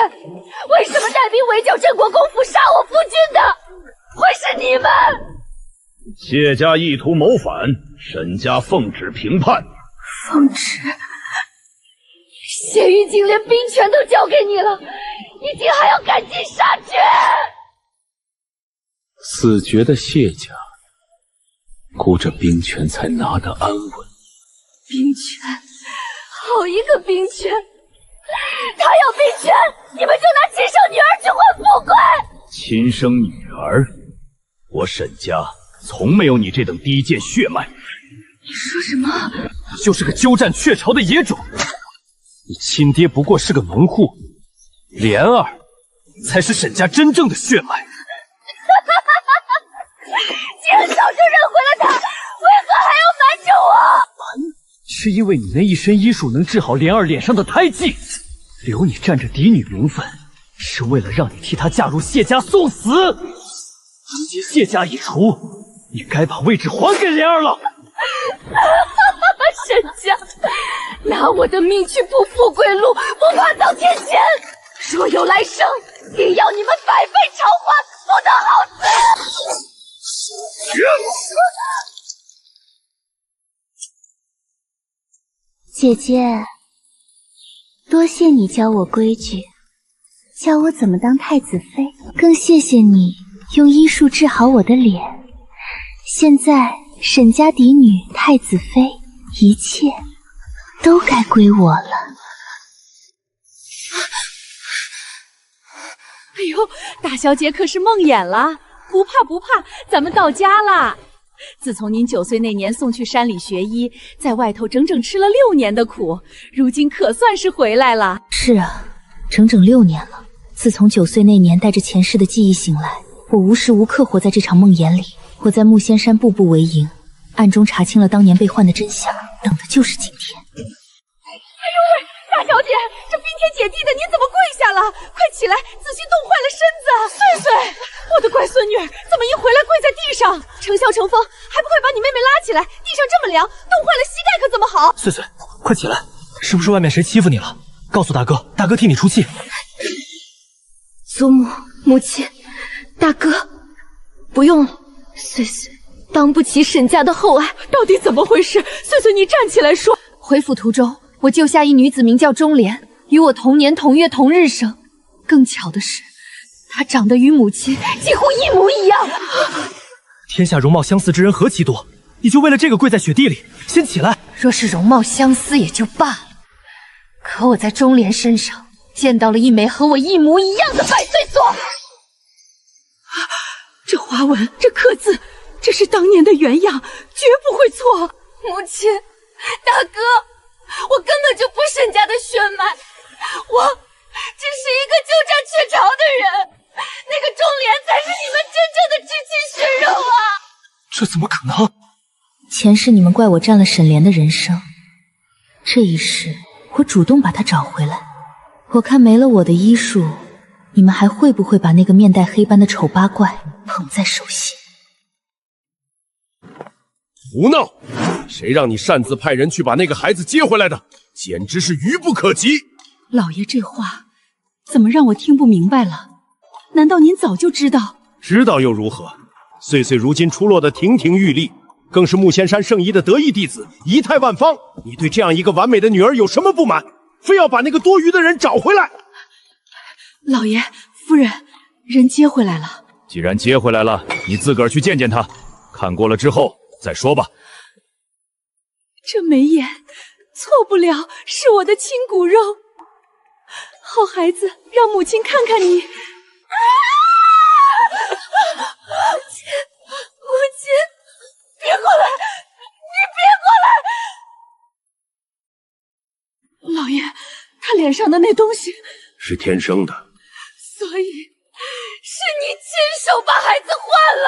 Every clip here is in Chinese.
为什么带兵围剿镇国公府，杀我夫君的会是你们？谢家意图谋反，沈家奉旨平叛。奉旨？谢玉京连兵权都交给你了，你竟还要赶尽杀绝！死绝的谢家，顾着兵权才拿得安稳。兵权，好一个兵权！他要兵权，你们就拿亲生女儿去换富贵。亲生女儿，我沈家从没有你这等低贱血脉。你说什么？你就是个鸠占鹊巢的野种。你亲爹不过是个农户，莲儿才是沈家真正的血脉。既然早就认回了他，为何还要瞒着我？是因为你那一身医术能治好莲儿脸上的胎记，留你占着嫡女名分，是为了让你替她嫁入谢家送死。如今谢家已除，你该把位置还给莲儿了。沈家拿我的命去铺富贵路，不怕遭天谴。若有来生，定要你们百倍偿还，不得好死！姐姐，多谢你教我规矩，教我怎么当太子妃，更谢谢你用医术治好我的脸。现在沈家嫡女太子妃，一切都该归我了。哎呦，大小姐可是梦魇了！不怕不怕，咱们到家啦。自从您9岁那年送去山里学医，在外头整整吃了6年的苦，如今可算是回来了。是啊，整整6年了。自从9岁那年带着前世的记忆醒来，我无时无刻活在这场梦魇里。我在木仙山步步为营，暗中查清了当年被换的真相，等的就是今天。哎呦喂，大小姐，这冰天姐地的，您怎么跪下了？快起来，仔细冻坏了身子。岁岁，我的乖孙女，怎么一回来跪在地上？成萧成风，还不快把你妹妹拉起来？地上这么凉，冻坏了膝盖可怎么好？岁岁，快起来！是不是外面谁欺负你了？告诉大哥，大哥替你出气。祖母、母亲、大哥，不用了。岁岁当不起沈家的厚爱，到底怎么回事？岁岁，你站起来说。回府途中，我救下一女子，名叫钟莲，与我同年同月同日生。更巧的是，她长得与母亲几乎一模一样。天下容貌相似之人何其多，你就为了这个跪在雪地里？先起来！若是容貌相似也就罢了，可我在钟莲身上见到了一枚和我一模一样的百岁锁。这花纹，这刻字，这是当年的原样，绝不会错。母亲，大哥，我根本就不沈家的血脉，我只是一个鸠占鹊巢的人。那个钟莲才是你们真正的至亲血肉啊！这怎么可能？前世你们怪我占了沈莲的人生，这一世我主动把她找回来。我看没了我的医术，你们还会不会把那个面带黑斑的丑八怪捧在手心？胡闹！谁让你擅自派人去把那个孩子接回来的？简直是愚不可及！老爷这话怎么让我听不明白了？难道您早就知道？知道又如何？岁岁如今出落得亭亭玉立，更是木仙山圣医的得意弟子，仪态万方。你对这样一个完美的女儿有什么不满？非要把那个多余的人找回来？老爷夫人，人接回来了。既然接回来了，你自个儿去见见他，看过了之后再说吧。这眉眼错不了，是我的亲骨肉。好孩子，让母亲看看你。母亲，别过来！你别过来！老爷，他脸上的那东西是天生的，所以是你亲手把孩子换了。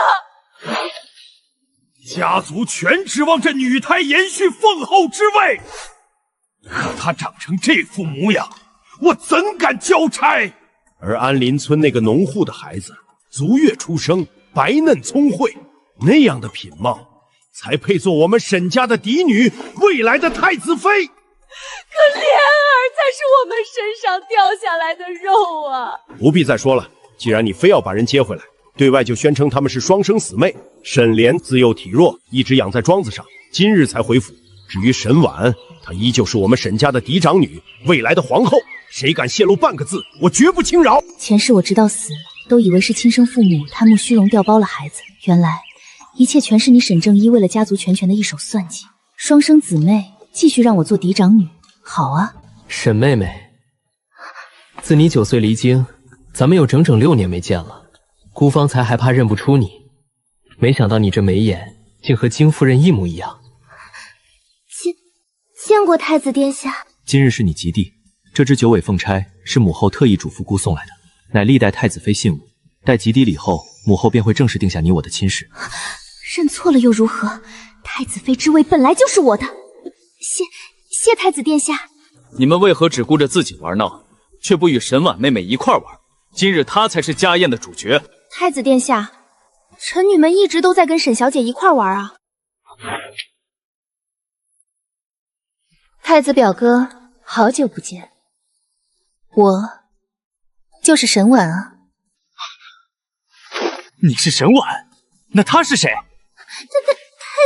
家族全指望这女胎延续凤后之位，可她长成这副模样，我怎敢交差？而安林村那个农户的孩子，足月出生，白嫩聪慧，那样的品貌，才配做我们沈家的嫡女，未来的太子妃。可莲儿才是我们身上掉下来的肉啊！不必再说了，既然你非要把人接回来，对外就宣称他们是双生姊妹。沈莲自幼体弱，一直养在庄子上，今日才回府。至于沈婉，她依旧是我们沈家的嫡长女，未来的皇后。谁敢泄露半个字，我绝不轻饶。前世我直到死，都以为是亲生父母贪慕虚荣调包了孩子，原来一切全是你沈正一为了家族全权的一手算计。双生姊妹继续让我做嫡长女，好啊。沈妹妹，自你9岁离京，咱们有整整6年没见了，孤方才害怕认不出你，没想到你这眉眼竟和京夫人一模一样。见过太子殿下。今日是你及第，这只9尾凤钗是母后特意嘱咐孤送来的，乃历代太子妃信物。待及第礼后，母后便会正式定下你我的亲事。认错了又如何？太子妃之位本来就是我的。谢太子殿下。你们为何只顾着自己玩闹，却不与沈婉妹妹一块玩？今日她才是家宴的主角。太子殿下，臣女们一直都在跟沈小姐一块玩啊。太子表哥，好久不见。我就是沈婉啊。你是沈婉？那他是谁？太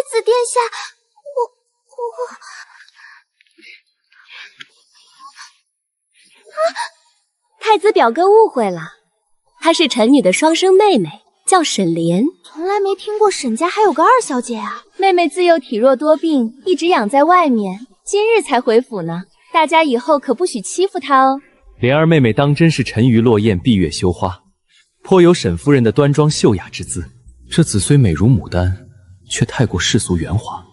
子殿下，太子表哥误会了，她是臣女的双生妹妹，叫沈莲。从来没听过沈家还有个二小姐啊。妹妹自幼体弱多病，一直养在外面，今日才回府呢。大家以后可不许欺负她哦。莲儿妹妹当真是沉鱼落雁，闭月羞花，颇有沈夫人的端庄秀雅之姿。这子虽美如牡丹，却太过世俗圆滑，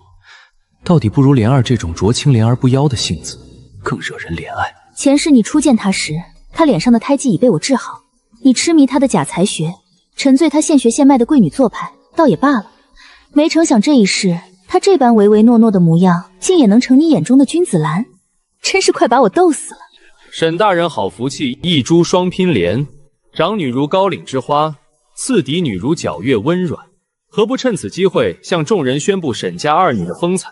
到底不如莲儿这种濯清涟而不妖的性子更惹人怜爱。前世你初见她时，她脸上的胎记已被我治好，你痴迷她的假才学，沉醉她现学现卖的贵女做派，倒也罢了。没成想这一世，她这般唯唯诺诺的模样，竟也能成你眼中的君子兰，真是快把我逗死了。沈大人好福气，一株双拼莲，长女如高岭之花，次嫡女如皎月温软，何不趁此机会向众人宣布沈家二女的风采？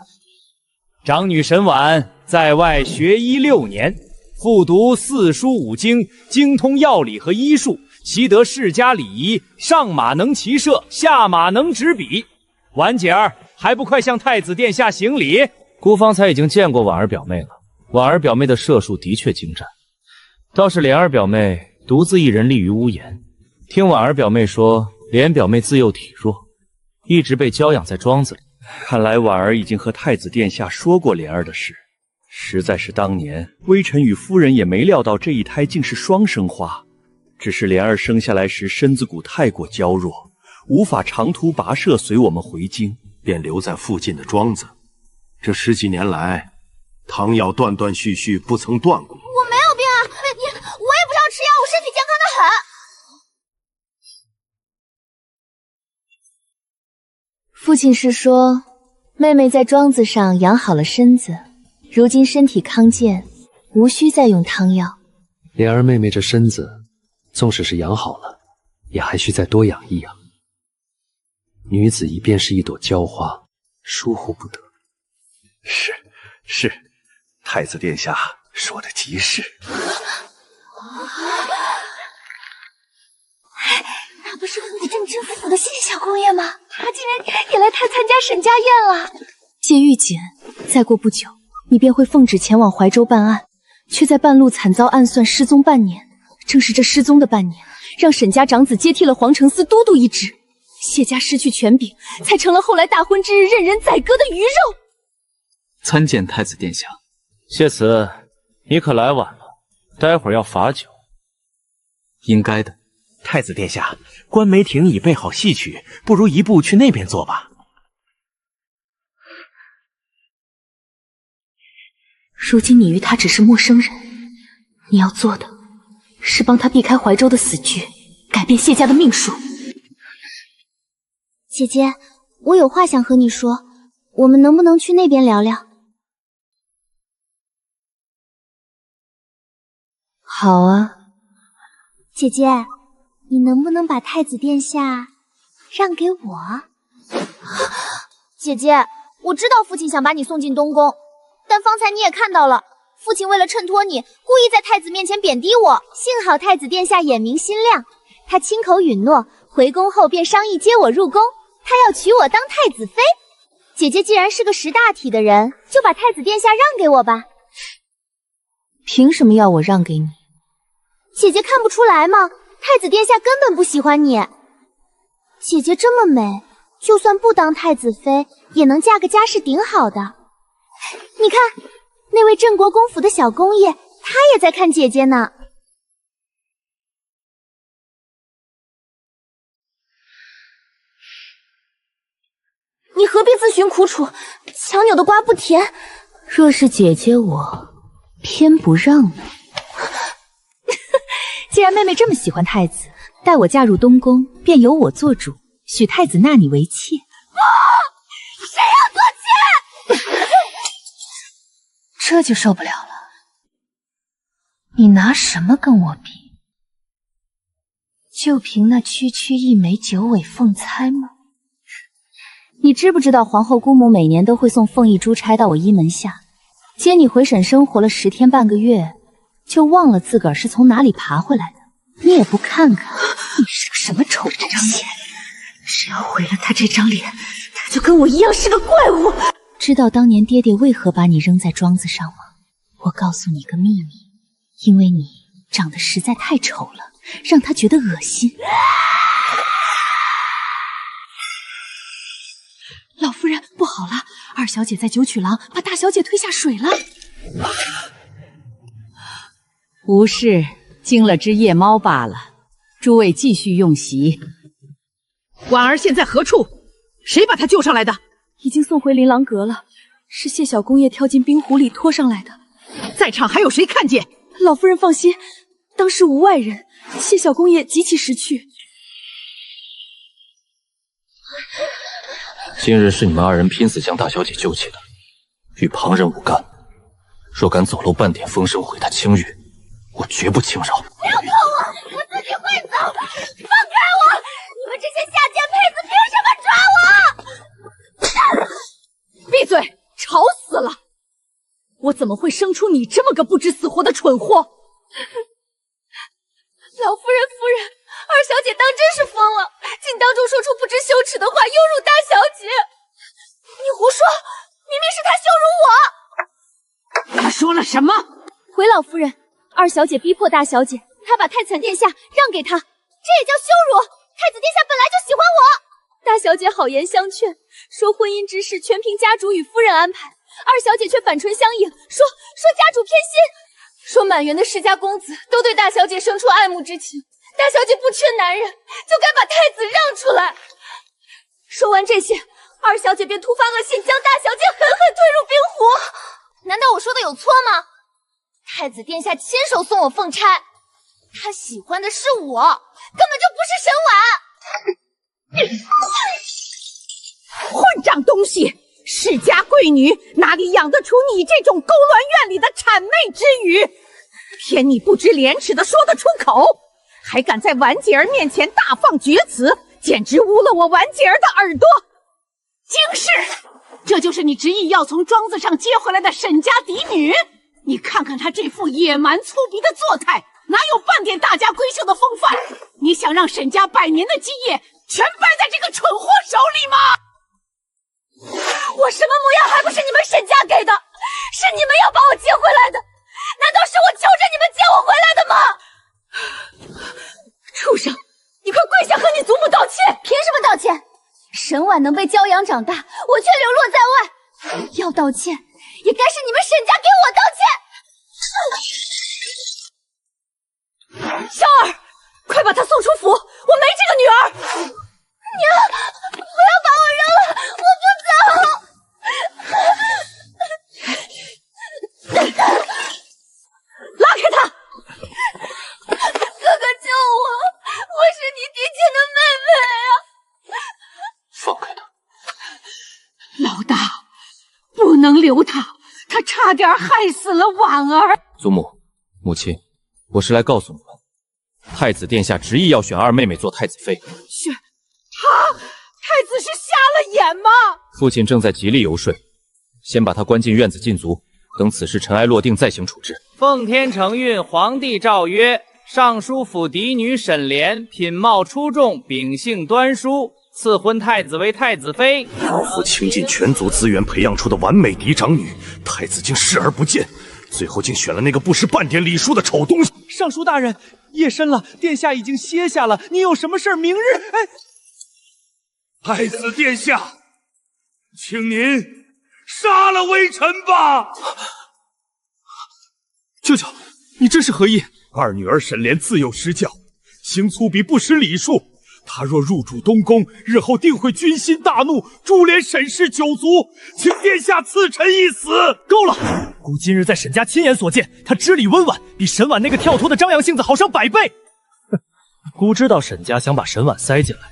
长女沈婉在外学医6年，复读4书5经，精通药理和医术，习得世家礼仪，上马能骑射，下马能执笔。婉姐儿，还不快向太子殿下行礼？孤方才已经见过婉儿表妹了，婉儿表妹的射术的确精湛，倒是莲儿表妹独自一人立于屋檐。听婉儿表妹说，莲表妹自幼体弱，一直被娇养在庄子里。看来婉儿已经和太子殿下说过莲儿的事，实在是当年微臣与夫人也没料到这一胎竟是双生花。只是莲儿生下来时身子骨太过娇弱，无法长途跋涉随我们回京，便留在附近的庄子。这10几年来，汤药断断续续，不曾断过。我没有病啊，我也不常吃药，我身体健康的很。父亲是说，妹妹在庄子上养好了身子，如今身体康健，无需再用汤药。莲儿妹妹这身子，纵使是养好了，也还需再多养一养。女子已便是一朵娇花，疏忽不得。是，太子殿下说的极是。那不是府正真府的谢小公爷吗？他竟然也来参加沈家宴了。谢玉简，再过不久，你便会奉旨前往怀州办案，却在半路惨遭暗算，失踪半年。正是这失踪的半年，让沈家长子接替了皇城司都督一职，谢家失去权柄，才成了后来大婚之日任人宰割的鱼肉。参见太子殿下。谢慈，你可来晚了，待会儿要罚酒。应该的。太子殿下，观梅亭已备好戏曲，不如移步去那边坐吧。如今你与他只是陌生人，你要做的是帮他避开怀州的死局，改变谢家的命数。姐姐，我有话想和你说，我们能不能去那边聊聊？好啊。姐姐，你能不能把太子殿下让给我？姐姐，我知道父亲想把你送进东宫，但方才你也看到了，父亲为了衬托你，故意在太子面前贬低我。幸好太子殿下眼明心亮，他亲口允诺，回宫后便商议接我入宫。他要娶我当太子妃。姐姐既然是个识大体的人，就把太子殿下让给我吧。凭什么要我让给你？姐姐看不出来吗？太子殿下根本不喜欢你。姐姐这么美，就算不当太子妃，也能嫁个家世顶好的。你看，那位镇国公府的小公爷，他也在看姐姐呢。你何必自寻苦楚？强扭的瓜不甜。若是姐姐我偏不让你。既然妹妹这么喜欢太子，待我嫁入东宫，便由我做主，许太子纳你为妾。谁要做妾？这就受不了了。你拿什么跟我比？就凭那区区一枚九尾凤钗吗？你知不知道皇后姑母每年都会送凤翼珠钗到我衣门下，接你回省生活了10天半个月，就忘了自个儿是从哪里爬回来的。你也不看看，你是个什么丑东西！只要毁了他这张脸，他就跟我一样是个怪物。知道当年爹爹为何把你扔在庄子上吗？我告诉你个秘密，因为你长得实在太丑了，让他觉得恶心。老夫人，不好了！二小姐在九曲廊把大小姐推下水了。无事，惊了只夜猫罢了。诸位继续用席。婉儿现在何处？谁把她救上来的？已经送回琳琅阁了，是谢小公爷跳进冰湖里拖上来的。在场还有谁看见？老夫人放心，当时无外人。谢小公爷急起识趣。今日是你们2人拼死将大小姐救起的，与旁人无干。若敢走漏半点风声，毁她清誉，我绝不轻饶。不要碰我，我自己会走。放开我！你们这些下贱胚子，凭什么抓我？闭嘴！吵死了！我怎么会生出你这么个不知死活的蠢货？老夫人，夫人，二小姐当真是疯了，竟当众说出不知羞耻的话，羞辱大小姐。你胡说，明明是她羞辱我。他说了什么？回老夫人，二小姐逼迫大小姐，她把太子殿下让给她，这也叫羞辱。太子殿下本来就喜欢我。大小姐好言相劝，说婚姻之事全凭家主与夫人安排。二小姐却反唇相应，说家主偏心，说满园的世家公子都对大小姐生出爱慕之情，大小姐不缺男人，就该把太子让出来。说完这些，二小姐便突发恶心，将大小姐狠狠推入冰湖。难道我说的有错吗？太子殿下亲手送我凤钗，他喜欢的是我，根本就不是沈婉。混账东西！世家贵女哪里养得出你这种勾乱院里的谄媚之语？偏你不知廉耻的说得出口，还敢在婉姐儿面前大放厥词，简直污了我婉姐儿的耳朵！惊世，这就是你执意要从庄子上接回来的沈家嫡女？你看看她这副野蛮粗鄙的作态，哪有半点大家闺秀的风范？你想让沈家百年的基业全败在这个蠢货手里吗？我什么模样还不是你们沈家给的？是你们要把我接回来的？难道是我求着你们接我回来的吗？畜生，你快跪下和你祖母道歉！凭什么道歉？沈婉能被娇养长大，我却流落在外。要道歉，也该是你们沈家给我道歉。萧儿，快把她送出府！我没这个女儿。娘，不要把我扔了，我不走。拉开他！哥哥救我，我是你嫡亲的妹妹啊！放开他！老大，不能留他，他差点害死了婉儿。祖母、母亲，我是来告诉你们，太子殿下执意要选二妹妹做太子妃。选他？太子是瞎了眼吗？父亲正在极力游说，先把他关进院子禁足，等此事尘埃落定再行处置。奉天承运，皇帝诏曰：尚书府嫡女沈莲品貌出众，秉性端淑，赐婚太子为太子妃。老夫倾尽全族资源培养出的完美嫡长女，太子竟视而不见，最后竟选了那个不识半点礼数的丑东西。尚书大人，夜深了，殿下已经歇下了，你有什么事明日……太子殿下，请您杀了微臣吧！舅舅，你这是何意？二女儿沈莲自幼失教，行粗鄙不识礼数。她若入主东宫，日后定会军心大怒，株连沈氏九族。请殿下赐臣一死。够了！孤今日在沈家亲眼所见，她知礼温婉，比沈婉那个跳脱的张扬性子好上100倍。孤知道沈家想把沈婉塞进来，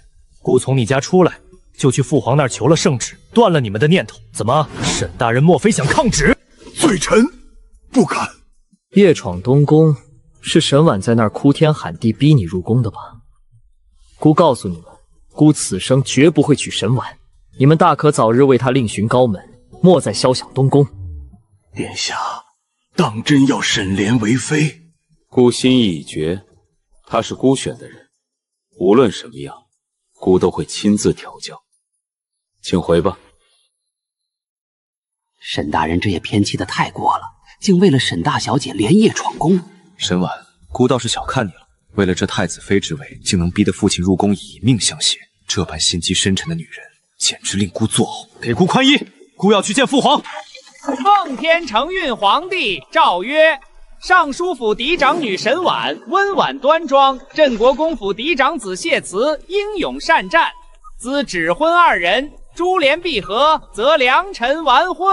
孤从你家出来，就去父皇那儿求了圣旨，断了你们的念头。怎么，沈大人莫非想抗旨？罪臣不敢。夜闯东宫，是沈婉在那儿哭天喊地逼你入宫的吧？孤告诉你们，孤此生绝不会娶沈婉，你们大可早日为她另寻高门，莫再肖想东宫。殿下，当真要沈莲为妃？孤心意已决，她是孤选的人，无论什么样，孤都会亲自调教。请回吧。沈大人这也偏激的太过了，竟为了沈大小姐连夜闯宫。沈婉，孤倒是小看你了，为了这太子妃之位，竟能逼得父亲入宫以命相携，这般心机深沉的女人，简直令孤作呕。给孤宽衣，孤要去见父皇。奉天承运，皇帝诏曰：尚书府嫡长女沈婉温婉端庄，镇国公府嫡长子谢慈英勇善战。兹指婚2人，珠联璧合，则良辰完婚。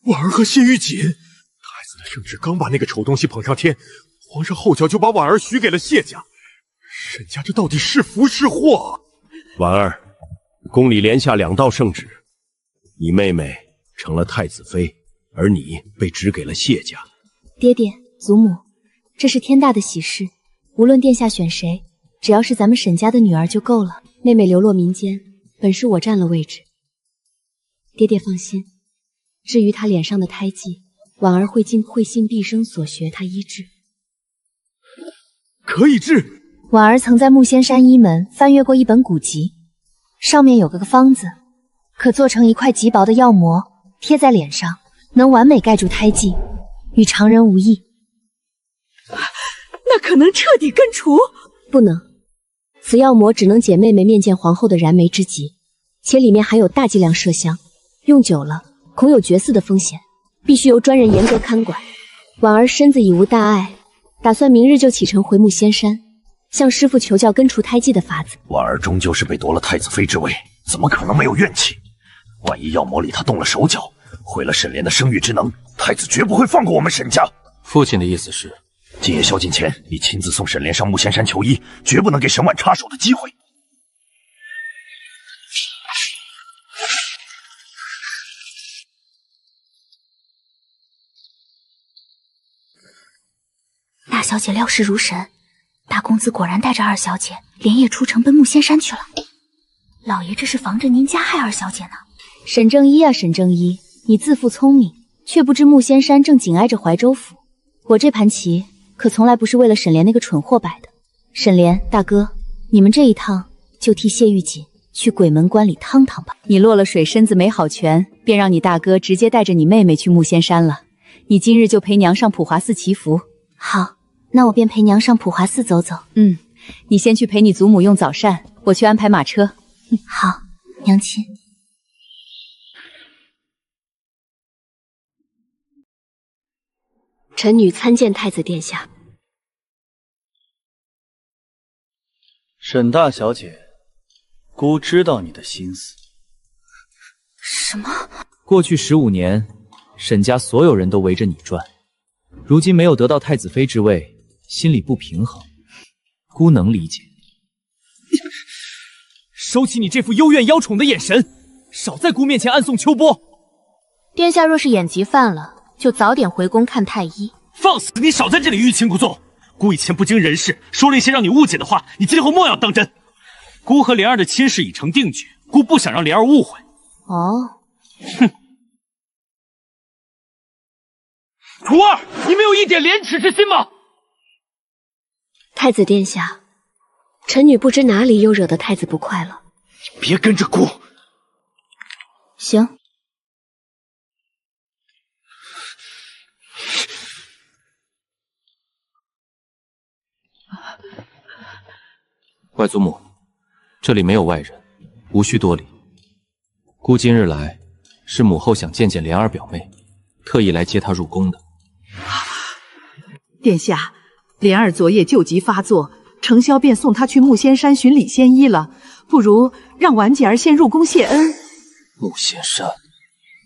婉儿和谢玉锦，太子的圣旨刚把那个丑东西捧上天，皇上后脚就把婉儿许给了谢家。沈家这到底是福是祸？婉儿，宫里连下2道圣旨，你妹妹成了太子妃，而你被指给了谢家。爹爹、祖母，这是天大的喜事，无论殿下选谁，只要是咱们沈家的女儿就够了。妹妹流落民间，本是我占了位置。爹爹放心，至于她脸上的胎记，婉儿会尽会信毕生所学，她医治。可以治。婉儿曾在木仙山医门翻阅过一本古籍，上面有个方子，可做成一块极薄的药膜，贴在脸上，能完美盖住胎记，与常人无异。那可能彻底根除？不能，此药膜只能解妹妹面见皇后的燃眉之急，且里面含有大剂量麝香，用久了恐有绝嗣的风险，必须由专人严格看管。婉儿身子已无大碍，打算明日就启程回木仙山，向师父求教根除胎记的法子。婉儿终究是被夺了太子妃之位，怎么可能没有怨气？万一药魔里她动了手脚，毁了沈莲的生育之能，太子绝不会放过我们沈家。父亲的意思是，今夜宵禁前，你亲自送沈莲上木仙山求医，绝不能给沈婉插手的机会。大小姐料事如神，大公子果然带着二小姐连夜出城奔木仙山去了。老爷这是防着您加害二小姐呢。沈正一啊，沈正一，你自负聪明，却不知木仙山正紧挨着怀州府。我这盘棋可从来不是为了沈莲那个蠢货摆的。沈莲大哥，你们这一趟就替谢玉锦去鬼门关里趟趟吧。你落了水身子没好全，便让你大哥直接带着你妹妹去木仙山了。你今日就陪娘上普华寺祈福。好，那我便陪娘上普华寺走走。你先去陪你祖母用早膳，我去安排马车。好，娘亲。臣女参见太子殿下。沈大小姐，孤知道你的心思。什么？过去15年，沈家所有人都围着你转，如今没有得到太子妃之位，心里不平衡，孤能理解。收起你这副幽怨妖宠的眼神，少在孤面前暗送秋波。殿下若是眼疾犯了，就早点回宫看太医。放肆！你少在这里欲擒故纵。孤以前不经人事，说了一些让你误解的话，你今后莫要当真。孤和莲儿的亲事已成定局，孤不想让莲儿误会。哦，哼。徒儿，你没有一点廉耻之心吗？太子殿下，臣女不知哪里又惹得太子不快了。别跟着姑。行。外祖母，这里没有外人，无需多礼。姑今日来，是母后想见见莲儿表妹，特意来接她入宫的。殿下，莲儿昨夜旧疾发作，程潇便送她去木仙山寻李仙衣了。不如让婉姐儿先入宫谢恩。木仙山，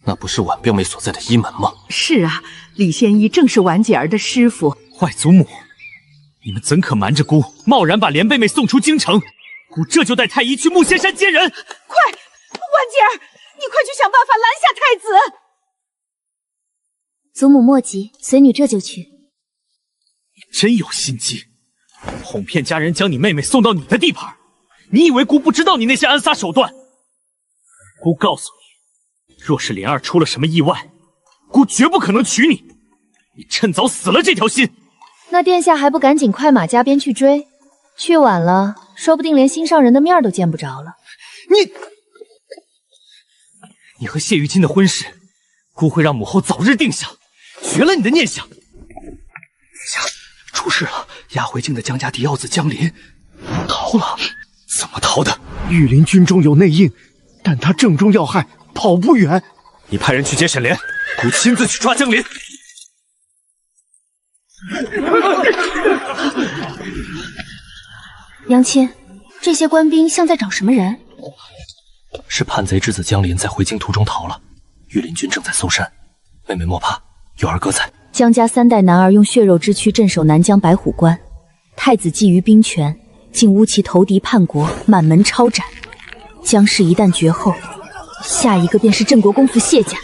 那不是婉表妹所在的医门吗？是啊，李仙衣正是婉姐儿的师傅。外祖母，你们怎可瞒着姑，贸然把莲贝妹送出京城？姑这就带太医去木仙山接人。快，婉姐儿，你快去想办法拦下太子。祖母莫急，随女这就去。真有心机，哄骗家人将你妹妹送到你的地盘。你以为姑不知道你那些暗杀手段？姑告诉你，若是莲儿出了什么意外，姑绝不可能娶你。你趁早死了这条心。那殿下还不赶紧快马加鞭去追？去晚了，说不定连心上人的面都见不着了。你和谢玉清的婚事，姑会让母后早日定下，绝了你的念想。出事了！押回京的江家嫡耀子江林逃了。怎么逃的？御林军中有内应，但他正中要害，跑不远。你派人去接沈莲，姑亲自去抓江林。娘亲，这些官兵像在找什么人？是叛贼之子江林在回京途中逃了，御林军正在搜山。妹妹莫怕，有二哥在。江家3代男儿用血肉之躯镇守南疆白虎关，太子觊觎兵权，竟诬其投敌叛国，满门抄斩。江氏一旦绝后，下一个便是镇国公府谢家。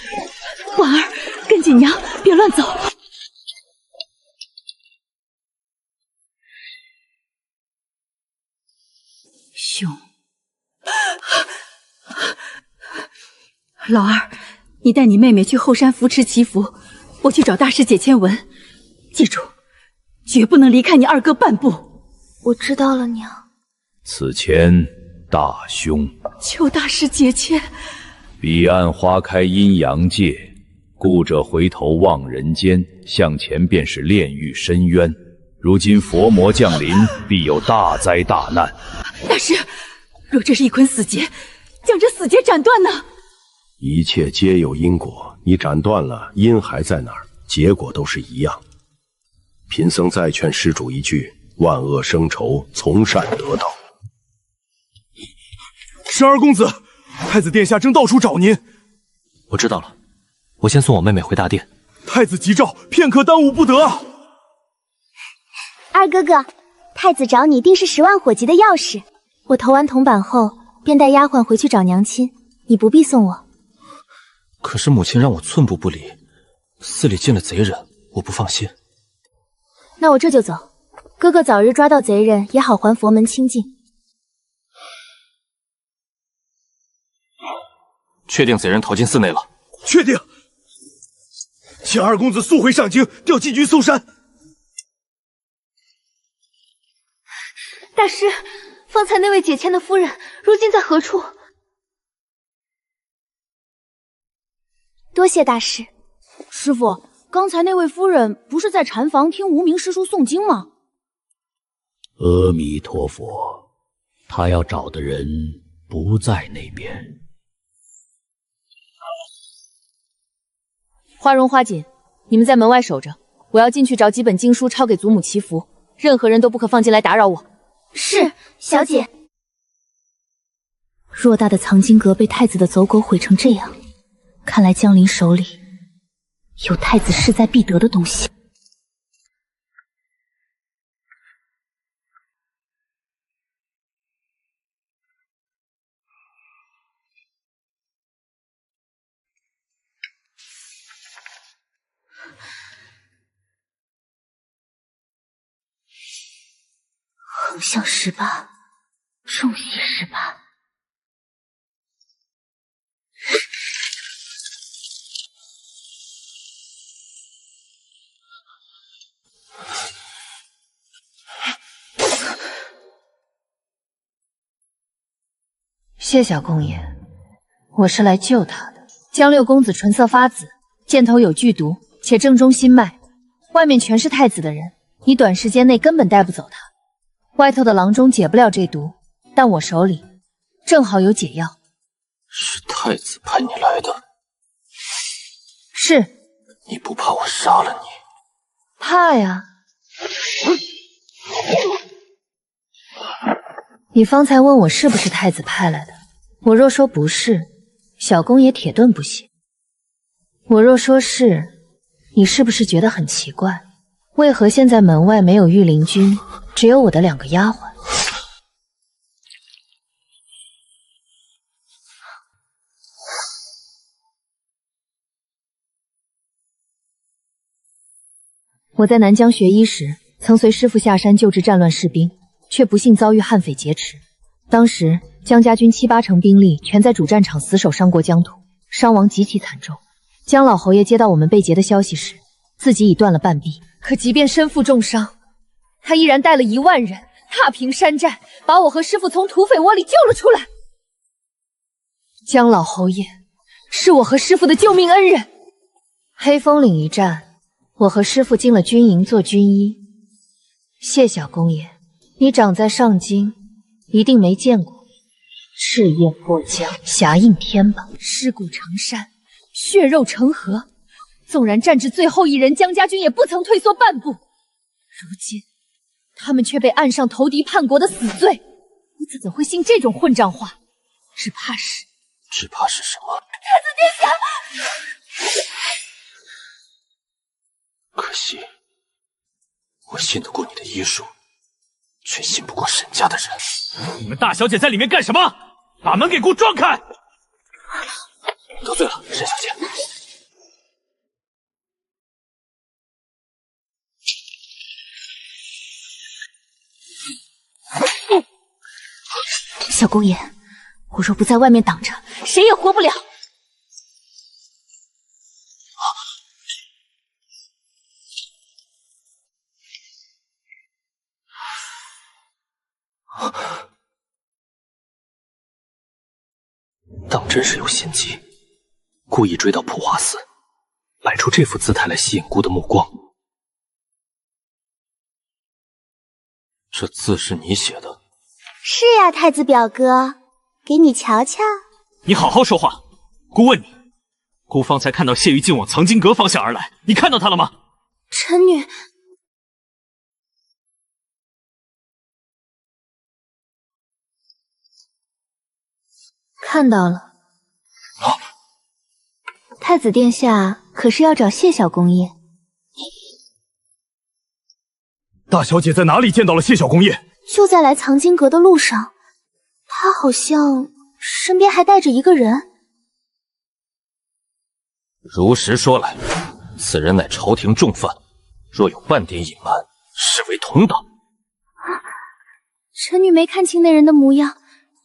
婉儿，跟紧娘，别乱走。兄，老二，你带你妹妹去后山扶持祈福，我去找大师解签文。记住，绝不能离开你二哥半步。我知道了，娘。此前大凶，求大师解签。彼岸花开阴阳界，故者回头望人间，向前便是炼狱深渊。如今佛魔降临，必有大灾大难。大师，若这是一捆死结，将这死结斩断呢？一切皆有因果，你斩断了，因还在那儿，结果都是一样。贫僧再劝施主一句：万恶生仇，从善得道。十二公子，太子殿下正到处找您。我知道了，我先送我妹妹回大殿。太子急召，片刻耽误不得啊！二哥哥，太子找你定是10万火急的要事。我投完铜板后，便带丫鬟回去找娘亲，你不必送我。可是母亲让我寸步不离，寺里进了贼人，我不放心。那我这就走，哥哥早日抓到贼人，也好还佛门清净。确定贼人逃进寺内了？确定。请二公子速回上京，调禁军搜山。大师，方才那位解签的夫人，如今在何处？多谢大师。师傅，刚才那位夫人不是在禅房听无名师叔诵经吗？阿弥陀佛，他要找的人不在那边。花荣、花锦，你们在门外守着，我要进去找几本经书抄给祖母祈福，任何人都不可放进来打扰我。是，小姐。偌大的藏经阁被太子的走狗毁成这样，看来江林手里有太子势在必得的东西。横向18，纵斜18。谢小公爷，我是来救他的。江六公子唇色发紫，箭头有剧毒，且正中心脉，外面全是太子的人，你短时间内根本带不走他。外头的郎中解不了这毒，但我手里正好有解药。是太子派你来的？是。你不怕我杀了你？怕呀。你方才问我是不是太子派来的，我若说不是，小公爷铁盾不行；我若说是，你是不是觉得很奇怪？为何现在门外没有御林军，只有我的2个丫鬟？我在南疆学医时，曾随师父下山救治战乱士兵，却不幸遭遇悍匪劫持。当时江家军7、8成兵力全在主战场死守商国疆土，伤亡极其惨重。江老侯爷接到我们被劫的消息时，自己已断了半臂，可即便身负重伤，他依然带了1万人踏平山寨，把我和师父从土匪窝里救了出来。江老侯爷是我和师父的救命恩人。黑风岭一战，我和师父进了军营做军医。谢小公爷，你长在上京，一定没见过赤焰破江，侠印天榜，尸骨成山，血肉成河。纵然战至最后一人，江家军也不曾退缩半步。如今他们却被按上投敌叛国的死罪，我怎会信这种混账话？只怕是什么？太子殿下！可惜，我信得过你的医术，却信不过沈家的人。你们大小姐在里面干什么？把门给我撞开！得罪了，沈小姐。小公爷，我若不在外面挡着，谁也活不了。当真是有心机，故意追到普华寺，摆出这副姿态来吸引姑的目光。这字是你写的？是呀，太子表哥，给你瞧瞧。你好好说话。姑问你，姑方才看到谢玉竟往藏经阁方向而来，你看到他了吗？臣女。看到了。太子殿下可是要找谢小公爷？大小姐在哪里见到了谢小公爷？就在来藏经阁的路上，他好像身边还带着一个人。如实说来，此人乃朝廷重犯，若有半点隐瞒，视为同党。臣女没看清那人的模样，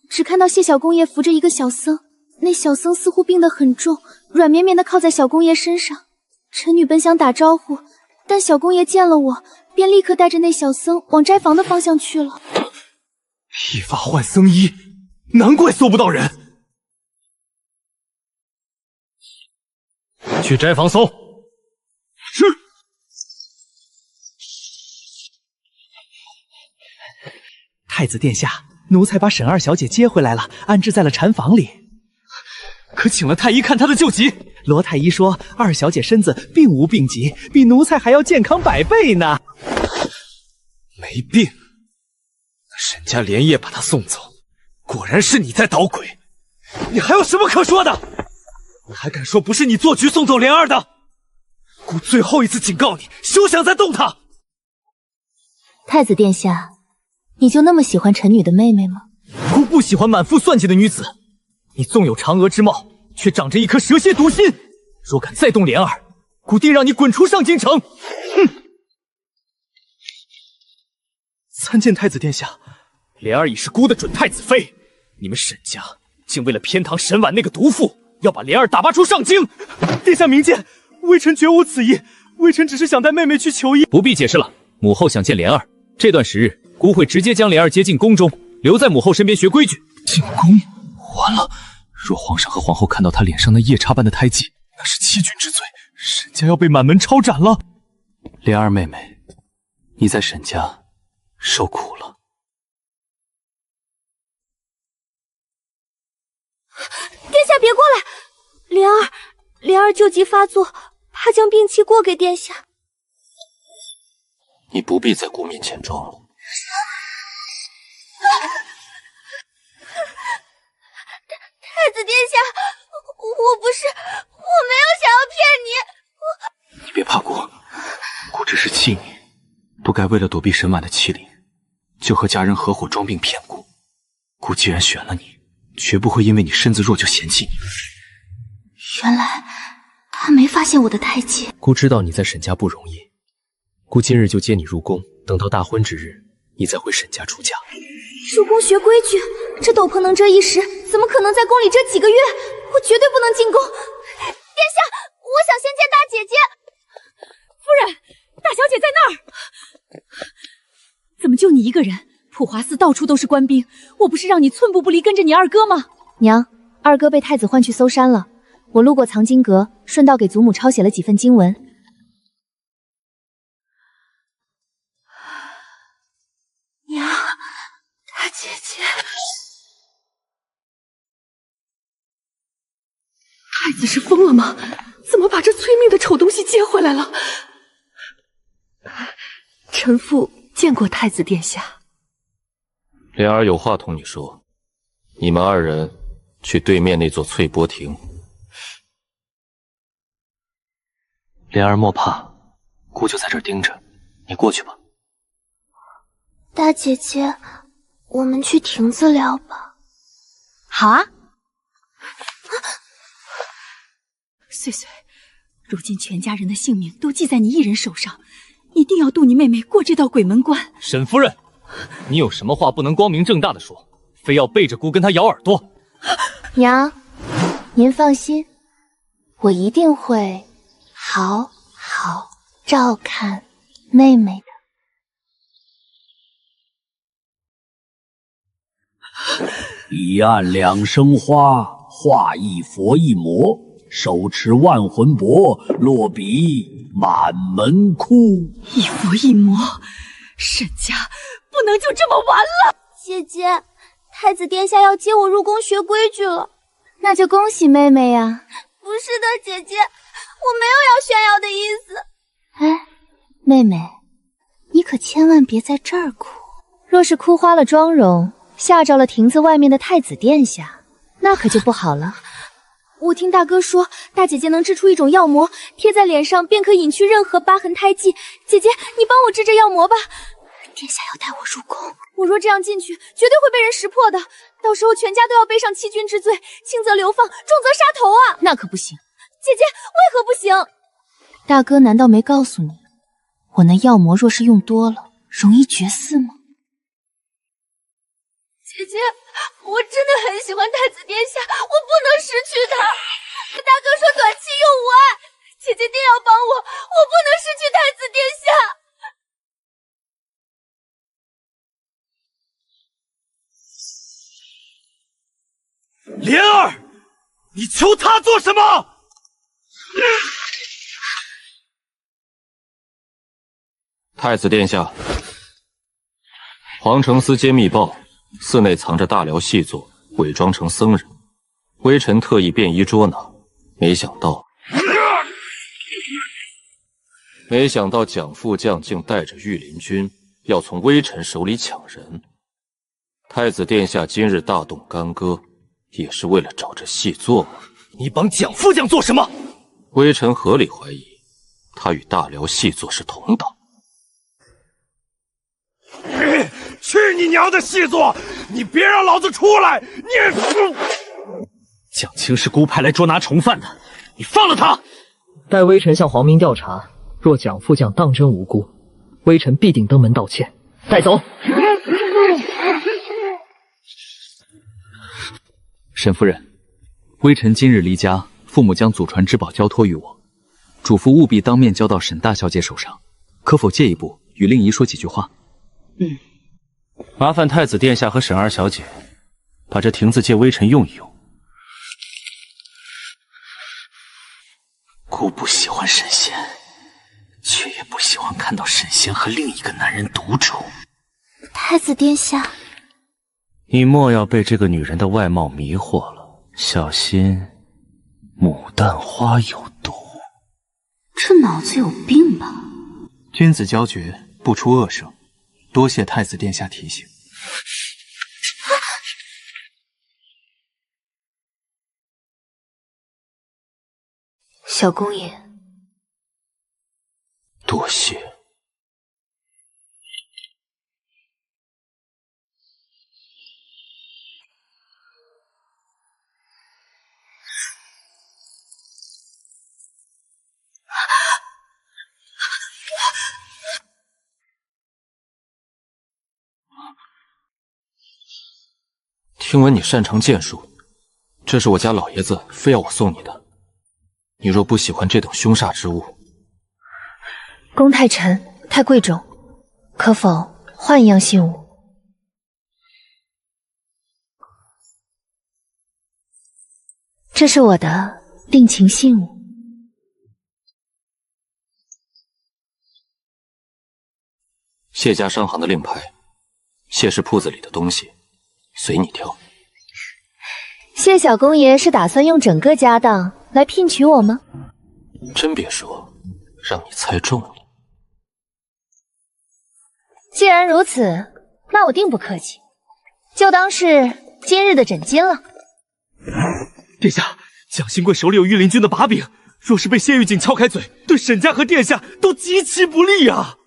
只看到谢小公爷扶着一个小僧，那小僧似乎病得很重，软绵绵地靠在小公爷身上。臣女本想打招呼，但小公爷见了我，便立刻带着那小僧往斋房的方向去了。披发换僧衣，难怪搜不到人。去斋房搜。是。太子殿下，奴才把沈二小姐接回来了，安置在了禅房里。可请了太医看她的旧疾，罗太医说二小姐身子并无病疾，比奴才还要健康100倍呢。没病？那沈家连夜把她送走，果然是你在捣鬼。你还有什么可说的？你还敢说不是你做局送走莲儿的？姑最后一次警告你，休想再动她！太子殿下，你就那么喜欢臣女的妹妹吗？姑不喜欢满腹算计的女子。你纵有嫦娥之貌，却长着一颗蛇蝎毒心。若敢再动莲儿，姑定让你滚出上京城！哼！参见太子殿下，莲儿已是姑的准太子妃。你们沈家竟为了偏袒沈婉那个毒妇，要把莲儿打发出上京。殿下明鉴，微臣绝无此意，微臣只是想带妹妹去求医。不必解释了，母后想见莲儿，这段时日，姑会直接将莲儿接进宫中，留在母后身边学规矩。进宫？完了，若皇上和皇后看到他脸上那夜叉般的胎记，那是欺君之罪，沈家要被满门抄斩了。莲儿妹妹，你在沈家受苦了。殿下别过来，莲儿旧疾发作，怕将病气过给殿下。你不必在姑面前装了。太子殿下，我没有想要骗你。你别怕姑，姑只是气你，不该为了躲避沈婉的欺凌，就和家人合伙装病骗姑。姑既然选了你，绝不会因为你身子弱就嫌弃你。原来他没发现我的胎记。姑知道你在沈家不容易，姑今日就接你入宫，等到大婚之日，你再回沈家出嫁。入宫学规矩，这斗篷能遮一时，怎么可能在宫里遮几个月？我绝对不能进宫。殿下，我想先见大姐姐。夫人，大小姐在那儿。怎么就你一个人？普华寺到处都是官兵，我不是让你寸步不离跟着你二哥吗？娘，二哥被太子唤去搜山了。我路过藏经阁，顺道给祖母抄写了几份经文。娘，大姐姐，太子是疯了吗？怎么把这催命的丑东西接回来了？臣妇见过太子殿下。莲儿有话同你说，你们二人去对面那座翠波亭。莲儿莫怕，姑就在这儿盯着，你过去吧。大姐姐，我们去亭子聊吧。好啊。岁岁，如今全家人的性命都系在你一人手上，一定要渡你妹妹过这道鬼门关。沈夫人，你有什么话不能光明正大的说，非要背着姑跟她咬耳朵？娘，您放心，我一定会好好照看妹妹的。彼岸两生花，画一佛一魔，手持万魂帛，落笔满门哭。一佛一魔，沈家不能就这么完了。姐姐，太子殿下要接我入宫学规矩了，那就恭喜妹妹呀。不是的，姐姐，我没有要炫耀的意思。哎，妹妹，你可千万别在这儿哭，若是哭花了妆容，吓着了亭子外面的太子殿下，那可就不好了。我听大哥说，大姐姐能制出一种药膜，贴在脸上便可隐去任何疤痕胎记。姐姐，你帮我制这药膜吧。殿下要带我入宫，我若这样进去，绝对会被人识破的。到时候全家都要背上欺君之罪，轻则流放，重则杀头啊！那可不行。姐姐，为何不行？大哥难道没告诉你，我那药膜若是用多了，容易绝嗣吗？姐姐，我真的很喜欢太子殿下，我不能失去他。大哥说短期用无碍，姐姐一定要帮我，我不能失去太子殿下。莲儿，你求他做什么？太子殿下，皇城司接密报，寺内藏着大辽细作，伪装成僧人。微臣特意便衣捉拿，没想到蒋副将竟带着御林军要从微臣手里抢人。太子殿下今日大动干戈，也是为了找这细作吗？你帮蒋副将做什么？微臣合理怀疑，他与大辽细作是同党。去你娘的细作！你别让老子出来！你蒋清是姑派来捉拿从犯的，你放了他！待微臣向皇明调查，若蒋副将当真无辜，微臣必定登门道歉。带走。沈夫人，微臣今日离家，父母将祖传之宝交托于我，嘱咐务必当面交到沈大小姐手上，可否借一步与令仪说几句话？麻烦太子殿下和沈二小姐把这亭子借微臣用一用。都不喜欢沈仙，却也不喜欢看到沈仙和另一个男人独处。太子殿下，你莫要被这个女人的外貌迷惑了，小心牡丹花有毒。这脑子有病吧？君子交绝，不出恶声，多谢太子殿下提醒。小公爷，多谢。听闻你擅长剑术，这是我家老爷子非要我送你的。你若不喜欢这等凶煞之物，功太沉，太贵重，可否换一样信物？这是我的定情信物。谢家商行的令牌，谢氏铺子里的东西，随你挑。谢小公爷是打算用整个家当来聘娶我吗？真别说，让你猜中了。既然如此，那我定不客气，就当是今日的诊金了。殿下，蒋新贵手里有御林军的把柄，若是被谢玉锦撬开嘴，对沈家和殿下都极其不利啊！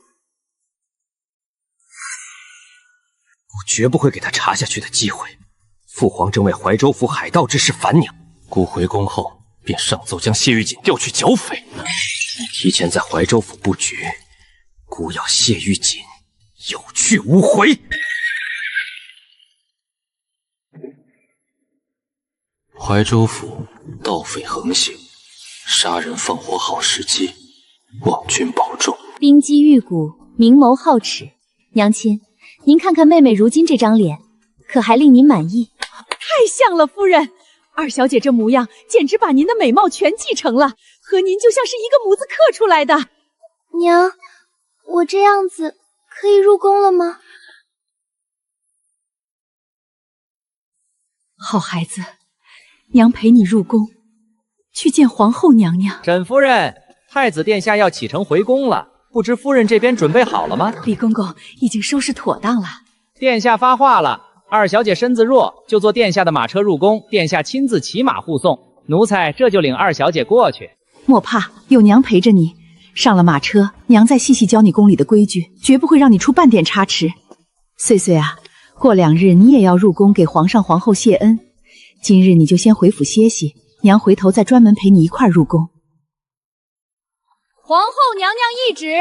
我绝不会给他查下去的机会。父皇正为怀州府海盗之事烦恼，孤回宫后便上奏将谢玉锦调去剿匪，提前在怀州府布局，孤要谢玉锦有去无回。怀州府盗匪横行，杀人放火好时机，望君保重。冰肌玉骨，明眸皓齿，娘亲，您看看妹妹如今这张脸，可还令您满意？太像了，夫人。二小姐这模样，简直把您的美貌全继承了，和您就像是一个模子刻出来的。娘，我这样子可以入宫了吗？好孩子，娘陪你入宫，去见皇后娘娘。沈夫人，太子殿下要启程回宫了，不知夫人这边准备好了吗？李公公已经收拾妥当了。殿下发话了。二小姐身子弱，就坐殿下的马车入宫，殿下亲自骑马护送。奴才这就领二小姐过去。莫怕，有娘陪着你。上了马车，娘再细细教你宫里的规矩，绝不会让你出半点差池。岁岁啊，过2日你也要入宫给皇上皇后谢恩。今日你就先回府歇息，娘回头再专门陪你一块儿入宫。皇后娘娘懿旨，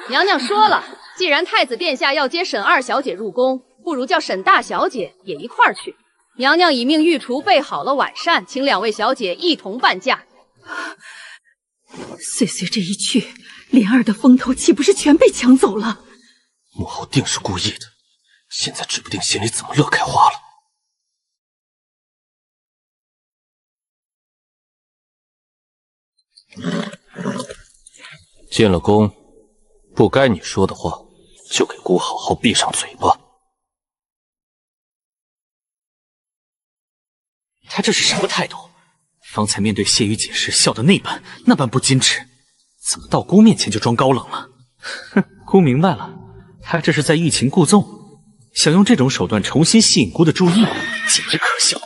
娘娘说了，既然太子殿下要接沈二小姐入宫，不如叫沈大小姐也一块儿去。娘娘已命御厨备好了晚膳，请2位小姐一同伴驾。岁岁这一去，莲儿的风头岂不是全被抢走了？母后定是故意的，现在指不定心里怎么乐开花了。进了宫，不该你说的话，就给姑好好闭上嘴巴。他这是什么态度？方才面对谢玉锦时笑得那般不矜持，怎么到姑面前就装高冷了？哼，姑明白了，他这是在欲擒故纵，想用这种手段重新吸引姑的注意，简直可笑。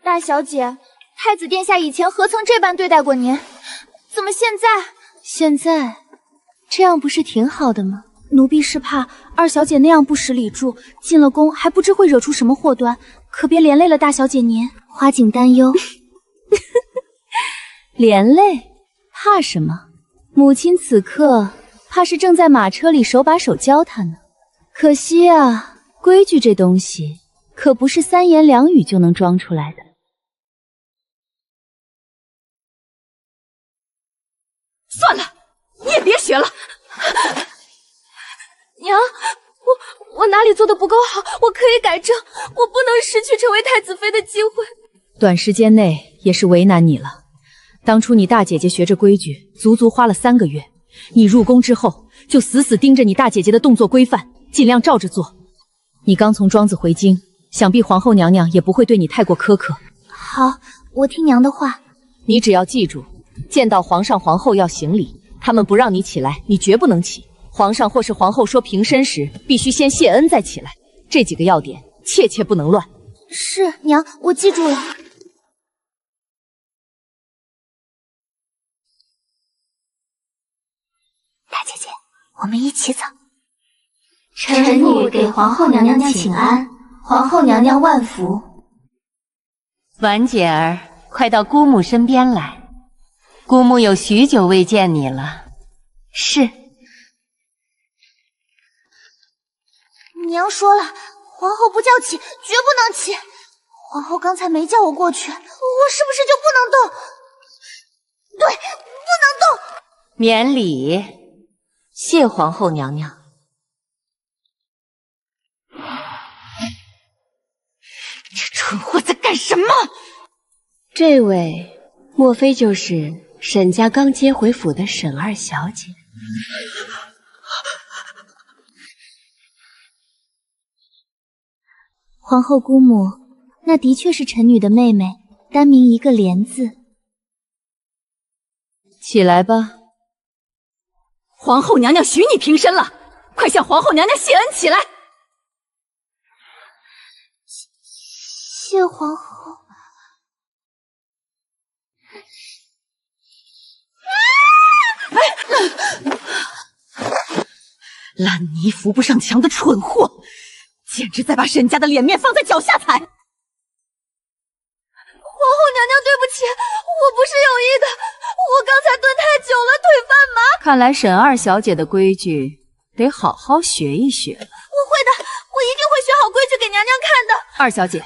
大小姐，太子殿下以前何曾这般对待过您？怎么现在这样不是挺好的吗？奴婢是怕二小姐那样不识礼数，进了宫还不知会惹出什么祸端，可别连累了大小姐您。花景担忧。连累？怕什么？母亲此刻怕是正在马车里手把手教她呢。可惜啊，规矩这东西可不是3言2语就能装出来的。算了，你也别学了。娘，我哪里做的不够好？我可以改正，我不能失去成为太子妃的机会。短时间内也是为难你了。当初你大姐姐学这规矩，足足花了3个月。你入宫之后，就死死盯着你大姐姐的动作规范，尽量照着做。你刚从庄子回京，想必皇后娘娘也不会对你太过苛刻。好，我听娘的话。你只要记住，见到皇上皇后要行礼，他们不让你起来，你绝不能起。皇上或是皇后说平身时，必须先谢恩再起来。这几个要点，切切不能乱。是，娘，我记住了。大姐姐，我们一起走。臣女给皇后娘娘请安，皇后娘娘万福。婉姐儿，快到姑母身边来，姑母有许久未见你了。是。娘说了，皇后不叫起，绝不能起。皇后刚才没叫我过去，我是不是就不能动？对，不能动。免礼，谢皇后娘娘。这蠢货在干什么？这位莫非就是沈家刚接回府的沈二小姐？皇后姑母，那的确是臣女的妹妹，单名一个莲字。起来吧。皇后娘娘许你平身了，快向皇后娘娘谢恩起来。谢皇后。烂泥扶不上墙的蠢货，简直在把沈家的脸面放在脚下踩。皇后娘娘，对不起，我不是有意的，我刚才蹲太久了，腿发麻。看来沈二小姐的规矩得好好学一学了。我会的，我一定会学好规矩给娘娘看的。二小姐，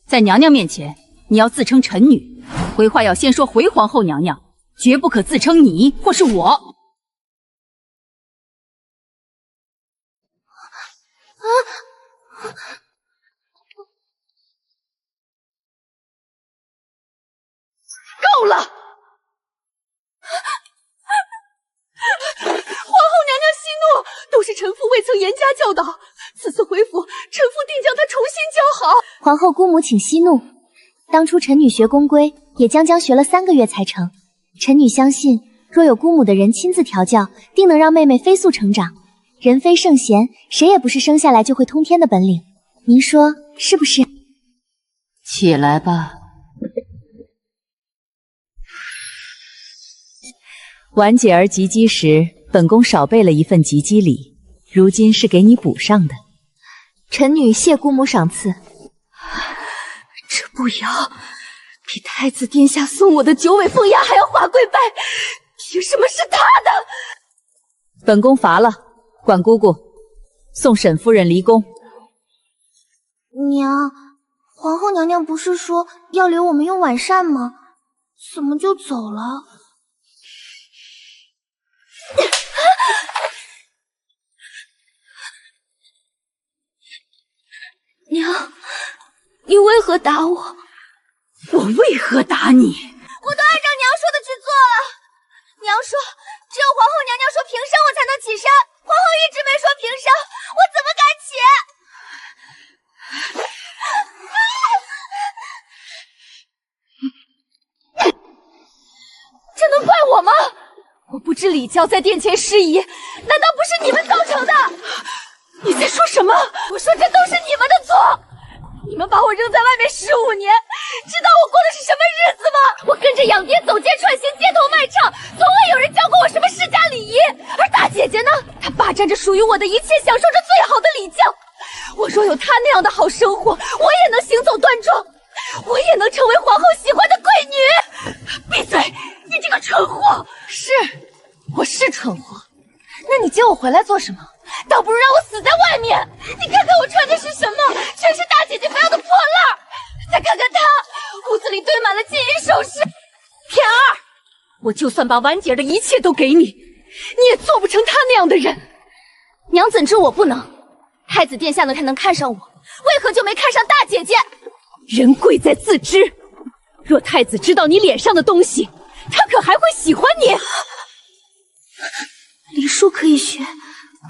在娘娘面前，你要自称臣女，回话要先说回皇后娘娘，绝不可自称你或是我。够了！皇后娘娘息怒，都是臣妇未曾严加教导。此次回府，臣妇定将她重新教好。皇后姑母，请息怒。当初臣女学宫规，也将学了3个月才成。臣女相信，若有姑母的人亲自调教，定能让妹妹飞速成长。人非圣贤，谁也不是生下来就会通天的本领。您说是不是？起来吧。婉姐儿及笄时，本宫少备了一份及笄礼，如今是给你补上的。臣女谢姑母赏赐。这步摇比太子殿下送我的9尾凤牙还要华贵拜，凭什么是他的？本宫罚了，管姑姑，送沈夫人离宫。娘，皇后娘娘不是说要留我们用晚膳吗？怎么就走了？娘，你为何打我？我为何打你？我都按照娘说的去做了。娘说，只有皇后娘娘说平身，我才能起身。皇后一直没说平身，我怎么敢起？这能怪我吗？我不知礼教，在殿前失仪，难道不是你们造成的？你在说什么？我说这都是你们的错！你们把我扔在外面15年，知道我过的是什么日子吗？我跟着养爹走街串行，街头卖唱，从未有人教过我什么世家礼仪。而大姐姐呢？她霸占着属于我的一切，享受着最好的礼教。我若有她那样的好生活，我也能行走端庄，我也能成为皇后喜欢的贵女。闭嘴！你这个蠢货！是，我是蠢货。那你接我回来做什么？倒不如让我死在外面！你看看我穿的是什么，全是大姐姐不要的破烂儿。再看看她，屋子里堆满了金银首饰。田儿，我就算把婉姐儿的一切都给你，你也做不成她那样的人。娘怎知我不能？太子殿下呢，他能看上我，为何就没看上大姐姐？人贵在自知。若太子知道你脸上的东西，他可还会喜欢你。礼数可以学，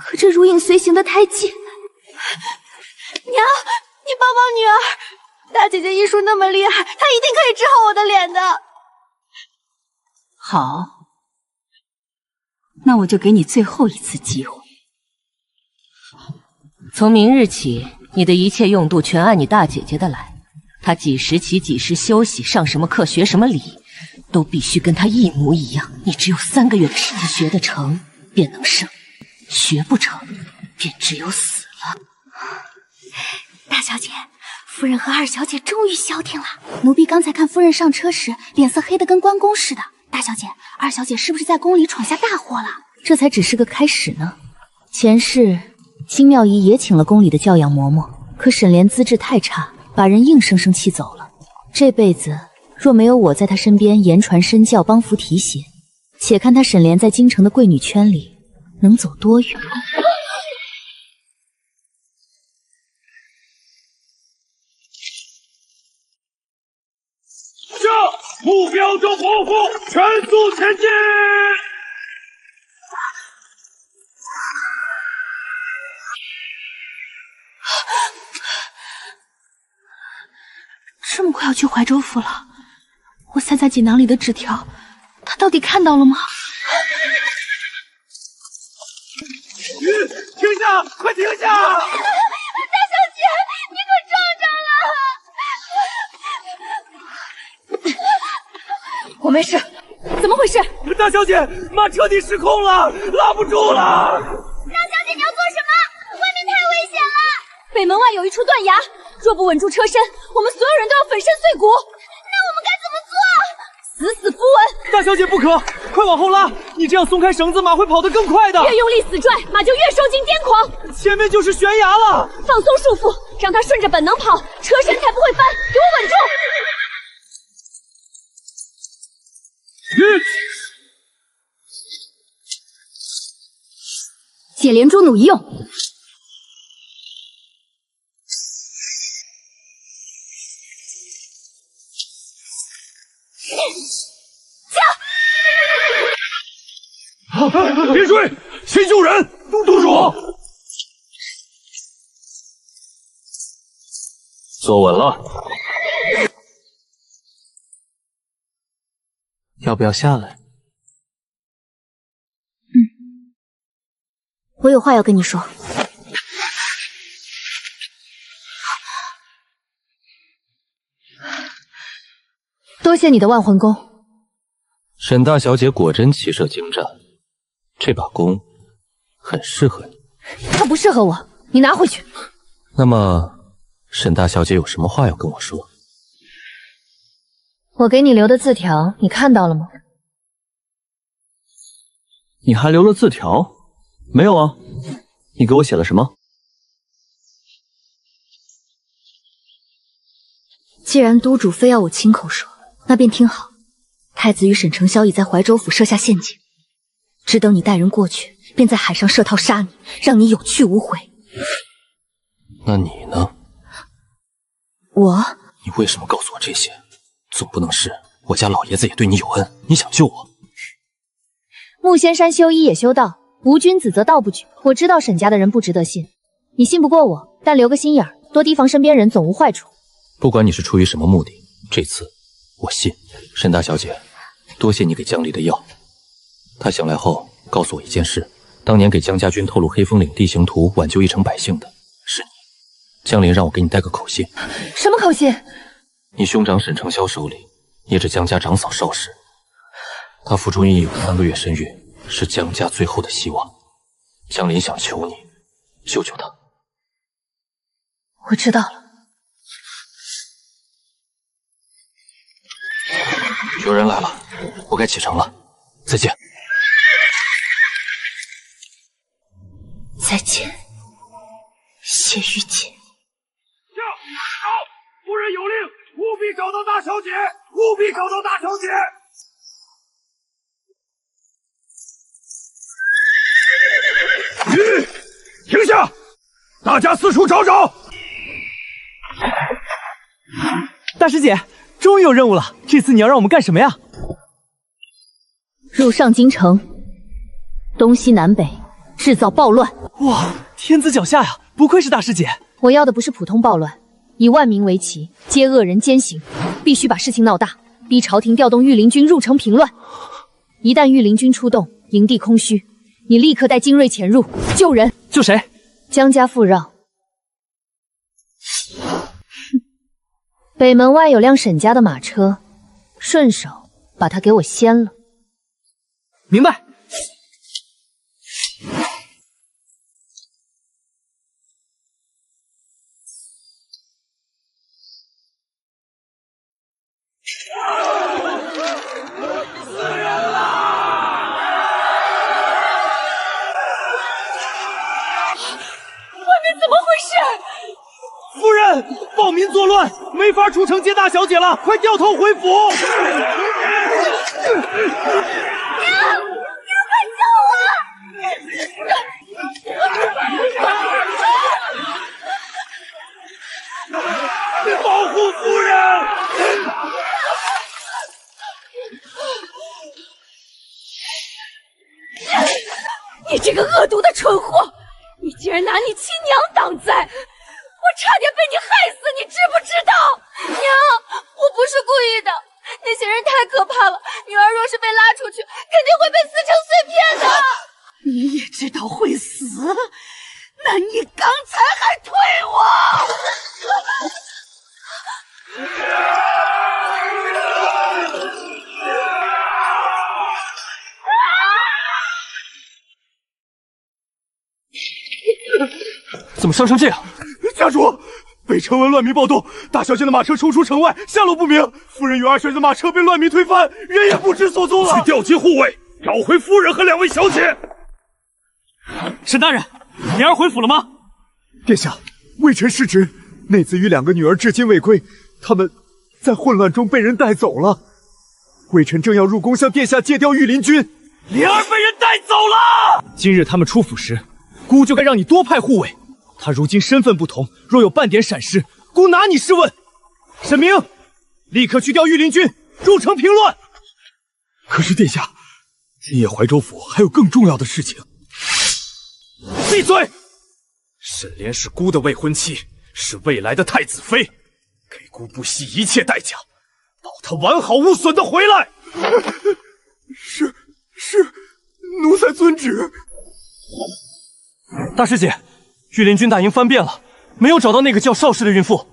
可这如影随形的胎记……娘，你帮帮女儿，大姐姐医术那么厉害，她一定可以治好我的脸的。好，那我就给你最后一次机会。从明日起，你的一切用度全按你大姐姐的来。她几时起几时休息，上什么课学什么礼，都必须跟她一模一样。你只有3个月的时间，学得成便能生，学不成便只有死了。大小姐，夫人和2小姐终于消停了。奴婢刚才看夫人上车时，脸色黑得跟关公似的。大小姐，2小姐是不是在宫里闯下大祸了？这才只是个开始呢。前世金妙仪也请了宫里的教养嬷嬷，可沈莲资质太差，把人硬生生气走了。这辈子若没有我在她身边言传身教，帮扶提携，且看她沈莲在京城的贵女圈里能走多远。目标中匍匐，全速前进！这么快要去怀州府了，我塞在锦囊里的纸条，他到底看到了吗？停下！快停下！大小姐，你可撞上了！我没事，怎么回事？大小姐，马彻底失控了，拉不住了！大小姐，你要做什么？外面太危险了！北门外有一处断崖，若不稳住车身，我们所有人都要粉身碎骨。那我们该怎么做？死死不稳！大小姐不可，快往后拉！你这样松开绳子，马会跑得更快的。越用力死拽，马就越受尽癫狂。前面就是悬崖了，放松束缚，让它顺着本能跑，车身才不会翻。给我稳住！解连珠弩一用。别追，先救人！督主，坐稳了。要不要下来？我有话要跟你说。多谢你的万魂功。沈大小姐果真骑射精湛，这把弓很适合你。它不适合我，你拿回去。那么，沈大小姐有什么话要跟我说？我给你留的字条，你看到了吗？你还留了字条？没有啊，你给我写了什么？既然督主非要我亲口说，那便听好。太子与沈承萧已在怀州府设下陷阱，只等你带人过去，便在海上设套杀你，让你有去无回。那你呢？我？你为什么告诉我这些？总不能是我家老爷子也对你有恩，你想救我？木仙山修医也修道，无君子则道不举。我知道沈家的人不值得信，你信不过我，但留个心眼儿，多提防身边人总无坏处。不管你是出于什么目的，这次我信。沈大小姐，多谢你给江离的药。他醒来后告诉我一件事，当年给江家军透露黑风岭地形图，挽救一城百姓的是你。江林让我给你带个口信。什么口信？你兄长沈承萧手里捏着江家长嫂邵氏，他腹中已有3个月身孕，是江家最后的希望。江林想求你救救他。我知道了。有人来了，我该启程了，再见。再见，谢玉姐。夫人有令，务必找到大小姐，务必找到大小姐。停下！大家四处找找。大师姐，终于有任务了，这次你要让我们干什么呀？入上京城，东西南北制造暴乱。哇，天子脚下呀！不愧是大师姐。我要的不是普通暴乱，以万民为旗，皆恶人奸行，必须把事情闹大，逼朝廷调动御林军入城平乱。一旦御林军出动，营地空虚，你立刻带精锐潜入救人。救谁？江家富饶。北门外有辆沈家的马车，顺手把他给我掀了。明白。怎么回事？夫人，暴民作乱，没法出城接大小姐了，快掉头回府！娘，快救我！保护夫人！你这个恶毒的蠢货！你竟然拿你亲娘当灾，我差点被你害死，你知不知道？娘，我不是故意的，那些人太可怕了，女儿若是被拉出去，肯定会被撕成碎片的。你也知道会死，那你刚才还推我！怎么伤成这样？家主，北城闻乱民暴动，大小姐的马车冲出城外，下落不明。夫人与二婶的马车被乱民推翻，人也不知所踪了。去调集护卫，找回夫人和2位小姐。沈大人，莲儿回府了吗？殿下，微臣失职，内子与2个女儿至今未归，他们在混乱中被人带走了。微臣正要入宫向殿下借调御林军，莲儿被人带走了。今日他们出府时，姑就该让你多派护卫。他如今身份不同，若有半点闪失，姑拿你试问。沈明，立刻去调御林军入城平乱。可是殿下，今夜怀州府还有更重要的事情。闭嘴！沈莲是姑的未婚妻，是未来的太子妃，给姑不惜一切代价，保她完好无损的回来。是，奴才遵旨。大师姐，御林军大营翻遍了，没有找到那个叫邵氏的孕妇。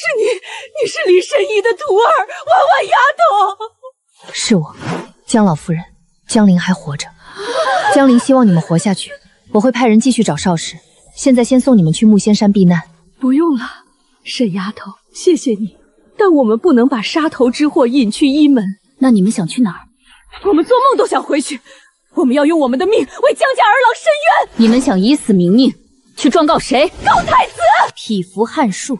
是你是李神医的徒儿，婉婉丫头。是我，江老夫人，江陵还活着。江陵希望你们活下去，我会派人继续找邵氏。现在先送你们去木仙山避难。不用了，沈丫头，谢谢你。但我们不能把杀头之祸引去医门。那你们想去哪儿？我们做梦都想回去。我们要用我们的命为江家儿郎伸冤。你们想以死明命，去状告谁？告太子！匹夫汉树，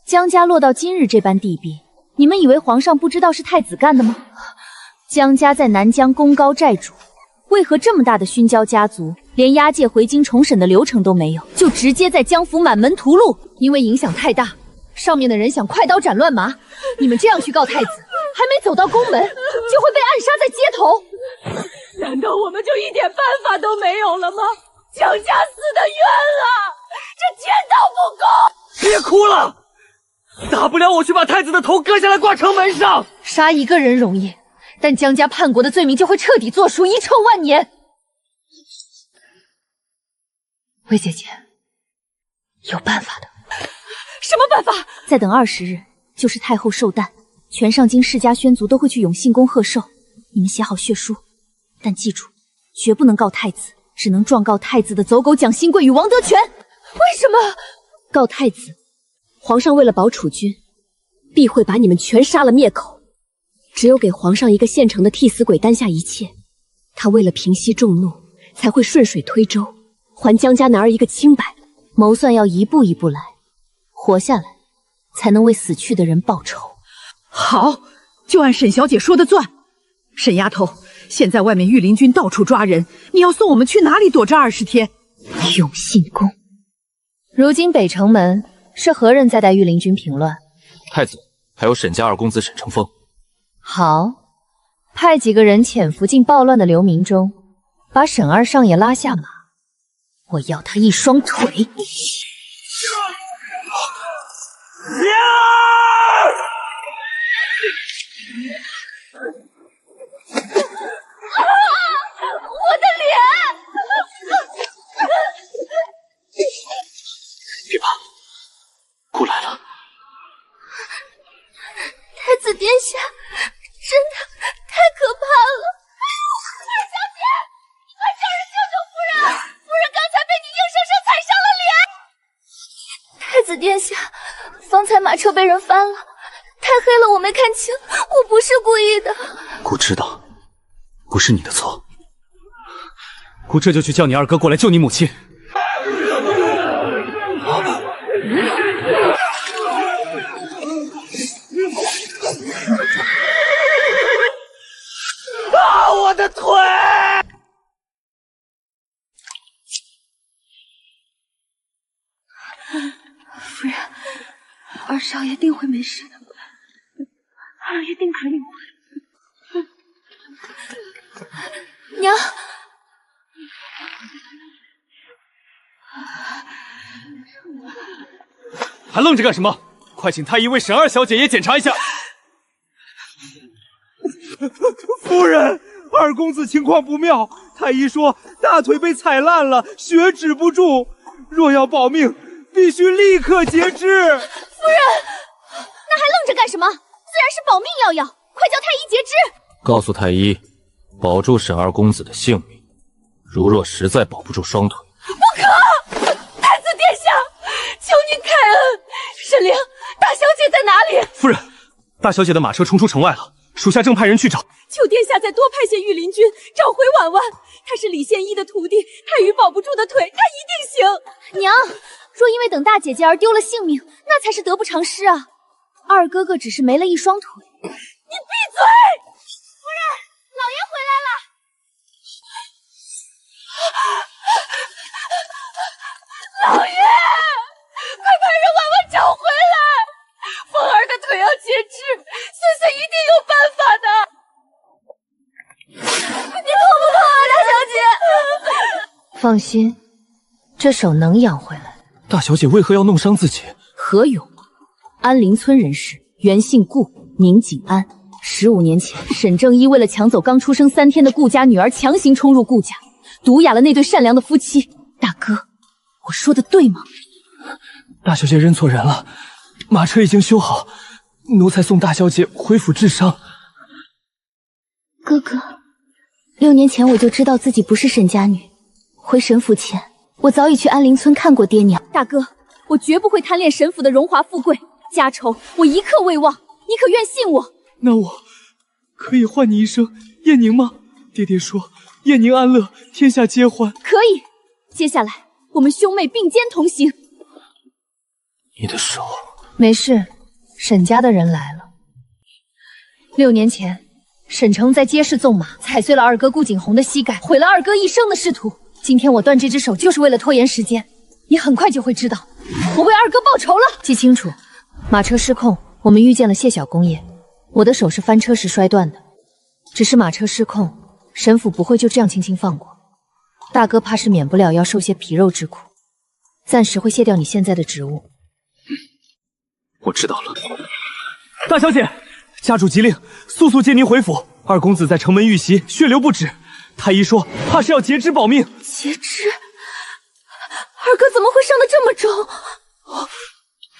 江家落到今日这般地弊，你们以为皇上不知道是太子干的吗？江家在南疆功高寨主，为何这么大的勋交家族，连押解回京重审的流程都没有，就直接在江府满门屠戮？因为影响太大，上面的人想快刀斩乱麻。你们这样去告太子，还没走到宫门，就会被暗杀在街头。难道我们就一点办法都没有了吗？江家死得冤啊！这天道不公！别哭了，大不了我去把太子的头割下来挂城门上。杀一个人容易，但江家叛国的罪名就会彻底作数，遗臭万年。魏姐姐，有办法的。什么办法？再等20日，就是太后寿诞，全上京世家宣族都会去永信宫贺寿。你们写好血书，但记住，绝不能告太子，只能状告太子的走狗蒋新贵与王德全。为什么？告太子，皇上为了保储君，必会把你们全杀了灭口。只有给皇上一个现成的替死鬼担下一切，他为了平息众怒，才会顺水推舟，还江家男儿一个清白。谋算要一步一步来，活下来，才能为死去的人报仇。好，就按沈小姐说的算。沈丫头，现在外面御林军到处抓人，你要送我们去哪里躲这20天？永信宫。如今北城门是何人在带御林军平乱？太子，还有沈家二公子沈承风。好，派几个人潜伏进暴乱的流民中，把沈二少爷拉下马。我要他一双腿。我的脸！别怕，姑来了。太子殿下，真的太可怕了！二小姐，你快叫人救救夫人！夫人刚才被你硬生生踩伤了脸。太子殿下，方才马车被人翻了，太黑了，我没看清，我不是故意的。姑知道，不是你的错。姑这就去叫你二哥过来救你母亲。啊！我的腿！夫人，二少爷定会没事的，二爷定会。娘，还愣着干什么？快请太医为沈二小姐也检查一下。夫人，二公子情况不妙，太医说大腿被踩烂了，血止不住，若要保命，必须立刻截肢。夫人，那还愣着干什么？自然是保命要药，快叫太医截肢。告诉太医，保住沈二公子的性命。如若实在保不住双腿，不可！太子殿下，求您开恩！沈凌，大小姐在哪里？夫人，大小姐的马车冲出城外了，属下正派人去找。求殿下再多派些御林军，找回婉婉。她是李献一的徒弟，太医保不住的腿，她一定行。娘，若因为等大姐姐而丢了性命，那才是得不偿失啊！二哥哥只是没了一双腿。你闭嘴！夫人，老爷回来了。老爷，快把人婉婉找回来！凤儿的腿要截肢，孙孙一定有办法的。你痛不痛啊，大小姐？放心，这手能养回来。大小姐为何要弄伤自己？何勇，安陵村人士，原姓顾，名景安。15年前，沈正一为了抢走刚出生3天的顾家女儿，强行冲入顾家，毒哑了那对善良的夫妻。大哥，我说的对吗？大小姐认错人了，马车已经修好，奴才送大小姐回府治伤。哥哥，6年前我就知道自己不是沈家女，回沈府前，我早已去安陵村看过爹娘。大哥，我绝不会贪恋沈府的荣华富贵，家仇我一刻未忘，你可愿信我？那我可以唤你一声燕宁吗？爹爹说燕宁安乐，天下皆欢。可以，接下来我们兄妹并肩同行。你的手没事，沈家的人来了。6年前，沈城在街市纵马，踩碎了二哥顾景洪的膝盖，毁了二哥一生的仕途。今天我断这只手，就是为了拖延时间。你很快就会知道，我为二哥报仇了。记清楚，马车失控，我们遇见了谢小公爷，我的手是翻车时摔断的。只是马车失控，沈府不会就这样轻轻放过。大哥怕是免不了要受些皮肉之苦，暂时会卸掉你现在的职务。我知道了。大小姐，家主急令，速速接您回府。二公子在城门遇袭，血流不止。太医说，怕是要截肢保命。截肢？二哥怎么会伤得这么重？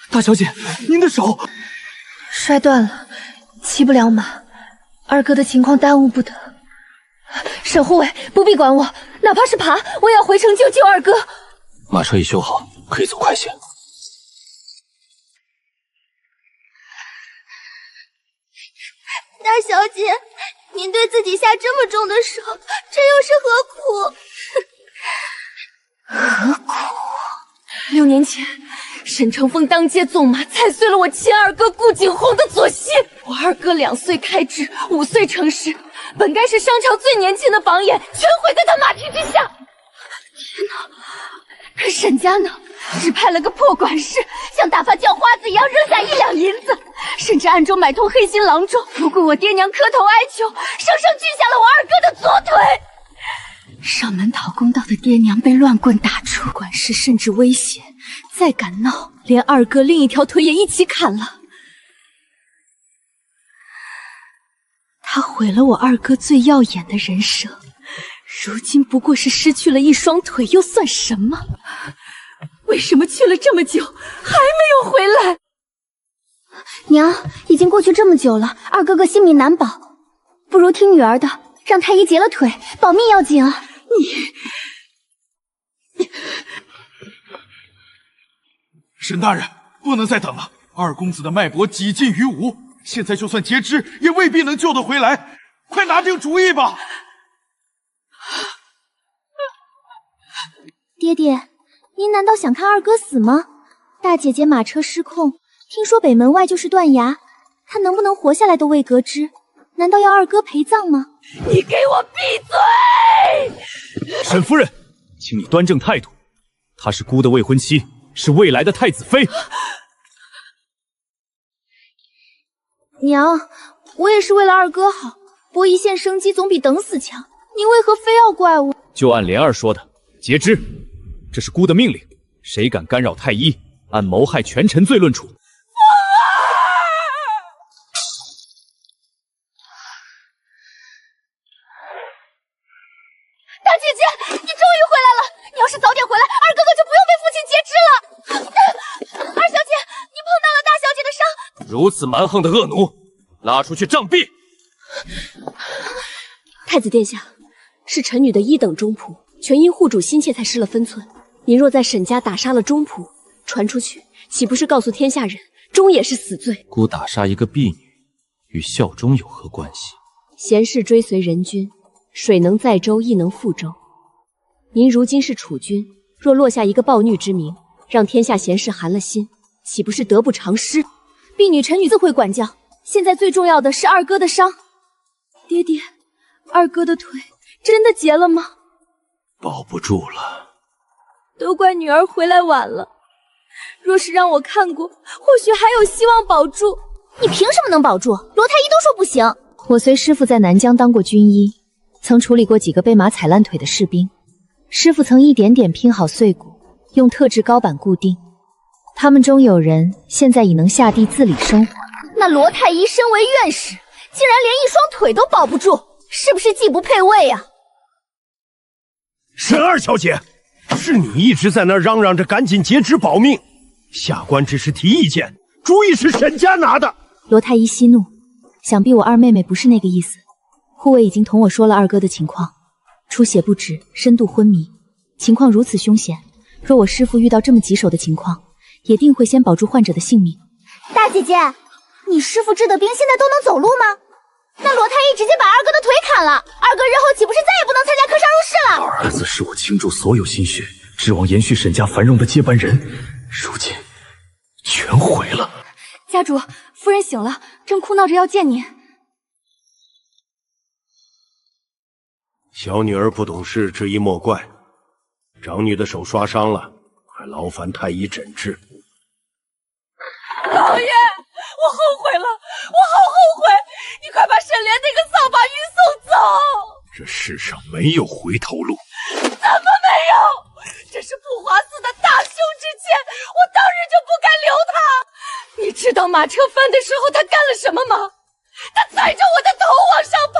大小姐，您的手摔断了，骑不了马。二哥的情况耽误不得。沈护卫，不必管我，哪怕是爬，我也要回城救二哥。马车已修好，可以走快些。大小姐，您对自己下这么重的手，这又是何苦？何苦？6年前，沈承风当街纵马，踩碎了我亲二哥顾景洪的左膝。我二哥2岁开智，5岁成师，本该是商朝最年轻的榜眼，全毁在他马蹄之下。天哪！可沈家呢？只派了个破管事，像打发叫花子一样扔下1两银子，甚至暗中买通黑心郎中，不顾我爹娘磕头哀求，生生锯下了我二哥的左腿。上门讨公道的爹娘被乱棍打住，管事甚至威胁，再敢闹，连二哥另一条腿也一起砍了。他毁了我二哥最耀眼的人生，如今不过是失去了一双腿，又算什么？为什么去了这么久，还没有回来？娘，已经过去这么久了，二哥哥性命难保，不如听女儿的，让太医截了腿，保命要紧啊！沈大人，不能再等了，二公子的脉搏几近于无，现在就算截肢，也未必能救得回来，快拿定主意吧！爹爹，您难道想看二哥死吗？大姐姐马车失控，听说北门外就是断崖，她能不能活下来都未得知，难道要二哥陪葬吗？你给我闭嘴！沈夫人，请你端正态度，她是姑的未婚妻，是未来的太子妃。娘，我也是为了二哥好，博一线生机总比等死强，您为何非要怪我？就按莲儿说的，截肢，这是姑的命令，谁敢干扰太医，按谋害权臣罪论处。大姐姐，你终于回来了！你要是早点回来，二哥哥就不用被父亲截肢了。二小姐，你碰到了大小姐的伤。如此蛮横的恶奴，拉出去杖毙！太子殿下，是臣女的1等中仆，全因护主心切才失了分寸。您若在沈家打杀了中仆，传出去，岂不是告诉天下人，终也是死罪？姑打杀一个婢女，与效忠有何关系？贤士追随人君，水能载舟，亦能覆舟。您如今是储君，若落下一个暴虐之名，让天下贤士寒了心，岂不是得不偿失？婢女臣女自会管教，现在最重要的是二哥的伤。爹爹，二哥的腿真的截了吗？保不住了。都怪女儿回来晚了，若是让我看过，或许还有希望保住。你凭什么能保住？罗太医都说不行。我随师父在南疆当过军医，曾处理过几个被马踩烂腿的士兵。师父曾一点点拼好碎骨，用特制高板固定。他们中有人现在已能下地自理生活。那罗太医身为院士，竟然连一双腿都保不住，是不是既不配位啊？沈二小姐，是你一直在那嚷嚷着赶紧截肢保命，下官只是提意见，主意是沈家拿的。罗太医息怒，想必我二妹妹不是那个意思。护卫已经同我说了二哥的情况，出血不止，深度昏迷，情况如此凶险，若我师父遇到这么棘手的情况，也定会先保住患者的性命。大姐姐，你师父治的病现在都能走路吗？那罗太医直接把二哥的腿砍了，二哥日后岂不是再也不能参加科上入试了？二儿子是我倾注所有心血，指望延续沈家繁荣的接班人，如今全毁了。家主，夫人醒了，正哭闹着要见您。小女儿不懂事，这一莫怪。长女的手刷伤了，还劳烦太医诊治。老爷，我后悔了，我好后悔！你快把沈莲那个扫把运送走。这世上没有回头路。怎么没有？这是普华寺的大凶之签，我当日就不该留他。你知道马车翻的时候他干了什么吗？他踩着我的头往上爬，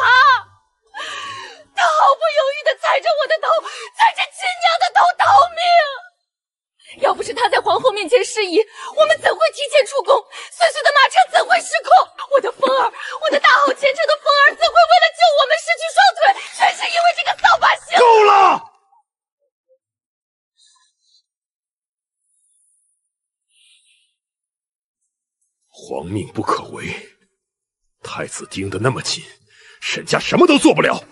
他毫不犹豫地踩着我的头，踩着亲娘的头逃命。要不是他在皇后面前示意，我们怎会提前出宫？碎碎的马车怎会失控？我的风儿，我的大好前程的风儿，怎会为了救我们失去双腿？全是因为这个扫把星。够了！皇命不可违，太子盯得那么紧，沈家什么都做不了。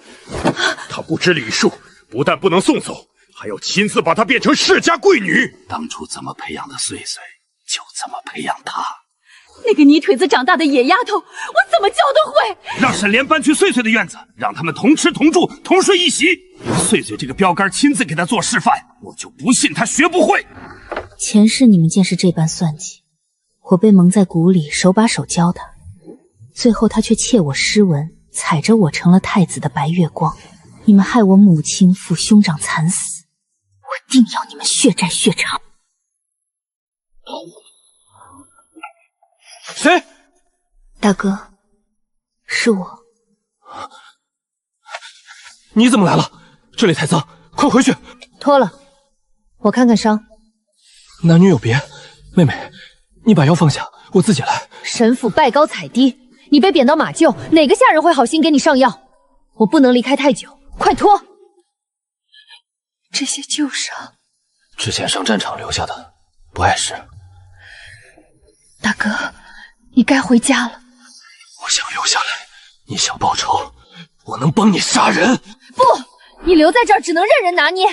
他不知礼数，不但不能送走，还要亲自把她变成世家贵女。当初怎么培养的碎碎，就怎么培养她。那个泥腿子长大的野丫头，我怎么教得会？让沈莲搬去碎碎的院子，让他们同吃同住同睡一席。碎碎这个标杆亲自给他做示范，我就不信他学不会。前世你们竟是这般算计，我被蒙在鼓里，手把手教他，最后他却窃我诗文，踩着我成了太子的白月光。你们害我母亲父兄长惨死，我定要你们血债血偿。谁？大哥，是我。你怎么来了？这里太脏，快回去。脱了，我看看伤。男女有别，妹妹，你把药放下，我自己来。神府拜高踩低，你被贬到马厩，哪个下人会好心给你上药？我不能离开太久，快脱！这些旧伤，之前上战场留下的，不碍事。大哥，你该回家了。我想留下来，你想报仇，我能帮你杀人。不，你留在这儿只能任人拿捏，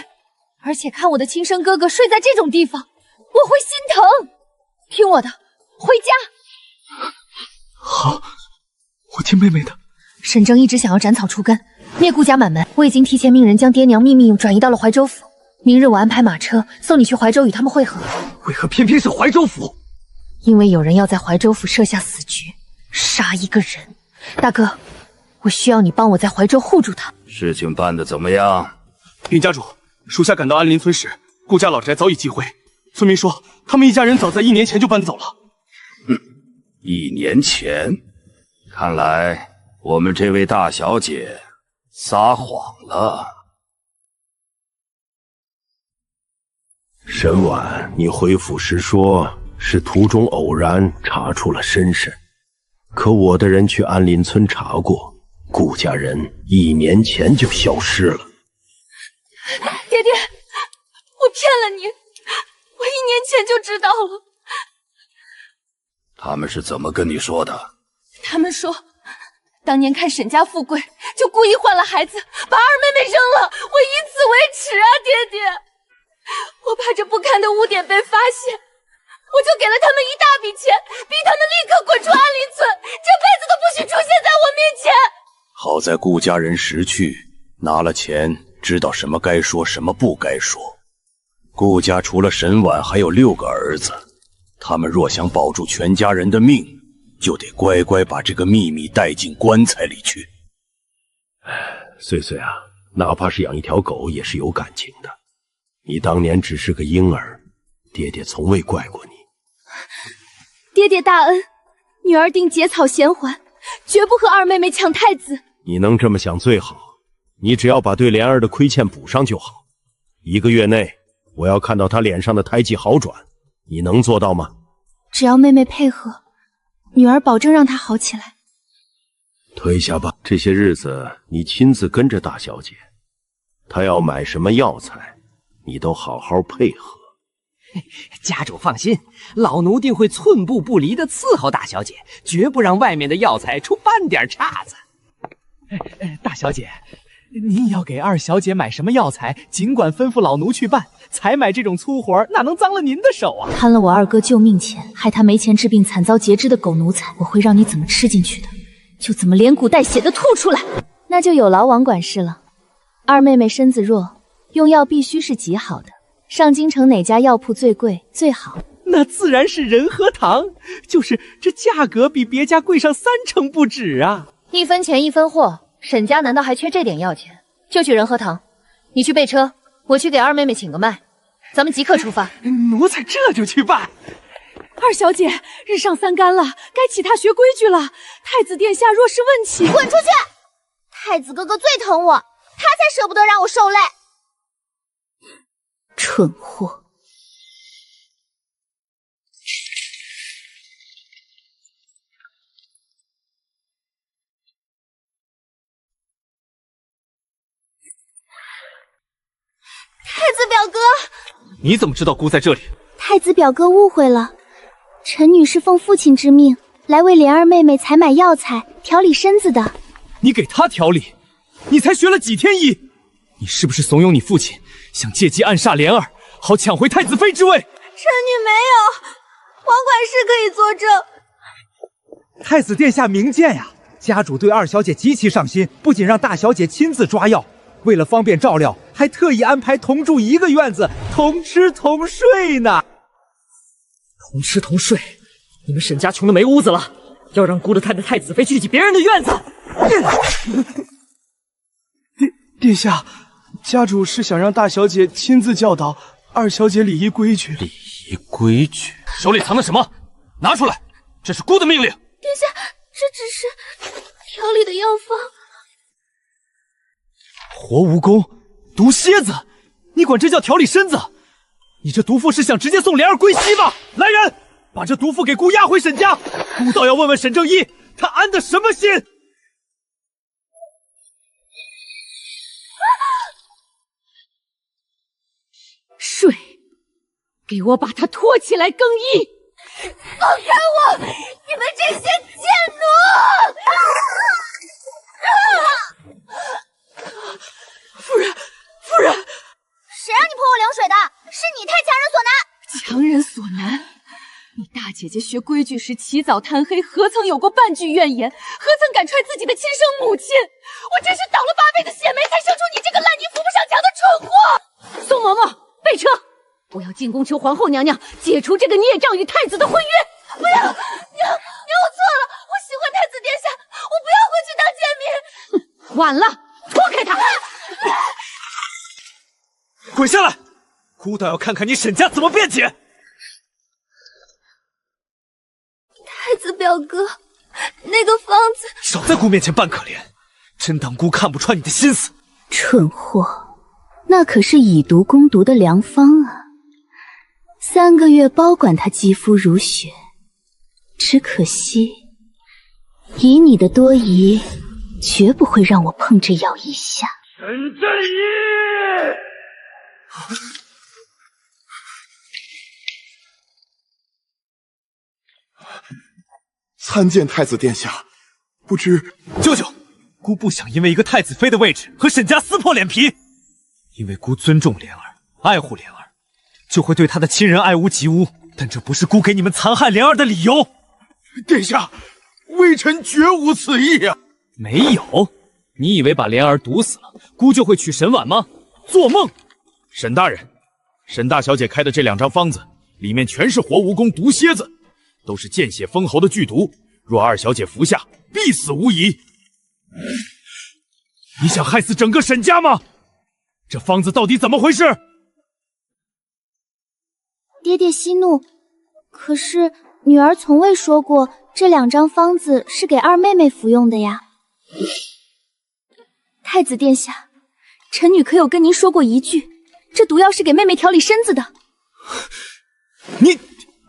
而且看我的亲生哥哥睡在这种地方，我会心疼。听我的，回家。好，我听妹妹的。沈征一直想要斩草除根，灭顾家满门。我已经提前命人将爹娘秘密转移到了怀州府。明日我安排马车送你去怀州与他们会合。为何偏偏是怀州府？因为有人要在怀州府设下死局，杀一个人。大哥，我需要你帮我在怀州护住他。事情办得怎么样？禀家主，属下赶到安林村时，顾家老宅早已击毁。村民说，他们一家人早在1年前就搬走了。1年前，看来我们这位大小姐撒谎了。沈婉，你回府时说是途中偶然查出了身世，可我的人去安林村查过，顾家人1年前就消失了。爹爹，我骗了你，我1年前就知道了。他们是怎么跟你说的？他们说，当年看沈家富贵，就故意换了孩子，把二妹妹扔了，我以此为耻啊，爹爹！我怕这不堪的污点被发现，我就给了他们一大笔钱，逼他们立刻滚出安林村，这辈子都不许出现在我面前。好在顾家人识趣，拿了钱，知道什么该说，什么不该说。顾家除了沈婉，还有6个儿子，他们若想保住全家人的命，就得乖乖把这个秘密带进棺材里去。岁岁啊，哪怕是养一条狗也是有感情的。你当年只是个婴儿，爹爹从未怪过你。爹爹大恩，女儿定结草衔环，绝不和二妹妹抢太子。你能这么想最好，你只要把对莲儿的亏欠补上就好。1个月内，我要看到她脸上的胎记好转，你能做到吗？只要妹妹配合，女儿保证让她好起来。退下吧，这些日子你亲自跟着大小姐，她要买什么药材，你都好好配合。家主放心，老奴定会寸步不离地伺候大小姐，绝不让外面的药材出半点岔子。大小姐，您要给二小姐买什么药材，尽管吩咐老奴去办。采买这种粗活，哪能脏了您的手啊？贪了我二哥救命钱，害他没钱治病，惨遭截肢的狗奴才，我会让你怎么吃进去的，就怎么连骨带血的吐出来。那就有劳王管事了。二妹妹身子弱，用药必须是极好的。上京城哪家药铺最贵最好？那自然是仁和堂，就是这价格比别家贵上3成不止啊！1分钱1分货，沈家难道还缺这点药钱？就去仁和堂，你去备车，我去给二妹妹请个脉，咱们即刻出发。奴才这就去办。二小姐，日上3竿了，该启她学规矩了。太子殿下若是问起，滚出去！太子哥哥最疼我，他才舍不得让我受累。蠢货！太子表哥，你怎么知道姑在这里？太子表哥误会了，陈女是奉父亲之命来为莲儿妹妹采买药材调理身子的。你给她调理？你才学了几天医？你是不是怂恿你父亲想借机暗杀莲儿，好抢回太子妃之位？臣女没有，王管事可以作证。太子殿下明鉴呀！家主对二小姐极其上心，不仅让大小姐亲自抓药，为了方便照料，还特意安排同住一个院子，同吃同睡呢。同吃同睡，你们沈家穷的没屋子了，要让姑的太子妃去挤别人的院子。殿下，家主是想让大小姐亲自教导二小姐礼仪规矩。礼仪规矩？手里藏的什么？拿出来！这是姑的命令。殿下，这只是调理的药方。活蜈蚣，毒蝎子，你管这叫调理身子？你这毒妇是想直接送莲儿归西吧？来人，把这毒妇给姑押回沈家。姑倒要问问沈正一，他安的什么心？水，给我把他拖起来更衣！放开我！你们这些贱奴！夫人，夫人，谁让你泼我凉水的？是你太强人所难！强人所难？你大姐姐学规矩时起早贪黑，何曾有过半句怨言？何曾敢踹自己的亲生母亲？我真是倒了8辈的血霉，才生出你这个烂泥扶不上墙的蠢货！宋嬷嬷，备车！我要进宫求皇后娘娘解除这个孽障与太子的婚约。不要，娘，我错了，我喜欢太子殿下，我不要回去当贱民。晚了，脱开他！滚下来！姑倒要看看你沈家怎么辩解。太子表哥，那个方子……少在姑面前扮可怜，真当姑看不穿你的心思？蠢货，那可是以毒攻毒的良方啊！3个月包管他肌肤如雪，只可惜，以你的多疑，绝不会让我碰这药一下。沈正一，参见太子殿下，不知舅舅，姑不想因为一个太子妃的位置和沈家撕破脸皮，因为姑尊重莲儿，爱护莲儿，就会对她的亲人爱屋及乌，但这不是姑给你们残害莲儿的理由。殿下，微臣绝无此意啊！没有，你以为把莲儿毒死了，姑就会娶沈婉吗？做梦！沈大人，沈大小姐开的这2张方子，里面全是活蜈蚣、毒蝎子，都是见血封喉的剧毒，若二小姐服下，必死无疑。你想害死整个沈家吗？这方子到底怎么回事？爹爹息怒，可是女儿从未说过这2张方子是给二妹妹服用的呀。太子殿下，臣女可有跟您说过一句，这毒药是给妹妹调理身子的？你，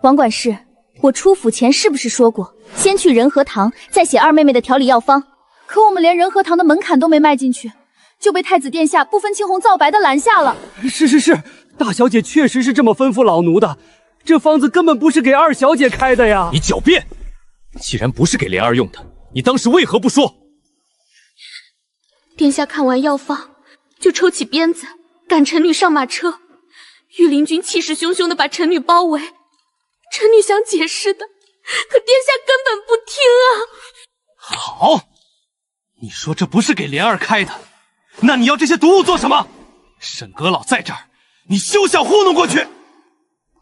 王管事，我出府前是不是说过，先去仁和堂，再写二妹妹的调理药方？可我们连仁和堂的门槛都没迈进去，就被太子殿下不分青红皂白的拦下了。是，大小姐确实是这么吩咐老奴的，这方子根本不是给二小姐开的呀！你狡辩！既然不是给莲儿用的，你当时为何不说？殿下看完药方，就抽起鞭子赶臣女上马车，御林军气势汹汹地把臣女包围。臣女想解释的，可殿下根本不听啊！好，你说这不是给莲儿开的，那你要这些毒物做什么？沈阁老在这儿，你休想糊弄过去。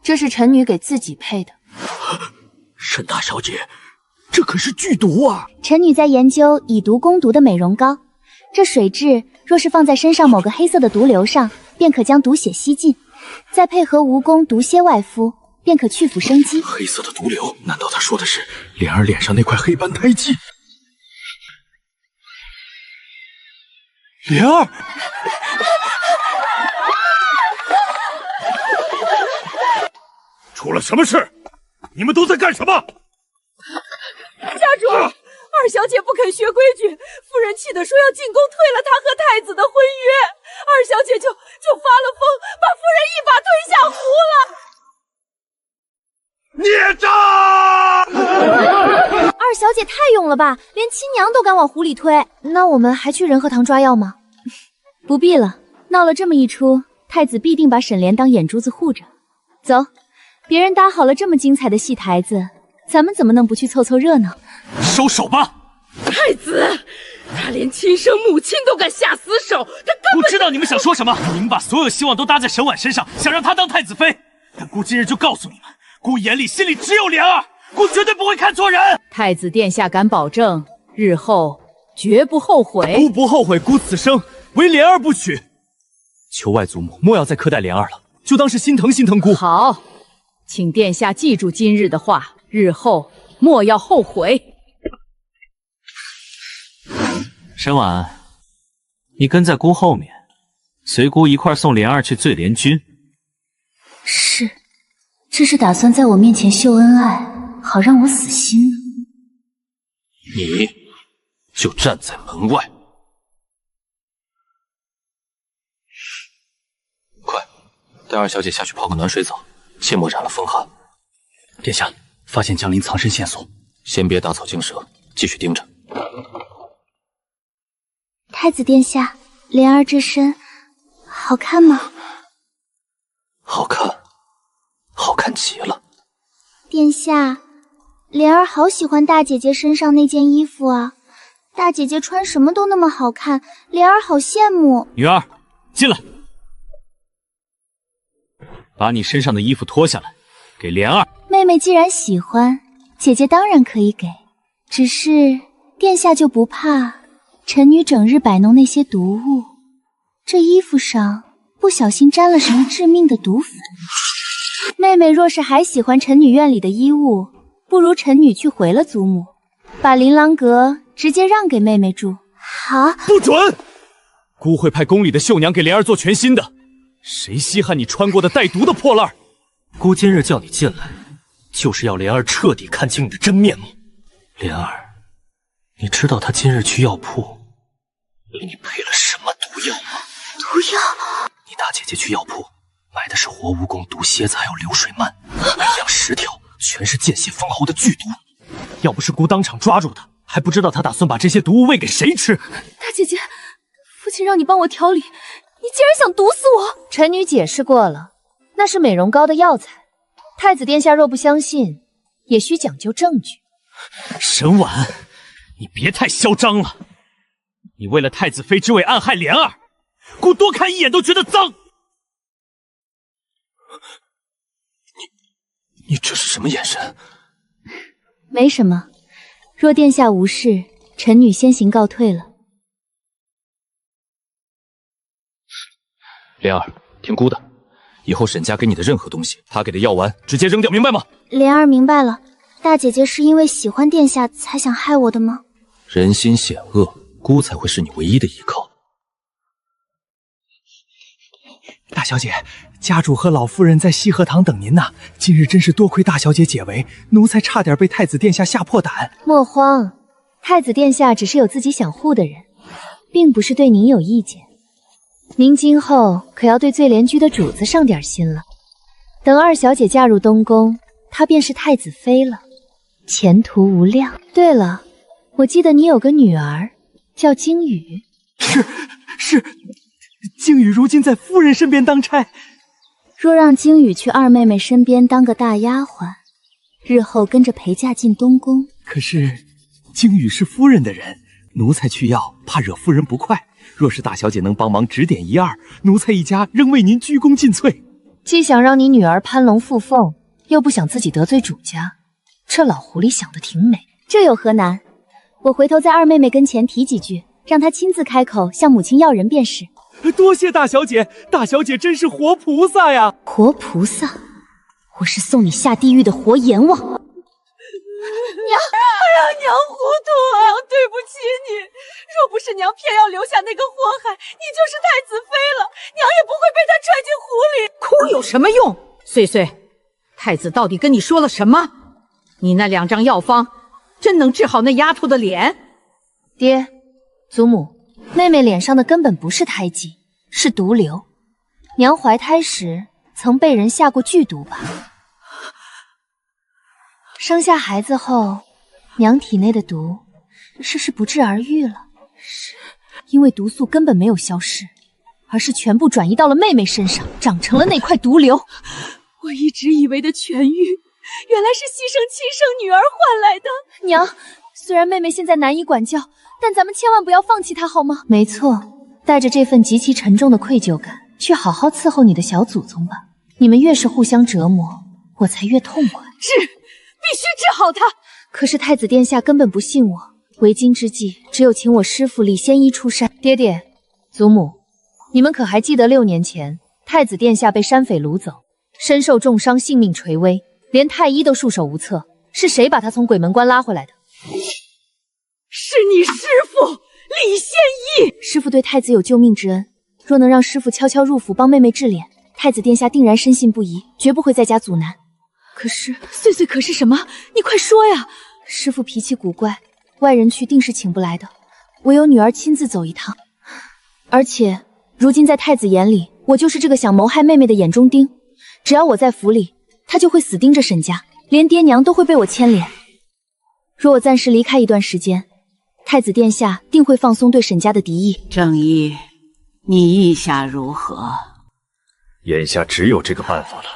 这是臣女给自己配的。沈大小姐，这可是剧毒啊！臣女在研究以毒攻毒的美容膏，这水蛭若是放在身上某个黑色的毒瘤上，便可将毒血吸尽，再配合蜈蚣毒蝎外敷，便可去腐生机。黑色的毒瘤，难道他说的是莲儿脸上那块黑斑胎记？莲儿，出了什么事？你们都在干什么？家主，二小姐不肯学规矩，夫人气得说要进宫退了她和太子的婚约，二小姐就发了疯，把夫人一把推下湖了。孽障！二小姐太勇了吧，连亲娘都敢往湖里推。那我们还去仁和堂抓药吗？不必了，闹了这么一出，太子必定把沈莲当眼珠子护着。走，别人搭好了这么精彩的戏台子，咱们怎么能不去凑凑热闹？收手吧！太子，他连亲生母亲都敢下死手，他根本……姑知道你们想说什么，你们把所有希望都搭在沈婉身上，想让她当太子妃。但姑今日就告诉你们，姑眼里心里只有莲儿，姑绝对不会看错人。太子殿下敢保证，日后绝不后悔？姑不后悔，姑此生唯莲儿不娶。求外祖母莫要再苛待莲儿了，就当是心疼心疼姑。好，请殿下记住今日的话，日后莫要后悔。沈婉，你跟在姑后面，随姑一块送莲儿去醉莲居。是，这是打算在我面前秀恩爱，好让我死心呢。你就站在门外。快，带二小姐下去泡个暖水澡，切莫染了风寒。殿下，发现江林藏身线索，先别打草惊蛇，继续盯着。太子殿下，莲儿这身好看吗？好看，好看极了。殿下，莲儿好喜欢大姐姐身上那件衣服啊，大姐姐穿什么都那么好看，莲儿好羡慕。女儿，进来，把你身上的衣服脱下来，给莲儿。妹妹既然喜欢，姐姐当然可以给，只是殿下就不怕臣女整日摆弄那些毒物，这衣服上不小心沾了什么致命的毒粉。妹妹若是还喜欢臣女院里的衣物，不如臣女去回了祖母，把琳琅阁直接让给妹妹住。好，不准！姑会派宫里的绣娘给莲儿做全新的，谁稀罕你穿过的带毒的破烂？姑今日叫你进来，就是要莲儿彻底看清你的真面目。莲儿，你知道她今日去药铺给你配了什么毒药吗？毒药？你大姐姐去药铺买的是活蜈蚣、毒蝎子还有流水鳗，每样10条，全是见血封喉的剧毒。要不是姑当场抓住她，还不知道她打算把这些毒物喂给谁吃。大姐姐，父亲让你帮我调理，你竟然想毒死我！臣女解释过了，那是美容膏的药材。太子殿下若不相信，也需讲究证据。沈婉，你别太嚣张了！你为了太子妃之位暗害莲儿，姑多看一眼都觉得脏。你这是什么眼神？没什么，若殿下无事，臣女先行告退了。莲儿，听姑的，以后沈家给你的任何东西，他给的药丸直接扔掉，明白吗？莲儿明白了，大姐姐是因为喜欢殿下才想害我的吗？人心险恶，姑才会是你唯一的依靠。大小姐，家主和老夫人在西河堂等您呢。今日真是多亏大小姐解围，奴才差点被太子殿下吓破胆。莫慌，太子殿下只是有自己想护的人，并不是对您有意见。您今后可要对醉莲居的主子上点心了。等二小姐嫁入东宫，她便是太子妃了，前途无量。对了，我记得你有个女儿叫鲸羽。是，鲸羽如今在夫人身边当差。若让鲸羽去二妹妹身边当个大丫鬟，日后跟着陪嫁进东宫。可是鲸羽是夫人的人，奴才去要怕惹夫人不快。若是大小姐能帮忙指点一二，奴才一家仍为您鞠躬尽瘁。既想让你女儿攀龙附凤，又不想自己得罪主家，这老狐狸想得挺美。这有何难？我回头在二妹妹跟前提几句，让她亲自开口向母亲要人便是。多谢大小姐，大小姐真是活菩萨呀！活菩萨？我是送你下地狱的活阎王！娘，哎呀，娘糊涂了，娘对不起你。若不是娘偏要留下那个祸害，你就是太子妃了，娘也不会被他踹进湖里。哭有什么用？岁岁，太子到底跟你说了什么？你那2张药方真能治好那丫头的脸？爹，祖母，妹妹脸上的根本不是胎记，是毒瘤。娘怀胎时曾被人下过剧毒吧。生下孩子后，娘体内的毒是不治而愈了，是因为毒素根本没有消失，而是全部转移到了妹妹身上，长成了那块毒瘤。我一直以为的痊愈，原来是牺牲亲生女儿换来的。娘，虽然妹妹现在难以管教，但咱们千万不要放弃她，好吗？没错，带着这份极其沉重的愧疚感，去好好伺候你的小祖宗吧。你们越是互相折磨，我才越痛快。必须治好他。可是太子殿下根本不信我，为今之计，只有请我师父李仙一出山。爹爹，祖母，你们可还记得6年前太子殿下被山匪掳走，身受重伤，性命垂危，连太医都束手无策，是谁把他从鬼门关拉回来的？是你师父李仙一。师父对太子有救命之恩，若能让师父悄悄入府帮妹妹治脸，太子殿下定然深信不疑，绝不会再加阻拦。可是碎碎可是什么？你快说呀！师父脾气古怪，外人去定是请不来的，唯有女儿亲自走一趟。而且如今在太子眼里，我就是这个想谋害妹妹的眼中钉。只要我在府里，他就会死盯着沈家，连爹娘都会被我牵连。若我暂时离开一段时间，太子殿下定会放松对沈家的敌意。正一，你意下如何？眼下只有这个办法了。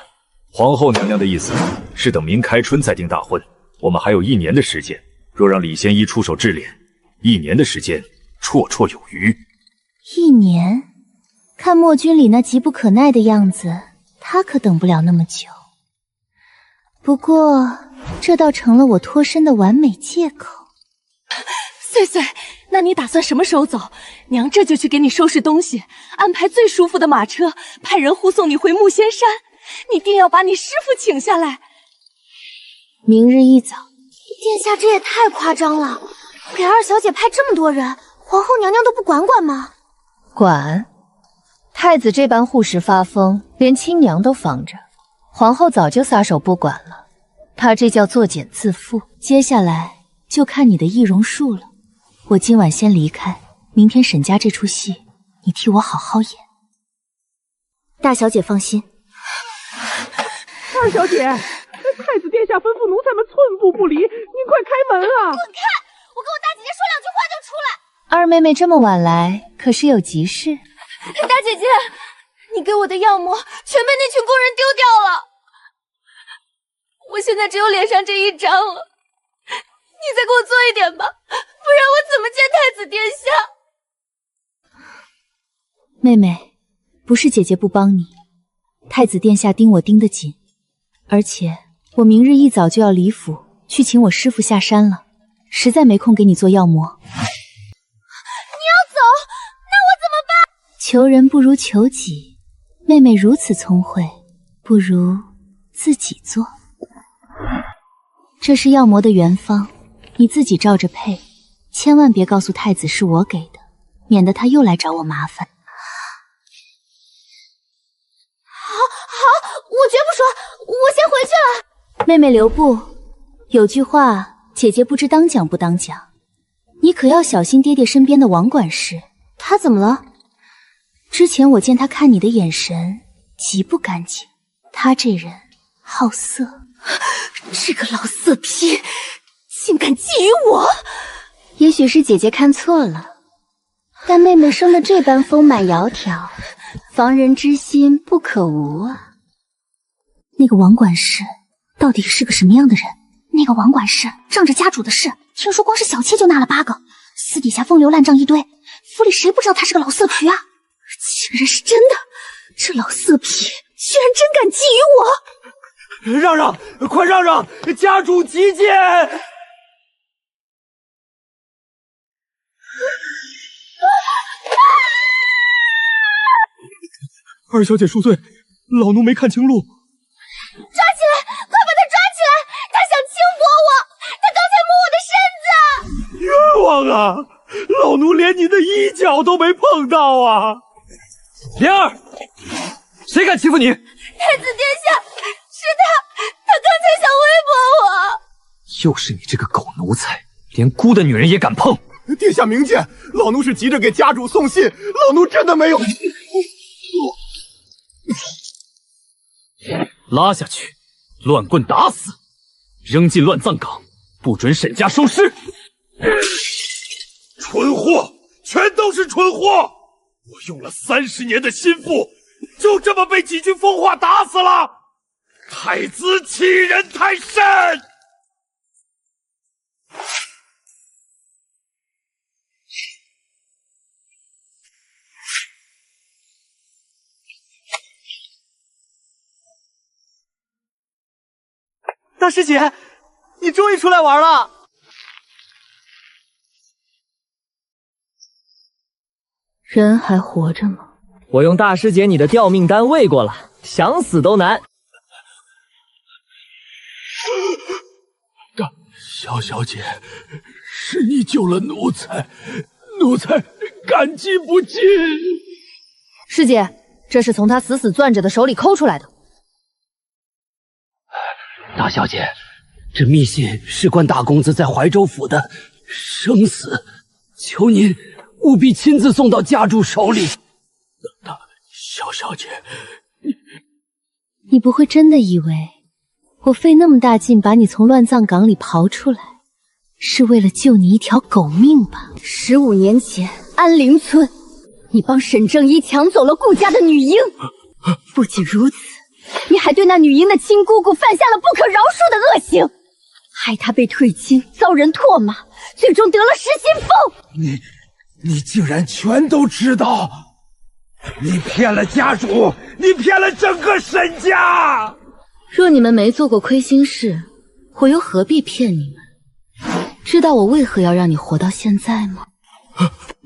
皇后娘娘的意思是等明开春再定大婚，我们还有1年的时间。若让李仙一出手治脸，1年的时间绰绰有余。1年？看莫君里那急不可耐的样子，他可等不了那么久。不过，这倒成了我脱身的完美借口。碎碎，那你打算什么时候走？娘这就去给你收拾东西，安排最舒服的马车，派人护送你回木仙山。你定要把你师父请下来。明日一早。殿下这也太夸张了，给二小姐派这么多人，皇后娘娘都不管管吗？管。太子这般护食发疯，连亲娘都防着，皇后早就撒手不管了。她这叫作茧自缚。接下来就看你的易容术了。我今晚先离开，明天沈家这出戏，你替我好好演。大小姐放心。二小姐，太子殿下吩咐奴才们寸步不离，您快开门啊！滚开！我跟我大姐姐说2句话就出来。二妹妹这么晚来，可是有急事？大姐姐，你给我的药膜全被那群工人丢掉了，我现在只有脸上这一张了。你再给我做一点吧，不然我怎么见太子殿下？妹妹，不是姐姐不帮你，太子殿下盯我盯得紧，而且我明日一早就要离府去请我师父下山了，实在没空给你做药膜。你要走，那我怎么办？求人不如求己，妹妹如此聪慧，不如自己做。这是药膜的原方，你自己照着配，千万别告诉太子是我给的，免得他又来找我麻烦。好，我绝不说，我先回去了。妹妹留步，有句话姐姐不知当讲不当讲，你可要小心爹爹身边的王管事。他怎么了？之前我见他看你的眼神极不干净，他这人好色。这个老色批竟敢觊觎我！也许是姐姐看错了，但妹妹生得这般丰满窈窕，防人之心不可无啊。那个王管事到底是个什么样的人？那个王管事仗着家主的事，听说光是小妾就纳了8个，私底下风流烂账一堆，府里谁不知道他是个老色批啊？竟然是真的，这老色批居然真敢觊觎我！让让，快让让！家主急见！二小姐恕罪，老奴没看清路。抓起来，快把他抓起来！他想轻薄我，他刚才摸我的身子。冤枉啊！老奴连您的衣角都没碰到啊！莲儿，谁敢欺负你？太子殿下，是他刚才想微博我。又是你这个狗奴才，连姑的女人也敢碰！殿下明鉴，老奴是急着给家主送信，老奴真的没有。拉下去，乱棍打死，扔进乱葬岗，不准沈家收尸。蠢货，全都是蠢货！我用了30年的心腹，就这么被几句疯话打死了。太子欺人太甚！大师姐，你终于出来玩了。人还活着吗？我用大师姐你的吊命丹喂过了，想死都难。小小姐，是你救了奴才，奴才感激不尽。师姐，这是从他死死攥着的手里抠出来的。大小姐，这密信事关大公子在怀州府的生死，求您务必亲自送到家主手里。小小姐，你不会真的以为我费那么大劲把你从乱葬岗里刨出来，是为了救你一条狗命吧？15年前，安陵村，你帮沈正一抢走了顾家的女婴。不仅如此，你还对那女婴的亲姑姑犯下了不可饶恕的恶行，害她被退亲，遭人唾骂，最终得了失心疯。你竟然全都知道！你骗了家主，你骗了整个沈家！若你们没做过亏心事，我又何必骗你们？知道我为何要让你活到现在吗？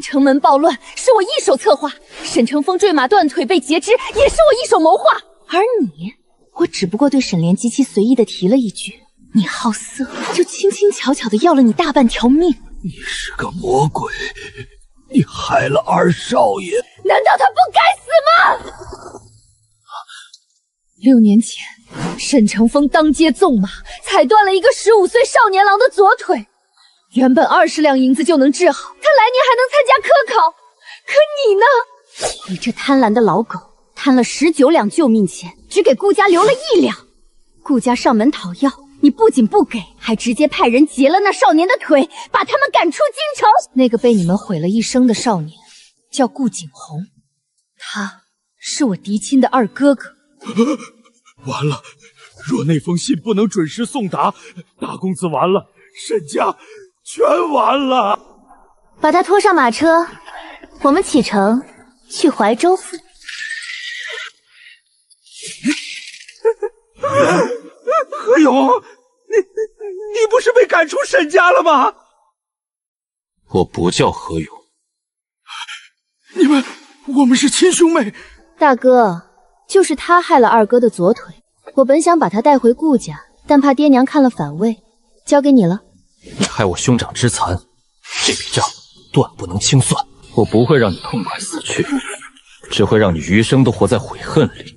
城门暴乱是我一手策划，沈成风坠马断腿被截肢也是我一手谋划。而你，我只不过对沈炼极其随意的提了一句，你好色，就轻轻巧巧的要了你大半条命。你是个魔鬼，你害了二少爷，难道他不该死吗？6年前，沈成风当街纵马，踩断了一个15岁少年郎的左腿。原本20两银子就能治好，他来年还能参加科考。可你呢？你这贪婪的老狗，贪了19两救命钱，只给顾家留了1两。顾家上门讨要，你不仅不给，还直接派人截了那少年的腿，把他们赶出京城。那个被你们毁了一生的少年，叫顾景洪，他是我嫡亲的二哥哥。完了，若那封信不能准时送达，大公子完了，沈家全完了。把他拖上马车，我们启程去怀州府。何勇，你不是被赶出沈家了吗？我不叫何勇。我们是亲兄妹。大哥，就是他害了二哥的左腿，我本想把他带回顾家，但怕爹娘看了反胃，交给你了。你害我兄长之残，这笔账断不能清算。我不会让你痛快死去，只会让你余生都活在悔恨里，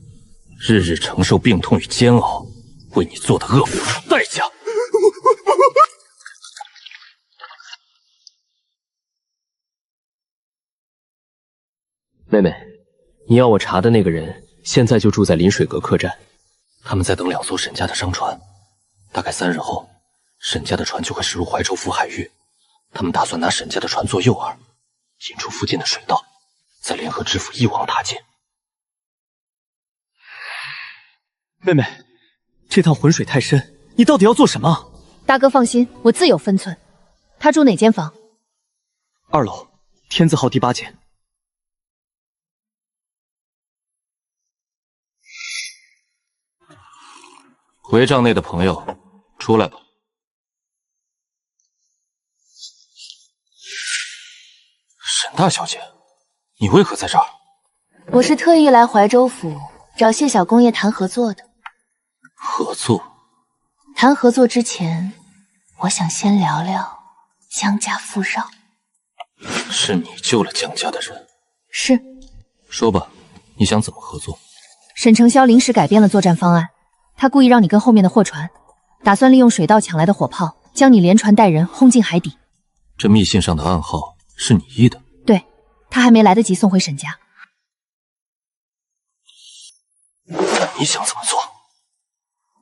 日日承受病痛与煎熬，为你做的恶付出代价。妹妹，你要我查的那个人，现在就住在临水阁客栈，他们在等2艘沈家的商船，大概3日后，沈家的船就会驶入怀州府海域。他们打算拿沈家的船做诱饵，进出附近的水道，再联合知府一网打尽。妹妹，这趟浑水太深，你到底要做什么？大哥放心，我自有分寸。他住哪间房？2楼，天字号第8间。围帐内的朋友，出来吧。沈大小姐，你为何在这儿？我是特意来怀州府找谢小公爷谈合作的。合作？谈合作之前，我想先聊聊江家富饶。是你救了江家的人？是。说吧，你想怎么合作？沈承霄临时改变了作战方案。他故意让你跟后面的货船，打算利用水道抢来的火炮，将你连船带人轰进海底。这密信上的暗号是你译的？对，他还没来得及送回沈家。你想怎么做？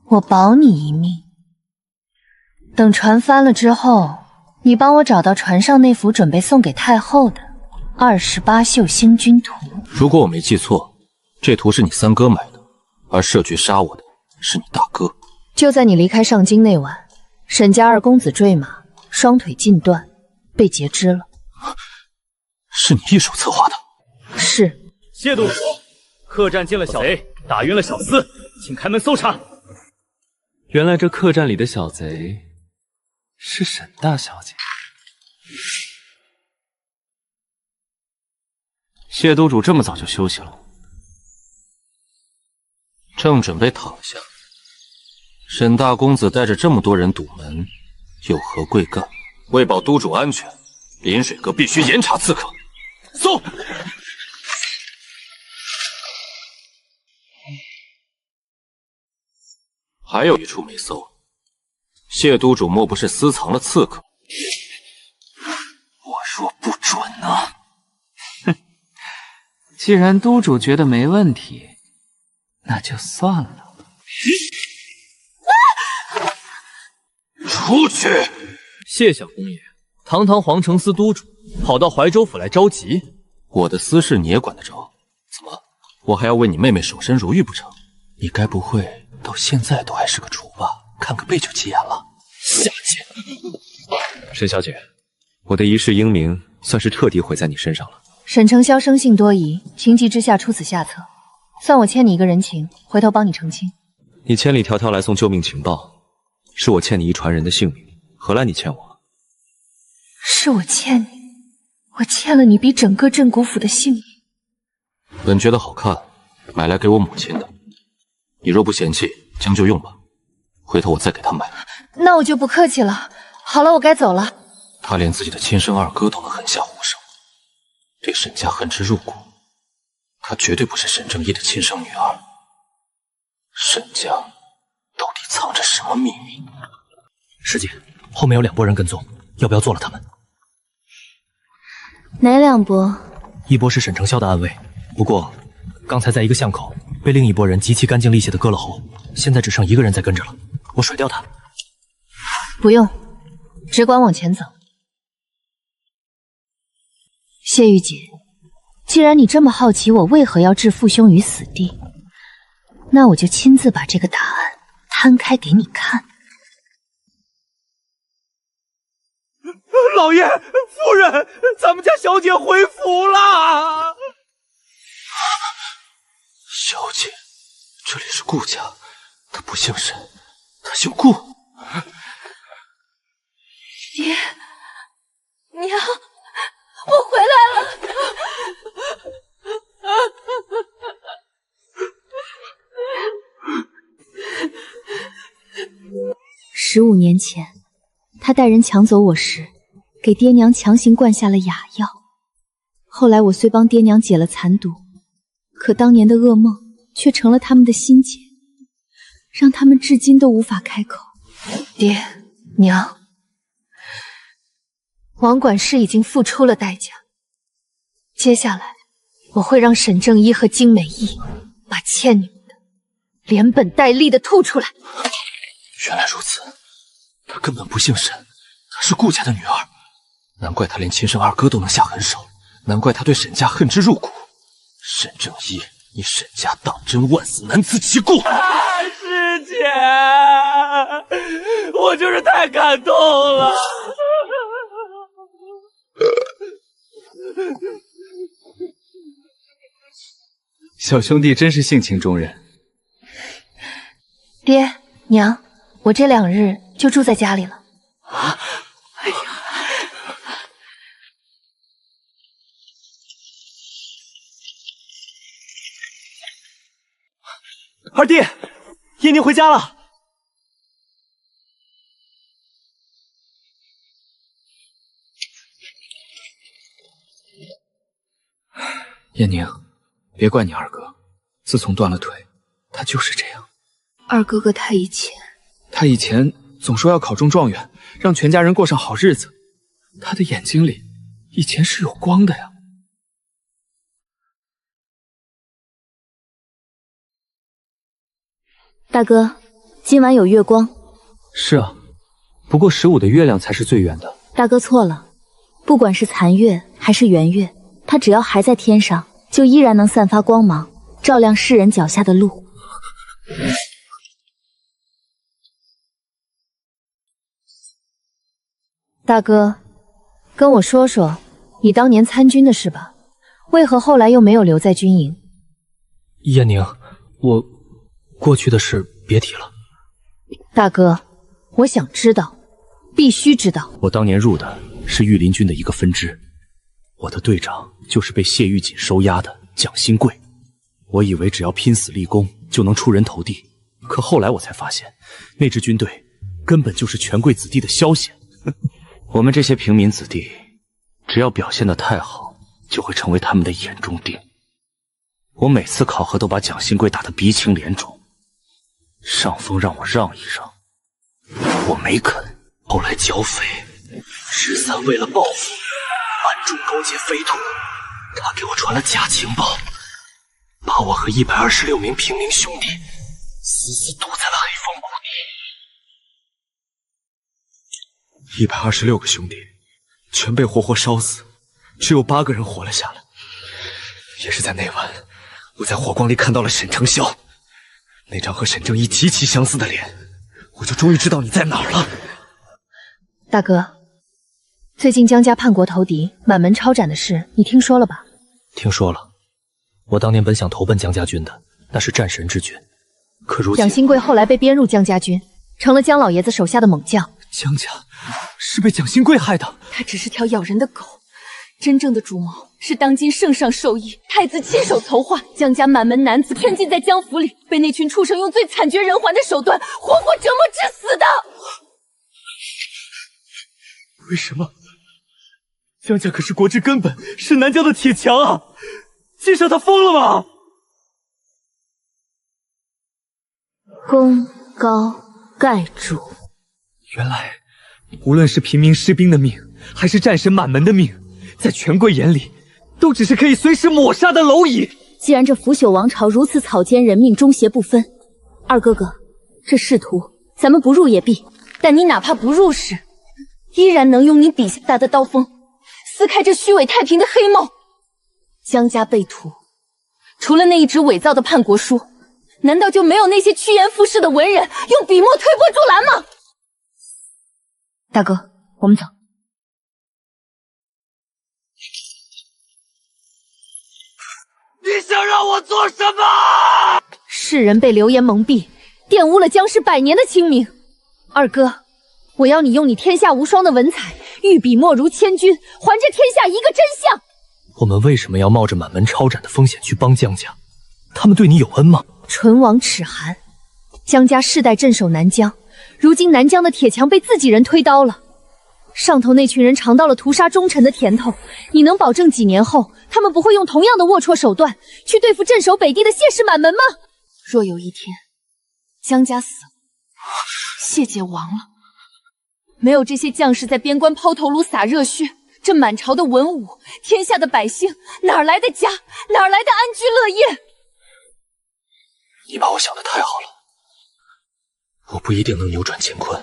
我保你一命。等船翻了之后，你帮我找到船上那幅准备送给太后的28宿星君图。如果我没记错，这图是你三哥买的，而设局杀我的是你大哥。就在你离开上京那晚，沈家二公子坠马，双腿尽断，被截肢了。是你一手策划的？是。谢督府，客栈进了小贼，打晕了小厮，请开门搜查。原来这客栈里的小贼是沈大小姐。谢督主这么早就休息了，正准备躺下，沈大公子带着这么多人堵门，有何贵干？为保督主安全，临水阁必须严查刺客。送。还有一处没搜，谢督主莫不是私藏了刺客？我说不准啊！哼，既然督主觉得没问题，那就算了。出去！谢小公爷，堂堂皇城司督主，跑到怀州府来着急，我的私事你也管得着？怎么，我还要为你妹妹守身如玉不成？你该不会到现在都还是个雏吧？看个背就急眼了。下贱！沈小姐，我的一世英名算是彻底毁在你身上了。沈承霄生性多疑，情急之下出此下策，算我欠你一个人情，回头帮你澄清。你千里迢迢来送救命情报，是我欠你一传人的性命，何来你欠我？是我欠你，我欠了你比整个镇国府的性命。本觉得好看，买来给我母亲的。你若不嫌弃，将就用吧，回头我再给她买。那我就不客气了。好了，我该走了。他连自己的亲生二哥都能狠下胡手，对沈家恨之入骨，她绝对不是沈正义的亲生女儿。沈家到底藏着什么秘密？师姐，后面有2拨人跟踪，要不要做了他们？哪2拨？一波是沈承霄的暗卫，不过刚才在一个巷口被另一拨人极其干净利血的割了喉，现在只剩1个人在跟着了，我甩掉他。不用，只管往前走。谢玉姐，既然你这么好奇我为何要置父兄于死地，那我就亲自把这个答案摊开给你看。老爷，夫人，咱们家小姐回府了。小姐，这里是顾家，她不姓沈，她姓顾。爹，娘，我回来了。15年前，他带人抢走我时，给爹娘强行灌下了哑药。后来我虽帮爹娘解了残毒，可当年的噩梦却成了他们的心结，让他们至今都无法开口。爹娘，王管事已经付出了代价，接下来我会让沈正一和金美义把欠你们的连本带利的吐出来。原来如此，她根本不姓沈，她是顾家的女儿，难怪她连亲生二哥都能下狠手，难怪她对沈家恨之入骨。沈正一，你沈家当真万死难辞其故！师姐，我就是太感动了。小兄弟真是性情中人。爹娘，我这2日就住在家里了。哎呀，二弟，叶宁回家了。燕宁，别怪你二哥，自从断了腿，他就是这样。二哥哥他以前总说要考中状元，让全家人过上好日子。他的眼睛里以前是有光的呀。大哥，今晚有月光。是啊，不过15的月亮才是最圆的。大哥错了，不管是残月还是圆月，它只要还在天上，就依然能散发光芒，照亮世人脚下的路。大哥，跟我说说你当年参军的事吧，为何后来又没有留在军营？燕宁，我过去的事别提了。大哥，我想知道，必须知道。我当年入的是御林军的一个分支，我的队长就是被谢玉锦收押的蒋新贵。我以为只要拼死立功就能出人头地，可后来我才发现，那支军队根本就是权贵子弟的消遣。我们这些平民子弟，只要表现得太好，就会成为他们的眼中钉。我每次考核都把蒋新贵打得鼻青脸肿，上峰让我让一让，我没肯。后来剿匪，13为了报复，暗中勾结匪土，他给我传了假情报，把我和126名平民兄弟死死堵在了黑风谷底。126个兄弟全被活活烧死，只有8个人活了下来。也是在那晚，我在火光里看到了沈承霄，那张和沈正义极其相似的脸，我就终于知道你在哪儿了。大哥，最近江家叛国投敌，满门抄斩的事，你听说了吧？听说了。我当年本想投奔江家军的，那是战神之军。可如今蒋新贵后来被编入江家军，成了江老爷子手下的猛将。江家是被蒋新贵害的？他只是条咬人的狗，真正的主谋是当今圣上授意，太子亲手筹划，江家满门男子骗进在江府里，被那群畜生用最惨绝人寰的手段活活折磨致死的。为什么？江家可是国之根本，是南疆的铁墙啊！金少他疯了吗？功高盖主。原来，无论是平民士兵的命，还是战神满门的命，在权贵眼里，都只是可以随时抹杀的蝼蚁。既然这腐朽王朝如此草菅人命，忠邪不分，二哥哥，这仕途咱们不入也罢，但你哪怕不入时，依然能用你笔下的刀锋，撕开这虚伪太平的黑幕。江家被屠，除了那一纸伪造的叛国书，难道就没有那些趋炎附势的文人用笔墨推波助澜吗？大哥，我们走。你想让我做什么？世人被流言蒙蔽，玷污了江氏100年的清明。二哥，我要你用你天下无双的文采，御笔墨如千钧，还这天下一个真相。我们为什么要冒着满门抄斩的风险去帮江家？他们对你有恩吗？唇亡齿寒，江家世代镇守南疆，如今南疆的铁墙被自己人推刀了，上头那群人尝到了屠杀忠臣的甜头，你能保证几年后他们不会用同样的龌龊手段去对付镇守北地的谢氏满门吗？若有一天江家死了，谢姐亡了，没有这些将士在边关抛头颅洒热血，这满朝的文武，天下的百姓哪来的家，哪来的安居乐业？你把我想得太好了，我不一定能扭转乾坤，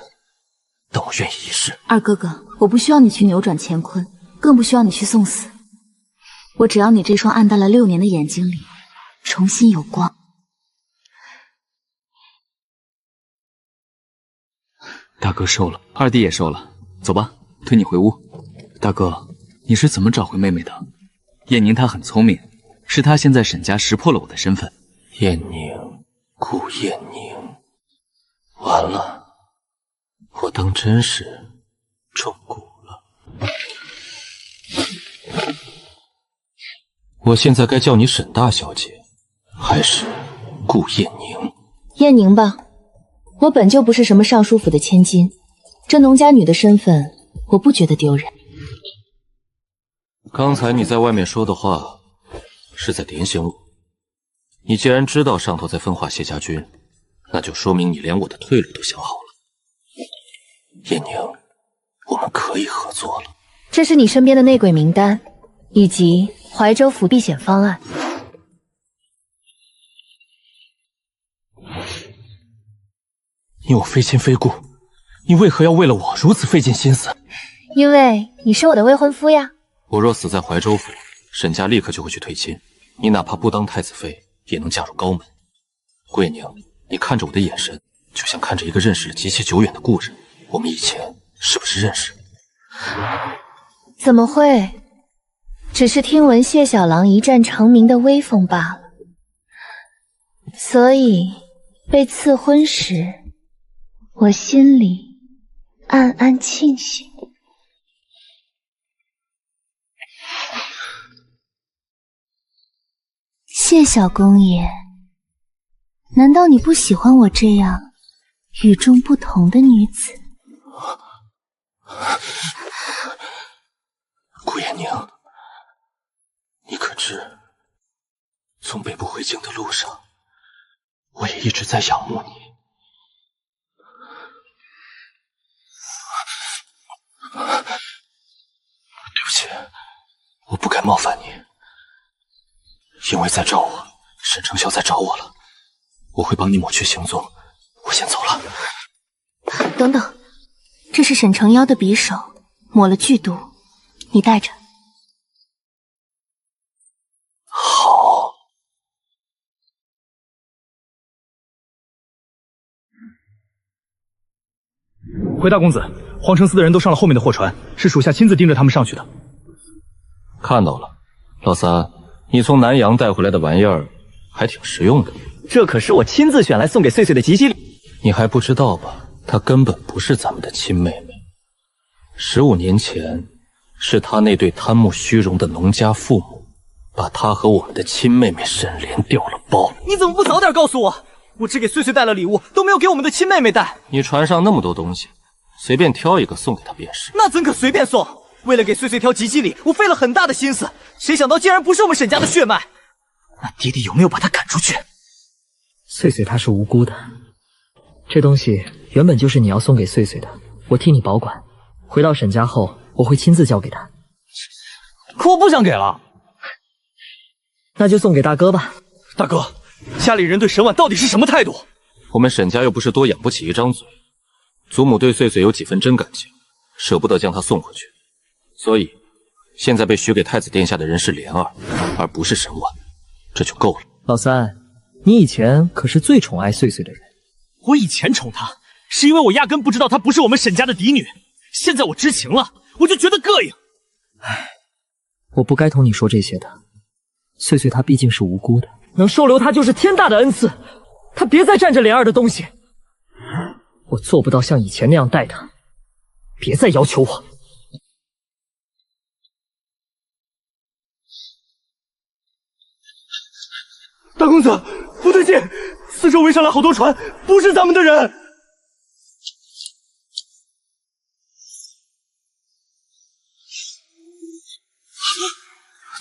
但我愿意一试。二哥哥，我不需要你去扭转乾坤，更不需要你去送死，我只要你这双暗淡了6年的眼睛里重新有光。大哥收了，二弟也收了，走吧，推你回屋。大哥，你是怎么找回妹妹的？燕宁她很聪明，是她先在沈家识破了我的身份。燕宁，顾燕宁，完了，我当真是中蛊了。我现在该叫你沈大小姐，还是顾燕宁？燕宁吧，我本就不是什么尚书府的千金，这农家女的身份，我不觉得丢人。刚才你在外面说的话，是在点醒我。你既然知道上头在分化谢家军，那就说明你连我的退路都想好了。燕宁，我们可以合作了。这是你身边的内鬼名单，以及怀州府避险方案。你我非亲非故，你为何要为了我如此费尽心思？因为你是我的未婚夫呀。我若死在怀州府，沈家立刻就会去退亲，你哪怕不当太子妃，也能嫁入高门。顾燕宁，你看着我的眼神，就像看着一个认识了极其久远的故人。我们以前是不是认识？怎么会？只是听闻谢小郎一战成名的威风罢了。所以被赐婚时，我心里暗暗庆幸。谢小公爷，难道你不喜欢我这样与众不同的女子？顾延宁，你可知，从北部回京的路上，我也一直在仰慕你。对不起，我不该冒犯你。因为在找我，沈承霄在找我了，我会帮你抹去行踪。我先走了。等等，这是沈承妖的匕首，抹了剧毒，你带着。好。回大公子，皇城司的人都上了后面的货船，是属下亲自盯着他们上去的。看到了，老三，你从南阳带回来的玩意儿还挺实用的。这可是我亲自选来送给穗穗的吉吉礼。你还不知道吧？她根本不是咱们的亲妹妹。15年前，是她那对贪慕虚荣的农家父母，把她和我们的亲妹妹沈莲调了包。你怎么不早点告诉我？我只给穗穗带了礼物，都没有给我们的亲妹妹带。你船上那么多东西，随便挑一个送给她便是。那怎可随便送？为了给穗穗挑吉吉礼，我费了很大的心思，谁想到竟然不是我们沈家的血脉。那爹爹有没有把她赶出去？穗穗她是无辜的，这东西原本就是你要送给穗穗的，我替你保管。回到沈家后，我会亲自交给她。可我不想给了。那就送给大哥吧。大哥，家里人对沈婉到底是什么态度？我们沈家又不是多养不起一张嘴，祖母对穗穗有几分真感情，舍不得将她送回去，所以现在被许给太子殿下的人是莲儿，而不是沈婉，这就够了。老三，你以前可是最宠爱穗穗的人。我以前宠她，是因为我压根不知道她不是我们沈家的嫡女。现在我知情了，我就觉得膈应。唉，我不该同你说这些的。穗穗她毕竟是无辜的，能收留她就是天大的恩赐。她别再占着莲儿的东西。我做不到像以前那样待她，别再要求我。大公子，不对劲，四周围上来好多船，不是咱们的人。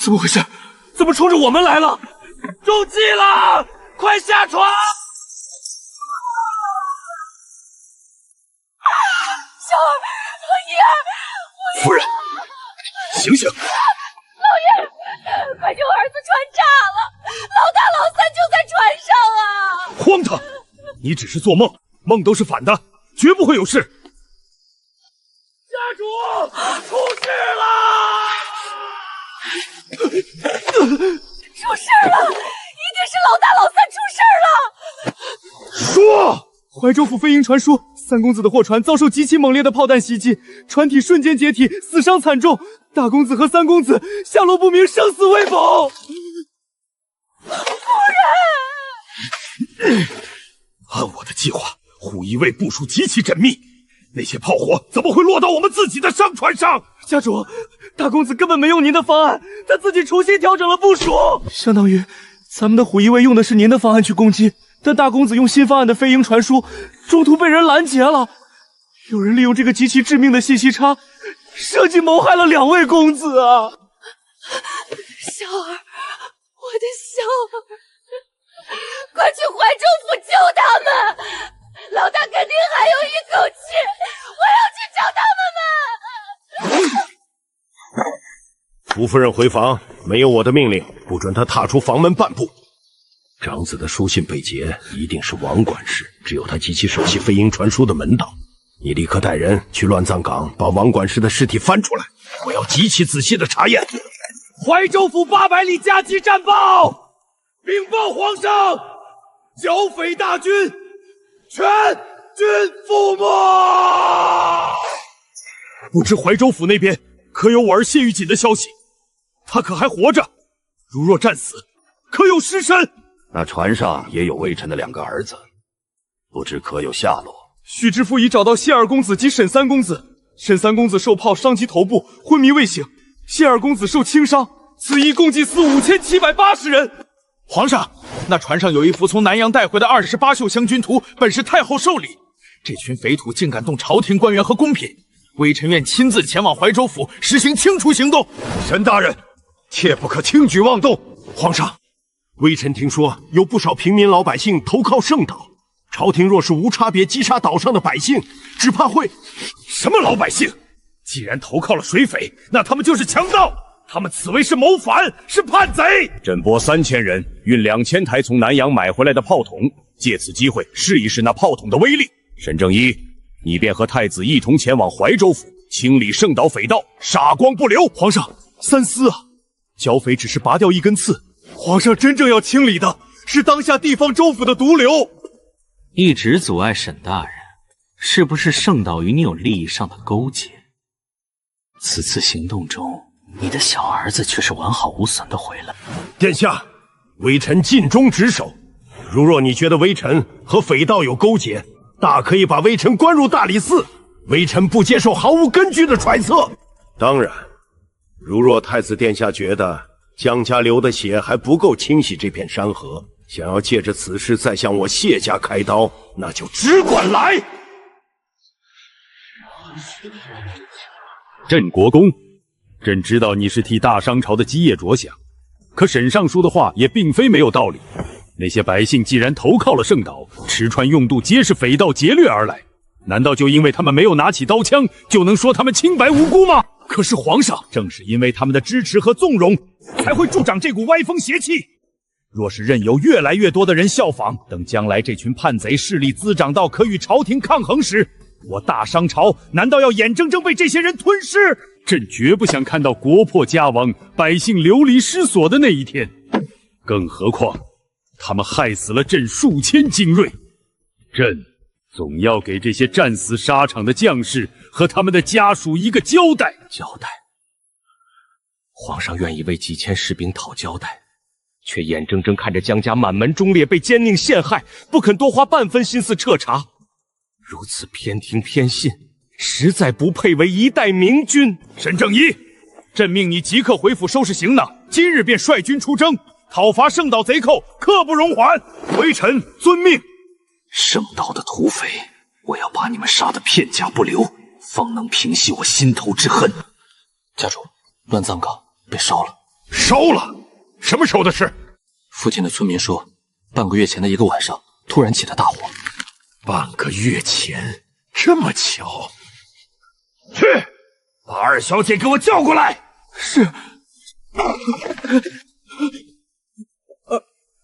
怎么回事？怎么冲着我们来了？中计了！快下船！小儿，爷，夫人，醒醒！老爷，快救儿子，船炸了！老大、老三就在船上啊！荒唐！你只是做梦，梦都是反的，绝不会有事。家主，出事了！出事了！一定是老大、老三出事了！说，怀州府飞鹰传书，三公子的货船遭受极其猛烈的炮弹袭击，船体瞬间解体，死伤惨重。大公子和三公子下落不明，生死未卜。夫人，按我的计划，虎翼卫部署极其缜密，那些炮火怎么会落到我们自己的商船上？家主，大公子根本没用您的方案，他自己重新调整了部署。相当于咱们的虎翼卫用的是您的方案去攻击，但大公子用新方案的飞鹰传书，中途被人拦截了。有人利用这个极其致命的信息差，设计谋害了2位公子啊！小儿，我的小儿，快去怀州府救他们！老大肯定还有一口气，我要去找他们们！福夫人回房，没有我的命令，不准她踏出房门半步。长子的书信被劫，一定是王管事，只有他极其熟悉飞鹰传书的门道。你立刻带人去乱葬岗，把王管事的尸体翻出来，我要极其仔细的查验。怀州府800里加急战报，禀报皇上，剿匪大军全军覆没。不知怀州府那边可有我儿谢玉锦的消息？他可还活着？如若战死，可有尸身？那船上也有魏晨的2个儿子，不知可有下落？许知府已找到谢二公子及沈三公子，沈三公子受炮伤及头部，昏迷未醒；谢二公子受轻伤，此役共计死5780人。皇上，那船上有一幅从南阳带回的28宿乡军图，本是太后寿礼。这群匪土竟敢动朝廷官员和宫嫔，微臣愿亲自前往怀州府实行清除行动。沈大人，切不可轻举妄动。皇上，微臣听说有不少平民老百姓投靠圣岛，朝廷若是无差别击杀岛上的百姓，只怕会……什么老百姓？既然投靠了水匪，那他们就是强盗，他们此为是谋反，是叛贼。朕拨3000人运2000台从南阳买回来的炮筒，借此机会试一试那炮筒的威力。沈正一，你便和太子一同前往怀州府，清理圣岛匪盗，杀光不留。皇上，三思啊！剿匪只是拔掉一根刺，皇上真正要清理的是当下地方州府的毒瘤。一直阻碍沈大人，是不是圣岛与你有利益上的勾结？此次行动中，你的小儿子却是完好无损的回来。殿下，微臣尽忠职守。如若你觉得微臣和匪盗有勾结，大可以把微臣关入大理寺。微臣不接受毫无根据的揣测。当然，如若太子殿下觉得江家流的血还不够清洗这片山河，想要借着此事再向我谢家开刀，那就只管来。镇国公，朕知道你是替大商朝的基业着想，可沈尚书的话也并非没有道理。那些百姓既然投靠了圣岛，吃穿用度皆是匪盗劫掠而来，难道就因为他们没有拿起刀枪，就能说他们清白无辜吗？可是皇上，正是因为他们的支持和纵容，才会助长这股歪风邪气。若是任由越来越多的人效仿，等将来这群叛贼势力滋长到可与朝廷抗衡时，我大商朝难道要眼睁睁被这些人吞噬？朕绝不想看到国破家亡、百姓流离失所的那一天。更何况，他们害死了朕数千精锐，朕总要给这些战死沙场的将士和他们的家属一个交代。交代？皇上愿意为几千士兵讨交代，却眼睁睁看着江家满门忠烈被奸佞陷害，不肯多花半分心思彻查，如此偏听偏信，实在不配为一代明君。沈正一，朕命你即刻回府收拾行囊，今日便率军出征，讨伐圣岛贼寇，刻不容缓。微臣遵命。圣岛的土匪，我要把你们杀得片甲不留，方能平息我心头之恨。家主，乱葬岗被烧了。烧了？什么时候的事？附近的村民说，半个月前的一个晚上，突然起的大火。半个月前，这么巧？去，把二小姐给我叫过来。是。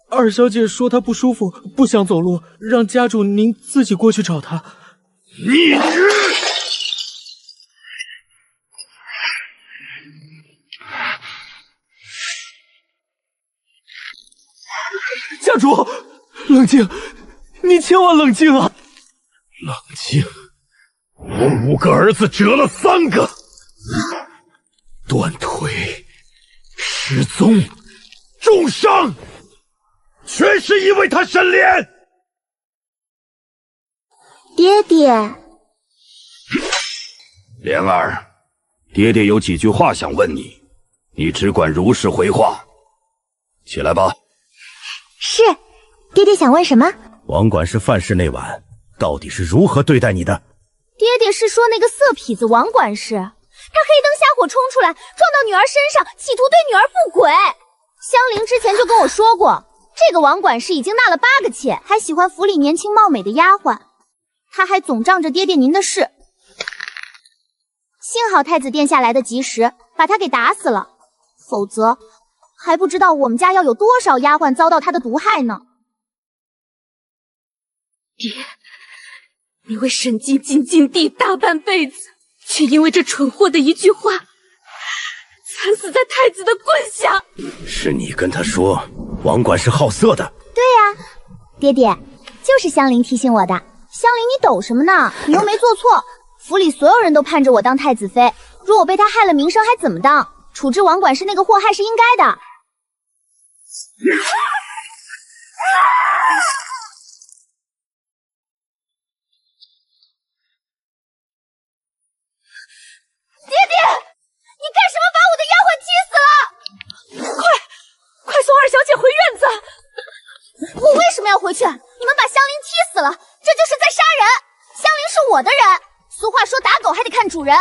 二小姐说她不舒服，不想走路，让家主您自己过去找她。逆子！家主，冷静，你千万冷静啊！冷静！我5个儿子折了3个，断腿、失踪、重伤。全是因为他沈炼。爹爹，莲儿，爹爹有几句话想问你，你只管如实回话。起来吧。是，爹爹想问什么？王管事犯事那晚，到底是如何对待你的？爹爹是说那个色痞子王管事，他黑灯瞎火冲出来，撞到女儿身上，企图对女儿不轨。香菱之前就跟我说过。这个王管事已经纳了8个妾，还喜欢府里年轻貌美的丫鬟，他还总仗着爹爹您的事。幸好太子殿下来得及时，把他给打死了，否则还不知道我们家要有多少丫鬟遭到他的毒害呢。爹，你为沈姬尽尽地大半辈子，却因为这蠢货的一句话，惨死在太子的棍下。是你跟他说王管是好色的？对呀，爹爹，就是香菱提醒我的。香菱，你抖什么呢？你又没做错，府里所有人都盼着我当太子妃，若我被他害了名声，还怎么当？处置王管事那个祸害是应该的。要回去！你们把香菱踢死了，这就是在杀人！香菱是我的人，俗话说打狗还得看主人。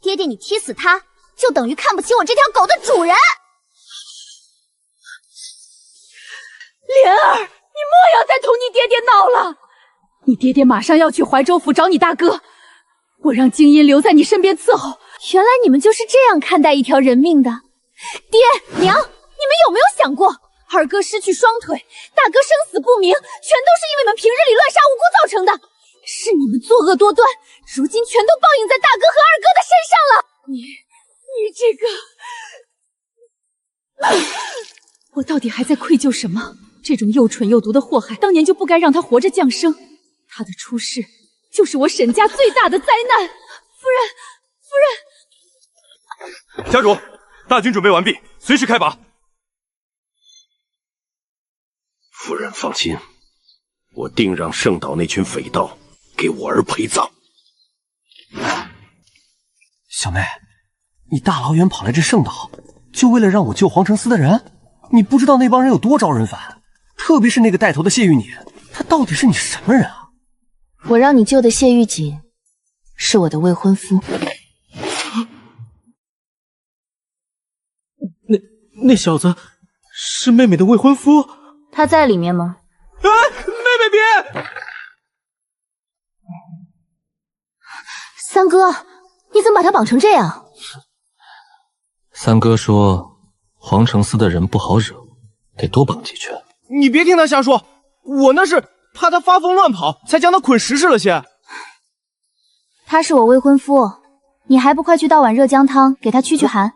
爹爹，你踢死他，就等于看不起我这条狗的主人。莲儿，你莫要再同你爹爹闹了。你爹爹马上要去怀州府找你大哥，我让静音留在你身边伺候。原来你们就是这样看待一条人命的。爹娘，你们有没有想过，二哥失去双腿，大哥生死不明，全都是因为你们平日里乱杀无辜造成的，是你们作恶多端，如今全都报应在大哥和二哥的身上了。你这个……我到底还在愧疚什么？这种又蠢又毒的祸害，当年就不该让他活着降生。他的出世，就是我沈家最大的灾难。夫人，家主，大军准备完毕，随时开拔。夫人放心，我定让圣岛那群匪盗给我儿陪葬。小妹，你大老远跑来这圣岛，就为了让我救皇城司的人？你不知道那帮人有多招人烦，特别是那个带头的谢玉锦，他到底是你什么人啊？我让你救的谢玉锦，是我的未婚夫。那小子是妹妹的未婚夫？他在里面吗？妹妹别！三哥，你怎么把他绑成这样？三哥说，皇城司的人不好惹，得多绑几拳。你别听他瞎说，我那是怕他发疯乱跑，才将他捆实施了些。他是我未婚夫，你还不快去倒碗热姜汤给他驱寒？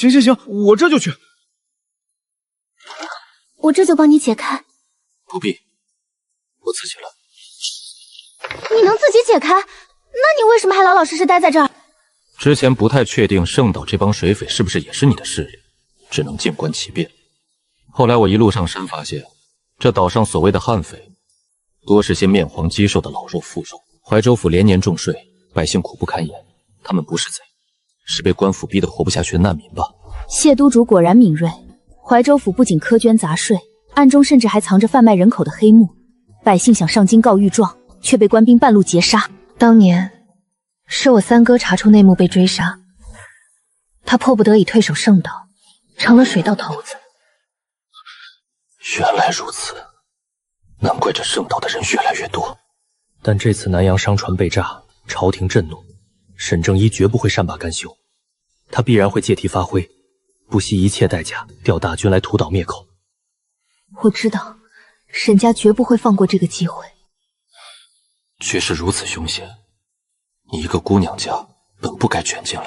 行，我这就去。我这就帮你解开。不必，我自己来。你能自己解开？那你为什么还老老实实待在这儿？之前不太确定圣岛这帮水匪是不是也是你的势力，只能静观其变。后来我一路上山发现，这岛上所谓的悍匪，多是些面黄肌瘦的老弱妇孺。怀州府连年重税，百姓苦不堪言。他们不是贼，是被官府逼得活不下去的难民吧？谢督主果然敏锐。怀州府不仅苛捐杂税，暗中甚至还藏着贩卖人口的黑幕。百姓想上京告御状，却被官兵半路截杀。当年是我三哥查出内幕被追杀，他迫不得已退守圣岛，成了水稻头子。原来如此，难怪这圣岛的人越来越多。但这次南洋商船被炸，朝廷震怒，沈正一绝不会善罢甘休，他必然会借题发挥，不惜一切代价调大军来屠岛灭口。我知道，沈家绝不会放过这个机会。局势如此凶险，你一个姑娘家本不该卷进来。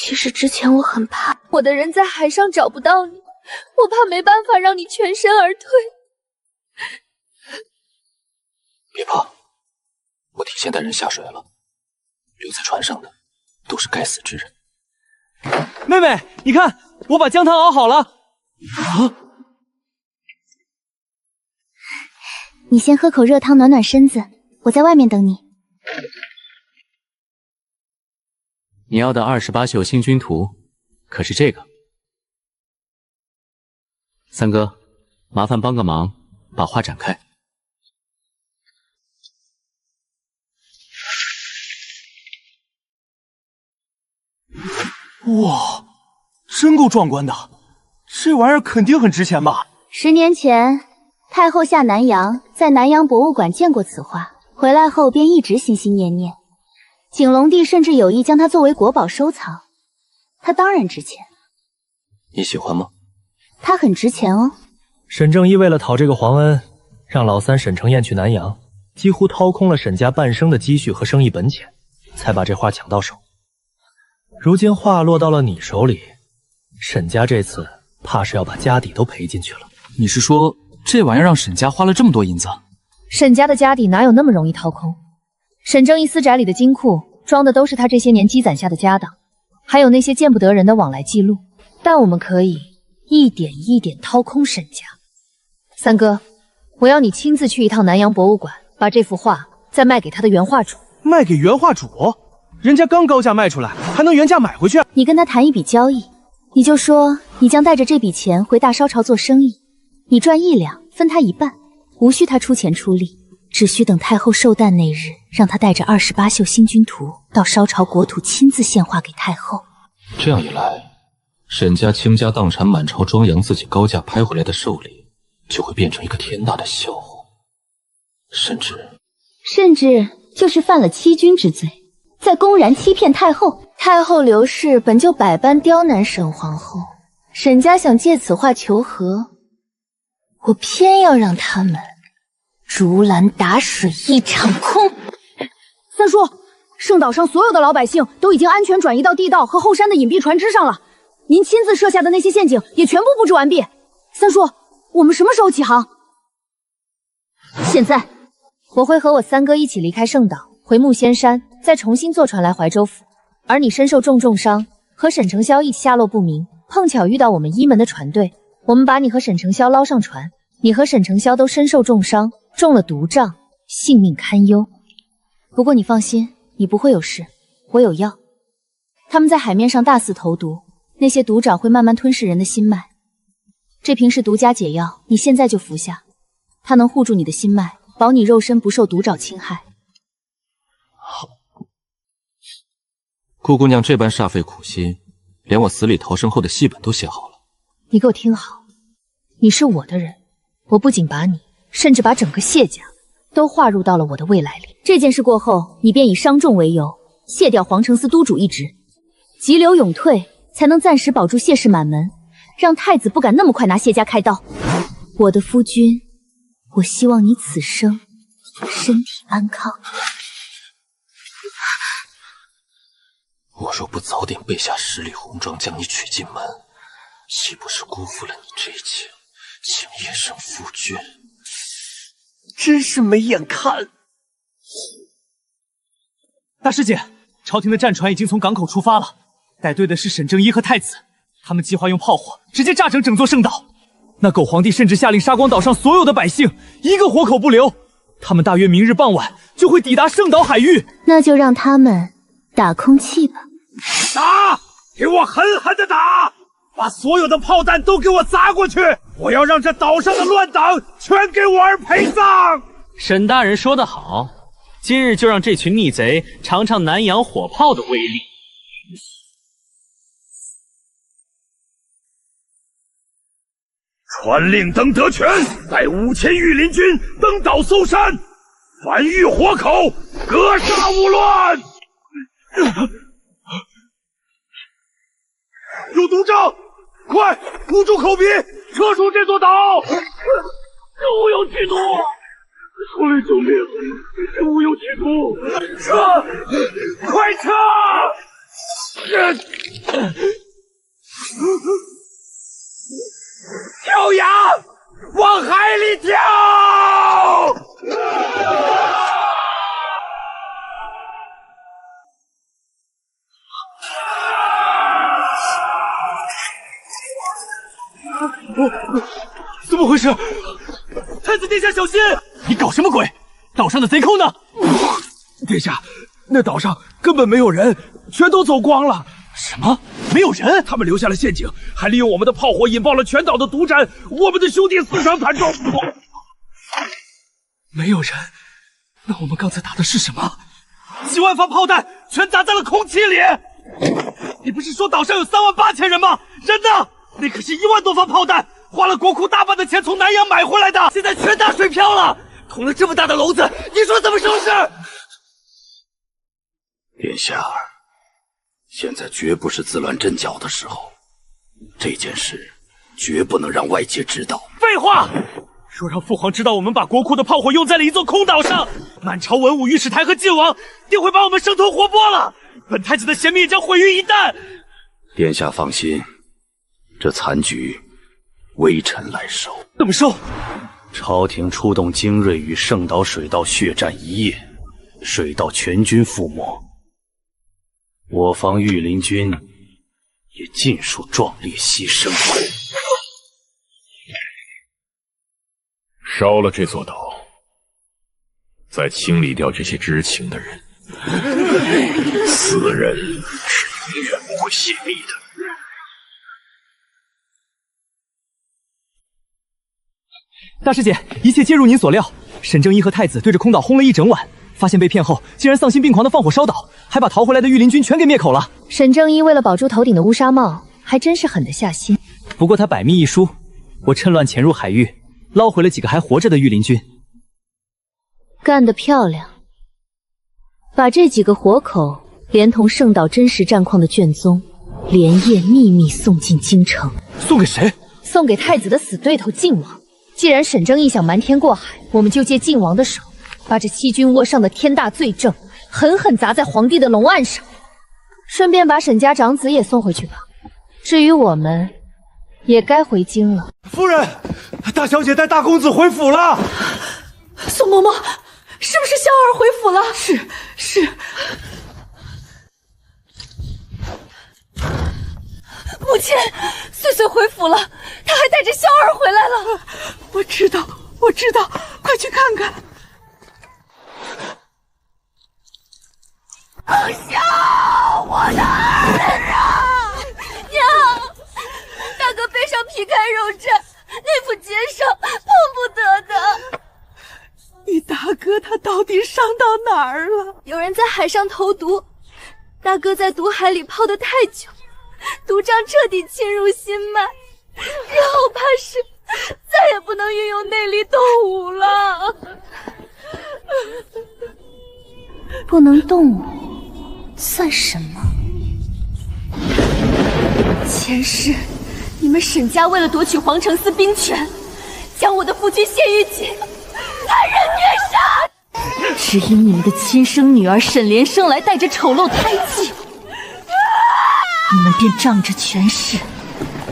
其实之前我很怕我的人在海上找不到你，我怕没办法让你全身而退。别怕，我提前带人下水了，留在船上的都是该死之人。妹妹，你看，我把姜汤熬好了。啊！你先喝口热汤暖暖身子，我在外面等你。你要的28宿星君图，可是这个？三哥，麻烦帮个忙，把画展开。哇，真够壮观的！这玩意儿肯定很值钱吧？10年前，太后下南洋，在南洋博物馆见过此画，回来后便一直心心念念。景隆帝甚至有意将它作为国宝收藏，它当然值钱。你喜欢吗？它很值钱哦。沈正一为了讨这个皇恩，让老三沈承彦去南洋，几乎掏空了沈家半生的积蓄和生意本钱，才把这画抢到手。如今画落到了你手里，沈家这次怕是要把家底都赔进去了。你是说这玩意让沈家花了这么多银子？沈家的家底哪有那么容易掏空？沈正义私宅里的金库装的都是他这些年积攒下的家当，还有那些见不得人的往来记录。但我们可以一点一点掏空沈家。三哥，我要你亲自去一趟南洋博物馆，把这幅画再卖给他的原画主。卖给原画主？人家刚高价卖出来，还能原价买回去？你跟他谈一笔交易，你就说你将带着这笔钱回大烧朝做生意，你赚1两，分他1半，无需他出钱出力，只需等太后寿诞那日，让他带着28宿星君图到烧朝国土亲自献花给太后。这样一来，沈家倾家荡产，满朝庄杨自己高价拍回来的寿礼，就会变成一个天大的笑话，甚至就是犯了欺君之罪，在公然欺骗太后。太后刘氏本就百般刁难沈皇后，沈家想借此话求和，我偏要让他们竹篮打水一场空。三叔，圣岛上所有的老百姓都已经安全转移到地道和后山的隐蔽船只上了，您亲自设下的那些陷阱也全部布置完毕。三叔，我们什么时候起航？现在。我会和我三哥一起离开圣岛，回木仙山，再重新坐船来怀州府。而你身受重伤，和沈承霄一起下落不明，碰巧遇到我们一门的船队，我们把你和沈承霄捞上船。你和沈承霄都身受重伤，中了毒瘴，性命堪忧。不过你放心，你不会有事，我有药。他们在海面上大肆投毒，那些毒爪会慢慢吞噬人的心脉。这瓶是独家解药，你现在就服下，它能护住你的心脉，保你肉身不受毒爪侵害。好，顾姑娘这般煞费苦心，连我死里逃生后的戏本都写好了。你给我听好，你是我的人，我不仅把你，甚至把整个谢家都划入到了我的未来里。这件事过后，你便以伤重为由，卸掉皇城司督主一职，急流勇退，才能暂时保住谢氏满门，让太子不敢那么快拿谢家开刀。我的夫君，我希望你此生身体安康。我若不早点备下10里红妆将你娶进门，岂不是辜负了你这一切请叶生夫君？真是没眼看！大师姐，朝廷的战船已经从港口出发了，带队的是沈正一和太子，他们计划用炮火直接炸成整座圣岛。那狗皇帝甚至下令杀光岛上所有的百姓，一个活口不留。他们大约明日傍晚就会抵达圣岛海域。那就让他们打空气吧。打！给我狠狠的打！把所有的炮弹都给我砸过去！我要让这岛上的乱党全给我儿陪葬！沈大人说得好，今日就让这群逆贼尝尝南洋火炮的威力。传令登德全带5000御林军登岛搜山，凡遇火口，格杀勿乱。有毒瘴，快捂住口鼻，撤出这座岛！勿有企图！出来救命！勿有企图！撤！快撤！跳崖，往海里跳！怎么回事？太子殿下小心！你搞什么鬼？岛上的贼寇呢？殿下，那岛上根本没有人，全都走光了。什么？没有人？他们留下了陷阱，还利用我们的炮火引爆了全岛的毒斩。我们的兄弟死伤惨重。没有人？那我们刚才打的是什么？几万发炮弹全砸在了空气里。你不是说岛上有38000人吗？人呢？那可是1万多发炮弹，花了国库大半的钱从南洋买回来的，现在全打水漂了。捅了这么大的篓子，你说怎么收拾？殿下，现在绝不是自乱阵脚的时候，这件事绝不能让外界知道。废话！若让父皇知道我们把国库的炮火用在了一座空岛上，满朝文武、御史台和晋王定会把我们生吞活剥了，本太子的贤名也将毁于一旦。殿下放心，这残局微臣来收。怎么收？朝廷出动精锐与圣岛水道血战1夜，水道全军覆没，我方御林军也尽数壮烈牺牲。烧了这座岛，再清理掉这些知情的人，死人是永远不会泄密的。大师姐，一切皆如您所料。沈正一和太子对着空岛轰了一整晚，发现被骗后，竟然丧心病狂的放火烧岛，还把逃回来的御林军全给灭口了。沈正一为了保住头顶的乌纱帽，还真是狠得下心。不过他百密一疏，我趁乱潜入海域，捞回了几个还活着的御林军。干得漂亮！把这几个活口连同圣岛真实战况的卷宗，连夜秘密送进京城。送给谁？送给太子的死对头晋王。既然沈正义想瞒天过海，我们就借晋王的手，把这欺君窝上的天大罪证狠狠砸在皇帝的龙案上，顺便把沈家长子也送回去吧。至于我们，也该回京了。夫人，大小姐带大公子回府了。宋嬷嬷，是不是萧儿回府了？是。母亲，岁岁回府了，他还带着萧儿回来了。我知道，快去看看。萧，我的儿啊！娘，大哥背上皮开肉绽，那副奸伤碰不得的。你大哥他到底伤到哪儿了？有人在海上投毒，大哥在毒海里泡得太久，毒瘴彻底侵入心脉，日后怕是再也不能运用内力动武了。不能动武算什么？前世你们沈家为了夺取皇城司兵权，将我的夫君谢玉锦残忍虐杀，只因你们的亲生女儿沈莲生来带着丑陋胎记，你们便仗着权势，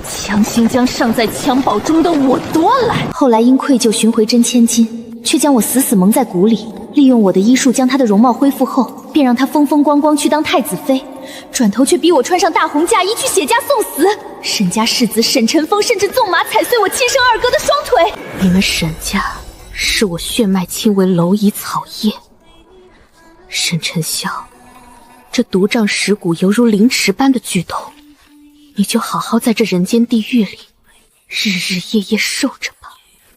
强行将尚在襁褓中的我夺来。后来因愧疚寻回真千金，却将我死死蒙在鼓里，利用我的医术将她的容貌恢复后，便让她风风光光去当太子妃，转头却逼我穿上大红嫁衣去写家送死。沈家世子沈尘风甚至纵马踩碎我亲生二哥的双腿。你们沈家视我血脉亲为蝼蚁草叶。沈尘霄，这毒瘴蚀骨犹如凌迟般的剧痛，你就好好在这人间地狱里日日夜夜受着吧。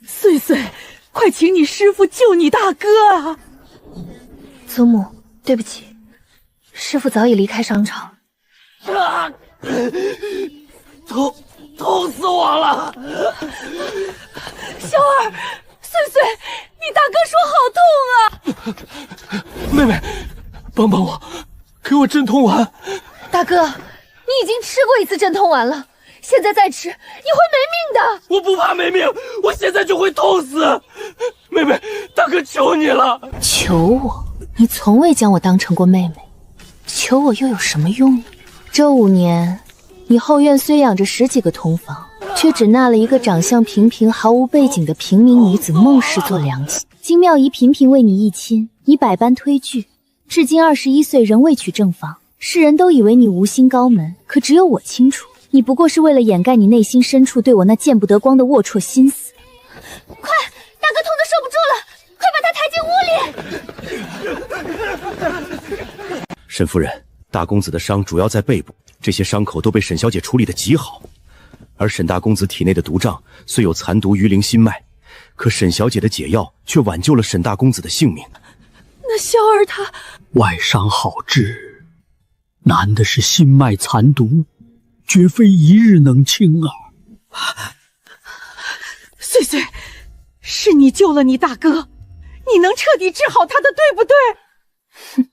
岁岁，快请你师父救你大哥啊！祖母，对不起，师父早已离开商场。痛死我了！小儿，岁岁，你大哥说好痛啊！妹妹，帮帮我，给我镇痛丸。大哥，你已经吃过一次镇痛丸了，现在再吃，你会没命的。我不怕没命，我现在就会痛死。妹妹，大哥求你了。求我？你从未将我当成过妹妹，求我又有什么用呢？这5年，你后院虽养着10几个同房，却只纳了一个长相平平、毫无背景的平民女子孟氏做良妻。金妙仪频频为你议亲，你百般推拒，至今21岁仍未娶正房。世人都以为你无心高门，可只有我清楚，你不过是为了掩盖你内心深处对我那见不得光的龌龊心思。快，大哥痛得受不住了，快把他抬进屋里。沈夫人，大公子的伤主要在背部，这些伤口都被沈小姐处理得极好。而沈大公子体内的毒瘴虽有残毒于灵心脉，可沈小姐的解药却挽救了沈大公子的性命。那萧儿他外伤好治，难的是心脉残毒，绝非一日能清啊！岁岁，是你救了你大哥，你能彻底治好他的，对不对？哼，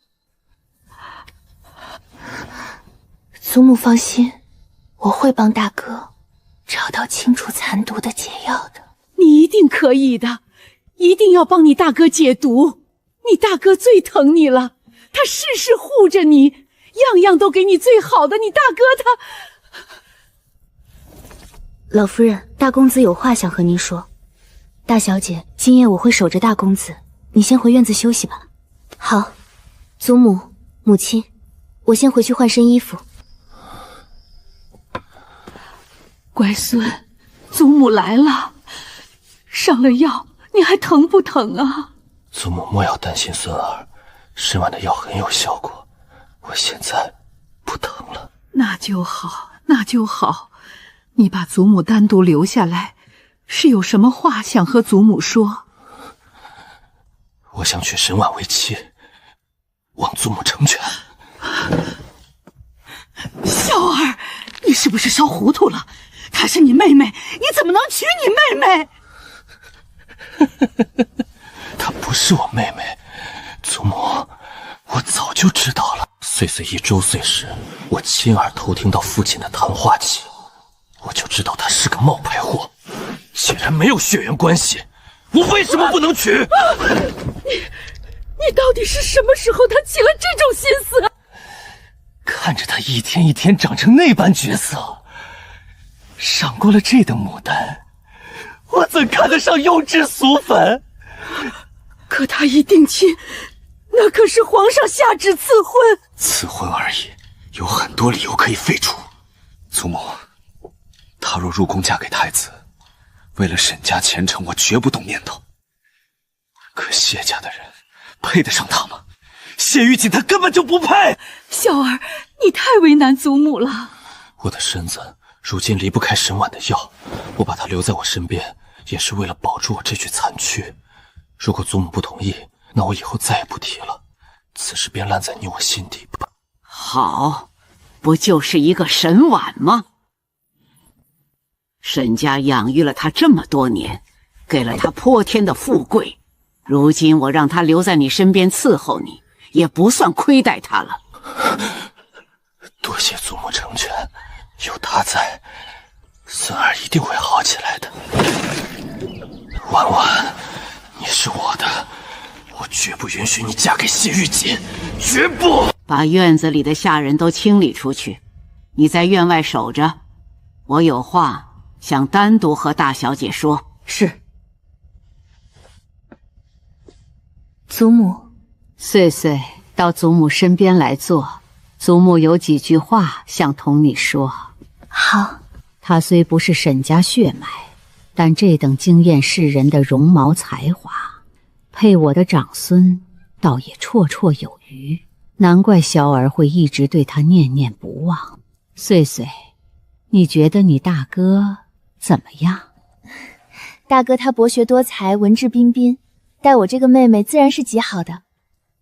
祖母放心，我会帮大哥找到清除残毒的解药的。你一定可以的，一定要帮你大哥解毒。你大哥最疼你了，他事事护着你，样样都给你最好的。你大哥他……老夫人，大公子有话想和您说。大小姐，今夜我会守着大公子，你先回院子休息吧。好，祖母、母亲，我先回去换身衣服。乖孙，祖母来了，上了药，你还疼不疼啊？祖母莫要担心孙儿，10晚的药很有效果，我现在不疼了。那就好，那就好。你把祖母单独留下来，是有什么话想和祖母说？我想娶沈婉为妻，望祖母成全。小儿，你是不是烧糊涂了？她是你妹妹，你怎么能娶你妹妹？她不是我妹妹，祖母，我早就知道了。岁岁1周岁时，我亲耳偷听到父亲的谈话起，我就知道他是个冒牌货。既然没有血缘关系，我为什么不能娶？你到底是什么时候他起了这种心思？看着他一天一天长成那般绝色，赏过了这等牡丹，我怎看得上幼稚俗粉？可他一定亲，那可是皇上下旨赐婚。赐婚而已，有很多理由可以废除。祖母，她若入宫嫁给太子，为了沈家前程，我绝不动念头。可谢家的人配得上她吗？谢玉锦她根本就不配。小儿，你太为难祖母了。我的身子如今离不开沈婉的药，我把她留在我身边，也是为了保住我这具残躯。如果祖母不同意，那我以后再也不提了。此事便烂在你我心底吧。好，不就是一个沈婉吗？沈家养育了他这么多年，给了他泼天的富贵，如今我让他留在你身边伺候你，也不算亏待他了。多谢祖母成全，有他在，孙儿一定会好起来的。婉婉，你是我的，我绝不允许你嫁给谢玉锦，绝不！把院子里的下人都清理出去，你在院外守着，我有话想单独和大小姐说。是。祖母，岁岁到祖母身边来坐，祖母有几句话想同你说。好。她虽不是沈家血脉，但这等惊艳世人的容貌才华，配我的长孙倒也绰绰有余，难怪小儿会一直对他念念不忘。岁岁，你觉得你大哥怎么样？大哥他博学多才，文质彬彬，待我这个妹妹自然是极好的。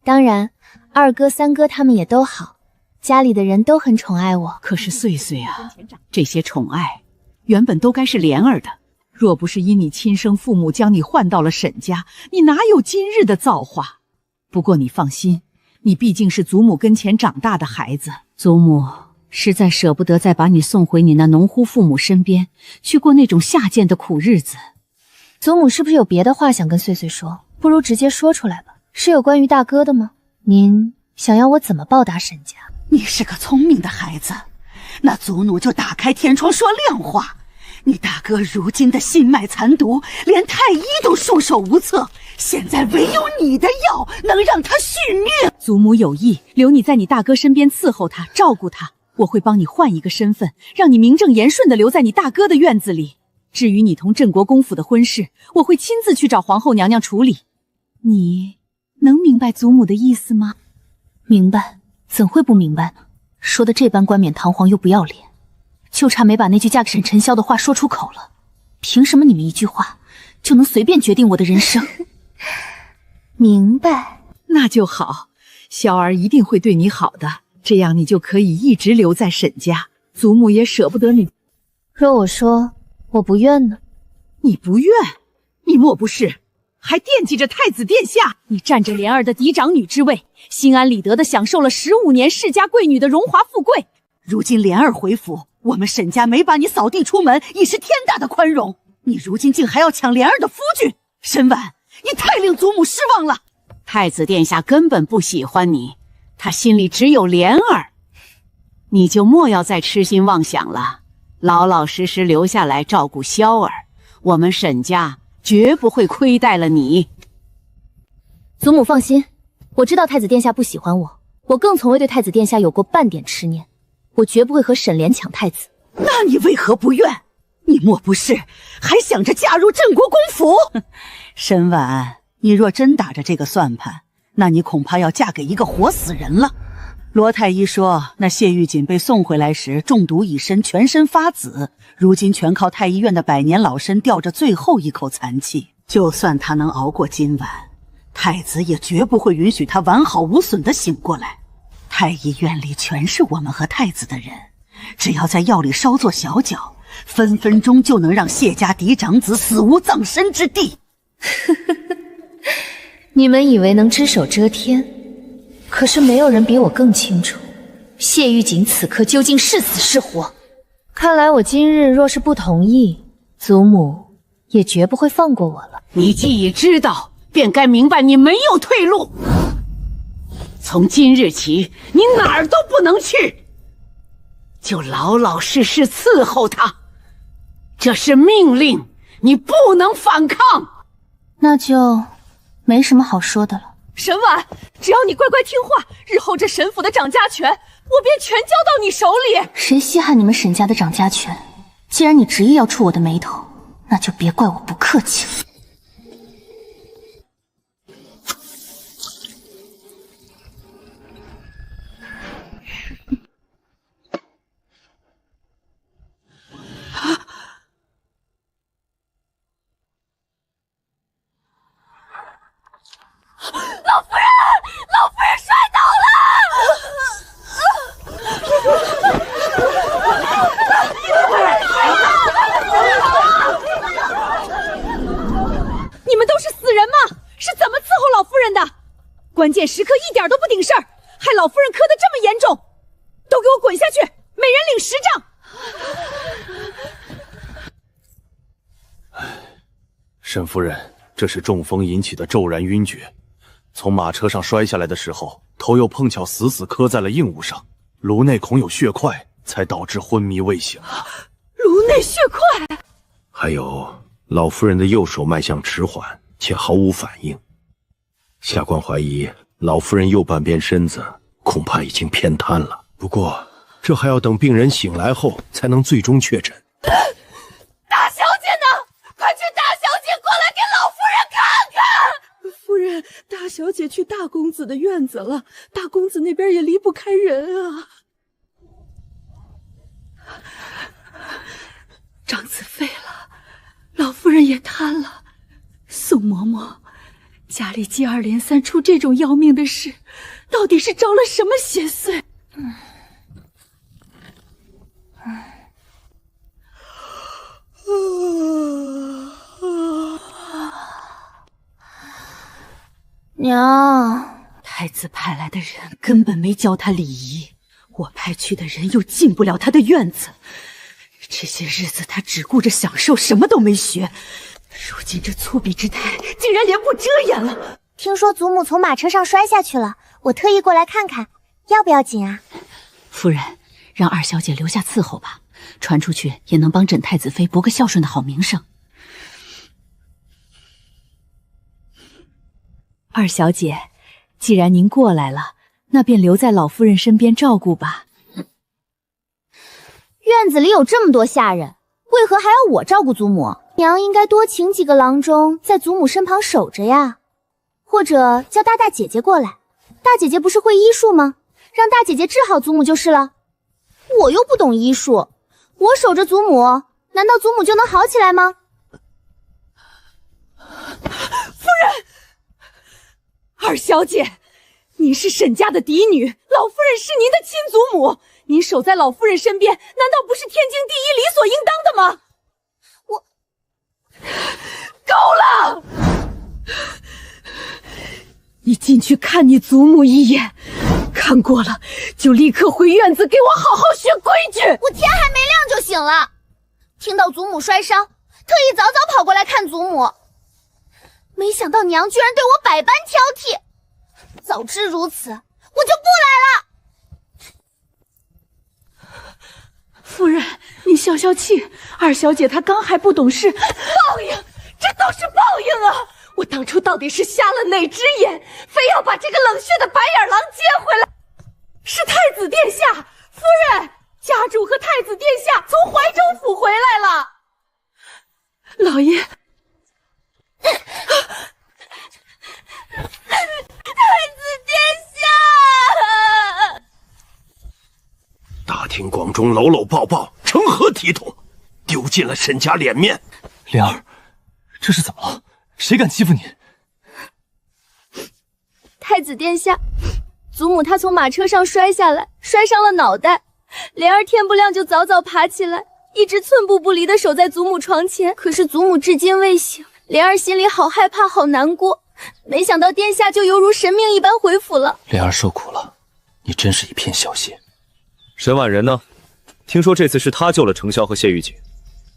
当然，二哥、三哥他们也都好，家里的人都很宠爱我。可是岁岁啊，这些宠爱原本都该是莲儿的。若不是因你亲生父母将你换到了沈家，你哪有今日的造化？不过你放心，你毕竟是祖母跟前长大的孩子，祖母实在舍不得再把你送回你那农户父母身边，去过那种下贱的苦日子。祖母是不是有别的话想跟岁岁说？不如直接说出来吧。是有关于大哥的吗？您想要我怎么报答沈家？你是个聪明的孩子，那祖母就打开天窗说亮话。你大哥如今的心脉残毒，连太医都束手无策，现在唯有你的药能让他续命。祖母有意留你在你大哥身边伺候他，照顾他。我会帮你换一个身份，让你名正言顺地留在你大哥的院子里。至于你同镇国公府的婚事，我会亲自去找皇后娘娘处理。你能明白祖母的意思吗？明白，怎会不明白呢？说的这般冠冕堂皇又不要脸，就差没把那句嫁给沈晨霄的话说出口了。凭什么你们一句话就能随便决定我的人生？明白，那就好，萧儿一定会对你好的，这样你就可以一直留在沈家，祖母也舍不得你。若我说我不愿呢？你不愿？你莫不是还惦记着太子殿下？你占着莲儿的嫡长女之位，心安理得地享受了15年世家贵女的荣华富贵。如今莲儿回府，我们沈家没把你扫地出门，已是天大的宽容。你如今竟还要抢莲儿的夫君，沈婉，你太令祖母失望了。太子殿下根本不喜欢你，他心里只有莲儿。你就莫要再痴心妄想了，老老实实留下来照顾萧儿，我们沈家绝不会亏待了你。祖母放心，我知道太子殿下不喜欢我，我更从未对太子殿下有过半点痴念，我绝不会和沈莲抢太子。那你为何不愿？你莫不是还想着嫁入镇国公府？沈婉，你若真打着这个算盘，那你恐怕要嫁给一个活死人了。罗太医说，那谢玉锦被送回来时中毒已深，全身发紫，如今全靠太医院的百年老参吊着最后一口残气。就算他能熬过今晚，太子也绝不会允许他完好无损地醒过来。太医院里全是我们和太子的人，只要在药里稍作小搅，分分钟就能让谢家嫡长子死无葬身之地。你们以为能只手遮天，可是没有人比我更清楚谢玉锦此刻究竟是死是活。看来我今日若是不同意，祖母也绝不会放过我了。你既已知道，便该明白你没有退路。从今日起，你哪儿都不能去，就老老实实伺候他。这是命令，你不能反抗。那就没什么好说的了。沈婉，只要你乖乖听话，日后这沈府的掌家权，我便全交到你手里。谁稀罕你们沈家的掌家权？既然你执意要触我的眉头，那就别怪我不客气。老夫人，老夫人摔倒了！你们都是死人吗？是怎么伺候老夫人的？关键时刻一点都不顶事儿，害老夫人磕得这么严重！都给我滚下去，每人领10杖！沈夫人，这是中风引起的骤然晕厥。从马车上摔下来的时候，头又碰巧死死磕在了硬物上，颅内恐有血块，才导致昏迷未醒。颅内血块？还有，老夫人的右手脉象迟缓，且毫无反应。下官怀疑老夫人右半边身子恐怕已经偏瘫了。不过，这还要等病人醒来后才能最终确诊。大小姐呢？快去大小姐过来给老夫人看看！夫人，大小姐去大公子的院子了，大公子那边也离不开人啊。长子废了，老夫人也瘫了。宋嬷嬷，家里接二连三出这种要命的事，到底是着了什么邪祟？娘，太子派来的人根本没教他礼仪，我派去的人又进不了他的院子。这些日子他只顾着享受，什么都没学。如今这粗鄙之态，竟然脸不遮掩了。听说祖母从马车上摔下去了，我特意过来看看，要不要紧啊？夫人，让二小姐留下伺候吧，传出去也能帮朕太子妃博个孝顺的好名声。二小姐，既然您过来了，那便留在老夫人身边照顾吧。院子里有这么多下人，为何还要我照顾祖母？娘应该多请几个郎中在祖母身旁守着呀，或者叫大姐姐过来。大姐姐不是会医术吗？让大姐姐治好祖母就是了。我又不懂医术，我守着祖母，难道祖母就能好起来吗？夫人，二小姐，您是沈家的嫡女，老夫人是您的亲祖母，您守在老夫人身边，难道不是天经地义、理所应当的吗？够了！你进去看你祖母一眼，看过了就立刻回院子给我好好学规矩。我天还没亮就醒了，听到祖母摔伤，特意早早跑过来看祖母，没想到娘居然对我百般挑剔。早知如此，我就不来了。夫人，你消消气，二小姐她刚还不懂事。报应，这都是报应啊！我当初到底是瞎了哪只眼，非要把这个冷血的白眼狼接回来？是太子殿下，夫人，家主和太子殿下从怀州府回来了。老爷，太子殿下，中搂搂抱抱，成何体统？丢尽了沈家脸面。莲儿，这是怎么了？谁敢欺负你？太子殿下，祖母她从马车上摔下来，摔伤了脑袋。莲儿天不亮就早早爬起来，一直寸步不离地守在祖母床前。可是祖母至今未醒，莲儿心里好害怕，好难过。没想到殿下就犹如神明一般回府了。莲儿受苦了，你真是一片小心。沈婉人呢？听说这次是他救了程潇和谢玉锦，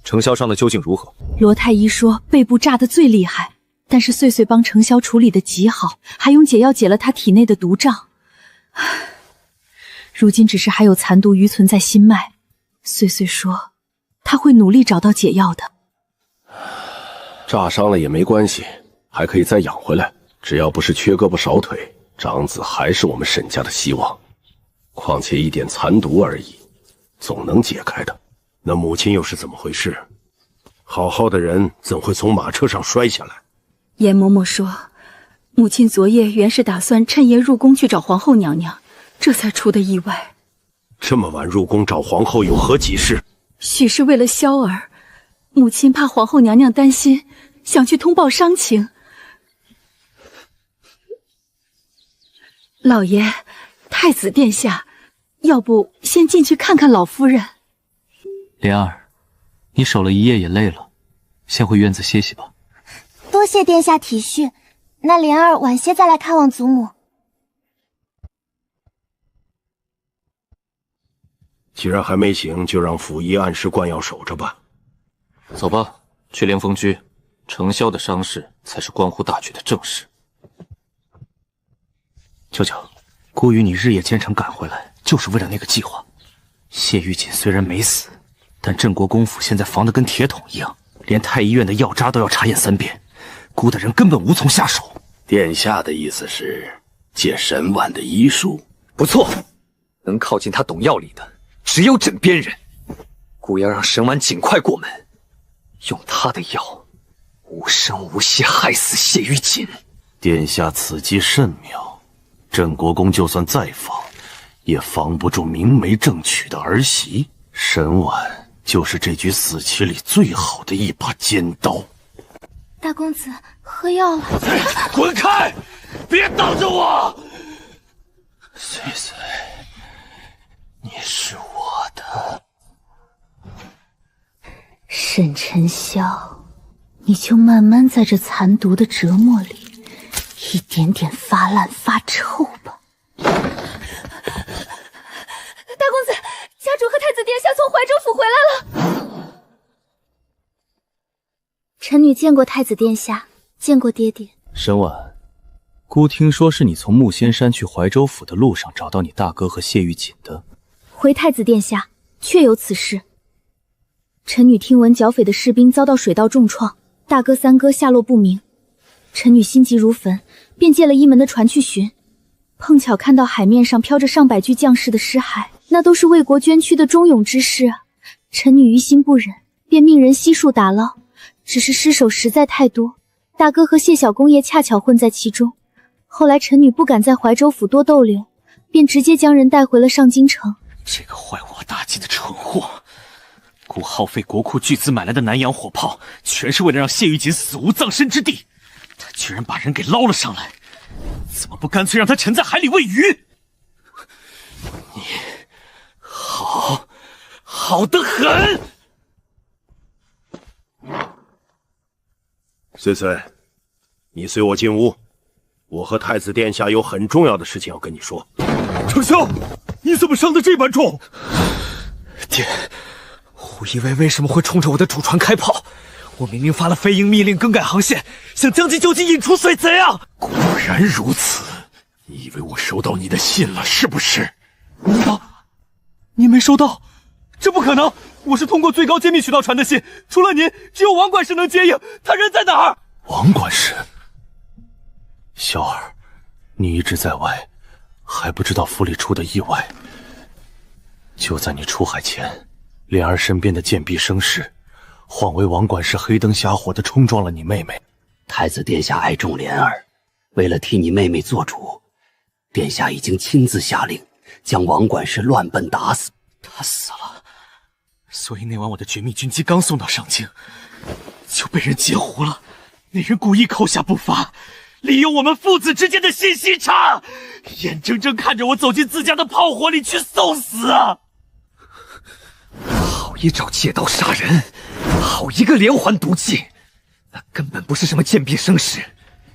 程潇伤的究竟如何？罗太医说背部炸得最厉害，但是穗穗帮程潇处理得极好，还用解药解了他体内的毒瘴。如今只是还有残毒余存在心脉，穗穗说他会努力找到解药的。炸伤了也没关系，还可以再养回来。只要不是缺胳膊少腿，长子还是我们沈家的希望。况且一点残毒而已，总能解开的。那母亲又是怎么回事？好好的人怎会从马车上摔下来？严嬷嬷说，母亲昨夜原是打算趁夜入宫去找皇后娘娘，这才出的意外。这么晚入宫找皇后有何急事？许是为了萧儿，母亲怕皇后娘娘担心，想去通报伤情。老爷，太子殿下，要不先进去看看老夫人？莲儿，你守了一夜也累了，先回院子歇息吧。多谢殿下体恤，那莲儿晚些再来看望祖母。既然还没醒，就让府医按时灌药守着吧。走吧，去莲峰居，程潇的伤势才是关乎大局的正事。舅舅，姑与你日夜兼程赶回来，就是为了那个计划。谢玉锦虽然没死，但镇国公府现在防得跟铁桶一样，连太医院的药渣都要查验3遍，姑的人根本无从下手。殿下的意思是借沈婉的医术？不错，能靠近他懂药理的只有枕边人。姑要让沈婉尽快过门，用他的药无声无息害死谢玉锦。殿下此计甚妙。镇国公就算再防，也防不住明媒正娶的儿媳。沈婉就是这局死棋里最好的一把尖刀。大公子，喝药了。滚开！别挡着我！穗穗，你是我的。沈沉霄，你就慢慢在这残毒的折磨里一点点发烂发臭吧。大公子，家主和太子殿下从怀州府回来了。臣女见过太子殿下，见过爹爹。沈婉，姑听说是你从木仙山去怀州府的路上找到你大哥和谢玉锦的。回太子殿下，确有此事。臣女听闻剿匪的士兵遭到水道重创，大哥三哥下落不明。臣女心急如焚，便借了一门的船去寻，碰巧看到海面上飘着上百具将士的尸骸，那都是为国捐躯的忠勇之士啊！臣女于心不忍，便命人悉数打捞，只是尸首实在太多，大哥和谢小公爷恰巧混在其中。后来臣女不敢在怀州府多逗留，便直接将人带回了上京城。这个坏我大计的蠢货！姑耗费国库巨资买来的南洋火炮，全是为了让谢玉锦死无葬身之地。他居然把人给捞了上来，怎么不干脆让他沉在海里喂鱼？你好得很！穗穗，你随我进屋，我和太子殿下有很重要的事情要跟你说。程潇，你怎么伤得这般重？爹，胡一威为什么会冲着我的主船开炮？我明明发了飞鹰密令更改航线，想将计就计引出水贼啊！果然如此，你以为我收到你的信了是不是？你没收到？这不可能！我是通过最高机密渠道传的信，除了您，只有王管事能接应。他人在哪儿？王管事，小儿，你一直在外，还不知道府里出的意外。就在你出海前，莲儿身边的贱婢生事，晃为王管事黑灯瞎火地冲撞了你妹妹。太子殿下爱重莲儿，为了替你妹妹做主，殿下已经亲自下令将王管事乱奔打死。他死了，所以那晚我的绝密军机刚送到上京，就被人截胡了。那人故意扣下不发，利用我们父子之间的信息差，眼睁睁看着我走进自家的炮火里去送死啊！好一招借刀杀人，好一个连环毒计，那根本不是什么贱婢生事，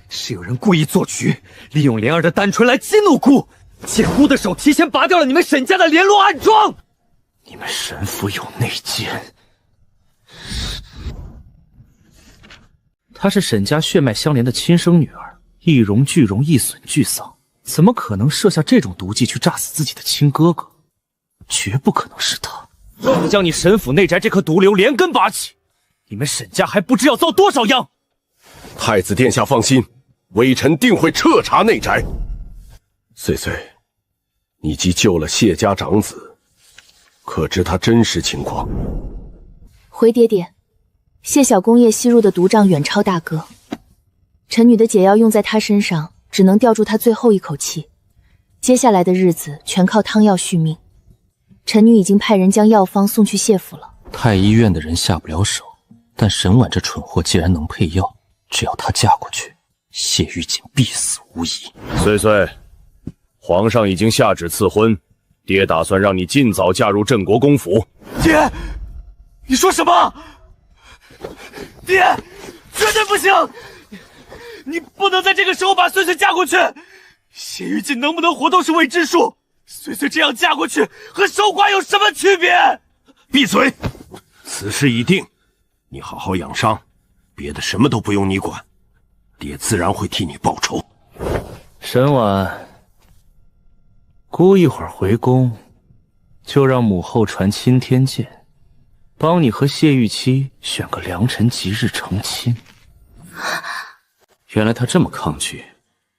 是有人故意做局，利用莲儿的单纯来激怒姑，借姑的手提前拔掉了你们沈家的联络暗桩。你们沈府有内奸。她是沈家血脉相连的亲生女儿，一荣俱荣，一损俱丧，怎么可能设下这种毒计去炸死自己的亲哥哥？绝不可能是他。若不将你沈府内宅这颗毒瘤连根拔起，你们沈家还不知要遭多少殃。太子殿下放心，微臣定会彻查内宅。岁岁，你既救了谢家长子，可知他真实情况？回爹爹，谢小工业吸入的毒瘴远超大哥，臣女的解药用在他身上，只能吊住他最后一口气，接下来的日子全靠汤药续命。臣女已经派人将药方送去谢府了。太医院的人下不了手，但沈婉这蠢货既然能配药，只要她嫁过去，谢玉锦必死无疑。岁岁，皇上已经下旨赐婚，爹打算让你尽早嫁入镇国公府。爹，你说什么？爹，绝对不行！你不能在这个时候把岁岁嫁过去。谢玉锦能不能活都是未知数。岁岁这样嫁过去和守寡有什么区别？闭嘴！此事已定，你好好养伤，别的什么都不用你管，爹自然会替你报仇。沈婉，姑一会儿回宫，就让母后传钦天剑，帮你和谢玉妻选个良辰吉日成亲。原来他这么抗拒，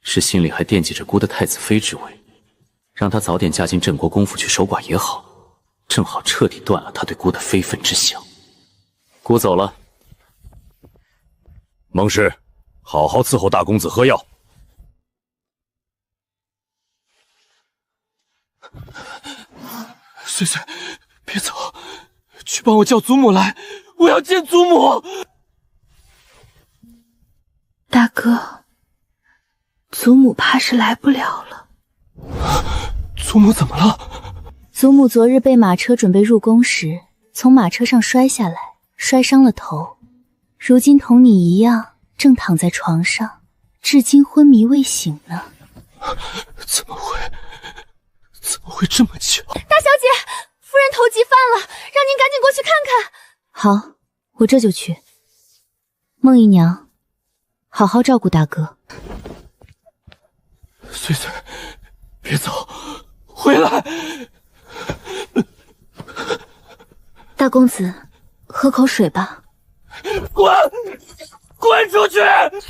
是心里还惦记着姑的太子妃之位。让她早点嫁进镇国公府去守寡也好，正好彻底断了她对姑的非分之想。姑走了。蒙氏，好好伺候大公子喝药。岁岁，别走，去帮我叫祖母来，我要见祖母。大哥，祖母怕是来不了了。祖母怎么了？祖母昨日被马车准备入宫时，从马车上摔下来，摔伤了头，如今同你一样，正躺在床上，至今昏迷未醒呢。怎么会这么巧？大小姐，夫人头疾犯了，让您赶紧过去看看。好，我这就去。孟姨娘，好好照顾大哥。岁岁，别走，回来！大公子，喝口水吧。滚出去！大公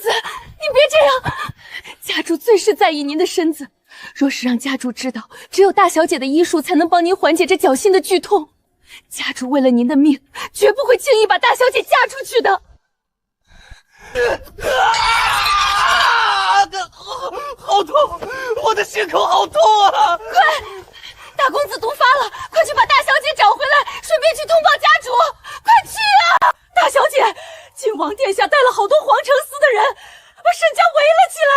子，你别这样，家主最是在意您的身子，若是让家主知道，只有大小姐的医术才能帮您缓解这脚心的剧痛。家主为了您的命，绝不会轻易把大小姐嫁出去的。好痛！我的心口好痛啊！快，大公子毒发了，快去把大小姐找回来，顺便去通报家主。快去啊！大小姐，晋王殿下带了好多皇城司的人，把沈家围了起来。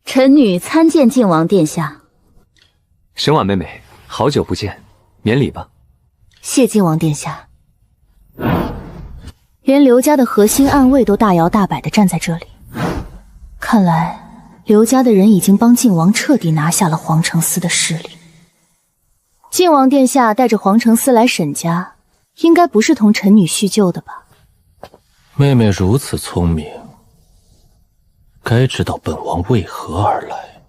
臣女参见晋王殿下。沈婉妹妹，好久不见，免礼吧。谢晋王殿下。连刘家的核心暗卫都大摇大摆地站在这里，看来刘家的人已经帮晋王彻底拿下了皇城司的势力。晋王殿下带着皇城司来沈家，应该不是同臣女叙旧的吧？妹妹如此聪明，该知道本王为何而来。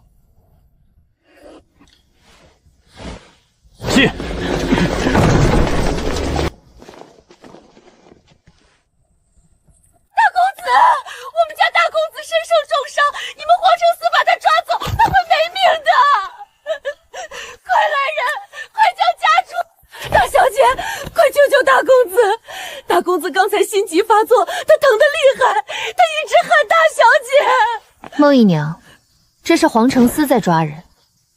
进。大公子，我们家大公子身受重伤，你们皇城司把他抓走，他会没命的。快来人，快叫家主！大小姐，快救救大公子！大公子刚才心急发作，他疼得厉害，他一直喊大小姐。孟姨娘，这是黄承思在抓人，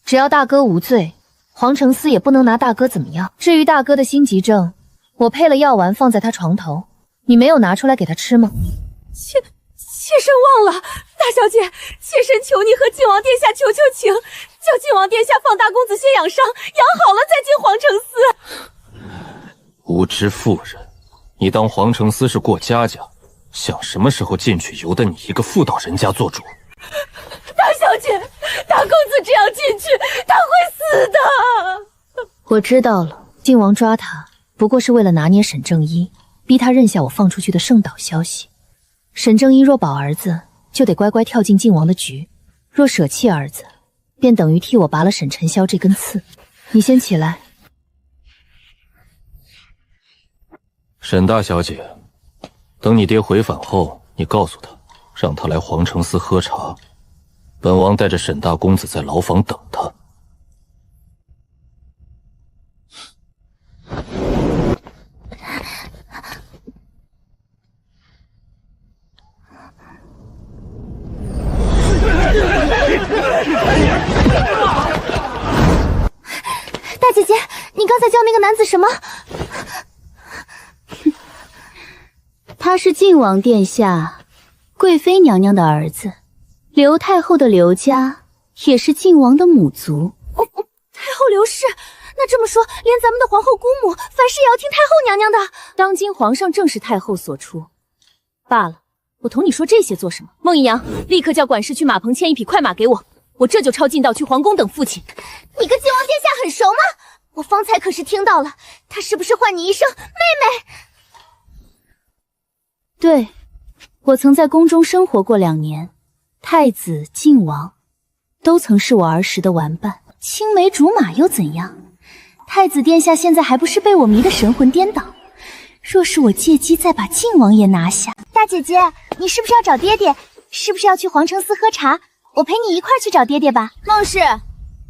只要大哥无罪，黄承思也不能拿大哥怎么样。至于大哥的心急症，我配了药丸放在他床头，你没有拿出来给他吃吗？妾身忘了，大小姐，妾身求你和靖王殿下求求情，叫靖王殿下放大公子先养伤，养好了再进皇城司。无知妇人，你当皇城司是过家家，想什么时候进去，由得你一个妇道人家做主？大小姐，大公子这样进去，他会死的。我知道了，靖王抓他不过是为了拿捏沈正一，逼他认下我放出去的圣岛消息。沈正一若保儿子，就得乖乖跳进靖王的局；若舍弃儿子，便等于替我拔了沈晨霄这根刺。你先起来。沈大小姐，等你爹回返后，你告诉他，让他来皇城司喝茶。本王带着沈大公子在牢房等他。大姐姐，你刚才叫那个男子什么？他是靖王殿下贵妃娘娘的儿子，刘太后的刘家也是靖王的母族。太后刘氏，那这么说，连咱们的皇后姑母，凡事也要听太后娘娘的。当今皇上正是太后所出。罢了，我同你说这些做什么？孟姨娘，立刻叫管事去马棚牵一匹快马给我，我这就抄近道去皇宫等父亲。你跟靖王殿下很熟吗？我方才可是听到了，他是不是唤你一声妹妹？对，我曾在宫中生活过2年，太子、靖王都曾是我儿时的玩伴。青梅竹马又怎样？太子殿下现在还不是被我迷得神魂颠倒？若是我借机再把靖王爷拿下……大姐姐，你是不是要找爹爹？是不是要去皇城司喝茶？我陪你一块去找爹爹吧。孟氏，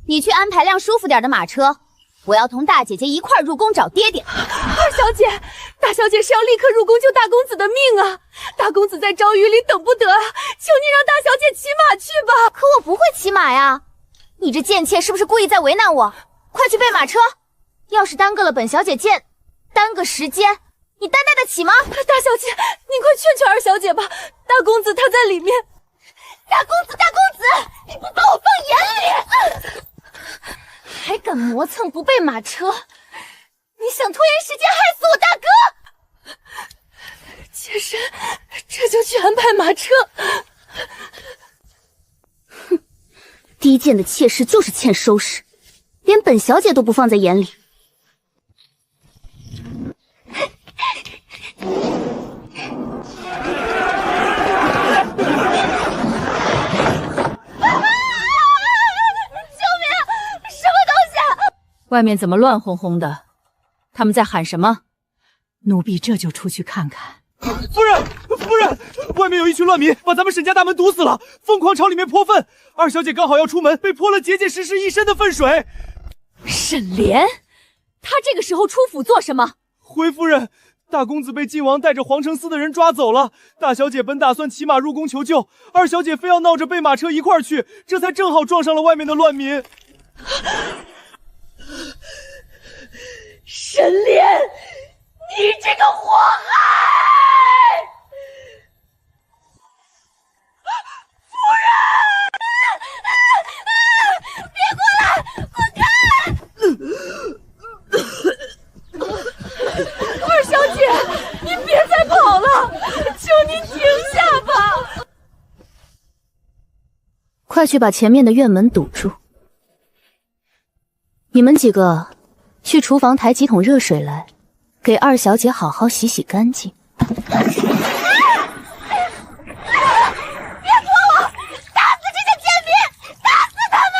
你去安排辆舒服点的马车，我要同大姐姐一块入宫找爹爹。二小姐，大小姐是要立刻入宫救大公子的命啊！大公子在朝雨里等不得啊！求你让大小姐骑马去吧。可我不会骑马呀！你这贱妾是不是故意在为难我？快去备马车！要是耽搁了本小姐耽搁时间，你担待得起吗？大小姐，您快劝劝二小姐吧，大公子他在里面。大公子，你不把我放眼里，还敢磨蹭不备马车？你想拖延时间害死我大哥？妾身这就去安排马车。哼，低贱的妾室就是欠收拾，连本小姐都不放在眼里。外面怎么乱哄哄的？他们在喊什么？奴婢这就出去看看。夫人，外面有一群乱民，把咱们沈家大门堵死了，疯狂朝里面泼粪。二小姐刚好要出门，被泼了结结实实一身的粪水。沈莲，他这个时候出府做什么？回夫人，大公子被靖王带着皇城司的人抓走了。大小姐本打算骑马入宫求救，二小姐非要闹着备马车一块儿去，这才正好撞上了外面的乱民。沈莲，你这个祸害！夫人，别过来！二小姐，您别再跑了，求您停下吧！快去把前面的院门堵住。你们几个去厨房抬几桶热水来，给二小姐好好洗洗干净。别过我！打死这些贱民！打死他们！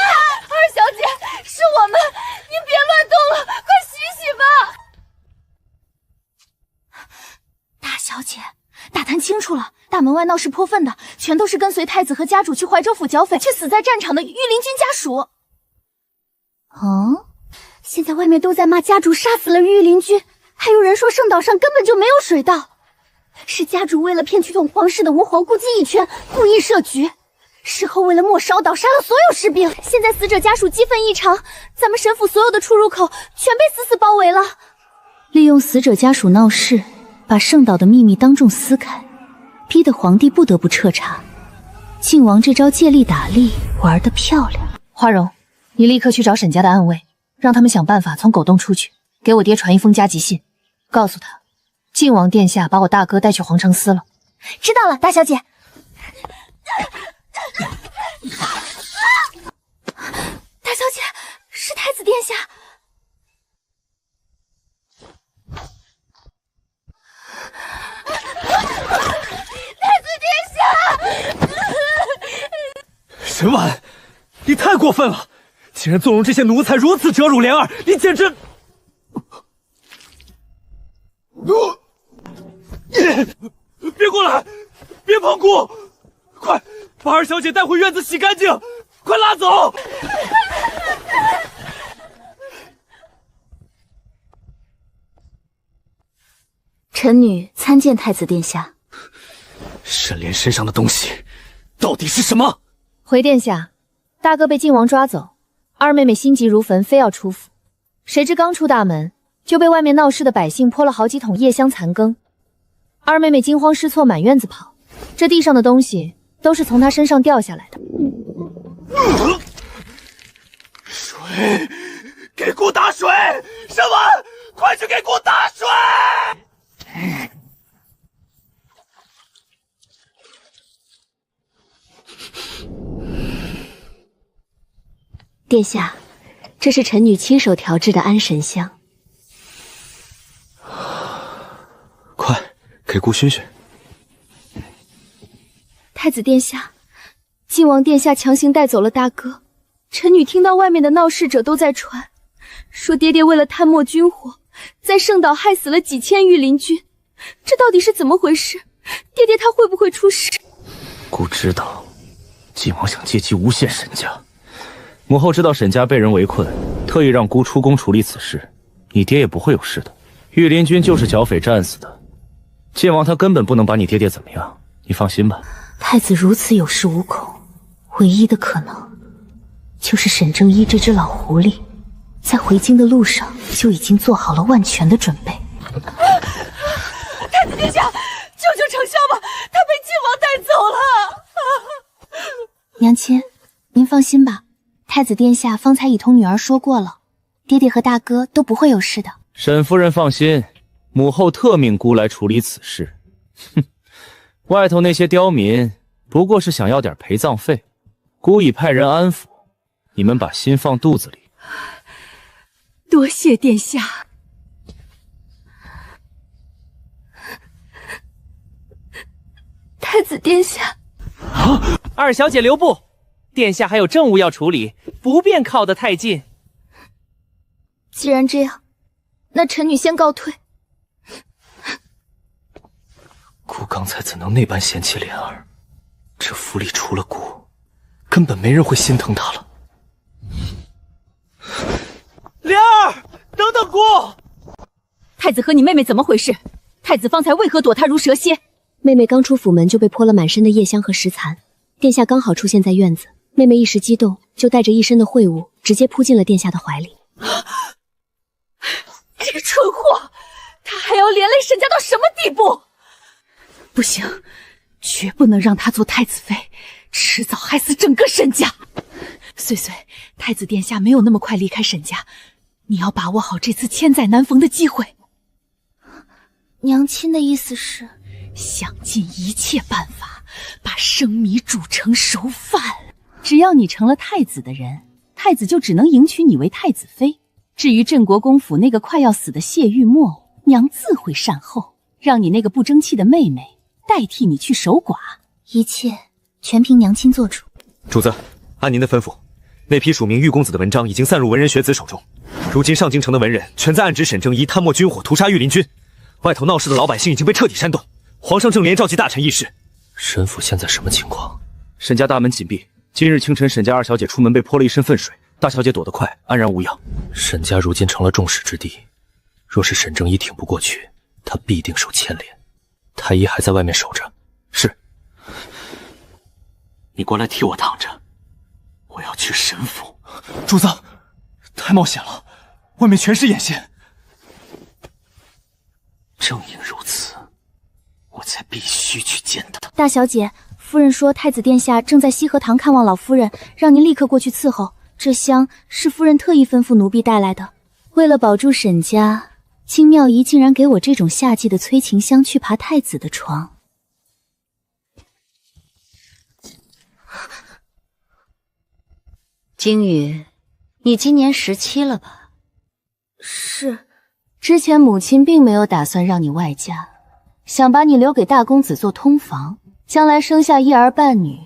二小姐，是我们，您别乱动了，快洗洗吧。大小姐，打探清楚了，大门外闹事泼粪的，全都是跟随太子和家主去怀州府剿匪却死在战场的御林军家属。现在外面都在骂家主杀死了御林军，还有人说圣岛上根本就没有水道，是家主为了骗去统皇室的吴侯，故技一拳，故意设局，事后为了莫烧岛杀了所有士兵，现在死者家属激愤异常，咱们神府所有的出入口全被死死包围了。利用死者家属闹事，把圣岛的秘密当众撕开，逼得皇帝不得不彻查。靖王这招借力打力玩得漂亮。花荣，你立刻去找沈家的暗卫，让他们想办法从狗洞出去，给我爹传一封加急信，告诉他靖王殿下把我大哥带去皇城司了。知道了，大小姐。大小姐，是太子殿下。太子殿下！沈婉，你太过分了！竟然纵容这些奴才如此折辱莲儿，你简直……别过来！别碰姑！快把二小姐带回院子洗干净！快拉走！臣女参见太子殿下。沈莲身上的东西到底是什么？回殿下，大哥被靖王抓走，二妹妹心急如焚，非要出府，谁知刚出大门就被外面闹事的百姓泼了好几桶夜香残羹，二妹妹惊慌失措，满院子跑。这地上的东西都是从她身上掉下来的。水，给姑打水！沈婉，快去给姑打水！殿下，这是臣女亲手调制的安神香。快给姑熏熏。太子殿下，靖王殿下强行带走了大哥，臣女听到外面的闹事者都在传，说爹爹为了探没军火，在圣岛害死了几千御林军，这到底是怎么回事？爹爹他会不会出事？姑知道，靖王想借机诬陷沈家。母后知道沈家被人围困，特意让姑出宫处理此事，你爹也不会有事的。御林军就是剿匪战死的，靖王他根本不能把你爹爹怎么样，你放心吧。太子如此有恃无恐，唯一的可能就是沈正一这只老狐狸，在回京的路上就已经做好了万全的准备。太子殿下，救救丞相吧，他被靖王带走了。娘亲，您放心吧，太子殿下方才已同女儿说过了，爹爹和大哥都不会有事的。沈夫人放心，母后特命姑来处理此事。哼，外头那些刁民不过是想要点陪葬费，姑已派人安抚，你们把心放肚子里。多谢殿下。太子殿下，二小姐留步，殿下还有政务要处理，不便靠得太近。既然这样，那臣女先告退。姑刚才怎能那般嫌弃莲儿？这府里除了姑，根本没人会心疼她了。莲儿，等等姑！太子和你妹妹怎么回事？太子方才为何躲她如蛇蝎？妹妹刚出府门就被泼了满身的夜香和石残，殿下刚好出现在院子，妹妹一时激动，就带着一身的秽物直接扑进了殿下的怀里。这个蠢货，他还要连累沈家到什么地步？不行，绝不能让他做太子妃，迟早害死整个沈家。岁岁，太子殿下没有那么快离开沈家，你要把握好这次千载难逢的机会。娘亲的意思是，想尽一切办法把生米煮成熟饭。只要你成了太子的人，太子就只能迎娶你为太子妃。至于镇国公府那个快要死的谢玉墨，娘自会善后，让你那个不争气的妹妹代替你去守寡。一切全凭娘亲做主。主子，按您的吩咐，那批署名玉公子的文章已经散入文人学子手中。如今上京城的文人全在暗指沈正一贪墨军火，屠杀御林军，外头闹事的老百姓已经被彻底煽动。皇上正连召集大臣议事。沈府现在什么情况？沈家大门紧闭，今日清晨沈家二小姐出门被泼了一身粪水，大小姐躲得快，安然无恙。沈家如今成了众矢之的，若是沈正一挺不过去，他必定受牵连。太医还在外面守着。是。你过来替我挡着，我要去神府。主子，太冒险了，外面全是眼线。正因如此，我才必须去见他。大小姐，夫人说太子殿下正在西河堂看望老夫人，让您立刻过去伺候。这香是夫人特意吩咐奴婢带来的。为了保住沈家，金妙仪竟然给我这种夏季的催情香去爬太子的床。金羽，你今年17了吧？是。之前母亲并没有打算让你外嫁，想把你留给大公子做通房，将来生下一儿半女，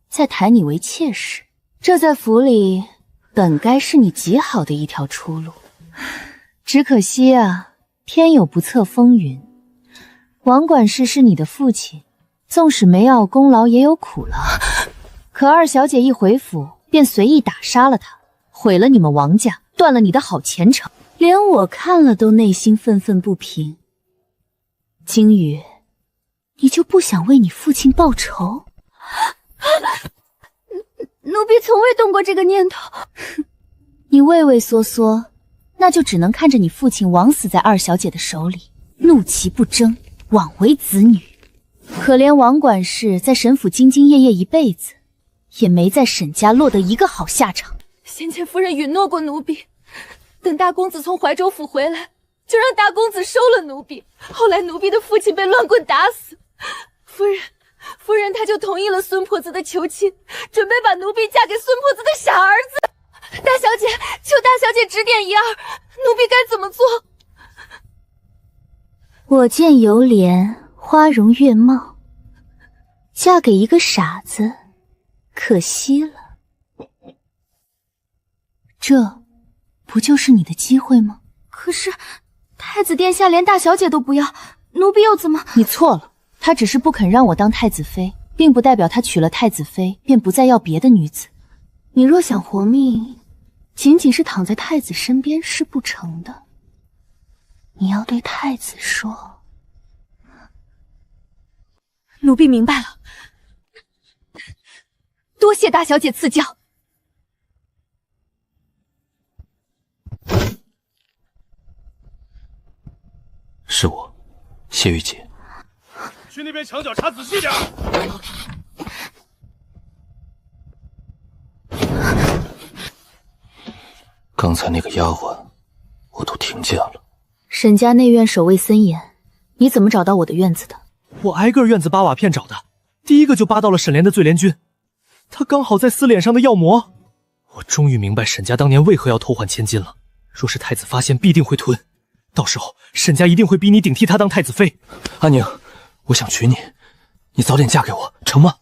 再抬你为妾室。这在府里本该是你极好的一条出路。只可惜啊，天有不测风云。王管事是你的父亲，纵使没有功劳也有苦劳。可二小姐一回府，便随意打杀了他，毁了你们王家，断了你的好前程。连我看了都内心愤愤不平。金羽，你就不想为你父亲报仇？奴婢从未动过这个念头。你畏畏缩缩，那就只能看着你父亲枉死在二小姐的手里，怒其不争，枉为子女。可怜王管事在沈府兢兢业业一辈子，也没在沈家落得一个好下场。先前夫人允诺过奴婢，等大公子从怀州府回来，就让大公子收了奴婢。后来奴婢的父亲被乱棍打死，夫人她就同意了孙婆子的求亲，准备把奴婢嫁给孙婆子的傻儿子。大小姐，求大小姐指点一二，奴婢该怎么做？我见犹怜，花容月貌，嫁给一个傻子，可惜了。这不就是你的机会吗？可是太子殿下连大小姐都不要，奴婢又怎么……你错了，他只是不肯让我当太子妃，并不代表他娶了太子妃便不再要别的女子。你若想活命，仅仅是躺在太子身边是不成的。你要对太子说。奴婢明白了，多谢大小姐赐教。是我，谢玉姐。去那边墙角查仔细点。刚才那个丫鬟，我都听见了。沈家内院守卫森严，你怎么找到我的院子的？我挨个院子扒瓦片找的，第一个就扒到了沈莲的醉莲君，他刚好在丝脸上的药膜。我终于明白沈家当年为何要偷换千金了。若是太子发现，必定会吞。到时候沈家一定会逼你顶替他当太子妃。安宁，我想娶你，你早点嫁给我，成吗？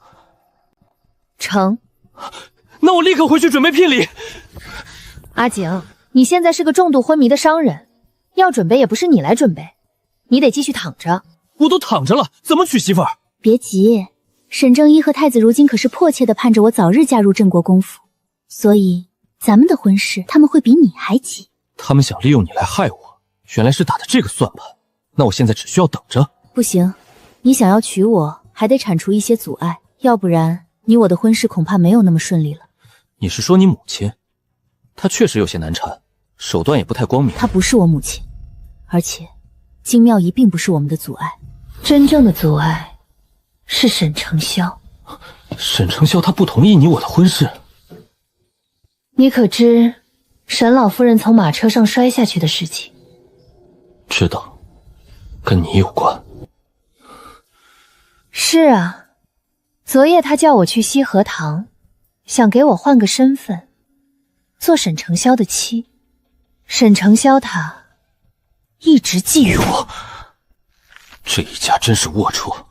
成。那我立刻回去准备聘礼。阿景，你现在是个重度昏迷的商人，要准备也不是你来准备，你得继续躺着。我都躺着了，怎么娶媳妇儿？别急，沈正一和太子如今可是迫切地盼着我早日嫁入镇国公府，所以咱们的婚事他们会比你还急。他们想利用你来害我，原来是打的这个算盘。那我现在只需要等着。不行，你想要娶我，还得铲除一些阻碍，要不然你我的婚事恐怕没有那么顺利了。你是说你母亲？她确实有些难缠，手段也不太光明。她不是我母亲，而且金妙仪并不是我们的阻碍，真正的阻碍是沈承霄。沈承霄他不同意你我的婚事。你可知沈老夫人从马车上摔下去的事情？知道，跟你有关。是啊，昨夜他叫我去西河堂，想给我换个身份，做沈承霄的妻。沈承霄他一直觊觎我。这一家真是龌龊，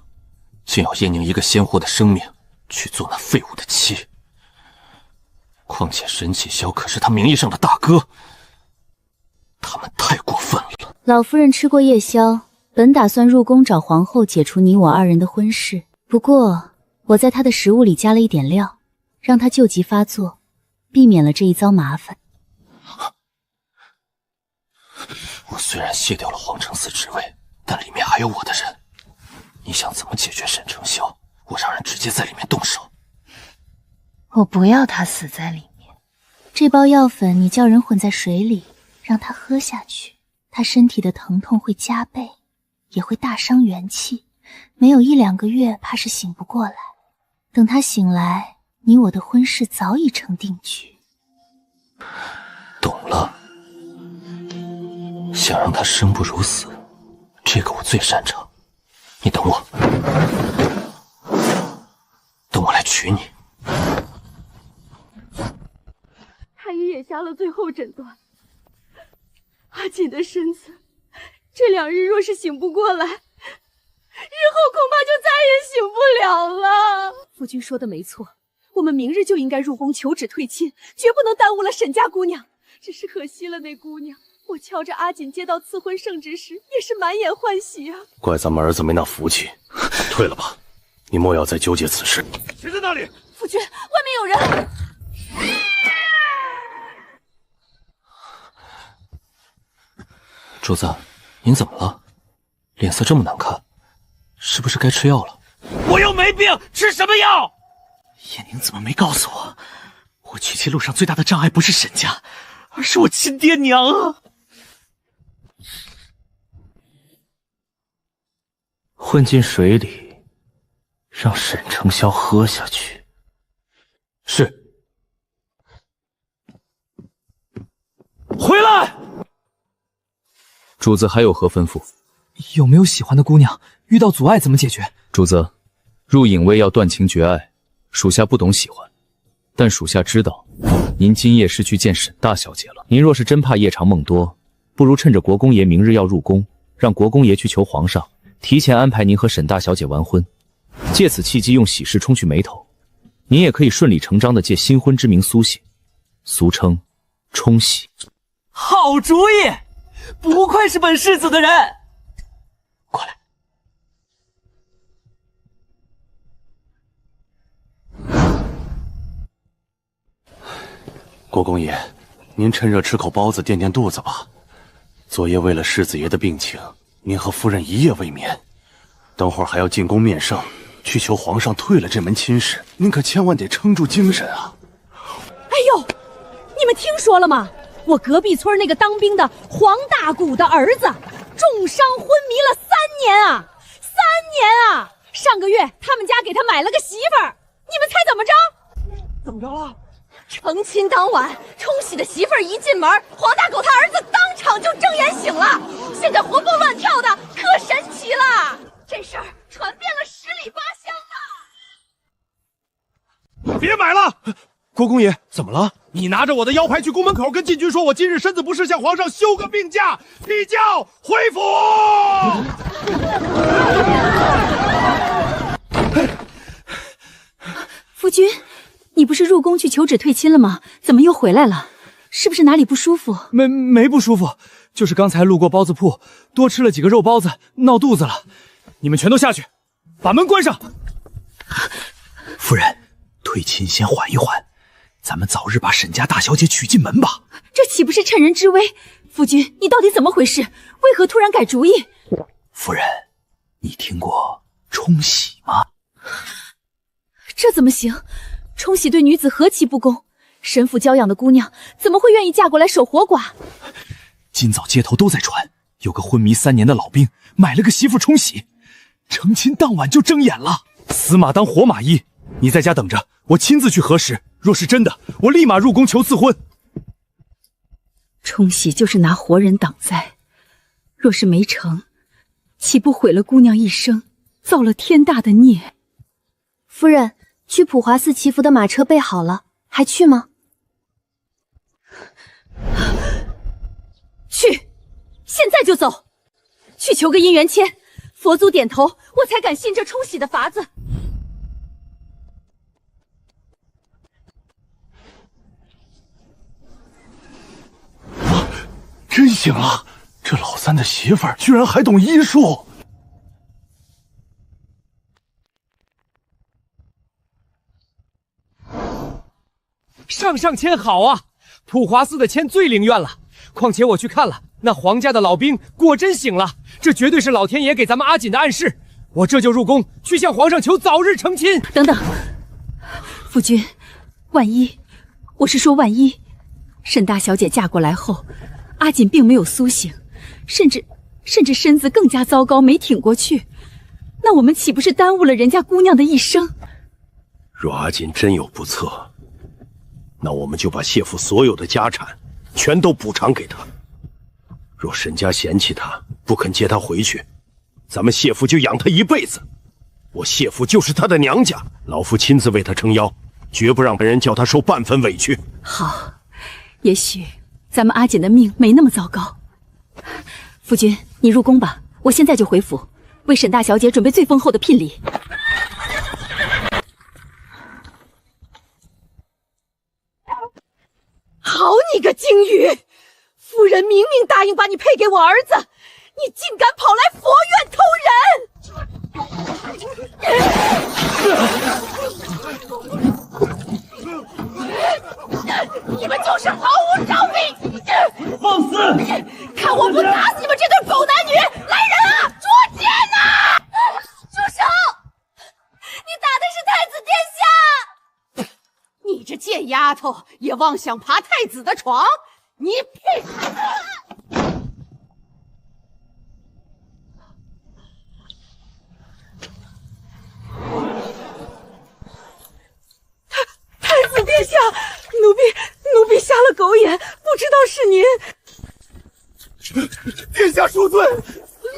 竟要叶宁一个鲜活的生命去做那废物的妻。况且沈启霄可是他名义上的大哥，他们太过分了。老夫人吃过夜宵，本打算入宫找皇后解除你我二人的婚事，不过我在她的食物里加了一点料，让她救急发作，避免了这一遭麻烦。我虽然卸掉了皇城司职位，但里面还有我的人。你想怎么解决沈承霄？我让人直接在里面动手。我不要他死在里面。这包药粉你叫人混在水里，让他喝下去，他身体的疼痛会加倍，也会大伤元气，没有1-2个月怕是醒不过来。等他醒来，你我的婚事早已成定局。懂了，想让他生不如死，这个我最擅长。你等我，等我来娶你。太医也下了最后诊断，阿锦的身子，这2日若是醒不过来，日后恐怕就再也醒不了了。夫君说的没错，我们明日就应该入宫求旨退亲，绝不能耽误了沈家姑娘。只是可惜了那姑娘，我瞧着阿锦接到赐婚圣旨时，也是满眼欢喜啊。怪咱们儿子没那福气，退了吧，你莫要再纠结此事。谁在那里？夫君，外面有人。主子，您怎么了？脸色这么难看，是不是该吃药了？我又没病，吃什么药？叶宁怎么没告诉我？我娶妻路上最大的障碍不是沈家，而是我亲爹娘啊！混进水里，让沈承霄喝下去。是。回来！主子还有何吩咐？有没有喜欢的姑娘？遇到阻碍怎么解决？主子，入隐卫要断情绝爱，属下不懂喜欢，但属下知道，您今夜是去见沈大小姐了。您若是真怕夜长梦多，不如趁着国公爷明日要入宫，让国公爷去求皇上，提前安排您和沈大小姐完婚，借此契机用喜事冲去眉头。您也可以顺理成章的借新婚之名苏醒，俗称冲喜。好主意！不愧是本世子的人。过来。国公爷，您趁热吃口包子垫垫肚子吧。昨夜为了世子爷的病情，您和夫人一夜未眠，等会儿还要进宫面圣，去求皇上退了这门亲事，您可千万得撑住精神啊！哎呦，你们听说了吗？我隔壁村那个当兵的黄大谷的儿子重伤昏迷了3年啊！3年啊！上个月他们家给他买了个媳妇儿，你们猜怎么着？怎么着了？成亲当晚，冲喜的媳妇儿一进门，黄大狗他儿子当场就睁眼醒了，现在活蹦乱跳的，可神奇了！这事儿传遍了10里8乡别买了！国公爷，怎么了？你拿着我的腰牌去宫门口跟禁军说，我今日身子不适，向皇上休个病假，批教回府。夫君，你不是入宫去求旨退亲了吗？怎么又回来了？是不是哪里不舒服？没不舒服，就是刚才路过包子铺，多吃了几个肉包子，闹肚子了。你们全都下去，把门关上。夫人，退亲先缓一缓，咱们早日把沈家大小姐娶进门吧。这岂不是趁人之危？夫君，你到底怎么回事？为何突然改主意？夫人，你听过冲喜吗？这怎么行？冲喜对女子何其不公！神父娇养的姑娘怎么会愿意嫁过来守活寡？今早街头都在传，有个昏迷3年的老兵买了个媳妇冲喜，成亲当晚就睁眼了。死马当活马医，你在家等着，我亲自去核实。若是真的，我立马入宫求赐婚。冲喜就是拿活人挡灾，若是没成，岂不毁了姑娘一生，造了天大的孽？夫人，去普华寺祈福的马车备好了，还去吗？去，现在就走，去求个姻缘签，佛祖点头，我才敢信这冲喜的法子。真行啊！这老三的媳妇儿居然还懂医术。上签好啊！普华寺的签最灵验了。况且我去看了，那黄家的老兵果真醒了，这绝对是老天爷给咱们阿锦的暗示。我这就入宫去向皇上求早日成亲。等等，夫君，万一，我是说万一，沈大小姐嫁过来后，阿锦并没有苏醒，甚至身子更加糟糕，没挺过去，那我们岂不是耽误了人家姑娘的一生？若阿锦真有不测，那我们就把谢父所有的家产全都补偿给他。若沈家嫌弃他，不肯接他回去，咱们谢父就养他一辈子。我谢父就是他的娘家，老夫亲自为他撑腰，绝不让别人叫他受半分委屈。好，也许咱们阿锦的命没那么糟糕。夫君，你入宫吧，我现在就回府，为沈大小姐准备最丰厚的聘礼。好你个金羽，夫人明明答应把你配给我儿子，你竟敢跑来佛院偷人！你们就是毫无招比！放肆！看我不打死你们这对狗男女！来人啊，捉奸呐！住手！你打的是太子殿下！你这贱丫头也妄想爬太子的床，你配！太子殿下，奴婢瞎了狗眼，不知道是您。殿下恕罪，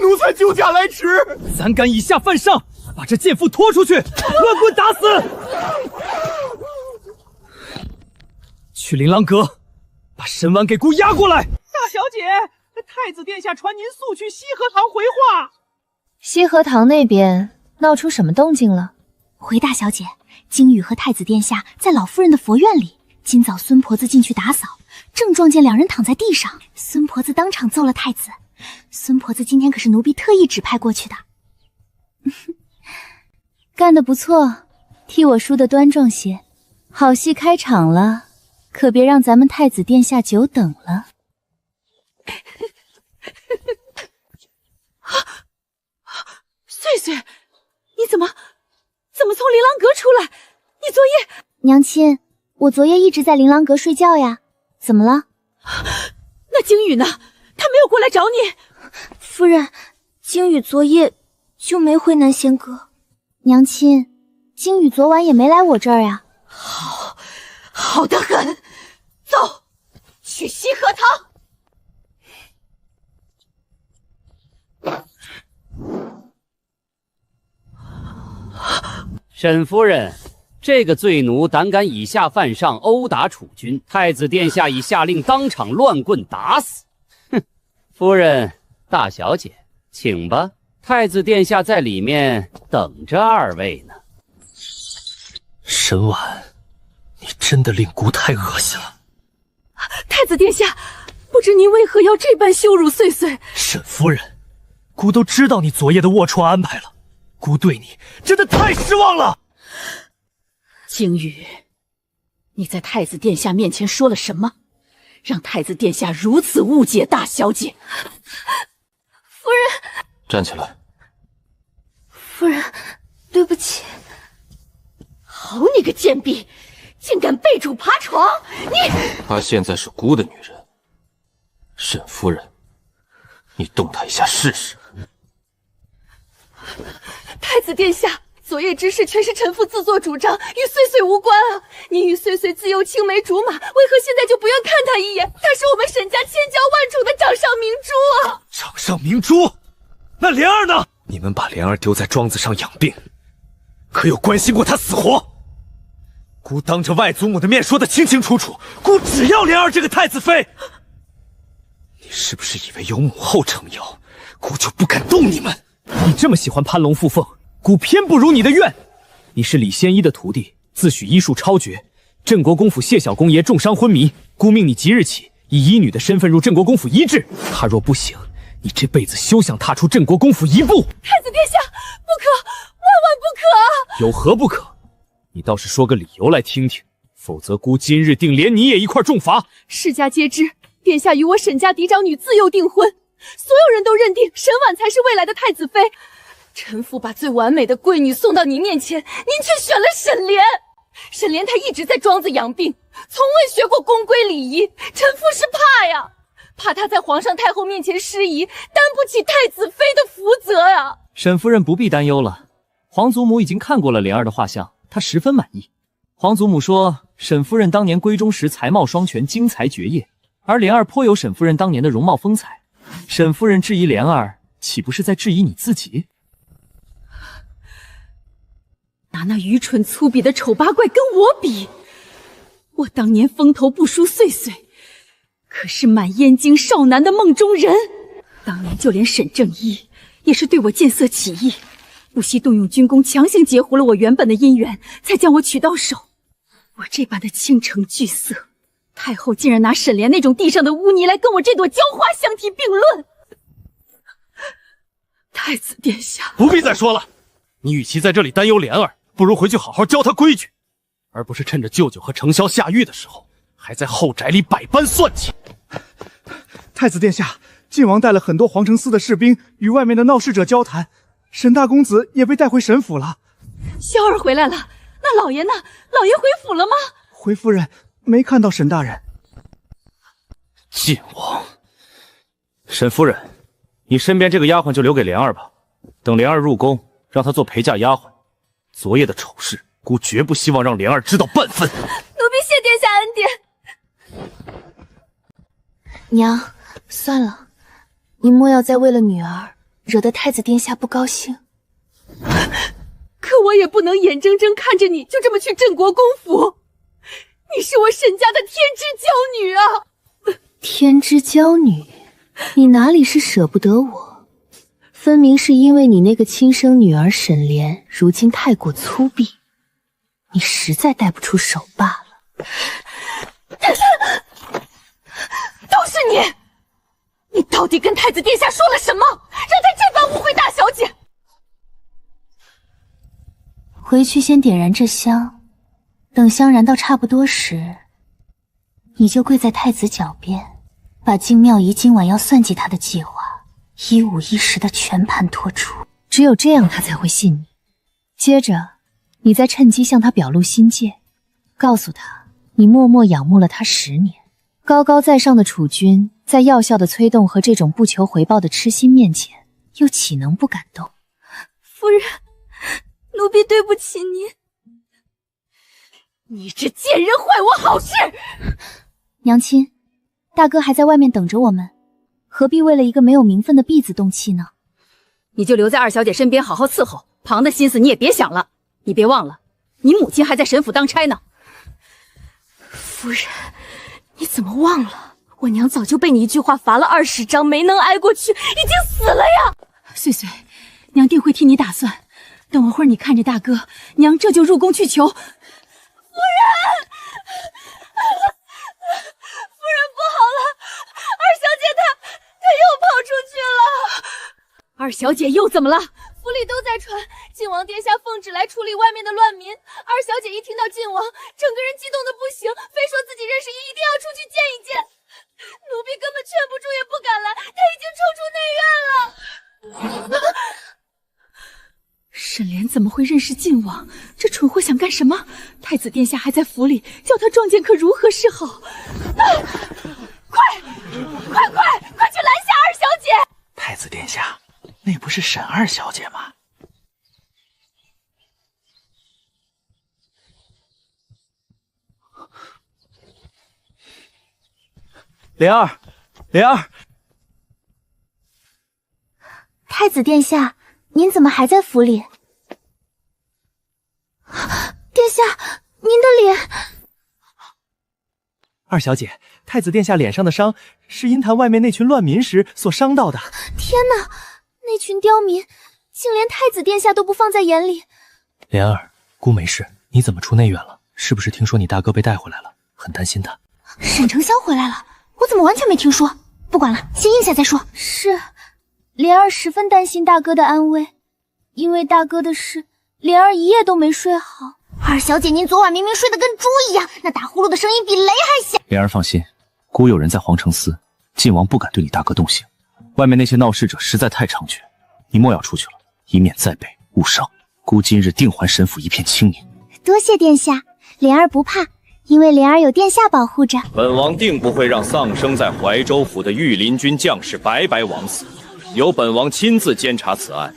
奴才救驾来迟。胆敢以下犯上，把这贱妇拖出去，乱棍打死！去琳琅阁，把沈婉给姑押过来。大小姐，太子殿下传您速去西河堂回话。西河堂那边闹出什么动静了？回大小姐，京宇和太子殿下在老夫人的佛院里。今早孙婆子进去打扫，正撞见两人躺在地上，孙婆子当场揍了太子。孙婆子今天可是奴婢特意指派过去的。干得不错，替我梳得端庄些。好戏开场了，可别让咱们太子殿下久等了。岁岁，你怎么从琳琅阁出来？你昨夜……娘亲，我昨夜一直在琳琅阁睡觉呀。怎么了？那京宇呢？他没有过来找你？夫人，京宇昨夜就没回南仙阁。娘亲，京宇昨晚也没来我这儿呀。好得很，走，去西河堂。沈夫人，这个罪奴胆敢以下犯上，殴打储君，太子殿下已下令当场乱棍打死。哼，夫人，大小姐，请吧，太子殿下在里面等着二位呢。沈婉，你真的令姑太恶心了。太子殿下，不知您为何要这般羞辱岁岁？沈夫人，姑都知道你昨夜的龌龊安排了，姑对你真的太失望了。京宇，你在太子殿下面前说了什么，让太子殿下如此误解大小姐？夫人，站起来。夫人，对不起。好你个贱婢，竟敢背主爬床！你……她现在是姑的女人，沈夫人，你动她一下试试。太子殿下，昨夜之事全是臣妇自作主张，与岁岁无关啊！您与岁岁自幼青梅竹马，为何现在就不愿看她一眼？她是我们沈家千娇万宠的掌上明珠啊！掌上明珠？那莲儿呢？你们把莲儿丢在庄子上养病，可有关心过她死活？姑当着外祖母的面说得清清楚楚，姑只要莲儿这个太子妃。你是不是以为有母后撑腰，姑就不敢动你们？你这么喜欢攀龙附凤，姑偏不如你的愿。你是李仙一的徒弟，自诩医术超绝。镇国公府谢小公爷重伤昏迷，姑命你即日起以医女的身份入镇国公府医治。他若不行，你这辈子休想踏出镇国公府一步。太子殿下，不可，万万不可！有何不可？你倒是说个理由来听听，否则姑今日定连你也一块重罚。世家皆知，殿下与我沈家嫡长女自幼订婚，所有人都认定沈婉才是未来的太子妃。臣妇把最完美的贵女送到你面前，您却选了沈莲。沈莲她一直在庄子养病，从未学过宫规礼仪，臣妇是怕呀，怕她在皇上太后面前失仪，担不起太子妃的福泽呀。沈夫人不必担忧了，皇祖母已经看过了莲儿的画像，她十分满意。皇祖母说，沈夫人当年闺中时才貌双全，惊才绝艳，而莲儿颇有沈夫人当年的容貌风采。沈夫人质疑莲儿，岂不是在质疑你自己？拿那愚蠢粗鄙的丑八怪跟我比，我当年风头不输岁岁，可是满燕京少男的梦中人。当年就连沈正一也是对我见色起意，不惜动用军功强行截胡了我原本的姻缘，才将我娶到手。我这般的倾城巨色，太后竟然拿沈莲那种地上的污泥来跟我这朵娇花相提并论。太子殿下，不必再说了，你与其在这里担忧莲儿，不如回去好好教她规矩，而不是趁着舅舅和程潇下狱的时候，还在后宅里百般算计。太子殿下，晋王带了很多皇城司的士兵与外面的闹事者交谈，沈大公子也被带回沈府了。萧儿回来了，那老爷呢？老爷回府了吗？回夫人，没看到沈大人。晋王，沈夫人，你身边这个丫鬟就留给莲儿吧，等莲儿入宫，让她做陪嫁丫鬟。昨夜的丑事，姑绝不希望让莲儿知道半分。奴婢谢殿下恩典。娘，算了，你莫要再为了女儿惹得太子殿下不高兴。可我也不能眼睁睁看着你就这么去镇国公府，你是我沈家的天之娇女啊！天之娇女，你哪里是舍不得我？分明是因为你那个亲生女儿沈莲如今太过粗鄙，你实在带不出手罢了。都是你！你到底跟太子殿下说了什么，让他这般误会大小姐？回去先点燃这香，等香燃到差不多时，你就跪在太子脚边，把静妙仪今晚要算计他的计划一五一十的全盘托出，只有这样他才会信你。接着，你再趁机向他表露心迹，告诉他你默默仰慕了他10年，高高在上的储君，在药效的催动和这种不求回报的痴心面前，又岂能不感动？夫人，奴婢对不起您。你这贱人坏我好事！娘亲，大哥还在外面等着我们，何必为了一个没有名分的婢子动气呢？你就留在二小姐身边好好伺候，旁的心思你也别想了。你别忘了，你母亲还在沈府当差呢。夫人，你怎么忘了？我娘早就被你一句话罚了20章，没能挨过去，已经死了呀！岁岁，娘定会替你打算。等我会儿你看着大哥，娘这就入宫去求。夫人，夫人不好了，二小姐她又跑出去了。二小姐又怎么了？府里都在传晋王殿下奉旨来处理外面的乱民。二小姐一听到晋王，整个人激动的不行，非说自己认识一定要出去见一见。奴婢根本劝不住，也不敢来，她已经冲出内院了。沈莲怎么会认识晋王？这蠢货想干什么？太子殿下还在府里，叫他撞见可如何是好？快去拦下二小姐！太子殿下，那不是沈二小姐吗？莲儿，莲儿，太子殿下，您怎么还在府里？殿下，您的脸……二小姐，太子殿下脸上的伤是阴坛外面那群乱民时所伤到的。天哪，那群刁民竟连太子殿下都不放在眼里。莲儿，姑没事，你怎么出内院了？是不是听说你大哥被带回来了？很担心他。沈丞相回来了，我怎么完全没听说？不管了，先应下再说。是，莲儿十分担心大哥的安危，因为大哥的事，莲儿一夜都没睡好。二小姐，您昨晚明明睡得跟猪一样，那打呼噜的声音比雷还响。莲儿放心，姑有人在皇城司，晋王不敢对你大哥动刑。外面那些闹事者实在太猖獗，你莫要出去了，以免再被误伤。姑今日定还沈府一片清宁。多谢殿下，莲儿不怕，因为莲儿有殿下保护着。本王定不会让丧生在怀州府的御林军将士白白枉死，由本王亲自监察此案，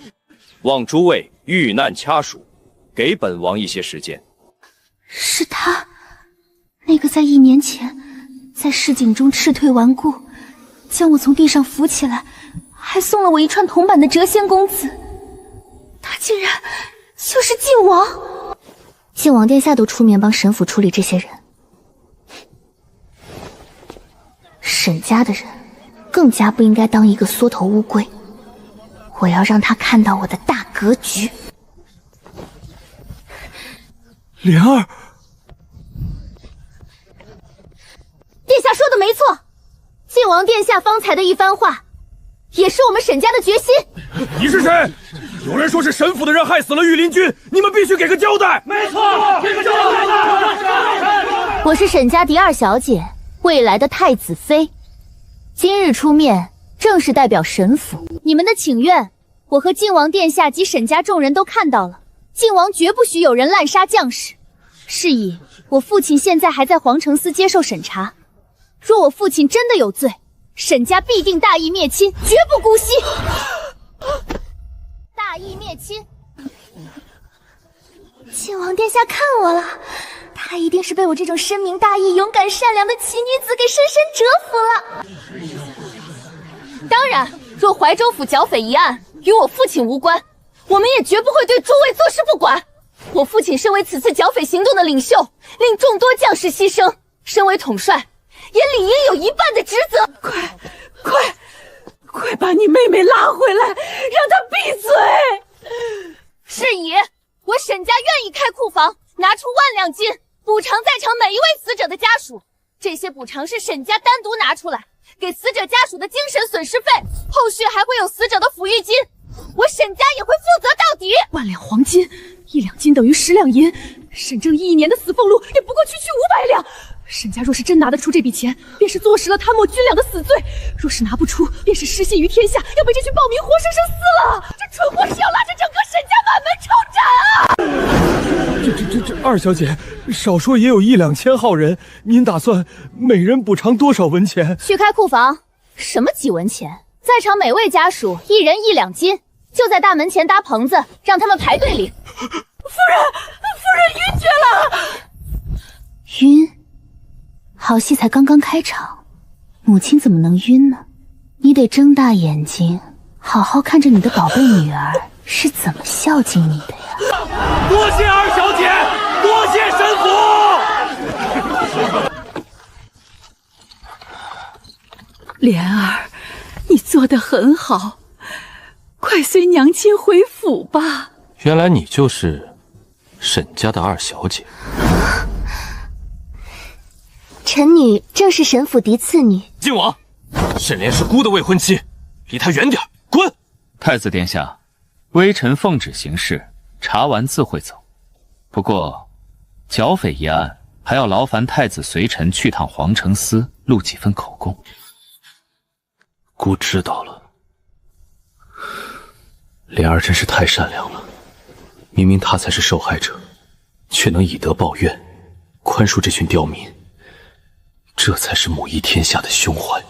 望诸位遇难掐数，给本王一些时间。是他，那个在1年前在市井中赤退顽固，将我从地上扶起来，还送了我一串铜板的谪仙公子。他竟然就是靖王！靖王殿下都出面帮沈府处理这些人，沈家的人更加不应该当一个缩头乌龟。我要让他看到我的大格局。莲儿，殿下说的没错，靖王殿下方才的一番话，也是我们沈家的决心。你是谁？有人说是沈府的人害死了御林军，你们必须给个交代。没错，给个交代。我是沈家第2小姐，未来的太子妃，今日出面正是代表沈府。你们的请愿，我和靖王殿下及沈家众人都看到了。靖王绝不许有人滥杀将士。是以，我父亲现在还在皇城司接受审查。若我父亲真的有罪，沈家必定大义灭亲，绝不姑息。大义灭亲！靖王殿下看我了，他一定是被我这种深明大义、勇敢善良的奇女子给深深折服了。当然，若怀州府剿匪一案与我父亲无关，我们也绝不会对诸位坐视不管。我父亲身为此次剿匪行动的领袖，令众多将士牺牲，身为统帅，也理应有一半的职责。快把你妹妹拉回来，让她闭嘴！是以，我沈家愿意开库房，拿出10000两金，补偿在场每一位死者的家属。这些补偿是沈家单独拿出来，给死者家属的精神损失费，后续还会有死者的抚育金，我沈家也会负责到底。1两黄金，1两金等于10两银，沈正义1年的死俸禄也不过区500两。沈家若是真拿得出这笔钱，便是坐实了贪墨军粮的死罪；若是拿不出，便是失信于天下，要被这群暴民活生生撕了。这蠢货是要拉着整个沈家满门抄斩啊！二小姐，少说也有1、2千号人，您打算每人补偿多少文钱？去开库房，什么几文钱？在场每位家属1人1两金，就在大门前搭棚子，让他们排队领。夫人晕厥了！晕？好戏才刚刚开场，母亲怎么能晕呢？你得睁大眼睛，好好看着你的宝贝女儿是怎么孝敬你的呀！多谢二小姐，多谢沈府。莲儿，你做得很好，快随娘亲回府吧。原来你就是沈家的2小姐。臣女正是沈府嫡次女。靖王，沈莲是孤的未婚妻，离她远点，滚！太子殿下，微臣奉旨行事，查完自会走。不过，剿匪一案还要劳烦太子随臣去趟皇城司，录几份口供。姑知道了。莲儿真是太善良了，明明她才是受害者，却能以德报怨，宽恕这群刁民。这才是母仪天下的胸怀。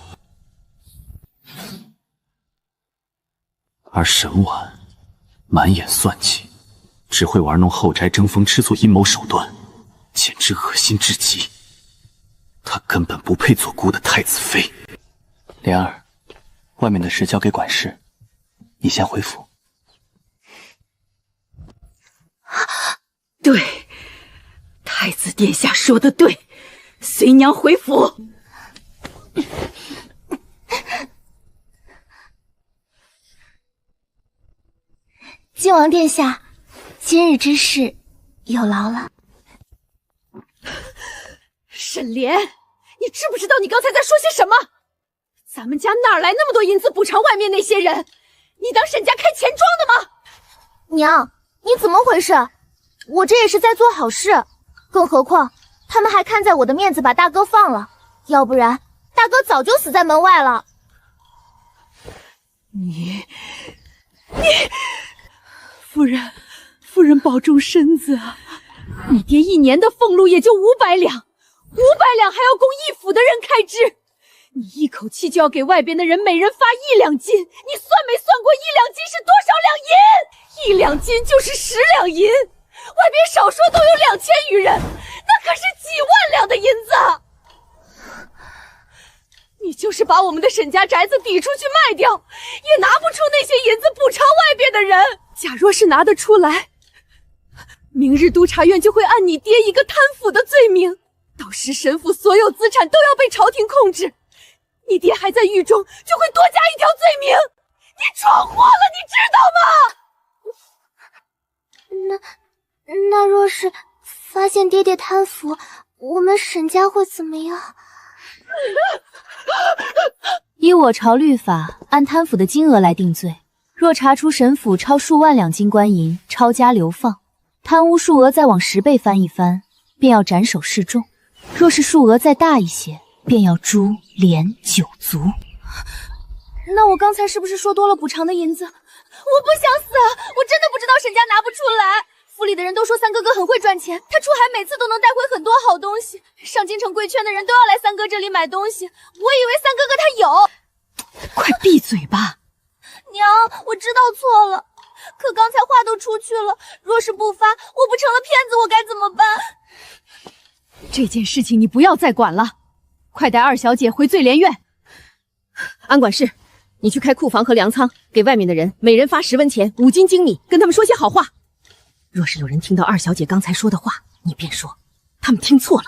而沈婉满眼算计，只会玩弄后宅争锋吃醋阴谋手段，简直恶心至极。她根本不配做姑的太子妃。莲儿，外面的事交给管事，你先回府。对，太子殿下说的对。随娘回府。靖王殿下，今日之事有劳了。沈莲，你知不知道你刚才在说些什么？咱们家哪来那么多银子补偿外面那些人？你当沈家开钱庄的吗？娘，你怎么回事？我这也是在做好事，更何况他们还看在我的面子把大哥放了，要不然大哥早就死在门外了。你，夫人保重身子啊！你爹1年的俸禄也就500两，500两还要供义府的人开支，你一口气就要给外边的人每人发1两金，你算没算过1两金是多少两银？1两金就是10两银，外边少说都有2000余人，那可是几万两的银子。你就是把我们的沈家宅子抵出去卖掉，也拿不出那些银子补偿外边的人。假若是拿得出来，明日督察院就会按你爹一个贪腐的罪名，到时沈府所有资产都要被朝廷控制，你爹还在狱中，就会多加一条罪名。你闯祸了，你知道吗？那若是发现爹爹贪腐，我们沈家会怎么样？依我朝律法，按贪腐的金额来定罪。若查出沈府超数万两金官银，抄家流放，贪污数额再往10倍翻一番，便要斩首示众；若是数额再大一些，便要株连9族。那我刚才是不是说多了补偿的银子？我不想死，我真的不知道沈家拿不出来。府里的人都说三哥哥很会赚钱，他出海每次都能带回很多好东西，上京城贵圈的人都要来三哥这里买东西。我以为三哥哥他有。快闭嘴吧！娘，我知道错了，可刚才话都出去了，若是不发，我不成了骗子，我该怎么办？这件事情你不要再管了，快带二小姐回醉莲院。安管事，你去开库房和粮仓，给外面的人每人发10文钱，5斤精米，跟他们说些好话。若是有人听到二小姐刚才说的话，你便说他们听错了。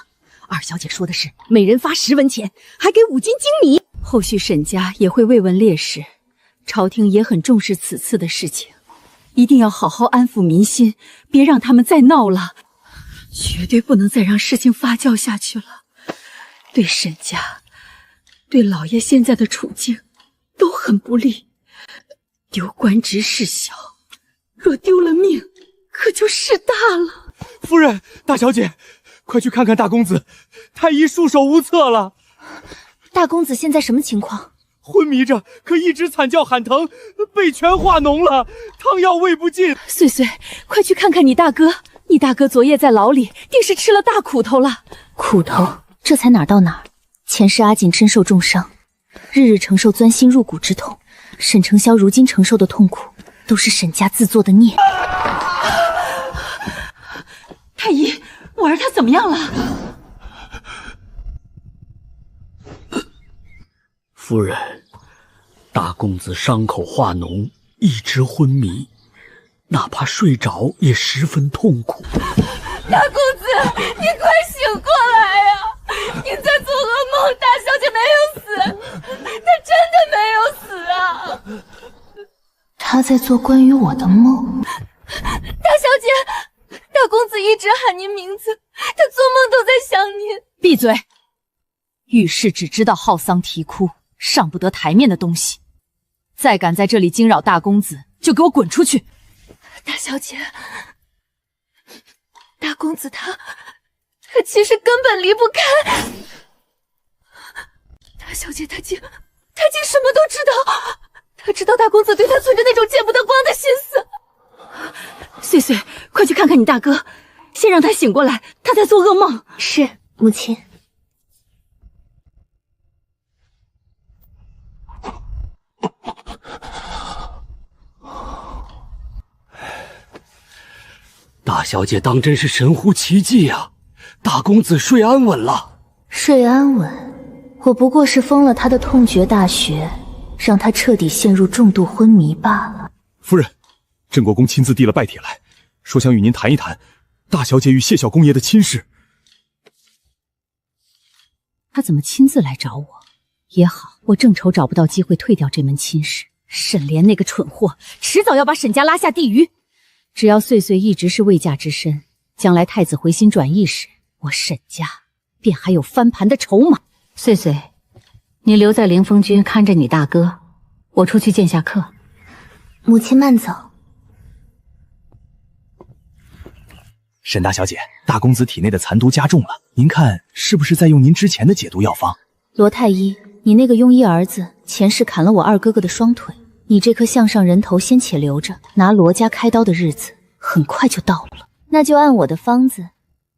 二小姐说的是每人发10文钱，还给5斤精米。后续沈家也会慰问烈士，朝廷也很重视此次的事情，一定要好好安抚民心，别让他们再闹了，绝对不能再让事情发酵下去了。对沈家，对老爷现在的处境都很不利，丢官职事小，若丢了命，可就事大了。夫人，大小姐，快去看看大公子，太医束手无策了。大公子现在什么情况？昏迷着，可一直惨叫喊疼，被拳化脓了，汤药喂不进。穗穗，快去看看你大哥，你大哥昨夜在牢里，定是吃了大苦头了。苦头？这才哪儿到哪儿？前世阿锦身受重伤，日日承受钻心入骨之痛，沈承霄如今承受的痛苦，都是沈家自作的孽。太医，我儿他怎么样了？夫人，大公子伤口化脓，一直昏迷，哪怕睡着也十分痛苦。大公子，你快醒过来呀！你在做噩梦，大小姐没有死，她真的没有死啊！他在做关于我的梦。大小姐，大公子一直喊您名字，他做梦都在想您。闭嘴！遇事只知道嚎丧啼哭，上不得台面的东西，再敢在这里惊扰大公子，就给我滚出去！大小姐，大公子他其实根本离不开。大小姐他竟什么都知道，他知道大公子对他存着那种见不得光的心思。穗穗，快去看看你大哥，先让他醒过来，他在做噩梦。是，母亲。大小姐当真是神乎其技啊！大公子睡安稳了。睡安稳？我不过是封了他的痛诀大穴，让他彻底陷入重度昏迷罢了。夫人，镇国公亲自递了拜帖来，说想与您谈一谈大小姐与谢小公爷的亲事。他怎么亲自来找我？也好，我正愁找不到机会退掉这门亲事。沈莲那个蠢货，迟早要把沈家拉下地狱。只要穗穗一直是未嫁之身，将来太子回心转意时，我沈家便还有翻盘的筹码。穗穗，你留在凌风居看着你大哥，我出去见下客。母亲慢走。沈大小姐，大公子体内的残毒加重了，您看是不是在用您之前的解毒药方？罗太医，你那个庸医儿子前世砍了我二哥哥的双腿，你这颗项上人头先且留着，拿罗家开刀的日子很快就到了。那就按我的方子，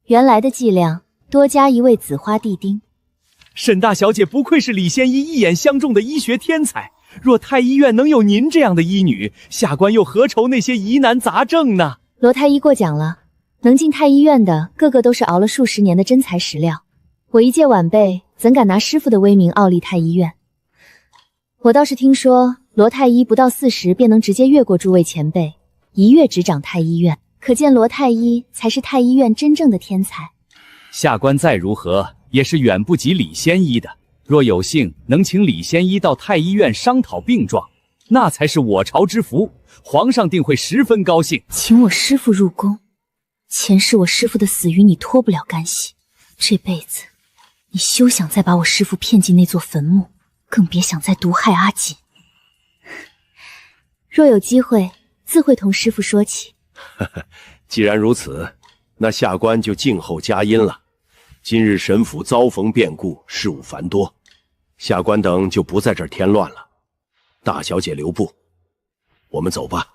原来的伎俩多加一位紫花地丁。沈大小姐不愧是李仙医一眼相中的医学天才，若太医院能有您这样的医女，下官又何愁那些疑难杂症呢？罗太医过奖了，能进太医院的个个都是熬了数十年的真材实料，我一介晚辈怎敢拿师傅的威名傲立太医院？我倒是听说罗太医不到40便能直接越过诸位前辈，一跃执掌太医院，可见罗太医才是太医院真正的天才。下官再如何也是远不及李仙医的，若有幸能请李仙医到太医院商讨病状，那才是我朝之福，皇上定会十分高兴。请我师父入宫，前世我师父的死与你脱不了干系，这辈子你休想再把我师父骗进那座坟墓，更别想再毒害阿锦。若有机会，自会同师父说起。既然如此，那下官就静候佳音了。今日沈府遭逢变故，事务繁多，下官等就不在这儿添乱了。大小姐留步，我们走吧。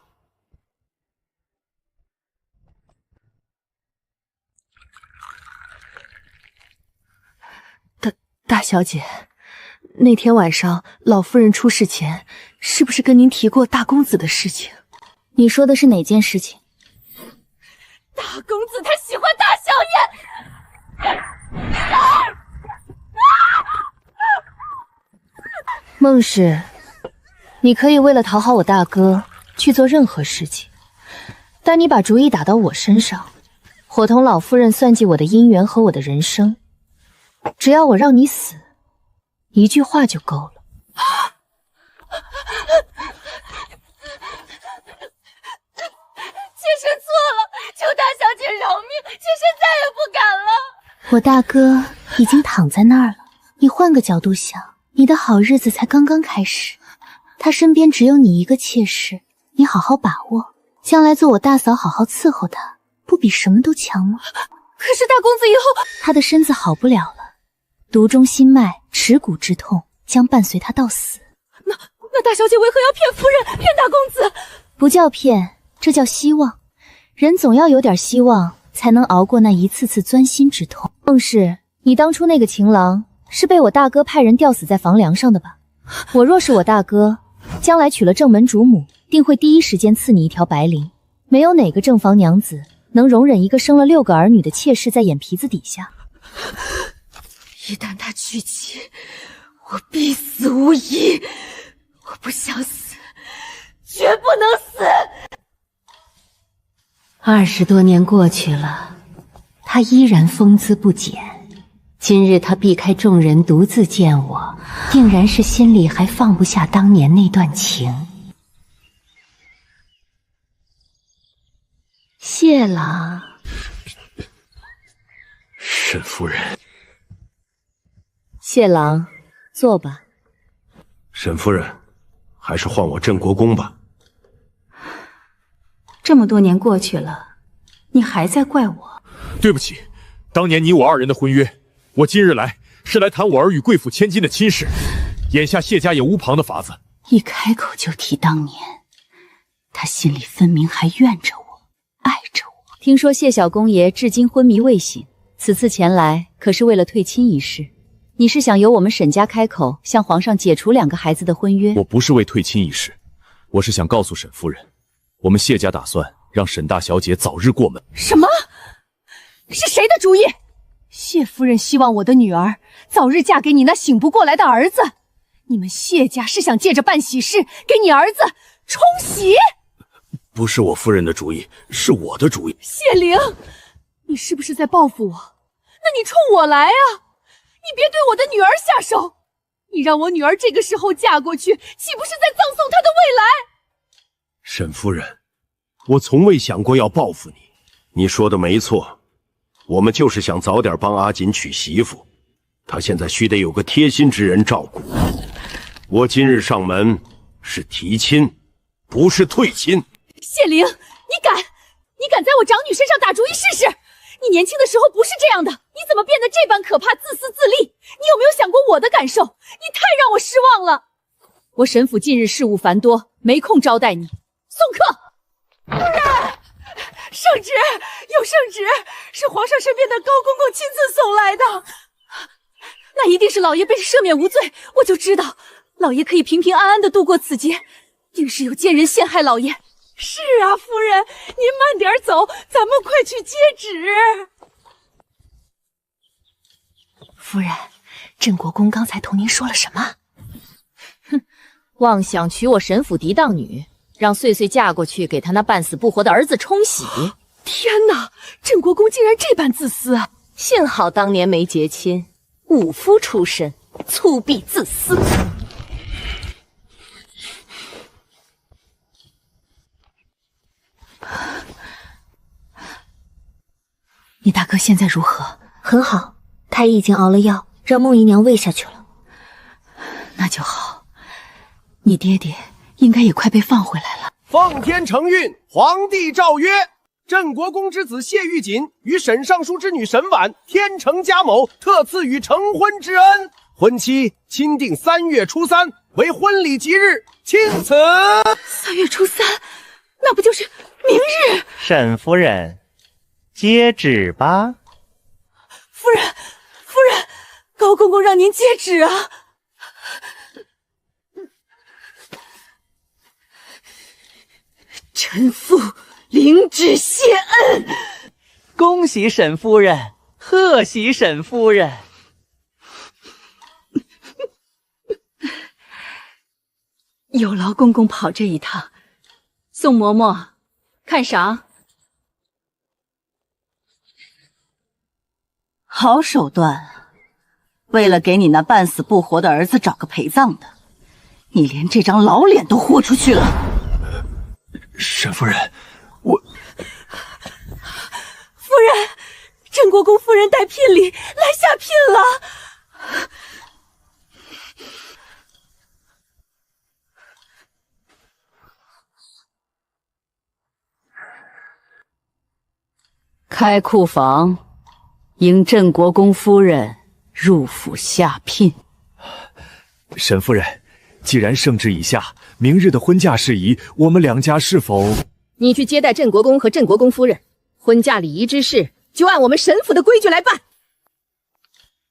大小姐，那天晚上老夫人出事前，是不是跟您提过大公子的事情？你说的是哪件事情？大公子他喜欢大小姐。孟氏，你可以为了讨好我大哥去做任何事情，但你把主意打到我身上，伙同老夫人算计我的姻缘和我的人生，只要我让你死，一句话就够了。妾身错了，求大小姐饶命，妾身再也不敢了。我大哥已经躺在那儿了，你换个角度想，你的好日子才刚刚开始，他身边只有你一个妾室，你好好把握，将来做我大嫂好好伺候他，不比什么都强吗？可是大公子以后，他的身子好不了了，毒中心脉、耻骨之痛将伴随他到死。那大小姐为何要骗夫人、骗大公子？不叫骗，这叫希望。人总要有点希望，才能熬过那一次次钻心之痛。孟氏，你当初那个情郎是被我大哥派人吊死在房梁上的吧？我若是我大哥，将来娶了正门主母，定会第一时间赐你一条白绫。没有哪个正房娘子能容忍一个生了6个儿女的妾室在眼皮子底下。一旦他娶妻，我必死无疑。我不想死，绝不能死。 20多年过去了，他依然风姿不减。今日他避开众人，独自见我，定然是心里还放不下当年那段情。谢郎，沈夫人，谢郎，坐吧。沈夫人，还是换我镇国公吧。 这么多年过去了，你还在怪我？对不起，当年你我2人的婚约，我今日来是来谈我儿与贵府千金的亲事。眼下谢家也无旁的法子。一开口就提当年，他心里分明还怨着我，爱着我。听说谢小公爷至今昏迷未醒，此次前来可是为了退亲一事。你是想由我们沈家开口向皇上解除2个孩子的婚约？我不是为退亲一事，我是想告诉沈夫人。 我们谢家打算让沈大小姐早日过门。什么？是谁的主意？谢夫人希望我的女儿早日嫁给你那醒不过来的儿子。你们谢家是想借着办喜事给你儿子冲喜？不是我夫人的主意，是我的主意。谢灵，你是不是在报复我？那你冲我来啊！你别对我的女儿下手。你让我女儿这个时候嫁过去，岂不是在葬送她的未来？ 沈夫人，我从未想过要报复你。你说的没错，我们就是想早点帮阿锦娶媳妇，她现在须得有个贴心之人照顾。我今日上门是提亲，不是退亲。谢灵，你敢在我长女身上打主意试试？你年轻的时候不是这样的，你怎么变得这般可怕、自私自利？你有没有想过我的感受？你太让我失望了。我沈府近日事务繁多，没空招待你。 送客！夫人，沈圣旨，有圣旨，是皇上身边的高公公亲自送来的。那一定是老爷被赦免无罪，我就知道老爷可以平平安安的度过此劫，定是有奸人陷害老爷。是啊，夫人，您慢点走，咱们快去接旨。夫人，镇国公刚才同您说了什么？哼，妄想娶我神府嫡当女，让穗穗嫁过去给他那半死不活的儿子冲喜。天哪，镇国公竟然这般自私啊！幸好当年没结亲，武夫出身，粗鄙自私。你大哥现在如何？很好，太医已经熬了药，让梦姨娘喂下去了。那就好，你爹爹应该也快被放回来了。奉天承运，皇帝诏曰：镇国公之子谢玉锦与沈尚书之女沈婉天成家某特赐予成婚之恩，婚期钦定3月初3为婚礼吉日，钦此。3月初3，那不就是明日？沈夫人，接旨吧。夫人，高公公让您接旨啊！臣妇领旨谢恩。恭喜沈夫人，贺喜沈夫人。有劳公公跑这一趟，宋嬷嬷，看赏。好手段，为了给你那半死不活的儿子找个陪葬的，你连这张老脸都豁出去了。沈夫人，夫人，镇国公夫人带聘礼来下聘了。开库房，迎镇国公夫人入府下聘。沈夫人，既然圣旨已下，明日的婚嫁事宜，我们两家是否……你去接待镇国公和镇国公夫人，婚嫁礼仪之事就按我们沈府的规矩来办。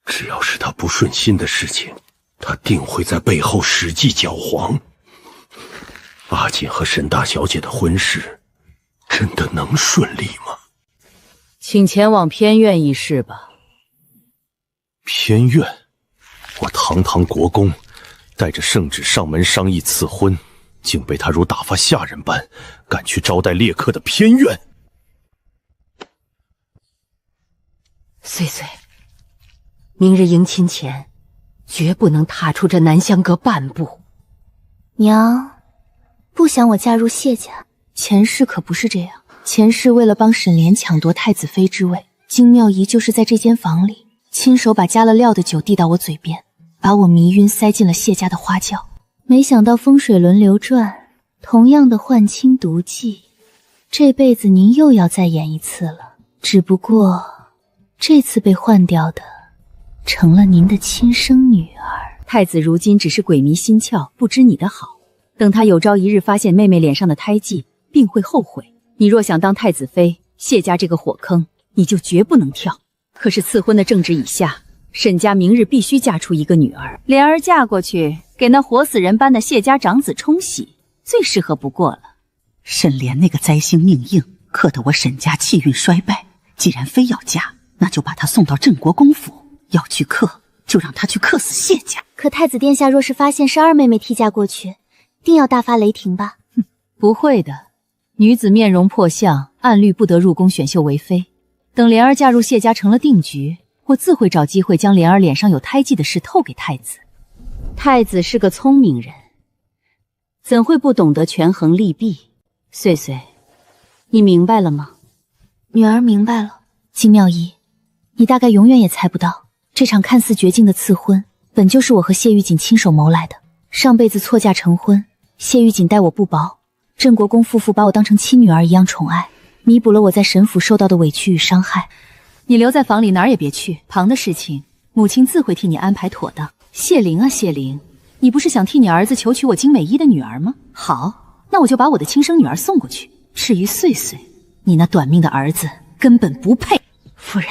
只要是他不顺心的事情，他定会在背后使计搅黄。阿锦和沈大小姐的婚事，真的能顺利吗？请前往偏院议事吧。偏院？我堂堂国公，带着圣旨上门商议赐婚，竟被他如打发下人般赶去招待猎客的偏院。穗穗，明日迎亲前，绝不能踏出这南香阁半步。娘，不想我嫁入谢家，前世可不是这样。前世为了帮沈莲抢夺太子妃之位，金妙仪就是在这间房里亲手把加了料的酒递到我嘴边，把我迷晕，塞进了谢家的花轿。没想到风水轮流转，同样的换亲毒计，这辈子您又要再演一次了。只不过这次被换掉的成了您的亲生女儿。太子如今只是鬼迷心窍，不知你的好，等他有朝一日发现妹妹脸上的胎记，定会后悔。你若想当太子妃，谢家这个火坑你就绝不能跳。可是赐婚的正旨已下，沈家明日必须嫁出一个女儿，莲儿嫁过去给那活死人般的谢家长子冲喜，最适合不过了。沈莲那个灾星命硬，克得我沈家气运衰败。既然非要嫁，那就把她送到镇国公府。要去克，就让她去克死谢家。可太子殿下若是发现是二妹妹替嫁过去，定要大发雷霆吧？不会的，女子面容破相，按律不得入宫选秀为妃。等莲儿嫁入谢家成了定局，我自会找机会将莲儿脸上有胎记的事透给太子。太子是个聪明人，怎会不懂得权衡利弊？穗穗，你明白了吗？女儿明白了。金妙仪，你大概永远也猜不到，这场看似绝境的赐婚，本就是我和谢玉锦亲手谋来的。上辈子错嫁成婚，谢玉锦待我不薄，镇国公夫妇把我当成亲女儿一样宠爱，弥补了我在沈府受到的委屈与伤害。你留在房里哪儿也别去，旁的事情母亲自会替你安排妥当。谢灵啊谢灵，你不是想替你儿子求娶我金美依的女儿吗？好，那我就把我的亲生女儿送过去。至于穗穗，你那短命的儿子根本不配。夫人，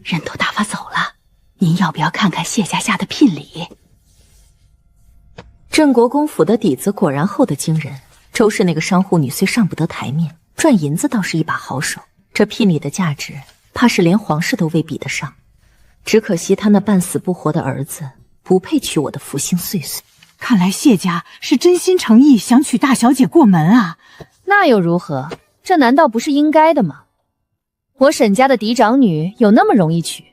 人都打发走了，您要不要看看谢家下的聘礼？郑国公府的底子果然厚得惊人。周氏那个商户女虽上不得台面，赚银子倒是一把好手。这聘礼的价值，怕是连皇室都未比得上。只可惜他那半死不活的儿子，不配娶我的福星岁岁。看来谢家是真心诚意想娶大小姐过门啊！那又如何？这难道不是应该的吗？我沈家的嫡长女有那么容易娶？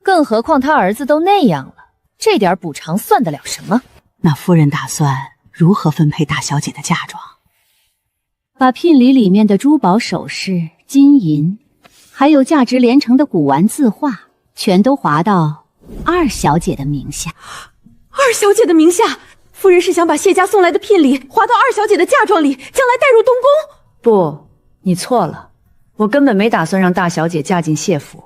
更何况他儿子都那样了，这点补偿算得了什么？那夫人打算如何分配大小姐的嫁妆？把聘礼里面的珠宝首饰、金银，还有价值连城的古玩字画，全都划到二小姐的名下。二小姐的名下？夫人是想把谢家送来的聘礼划到二小姐的嫁妆里，将来带入东宫？不，你错了，我根本没打算让大小姐嫁进谢府。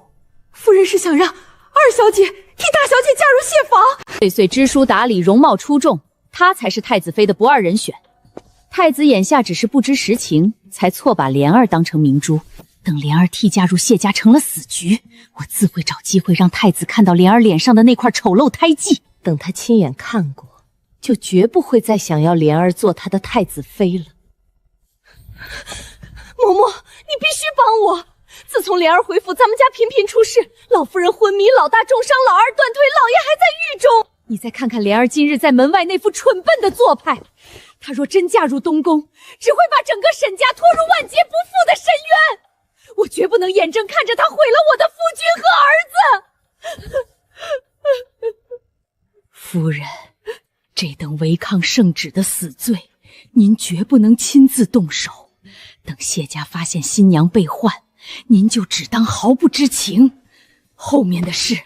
夫人是想让二小姐替大小姐嫁入谢房？岁岁知书达理，容貌出众，她才是太子妃的不二人选。太子眼下只是不知实情，才错把莲儿当成明珠。等莲儿替嫁入谢家成了死局，我自会找机会让太子看到莲儿脸上的那块丑陋胎记。等他亲眼看过，就绝不会再想要莲儿做他的太子妃了。嬷嬷，你必须帮我！自从莲儿回府，咱们家频频出事，老夫人昏迷，老大重伤，老二断腿，老爷还在狱中。你再看看莲儿今日在门外那副蠢笨的做派，她若真嫁入东宫，只会把整个沈家拖入万劫不复的深渊。我绝不能眼睁看着她毁了我的夫君和儿子。夫人，这等违抗圣旨的死罪，您绝不能亲自动手。等谢家发现新娘被换，您就只当毫不知情，后面的事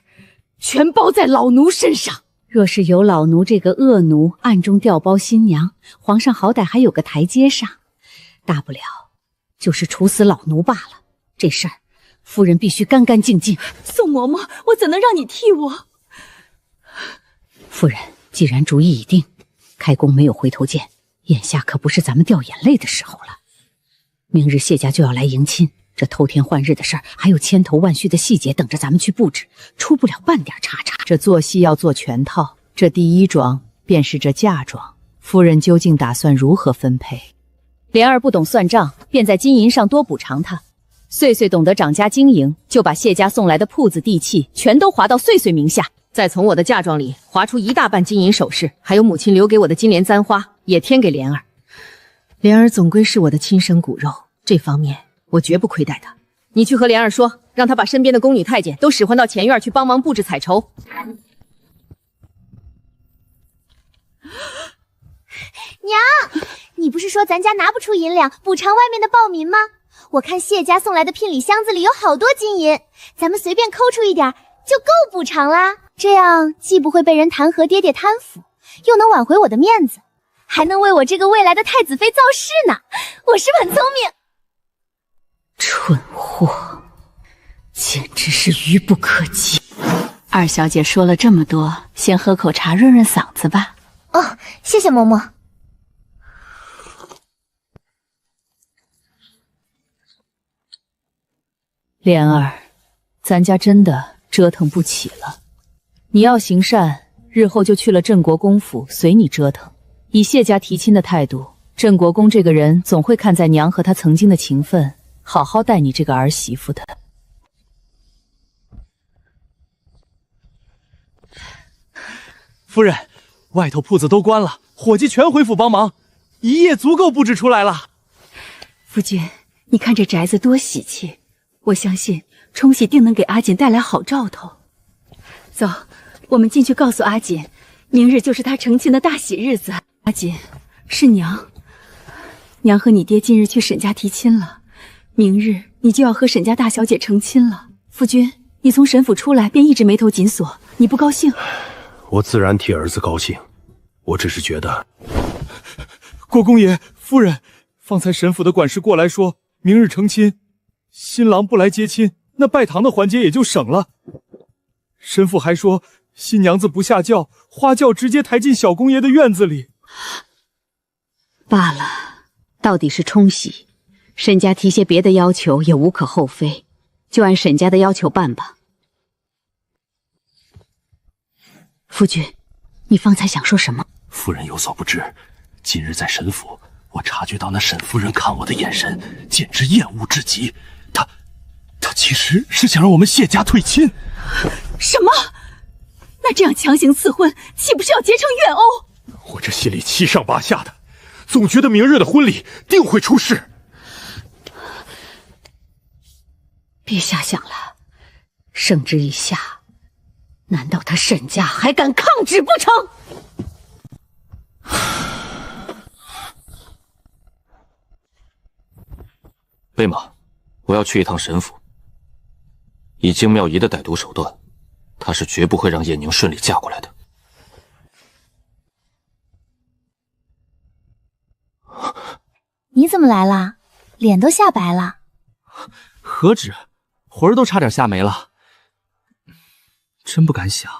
全包在老奴身上。若是有老奴这个恶奴暗中调包新娘，皇上好歹还有个台阶上，大不了就是处死老奴罢了。这事儿，夫人必须干干净净。宋嬷嬷，我怎能让你替我？夫人，既然主意已定，开弓没有回头箭，眼下可不是咱们掉眼泪的时候了。明日谢家就要来迎亲，这偷天换日的事儿，还有千头万绪的细节等着咱们去布置，出不了半点差差。这做戏要做全套，这第一桩便是这嫁妆，夫人究竟打算如何分配？莲儿不懂算账，便在金银上多补偿她。岁岁懂得掌家经营，就把谢家送来的铺子地契全都划到岁岁名下，再从我的嫁妆里划出一大半金银首饰，还有母亲留给我的金莲簪花，也添给莲儿。莲儿总归是我的亲生骨肉，这方面我绝不亏待她。你去和莲儿说，让她把身边的宫女太监都使唤到前院去帮忙布置彩绸。娘，你不是说咱家拿不出银两补偿外面的暴民吗？我看谢家送来的聘礼箱子里有好多金银，咱们随便抠出一点就够补偿啦。这样既不会被人弹劾爹爹贪腐，又能挽回我的面子，还能为我这个未来的太子妃造势呢。我是不是很聪明？蠢货，简直是愚不可及。二小姐说了这么多，先喝口茶润润嗓子吧。哦，谢谢嬷嬷。莲儿，咱家真的折腾不起了。你要行善，日后就去了镇国公府，随你折腾。以谢家提亲的态度，镇国公这个人总会看在娘和他曾经的情分，好好待你这个儿媳妇的。夫人，外头铺子都关了，伙计全回府帮忙，一夜足够布置出来了。夫君，你看这宅子多喜气，我相信冲喜定能给阿锦带来好兆头。走，我们进去告诉阿锦，明日就是她成亲的大喜日子。阿锦，是娘和你爹近日去沈家提亲了，明日你就要和沈家大小姐成亲了。夫君，你从沈府出来便一直眉头紧锁，你不高兴？我自然替儿子高兴，我只是觉得，国公爷、夫人，方才沈府的管事过来说，明日成亲，新郎不来接亲，那拜堂的环节也就省了。沈府还说，新娘子不下轿，花轿直接抬进小公爷的院子里。罢了，到底是冲喜，沈家提些别的要求也无可厚非，就按沈家的要求办吧。夫君，你方才想说什么？夫人有所不知，今日在沈府，我察觉到那沈夫人看我的眼神简直厌恶至极。她其实是想让我们谢家退亲。什么？那这样强行赐婚，岂不是要结成怨殴？我这心里七上八下的，总觉得明日的婚礼定会出事。别瞎想了，圣旨已下，难道他沈家还敢抗旨不成？贝马，我要去一趟沈府。以京妙仪的歹毒手段，她是绝不会让叶宁顺利嫁过来的。你怎么来啦？脸都吓白了。何止，魂儿都差点吓没了。真不敢想，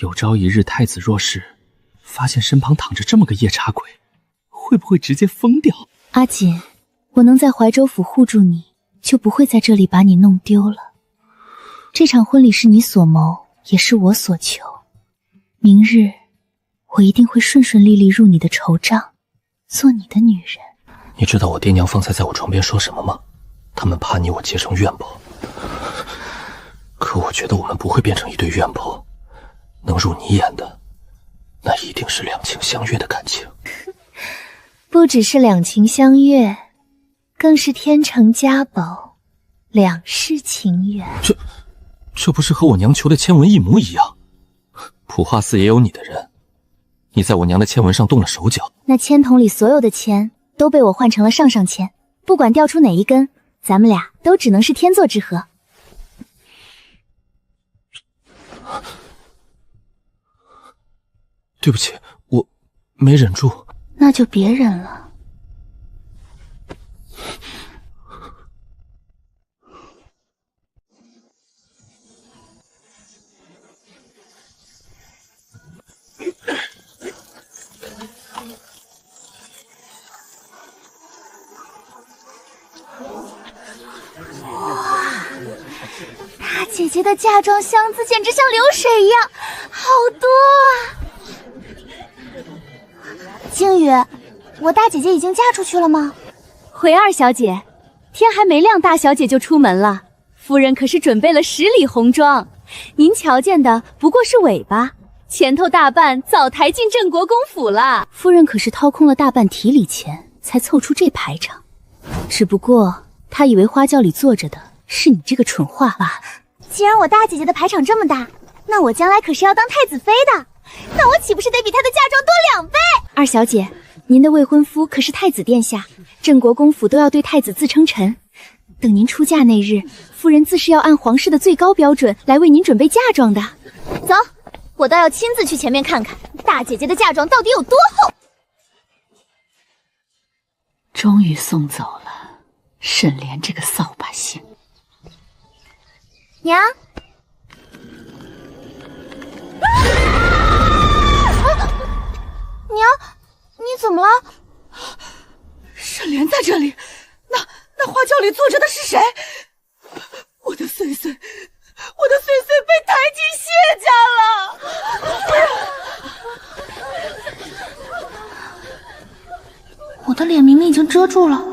有朝一日太子若是发现身旁躺着这么个夜叉鬼，会不会直接疯掉？阿锦，我能在怀州府护住你，就不会在这里把你弄丢了。这场婚礼是你所谋，也是我所求。明日，我一定会顺顺利利入你的绸帐，做你的女人。你知道我爹娘方才在我床边说什么吗？他们怕你我结成怨婆。可我觉得我们不会变成一对怨婆，能入你眼的，那一定是两情相悦的感情。不只是两情相悦，更是天成家宝，两世情缘。这不是和我娘求的签文一模一样？普化寺也有你的人，你在我娘的签文上动了手脚。那签筒里所有的签都被我换成了上上签，不管掉出哪一根，咱们俩都只能是天作之合。对不起，我没忍住。那就别忍了。大姐姐的嫁妆箱子简直像流水一样，好多啊！靖宇，我大姐姐已经嫁出去了吗？回二小姐，天还没亮，大小姐就出门了。夫人可是准备了10里红妆，您瞧见的不过是尾巴，前头大半早抬进镇国公府了。夫人可是掏空了大半提里钱，才凑出这排场。只不过她以为花轿里坐着的是你这个蠢话吧？既然我大姐姐的排场这么大，那我将来可是要当太子妃的，那我岂不是得比她的嫁妆多2倍？二小姐，您的未婚夫可是太子殿下，镇国公府都要对太子自称臣。等您出嫁那日，夫人自是要按皇室的最高标准来为您准备嫁妆的。走，我倒要亲自去前面看看大姐姐的嫁妆到底有多厚。终于送走了沈莲这个扫把星。娘，娘，你怎么了？沈莲在这里，那花轿里坐着的是谁？我的岁岁被抬进谢家了！我的脸明明已经遮住了，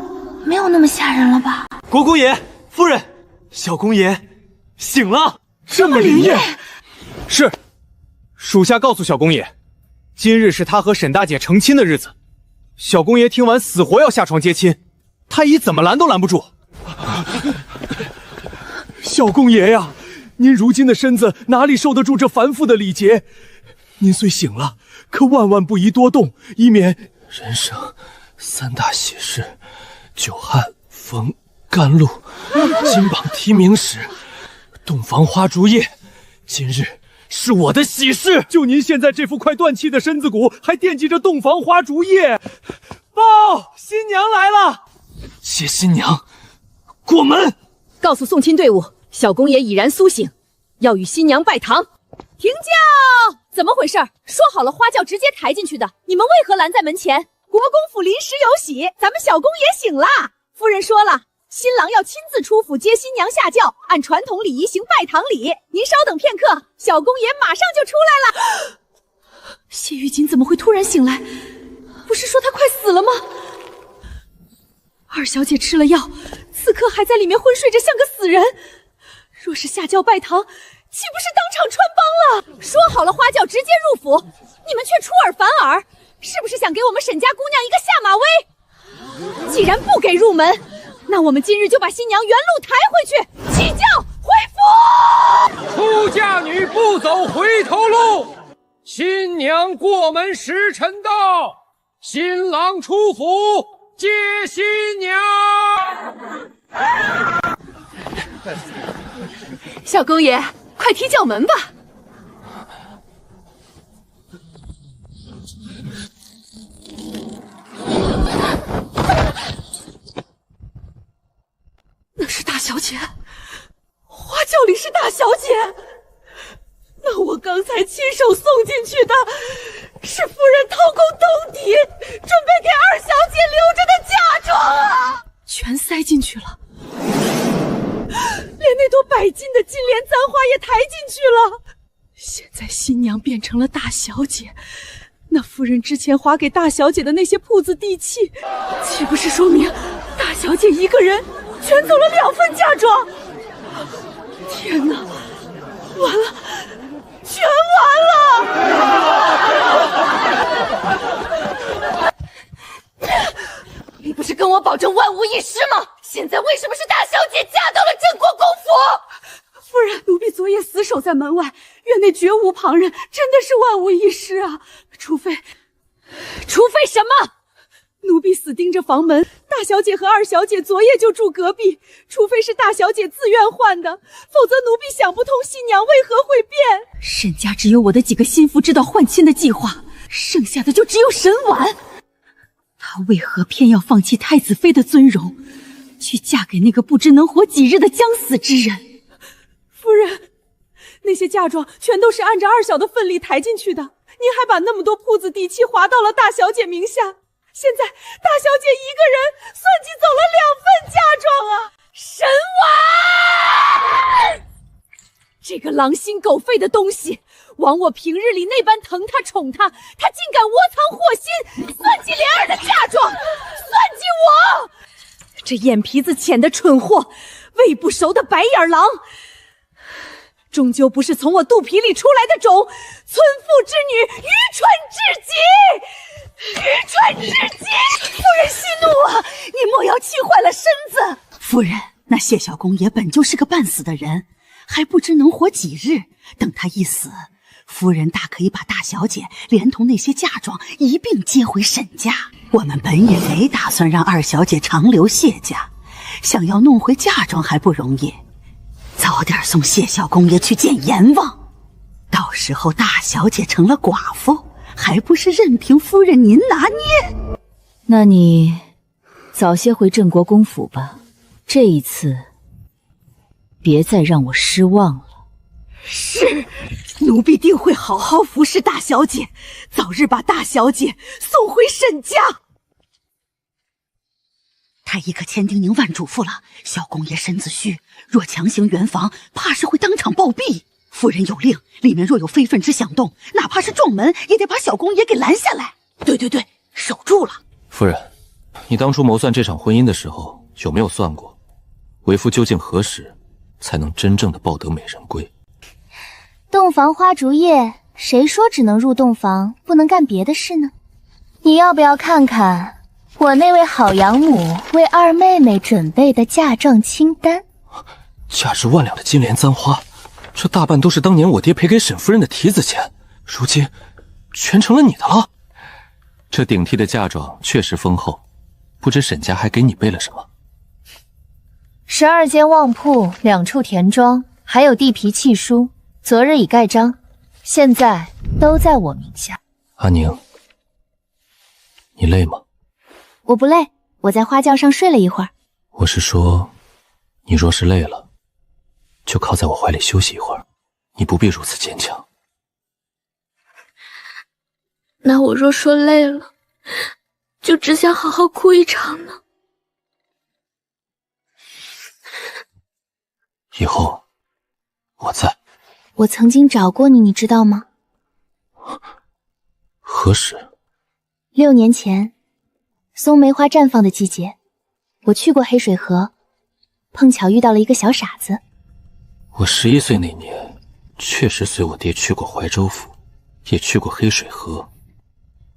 没有那么吓人了吧？国公爷，夫人，小公爷醒了，这么灵验。是，属下告诉小公爷，今日是他和沈大姐成亲的日子。小公爷听完死活要下床接亲，太医怎么拦都拦不住。小公爷呀，您如今的身子哪里受得住这繁复的礼节？您虽醒了，可万万不宜多动，以免人生3大喜事：久旱、逢甘露、金榜题名时、洞房花烛夜。今日是我的喜事，就您现在这副快断气的身子骨，还惦记着洞房花烛夜？报，新娘来了！谢新娘，过门。告诉送亲队伍，小公爷已然苏醒，要与新娘拜堂。停轿！怎么回事？说好了花轿直接抬进去的，你们为何拦在门前？国公府临时有喜，咱们小公爷醒了，夫人说了，新郎要亲自出府接新娘下轿，按传统礼仪行拜堂礼。您稍等片刻，小公爷马上就出来了。谢玉锦怎么会突然醒来？不是说她快死了吗？二小姐吃了药，此刻还在里面昏睡着，像个死人。若是下轿拜堂，岂不是当场穿帮了？说好了花轿直接入府，你们却出尔反尔，是不是想给我们沈家姑娘一个下马威？既然不给入门，那我们今日就把新娘原路抬回去，起轿回府。出嫁女不走回头路，新娘过门时辰到，新郎出府接新娘。小公爷，快踢轿门吧。那是大小姐，花轿里是大小姐。那我刚才亲手送进去的，是夫人掏空兜底，准备给二小姐留着的嫁妆啊！全塞进去了，连那朵百金的金莲簪花也抬进去了。现在新娘变成了大小姐，那夫人之前划给大小姐的那些铺子地契，岂不是说明大小姐一个人全走了2份嫁妆？天哪，完了，全完了！你不是跟我保证万无一失吗？现在为什么是大小姐嫁到了镇国公府？夫人，奴婢昨夜死守在门外，院内绝无旁人，真的是万无一失啊！除非什么？奴婢死盯着房门，大小姐和二小姐昨夜就住隔壁，除非是大小姐自愿换的，否则奴婢想不通新娘为何会变。沈家只有我的几个心腹知道换亲的计划，剩下的就只有沈婉。她为何偏要放弃太子妃的尊荣，去嫁给那个不知能活几日的将死之人？夫人，那些嫁妆全都是按着二小的份例抬进去的，您还把那么多铺子地契划到了大小姐名下，现在大小姐一个人算计走了2份嫁妆啊！沈婉，这个狼心狗肺的东西，枉我平日里那般疼她宠她，她竟敢窝藏祸心，算计莲儿的嫁妆，算计我！这眼皮子浅的蠢货，胃不熟的白眼狼，终究不是从我肚皮里出来的种，村妇之女，愚蠢至极，愚蠢至极！夫人息怒啊，你莫要气坏了身子。夫人，那谢小公爷本就是个半死的人，还不知能活几日，等他一死，夫人大可以把大小姐连同那些嫁妆一并接回沈家。我们本也没打算让二小姐长留谢家，想要弄回嫁妆还不容易，早点送谢小公爷去见阎王，到时候大小姐成了寡妇，还不是任凭夫人您拿捏？那你早些回镇国公府吧，这一次别再让我失望了。是，奴婢定会好好服侍大小姐，早日把大小姐送回沈家。太医可千叮咛万嘱咐了，小公爷身子虚，若强行圆房，怕是会当场暴毙。夫人有令，里面若有非分之响动，哪怕是撞门，也得把小公爷给拦下来。对，守住了。夫人，你当初谋算这场婚姻的时候，有没有算过，为夫究竟何时才能真正的抱得美人归？洞房花烛夜，谁说只能入洞房，不能干别的事呢？你要不要看看我那位好养母为二妹妹准备的嫁妆清单？价值万两的金莲簪花，这大半都是当年我爹赔给沈夫人的提子钱，如今全成了你的了。这顶替的嫁妆确实丰厚，不知沈家还给你备了什么？12间旺铺，2处田庄，还有地皮契书，昨日已盖章，现在都在我名下。阿宁，你累吗？我不累，我在花轿上睡了一会儿。我是说，你若是累了，就靠在我怀里休息一会儿，你不必如此坚强。那我若说累了，就只想好好哭一场呢。以后我在。我曾经找过你，你知道吗？何时？6年前，松梅花绽放的季节，我去过黑水河，碰巧遇到了一个小傻子。我11岁那年，确实随我爹去过怀州府，也去过黑水河。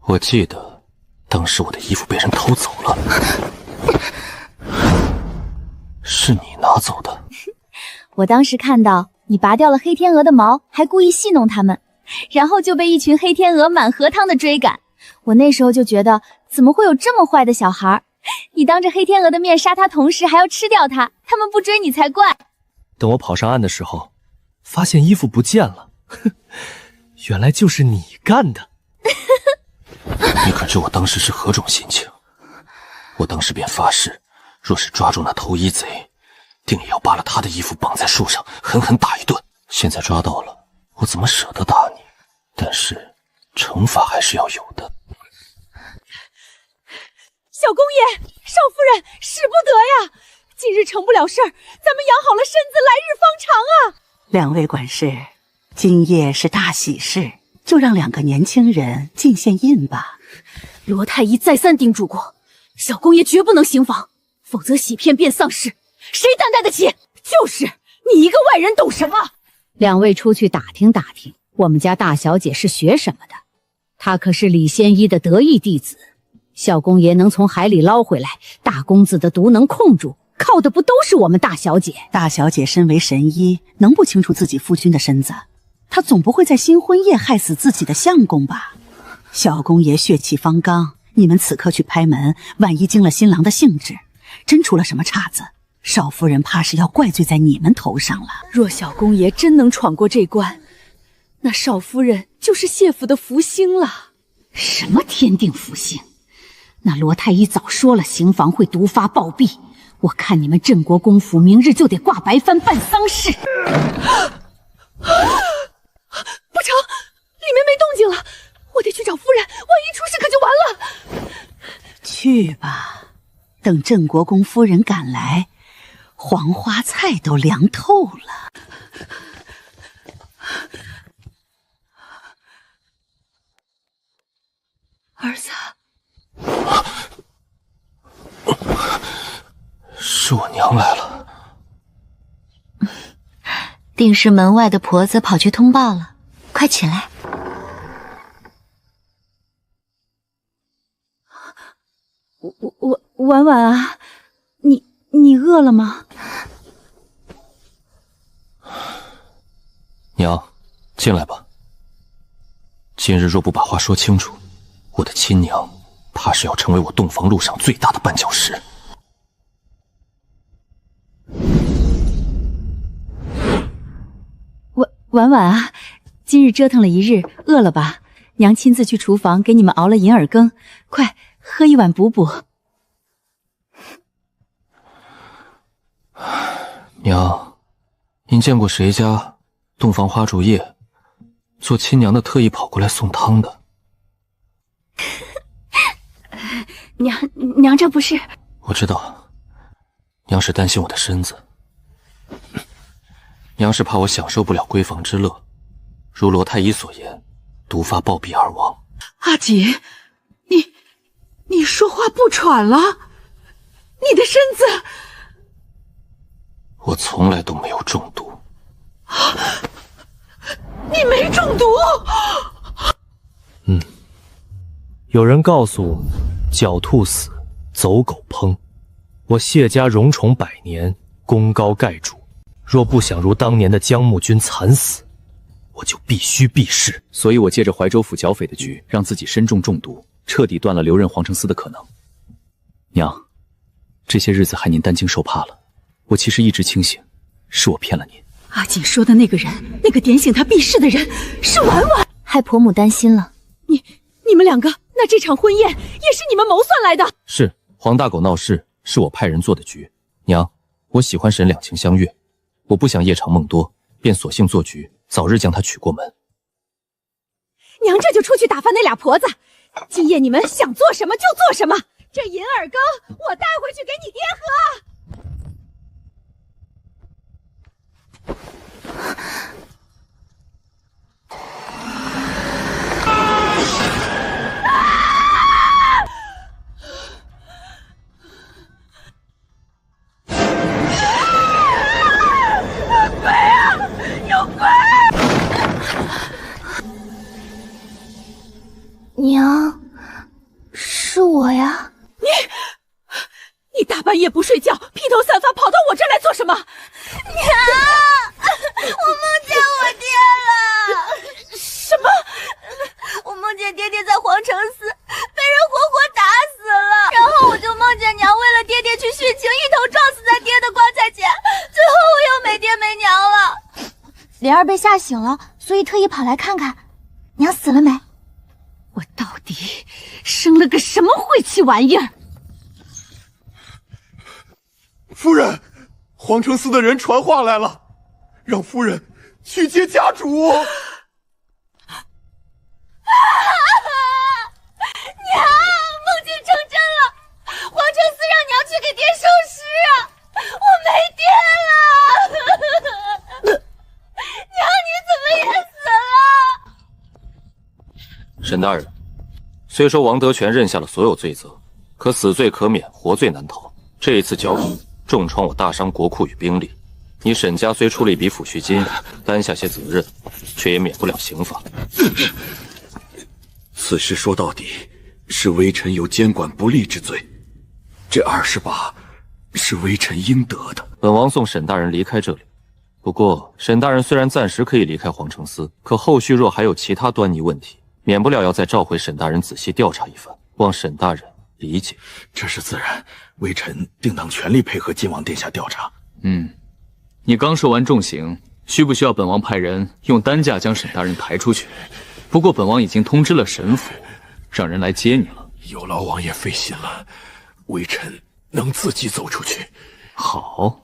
我记得，当时我的衣服被人偷走了，是你拿走的。我当时看到你拔掉了黑天鹅的毛，还故意戏弄它们，然后就被一群黑天鹅满河汤的追赶。我那时候就觉得，怎么会有这么坏的小孩？你当着黑天鹅的面杀它，同时还要吃掉它，他们不追你才怪。等我跑上岸的时候，发现衣服不见了，原来就是你干的。你可知我当时是何种心情？我当时便发誓，若是抓住那偷衣贼，定也要扒了他的衣服，绑在树上，狠狠打一顿。现在抓到了，我怎么舍得打你？但是惩罚还是要有的。小公爷，少夫人，使不得呀！今日成不了事儿，咱们养好了身子，来日方长啊！两位管事，今夜是大喜事，就让2个年轻人进献印吧。罗太医再三叮嘱过，小公爷绝不能行房，否则喜片变丧事，谁担待得起？就是你一个外人懂什么？2位出去打听打听，我们家大小姐是学什么的？她可是李仙一的得意弟子。小公爷能从海里捞回来，大公子的毒能控住，靠的不都是我们大小姐？大小姐身为神医，能不清楚自己夫君的身子？她总不会在新婚夜害死自己的相公吧？小公爷血气方刚，你们此刻去拍门，万一惊了新郎的兴致，真出了什么岔子，少夫人怕是要怪罪在你们头上了。若小公爷真能闯过这关，那少夫人就是谢府的福星了。什么天定福星？那罗太医早说了，刑房会毒发暴毙。我看你们镇国公府明日就得挂白帆办丧事。不成，里面没动静了，我得去找夫人，万一出事可就完了。去吧，等镇国公夫人赶来，黄花菜都凉透了。儿子，是我娘来了。定是门外的婆子跑去通报了，快起来。婉婉啊，你饿了吗？娘，进来吧。今日若不把话说清楚，我的亲娘怕是要成为我洞房路上最大的绊脚石。婉婉啊，今日折腾了一日，饿了吧？娘亲自去厨房给你们熬了银耳羹，快喝一碗补补。娘，您见过谁家洞房花烛夜，做亲娘的特意跑过来送汤的？娘这不是……我知道，娘是担心我的身子。娘是怕我享受不了闺房之乐，如罗太医所言，毒发暴毙而亡。阿锦，你说话不喘了？你的身子……我从来都没有中毒。你没中毒？有人告诉狡兔死，走狗烹。我谢家荣宠100年，功高盖主。若不想如当年的姜木君惨死，我就必须避世。所以我借着怀州府剿匪的局，让自己身中中毒，彻底断了留任皇城司的可能。娘，这些日子害您担惊受怕了，我其实一直清醒，是我骗了您。阿锦说的那个人，那个点醒他避世的人，是婉婉，害婆母担心了。你们2个，那这场婚宴也是你们谋算来的？是，黄大狗闹事是我派人做的局。娘，我喜欢沈两情相悦，我不想夜长梦多，便索性做局，早日将她娶过门。娘这就出去打发那俩婆子，今夜你们想做什么就做什么。这银耳羹我带回去给你爹喝。半夜不睡觉，披头散发跑到我这儿来做什么？娘，我梦见我爹了。什么？我梦见爹爹在皇城寺被人活活打死了，然后我就梦见娘为了爹爹去殉情，一头撞死在爹的棺材前，最后我又没爹没娘了。莲儿被吓醒了，所以特意跑来看看，娘死了没？我到底生了个什么晦气玩意儿？夫人，皇城寺的人传话来了，让夫人去接家主。娘，梦境成真了，皇城寺让娘去给爹收尸啊！我没爹了，娘你怎么也死了？沈大人，虽说王德全认下了所有罪责，可死罪可免，活罪难逃。这一次剿匪重创我大商国库与兵力，你沈家虽出了一笔抚恤金，担下些责任，却也免不了刑罚。此事说到底是微臣有监管不力之罪，这20把是微臣应得的。本王送沈大人离开这里。不过，沈大人虽然暂时可以离开皇城司，可后续若还有其他端倪问题，免不了要再召回沈大人仔细调查一番，望沈大人理解。这是自然，微臣定当全力配合晋王殿下调查。你刚受完重刑，需不需要本王派人用担架将沈大人抬出去？不过本王已经通知了沈府，让人来接你了。有劳王爷费心了，微臣能自己走出去。好。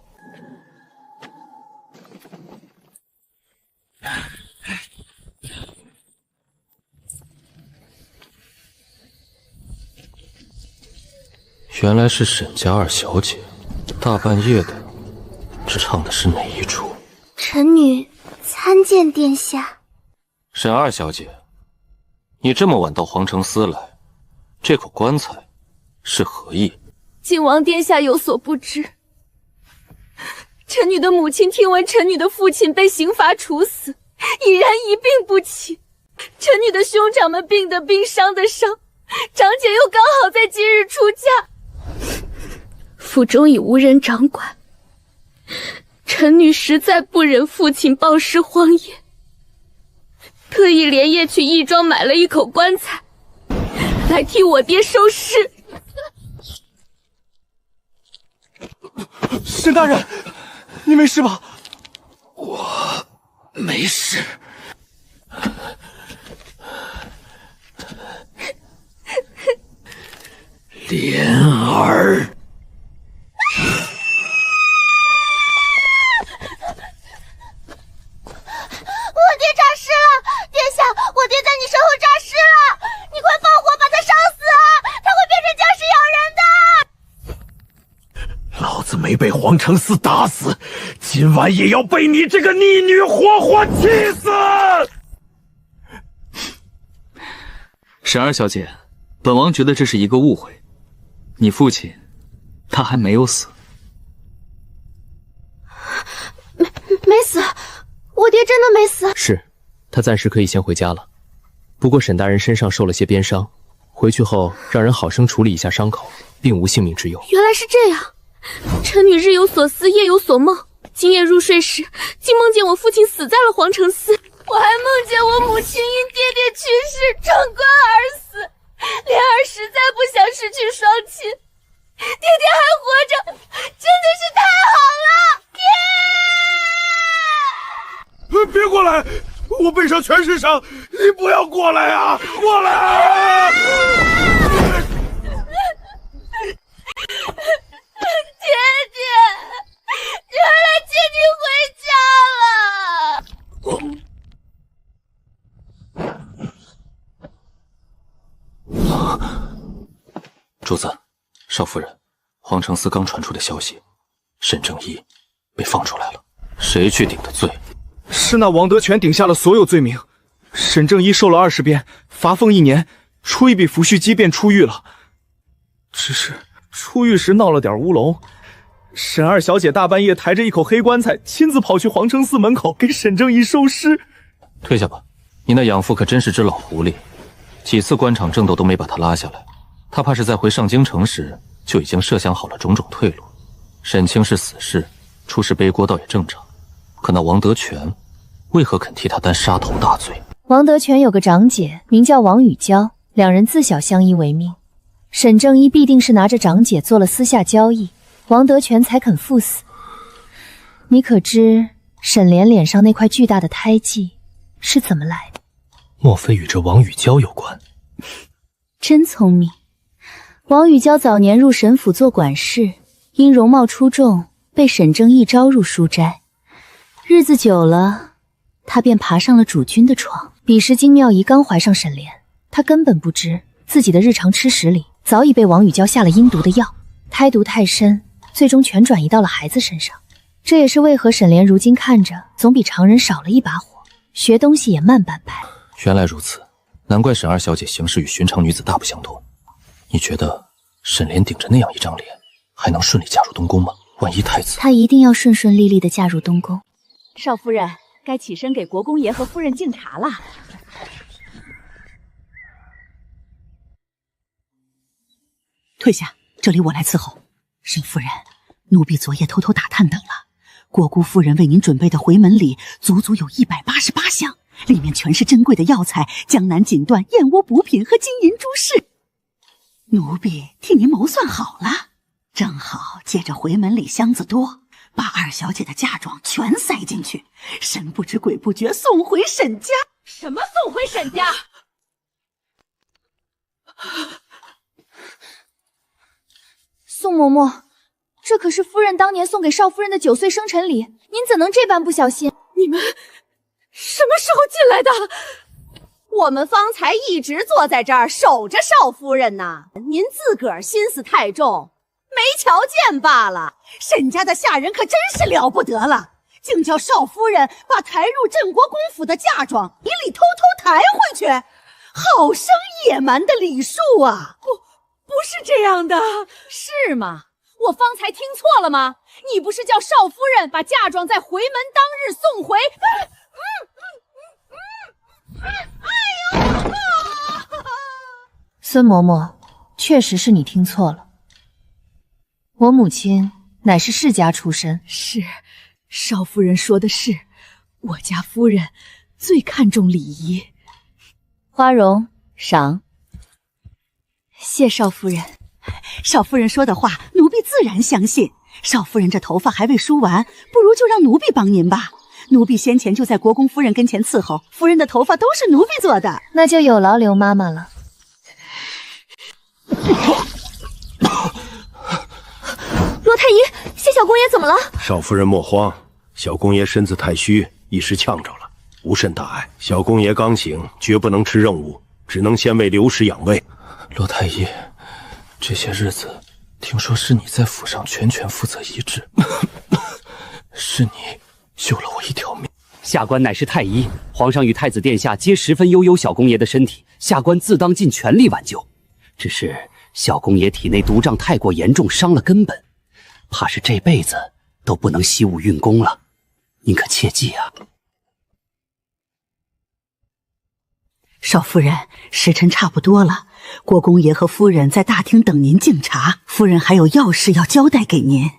原来是沈家二小姐，大半夜的，这唱的是哪一出？臣女参见殿下。沈二小姐，你这么晚到皇城司来，这口棺材是何意？晋王殿下有所不知，臣女的母亲听闻臣女的父亲被刑罚处死，已然一病不起。臣女的兄长们病的病，伤的伤，长姐又刚好在今日出嫁，府中已无人掌管。臣女实在不忍父亲暴尸荒野，特意连夜去义庄买了一口棺材，来替我爹收尸。沈大人，你没事吧？我没事。莲儿，我爹诈尸了！殿下，我爹在你身后诈尸了！你快放火把他烧死啊！他会变成僵尸咬人的！老子没被皇城司打死，今晚也要被你这个逆女活活气死！沈二小姐，本王觉得这是一个误会。你父亲，他还没有死。没死，我爹真的没死。是，他暂时可以先回家了。不过沈大人身上受了些鞭伤，回去后让人好生处理一下伤口，并无性命之忧。原来是这样，臣女日有所思，夜有所梦。今夜入睡时，竟梦见我父亲死在了皇城司，我还梦见我母亲因爹爹去世撞棺而死。莲儿实在不想失去双亲，爹爹还活着，真的是太好了！爹，别过来，我背上全是伤，你不要过来啊！过来啊！爹爹，女儿来接你回家了。主子，少夫人，皇城司刚传出的消息，沈正一被放出来了，谁去顶的罪？是那王德全顶下了所有罪名，沈正一受了20鞭，罚俸1年，出一笔抚恤金便出狱了。只是出狱时闹了点乌龙，沈二小姐大半夜抬着一口黑棺材，亲自跑去皇城寺门口给沈正一收尸。退下吧，你那养父可真是只老狐狸，几次官场争斗都没把他拉下来。他怕是在回上京城时就已经设想好了种种退路。沈清是死士，出事背锅倒也正常。可那王德全，为何肯替他担杀头大罪？王德全有个长姐，名叫王雨娇，两人自小相依为命。沈正一必定是拿着长姐做了私下交易，王德全才肯赴死。你可知沈莲脸上那块巨大的胎记是怎么来的？莫非与这王雨娇有关？真聪明。王雨娇早年入沈府做管事，因容貌出众，被沈正义招入书斋。日子久了，她便爬上了主君的床。彼时金妙仪刚怀上沈莲，她根本不知自己的日常吃食里早已被王雨娇下了阴毒的药，胎毒太深，最终全转移到了孩子身上。这也是为何沈莲如今看着总比常人少了一把火，学东西也慢半拍。原来如此，难怪沈二小姐行事与寻常女子大不相同。你觉得沈莲顶着那样一张脸，还能顺利嫁入东宫吗？万一太子……她一定要顺顺利利地嫁入东宫。少夫人，该起身给国公爷和夫人敬茶了。退下，这里我来伺候。沈夫人，奴婢昨夜偷偷打探等了，国姑夫人为您准备的回门礼足足有188箱，里面全是珍贵的药材、江南锦缎、燕窝补品和金银珠饰。奴婢替您谋算好了，正好借着回门礼箱子多，把二小姐的嫁妆全塞进去，神不知鬼不觉送回沈家。什么送回沈家？宋嬷嬷，这可是夫人当年送给少夫人的9岁生辰礼，您怎能这般不小心？你们什么时候进来的？我们方才一直坐在这儿守着少夫人呢，您自个儿心思太重，没瞧见罢了。沈家的下人可真是了不得了，竟叫少夫人把抬入镇国公府的嫁妆一粒偷偷抬回去，好生野蛮的礼数啊！不是这样的。是吗？我方才听错了吗？你不是叫少夫人把嫁妆在回门当日送回？孙嬷嬷，确实是你听错了。我母亲乃是世家出身。是，少夫人说的是，我家夫人最看重礼仪。花荣，赏。谢少夫人。少夫人说的话，奴婢自然相信。少夫人这头发还未梳完，不如就让奴婢帮您吧。奴婢先前就在国公夫人跟前伺候，夫人的头发都是奴婢做的。那就有劳刘妈妈了。罗太医，谢小公爷怎么了？少夫人莫慌，小公爷身子太虚，一时呛着了，无甚大碍。小公爷刚醒，绝不能吃任务，只能先为留食养胃。罗太医，这些日子听说是你在府上全权负责医治，是你救了我一条命。下官乃是太医，皇上与太子殿下皆十分忧忧小公爷的身体，下官自当尽全力挽救。只是小公爷体内毒瘴太过严重，伤了根本，怕是这辈子都不能习武运功了。您可切记啊！少夫人，时辰差不多了，国公爷和夫人在大厅等您敬茶，夫人还有要事要交代给您。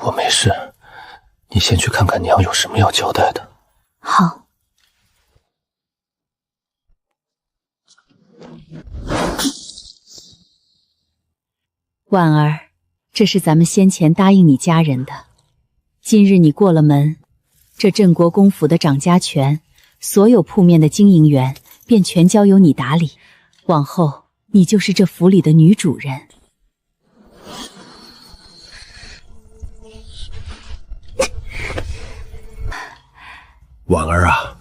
我没事，你先去看看娘有什么要交代的。好。婉儿，这是咱们先前答应你家人的。今日你过了门，这镇国公府的掌家权，所有铺面的经营权便全交由你打理。往后你就是这府里的女主人。婉儿啊，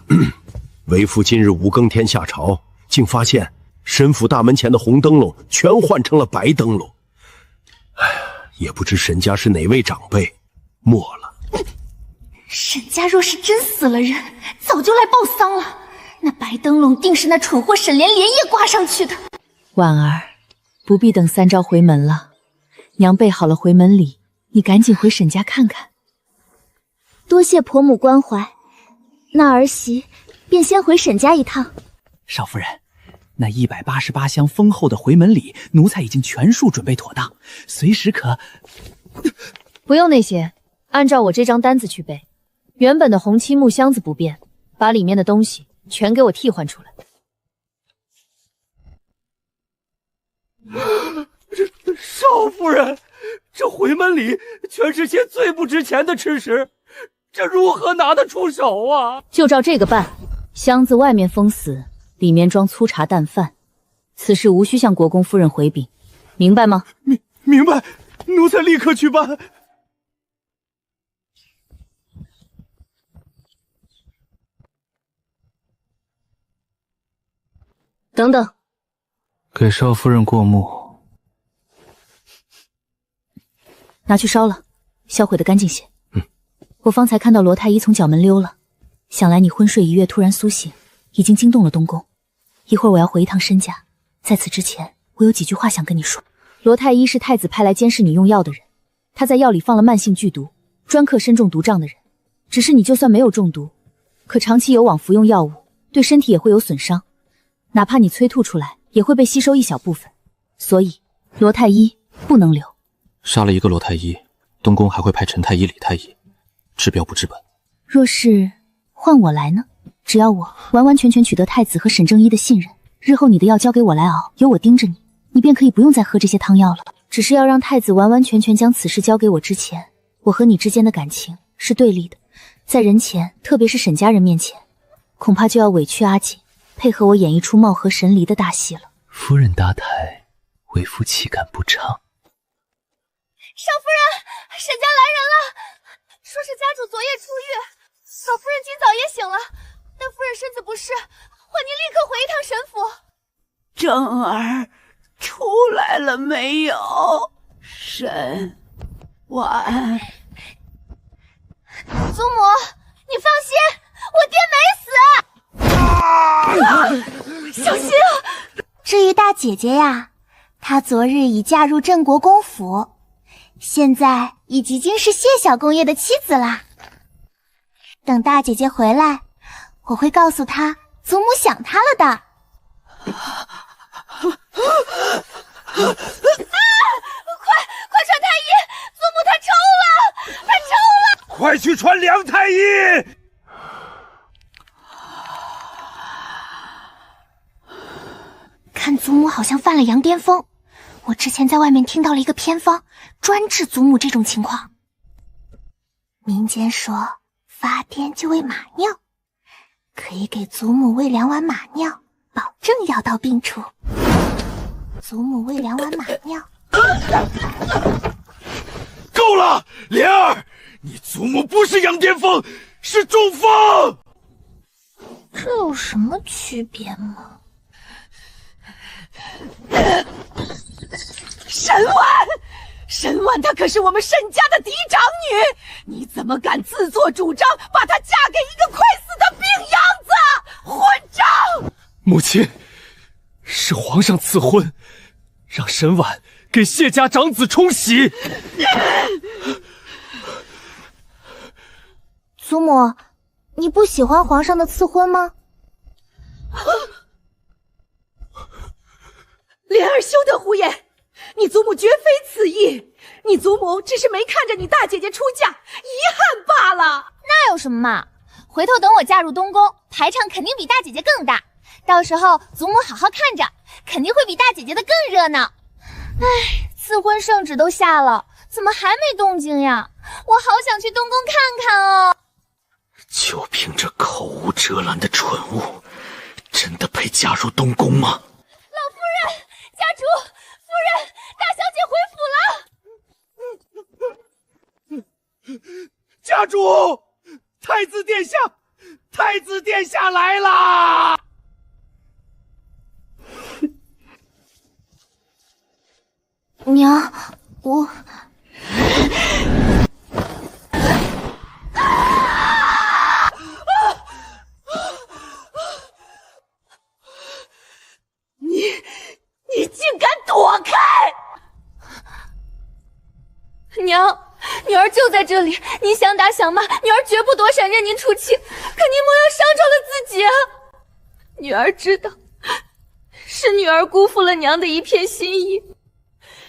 为父今日5更天下朝，竟发现沈府大门前的红灯笼全换成了白灯笼。哎呀，也不知沈家是哪位长辈没了。沈家若是真死了人，早就来报丧了。那白灯笼定是那蠢货沈莲连夜挂上去的。婉儿，不必等3朝回门了，娘备好了回门礼，你赶紧回沈家看看。多谢婆母关怀，那儿媳便先回沈家一趟。少夫人，那188箱丰厚的回门礼，奴才已经全数准备妥当，随时可……不用那些，按照我这张单子去备。原本的红漆木箱子不变，把里面的东西全给我替换出来。少夫人，这回门礼全是些最不值钱的吃食，这如何拿得出手啊？就照这个办，箱子外面封死，里面装粗茶淡饭。此事无需向国公夫人回禀，明白吗？明白，奴才立刻去办。等等，给少夫人过目，拿去烧了，销毁的干净些。我方才看到罗太医从角门溜了，想来你昏睡一月突然苏醒，已经惊动了东宫。一会儿我要回一趟申家，在此之前，我有几句话想跟你说。罗太医是太子派来监视你用药的人，他在药里放了慢性剧毒，专克身中毒瘴的人。只是你就算没有中毒，可长期有往服用药物，对身体也会有损伤。哪怕你催吐出来，也会被吸收一小部分，所以罗太医不能留。杀了一个罗太医，东宫还会派陈太医、李太医，治标不治本。若是换我来呢？只要我完完全全取得太子和沈正一的信任，日后你的药交给我来熬，有我盯着你，你便可以不用再喝这些汤药了。只是要让太子完完全全将此事交给我之前，我和你之间的感情是对立的，在人前，特别是沈家人面前，恐怕就要委屈阿锦，配合我演一出貌合神离的大戏了。夫人搭台，为夫岂敢不唱？少夫人，沈家来人了，说是家主昨夜出狱，少夫人今早也醒了，但夫人身子不适，唤您立刻回一趟沈府。正儿出来了没有？沈婉，祖母，你放心，我爹没死。小心啊！至于大姐姐呀，她昨日已嫁入镇国公府，现在已经是谢小公爷的妻子啦。等大姐姐回来，我会告诉她祖母想她了的。快传太医！祖母她抽了，她抽了！快去传梁太医！看祖母好像犯了羊癫疯，我之前在外面听到了一个偏方，专治祖母这种情况。民间说发癫就喂马尿，可以给祖母喂2碗马尿，保证药到病除。祖母喂2碗马尿。够了，莲儿，你祖母不是羊癫疯，是中风。这有什么区别吗？沈婉她可是我们沈家的嫡长女，你怎么敢自作主张把她嫁给一个快死的病秧子？混账！母亲，是皇上赐婚，让沈婉给谢家长子冲喜。祖母，你不喜欢皇上的赐婚吗？莲儿休得胡言，你祖母绝非此意，你祖母只是没看着你大姐姐出嫁，遗憾罢了。那有什么嘛？回头等我嫁入东宫，排场肯定比大姐姐更大，到时候祖母好好看着，肯定会比大姐姐的更热闹。唉，赐婚圣旨都下了，怎么还没动静呀？我好想去东宫看看哦。就凭这口无遮拦的蠢物，真的配嫁入东宫吗？老夫人，家主，夫人，大小姐回府了。家主，太子殿下，太子殿下来啦！娘，我……你竟敢躲开！娘，女儿就在这里，您想打想骂，女儿绝不躲闪，任您出气。可您莫要伤着了自己啊！女儿知道，是女儿辜负了娘的一片心意。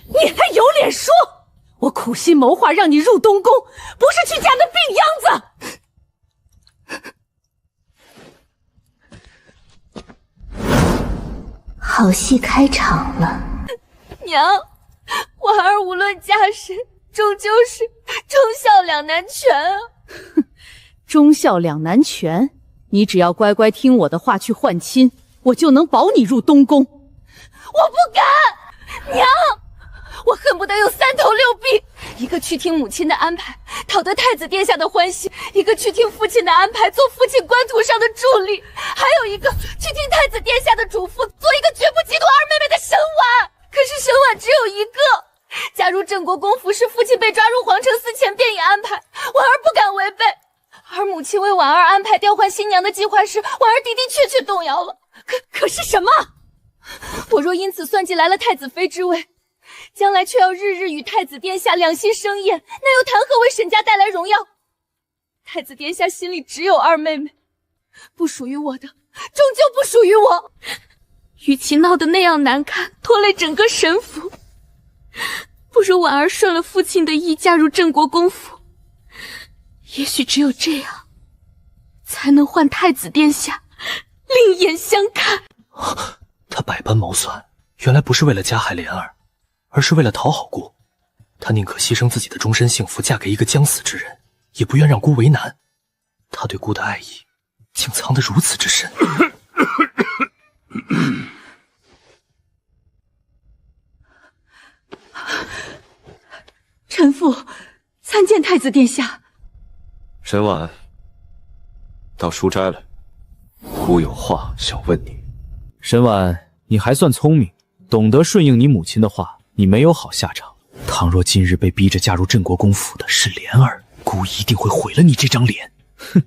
你还有脸说？我苦心谋划让你入东宫，不是去嫁那病秧子。好戏开场了。娘，婉儿无论嫁谁，终究是忠孝两难全啊。忠孝两难全，你只要乖乖听我的话去换亲，我就能保你入东宫。我不敢，娘，我恨不得有3头6臂，一个去听母亲的安排，讨得太子殿下的欢心；一个去听父亲的安排，做父亲官途上的助力；还有一个去听太子殿下的嘱咐，做一个绝不嫉妒二妹妹的沈婉。可是沈婉只有一个，加入郑国公府是父亲被抓入皇城司前便已安排，婉儿不敢违背。而母亲为婉儿安排调换新娘的计划时，婉儿的确动摇了。可是什么？我若因此算计来了太子妃之位，将来却要日日与太子殿下两心生厌，那又谈何为沈家带来荣耀？太子殿下心里只有二妹妹，不属于我的，终究不属于我。与其闹得那样难看，拖累整个沈府，不如婉儿顺了父亲的意，嫁入郑国公府。也许只有这样，才能换太子殿下另眼相看。他百般谋算，原来不是为了加害莲儿，而是为了讨好姑。他宁可牺牲自己的终身幸福，嫁给一个将死之人，也不愿让姑为难。他对姑的爱意，竟藏得如此之深。臣妇参见太子殿下。沈婉，到书斋来，姑有话想问你。沈婉，你还算聪明，懂得顺应你母亲的话，你没有好下场。倘若今日被逼着嫁入郑国公府的是莲儿，姑一定会毁了你这张脸。哼，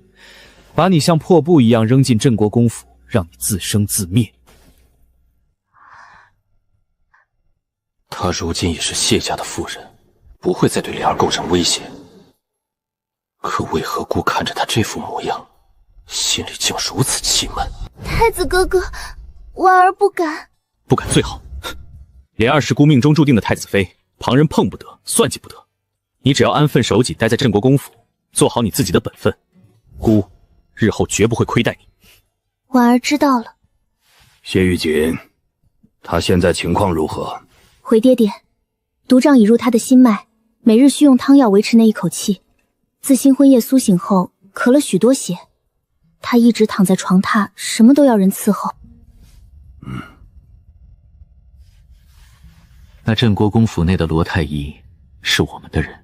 把你像破布一样扔进郑国公府，让你自生自灭。她如今也是谢家的妇人，不会再对莲儿构成威胁。可为何姑看着她这副模样，心里竟如此气闷？太子哥哥，婉儿不敢。不敢最好。莲儿是姑命中注定的太子妃，旁人碰不得，算计不得。你只要安分守己，待在郑国公府，做好你自己的本分，姑日后绝不会亏待你。婉儿知道了。谢玉锦，她现在情况如何？回爹爹，毒瘴已入他的心脉，每日需用汤药维持那一口气。自新婚夜苏醒后，咳了许多血。他一直躺在床榻，什么都要人伺候。那镇国公府内的罗太医是我们的人，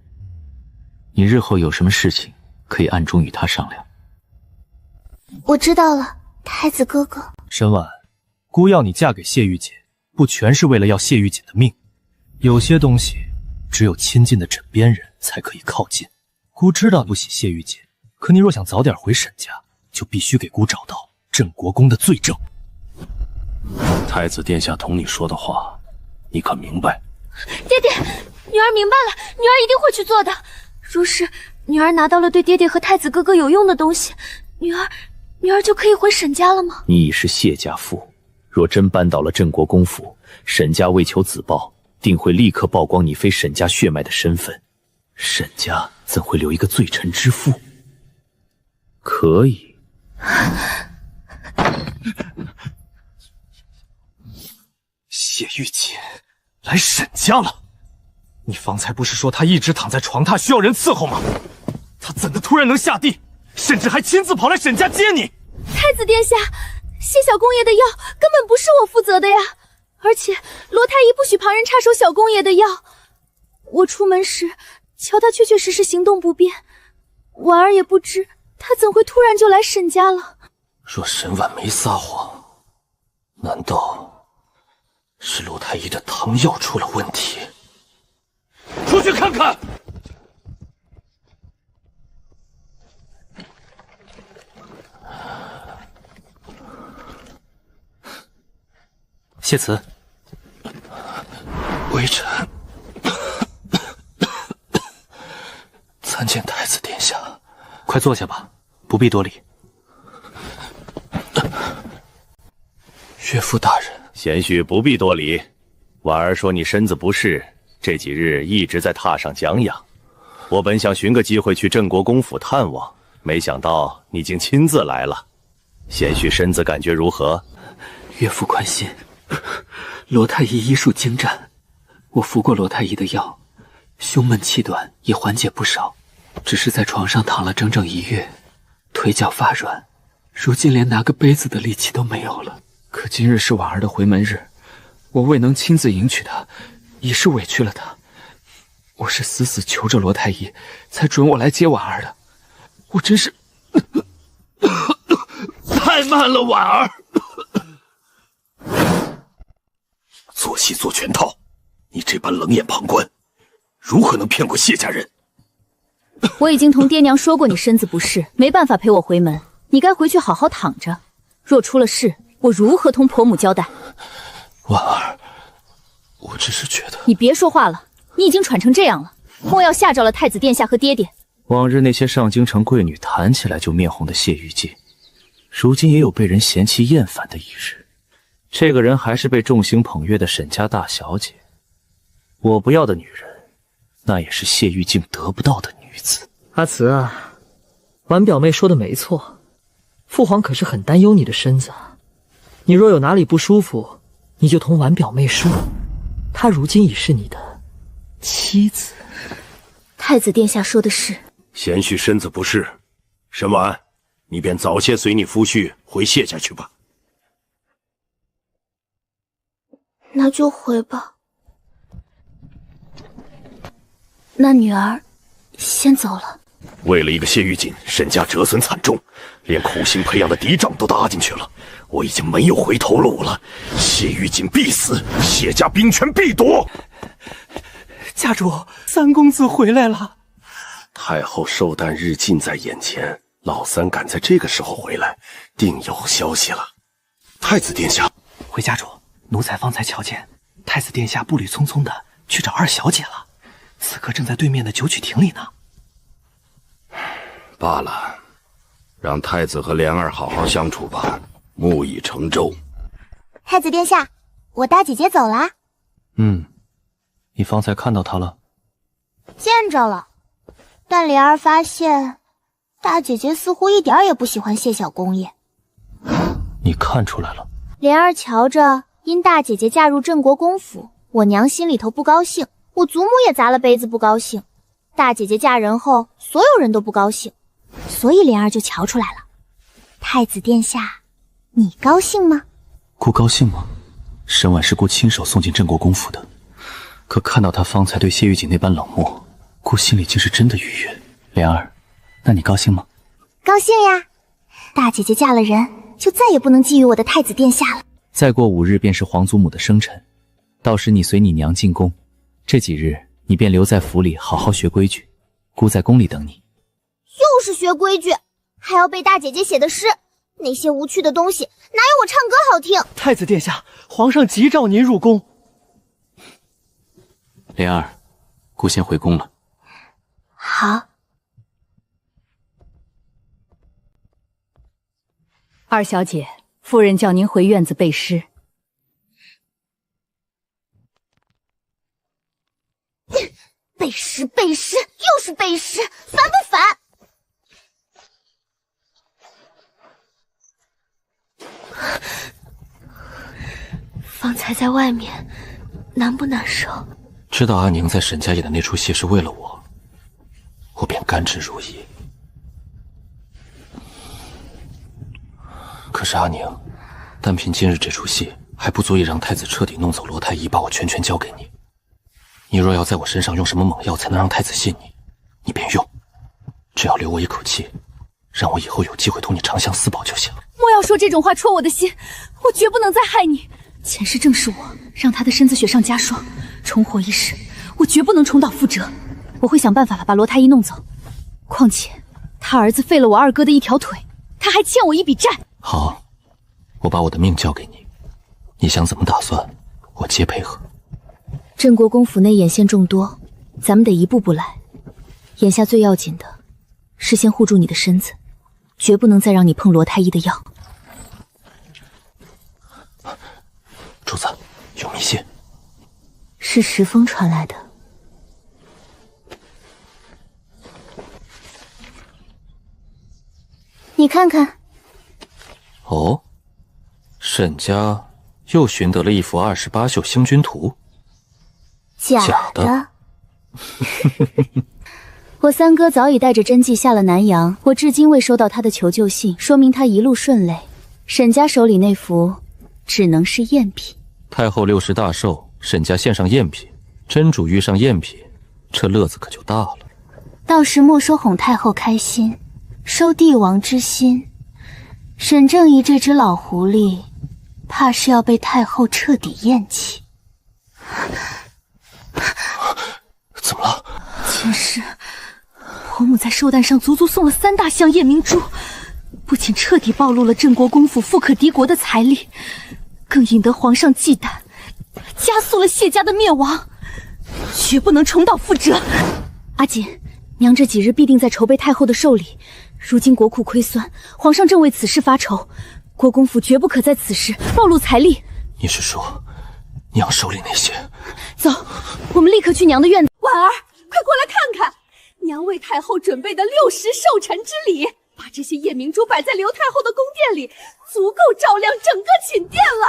你日后有什么事情可以暗中与他商量。我知道了，太子哥哥。沈婉，姑要你嫁给谢玉姐，不全是为了要谢玉姐的命，有些东西只有亲近的枕边人才可以靠近。姑知道不喜谢玉姐，可你若想早点回沈家，就必须给姑找到镇国公的罪证。太子殿下同你说的话，你可明白？爹爹，女儿明白了，女儿一定会去做的。若是女儿拿到了对爹爹和太子哥哥有用的东西，女儿就可以回沈家了吗？你已是谢家妇，若真搬到了镇国公府，沈家为求子报，定会立刻曝光你非沈家血脉的身份。沈家怎会留一个罪臣之妇？可以。谢玉姐来沈家了。你方才不是说她一直躺在床榻需要人伺候吗？她怎的突然能下地，甚至还亲自跑来沈家接你？太子殿下，谢小公爷的药根本不是我负责的呀，而且罗太医不许旁人插手小公爷的药。我出门时瞧他确实行动不便，婉儿也不知他怎会突然就来沈家了。若沈婉没撒谎，难道是罗太医的汤药出了问题？出去看看。谢辞。微臣参见太子殿下。快坐下吧，不必多礼。岳父大人，贤婿不必多礼。婉儿说你身子不适，这几日一直在榻上讲养。我本想寻个机会去镇国公府探望，没想到你竟亲自来了。贤婿身子感觉如何？岳父宽心，罗太医医术精湛，我服过罗太医的药，胸闷气短也缓解不少。只是在床上躺了整整1月，腿脚发软，如今连拿个杯子的力气都没有了。可今日是婉儿的回门日，我未能亲自迎娶她，已是委屈了她。我是死死求着罗太医，才准我来接婉儿的。我真是太慢了，婉儿。做戏做全套，你这般冷眼旁观，如何能骗过谢家人？我已经同爹娘说过，你身子不适，没办法陪我回门，你该回去好好躺着。若出了事，我如何同婆母交代？婉儿，我只是觉得……你别说话了，你已经喘成这样了，莫要吓着了太子殿下和爹爹。往日那些上京城贵女谈起来就面红的谢玉静，如今也有被人嫌弃厌烦的一日。这个人还是被众星捧月的沈家大小姐，我不要的女人，那也是谢玉静得不到的女子。阿慈啊，婉表妹说的没错，父皇可是很担忧你的身子。你若有哪里不舒服，你就同婉表妹说，她如今已是你的妻子。太子殿下说的是，贤婿身子不适，沈婉，你便早些随你夫婿回谢家去吧。那就回吧。那女儿先走了。为了一个谢玉锦，沈家折损惨重，连苦心培养的嫡长都搭进去了。我已经没有回头路了，谢玉锦必死，谢家兵权必夺。家主，三公子回来了。太后寿诞日近在眼前，老三赶在这个时候回来，定有消息了。太子殿下，回家主，奴才方才瞧见太子殿下步履匆匆的去找二小姐了，此刻正在对面的酒曲亭里呢。罢了，让太子和莲儿好好相处吧，木已成舟。太子殿下，我大姐姐走啦。你方才看到她了？见着了，但莲儿发现大姐姐似乎一点也不喜欢谢小公爷。你看出来了？莲儿瞧着，因大姐姐嫁入镇国公府，我娘心里头不高兴，我祖母也砸了杯子不高兴。大姐姐嫁人后，所有人都不高兴，所以莲儿就瞧出来了。太子殿下，你高兴吗？姑高兴吗？沈婉是姑亲手送进镇国公府的，可看到她方才对谢玉锦那般冷漠，姑心里竟是真的愉悦。莲儿，那你高兴吗？高兴呀！大姐姐嫁了人，就再也不能觊觎我的太子殿下了。再过5日便是皇祖母的生辰，到时你随你娘进宫，这几日你便留在府里好好学规矩，姑在宫里等你。又是学规矩，还要背大姐姐写的诗，那些无趣的东西哪有我唱歌好听？太子殿下，皇上急召您入宫。莲儿，姑先回宫了。好。二小姐，夫人叫您回院子背诗。背诗背诗，又是背诗，烦不烦？方才在外面，难不难受？知道阿宁在沈家演的那出戏是为了我，我便甘之如饴。可是阿宁，单凭今日这出戏，还不足以让太子彻底弄走罗太医，把我全权交给你。你若要在我身上用什么猛药才能让太子信你，你便用，只要留我一口气，让我以后有机会同你长相厮保就行了。莫要说这种话戳我的心，我绝不能再害你。前世正是我让他的身子雪上加霜，重活一世，我绝不能重蹈覆辙。我会想办法把罗太医弄走。况且他儿子废了我二哥的一条腿，他还欠我一笔债。好，我把我的命交给你，你想怎么打算，我皆配合。镇国公府内眼线众多，咱们得一步步来。眼下最要紧的是先护住你的身子，绝不能再让你碰罗太医的药。主子，信？是石峰传来的。你看看。哦，沈家又寻得了一幅28宿星君图。假的。我三哥早已带着真迹下了南阳，我至今未收到他的求救信，说明他一路顺累。沈家手里那幅只能是赝品。太后60大寿，沈家献上赝品，真主遇上赝品，这乐子可就大了。到时莫说哄太后开心，收帝王之心，沈正仪这只老狐狸，怕是要被太后彻底厌弃。怎么了？前世，婆母在寿诞上足足送了3大箱夜明珠，不仅彻底暴露了镇国公府富可敌国的财力，更引得皇上忌惮，加速了谢家的灭亡，绝不能重蹈覆辙。阿锦，娘这几日必定在筹备太后的寿礼，如今国库亏损，皇上正为此事发愁，国公府绝不可在此时暴露财力。你是说，娘手里那些？走，我们立刻去娘的院子。婉儿，快过来看看，娘为太后准备的60寿辰之礼，把这些夜明珠摆在刘太后的宫殿里，足够照亮整个寝殿了。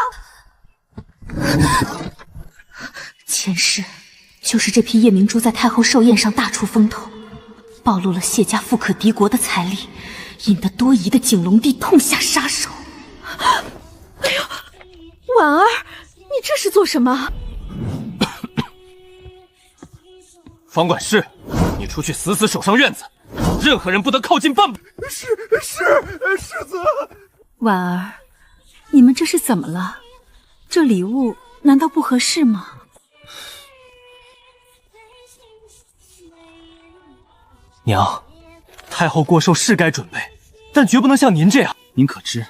前世就是这批夜明珠在太后寿宴上大出风头，暴露了谢家富可敌国的财力，引得多疑的景隆帝痛下杀手。哎呦，婉儿，你这是做什么？方管事，你出去死死守上院子，任何人不得靠近半步。世子。婉儿，你们这是怎么了？这礼物难道不合适吗？娘，太后过寿是该准备，但绝不能像您这样。您可知，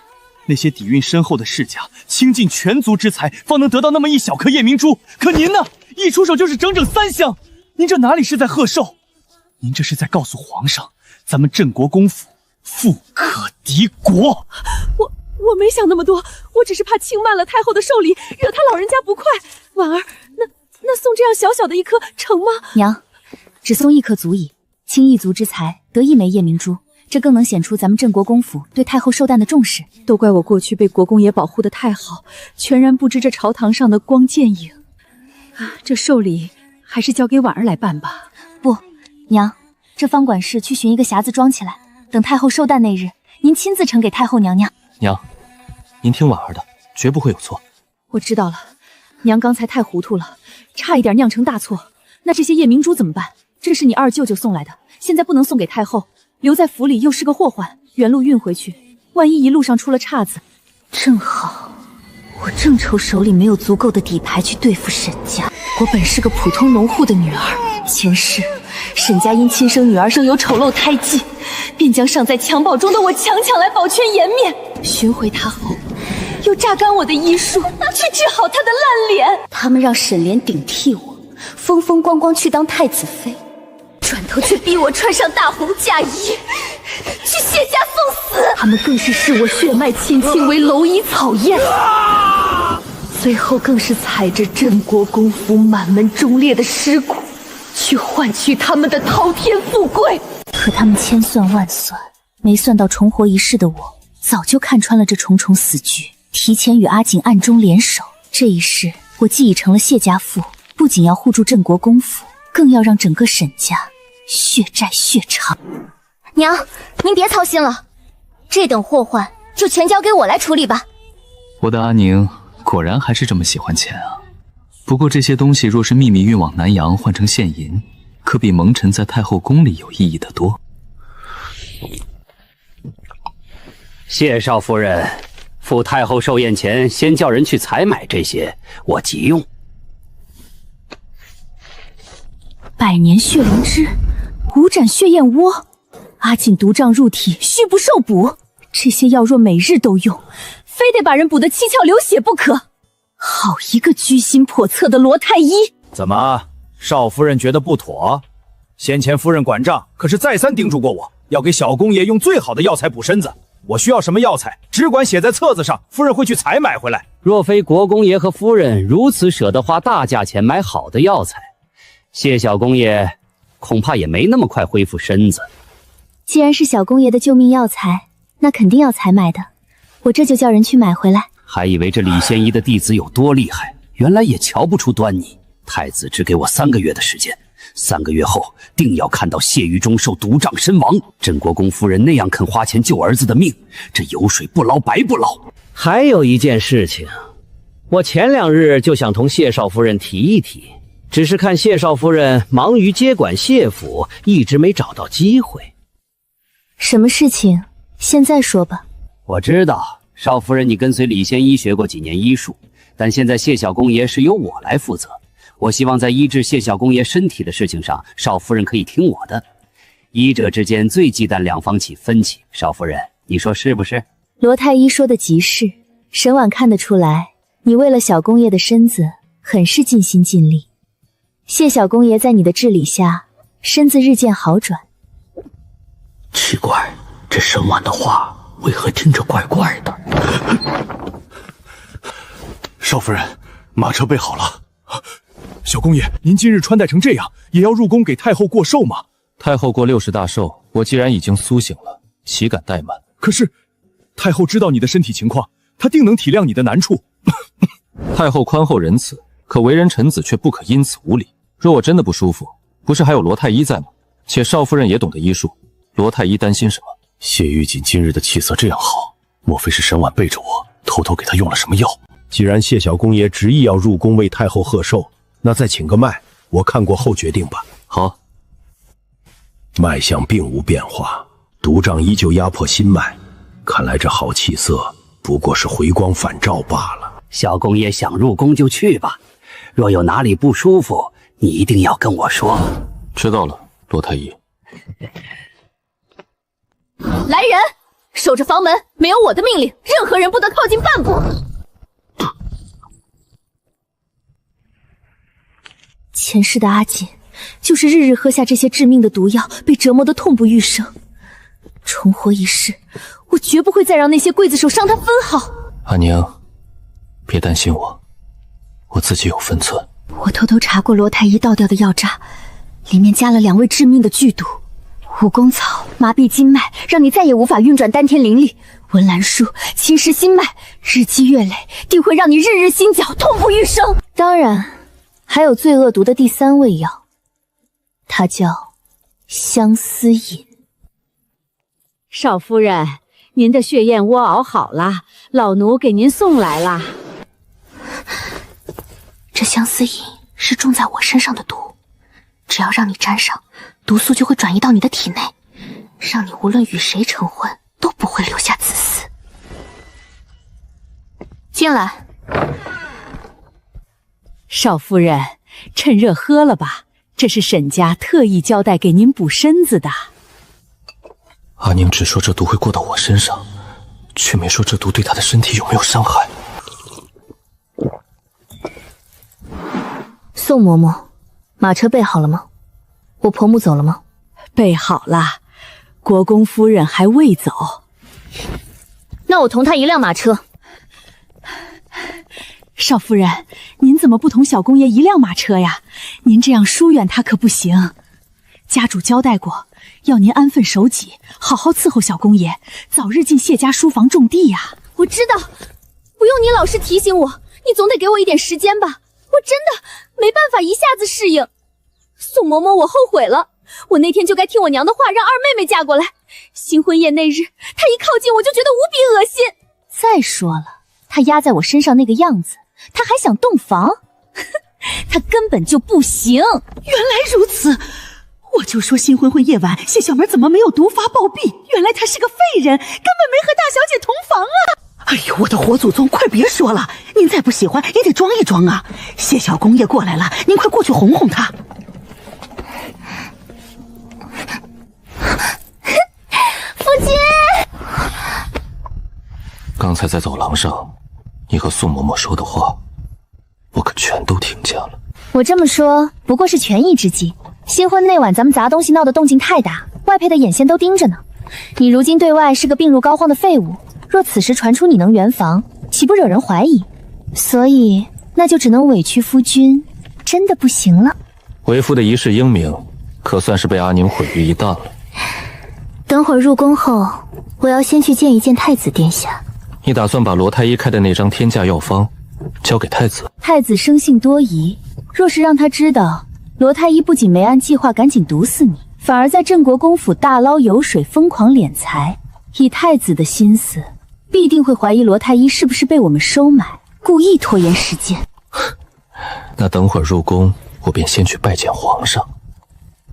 那些底蕴深厚的世家倾尽全族之财，方能得到那么一小颗夜明珠。可您呢，一出手就是整整3箱。您这哪里是在贺寿？您这是在告诉皇上，咱们镇国公府富可敌国。我没想那么多，我只是怕轻慢了太后的寿礼，惹她老人家不快。婉儿，那送这样小小的一颗成吗？娘，只送1颗足矣，倾1族之财得1枚夜明珠，这更能显出咱们镇国公府对太后寿诞的重视。都怪我过去被国公爷保护得太好，全然不知这朝堂上的光剑影。这寿礼还是交给婉儿来办吧。不，娘，这方管事去寻一个匣子装起来，等太后寿诞那日，您亲自呈给太后娘娘。娘，您听婉儿的，绝不会有错。我知道了，娘刚才太糊涂了，差一点酿成大错。那这些夜明珠怎么办？这是你二舅舅送来的，现在不能送给太后，留在府里又是个祸患，原路运回去，万一一路上出了岔子。正好，我正愁手里没有足够的底牌去对付沈家。我本是个普通农户的女儿，前世沈家因亲生女儿生有丑陋胎记，便将尚在襁褓中的我强来保全颜面，寻回她后，又榨干我的医术，去治好她的烂脸。他们让沈莲顶替我，风光去当太子妃，转头却逼我穿上大红嫁衣，去谢家送死。他们更是视我血脉亲亲为蝼蚁草燕。最后更是踩着镇国公府满门忠烈的尸骨，去换取他们的滔天富贵。可他们千算万算，没算到重活一世的我，早就看穿了这重重死局，提前与阿锦暗中联手。这一世，我既已成了谢家妇，不仅要护住镇国公府，更要让整个沈家血债血偿。娘，您别操心了，这等祸患就全交给我来处理吧。我的阿宁果然还是这么喜欢钱啊！不过这些东西若是秘密运往南阳换成现银，可比蒙尘在太后宫里有意义得多。谢少夫人，赴太后寿宴前先叫人去采买这些，我急用。百年血灵芝，5盏血燕窝，阿锦毒瘴入体，虚不受补。这些药若每日都用，非得把人补得七窍流血不可。好一个居心叵测的罗太医！怎么，少夫人觉得不妥？先前夫人管账可是再三叮嘱过我，要给小公爷用最好的药材补身子。我需要什么药材，只管写在册子上，夫人会去采买回来。若非国公爷和夫人如此舍得花大价钱买好的药材，谢小公爷恐怕也没那么快恢复身子。既然是小公爷的救命药材，那肯定要采买的，我这就叫人去买回来。还以为这李仙一的弟子有多厉害，原来也瞧不出端倪。太子只给我3个月的时间，3个月后定要看到谢玉忠受毒瘴身亡。镇国公夫人那样肯花钱救儿子的命，这油水不捞白不捞。还有一件事情，我前2日就想同谢少夫人提一提，只是看谢少夫人忙于接管谢府，一直没找到机会。什么事情？现在说吧。我知道少夫人你跟随李仙一学过几年医术，但现在谢小公爷是由我来负责。我希望在医治谢小公爷身体的事情上，少夫人可以听我的。医者之间最忌惮两方起分歧，少夫人，你说是不是？罗太医说的极是，沈婉看得出来，你为了小公爷的身子，很是尽心尽力。谢小公爷在你的治理下，身子日渐好转。奇怪，这沈婉的话为何听着怪怪的？少夫人，马车备好了。小公爷，您今日穿戴成这样，也要入宫给太后过寿吗？太后过60大寿，我既然已经苏醒了，岂敢怠慢？可是，太后知道你的身体情况，她定能体谅你的难处。太后宽厚仁慈，可为人臣子却不可因此无礼。若我真的不舒服，不是还有罗太医在吗？且少夫人也懂得医术，罗太医担心什么？谢玉锦今日的气色这样好，莫非是沈婉背着我，偷偷给她用了什么药？既然谢小公爷执意要入宫为太后贺寿，那再请个脉，我看过后决定吧。好。脉象并无变化，毒瘴依旧压迫心脉，看来这好气色不过是回光返照罢了。小公爷想入宫就去吧，若有哪里不舒服，你一定要跟我说。知道了，罗太医。来人，守着房门，没有我的命令，任何人不得靠近半步。前世的阿锦，就是日日喝下这些致命的毒药，被折磨得痛不欲生。重活一世，我绝不会再让那些刽子手伤他分毫。阿宁，别担心我，我自己有分寸。我偷偷查过罗太医倒掉的药渣，里面加了2味致命的剧毒。武功草麻痹经脉，让你再也无法运转丹田灵力；文兰术侵蚀心脉，日积月累，定会让你日日心绞，痛不欲生。当然，还有最恶毒的第3味药，它叫相思饮。少夫人，您的血燕窝熬好了，老奴给您送来了。这相思饮是种在我身上的毒，只要让你沾上，毒素就会转移到你的体内，让你无论与谁成婚都不会留下子嗣。进来。少夫人，趁热喝了吧，这是沈家特意交代给您补身子的。阿宁只说这毒会过到我身上，却没说这毒对他的身体有没有伤害。宋嬷嬷，马车备好了吗？我婆母走了吗？备好了，国公夫人还未走。那我同她一辆马车。少夫人，您怎么不同小公爷一辆马车呀？您这样疏远他可不行。家主交代过，要您安分守己，好好伺候小公爷，早日进谢家书房种地呀。我知道，不用你老是提醒我，你总得给我一点时间吧。我真的没办法一下子适应。宋嬷嬷，我后悔了，我那天就该听我娘的话，让二妹妹嫁过来。新婚宴那日，她一靠近我就觉得无比恶心。再说了，她压在我身上那个样子，她还想洞房，她根本就不行。原来如此，我就说新婚夜晚谢小妹怎么没有毒发暴毙，原来她是个废人，根本没和大小姐同房啊！哎呦，我的活祖宗，快别说了，您再不喜欢也得装一装啊！谢小公爷过来了，您快过去哄哄他。父亲，刚才在走廊上，你和宋嬷嬷说的话，我可全都听见了。我这么说不过是权宜之计。新婚那晚咱们砸东西闹得动静太大，外配的眼线都盯着呢。你如今对外是个病入膏肓的废物，若此时传出你能圆房，岂不惹人怀疑？所以那就只能委屈夫君，真的不行了。为夫的一世英名，可算是被阿宁毁于一旦了。等会儿入宫后，我要先去见一见太子殿下。你打算把罗太医开的那张天价药方交给太子？太子生性多疑，若是让他知道罗太医不仅没按计划赶紧毒死你，反而在镇国公府大捞油水，疯狂敛财，以太子的心思，必定会怀疑罗太医是不是被我们收买，故意拖延时间。那等会儿入宫，我便先去拜见皇上。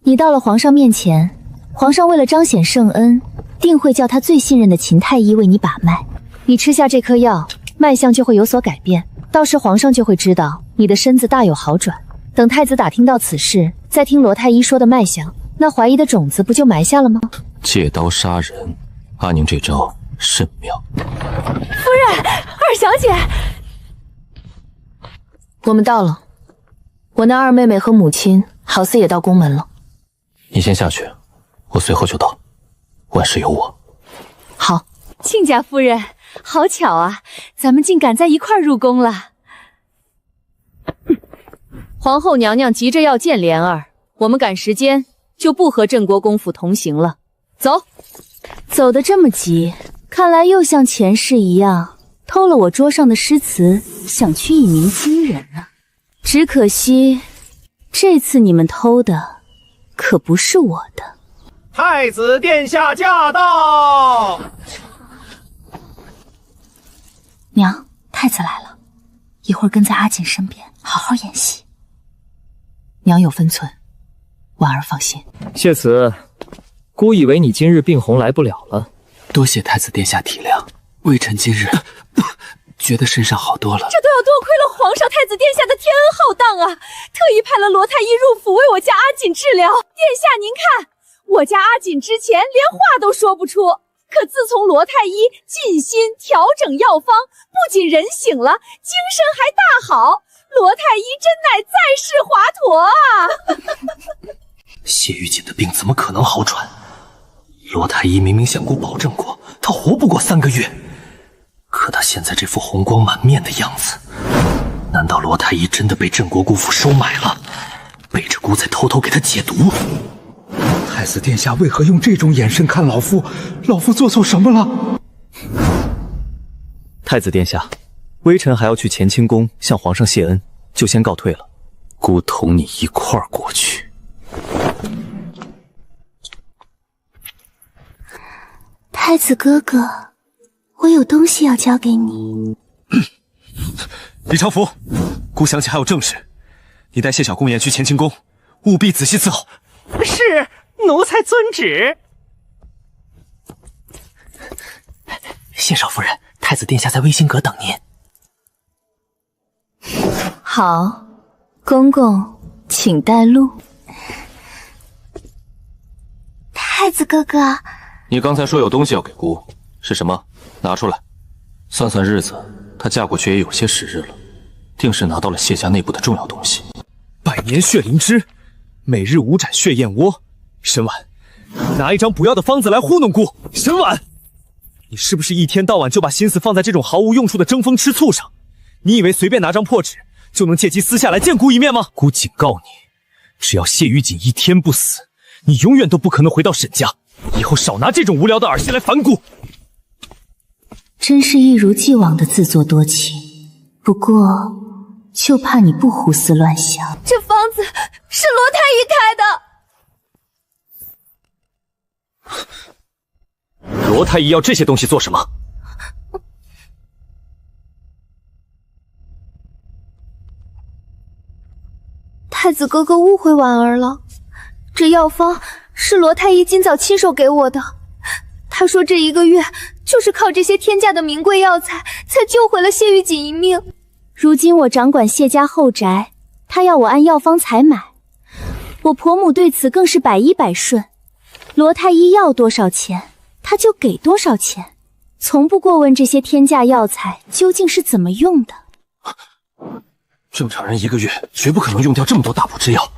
你到了皇上面前，皇上为了彰显圣恩，定会叫他最信任的秦太医为你把脉。你吃下这颗药，脉象就会有所改变，到时皇上就会知道你的身子大有好转。等太子打听到此事，再听罗太医说的脉象，那怀疑的种子不就埋下了吗？借刀杀人，阿宁这招甚妙。夫人，二小姐，我们到了。我那二妹妹和母亲好似也到宫门了。你先下去，我随后就到。万事有我。好，亲家夫人，好巧啊，咱们竟赶在一块儿入宫了。皇后娘娘急着要见莲儿，我们赶时间，就不和镇国公府同行了。走，走得这么急，看来又像前世一样偷了我桌上的诗词，想去一鸣惊人啊！只可惜，这次你们偷的可不是我的。太子殿下驾到！娘，太子来了，一会儿跟在阿锦身边，好好演戏。娘有分寸，婉儿放心。谢慈，孤以为你今日病红来不了了。多谢太子殿下体谅，微臣今日觉得身上好多了。这都要多亏了皇上太子殿下的天恩浩荡啊！特意派了罗太医入府为我家阿锦治疗。殿下您看，我家阿锦之前连话都说不出，可自从罗太医尽心调整药方，不仅人醒了，精神还大好。罗太医真乃在世华佗啊！谢玉锦的病怎么可能好转？罗太医明明向姑保证过，他活不过3个月。可他现在这副红光满面的样子，难道罗太医真的被镇国姑府收买了，背着姑在偷偷给他解毒？太子殿下为何用这种眼神看老夫？老夫做错什么了？太子殿下，微臣还要去乾清宫向皇上谢恩，就先告退了。姑同你一块儿过去。太子哥哥，我有东西要交给你。李长福，姑想起还有正事，你带谢小公爷去乾清宫，务必仔细伺候。是，奴才遵旨。谢少夫人，太子殿下在微星阁等您。好，公公，请带路。太子哥哥，你刚才说有东西要给姑，是什么？拿出来，算算日子，她嫁过去也有些时日了，定是拿到了谢家内部的重要东西。百年血灵芝，每日5盏血燕窝。沈婉，拿一张不要的方子来糊弄姑。沈婉，你是不是一天到晚就把心思放在这种毫无用处的争风吃醋上？你以为随便拿张破纸就能借机私下来见姑一面吗？姑警告你，只要谢雨锦一天不死，你永远都不可能回到沈家。以后少拿这种无聊的耳戏来烦姑。真是一如既往的自作多情，不过就怕你不胡思乱想。这方子是罗太医开的。罗太医要这些东西做什么？太子哥哥误会婉儿了，这药方是罗太医今早亲手给我的。他说这1个月就是靠这些天价的名贵药材才救回了谢玉锦一命。如今我掌管谢家后宅，他要我按药方采买，我婆母对此更是百依百顺。罗太医要多少钱，他就给多少钱，从不过问这些天价药材究竟是怎么用的。正常人1个月绝不可能用掉这么多大补之药，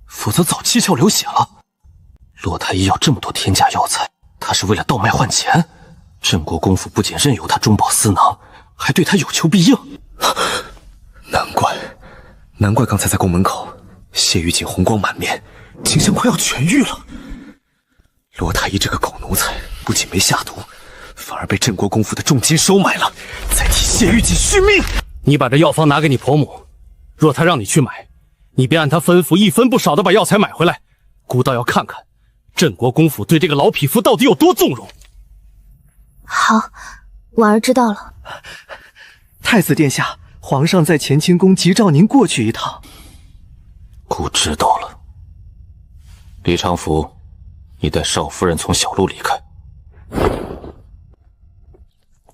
否则早7窍流血了。罗太医要这么多天价药材，他他是为了倒卖换钱。镇国公府不仅任由他中饱私囊，还对他有求必应。难怪刚才在宫门口，谢玉锦红光满面，竟像快要痊愈了。罗太医这个狗奴才，不仅没下毒，反而被镇国公府的重金收买了，在替谢玉锦续命。你把这药方拿给你婆母，若她让你去买，你便按她吩咐，一分不少的把药材买回来。孤道要看看镇国公府对这个老匹夫到底有多纵容。好，婉儿知道了。太子殿下，皇上在乾清宫急召您过去一趟。姑知道了。李长福，你带少夫人从小路离开。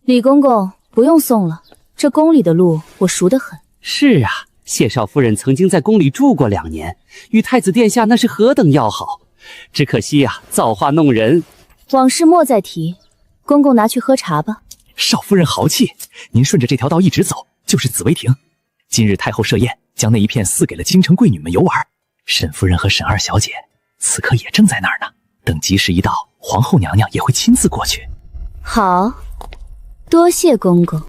李公公，不用送了，这宫里的路我熟得很。是啊，谢少夫人曾经在宫里住过2年，与太子殿下那是何等要好。只可惜啊，造化弄人。往事莫再提，公公拿去喝茶吧。少夫人豪气，您顺着这条道一直走，就是紫薇亭。今日太后设宴，将那一片赐给了京城贵女们游玩。沈夫人和沈二小姐此刻也正在那儿呢。等吉时一到，皇后娘娘也会亲自过去。好，多谢公公。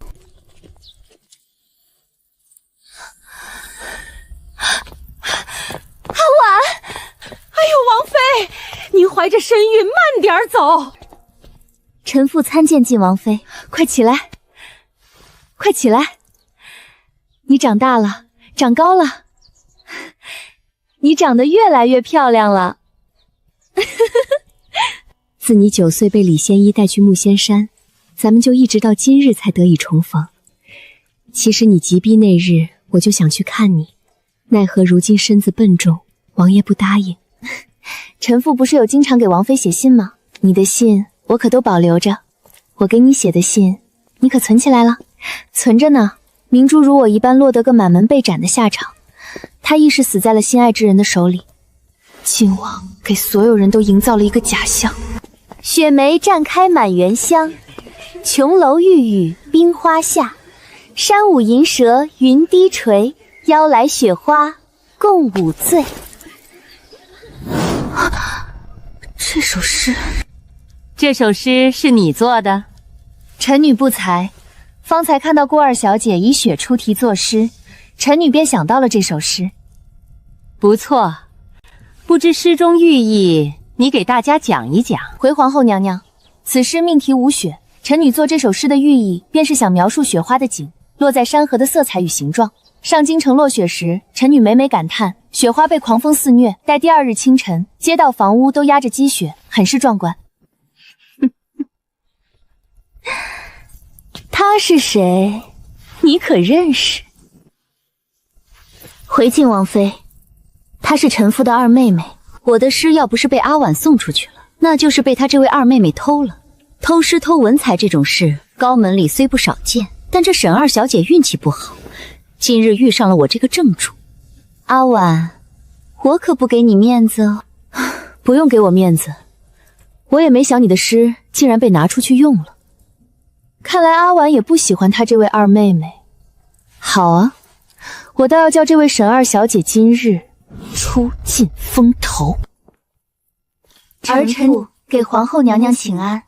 阿婉，哎呦，王妃，您怀着身孕，慢点走。臣妇参见晋王妃。快起来，快起来！你长大了，长高了，你长得越来越漂亮了。自你9岁被李仙一带去木仙山，咱们就一直到今日才得以重逢。其实你疾逼那日，我就想去看你，奈何如今身子笨重，王爷不答应。臣妇不是有经常给王妃写信吗？你的信我可都保留着，我给你写的信，你可存起来了？存着呢。明珠如我一般落得个满门被斩的下场，她亦是死在了心爱之人的手里。晋王给所有人都营造了一个假象。雪梅绽开满园香，琼楼玉宇冰花下。山舞银蛇云低垂，邀来雪花共舞醉。这首诗是你做的？臣女不才，方才看到顾二小姐以雪出题作诗，臣女便想到了这首诗。不错，不知诗中寓意，你给大家讲一讲。回皇后娘娘，此诗命题无雪，臣女做这首诗的寓意，便是想描述雪花的景，落在山河的色彩与形状。上京城落雪时，臣女每每感叹，雪花被狂风肆虐，待第2日清晨，街道房屋都压着积雪，很是壮观。他是谁？你可认识？回晋王妃，她是臣妇的二妹妹。我的诗要不是被阿婉送出去了，那就是被她这位二妹妹偷了。偷诗偷文采这种事，高门里虽不少见，但这沈二小姐运气不好，今日遇上了我这个正主。阿婉，我可不给你面子哦。不用给我面子，我也没想你的诗竟然被拿出去用了。看来阿婉也不喜欢她这位二妹妹。好啊，我倒要叫这位沈二小姐今日出尽风头。儿臣给皇后娘娘请安。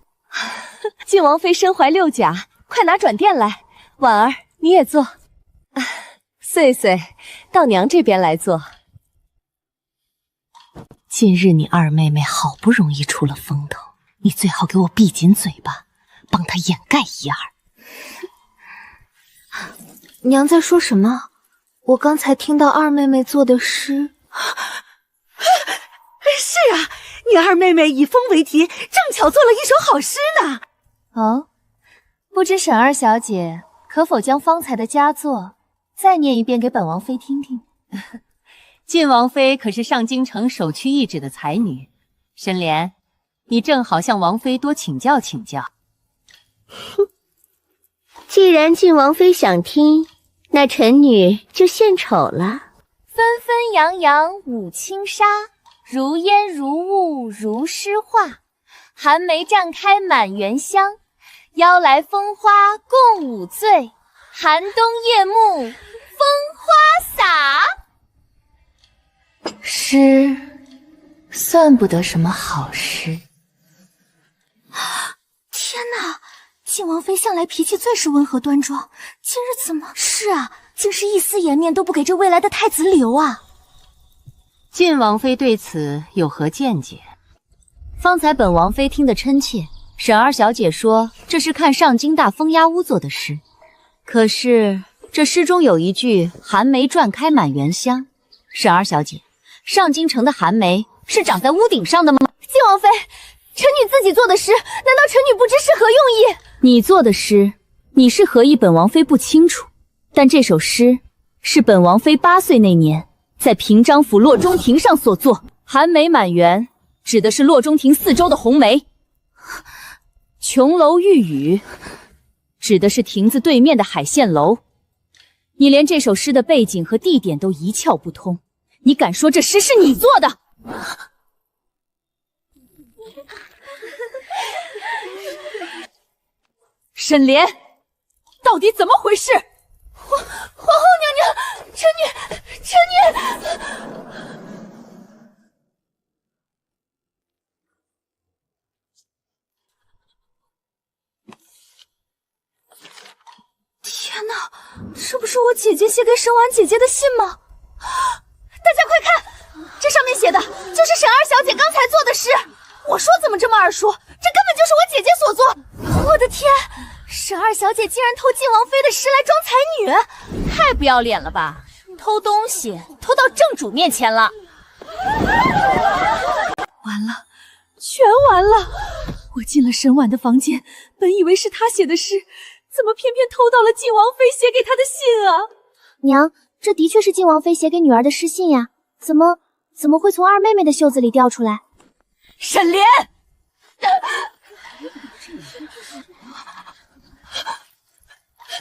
晋王妃身怀6甲，快拿转垫来。婉儿，你也坐。岁岁，到娘这边来坐。今日你二妹妹好不容易出了风头，你最好给我闭紧嘴巴，帮她掩盖一二。娘在说什么？我刚才听到二妹妹做的诗。是啊，你二妹妹以风为题，正巧做了一首好诗呢。哦，不知沈二小姐可否将方才的佳作再念一遍给本王妃听听？晋王妃可是上京城首屈一指的才女，沈莲，你正好向王妃多请教请教。既然晋王妃想听，那臣女就献丑了。纷纷扬扬舞轻纱，如烟如雾如诗画。寒梅绽开满园香，邀来风花共舞醉。寒冬夜幕风花洒。诗算不得什么好诗。靖王妃向来脾气最是温和端庄，今日怎么？是啊，竟是一丝颜面都不给这未来的太子留啊！晋王妃对此有何见解？方才本王妃听得嗔切，沈二小姐说这是看上京大风压屋做的诗，可是这诗中有一句“寒梅转开满园香”，沈二小姐，上京城的寒梅是长在屋顶上的吗？靖王妃，臣女自己做的诗，难道臣女不知是何用意？你做的诗，你是何意？本王妃不清楚，但这首诗是本王妃8岁那年在平章府洛中亭上所作。寒梅满园指的是洛中亭四周的红梅，琼楼玉宇指的是亭子对面的海线楼。你连这首诗的背景和地点都一窍不通，你敢说这诗是你做的？沈莲，到底怎么回事？皇后娘娘，臣女。天哪，这不是我姐姐写给沈婉姐姐的信吗？大家快看，这上面写的就是沈二小姐刚才做的诗。我说怎么这么耳熟？这根本就是我姐姐所作。我的天，沈二小姐竟然偷晋王妃的诗来装才女，太不要脸了吧！偷东西偷到正主面前了。完了，全完了！我进了沈婉的房间，本以为是她写的诗，怎么偏偏偷到了晋王妃写给她的信啊？娘，这的确是晋王妃写给女儿的诗信呀，怎么会从二妹妹的袖子里掉出来？沈莲，哥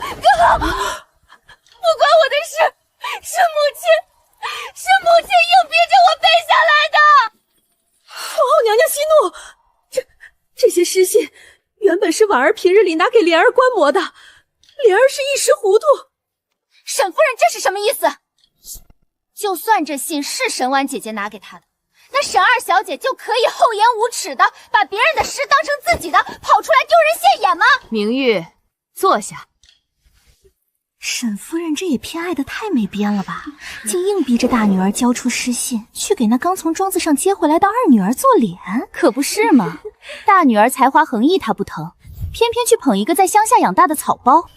哥，不关我的事，是母亲硬逼着我背下来的。皇后娘娘息怒，这些诗信原本是婉儿平日里拿给莲儿观摩的，莲儿是一时糊涂。沈夫人这是什么意思？就算这信是沈婉姐姐拿给她的，那沈二小姐就可以厚颜无耻的把别人的诗当成自己的，跑出来丢人现眼吗？明玉，坐下。沈夫人这也偏爱的太没边了吧，竟硬逼着大女儿交出诗信，去给那刚从庄子上接回来的二女儿做脸，可不是吗？大女儿才华横溢她不疼，偏偏去捧一个在乡下养大的草包，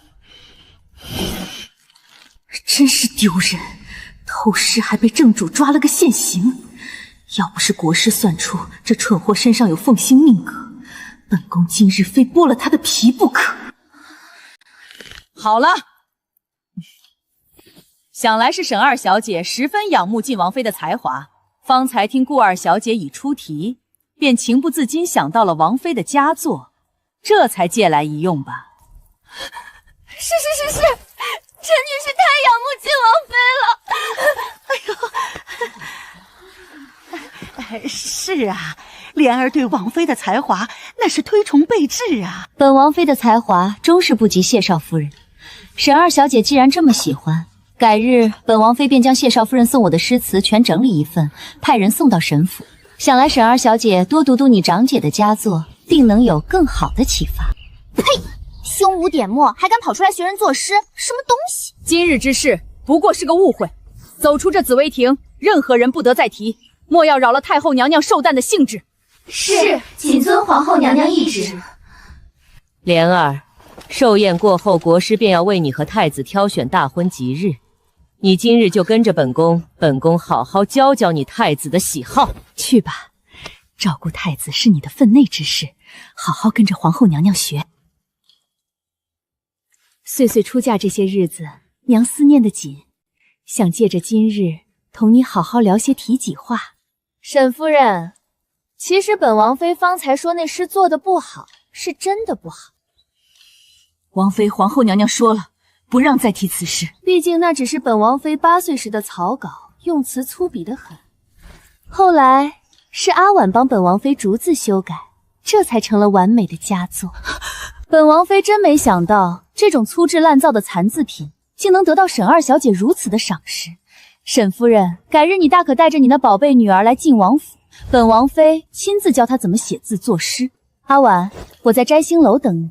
真是丢人！偷诗还被正主抓了个现行，要不是国师算出这蠢货身上有凤星命格，本宫今日非剥了他的皮不可。好了，想来是沈二小姐十分仰慕晋王妃的才华，方才听顾二小姐已出题，便情不自禁想到了王妃的佳作，这才借来一用吧。是，臣女是太仰慕晋王妃了。哎呦，是啊，莲儿对王妃的才华那是推崇备至啊。本王妃的才华终是不及谢少夫人，沈二小姐既然这么喜欢，改日本王妃便将谢少夫人送我的诗词全整理一份，派人送到沈府。想来沈二小姐多读读你长姐的佳作，定能有更好的启发。呸！胸无点墨，还敢跑出来学人作诗，什么东西？今日之事不过是个误会，走出这紫薇亭，任何人不得再提，莫要扰了太后娘娘寿诞的兴致。是，谨遵皇后娘娘懿旨。莲儿，寿宴过后，国师便要为你和太子挑选大婚吉日，你今日就跟着本宫好好教教你太子的喜好。去吧，照顾太子是你的分内之事，好好跟着皇后娘娘学。岁岁出嫁这些日子，娘思念的紧，想借着今日同你好好聊些体己话。沈夫人，其实本王妃方才说那诗做的不好，是真的不好。王妃、皇后娘娘说了，不让再提此事。毕竟那只是本王妃8岁时的草稿，用词粗鄙得很。后来是阿婉帮本王妃逐字修改，这才成了完美的佳作。本王妃真没想到，这种粗制滥造的残字品，竟能得到沈二小姐如此的赏识。沈夫人，改日你大可带着你那宝贝女儿来晋王府，本王妃亲自教她怎么写字作诗。阿婉，我在摘星楼等你。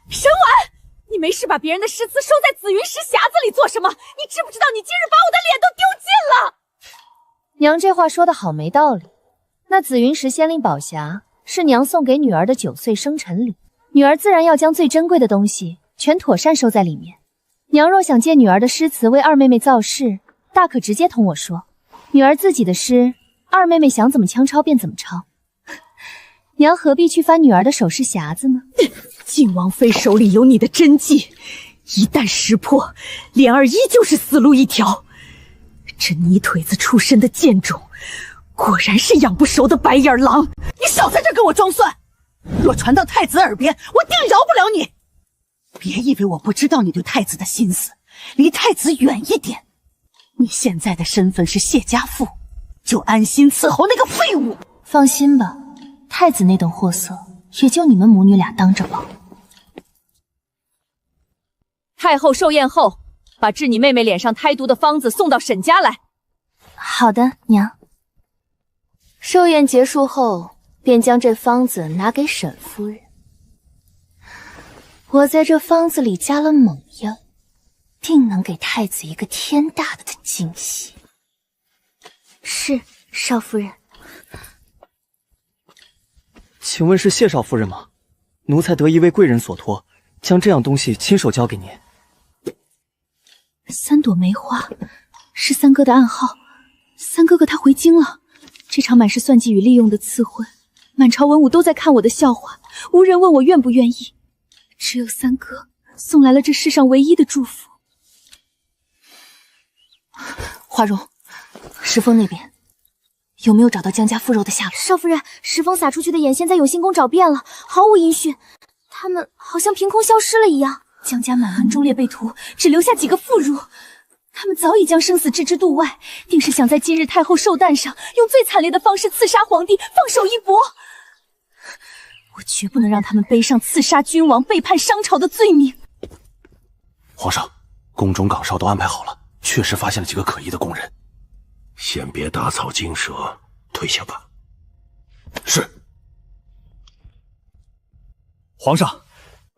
沈婉，你没事把别人的诗词收在紫云石匣子里做什么？你知不知道你今日把我的脸都丢尽了？娘这话说得好没道理。那紫云石仙灵宝匣是娘送给女儿的9岁生辰礼，女儿自然要将最珍贵的东西全妥善收在里面。娘若想借女儿的诗词为二妹妹造势，大可直接同我说，女儿自己的诗，二妹妹想怎么枪抄便怎么抄。娘何必去翻女儿的首饰匣子呢？靖王妃手里有你的真迹，一旦识破，莲儿依旧是死路一条。这泥腿子出身的贱种，果然是养不熟的白眼狼！你少在这跟我装蒜！若传到太子耳边，我定饶不了你！别以为我不知道你对太子的心思，离太子远一点。你现在的身份是谢家妇，就安心伺候那个废物。放心吧，太子那等货色，也就你们母女俩当着保。太后寿宴后，把治你妹妹脸上胎毒的方子送到沈家来。好的，娘。寿宴结束后，便将这方子拿给沈夫人。我在这方子里加了猛药，定能给太子一个天大的惊喜。是，少夫人。请问是谢少夫人吗？奴才得一位贵人所托，将这样东西亲手交给您。3朵梅花，是三哥的暗号。三哥哥他回京了。这场满是算计与利用的赐婚，满朝文武都在看我的笑话，无人问我愿不愿意。只有三哥送来了这世上唯一的祝福。华容，石峰那边有没有找到江家妇肉的下落？少夫人，石峰撒出去的眼线在有心宫找遍了，毫无音讯，他们好像凭空消失了一样。江家满门忠烈被屠，只留下几个妇孺。他们早已将生死置之度外，定是想在今日太后寿诞上用最惨烈的方式刺杀皇帝，放手一搏。我绝不能让他们背上刺杀君王、背叛商朝的罪名。皇上，宫中岗哨都安排好了，确实发现了几个可疑的宫人。先别打草惊蛇，退下吧。是。皇上，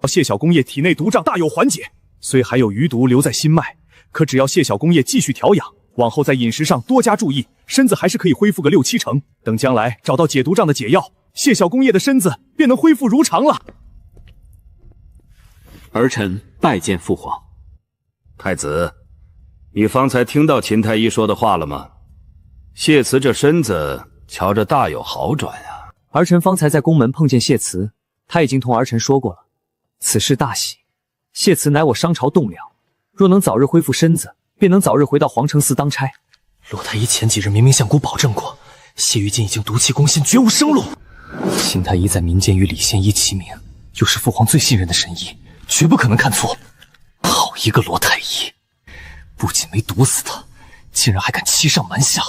谢小公业体内毒瘴大有缓解，虽还有余毒留在心脉，可只要谢小公业继续调养，往后在饮食上多加注意，身子还是可以恢复个6、7成。等将来找到解毒瘴的解药，谢小公业的身子便能恢复如常了。儿臣拜见父皇。太子，你方才听到秦太医说的话了吗？谢慈这身子瞧着大有好转呀。儿臣方才在宫门碰见谢慈，他已经同儿臣说过了，此事大喜。谢慈乃我商朝栋梁，若能早日恢复身子，便能早日回到皇城司当差。罗太医前几日明明向姑保证过，谢玉锦已经毒气攻心，绝无生路。秦太医在民间与李仙医齐名，又是父皇最信任的神医，绝不可能看错。好一个罗太医，不仅没毒死他，竟然还敢欺上瞒下，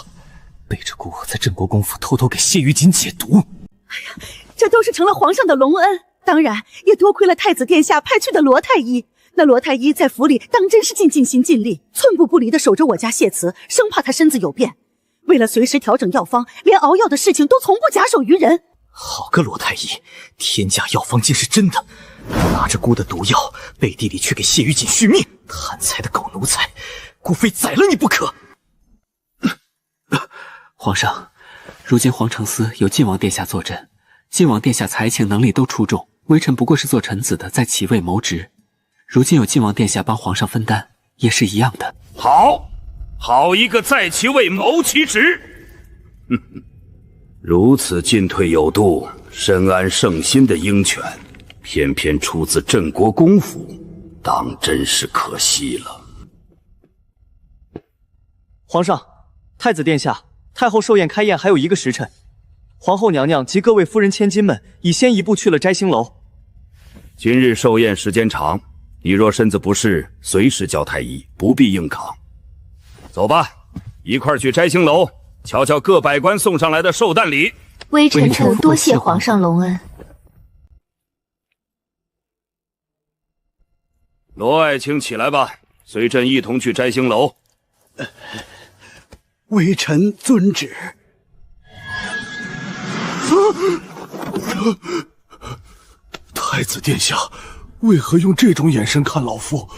背着姑在镇国公府偷偷给谢玉锦解毒。哎呀，这都是成了皇上的隆恩，当然也多亏了太子殿下派去的罗太医。那罗太医在府里当真是尽心尽力，寸步不离地守着我家谢慈，生怕他身子有变。为了随时调整药方，连熬药的事情都从不假手于人。好个罗太医，天价药方竟是真的！拿着姑的毒药，背地里却给谢玉锦续命，贪财的狗奴才，姑非宰了你不可！皇上，如今皇城司有晋王殿下坐镇，晋王殿下才情能力都出众，微臣不过是做臣子的，在其位谋职。如今有晋王殿下帮皇上分担，也是一样的。好一个在其位谋其职！如此进退有度、深谙圣心的鹰犬，偏偏出自镇国公府，当真是可惜了。皇上，太子殿下，太后寿宴开宴还有1个时辰，皇后娘娘及各位夫人千金们已先一步去了摘星楼。今日寿宴时间长，你若身子不适，随时叫太医，不必硬扛。走吧，一块去摘星楼，瞧瞧各百官送上来的寿诞礼。微臣曾多谢皇上隆恩。罗爱卿，起来吧，随朕一同去摘星楼。微臣遵旨。太太子殿下，为何用这种眼神看老夫？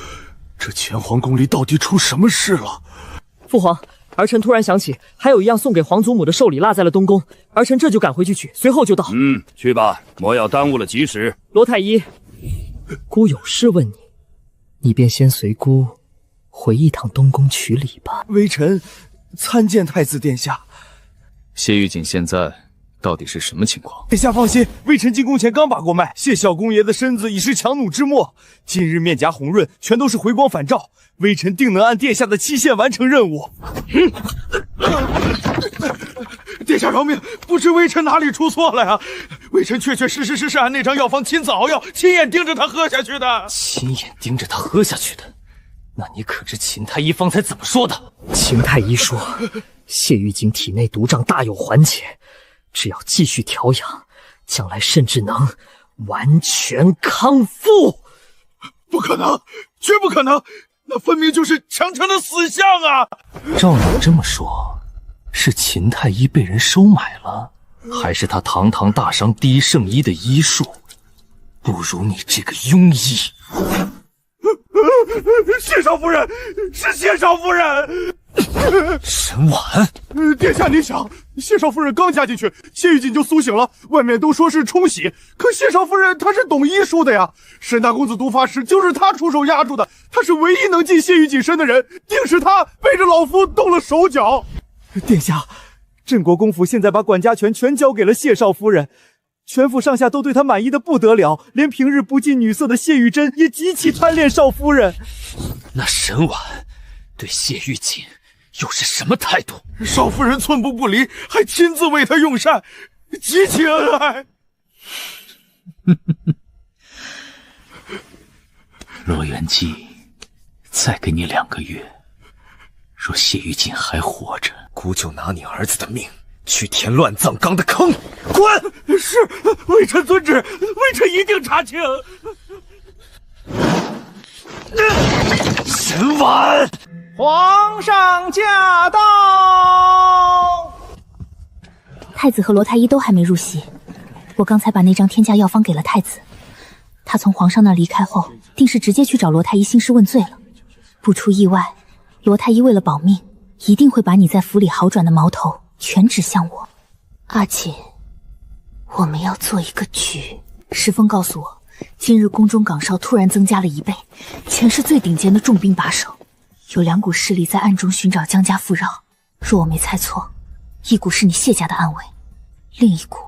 这乾皇宫里到底出什么事了？父皇，儿臣突然想起，还有一样送给皇祖母的寿礼落在了东宫，儿臣这就赶回去取，随后就到。去吧，莫要耽误了吉时。罗太医，姑有事问你，你便先随姑回一趟东宫取礼吧。微臣参见太子殿下。谢玉锦现在到底是什么情况？殿下放心，微臣进宫前刚把过脉，谢小公爷的身子已是强弩之末，近日面颊红润，全都是回光返照，微臣定能按殿下的期限完成任务。殿下饶命，不知微臣哪里出错了呀？微臣确实是按那张药方亲自熬药，亲眼盯着他喝下去的。亲眼盯着他喝下去的？那你可知秦太医方才怎么说的？秦太医说，谢玉锦体内毒瘴大有缓解，只要继续调养，将来甚至能完全康复。不可能，绝不可能！那分明就是强强的死相啊！照你这么说，是秦太医被人收买了，还是他堂堂大商第一圣医的医术不如你这个庸医？谢少夫人，是谢少夫人。沈婉，殿下，您想，谢少夫人刚加进去，谢玉锦就苏醒了。外面都说是冲喜，可谢少夫人她是懂医术的呀。沈大公子毒发时就是她出手压住的，她是唯一能进谢玉锦身的人，定是她背着老夫动了手脚。殿下，镇国公府现在把管家权全交给了谢少夫人。全府上下都对她满意的不得了，连平日不近女色的谢玉珍也极其贪恋少夫人。那沈婉对谢玉锦又是什么态度？少夫人寸步不离，还亲自为她用膳，极其恩爱。洛元姬，再给你2个月，若谢玉锦还活着，姑就拿你儿子的命去填乱葬岗的坑。滚！是，微臣遵旨，微臣一定查清。沈婉，皇上驾到！太子和罗太医都还没入席，我刚才把那张天价药方给了太子，他从皇上那离开后，定是直接去找罗太医兴师问罪了。不出意外，罗太医为了保命，一定会把你在府里好转的矛头全指向我。阿锦，我们要做一个局。石峰告诉我，今日宫中岗哨突然增加了1倍，全是最顶尖的重兵把守。有2股势力在暗中寻找江家富饶，若我没猜错，一股是你谢家的暗卫，另一股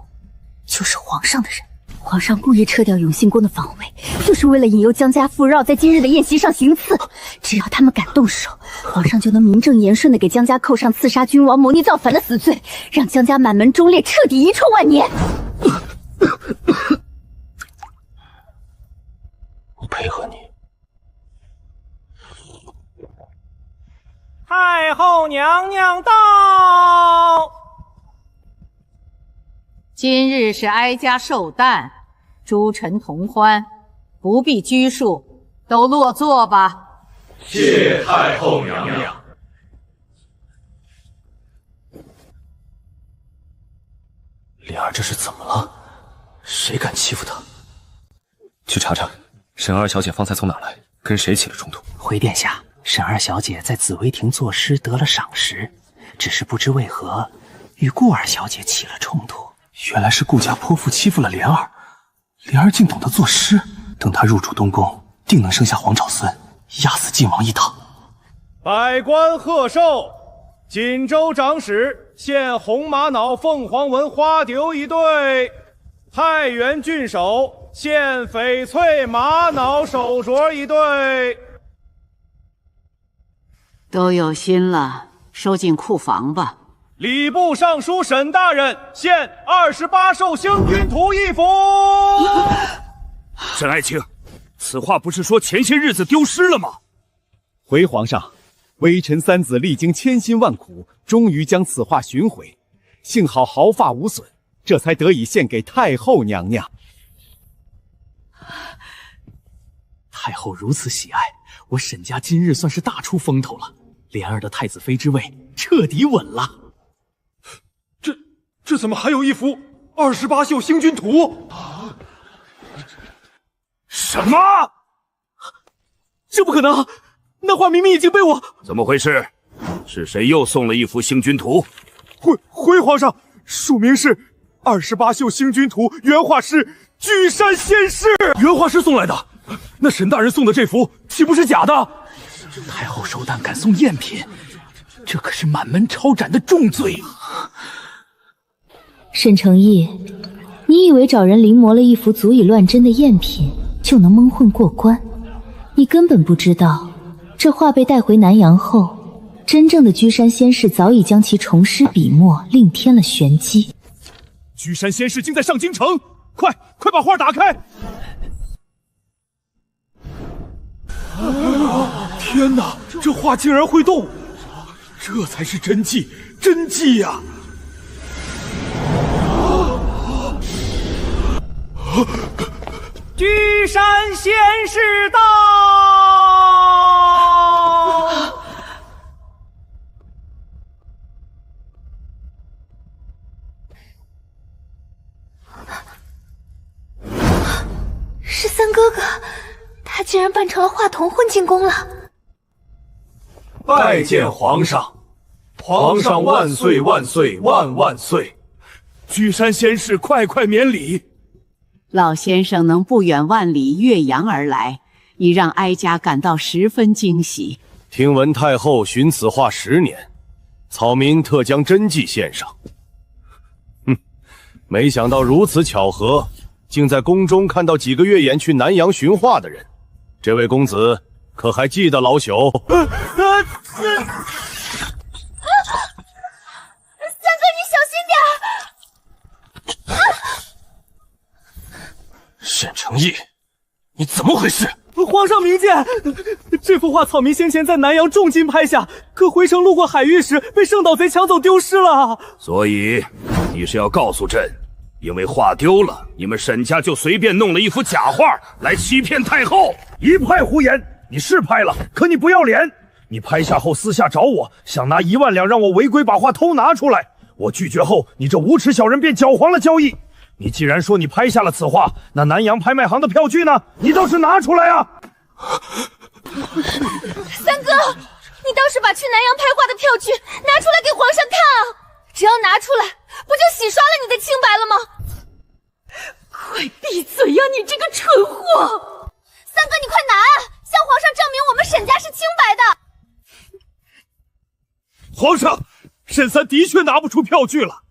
就是皇上的人。皇上故意撤掉永信宫的防卫，就是为了引诱江家富饶在今日的宴席上行刺。只要他们敢动手，皇上就能名正言顺地给江家扣上刺杀君王、谋逆造反的死罪，让江家满门忠烈彻底遗臭万年。我配合你。太后娘娘到。今日是哀家寿诞，诸臣同欢，不必拘束，都落座吧。谢太后娘娘。莲儿这是怎么了？谁敢欺负她？去查查，沈二小姐方才从哪来，跟谁起了冲突？回殿下，沈二小姐在紫薇亭作诗得了赏识，只是不知为何与顾二小姐起了冲突。原来是顾家泼妇欺负了莲儿，莲儿竟懂得作诗。等她入主东宫，定能生下皇长孙，压死晋王一党。百官贺寿！锦州长史献红玛瑙凤凰纹花丢1对，太原郡守献翡翠玛瑙手镯1对。都有心了，收进库房吧。礼部尚书沈大人献28寿星君图1幅。沈爱卿，此话不是说前些日子丢失了吗？回皇上，微臣3子历经千辛万苦，终于将此画寻回，幸好毫发无损，这才得以献给太后娘娘。太后如此喜爱，我沈家今日算是大出风头了。莲儿的太子妃之位彻底稳了。这怎么还有一幅28宿星君图？什么？这不可能！那画明明已经被我……怎么回事？是谁又送了一幅星君图？回皇上，署名是28宿星君图原画师巨山仙士，原画师送来的。那沈大人送的这幅岂不是假的？太后寿诞敢送赝品，这可是满门抄斩的重罪。沈承义，你以为找人临摹了一幅足以乱真的赝品就能蒙混过关？你根本不知道，这画被带回南阳后，真正的居山仙士早已将其重施笔墨，另添了玄机。居山仙士竟在上京城，快把画打开！天哪，这画竟然会动，这才是真迹，真迹呀！居山仙士到！十三哥哥，他竟然扮成了画童混进宫了！拜见皇上，皇上万岁万岁万万岁！居山仙士，快免礼！老先生能不远万里越洋而来，已让哀家感到十分惊喜。听闻太后寻此画10年，草民特将真迹献上。没想到如此巧合，竟在宫中看到几个月眼去南阳寻画的人。这位公子可还记得老朽？三哥，你小心点！沈承义，你怎么回事？皇上明鉴，这幅画草民先前在南阳重金拍下，可回城路过海域时被圣岛贼抢走丢失了。所以你是要告诉朕，因为画丢了，你们沈家就随便弄了一幅假画来欺骗太后？一派胡言！你是拍了，可你不要脸！你拍下后私下找我，想拿1万两让我违规把画偷拿出来，我拒绝后，你这无耻小人便搅黄了交易。你既然说你拍下了此画，那南阳拍卖行的票据呢？你倒是拿出来啊！三哥，你倒是把去南阳拍画的票据拿出来给皇上看啊！只要拿出来，不就洗刷了你的清白了吗？快闭嘴呀，你这个蠢货！三哥，你快拿啊，向皇上证明我们沈家是清白的。皇上，沈三的确拿不出票据了，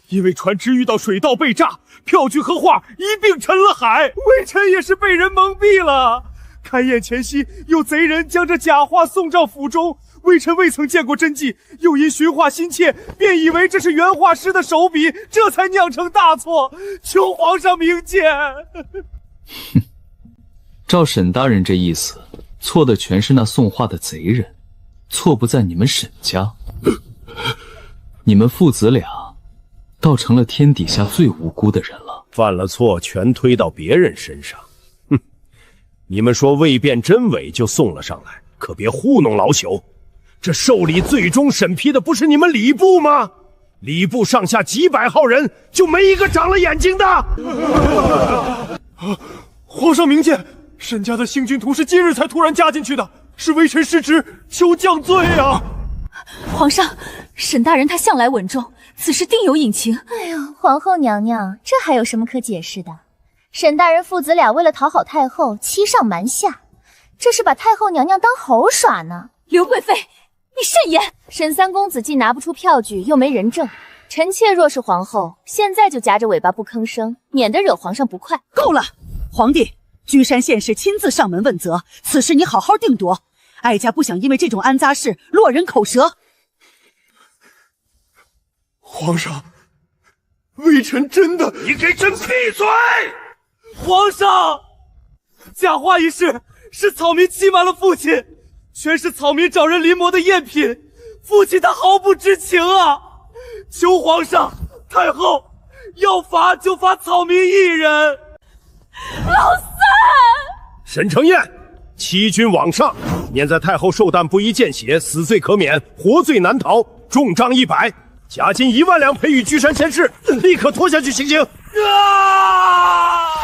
因为船只遇到水道被炸，票据和画一并沉了海。微臣也是被人蒙蔽了。开宴前夕，有贼人将这假画送到府中，微臣未曾见过真迹，又因寻画心切，便以为这是原画师的手笔，这才酿成大错，求皇上明鉴。照沈大人这意思，错的全是那送画的贼人，错不在你们沈家。你们父子俩倒成了天底下最无辜的人了。犯了错全推到别人身上，你们说未辨真伪就送了上来，可别糊弄老朽。这受理最终审批的不是你们礼部吗？礼部上下几百号人，就没一个长了眼睛的。皇上明鉴，沈家的星君图是今日才突然加进去的，是微臣失职，求降罪啊！皇上，沈大人他向来稳重，此事定有隐情。哎呦，皇后娘娘，这还有什么可解释的？沈大人父子俩为了讨好太后，欺上瞒下，这是把太后娘娘当猴耍呢。刘贵妃，你慎言！沈三公子既拿不出票据，又没人证，臣妾若是皇后，现在就夹着尾巴不吭声，免得惹皇上不快。够了，皇帝，居山县使亲自上门问责，此事你好好定夺。哀家不想因为这种安杂事落人口舌。皇上，微臣真的……你给朕闭嘴！皇上，假画一事是草民欺瞒了父亲，全是草民找人临摹的赝品，父亲他毫不知情啊！求皇上、太后，要罚就罚草民一人。老三，沈承彦，欺君罔上，念在太后寿诞不宜见血，死罪可免，活罪难逃，重杖100，甲金1万两赔予居山贤士，立刻拖下去行刑。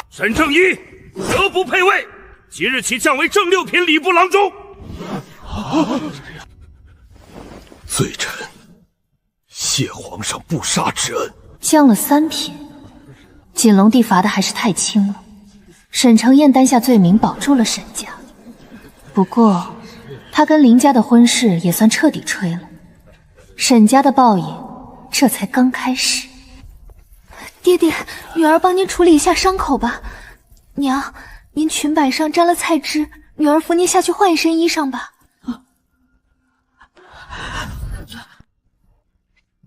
沈正一，德不配位，即日起降为正六品礼部郎中。罪臣谢皇上不杀之恩。降了3品，锦龙帝罚的还是太轻了。沈承彦担下罪名，保住了沈家。不过，他跟林家的婚事也算彻底吹了。沈家的报应这才刚开始。爹爹，女儿帮您处理一下伤口吧。娘，您裙摆上沾了菜汁，女儿扶您下去换一身衣裳吧。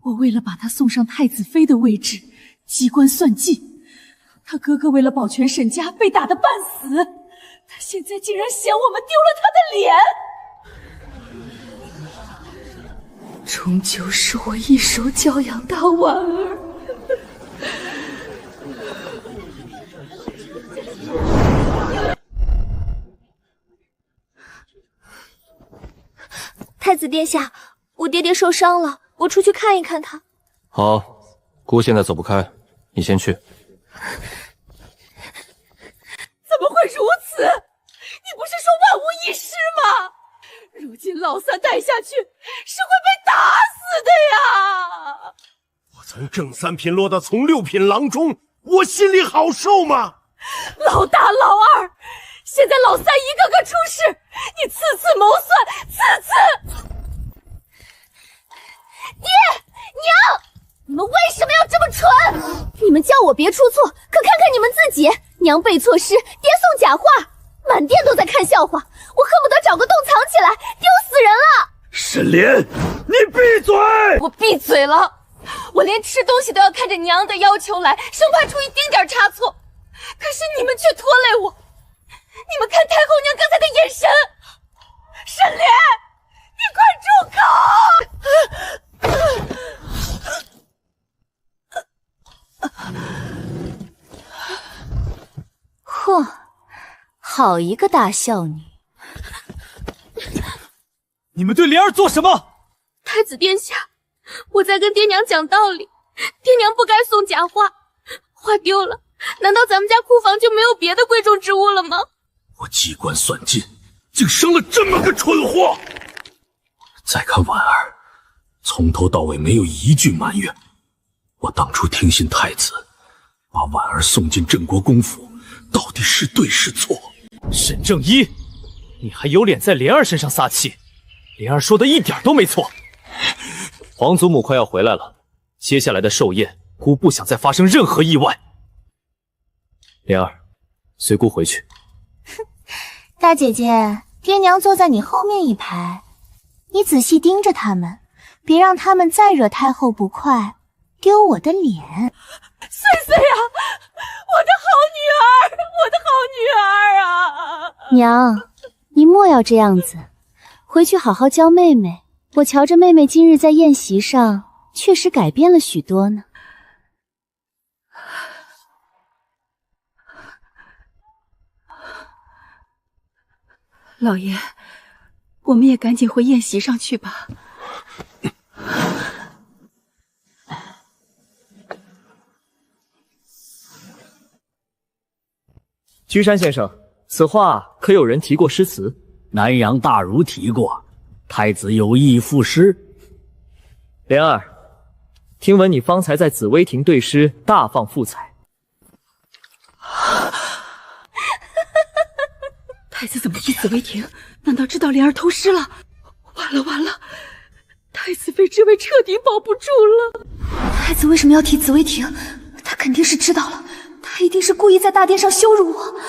我为了把他送上太子妃的位置，机关算尽。他哥哥为了保全沈家，被打得半死。他现在竟然嫌我们丢了他的脸。终究是我一手教养大婉儿。太子殿下，我爹爹受伤了，我出去看一看他。好，姑现在走不开，你先去。怎么会如此？你不是说万无一失吗？如今老三带下去是会被打死的呀！我从正3品落到从6品郎中，我心里好受吗？老大老二，现在老三一个个出事，你次次谋算，次。爹娘，你们为什么要这么蠢？你们叫我别出错，可看看你们自己，娘背错诗，爹送假话，满店都在看笑话，我恨不得找个洞藏起来，丢死人了。沈莲，你闭嘴！我闭嘴了，我连吃东西都要看着娘的要求来，生怕出一丁点差错。可是你们却拖累我，你们看太后娘刚才的眼神。沈莲，你快住口！嚯，好一个大孝女！你们对莲儿做什么？太子殿下，我在跟爹娘讲道理，爹娘不该送假话，话丢了，难道咱们家库房就没有别的贵重之物了吗？我机关算尽，竟生了这么个蠢货！再看婉儿，从头到尾没有一句埋怨。我当初听信太子，把婉儿送进镇国公府，到底是对是错？沈正一，你还有脸在莲儿身上撒气？莲儿说的一点都没错。皇祖母快要回来了，接下来的寿宴，姑不想再发生任何意外。莲儿，随姑回去。大姐姐，爹娘坐在你后面一排，你仔细盯着他们，别让他们再惹太后不快，丢我的脸。岁岁呀，我的好女儿，我的好女儿啊！娘，你莫要这样子，回去好好教妹妹。我瞧着妹妹今日在宴席上确实改变了许多呢。老爷，我们也赶紧回宴席上去吧。居山先生，此话可有人提过诗词？南阳大儒提过，太子有意赋诗。莲儿，听闻你方才在紫薇亭对诗大放富彩。太子怎么提紫薇亭？难道知道莲儿偷诗了？完了！太子妃这位彻底保不住了。太子为什么要提紫薇亭？他肯定是知道了，他一定是故意在大殿上羞辱我。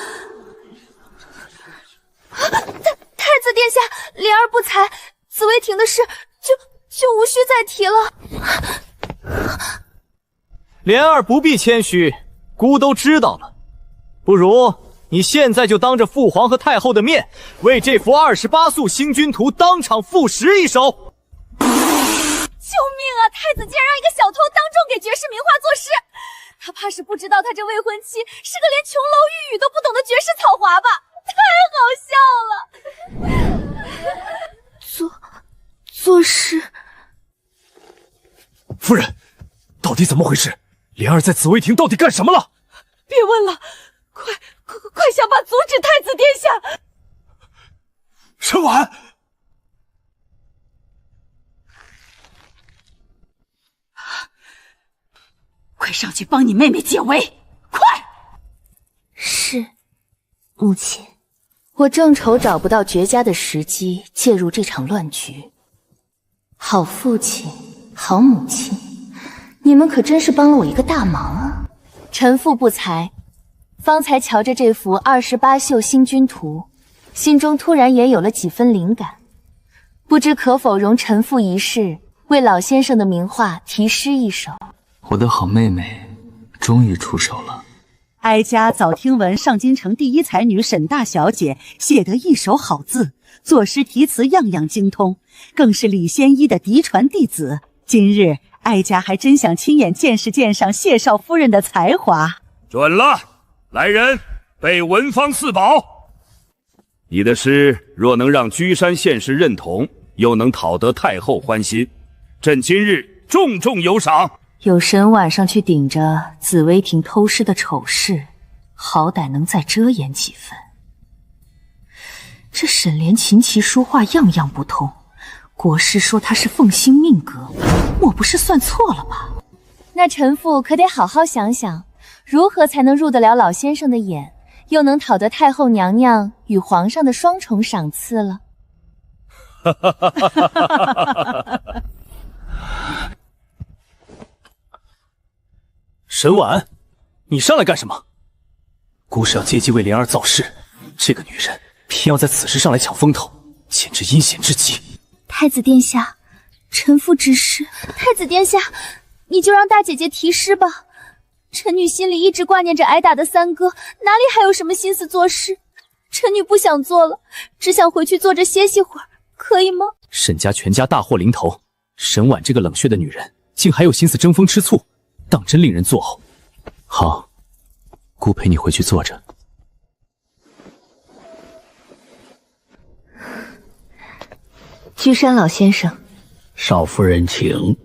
太子殿下，莲儿不才，紫薇亭的事就无需再提了。莲儿不必谦虚，姑都知道了。不如你现在就当着父皇和太后的面，为这幅28宿星君图当场赋诗一首。救命啊！太子竟然让一个小偷当众给绝世名画作诗，他怕是不知道他这未婚妻是个连琼楼玉宇都不懂的绝世草华吧？太好笑了！作诗。夫人，到底怎么回事？莲儿在紫薇亭到底干什么了？别问了，快想办法阻止太子殿下！沈婉，快上去帮你妹妹解围！快！是，母亲。我正愁找不到绝佳的时机介入这场乱局。好父亲，好母亲，你们可真是帮了我一个大忙啊！臣妇不才，方才瞧着这幅28宿星君图，心中突然也有了几分灵感，不知可否容臣妇一试，为老先生的名画题诗一首。我的好妹妹终于出手了。哀家早听闻上京城第一才女沈大小姐写得一手好字，作诗题词样样精通，更是李仙一的嫡传弟子。今日哀家还真想亲眼见识鉴赏谢少夫人的才华。准了，来人，备文方4宝。你的诗若能让居山县士认同，又能讨得太后欢心，朕今日重重有赏。有沈婉上去顶着紫薇亭偷诗的丑事，好歹能再遮掩几分。这沈莲琴棋书画样样不通，国师说他是凤星命格，莫不是算错了吧？那臣妇可得好好想想，如何才能入得了老先生的眼，又能讨得太后娘娘与皇上的双重赏赐了。沈婉，你上来干什么？姑是要借机为莲儿造势，这个女人偏要在此时上来抢风头，简直阴险至极。太子殿下，臣妇指示。太子殿下，你就让大姐姐题诗吧。臣女心里一直挂念着挨打的三哥，哪里还有什么心思作诗？臣女不想做了，只想回去坐着歇息会儿，可以吗？沈家全家大祸临头，沈婉这个冷血的女人，竟还有心思争风吃醋，当真令人作呕。好，姑陪你回去坐着。居山老先生，少夫人请。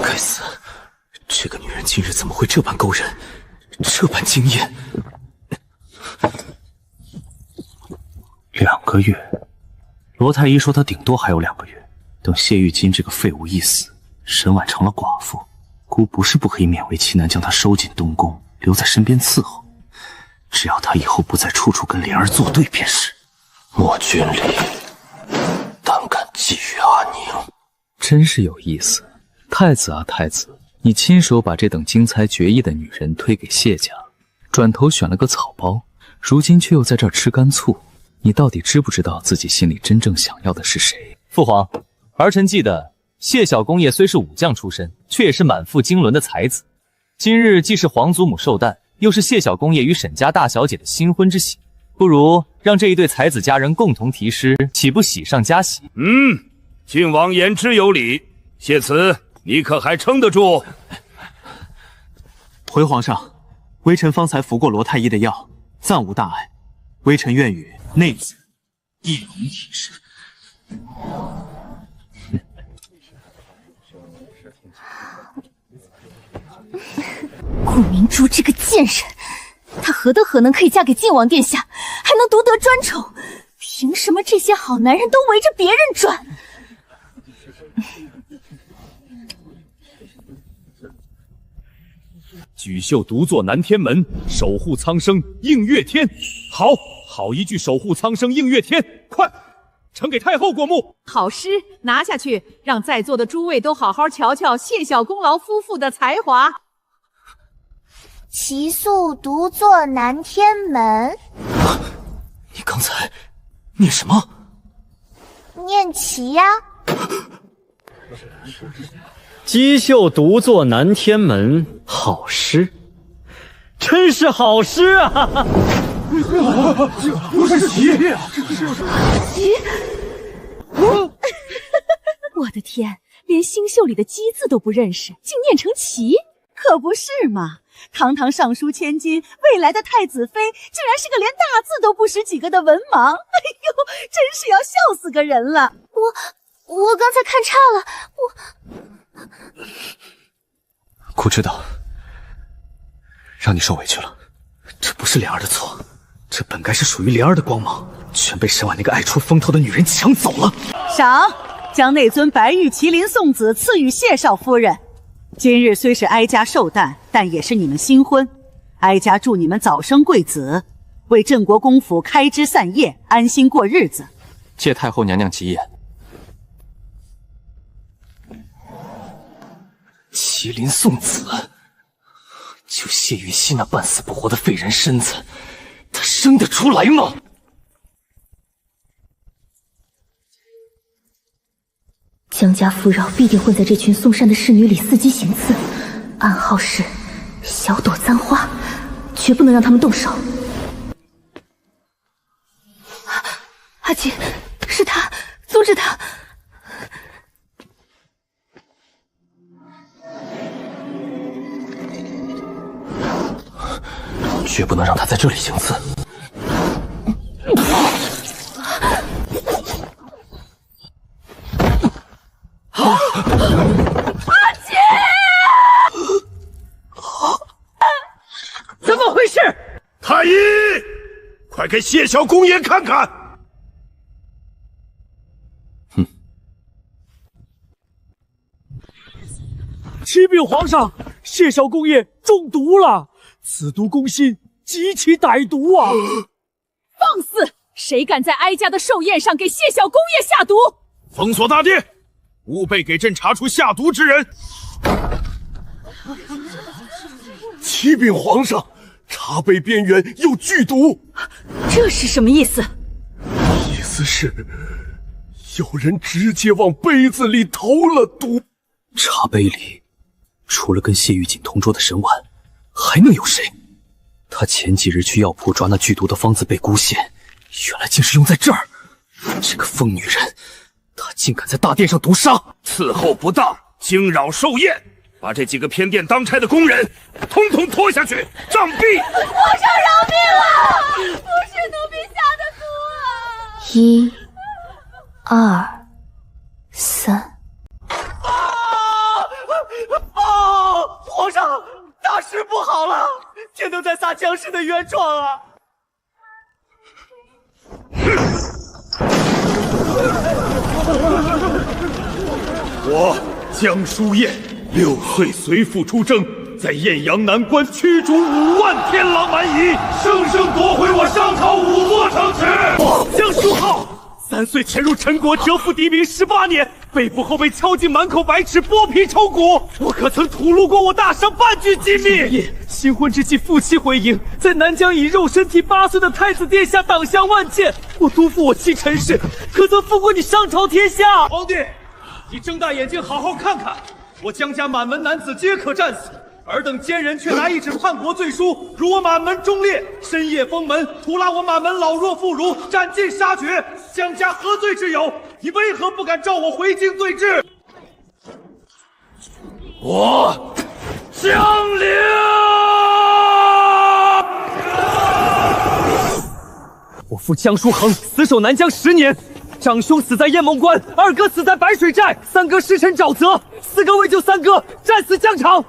该死，这个女人今日怎么会这般勾人，这般惊艳？2个月，罗太医说他顶多还有2个月。等谢玉金这个废物一死，沈婉成了寡妇，姑不是不可以勉为其难将她收进东宫，留在身边伺候。只要她以后不再处处跟莲儿作对便是。莫君里胆敢觊觎阿宁，真是有意思。太子啊太子，你亲手把这等惊才绝艺的女人推给谢家，转头选了个草包，如今却又在这儿吃干醋。你到底知不知道自己心里真正想要的是谁？父皇，儿臣记得谢小公爷虽是武将出身，却也是满腹经纶的才子。今日既是皇祖母寿诞，又是谢小公爷与沈家大小姐的新婚之喜，不如让这一对才子佳人共同题诗，岂不喜上加喜？靖王言之有理，谢辞，你可还撑得住？回皇上，微臣方才服过罗太医的药，暂无大碍。微臣愿与内子一同题诗。顾明珠这个贱人，她何德何能可以嫁给靖王殿下，还能独得专宠？凭什么这些好男人都围着别人转？举袖独坐南天门，守护苍生映月天。好一句守护苍生映月天，快呈给太后过目。好诗拿下去，让在座的诸位都好好瞧瞧谢小功劳夫妇的才华。齐宿独坐南天门。你刚才念什么？念齐呀。姬秀独坐南天门，好诗，真是好诗啊！不是齐，齐！我的天，连星宿里的姬字都不认识，竟念成齐，可不是嘛！堂堂尚书千金，未来的太子妃，竟然是个连大字都不识几个的文盲！哎呦，真是要笑死个人了！我刚才看差了，苦知道，让你受委屈了。这不是莲儿的错，这本该是属于莲儿的光芒，全被沈婉那个爱出风头的女人抢走了。赏，将那尊白玉麒麟送子赐予谢少夫人。今日虽是哀家寿诞，但也是你们新婚，哀家祝你们早生贵子，为镇国公府开枝散叶，安心过日子。借太后娘娘吉言。麒麟送子，就谢云熙那半死不活的废人身子，他生得出来吗？江家富饶必定混在这群送膳的侍女里伺机行刺，暗号是小朵簪花，绝不能让他们动手。阿姐，是他，阻止他！绝不能让他在这里行刺。阿姐，怎么回事？太医，快给谢小公爷看看！启禀皇上，谢小公爷中毒了，此毒攻心，极其歹毒啊！放肆！谁敢在哀家的寿宴上给谢小公爷下毒？封锁大殿，务备给朕查出下毒之人。启禀皇上，茶杯边缘有剧毒。这是什么意思？意思是有人直接往杯子里投了毒。茶杯里除了跟谢玉锦同桌的沈婉，还能有谁？他前几日去药铺抓那剧毒的方子被诬陷，原来竟是用在这儿。这个疯女人，她竟敢在大殿上毒杀！伺候不当，惊扰寿宴，把这几个偏殿当差的工人统统拖下去，杖毙！皇上饶命啊！不是奴婢下的毒1、啊！2、3。皇上，大事不好了！天都在撒江氏的冤状啊！我江书燕6岁随父出征，在艳阳南关驱逐5万天狼蛮夷，生生夺回我商朝5座城池。我江书浩3岁潜入陈国，蛰伏敌兵18年，被捕后被敲进满口白齿，剥皮抽骨。我可曾吐露过我大商半句机密？新婚之际，负妻回营，在南疆以肉身替8岁的太子殿下挡香万箭。我督促我妻陈氏，可曾负过你商朝天下？皇帝，你睁大眼睛好好看看，我江家满门男子皆可战死。尔等奸人却拿一纸叛国罪书，辱我满门忠烈，深夜封门，屠拉我满门老弱妇孺，斩尽杀绝。江家何罪之有？你为何不敢召我回京对质？我江陵，我父江书恒死守南疆10年，长兄死在雁梦关，二哥死在白水寨，三哥失臣沼泽，四哥为救三哥，战死疆场。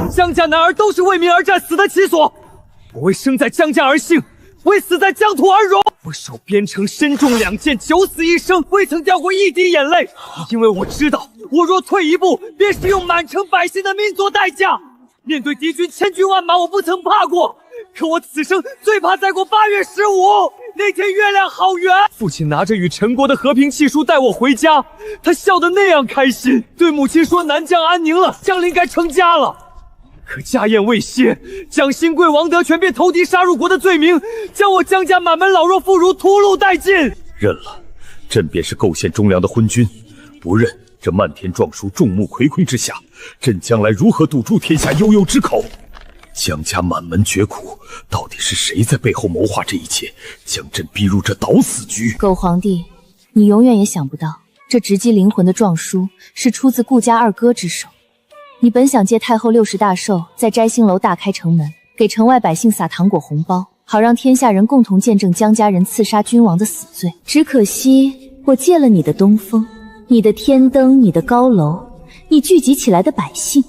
江家男儿都是为民而战，死得其所。我为生在江家而幸，为死在疆土而荣。我守边城身中2箭，九死一生，未曾掉过一滴眼泪，因为我知道，我若退一步，便是用满城百姓的命做代价。面对敌军千军万马，我不曾怕过，可我此生最怕再过8月15那天月亮好圆。父亲拿着与陈国的和平契书带我回家，他笑得那样开心，对母亲说南疆安宁了，江陵该成家了。可家宴未歇，蒋新贵、王德全便投敌杀入国的罪名，将我江家满门老弱妇孺屠戮殆尽。认了，朕便是构陷忠良的昏君，不认这漫天壮书，众目睽睽之下，朕将来如何堵住天下悠悠之口？江家满门绝苦，到底是谁在背后谋划这一切，将朕逼入这捣死局？狗皇帝，你永远也想不到，这直击灵魂的状书是出自顾家二哥之手。你本想借太后60大寿，在摘星楼大开城门，给城外百姓撒糖果红包，好让天下人共同见证江家人刺杀君王的死罪。只可惜，我借了你的东风，你的天灯，你的高楼，你聚集起来的百姓，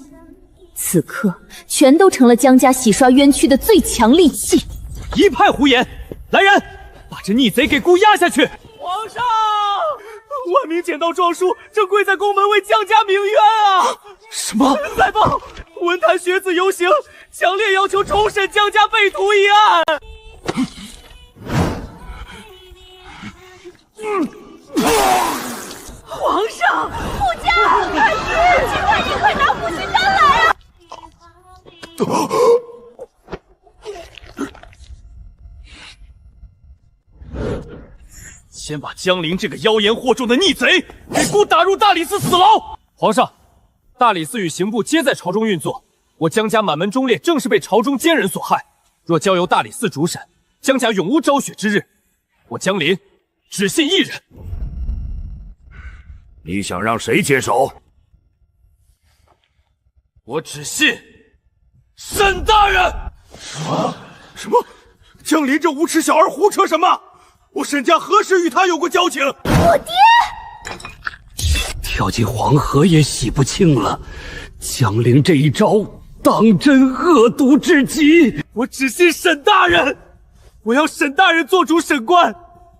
此刻全都成了江家洗刷冤屈的最强利器。一派胡言！来人，把这逆贼给姑押下去！皇上，万民捡到状书，正跪在宫门为江家鸣冤啊！什么？再报，文坛学子游行，强烈要求重审江家被屠一案。皇上，护驾，太子，请快点快拿护心丹来啊！先把江陵这个妖言惑众的逆贼给姑打入大理寺死牢。皇上，大理寺与刑部皆在朝中运作，我江家满门忠烈正是被朝中奸人所害。若交由大理寺主审，江家永无昭雪之日。我江林只信一人。你想让谁接手？我只信沈大人。什么？江林这无耻小儿胡扯什么？我沈家何时与他有过交情？我爹！跳进黄河也洗不清了。江陵这一招，当真恶毒至极。我只信沈大人，我要沈大人做主审官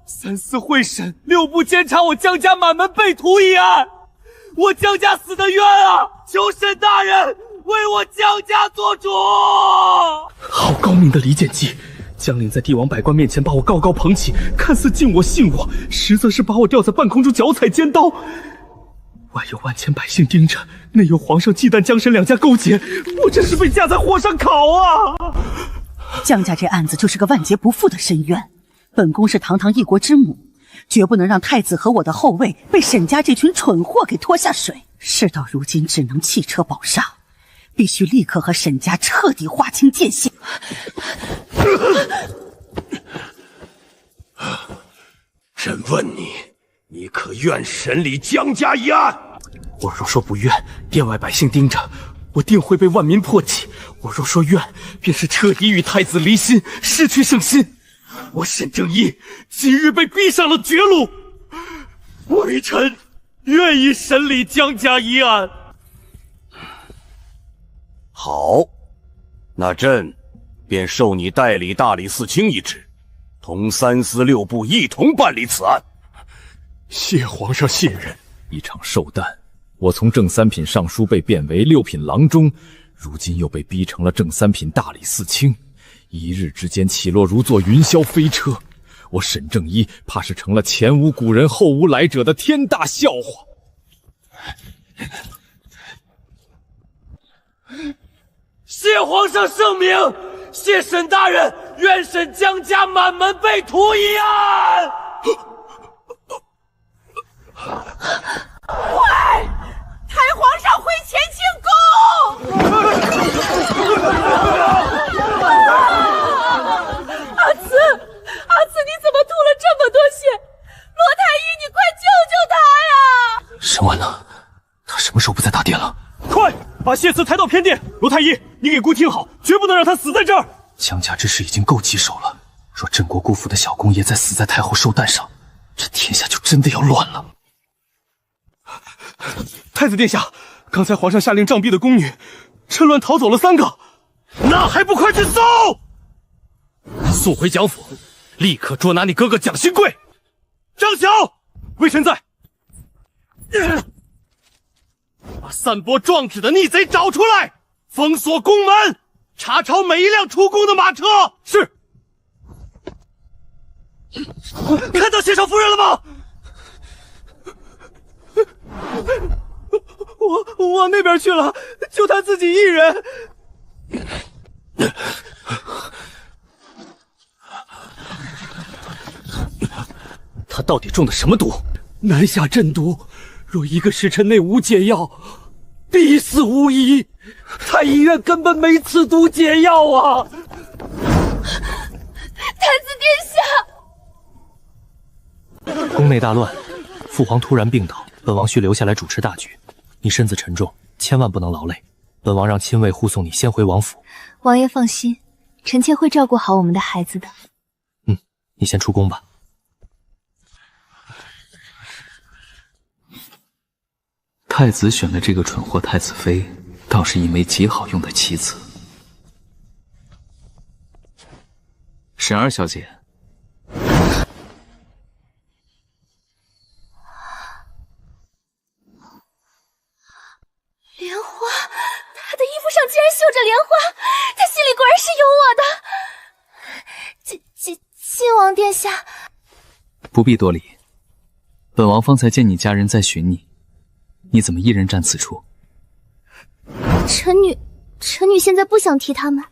，3司会审，6部监察我江家满门被屠一案。我江家死得冤啊！求沈大人为我江家做主。好高明的离间计！江陵在帝王百官面前把我高高捧起，看似敬我信我，实则是把我吊在半空中脚踩尖刀。外有万千百姓盯着，内有皇上忌惮江沈2家勾结，我真是被架在火上烤啊！江家这案子就是个万劫不复的深渊，本宫是堂堂一国之母，绝不能让太子和我的后卫被沈家这群蠢货给拖下水。事到如今，只能弃车保杀，必须立刻和沈家彻底划清界限。朕问你，你可愿审理江家一案？我若说不愿，殿外百姓盯着，我定会被万民唾弃；我若说愿，便是彻底与太子离心，失去圣心。我沈正义今日被逼上了绝路，微臣愿意审理江家一案。好，那朕便授你代理大理寺卿一职，同3司6部一同办理此案。谢皇上信任。一场寿诞，我从正3品尚书被贬为6品郎中，如今又被逼成了正3品大理寺卿，一日之间起落如坐云霄飞车。我沈正一怕是成了前无古人后无来者的天大笑话。谢皇上圣明，谢沈大人，愿审江家满门被屠一案。快，抬皇上回乾清宫！阿慈，你怎么吐了这么多血？罗太医，你快救救他呀！沈婉呢？他什么时候不在大殿了？快把谢慈抬到偏殿！罗太医，你给姑听好，绝不能让他死在这儿。江家之事已经够棘手了，若镇国姑府的小公爷再死在太后寿诞上，这天下就真的要乱了。太子殿下，刚才皇上下令杖毙的宫女，趁乱逃走了3个，那还不快去搜！速回蒋府，立刻捉拿你哥哥蒋新贵。张晓，微臣在。把散播状纸的逆贼找出来，封锁宫门，查抄每一辆出宫的马车。是。看到谢少夫人了吗？我往那边去了，就他自己一人。他到底中的什么毒？南下镇毒，若1个时辰内无解药，必死无疑。太医院根本没此毒解药啊！太子殿下，宫内大乱，父皇突然病倒，本王需留下来主持大局。你身子沉重，千万不能劳累。本王让亲卫护送你先回王府。王爷放心，臣妾会照顾好我们的孩子的。你先出宫吧。太子选了这个蠢货太子妃，倒是一枚极好用的棋子。沈二小姐，莲花，他的衣服上竟然绣着莲花，他心里果然是有我的。晋王殿下，不必多礼。本王方才见你家人在寻你，你怎么一人站此处？臣女现在不想提他们。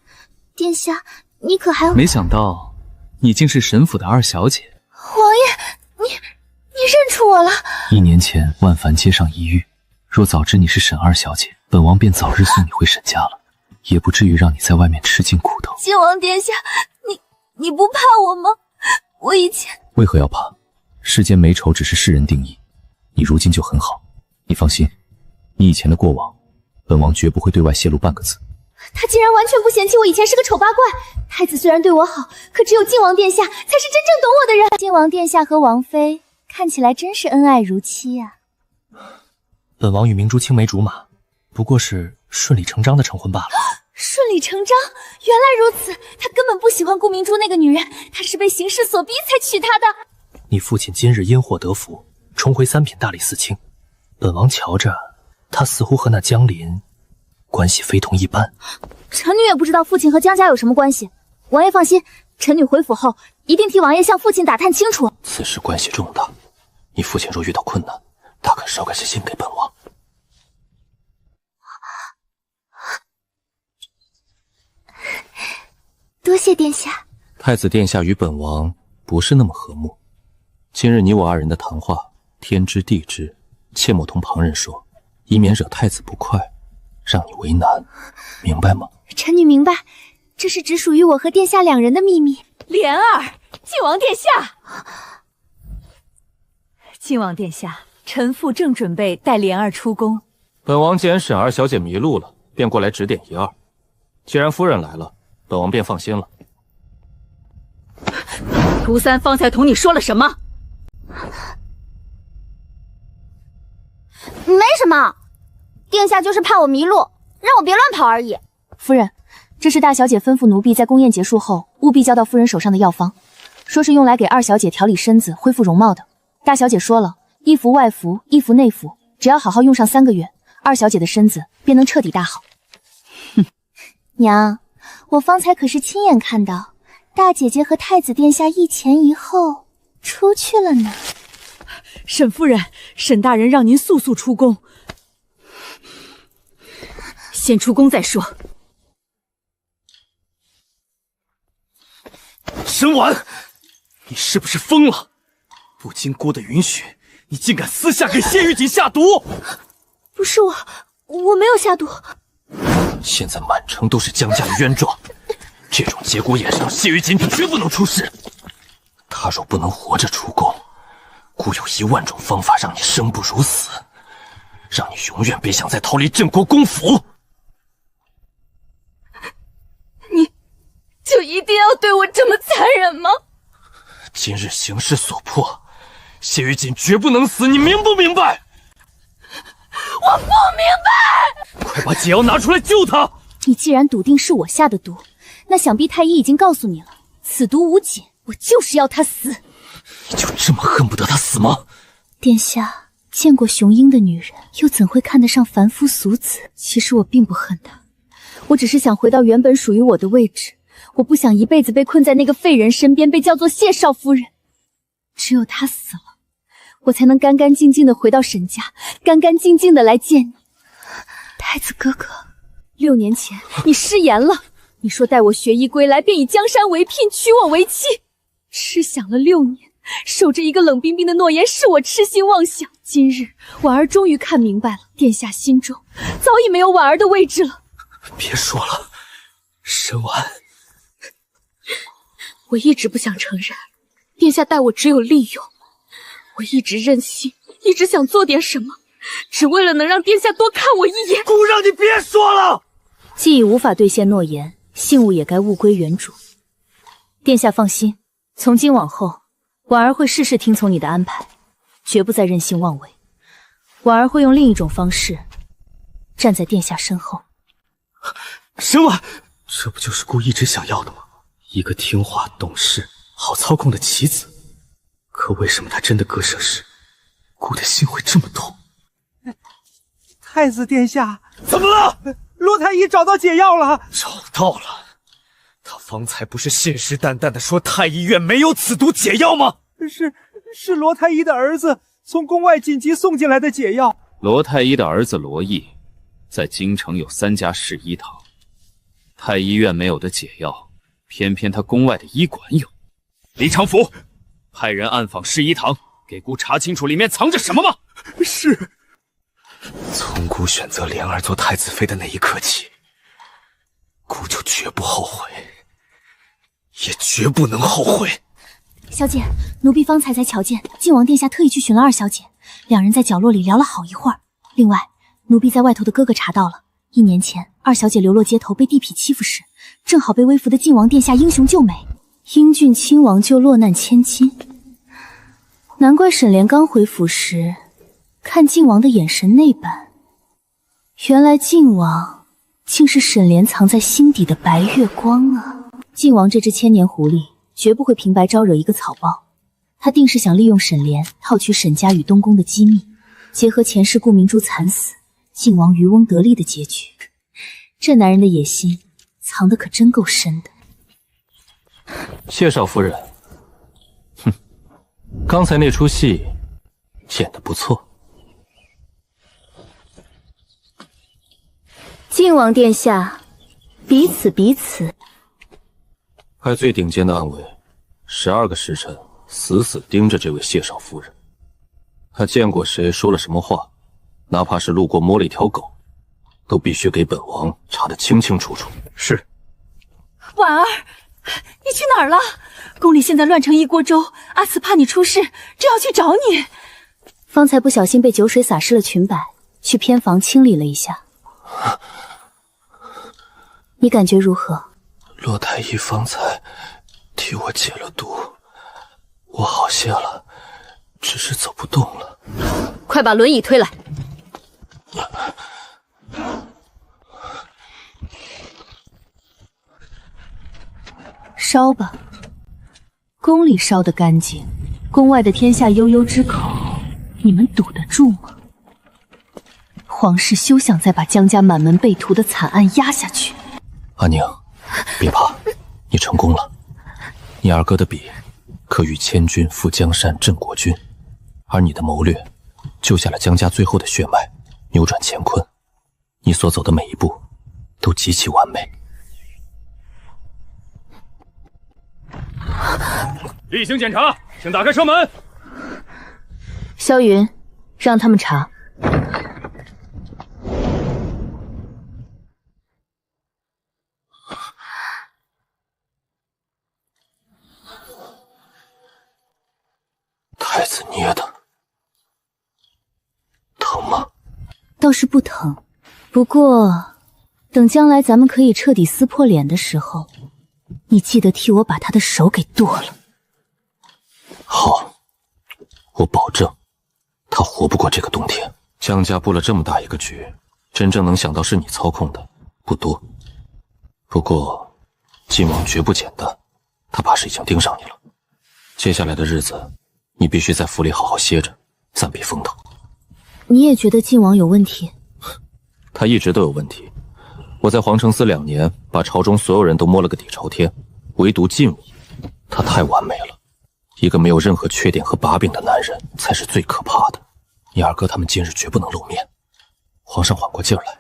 殿下，你可还……没想到你竟是沈府的二小姐。王爷，你认出我了？1年前万凡街上一遇，若早知你是沈二小姐，本王便早日送你回沈家了，也不至于让你在外面吃尽苦头。晋王殿下，你不怕我吗？我以前为何要怕？世间美丑只是世人定义，你如今就很好。你放心，你以前的过往，本王绝不会对外泄露半个字。他竟然完全不嫌弃我以前是个丑八怪。太子虽然对我好，可只有晋王殿下才是真正懂我的人。晋王殿下和王妃看起来真是恩爱如期啊。本王与明珠青梅竹马，不过是顺理成章的成婚罢了。顺理成章，原来如此。他根本不喜欢顾明珠那个女人，他是被形势所逼才娶她的。你父亲今日因祸得福，重回3品大理寺卿，本王瞧着他似乎和那江林关系非同一般。臣女也不知道父亲和江家有什么关系。王爷放心，臣女回府后一定替王爷向父亲打探清楚。此事关系重大，你父亲若遇到困难，大可捎个信给本王。多谢殿下。太子殿下与本王不是那么和睦，今日你我2人的谈话，天知地知，切莫同旁人说，以免惹太子不快，让你为难，明白吗？臣女明白，这是只属于我和殿下2人的秘密。莲儿，晋王殿下，晋王殿下，臣妇正准备带莲儿出宫。本王见沈二小姐迷路了，便过来指点一二。既然夫人来了，本王便放心了。涂三方才同你说了什么？没什么，殿下就是怕我迷路，让我别乱跑而已。夫人，这是大小姐吩咐奴婢在宫宴结束后务必交到夫人手上的药方，说是用来给二小姐调理身子、恢复容貌的。大小姐说了，一服外服，一服内服，只要好好用上3个月，二小姐的身子便能彻底大好。哼，娘，我方才可是亲眼看到大姐姐和太子殿下一前一后出去了呢。沈夫人，沈大人让您速速出宫，先出宫再说。沈婉，你是不是疯了？不经姑的允许，你竟敢私下给谢玉锦下毒？不是我没有下毒。现在满城都是江家的冤状，这种节骨眼上，谢玉锦你绝不能出事。他若不能活着出宫，姑有1万种方法让你生不如死，让你永远别想再逃离镇国公府。你就一定要对我这么残忍吗？今日形势所迫，谢玉锦绝不能死，你明不明白？我不明白！快把解药拿出来救他！你既然笃定是我下的毒，那想必太医已经告诉你了，此毒无解，我就是要他死。你就这么恨不得他死吗？殿下见过雄鹰的女人，又怎会看得上凡夫俗子？其实我并不恨他，我只是想回到原本属于我的位置。我不想一辈子被困在那个废人身边，被叫做谢少夫人。只有他死了，我才能干干净净的回到沈家，干干净净的来见你。太子哥哥，6年前你失言了，你说待我学艺归来，便以江山为聘，娶我为妻。吃想了6年，守着一个冷冰冰的诺言，是我痴心妄想。今日婉儿终于看明白了，殿下心中早已没有婉儿的位置了。别说了，沈婉，我一直不想承认，殿下待我只有利用。我一直任性，一直想做点什么，只为了能让殿下多看我一眼。姑让你别说了。既已无法兑现诺言，信物也该物归原主。殿下放心，从今往后，婉儿会事事听从你的安排，绝不再任性妄为。婉儿会用另一种方式站在殿下身后。什么？这不就是姑一直想要的吗？一个听话、懂事、好操控的棋子。可为什么他真的割舍时，姑的心会这么痛？太子殿下，怎么了？罗太医找到解药了。找到了。他方才不是信誓旦旦的说太医院没有此毒解药吗？是罗太医的儿子从宫外紧急送进来的解药。罗太医的儿子罗毅，在京城有3家市医堂，太医院没有的解药，偏偏他宫外的医馆有。李长甫，派人暗访市医堂，给姑查清楚里面藏着什么吗？是。从姑选择莲儿做太子妃的那一刻起，姑就绝不后悔，也绝不能后悔。小姐，奴婢方才才瞧见晋王殿下特意去寻了二小姐，两人在角落里聊了好一会儿。另外，奴婢在外头的哥哥查到了，1年前二小姐流落街头被地痞欺负时，正好被微服的晋王殿下英雄救美，英俊亲王救落难千金。难怪沈莲刚回府时看晋王的眼神那般，原来晋王竟是沈莲藏在心底的白月光啊！晋王这只千年狐狸绝不会平白招惹一个草包，他定是想利用沈莲套取沈家与东宫的机密，结合前世顾明珠惨死，晋王渔翁得利的结局。这男人的野心藏得可真够深的。谢少夫人，哼，刚才那出戏演得不错。晋王殿下，彼此。派最顶尖的暗卫，12个时辰，死死盯着这位谢少夫人。她见过谁，说了什么话，哪怕是路过摸了一条狗，都必须给本王查得清清楚楚。是。婉儿，你去哪儿了？宫里现在乱成一锅粥，阿慈怕你出事，正要去找你。方才不小心被酒水洒湿了裙摆，去偏房清理了一下。你感觉如何？洛太医方才替我解了毒，我好些了，只是走不动了。快把轮椅推来。烧吧，宫里烧得干净，宫外的天下悠悠之口，你们堵得住吗？皇室休想再把江家满门被屠的惨案压下去。阿宁，别怕，你成功了。你二哥的笔可与千军赴江山镇国君，而你的谋略救下了江家最后的血脉，扭转乾坤。你所走的每一步都极其完美。例行检查，请打开车门。萧云，让他们查。太子捏的，疼吗？倒是不疼，不过等将来咱们可以彻底撕破脸的时候，你记得替我把他的手给剁了。好，我保证，他活不过这个冬天。江家布了这么大一个局，真正能想到是你操控的不多。不过，晋王绝不简单，他怕是已经盯上你了。接下来的日子，你必须在府里好好歇着，暂避风头。你也觉得晋王有问题？他一直都有问题。我在皇城司2年，把朝中所有人都摸了个底朝天，唯独晋王，他太完美了。一个没有任何缺点和把柄的男人才是最可怕的。你二哥他们今日绝不能露面。皇上缓过劲儿来，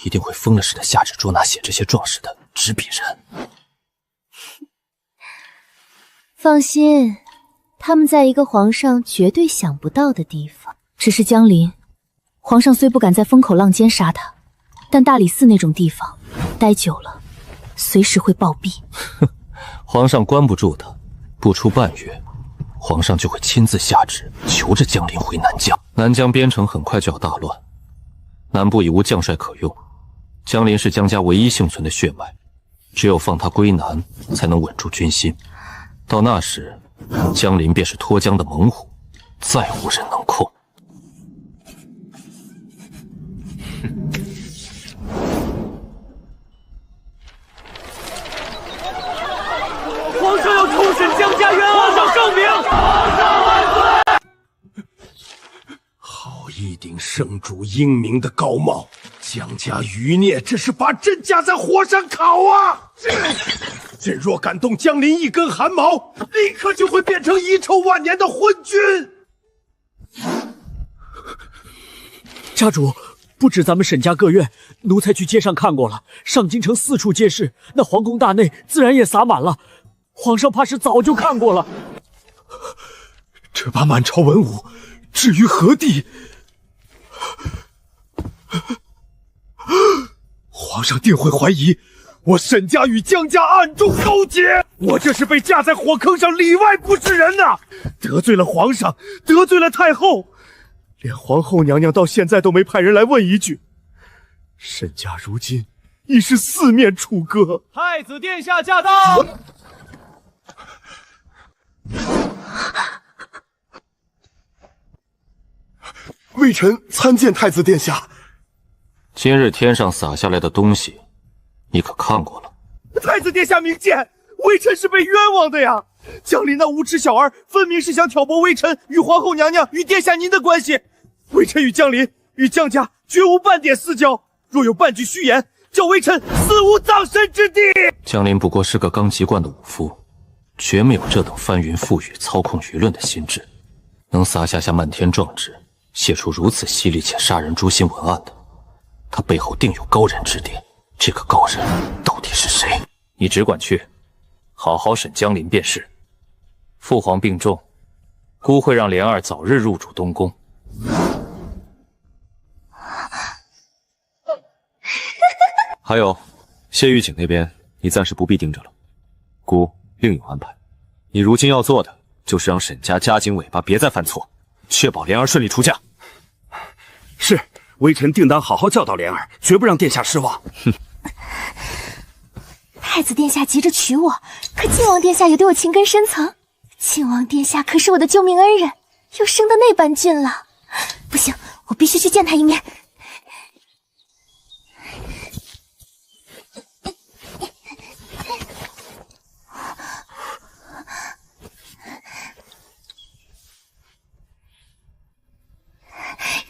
一定会疯了似的下旨捉拿写这些状事的执笔人。放心，他们在一个皇上绝对想不到的地方。只是江陵，皇上虽不敢在风口浪尖杀他，但大理寺那种地方待久了，随时会暴毙。皇上关不住他，不出半月，皇上就会亲自下旨求着江陵回南疆。南疆边城很快就要大乱，南部已无将帅可用，江陵是江家唯一幸存的血脉，只有放他归南，才能稳住军心。到那时，江陵便是脱缰的猛虎，再无人能控。皇上要重审江家冤案，皇上圣明！皇上万岁！好一顶圣主英明的高帽，江家余孽，这是把朕架在火上烤啊！朕若敢动江陵一根汗毛，立刻就会变成遗臭万年的昏君。家主，不止咱们沈家各院，奴才去街上看过了，上京城四处皆是，那皇宫大内自然也洒满了。皇上怕是早就看过了。这把满朝文武置于何地？皇上定会怀疑我沈家与江家暗中勾结，我这是被架在火坑上，里外不是人呐！得罪了皇上，得罪了太后，连皇后娘娘到现在都没派人来问一句。沈家如今已是四面楚歌。太子殿下驾到！微臣参见太子殿下。今日天上洒下来的东西，你可看过了？太子殿下明鉴，微臣是被冤枉的呀！江陵那无耻小儿，分明是想挑拨微臣与皇后娘娘与殿下您的关系。微臣与江陵与江家绝无半点私交，若有半句虚言，叫微臣死无葬身之地。江陵不过是个刚籍贯的武夫，绝没有这等翻云覆雨、操控舆论的心智，能撒下漫天壮志，写出如此犀利且杀人诛心文案的，他背后定有高人指点。这个高人到底是谁？你只管去，好好审江陵便是。父皇病重，孤会让莲儿早日入主东宫。还有，谢玉景那边你暂时不必盯着了，姑另有安排。你如今要做的就是让沈家夹紧尾巴，别再犯错，确保莲儿顺利出嫁。是，微臣定当好好教导莲儿，绝不让殿下失望。哼。太子殿下急着娶我，可靖王殿下也对我情根深层。靖王殿下可是我的救命恩人，又生得那般俊朗，不行，我必须去见他一面。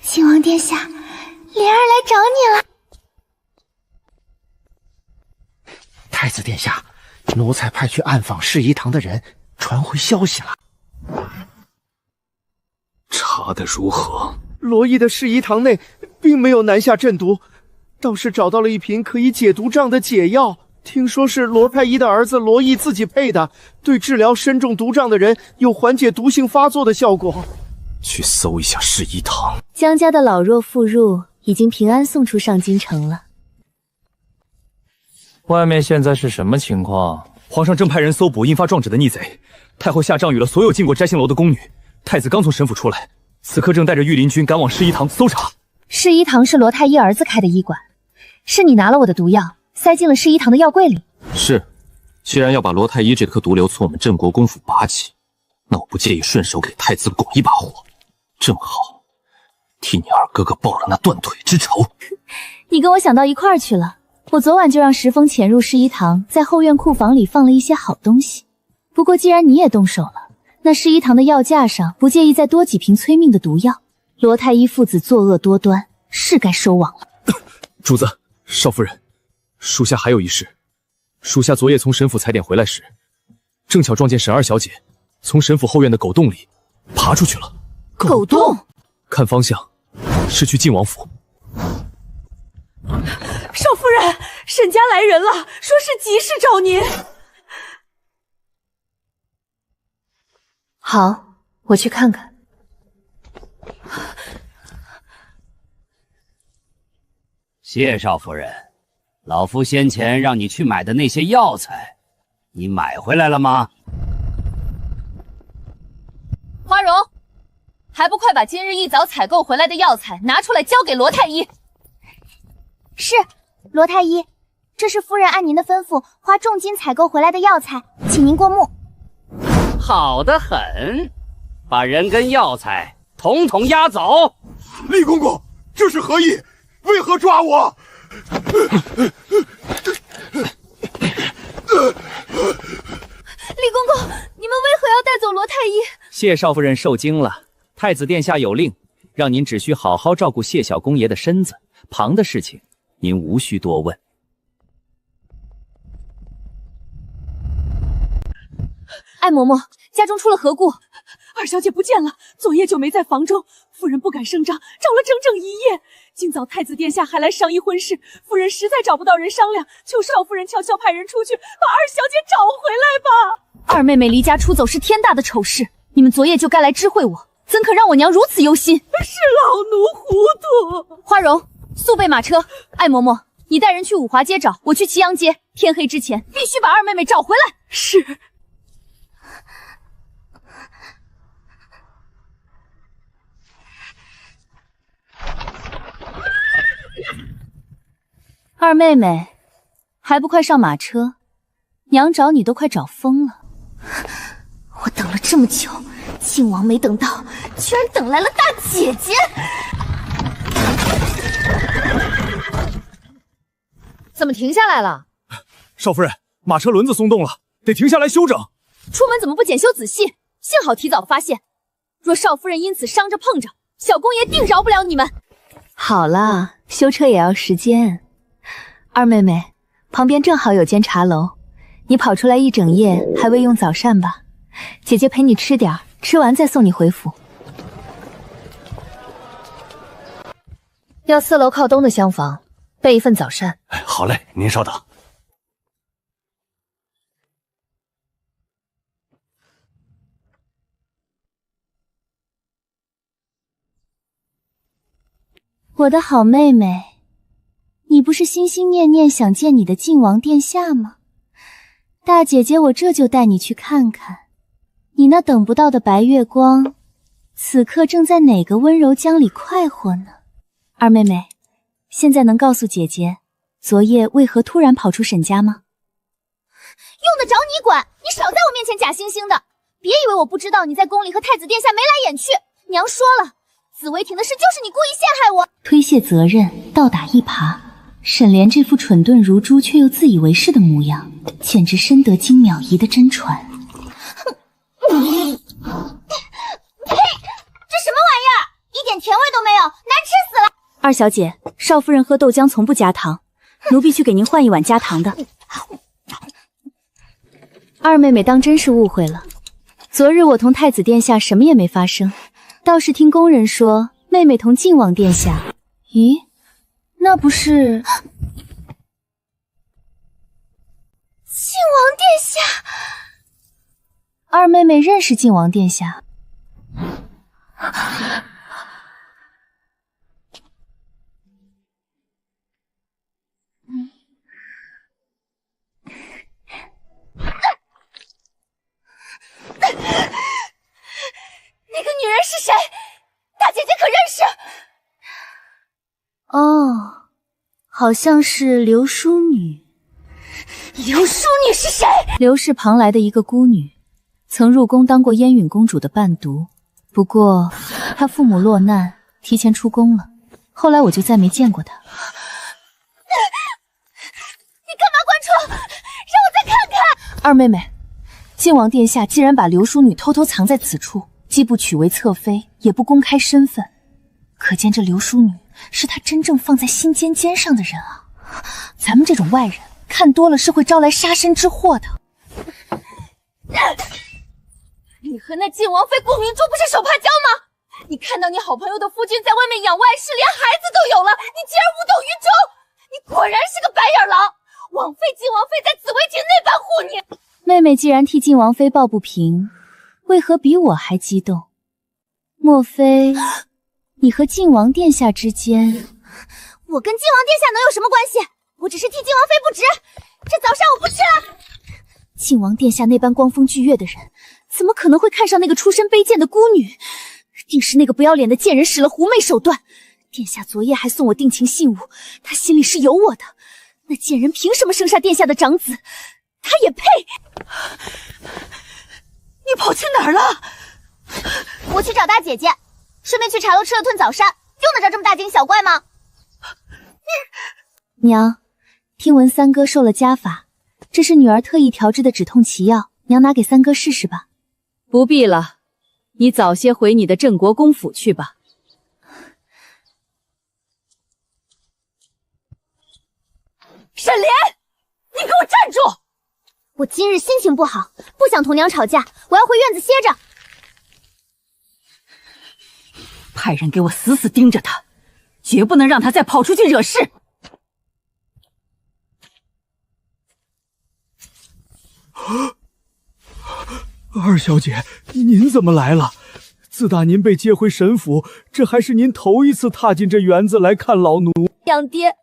靖王殿下，莲儿来找你了。太子殿下，奴才派去暗访侍医堂的人传回消息了。查得如何？罗毅的侍医堂内并没有南下镇毒，倒是找到了一瓶可以解毒胀的解药，听说是罗太医的儿子罗毅自己配的，对治疗身中毒胀的人有缓解毒性发作的效果。去搜一下侍医堂。江家的老弱妇孺已经平安送出上京城了。外面现在是什么情况？皇上正派人搜捕印发状纸的逆贼，太后下诏与了所有进过摘星楼的宫女。太子刚从沈府出来，此刻正带着御林军赶往侍医堂搜查。侍医堂是罗太医儿子开的医馆，是你拿了我的毒药，塞进了侍医堂的药柜里。是，既然要把罗太医这颗毒瘤从我们镇国公府拔起，那我不介意顺手给太子拱一把火，正好替你二哥哥报了那断腿之仇。你跟我想到一块儿去了。我昨晚就让石峰潜入侍医堂，在后院库房里放了一些好东西。不过既然你也动手了，那侍医堂的药架上不介意再多几瓶催命的毒药。罗太医父子作恶多端，是该收网了。主子，少夫人，属下还有一事。属下昨夜从沈府踩点回来时，正巧撞见沈二小姐从沈府后院的狗洞里爬出去了。狗洞？看方向是去靖王府。少夫人，沈家来人了，说是急事找您。好，我去看看。谢少夫人，老夫先前让你去买的那些药材，你买回来了吗？花荣，还不快快把今日一早采购回来的药材拿出来交给罗太医。是，罗太医，这是夫人按您的吩咐花重金采购回来的药材，请您过目。好得很，把人跟药材统统押走。厉公公，这是何意？为何抓我？厉公公，你们为何要带走罗太医？谢少夫人受惊了，太子殿下有令，让您只需好好照顾谢小公爷的身子，旁的事情您无需多问。艾嬷嬷，家中出了何故？二小姐不见了，昨夜就没在房中，夫人不敢声张，找了整整一夜。今早太子殿下还来商议婚事，夫人实在找不到人商量，求少夫人悄悄派人出去，把二小姐找回来吧。二妹妹离家出走是天大的丑事，你们昨夜就该来知会我，怎可让我娘如此忧心？是老奴糊涂。花荣，速备马车。艾嬷嬷，你带人去五华街找，我去祁阳街，天黑之前必须把二妹妹找回来。是。二妹妹，还不快上马车？娘找你都快找疯了。我等了这么久，靖王没等到，居然等来了大姐姐。怎么停下来了？少夫人，马车轮子松动了，得停下来休整。出门怎么不检修仔细？幸好提早发现，若少夫人因此伤着碰着，小公爷定饶不了你们。好了，修车也要时间。二妹妹，旁边正好有间茶楼，你跑出来一整夜还未用早膳吧？姐姐陪你吃点，吃完再送你回府。要4楼靠东的厢房，备一份早膳。好嘞，您稍等。我的好妹妹，你不是心心念念想见你的靖王殿下吗？大姐姐，我这就带你去看看，你那等不到的白月光，此刻正在哪个温柔乡里快活呢？二妹妹，现在能告诉姐姐，昨夜为何突然跑出沈家吗？用得着你管？你少在我面前假惺惺的！别以为我不知道你在宫里和太子殿下眉来眼去。娘说了，紫薇亭的事就是你故意陷害我。推卸责任，倒打一耙。沈莲这副蠢钝如猪却又自以为是的模样，简直深得金淼仪的真传。呸！这什么玩意儿？一点甜味都没有，难吃死了！二小姐，少夫人喝豆浆从不加糖，奴婢去给您换一碗加糖的。二妹妹当真是误会了，昨日我同太子殿下什么也没发生，倒是听宫人说妹妹同靖王殿下。咦，那不是靖王殿下？二妹妹认识靖王殿下？那个女人是谁？大姐姐可认识？哦，好像是刘淑女。刘淑女是谁？刘氏旁来的一个孤女，曾入宫当过烟允公主的伴读，不过她父母落难，提前出宫了。后来我就再没见过她。你干嘛关窗？让我再看看。二妹妹，靖王殿下既然把刘淑女偷偷藏在此处，既不取为侧妃，也不公开身份，可见这刘淑女是他真正放在心尖上的人啊！咱们这种外人看多了是会招来杀身之祸的。你和那靖王妃顾明珠不是手帕交吗？你看到你好朋友的夫君在外面养外室，连孩子都有了，你竟然无动于衷！你果然是个白眼狼！枉费靖王妃在紫薇亭那般护你。妹妹既然替靖王妃抱不平，为何比我还激动？莫非你和靖王殿下之间？我跟靖王殿下能有什么关系？我只是替靖王妃不值。这早膳我不吃了。靖王殿下那般光风霁月的人，怎么可能会看上那个出身卑贱的孤女？定是那个不要脸的贱人使了狐媚手段。殿下昨夜还送我定情信物，他心里是有我的。那贱人凭什么生杀殿下的长子？他也配？你跑去哪儿了？我去找大姐姐，顺便去茶楼吃了顿早膳，用得着这么大惊小怪吗？娘，听闻三哥受了家法，这是女儿特意调制的止痛奇药，娘拿给三哥试试吧。不必了，你早些回你的镇国公府去吧。沈莲，你给我站住！我今日心情不好，不想同娘吵架，我要回院子歇着。派人给我死死盯着他，绝不能让他再跑出去惹事。二小姐，您怎么来了？自打您被接回沈府，这还是您头一次踏进这园子来看老奴。养爹，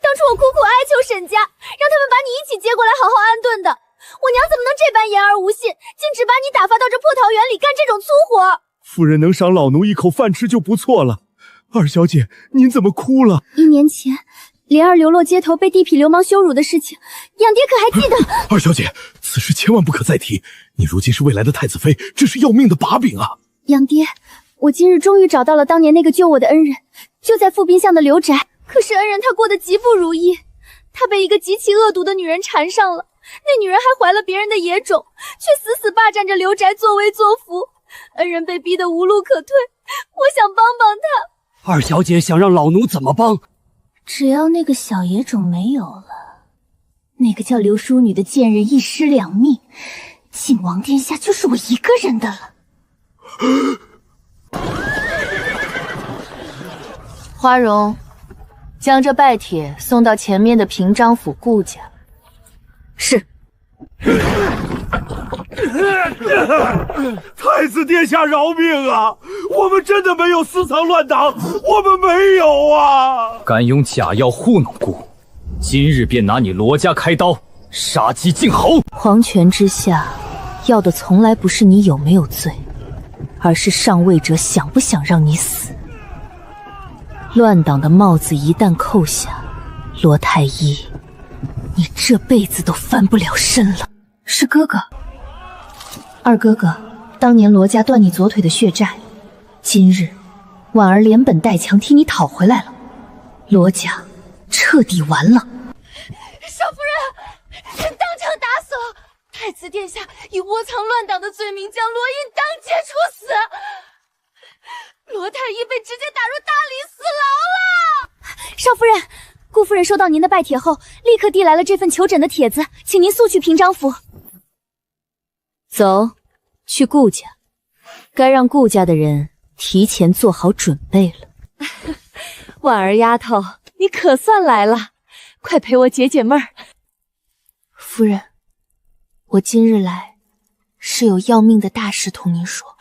当初我苦苦哀求沈家，让他们把你一起接过来好好安顿的，我娘怎么能这般言而无信，竟只把你打发到这破桃园里干这种粗活？夫人能赏老奴一口饭吃就不错了。二小姐，您怎么哭了？1年前，莲儿流落街头被地痞流氓羞辱的事情，养爹可还记得？二小姐，此事千万不可再提。你如今是未来的太子妃，这是要命的把柄啊！养爹，我今日终于找到了当年那个救我的恩人，就在富滨巷的刘宅。可是恩人他过得极不如意，他被一个极其恶毒的女人缠上了，那女人还怀了别人的野种，却死死霸占着刘宅作威作福。恩人被逼得无路可退，我想帮帮他。二小姐想让老奴怎么帮？只要那个小野种没有了，那个叫刘淑女的贱人一尸两命，靖王殿下就是我一个人的了。花荣，将这拜帖送到前面的平章府顾家。是。太子殿下饶命啊！我们真的没有私藏乱党，我们没有啊！敢用假药糊弄姑，今日便拿你罗家开刀，杀鸡儆猴。皇权之下，要的从来不是你有没有罪，而是上位者想不想让你死。乱党的帽子一旦扣下，罗太医，你这辈子都翻不了身了。是哥哥，二哥哥，当年罗家断你左腿的血债，今日婉儿连本带强替你讨回来了，罗家彻底完了。少夫人，臣当场打死！太子殿下以窝藏乱党的罪名将罗印当街处死，罗太医被直接打入大理死牢了。少夫人，顾夫人收到您的拜帖后，立刻递来了这份求诊的帖子，请您速去平章府。走，去顾家，该让顾家的人提前做好准备了。婉儿丫头，你可算来了，快陪我解解闷儿。夫人，我今日来是有要命的大事同您说。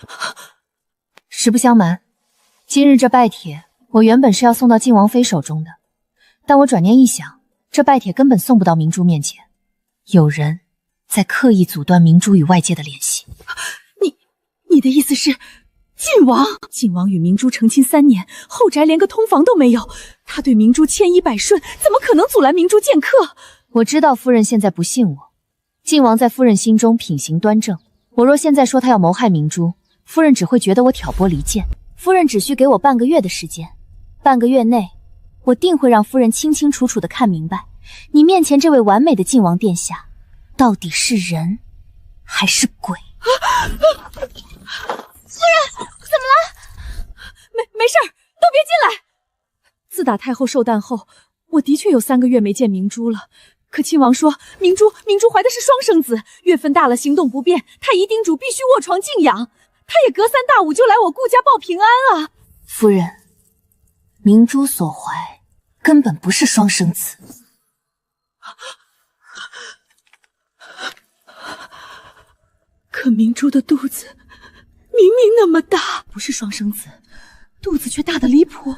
实不相瞒，今日这拜帖我原本是要送到靖王妃手中的，但我转念一想，这拜帖根本送不到明珠面前，有人在刻意阻断明珠与外界的联系。你的意思是，靖王与明珠成亲3年，后宅连个通房都没有，他对明珠千依百顺，怎么可能阻拦明珠见客？我知道夫人现在不信我，靖王在夫人心中品行端正，我若现在说他要谋害明珠，夫人只会觉得我挑拨离间。夫人只需给我半个月的时间，半个月内，我定会让夫人清清楚楚地看明白，你面前这位完美的靖王殿下，到底是人还是鬼？夫人，怎么了？没事儿，都别进来。自打太后受诞后，我的确有3个月没见明珠了。可亲王说明珠怀的是双生子，月份大了行动不便，太医叮嘱必须卧床静养。他也隔3大5就来我顾家报平安啊。夫人，明珠所怀根本不是双生子。可明珠的肚子明明那么大，不是双生子，肚子却大得离谱。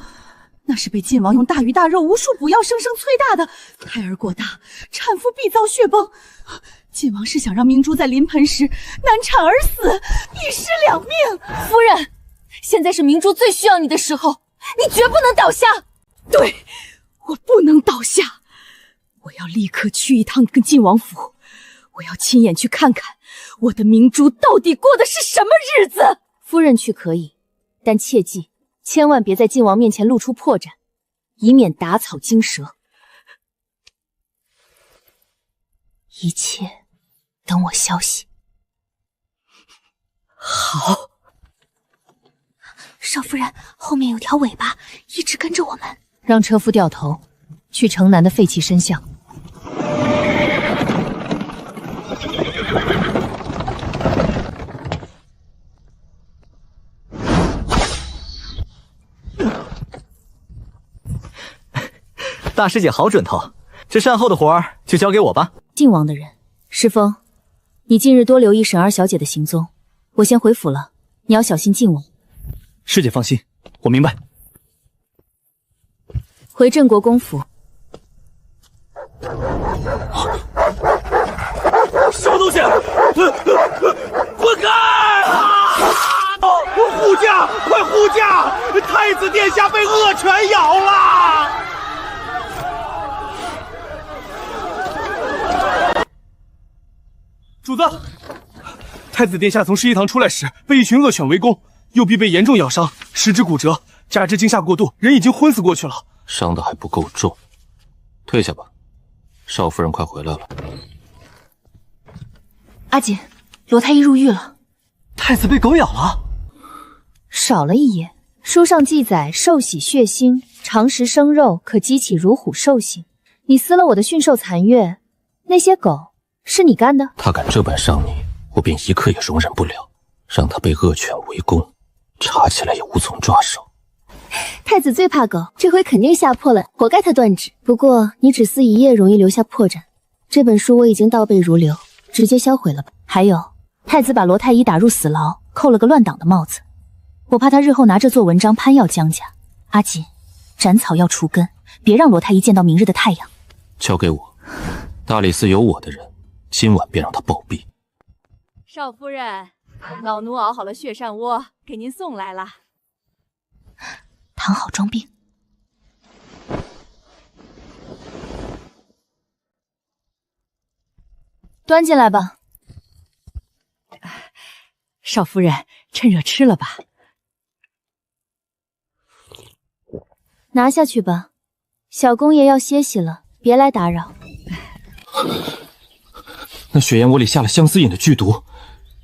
那是被晋王用大鱼大肉无数补药生生催大的，胎儿过大，产妇必遭血崩。晋王是想让明珠在临盆时难产而死，一尸两命。夫人，现在是明珠最需要你的时候，你绝不能倒下。对，我不能倒下，我要立刻去一趟晋王府，我要亲眼去看看我的明珠到底过的是什么日子。夫人去可以，但切记，千万别在晋王面前露出破绽，以免打草惊蛇。一切等我消息。好。少夫人，后面有条尾巴一直跟着我们。让车夫掉头，去城南的废弃深巷。大师姐好准头，这善后的活儿就交给我吧。晋王的人，师风，你近日多留意沈二小姐的行踪。我先回府了，你要小心晋王。师姐放心，我明白。回镇国公府。什么东西？滚开！护驾，快护驾！太子殿下被恶犬咬了！主子，太子殿下从侍医堂出来时被一群恶犬围攻，右臂被严重咬伤，食指骨折，加之惊吓过度，人已经昏死过去了。伤的还不够重，退下吧。少夫人快回来了。阿锦，罗太医入狱了。太子被狗咬了？少了一页，书上记载兽喜血腥，常食生肉可激起如虎兽性。你撕了我的驯兽残月，那些狗是你干的？他敢这般伤你，我便一刻也容忍不了，让他被恶犬围攻，查起来也无从抓手。太子最怕狗，这回肯定吓破了，活该他断指。不过你只撕一页容易留下破绽，这本书我已经倒背如流，直接销毁了吧。还有，太子把罗太医打入死牢，扣了个乱党的帽子，我怕他日后拿这做文章攀耀江家。阿锦，斩草要除根，别让罗太医见到明日的太阳。交给我，大理寺有我的人，今晚便让他暴毙。少夫人，老奴熬好了血鳝窝，给您送来了。躺好装病。端进来吧。少夫人，趁热吃了吧。拿下去吧，小公爷要歇息了，别来打扰。那血燕窝里下了相思饮的剧毒，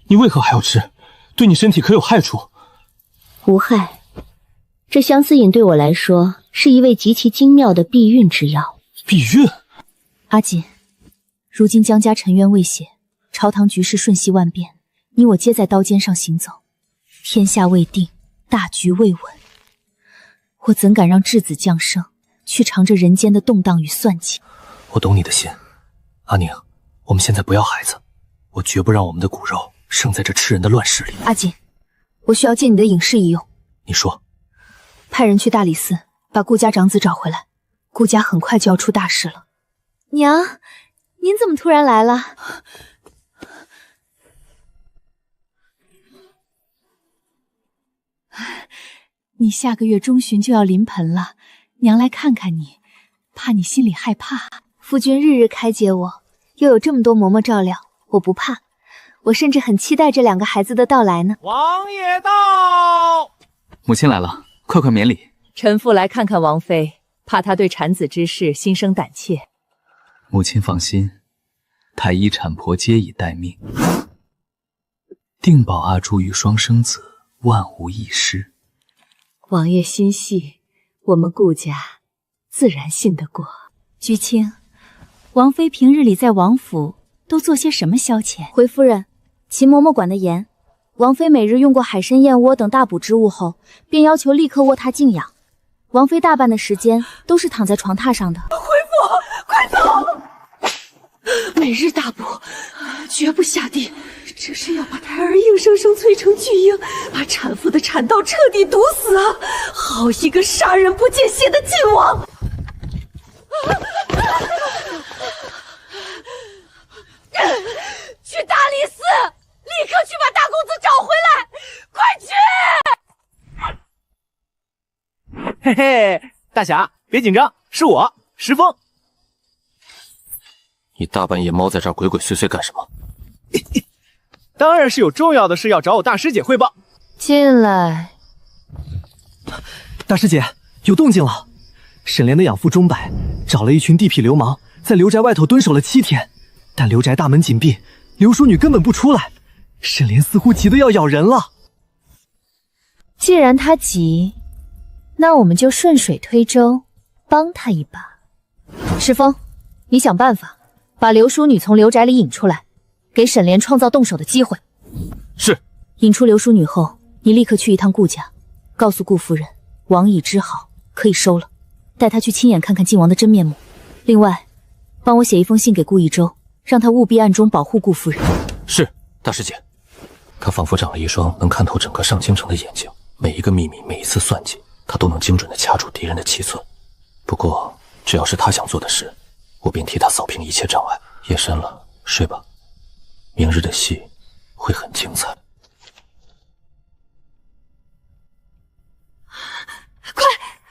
你为何还要吃？对你身体可有害处？无害。这相思饮对我来说是一味极其精妙的避孕之药。避孕？阿锦，如今江家沉冤未雪，朝堂局势瞬息万变，你我皆在刀尖上行走，天下未定，大局未稳，我怎敢让质子降生，去尝这人间的动荡与算计？我懂你的心，阿宁，我们现在不要孩子，我绝不让我们的骨肉生在这吃人的乱世里。阿锦，我需要借你的隐士一用。你说。派人去大理寺把顾家长子找回来，顾家很快就要出大事了。娘，您怎么突然来了？你下个月中旬就要临盆了，娘来看看你，怕你心里害怕。夫君日日开解我，又有这么多嬷嬷照料，我不怕，我甚至很期待这两个孩子的到来呢。王爷到，母亲来了。快快免礼。臣妇来看看王妃，怕她对产子之事心生胆怯。母亲放心，太医产婆皆已待命，定保阿珠与双生子万无一失。王爷心细，我们顾家自然信得过。菊清，王妃平日里在王府都做些什么消遣？回夫人，秦嬷嬷管得严。王妃每日用过海参、燕窝等大补之物后，便要求立刻卧榻静养。王妃大半的时间都是躺在床榻上的。回府，快走！每日大补，绝不下地。这是要把胎儿硬生生催成巨婴，把产妇的产道彻底堵死啊！好一个杀人不见血的晋王！去大理寺！立刻去把大公子找回来！快去！嘿嘿，大侠别紧张，是我石峰。你大半夜猫在这儿鬼鬼祟祟干什么？当然是有重要的事要找我大师姐汇报。进来。大师姐，有动静了。沈莲的养父钟柏找了一群地痞流氓，在刘宅外头蹲守了7天，但刘宅大门紧闭，刘淑女根本不出来。沈莲似乎急得要咬人了。既然他急，那我们就顺水推舟，帮他一把。石峰，你想办法把刘淑女从刘宅里引出来，给沈莲创造动手的机会。是。引出刘淑女后，你立刻去一趟顾家，告诉顾夫人王已治好，可以收了，带她去亲眼看看靖王的真面目。另外，帮我写一封信给顾一舟，让他务必暗中保护顾夫人。是，大师姐。他仿佛长了一双能看透整个上京城的眼睛，每一个秘密，每一次算计，他都能精准地掐住敌人的七寸。不过，只要是他想做的事，我便替他扫平一切障碍。夜深了，睡吧，明日的戏会很精彩。快，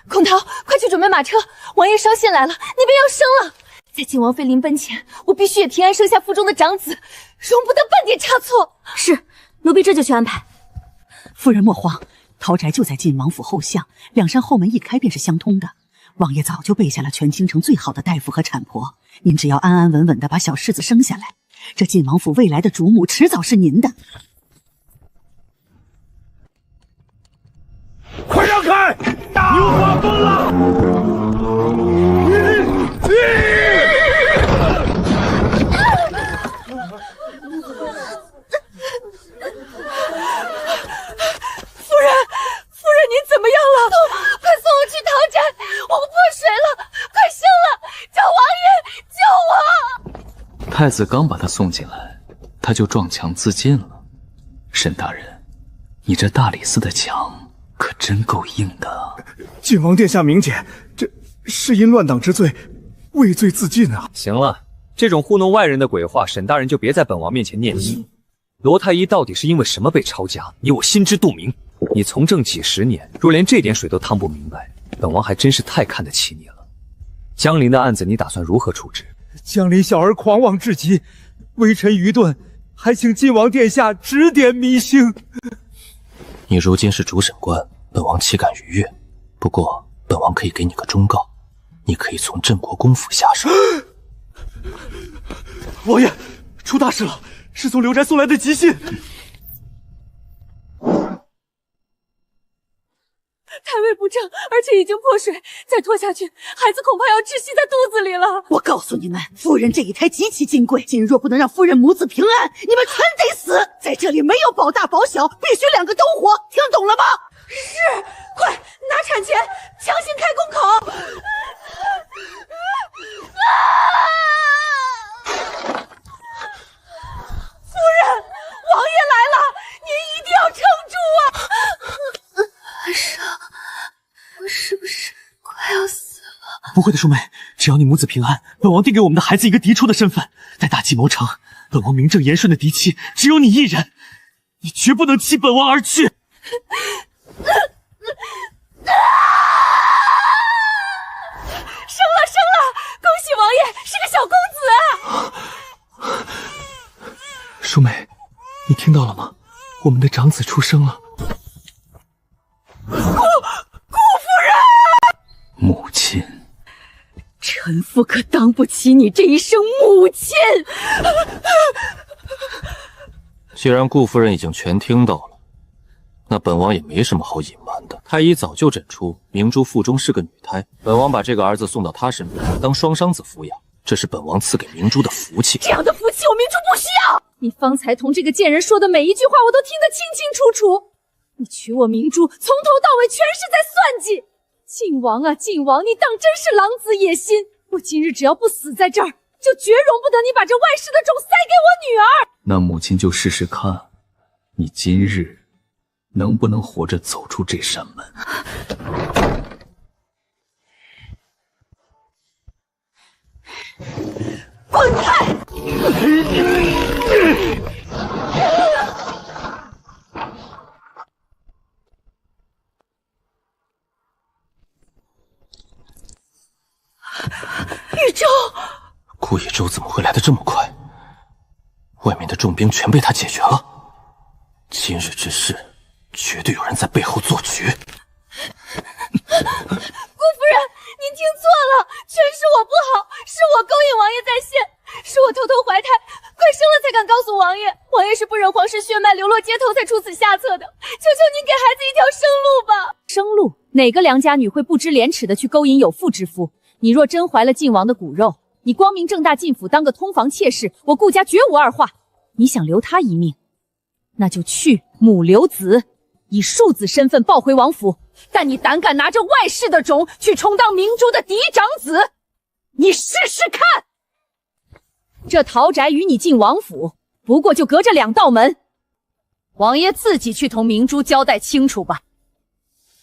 孔桃，快去准备马车！王爷捎信来了，那边要生了。在靖王妃临奔前，我必须也平安生下腹中的长子，容不得半点差错。是，奴婢这就去安排。夫人莫慌，陶宅就在晋王府后巷，两扇后门一开便是相通的。王爷早就备下了全京城最好的大夫和产婆，您只要安安稳稳的把小世子生下来，这晋王府未来的主母迟早是您的。快让开！你又发疯了！夫人，您怎么样了？快送我去陶宅，我破水了，快生了！叫王爷救我！太子刚把他送进来，他就撞墙自尽了。沈大人，你这大理寺的墙可真够硬的啊！晋王殿下明鉴，这是因乱党之罪，畏罪自尽啊！行了，这种糊弄外人的鬼话，沈大人就别在本王面前念叨。罗太医到底是因为什么被抄家？你我心知肚明。你从政几10年，若连这点水都趟不明白，本王还真是太看得起你了。江林的案子你打算如何处置？江林小儿狂妄至极，微臣愚钝，还请晋王殿下指点迷星。你如今是主审官，本王岂敢逾越？不过本王可以给你个忠告，你可以从镇国公府下手。王爷，出大事了！是从刘宅送来的急信。胎位不正，而且已经破水，再拖下去，孩子恐怕要窒息在肚子里了。我告诉你们，夫人这一胎极其金贵，今若不能让夫人母子平安，你们全得死！在这里没有保大保小，必须2个都活，听懂了吗？是，快拿产钳，强行开宫口！夫人，王爷来了，您一定要撑住啊！阿生，我是不是快要死了？不会的，淑梅，只要你母子平安，本王定给我们的孩子一个嫡出的身份。在大计谋成，本王名正言顺的嫡妻只有你一人，你绝不能弃本王而去。生了！恭喜王爷是个小公子！淑梅，你听到了吗？我们的长子出生了。顾夫人，母亲，臣妇可当不起你这一声母亲。既然顾夫人已经全听到了，那本王也没什么好隐瞒的。太医早就诊出明珠腹中是个女胎，本王把这个儿子送到她身边，当双生子抚养，这是本王赐给明珠的福气。这样的福气我明珠不需要。你方才同这个贱人说的每一句话，我都听得清清楚楚。你娶我明珠，从头到尾全是在算计。靖王啊，靖王，你当真是狼子野心！我今日只要不死在这儿，就绝容不得你把这外室的种塞给我女儿。那母亲就试试看，你今日能不能活着走出这扇门。滚开！州，顾野州怎么会来得这么快？外面的重兵全被他解决了。今日之事，绝对有人在背后做局。顾夫人，您听错了，全是我不好，是我勾引王爷在先，是我偷偷怀胎，快生了才敢告诉王爷。王爷是不忍皇室血脉流落街头才出此下策的，求求您给孩子一条生路吧。生路？哪个良家女会不知廉耻的去勾引有妇之夫？你若真怀了晋王的骨肉，你光明正大进府当个通房妾室，我顾家绝无二话。你想留他一命，那就去母留子，以庶子身份抱回王府。但你胆敢拿着外室的种去充当明珠的嫡长子，你试试看。这陶宅与你进王府，不过就隔着2道门。王爷自己去同明珠交代清楚吧。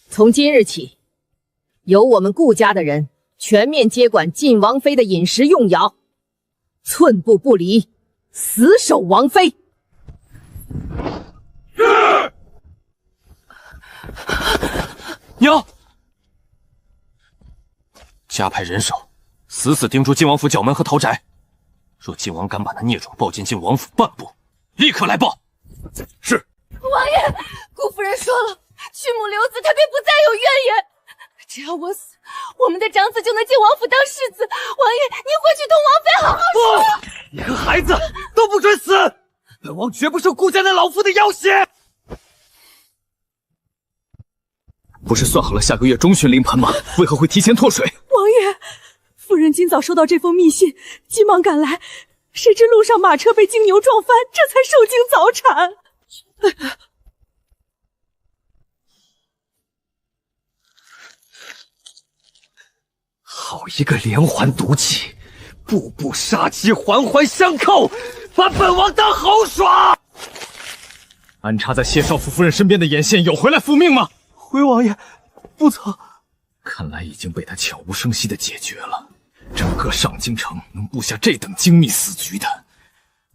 从今日起，由我们顾家的人全面接管晋王妃的饮食用药，寸步不离，死守王妃。娘，加派人手，死死盯住晋王府角门和陶宅。若晋王敢把那孽种抱进晋王府半步，立刻来报。是。王爷，顾夫人说了，去母留子，他便不再有怨言。只要我死，我们的长子就能进王府当世子。王爷，您回去同王妃好好说。不，你和孩子都不准死！本王绝不受顾家那老夫的要挟。不是算好了下个月中旬临盆吗？为何会提前脱水？王爷，夫人今早收到这封密信，急忙赶来，谁知路上马车被金牛撞翻，这才受惊早产。好一个连环毒气，步步杀机，环环相扣，把本王当猴耍！安插在谢少府夫人身边的眼线有回来复命吗？回王爷，不曾。看来已经被他悄无声息的解决了。整个上京城能布下这等精密死局的，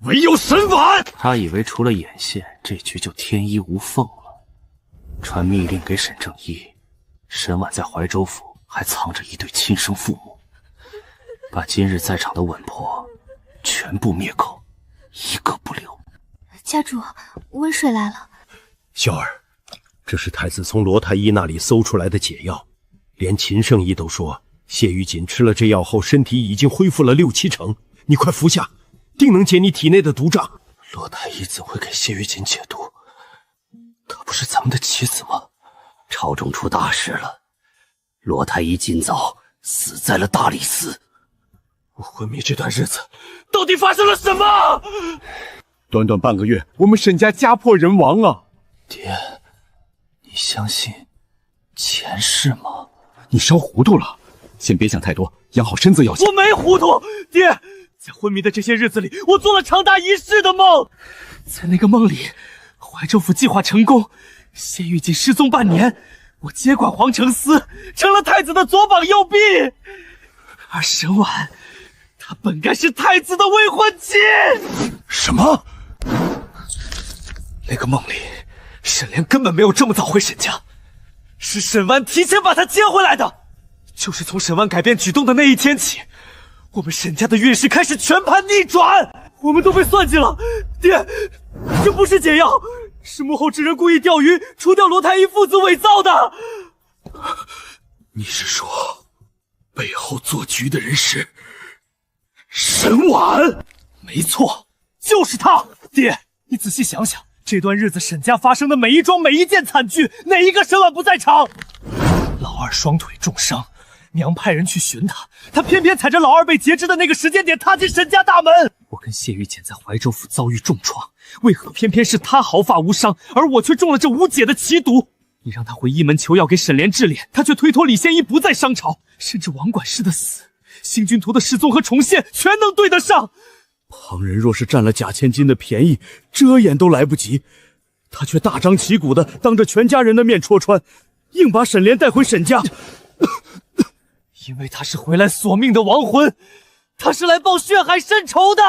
唯有沈婉。他以为除了眼线，这局就天衣无缝了。传密令给沈正一，沈婉在怀州府还藏着一对亲生父母，把今日在场的稳婆全部灭口，一个不留。家主，温水来了。小儿，这是太子从罗太医那里搜出来的解药，连秦圣医都说谢玉锦吃了这药后身体已经恢复了6、7成，你快服下，定能解你体内的毒障。罗太医怎会给谢玉锦解毒？她不是咱们的妻子吗？朝中出大事了，罗太医今早死在了大理寺。我昏迷这段日子，到底发生了什么？短短半个月，我们沈家家破人亡啊！爹，你相信前世吗？你烧糊涂了，先别想太多，养好身子要紧。我没糊涂，爹，在昏迷的这些日子里，我做了长达1世的梦，在那个梦里，怀州府计划成功，谢玉锦失踪半年，我接管皇城司，成了太子的左膀右臂，而沈婉，她本该是太子的未婚妻。什么？那个梦里，沈莲根本没有这么早回沈家，是沈婉提前把她接回来的。就是从沈婉改变举动的那一天起，我们沈家的运势开始全盘逆转，我们都被算计了。爹，这不是解药，是幕后之人故意钓鱼，除掉罗太医父子伪造的。你是说，背后做局的人是沈婉？没错，就是他。爹，你仔细想想，这段日子沈家发生的每一桩每一件惨剧，哪一个沈婉不在场？老二双腿重伤，娘派人去寻他，他偏偏踩着老二被截肢的那个时间点踏进沈家大门。我跟谢玉锦在怀州府遭遇重创，为何偏偏是他毫发无伤，而我却中了这无解的奇毒？你让他回一门求药给沈莲治脸，他却推脱李仙一不在商朝，甚至王管事的死、星君图的失踪和重现全能对得上。旁人若是占了贾千金的便宜，遮掩都来不及，他却大张旗鼓的当着全家人的面戳穿，硬把沈莲带回沈家。因为他是回来索命的亡魂，他是来报血海深仇的。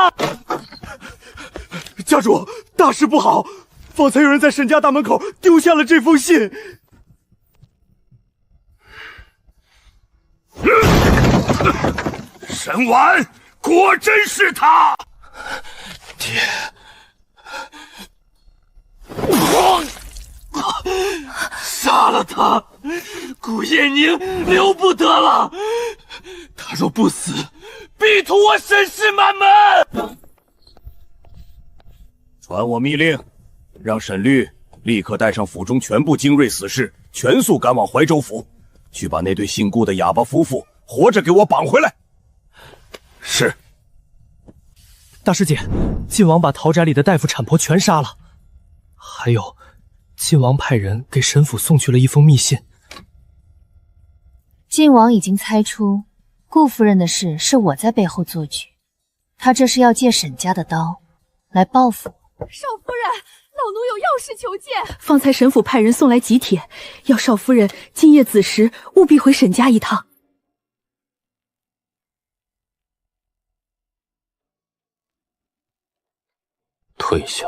家主，大事不好！方才有人在沈家大门口丢下了这封信。沈婉，果真是他！爹，杀了他！顾燕宁留不得了，他若不死，必图我沈氏满门。传我密令，让沈律立刻带上府中全部精锐死士，全速赶往怀州府，去把那对姓顾的哑巴夫妇活着给我绑回来。是。大师姐，晋王把陶宅里的大夫产婆全杀了，还有，晋王派人给沈府送去了一封密信。晋王已经猜出顾夫人的事是我在背后做局，他这是要借沈家的刀来报复我。少夫人，老奴有要事求见。方才沈府派人送来急帖，要少夫人今夜子时务必回沈家一趟。退下。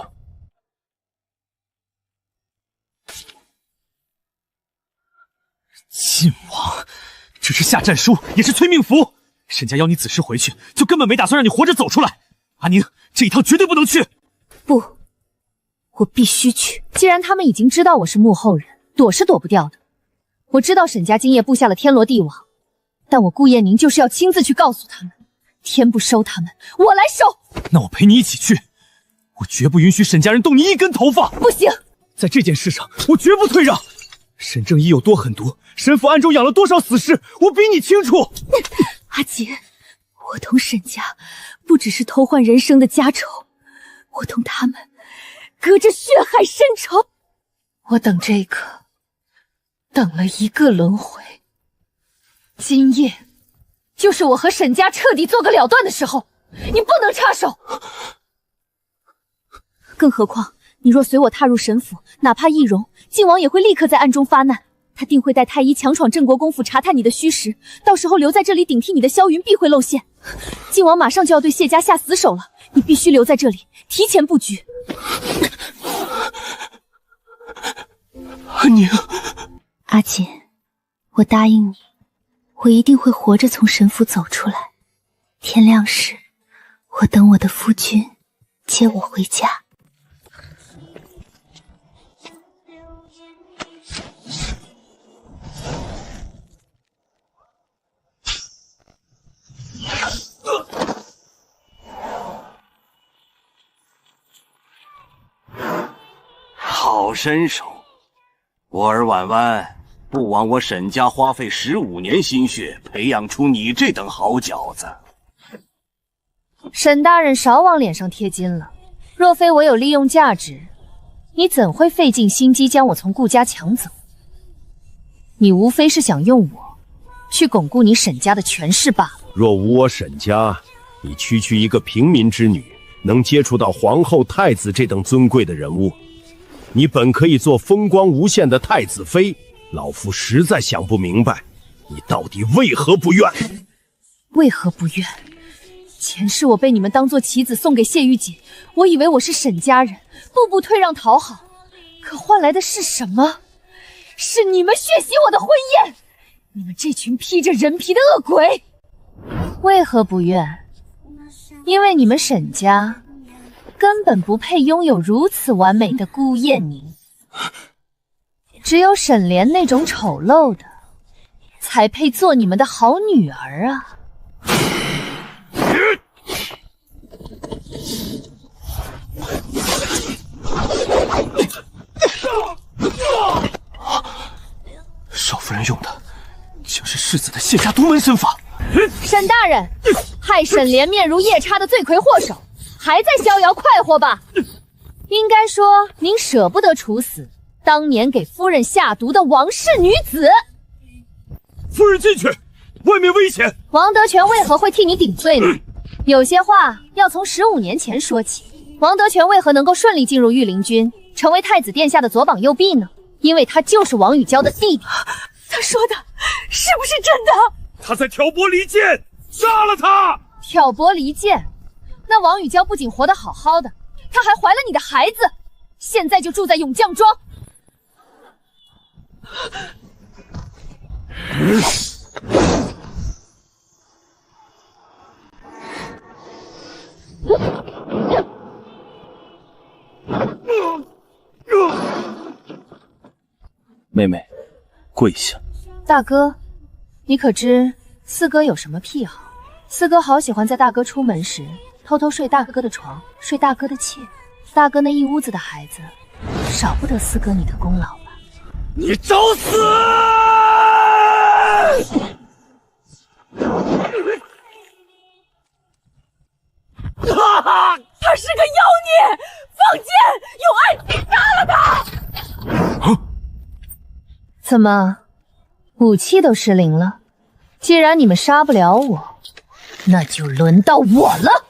晋王，这是下战书，也是催命符。沈家要你子时回去，就根本没打算让你活着走出来。阿宁，这一趟绝对不能去。不，我必须去。既然他们已经知道我是幕后人，躲是躲不掉的。我知道沈家今夜布下了天罗地网，但我顾燕宁就是要亲自去告诉他们，天不收他们，我来收。那我陪你一起去。我绝不允许沈家人动你一根头发！不行，在这件事上，我绝不退让。沈正一有多狠毒，沈府暗中养了多少死士，我比你清楚。阿锦，我同沈家不只是偷换人生的家仇，我同他们隔着血海深仇。我等这个，等了一个轮回。今夜，就是我和沈家彻底做个了断的时候，你不能插手。更何况，你若随我踏入沈府，哪怕易容，晋王也会立刻在暗中发难。他定会带太医强闯镇国公府，查探你的虚实。到时候留在这里顶替你的萧云必会露馅。晋王马上就要对谢家下死手了，你必须留在这里，提前布局。阿宁，阿锦，我答应你，我一定会活着从沈府走出来。天亮时，我等我的夫君接我回家。好身手，我儿婉婉，不枉我沈家花费15年心血培养出你这等好角子。沈大人少往脸上贴金了，若非我有利用价值，你怎会费尽心机将我从顾家抢走？你无非是想用我去巩固你沈家的权势罢了。若无我沈家，你区区一个平民之女，能接触到皇后、太子这等尊贵的人物，你本可以做风光无限的太子妃。老夫实在想不明白，你到底为何不愿？为何不愿？前世我被你们当作棋子送给谢玉锦，我以为我是沈家人，步步退让讨好，可换来的是什么？是你们血洗我的婚宴！你们这群披着人皮的恶鬼！为何不愿？因为你们沈家根本不配拥有如此完美的顾燕宁，只有沈莲那种丑陋的，才配做你们的好女儿啊！少夫人用的就是世子的谢家独门身法。沈大人，害沈莲面如夜叉的罪魁祸首，还在逍遥快活吧？应该说您舍不得处死当年给夫人下毒的王氏女子。夫人进去，外面危险。王德全为何会替你顶罪呢？有些话要从15年前说起。王德全为何能够顺利进入御林军，成为太子殿下的左膀右臂呢？因为他就是王宇娇的弟弟。他说的是不是真的？他在挑拨离间，杀了他！挑拨离间？那王宇娇不仅活得好好的，她还怀了你的孩子，现在就住在永将庄。妹妹，跪下。大哥，你可知四哥有什么癖好？四哥好喜欢在大哥出门时偷偷睡大哥的床，睡大哥的妾。大哥那一屋子的孩子，少不得四哥你的功劳吧？你找死！哈哈，他是个妖孽！放箭，用爱情杀了他！怎么，武器都失灵了？既然你们杀不了我，那就轮到我了。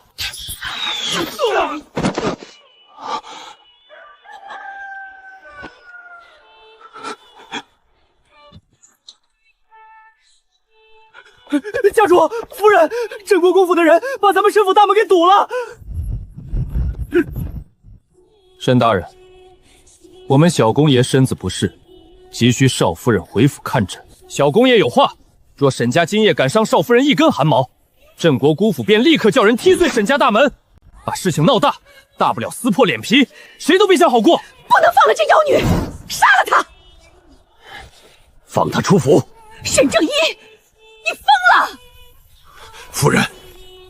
家主、夫人，镇国公府的人把咱们神府大门给堵了。沈大人，我们小公爷身子不适，急需少夫人回府看诊。小公爷有话，若沈家今夜敢伤少夫人一根汗毛，镇国姑府便立刻叫人踢碎沈家大门，把事情闹大，大不了撕破脸皮，谁都别想好过。不能放了这妖女，杀了她！放她出府。沈正一，你疯了！夫人，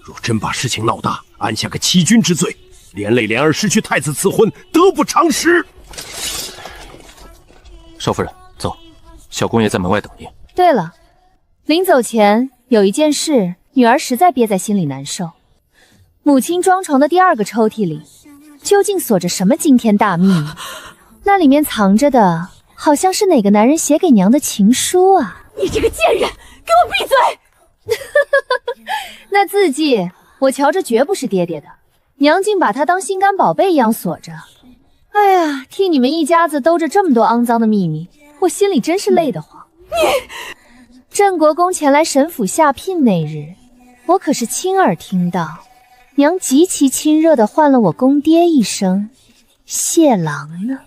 若真把事情闹大，按下个欺君之罪，连累莲儿失去太子赐婚，得不偿失。少夫人，走，小公爷在门外等你。对了，临走前有一件事，女儿实在憋在心里难受。母亲装床的第二个抽屉里，究竟锁着什么惊天大秘密？那里面藏着的，好像是哪个男人写给娘的情书啊！你这个贱人，给我闭嘴！那字迹，我瞧着绝不是爹爹的，娘竟把它当心肝宝贝一样锁着。哎呀，替你们一家子兜着这么多肮脏的秘密，我心里真是累得慌。你，镇国公前来沈府下聘那日，我可是亲耳听到，娘极其亲热地唤了我公爹一声谢郎呢。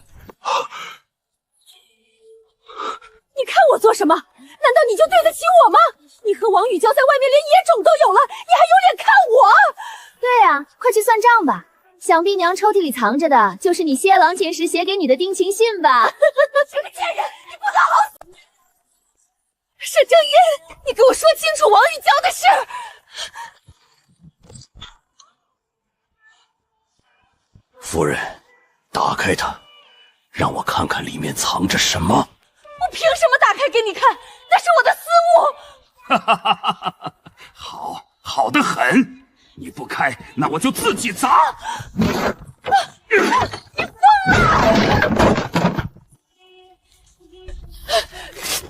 你看我做什么？难道你就对得起我吗？你和王宇娇在外面连野种都有了，你还有脸看我？对啊，快去算账吧。想必娘抽屉里藏着的就是你谢郎前时写给你的定情信吧？这个贱人，你不得好死！沈正一，你给我说清楚王宇娇的事。夫人，打开它，让我看看里面藏着什么。我凭什么打开给你看？那是我的私物。哈哈哈哈哈！好，好得很。你不开，那我就自己砸。你疯了！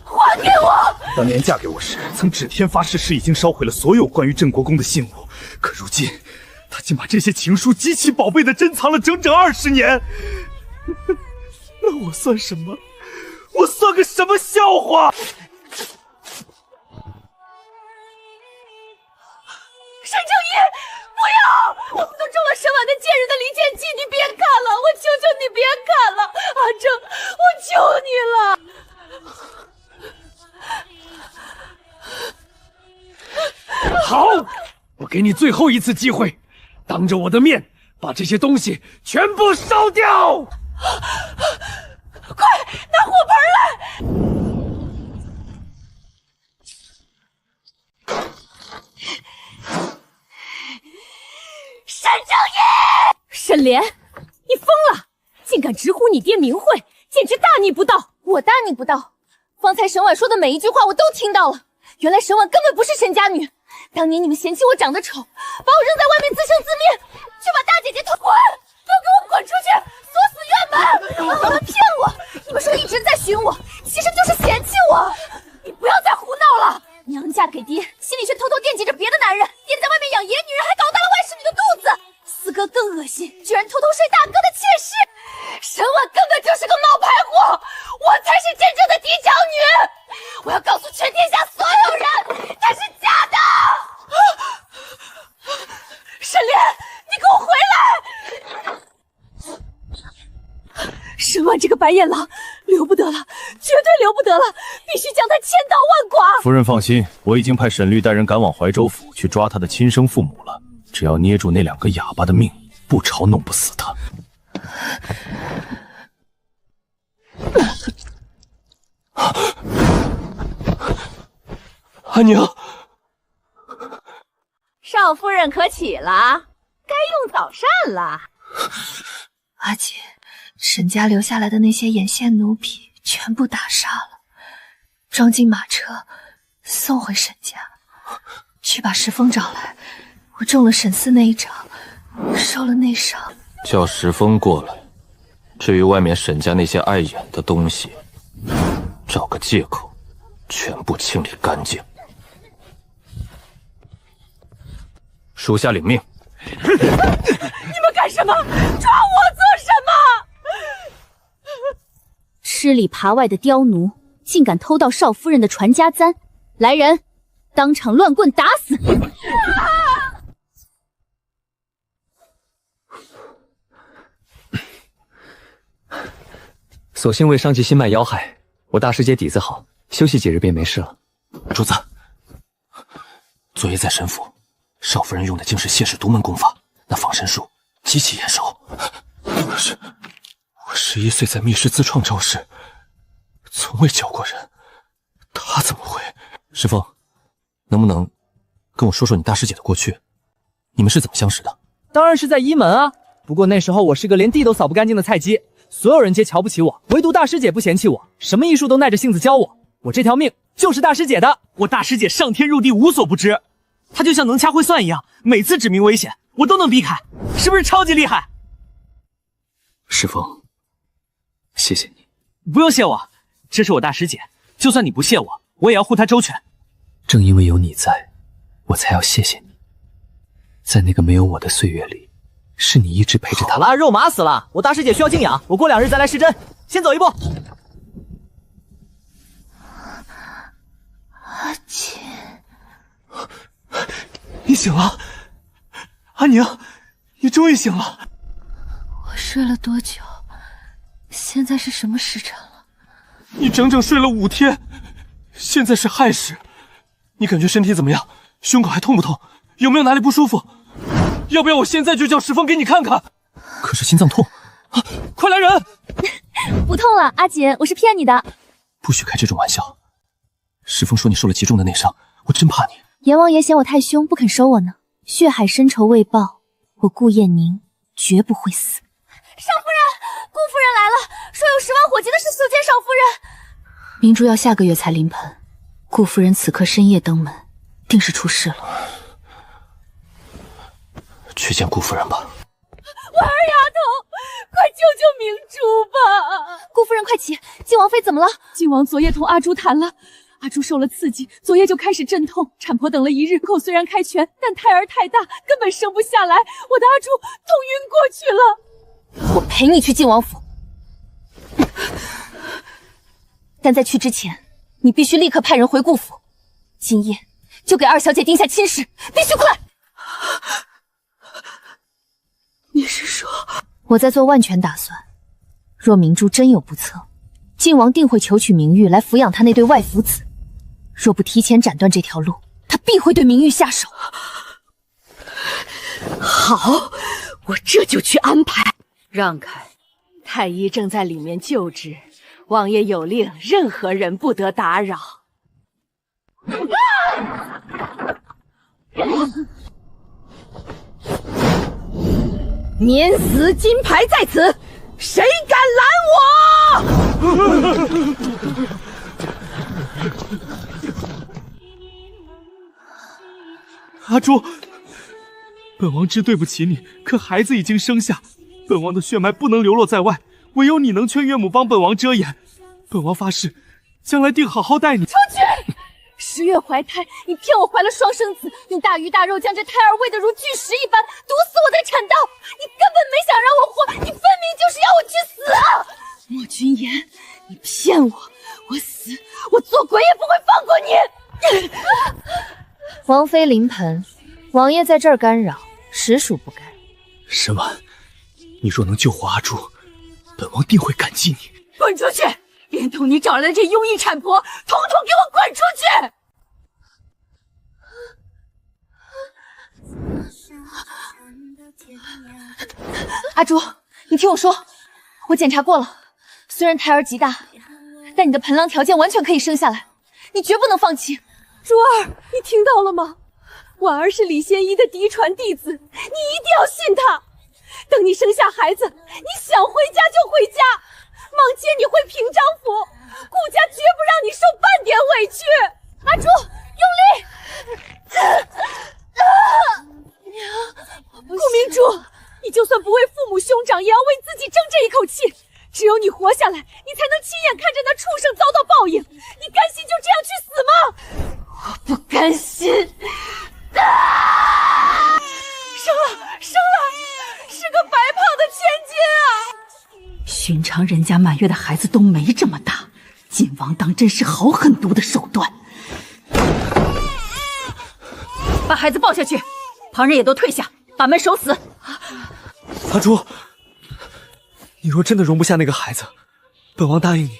还给我！当年嫁给我时，曾指天发誓是已经烧毁了所有关于镇国公的信物，可如今，他竟把这些情书极其宝贝的珍藏了整整20年。那我算什么？我算个什么笑话？沈正一，不要！我都中了沈婉那贱人的离间计，你别看了，我求求你别看了，阿正，我求你了。好，我给你最后一次机会，当着我的面把这些东西全部烧掉！快拿火盆来！沈正一，沈莲，你疯了！竟敢直呼你爹名讳，简直大逆不道！我大逆不道？方才沈婉说的每一句话我都听到了。原来沈婉根本不是沈家女。当年你们嫌弃我长得丑，把我扔在外面自生自灭，却把大姐姐拖滚，都给我滚出去，锁死院门！你们骗我！你们说一直在寻我，其实就是嫌弃我。你不要再胡闹了！娘嫁给爹，心里却偷偷惦记着别的男人。爹在外面养野女人，还搞大了外室女的肚子。四哥更恶心，居然偷偷睡大哥的妾室。沈婉根本就是个冒牌货，我才是真正的嫡长女。我要告诉全天下所有人，她是假的。沈莲，你给我回来！沈婉这个白眼狼，留不得了，绝对留不得了，必须将他千刀万剐。夫人放心，我已经派沈律带人赶往怀州府去抓他的亲生父母了。只要捏住那2个哑巴的命，不朝弄不死他。阿娘，少夫人可起了，该用早膳了。阿姐，沈家留下来的那些眼线奴婢全部打杀了，装进马车送回沈家。去把石峰找来，我中了沈四那一掌，受了内伤。叫石峰过来。至于外面沈家那些碍眼的东西，找个借口，全部清理干净。属下领命。你们干什么？抓我做什么？吃里扒外的刁奴，竟敢偷盗少夫人的传家簪！来人，当场乱棍打死！所幸未伤及心脉要害，我大师姐底子好，休息几日便没事了。主子，昨夜在神府，少夫人用的竟是谢氏独门功法，那仿神术极其眼熟。我11岁在密室自创招式，从未教过人，她怎么会？石峰，能不能跟我说说你大师姐的过去？你们是怎么相识的？当然是在一门啊！不过那时候我是个连地都扫不干净的菜鸡，所有人皆瞧不起我，唯独大师姐不嫌弃我，什么艺术都耐着性子教我。我这条命就是大师姐的。我大师姐上天入地无所不知，她就像能掐会算一样，每次指明危险我都能避开，是不是超级厉害？石峰，谢谢你。不用谢我，这是我大师姐，就算你不谢我，我也要护她周全。正因为有你在，我才要谢谢你。在那个没有我的岁月里，是你一直陪着她。好了，肉麻死了，我大师姐需要静养，我过2日再来施针。先走一步。阿姐，你醒了，阿娘，你终于醒了。我睡了多久？现在是什么时辰了？你整整睡了5天，现在是亥时。你感觉身体怎么样？胸口还痛不痛？有没有哪里不舒服？要不要我现在就叫石峰给你看看？可是心脏痛啊！快来人！不痛了，阿姐，我是骗你的。不许开这种玩笑。石峰说你受了极重的内伤，我真怕你。阎王爷嫌我太凶，不肯收我呢。血海深仇未报，我顾燕宁绝不会死。少夫人，顾夫人来了，说有10万火急的事速见少夫人。明珠要下个月才临盆，顾夫人此刻深夜登门，定是出事了。去见顾夫人吧。我二丫头，快救救明珠吧！顾夫人快起，靖王妃怎么了？靖王昨夜同阿朱谈了，阿朱受了刺激，昨夜就开始阵痛，产婆等了1日，口虽然开全，但胎儿太大，根本生不下来，我的阿朱痛晕过去了。我陪你去靖王府，但在去之前，你必须立刻派人回顾府，今夜就给2小姐定下亲事，必须快！你是说，我在做万全打算，若明珠真有不测，靖王定会求取明玉来抚养他那对外父子，若不提前斩断这条路，他必会对明玉下手。好，我这就去安排。让开，太医正在里面救治，王爷有令，任何人不得打扰。免死金牌在此，谁敢拦我？阿朱，本王知对不起你，可孩子已经生下，本王的血脉不能流落在外，唯有你能劝岳母帮本王遮掩。本王发誓，将来定好好待你。出去！10月怀胎，你骗我怀了双生子，用大鱼大肉将这胎儿喂得如巨石一般，毒死我在产道。你根本没想让我活，你分明就是要我去死啊！莫君言，你骗我，我死，我做鬼也不会放过你。王妃临盆，王爷在这儿干扰，实属不该。沈婉，你若能救活阿朱，本王定会感激你。滚出去！连同你找来的这庸医产婆，统统给我滚出去！阿朱，你听我说，我检查过了，虽然胎儿极大，但你的盆狼条件完全可以生下来，你绝不能放弃。珠儿，你听到了吗？婉儿是李仙一的嫡传弟子，你一定要信他。等你生下孩子，你想回家就回家，忙接你回平章府，顾家绝不让你受半点委屈。阿朱，用力！娘，顾明珠，你就算不为父母兄长，也要为自己争这一口气。只有你活下来，你才能亲眼看着那畜生遭到报应。你甘心就这样去死吗？我不甘心。生了，是个白胖的千金啊！寻常人家满月的孩子都没这么大，晋王当真是好狠毒的手段。把孩子抱下去，旁人也都退下，把门守死。阿朱，你若真的容不下那个孩子，本王答应你，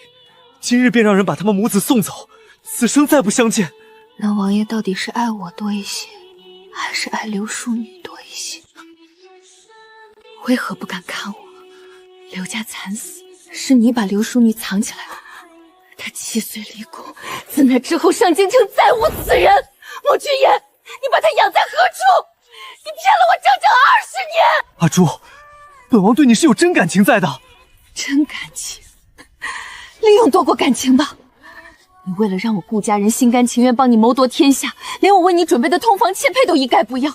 今日便让人把他们母子送走，此生再不相见。那王爷到底是爱我多一些，还是爱刘淑女多一些？为何不敢看我？刘家惨死，是你把刘淑女藏起来了。她7岁离宫，自那之后上京城再无此人。莫君言，你把她养在何处？你骗了我整整20年！阿朱，本王对你是有真感情在的。真感情？利用多过感情吧。你为了让我顾家人心甘情愿帮你谋夺天下，连我为你准备的通房妾配都一概不要，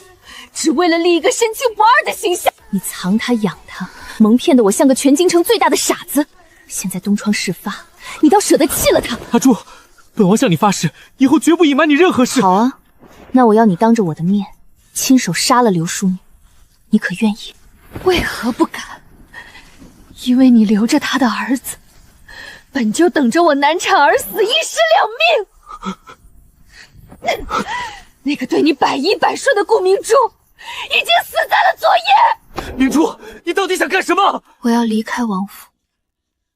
只为了立一个深情不二的形象。你藏他养他，蒙骗得我像个全京城最大的傻子。现在东窗事发，你倒舍得弃了他？阿朱，本王向你发誓，以后绝不隐瞒你任何事。好啊，那我要你当着我的面亲手杀了刘淑女，你可愿意？为何不敢？因为你留着他的儿子，本就等着我难产而死，一尸两命。那个对你百依百顺的顾明珠，已经死在了昨夜。明珠，你到底想干什么？我要离开王府，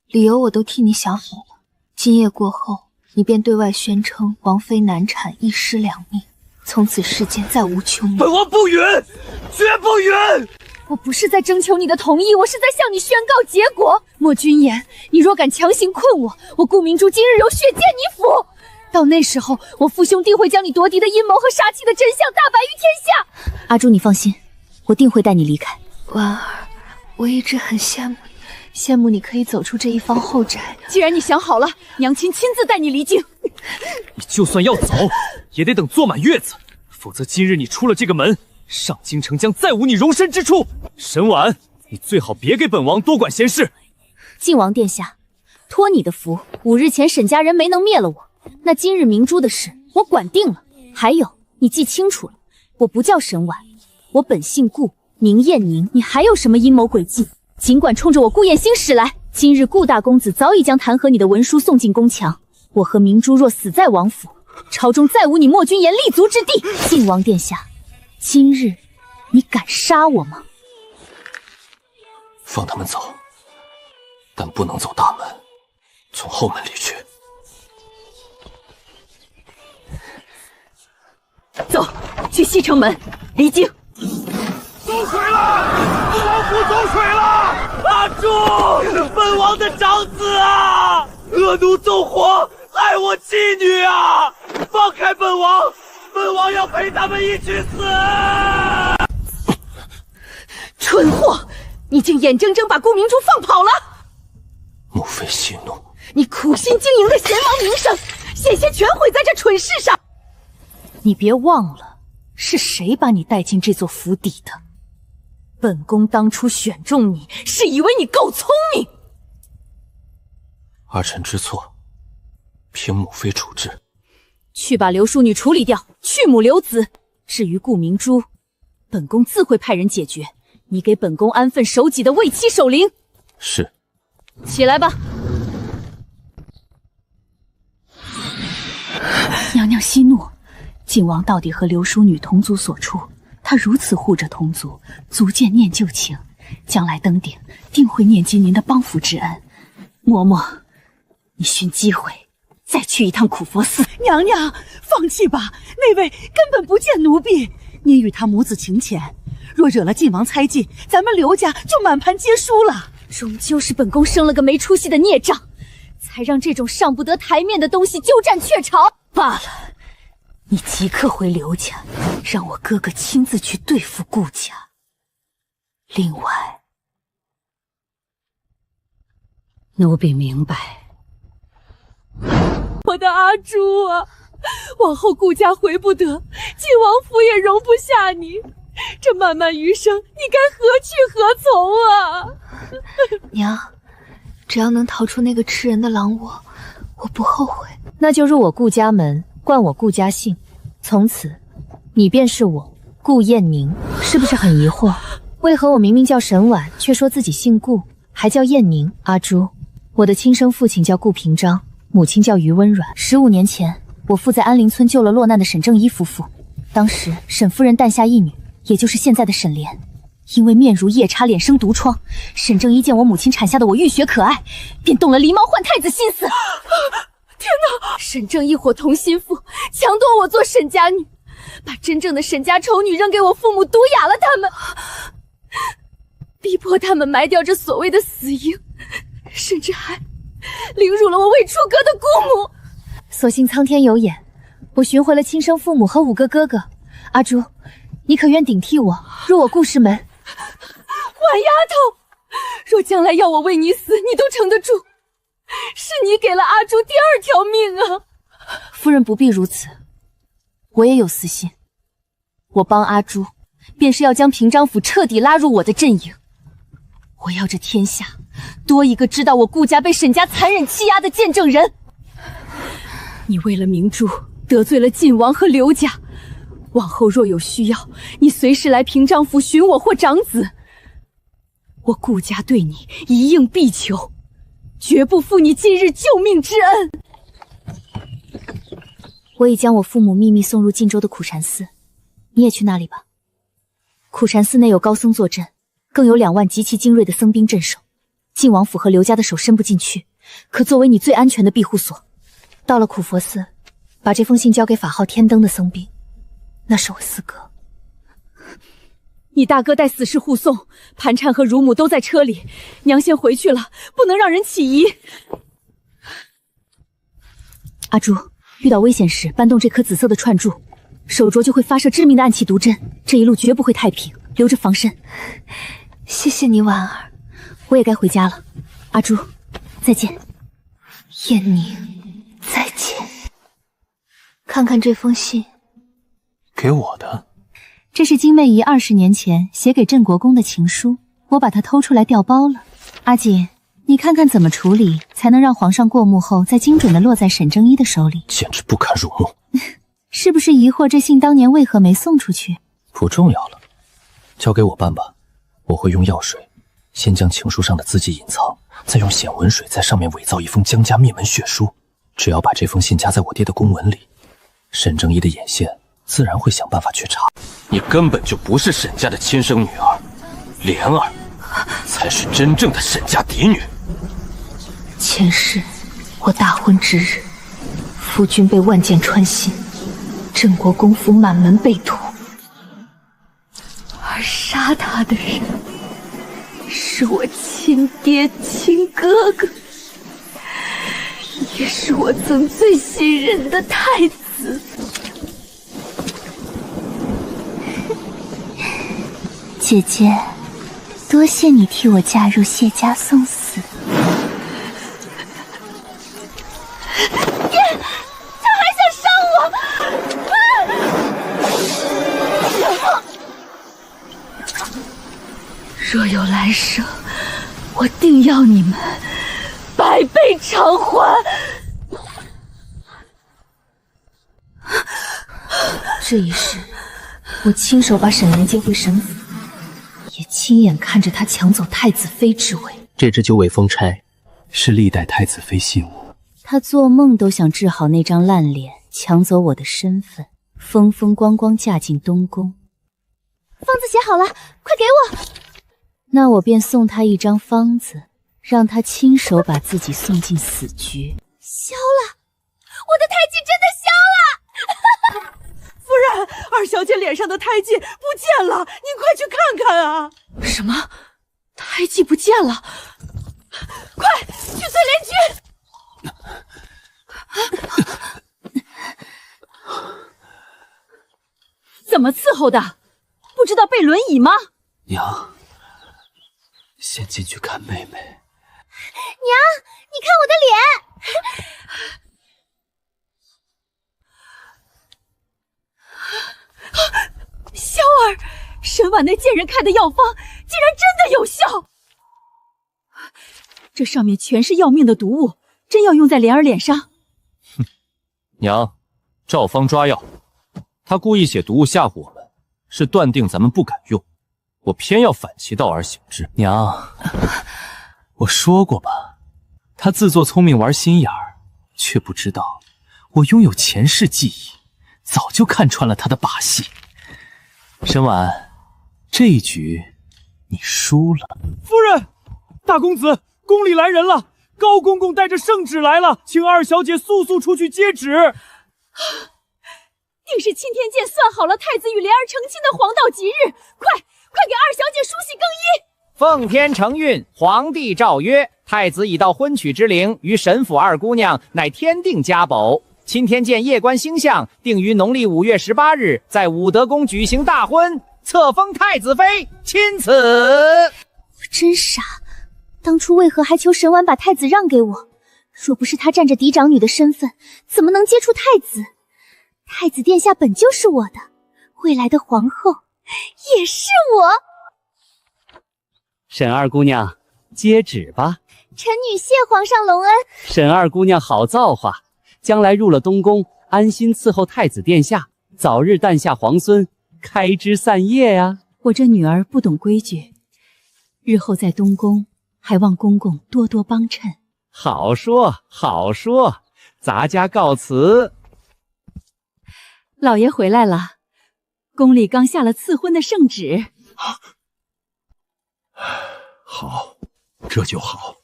理由我都替你想好了。今夜过后，你便对外宣称王妃难产，一尸两命，从此世间再无穷年。本王不允，绝不允！我不是在征求你的同意，我是在向你宣告结果。莫君言，你若敢强行困我，我顾明珠今日有血溅你府。到那时候，我父兄定会将你夺嫡的阴谋和杀妻的真相大白于天下。阿朱，你放心，我定会带你离开。婉儿，我一直很羡慕你，羡慕你可以走出这一方后宅。既然你想好了，娘亲亲自带你离京。你就算要走，也得等坐满月子，否则今日你出了这个门，上京城将再无你容身之处。沈婉，你最好别给本王多管闲事。晋王殿下，托你的福，5日前沈家人没能灭了我，那今日明珠的事我管定了。还有，你记清楚了，我不叫沈婉，我本姓顾，名燕宁。你还有什么阴谋诡计，尽管冲着我顾燕兴使来。今日顾大公子早已将弹劾你的文书送进宫墙，我和明珠若死在王府，朝中再无你莫君言立足之地。晋王殿下，今日你敢杀我吗？放他们走，但不能走大门，从后门离去。走，去西城门离京。走水了！王府走水了！阿朱，本王的长子啊！恶奴纵火，害我妻女啊！放开本王，本王要陪他们一起死！蠢货，你竟眼睁睁把顾明珠放跑了！母妃息怒，你苦心经营的贤王名声，险些全毁在这蠢事上。你别忘了，是谁把你带进这座府邸的？本宫当初选中你，是以为你够聪明。儿臣知错，凭母妃处置。去把刘淑女处理掉，去母留子。至于顾明珠，本宫自会派人解决。你给本宫安分守己的为妻守灵。是。起来吧。娘娘息怒，晋王到底和刘淑女同族所出，他如此护着同族，足见念旧情，将来登顶定会念及您的帮扶之恩。嬷嬷，你寻机会再去一趟苦佛寺。娘娘，放弃吧，那位根本不见奴婢，您与他母子情浅，若惹了晋王猜忌，咱们刘家就满盘皆输了。终究是本宫生了个没出息的孽障，才让这种上不得台面的东西鸠占鹊巢。罢了，你即刻回刘家，让我哥哥亲自去对付顾家。另外，奴婢明白。我的阿朱啊，往后顾家回不得，晋王府也容不下你，这漫漫余生，你该何去何从啊？娘，只要能逃出那个吃人的狼窝，我不后悔。那就入我顾家门，冠我顾家姓，从此你便是我顾燕宁。是不是很疑惑？为何我明明叫沈婉，却说自己姓顾，还叫燕宁？阿朱，我的亲生父亲叫顾平章，母亲叫于温软。15年前，我父在安陵村救了落难的沈正一夫妇，当时沈夫人诞下一女，也就是现在的沈莲。因为面如夜叉，脸生毒疮，沈正一见我母亲产下的我玉雪可爱，便动了狸猫换太子心思。天哪！沈正一伙同心腹，强夺我做沈家女，把真正的沈家丑女扔给我父母，毒哑了他们，逼迫他们埋掉这所谓的死婴，甚至还凌辱了我未出阁的姑母。所幸苍天有眼，我寻回了亲生父母和5个哥哥。阿朱，你可愿顶替我入我顾氏门？婉丫头，若将来要我为你死，你都撑得住。是你给了阿朱第2条命啊！夫人不必如此，我也有私心。我帮阿朱，便是要将平章府彻底拉入我的阵营。我要这天下多一个知道我顾家被沈家残忍欺压的见证人。你为了明珠得罪了晋王和刘家，往后若有需要，你随时来平章府寻我或长子。我顾家对你一应必求，绝不负你今日救命之恩。我已将我父母秘密送入晋州的苦禅寺，你也去那里吧。苦禅寺内有高僧坐镇，更有2万极其精锐的僧兵镇守，晋王府和刘家的手伸不进去，可作为你最安全的庇护所。到了苦佛寺，把这封信交给法号天灯的僧兵，那是我四哥。你大哥带死士护送，盘缠和乳母都在车里，娘先回去了，不能让人起疑。阿朱，遇到危险时搬动这颗紫色的串珠，手镯就会发射致命的暗器毒针，这一路绝不会太平，留着防身。谢谢你，婉儿。我也该回家了，阿朱，再见。燕宁，再见。看看这封信，给我的。这是金媚仪20年前写给镇国公的情书，我把它偷出来调包了。阿锦，你看看怎么处理，才能让皇上过目后再精准的落在沈正一的手里？简直不堪入目。是不是疑惑这信当年为何没送出去？不重要了，交给我办吧。我会用药水，先将情书上的字迹隐藏，再用显文水在上面伪造一封江家灭门血书。只要把这封信夹在我爹的公文里，沈正一的眼线自然会想办法去查。你根本就不是沈家的亲生女儿，莲儿才是真正的沈家嫡女。前世我大婚之日，夫君被万箭穿心，镇国公府满门被屠，而杀他的人是我亲爹亲哥哥，也是我曾最信任的太子。姐姐，多谢你替我嫁入谢家送死。爹，他还想伤我！若有来生，我定要你们百倍偿还。这一世，我亲手把沈莲接回沈府，也亲眼看着他抢走太子妃之位。这只九尾凤钗是历代太子妃信物，他做梦都想治好那张烂脸，抢走我的身份，风风光光嫁进东宫。方子写好了，快给我。那我便送他一张方子，让他亲手把自己送进死局。消了，我的胎记真的消了！夫人，儿二小姐脸上的胎记不见了，您快去看看啊！什么？胎记不见了？快去翠莲居！怎么伺候的？不知道备轮椅吗？娘，先进去看妹妹。娘，你看我的脸。萧儿，沈婉那贱人开的药方竟然真的有效！这上面全是要命的毒物，真要用在莲儿脸上？哼，娘，照方抓药。他故意写毒物吓唬我们，是断定咱们不敢用，我偏要反其道而行之。娘，我说过吧，他自作聪明玩心眼儿，却不知道我拥有前世记忆，早就看穿了他的把戏。沈婉，这一局你输了。夫人，大公子，宫里来人了，高公公带着圣旨来了，请二小姐速速出去接旨。定是钦天监算好了太子与莲儿成亲的黄道吉日，快给二小姐梳洗更衣。奉天承运，皇帝诏曰：太子已到婚娶之龄，与沈府二姑娘乃天定佳宝。钦天监夜观星象，定于农历5月18日在武德宫举行大婚，册封太子妃，钦此。我真傻，当初为何还求沈婉把太子让给我？若不是她占着嫡长女的身份，怎么能接触太子？太子殿下本就是我的，未来的皇后也是我。沈二姑娘，接旨吧。臣女谢皇上隆恩。沈二姑娘好造化，将来入了东宫，安心伺候太子殿下，早日诞下皇孙，开枝散叶呀。我这女儿不懂规矩，日后在东宫，还望公公多多帮衬。好说好说，咱家告辞。老爷回来了，宫里刚下了赐婚的圣旨。好，这就好。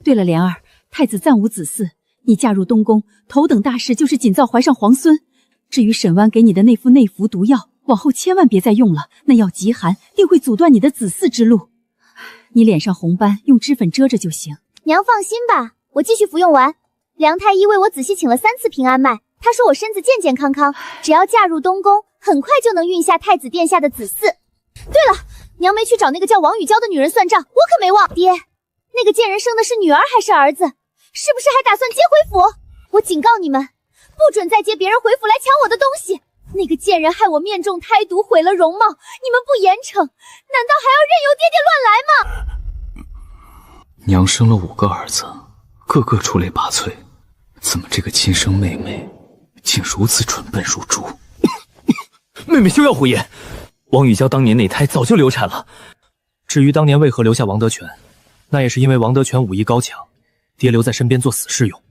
对了，莲儿，太子暂无子嗣，你嫁入东宫，头等大事就是尽早怀上皇孙。至于沈湾给你的那副内服毒药，往后千万别再用了，那药极寒，定会阻断你的子嗣之路。你脸上红斑，用脂粉遮着就行。娘放心吧，我继续服用完。梁太医为我仔细请了3次平安脉，他说我身子健健康康，只要嫁入东宫，很快就能孕下太子殿下的子嗣。对了，娘没去找那个叫王雨娇的女人算账，我可没忘。爹，那个贱人生的是女儿还是儿子？是不是还打算接回府？我警告你们，不准再接别人回府来抢我的东西。那个贱人害我面中胎毒，毁了容貌，你们不严惩，难道还要任由爹爹乱来吗？娘生了5个儿子，个个出类拔萃，怎么这个亲生妹妹竟如此蠢笨如猪？妹妹休要胡言，王雨娇当年那胎早就流产了。至于当年为何留下王德全，那也是因为王德全武艺高强，爹留在身边做死士用。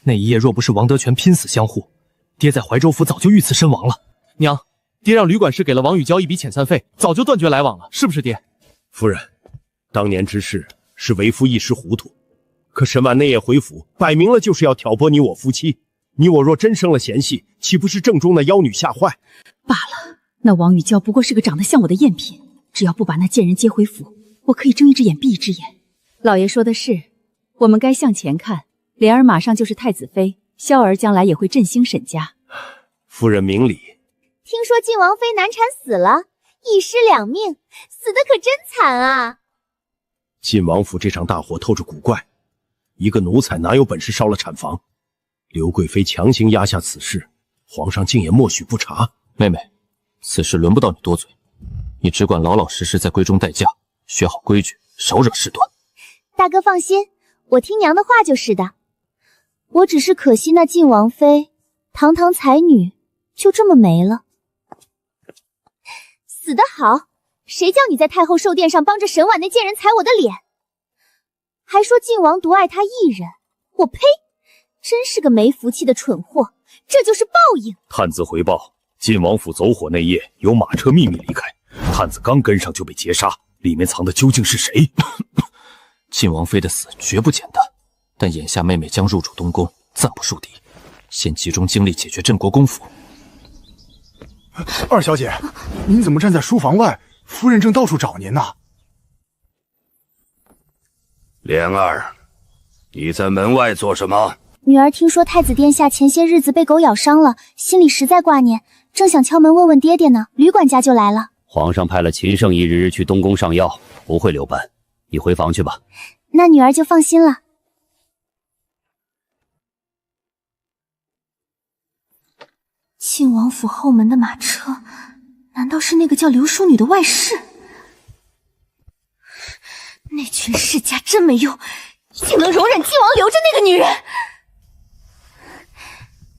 那一夜若不是王德全拼死相护，爹在怀州府早就遇刺身亡了。娘，爹让旅馆师给了王雨娇一笔遣散费，早就断绝来往了，是不是爹？夫人，当年之事是为夫一时糊涂，可沈婉那夜回府，摆明了就是要挑拨你我夫妻。你我若真生了嫌隙，岂不是正中那妖女吓坏？罢了，那王雨娇不过是个长得像我的赝品，只要不把那贱人接回府，我可以睁一只眼闭一只眼。老爷说的是，我们该向前看。莲儿马上就是太子妃，萧儿将来也会振兴沈家。夫人明理。听说晋王妃难产死了，一尸2命，死的可真惨啊！晋王府这场大火透着古怪，一个奴才哪有本事烧了产房？刘贵妃强行压下此事，皇上竟也默许不查。妹妹，此事轮不到你多嘴，你只管老老实实在闺中待嫁，学好规矩，少惹事端。大哥放心，我听娘的话就是的。我只是可惜那晋王妃，堂堂才女，就这么没了。死得好，谁叫你在太后寿殿上帮着沈婉那贱人踩我的脸，还说晋王独爱她一人，我呸！真是个没福气的蠢货，这就是报应。探子回报，晋王府走火那夜，有马车秘密离开，探子刚跟上就被劫杀，里面藏的究竟是谁？晋王妃的死绝不简单，但眼下妹妹将入主东宫，暂不树敌，先集中精力解决镇国公府。二小姐，您怎么站在书房外？夫人正到处找您呢。莲儿，你在门外做什么？女儿听说太子殿下前些日子被狗咬伤了，心里实在挂念，正想敲门问问爹爹呢，吕管家就来了。皇上派了秦圣一日去东宫上药，不会留班，你回房去吧。那女儿就放心了。晋王府后门的马车，难道是那个叫刘淑女的外室？那群世家真没用，竟能容忍晋王留着那个女人。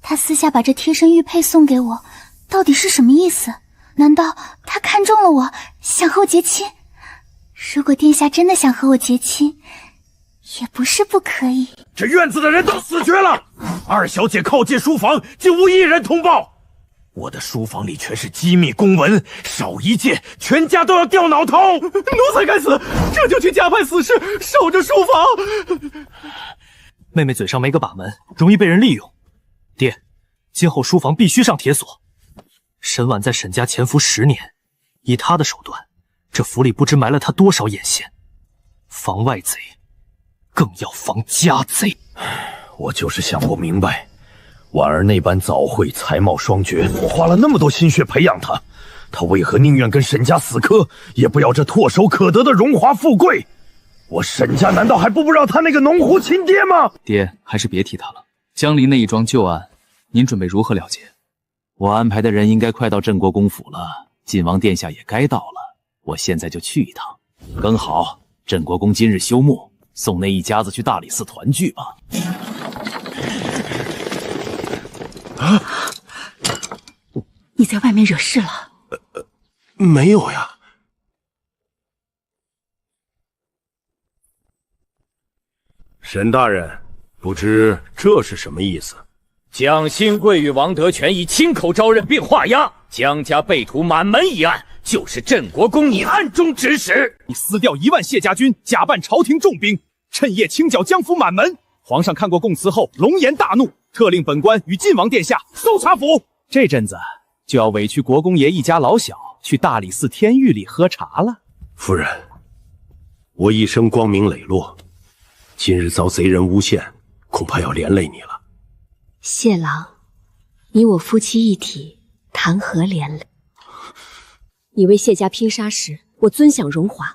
他私下把这贴身玉佩送给我，到底是什么意思？难道他看中了我，想和我结亲？如果殿下真的想和我结亲，也不是不可以。这院子的人都死绝了，二小姐靠近书房，竟无一人通报。我的书房里全是机密公文，少一件，全家都要掉脑头。奴才该死，这就去加派死士守着书房。妹妹嘴上没个把门，容易被人利用。爹，今后书房必须上铁锁。沈婉在沈家潜伏10年，以她的手段，这府里不知埋了她多少眼线。防外贼，更要防家贼。我就是想不明白，婉儿那般早慧，才貌双绝，我花了那么多心血培养她，她为何宁愿跟沈家死磕，也不要这唾手可得的荣华富贵？我沈家难道还不让她那个农户亲爹吗？爹，还是别提他了。江离那一桩旧案，您准备如何了结？我安排的人应该快到镇国公府了，晋王殿下也该到了，我现在就去一趟。刚好镇国公今日休沐，送那一家子去大理寺团聚吧。你在外面惹事了？没有呀。沈大人，不知这是什么意思？蒋新贵与王德全已亲口招认并画押，江家被屠满门一案，就是镇国公你暗中指使。你撕掉1万谢家军，假扮朝廷重兵，趁夜清剿江府满门。皇上看过供词后，龙颜大怒，特令本官与晋王殿下搜查府。这阵子就要委屈国公爷一家老小去大理寺天狱里喝茶了。夫人，我一生光明磊落，今日遭贼人诬陷，恐怕要连累你了。谢郎，你我夫妻一体，谈何连累？你为谢家拼杀时，我尊享荣华；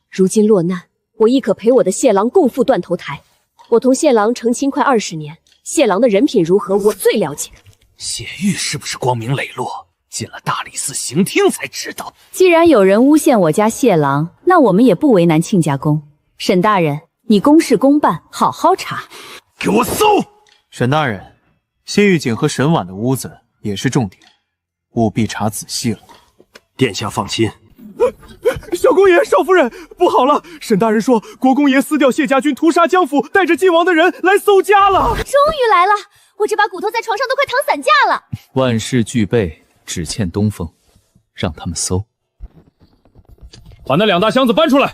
如今落难，我亦可陪我的谢郎共赴断头台。我同谢郎成亲快20年，谢郎的人品如何，我最了解。谢玉是不是光明磊落？进了大理寺刑厅才知道。既然有人诬陷我家谢郎，那我们也不为难亲家公。沈大人，你公事公办，好好查。给我搜！沈大人，谢玉锦和沈婉的屋子也是重点，务必查仔细了。殿下放心。小公爷、少夫人，不好了！沈大人说，国公爷撕掉谢家军，屠杀江府，带着晋王的人来搜家了。终于来了！我这把骨头在床上都快躺散架了。万事俱备，只欠东风，让他们搜。把那2大箱子搬出来。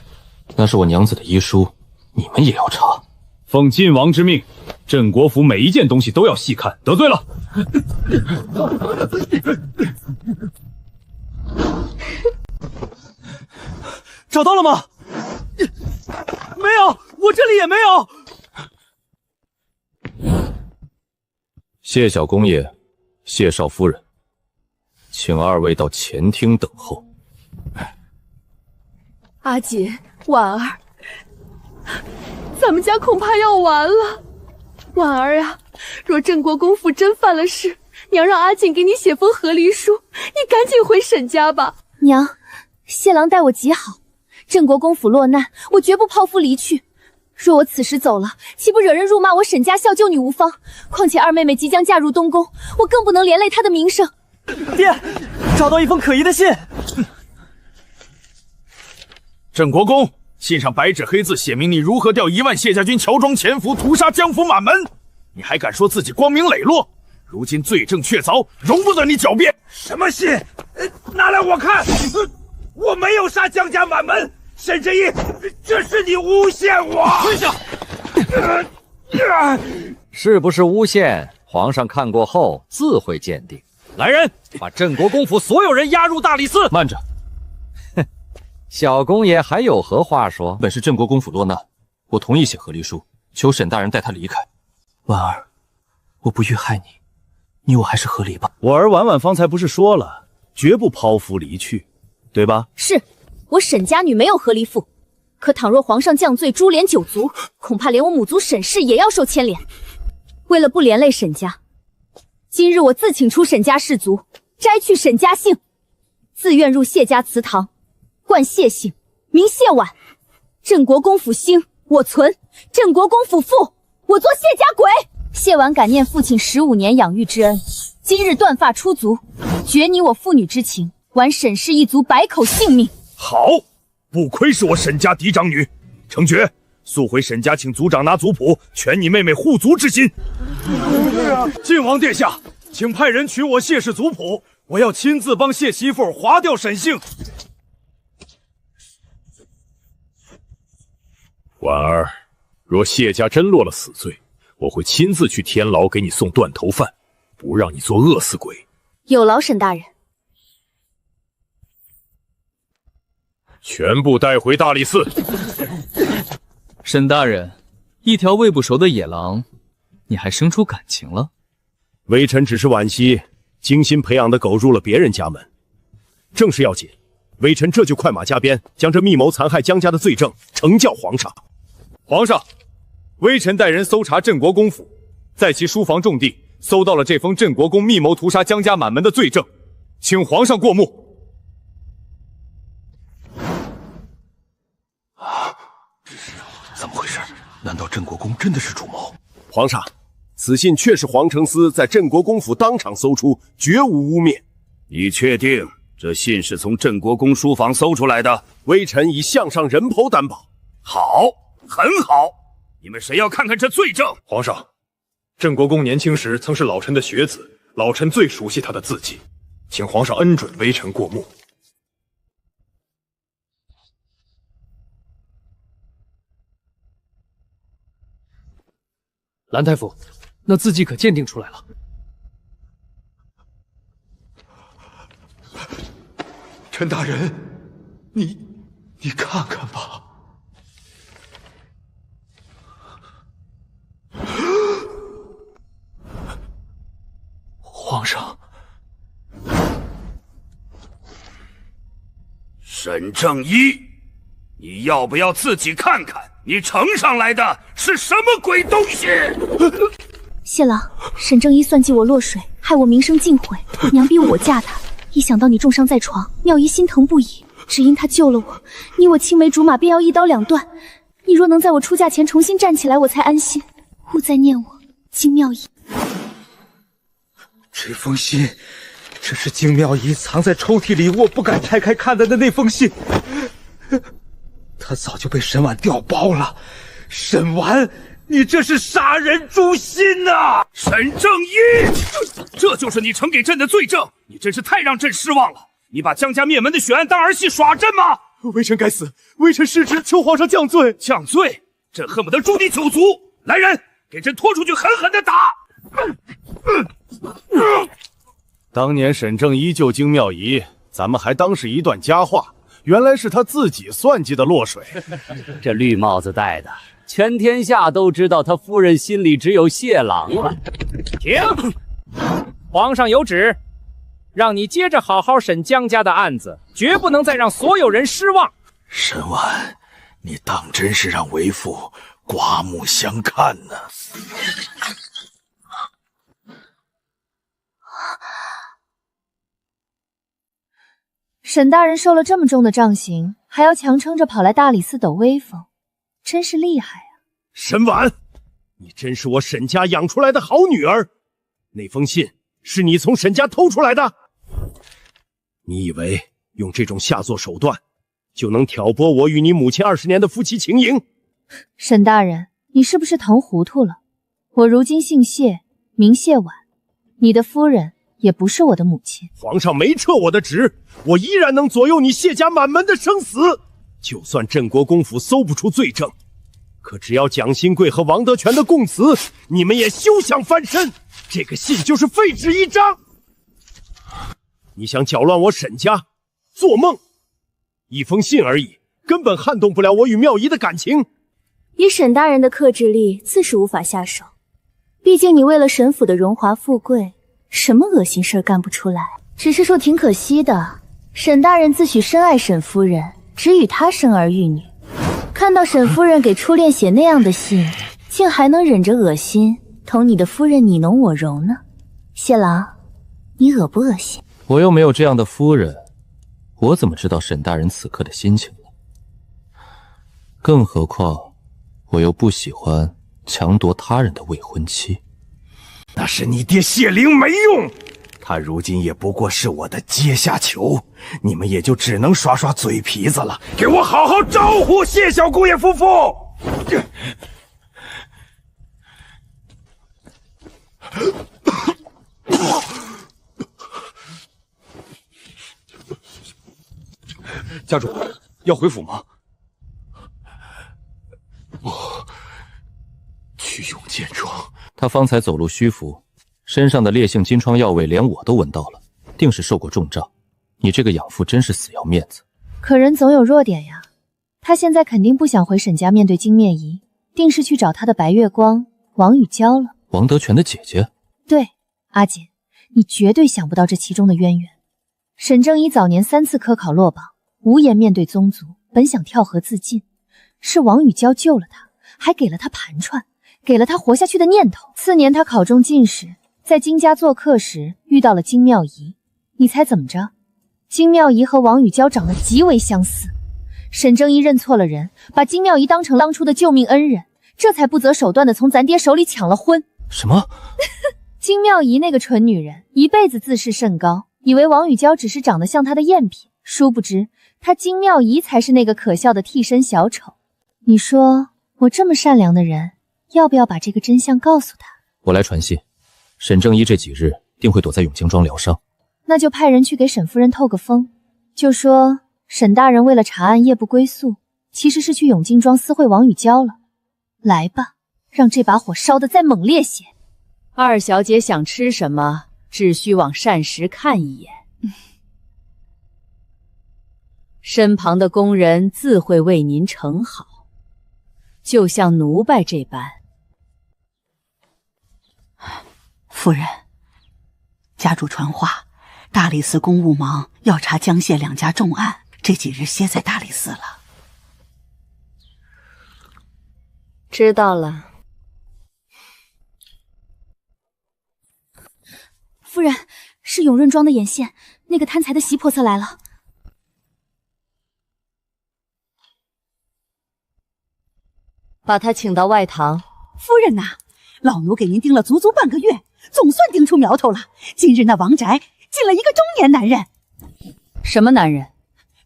那是我娘子的遗书，你们也要查。奉晋王之命，镇国府每一件东西都要细看。得罪了。找到了吗？没有，我这里也没有。谢小公爷，谢少夫人，请2位到前厅等候。阿锦，婉儿，咱们家恐怕要完了。婉儿啊，若镇国公府真犯了事，娘让阿锦给你写封和离书，你赶紧回沈家吧。娘，谢郎待我极好，镇国公府落难，我绝不抛夫离去。若我此时走了，岂不惹人辱骂我沈家孝旧女无方？况且二妹妹即将嫁入东宫，我更不能连累她的名声。爹，找到一封可疑的信。镇国公，信上白纸黑字写明你如何调1万谢家军乔装潜伏，屠杀江府满门。你还敢说自己光明磊落？如今罪证确凿，容不得你狡辩。什么信？拿来我看。我没有杀江家满门。沈真一，这是你诬陷我！跪下！是不是诬陷？皇上看过后自会鉴定。来人，把镇国公府所有人押入大理寺。慢着，小公爷还有何话说？本是镇国公府落难，我同意写和离书，求沈大人带他离开。婉儿，我不欲害你，你我还是和离吧。我儿婉婉方才不是说了，绝不抛夫离去，对吧？是，我沈家女没有和离妇，可倘若皇上降罪株连九族，恐怕连我母族沈氏也要受牵连。为了不连累沈家，今日我自请出沈家氏族，摘去沈家姓，自愿入谢家祠堂，冠谢姓，名谢婉。镇国公府兴，我存；镇国公府富，我做谢家鬼。谢婉感念父亲15年养育之恩，今日断发出族，绝你我父女之情，挽沈氏一族百口性命。好，不愧是我沈家嫡长女，成爵，速回沈家请族长拿族谱，全你妹妹护族之心。晋王殿下，请派人取我谢氏族谱，我要亲自帮谢媳妇划掉沈姓。婉儿，若谢家真落了死罪，我会亲自去天牢给你送断头饭，不让你做饿死鬼。有劳沈大人。全部带回大理寺。沈大人，一条喂不熟的野狼，你还生出感情了？微臣只是惋惜，精心培养的狗入了别人家门。正事要紧，微臣这就快马加鞭，将这密谋残害江家的罪证呈教皇上。皇上，微臣带人搜查镇国公府，在其书房重地搜到了这封镇国公密谋屠杀江家满门的罪证，请皇上过目。怎么回事？难道镇国公真的是主谋？皇上，此信确是黄承思在镇国公府当场搜出，绝无污蔑。你确定这信是从镇国公书房搜出来的？微臣以项上人头担保。好，很好。你们谁要看看这罪证？皇上，镇国公年轻时曾是老臣的学子，老臣最熟悉他的字迹，请皇上恩准微臣过目。蓝太傅，那字迹可鉴定出来了。陈大人，你看看吧。皇上，沈正一，你要不要自己看看？你呈上来的是什么鬼东西？谢郎，沈正一算计我落水，害我名声尽毁，娘逼我嫁他。一想到你重伤在床，妙姨心疼不已。只因他救了我，你我青梅竹马便要一刀两断。你若能在我出嫁前重新站起来，我才安心。勿再念我，金妙姨。这封信，这是金妙姨藏在抽屉里，我不敢拆开看的那封信。他早就被沈婉调包了。沈婉，你这是杀人诛心呐！沈正一，这就是你呈给朕的罪证，你真是太让朕失望了。你把江家灭门的血案当儿戏耍朕吗？微臣该死，微臣失职，求皇上降罪。降罪？朕恨不得诛你9族！来人，给朕拖出去，狠狠的打！当年沈正一救金妙仪，咱们还当是一段佳话，原来是他自己算计的落水。这绿帽子戴的，全天下都知道他夫人心里只有谢郎了。停！皇上有旨，让你接着好好审江家的案子，绝不能再让所有人失望。沈婉，你当真是让为父刮目相看呢？沈大人受了这么重的杖刑，还要强撑着跑来大理寺抖威风，真是厉害啊！沈婉，你真是我沈家养出来的好女儿。那封信是你从沈家偷出来的？你以为用这种下作手段就能挑拨我与你母亲20年的夫妻情谊？沈大人，你是不是疼糊涂了？我如今姓谢，名谢婉，你的夫人也不是我的母亲。皇上没撤我的职，我依然能左右你谢家满门的生死。就算镇国公府搜不出罪证，可只要蒋新贵和王德全的供词，你们也休想翻身。这个信就是废纸一张。你想搅乱我沈家？做梦！一封信而已，根本撼动不了我与妙仪的感情。以沈大人的克制力，自是无法下手。毕竟你为了沈府的荣华富贵，什么恶心事儿干不出来。只是说挺可惜的，沈大人自诩深爱沈夫人，只与她生儿育女。看到沈夫人给初恋写那样的信，竟还能忍着恶心，同你的夫人你侬我侬呢？谢郎，你恶不恶心？我又没有这样的夫人，我怎么知道沈大人此刻的心情呢？更何况，我又不喜欢强夺他人的未婚妻。那是你爹谢灵没用，他如今也不过是我的阶下囚，你们也就只能耍耍嘴皮子了。给我好好招呼谢小姑爷夫妇！家主要回府吗？我去永健庄。他方才走路虚浮，身上的烈性金疮药味连我都闻到了，定是受过重杖。你这个养父真是死要面子。可人总有弱点呀，他现在肯定不想回沈家面对金面仪，定是去找他的白月光王雨娇了。王德全的姐姐？对，阿锦，你绝对想不到这其中的渊源。沈正一早年3次科考落榜，无颜面对宗族，本想跳河自尽，是王雨娇救了他，还给了他盘缠，给了他活下去的念头。次年他考中进士，在金家做客时遇到了金妙仪，你猜怎么着？金妙仪和王雨娇长得极为相似。沈正一认错了人，把金妙仪当成当初的救命恩人，这才不择手段的从咱爹手里抢了婚。什么？金妙仪那个蠢女人，一辈子自视甚高，以为王雨娇只是长得像她的赝品，殊不知她金妙仪才是那个可笑的替身小丑。你说我这么善良的人，要不要把这个真相告诉他？我来传信，沈正一这几日定会躲在永清庄疗伤。那就派人去给沈夫人透个风，就说沈大人为了查案夜不归宿，其实是去永靖庄私会王雨娇了。来吧，让这把火烧得再猛烈些。二小姐想吃什么，只需往膳食看一眼，身旁的工人自会为您盛好，就像奴婢这般。夫人，家主传话，大理寺公务忙，要查江谢两家重案，这几日歇在大理寺了。知道了。夫人，是永润庄的眼线，那个贪财的席婆子来了。把她请到外堂。夫人呐，老奴给您盯了足足半个月，总算盯出苗头了。今日那王宅进了一个中年男人。什么男人？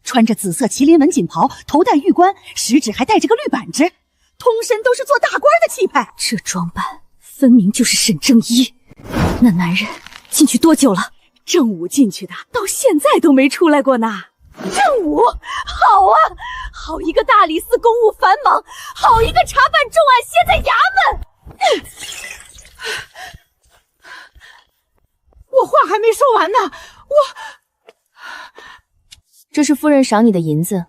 穿着紫色麒麟纹锦袍，头戴玉冠，食指还戴着个绿扳指，通身都是做大官的气派。这装扮分明就是沈正一。那男人进去多久了？正午进去的，到现在都没出来过呢。正午，好啊，好一个大理寺公务繁忙，好一个查办重案歇在衙门。我话还没说完呢，这是夫人赏你的银子，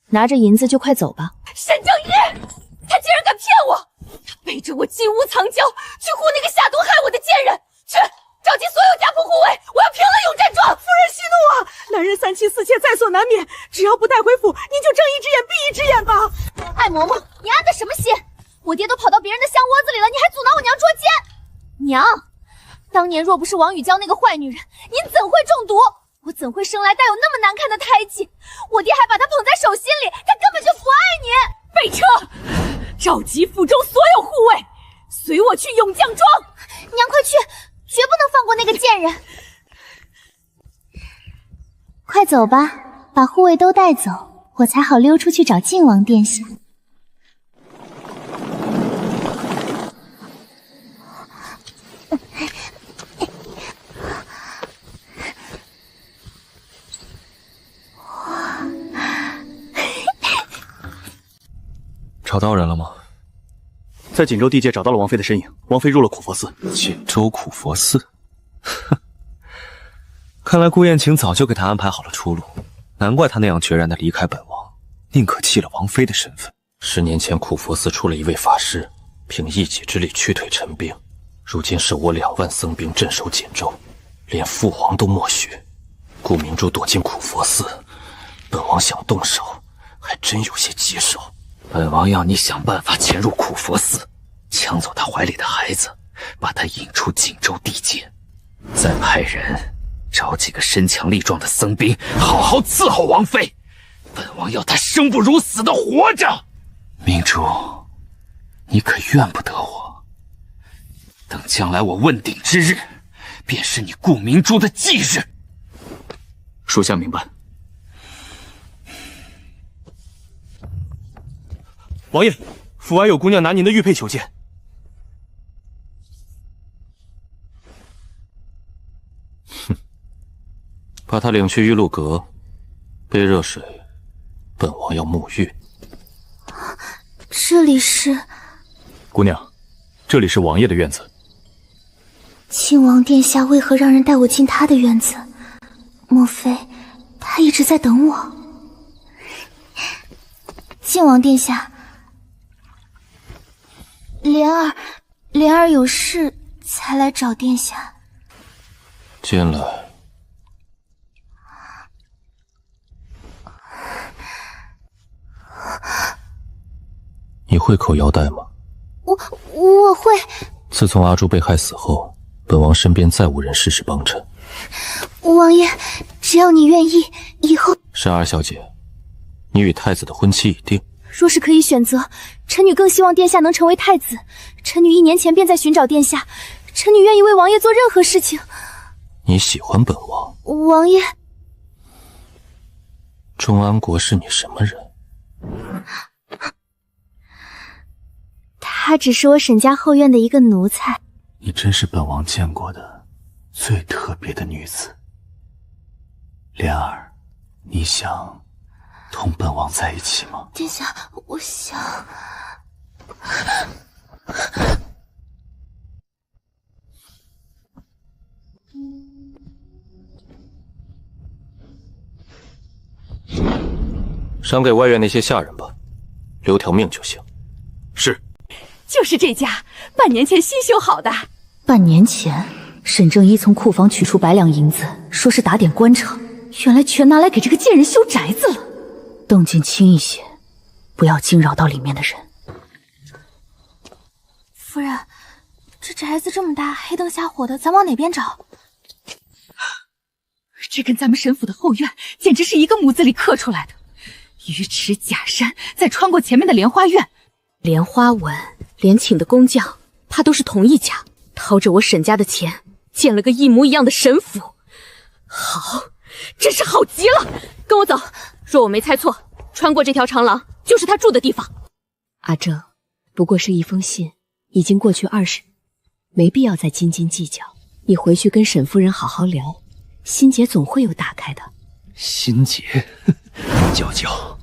拿着银子就快走吧。沈正一，他竟然敢骗我！他背着我金屋藏娇，去护那个下毒害我的贱人，去召集所有家仆护卫，我要平了永战庄！夫人息怒啊！男人3妻4妾在所难免，只要不带回府，您就睁一只眼闭一只眼吧。艾嬷嬷，你安的什么心？我爹都跑到别人的香窝子里了，你还阻挠我娘捉奸？娘，当年若不是王雨娇那个坏女人，您怎会中毒？我怎会生来带有那么难看的胎记？我爹还把她捧在手心里，他根本就不爱你。备车，召集府中所有护卫，随我去永将庄。娘快去，绝不能放过那个贱人。快走吧，把护卫都带走，我才好溜出去找靖王殿下。找到人了吗？在锦州地界找到了王妃的身影，王妃入了苦佛寺。锦州苦佛寺，看来顾燕晴早就给他安排好了出路，难怪他那样决然地离开本王，宁可弃了王妃的身份。10年前苦佛寺出了一位法师，凭一己之力驱退陈兵，如今是我2万僧兵镇守锦州，连父王都默许。顾明珠躲进苦佛寺，本王想动手，还真有些棘手。本王要你想办法潜入苦佛寺，抢走他怀里的孩子，把他引出锦州地界，再派人找几个身强力壮的僧兵，好好伺候王妃。本王要他生不如死的活着。明珠，你可怨不得我。等将来我问鼎之日，便是你顾明珠的忌日。属下明白。王爷，府外有姑娘拿您的玉佩求见。把他领去玉露阁，杯热水，本王要沐浴。这里是……姑娘，这里是王爷的院子。亲王殿下为何让人带我进他的院子？莫非他一直在等我？晋王殿下，莲儿有事才来找殿下。进来。你会扣腰带吗？我会。自从阿朱被害死后，本王身边再无人事事帮衬。王爷，只要你愿意，以后……珊儿小姐，你与太子的婚期已定。若是可以选择，臣女更希望殿下能成为太子。臣女1年前便在寻找殿下，臣女愿意为王爷做任何事情。你喜欢本王？王爷，钟安国是你什么人？她只是我沈家后院的一个奴才。你真是本王见过的最特别的女子。莲儿，你想同本王在一起吗？殿下，我想……赏给外院那些下人吧，留条命就行。是。就是这家，半年前新修好的。半年前，沈正一从库房取出100两银子，说是打点官场，原来全拿来给这个贱人修宅子了。动静轻一些，不要惊扰到里面的人。夫人，这宅子这么大，黑灯瞎火的，咱往哪边找？这跟咱们沈府的后院简直是一个模子里刻出来的。鱼池假山，再穿过前面的莲花院，莲花纹连请的工匠，怕都是同一家，掏着我沈家的钱，建了个一模一样的沈府。好，真是好极了！跟我走，若我没猜错，穿过这条长廊就是他住的地方。阿正，不过是一封信，已经过去20日，没必要再斤斤计较。你回去跟沈夫人好好聊，心结总会有打开的。心结，娇娇，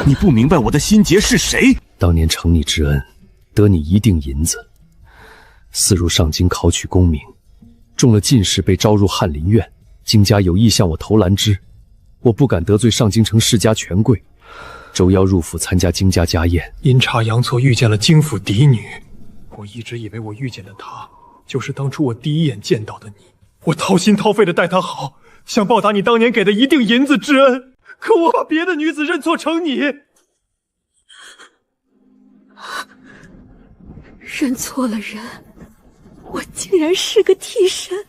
你不明白我的心结是谁？当年承你之恩，得你一锭银子，4入上京考取功名，中了进士，被招入翰林院。京家有意向我投兰芝，我不敢得罪上京城世家权贵，周邀入府参加京家家宴，阴差阳错遇见了京府嫡女。我一直以为我遇见的她，就是当初我第一眼见到的你。我掏心掏肺的待她好，想报答你当年给的一锭银子之恩。可我把别的女子认错成你，认错了人，我竟然是个替身，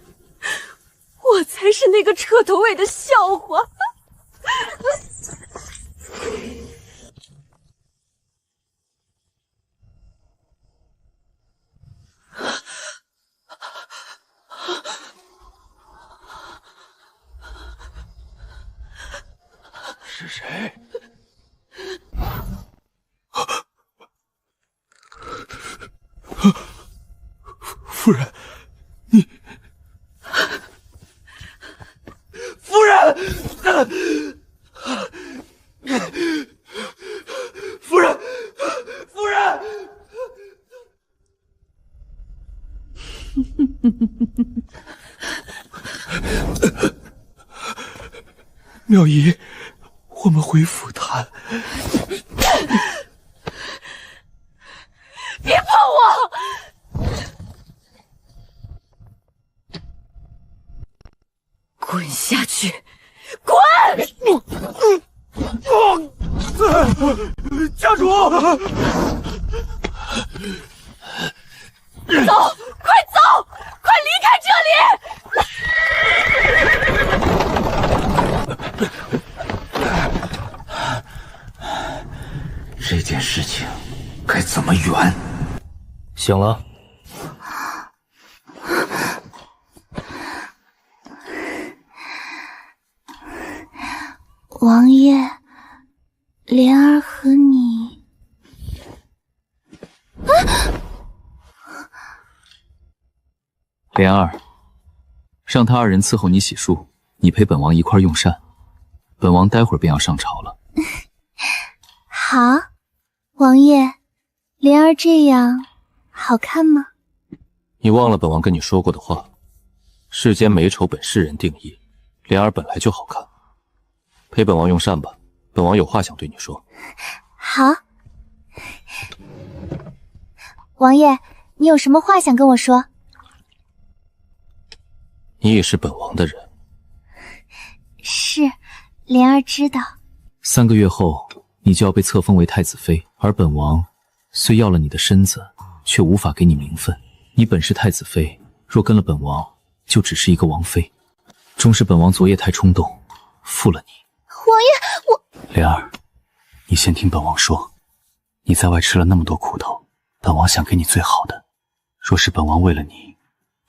我才是那个彻头尾的笑话。是谁？夫人，你，夫人，夫人，夫人。妙仪，我们回府谈。别碰我！滚下去！滚！家主，走，快走，快离开这里！这件事情该怎么圆？醒了。王爷，莲儿和你……莲儿，让他二人伺候你洗漱，你陪本王一块用膳。本王待会儿便要上朝了。好，王爷，莲儿这样好看吗？你忘了本王跟你说过的话，世间美丑本世人定义，莲儿本来就好看。陪本王用膳吧，本王有话想对你说。好，王爷，你有什么话想跟我说？你也是本王的人。是，莲儿知道。3个月后，你就要被册封为太子妃，而本王虽要了你的身子，却无法给你名分。你本是太子妃，若跟了本王，就只是一个王妃。终是本王昨夜太冲动，负了你。王爷，我……莲儿，你先听本王说，你在外吃了那么多苦头，本王想给你最好的。若是本王为了你，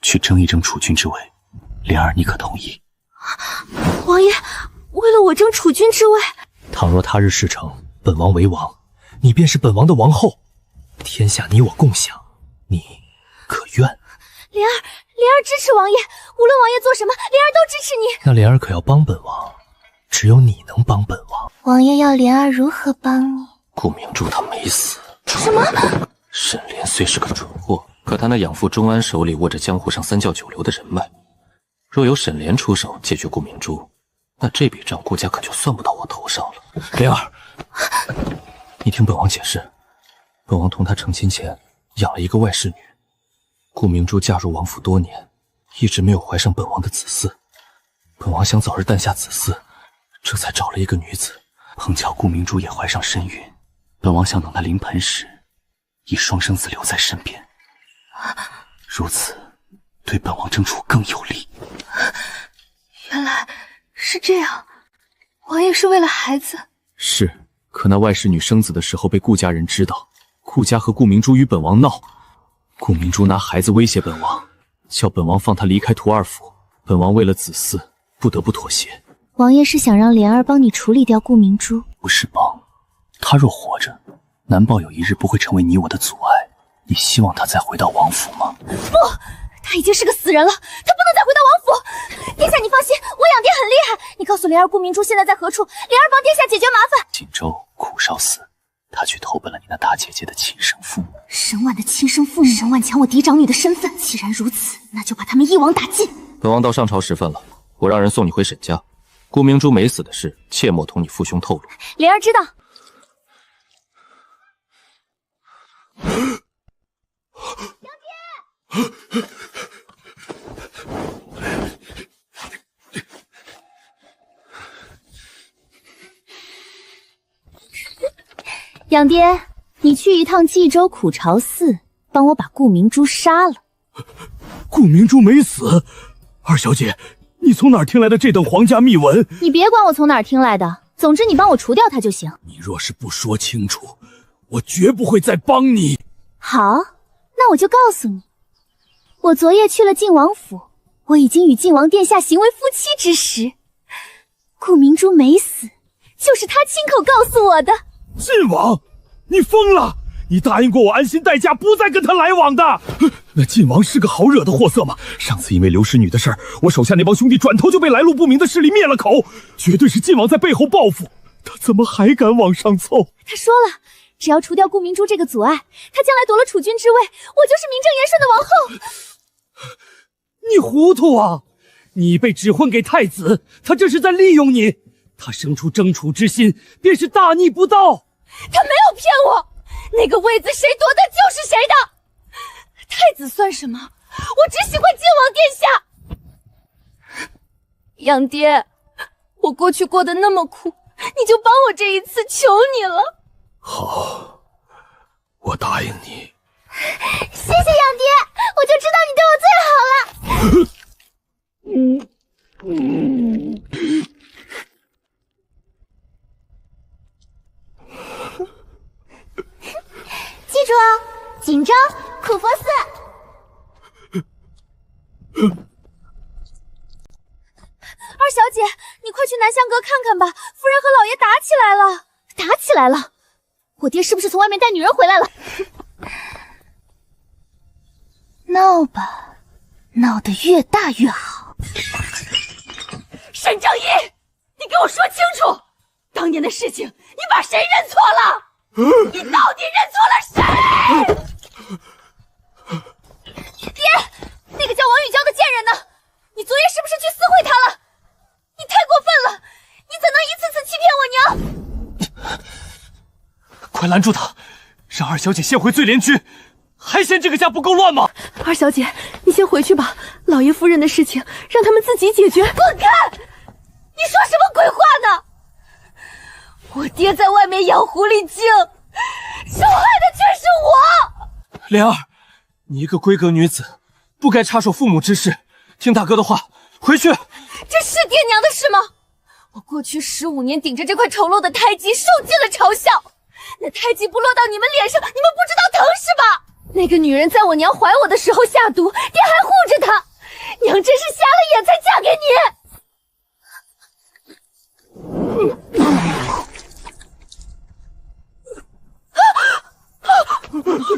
去争一争储君之位，莲儿，你可同意？王爷，为了我争储君之位，倘若他日事成，本王为王，你便是本王的王后，天下你我共享，你可愿？莲儿支持王爷，无论王爷做什么，莲儿都支持你。那莲儿可要帮本王，只有你能帮本王。王爷要莲儿如何帮你？顾明珠她没死。什么？沈莲虽是个蠢货，可他那养父钟安手里握着江湖上三教九流的人脉，若有沈莲出手解决顾明珠，那这笔账顾家可就算不到我头上了。莲儿，你听本王解释，本王同他成亲前养了一个外室女，顾明珠嫁入王府多年，一直没有怀上本王的子嗣。本王想早日诞下子嗣，这才找了一个女子，碰巧顾明珠也怀上身孕，本王想等她临盆时，以双生子留在身边，如此对本王争储更有利。原来是这样，王爷是为了孩子。是，可那外室女生子的时候被顾家人知道，顾家和顾明珠与本王闹，顾明珠拿孩子威胁本王，叫本王放她离开屠二府，本王为了子嗣不得不妥协。王爷是想让莲儿帮你处理掉顾明珠？不是帮，她若活着，难保有一日不会成为你我的阻碍。你希望她再回到王府吗？不，她已经是个死人了，她不能再回到王府。殿下，你放心，我养爹很厉害。你告诉莲儿顾明珠现在在何处，莲儿帮殿下解决麻烦。锦州苦少寺，她去投奔了你那大姐姐的亲生父母。沈婉的亲生父母，沈婉抢我嫡长女的身份。既然如此，那就把他们一网打尽。本王到上朝时分了，我让人送你回沈家。顾明珠没死的事，切莫同你父兄透露。莲儿知道。养爹，你去一趟冀州苦潮寺，帮我把顾明珠杀了。顾明珠没死，二小姐，你从哪儿听来的这等皇家秘闻？你别管我从哪儿听来的，总之你帮我除掉他就行。你若是不说清楚，我绝不会再帮你。好，那我就告诉你，我昨夜去了晋王府，我已经与晋王殿下行为夫妻之实。顾明珠没死，就是他亲口告诉我的。晋王，你疯了！你答应过我安心待嫁，不再跟他来往的。那晋王是个好惹的货色吗？上次因为刘氏女的事儿，我手下那帮兄弟转头就被来路不明的势力灭了口，绝对是晋王在背后报复。他怎么还敢往上凑？他说了，只要除掉顾明珠这个阻碍，他将来夺了储君之位，我就是名正言顺的王后。你糊涂啊！你被指婚给太子，他这是在利用你。他生出争储之心，便是大逆不道。他没有骗我，那个位子谁夺的就是谁的。太子算什么？我只喜欢晋王殿下。杨爹，我过去过得那么苦，你就帮我这一次，求你了。好，我答应你。谢谢杨爹，我就知道你对我最好了。记住哦，锦州苦佛寺。二小姐，你快去南香阁看看吧，夫人和老爷打起来了。打起来了？我爹是不是从外面带女人回来了？闹吧，闹得越大越好。沈正义，你给我说清楚，当年的事情你把谁认错了？你到底认错了谁？爹，那个叫王玉娇的贱人呢？你昨夜是不是去私会她了？你太过分了！你怎能一次次欺骗我娘？快拦住他，让二小姐先回醉莲居。还嫌这个家不够乱吗？二小姐，你先回去吧，老爷夫人的事情让他们自己解决。滚开！你说什么鬼话呢？我爹在外面养狐狸精，受害的却是我。莲儿，你一个闺阁女子，不该插手父母之事。听大哥的话，回去。这是爹娘的事吗？我过去15年顶着这块丑陋的胎记，受尽了嘲笑。那胎记不落到你们脸上，你们不知道疼是吧？那个女人在我娘怀我的时候下毒，爹还护着她，娘真是瞎了眼才嫁给你。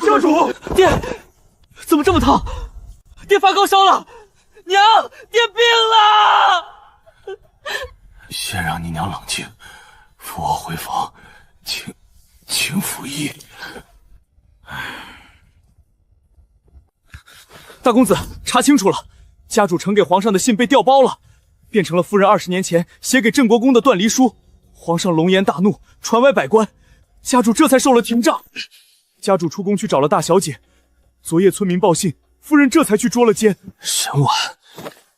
家主，爹，怎么这么疼？爹发高烧了，娘，爹病了。先让你娘冷静，扶我回房，请服役。大公子，查清楚了，家主呈给皇上的信被调包了，变成了夫人20年前写给镇国公的断离书。皇上龙颜大怒，传歪百官，家主这才受了廷杖。家主出宫去找了大小姐，昨夜村民报信，夫人这才去捉了奸。沈婉，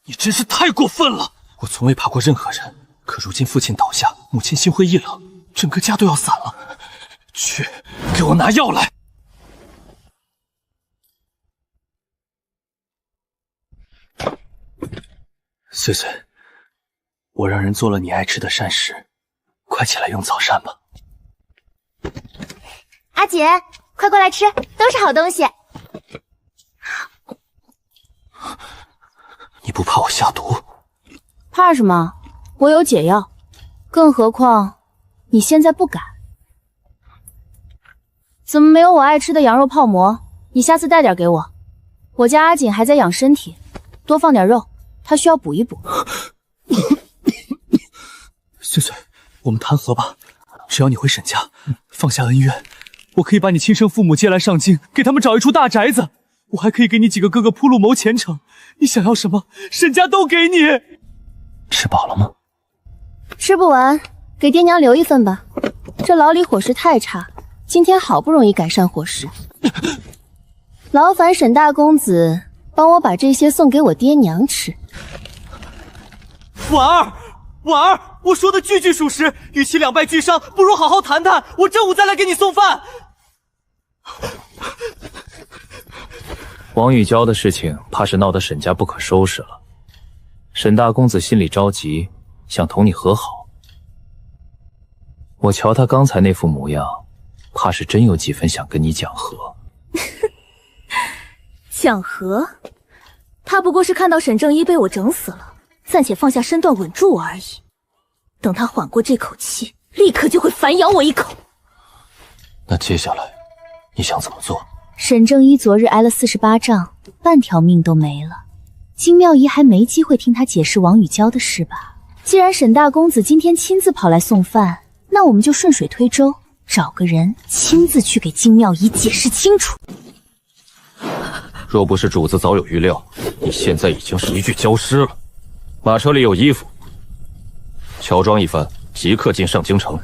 你真是太过分了！我从未怕过任何人，可如今父亲倒下，母亲心灰意冷，整个家都要散了。去，给我拿药来！碎碎，我让人做了你爱吃的膳食，快起来用早膳吧。阿姐，快过来吃，都是好东西。你不怕我下毒？怕什么？我有解药，更何况你现在不敢。怎么没有我爱吃的羊肉泡馍？你下次带点给我。我家阿锦还在养身体，多放点肉，他需要补一补。碎碎，我们谈和吧，只要你回沈家，放下恩怨，我可以把你亲生父母接来上京，给他们找一处大宅子。我还可以给你几个哥哥铺路谋前程，你想要什么，沈家都给你。吃饱了吗？吃不完，给爹娘留一份吧。这牢里伙食太差，今天好不容易改善伙食，劳烦沈大公子帮我把这些送给我爹娘吃。婉儿，婉儿，我说的句句属实，与其两败俱伤，不如好好谈谈。我正午再来给你送饭。王玉娇的事情，怕是闹得沈家不可收拾了。沈大公子心里着急，想同你和好。我瞧他刚才那副模样，怕是真有几分想跟你讲和。讲和？他不过是看到沈正一被我整死了，暂且放下身段稳住我而已。等他缓过这口气，立刻就会反咬我一口。那接下来你想怎么做？沈正一昨日挨了48杖，半条命都没了。金妙仪还没机会听他解释王雨娇的事吧？既然沈大公子今天亲自跑来送饭，那我们就顺水推舟，找个人亲自去给金妙仪解释清楚。若不是主子早有预料，你现在已经是一具焦尸了。马车里有衣服，乔装一番，即刻进上京城。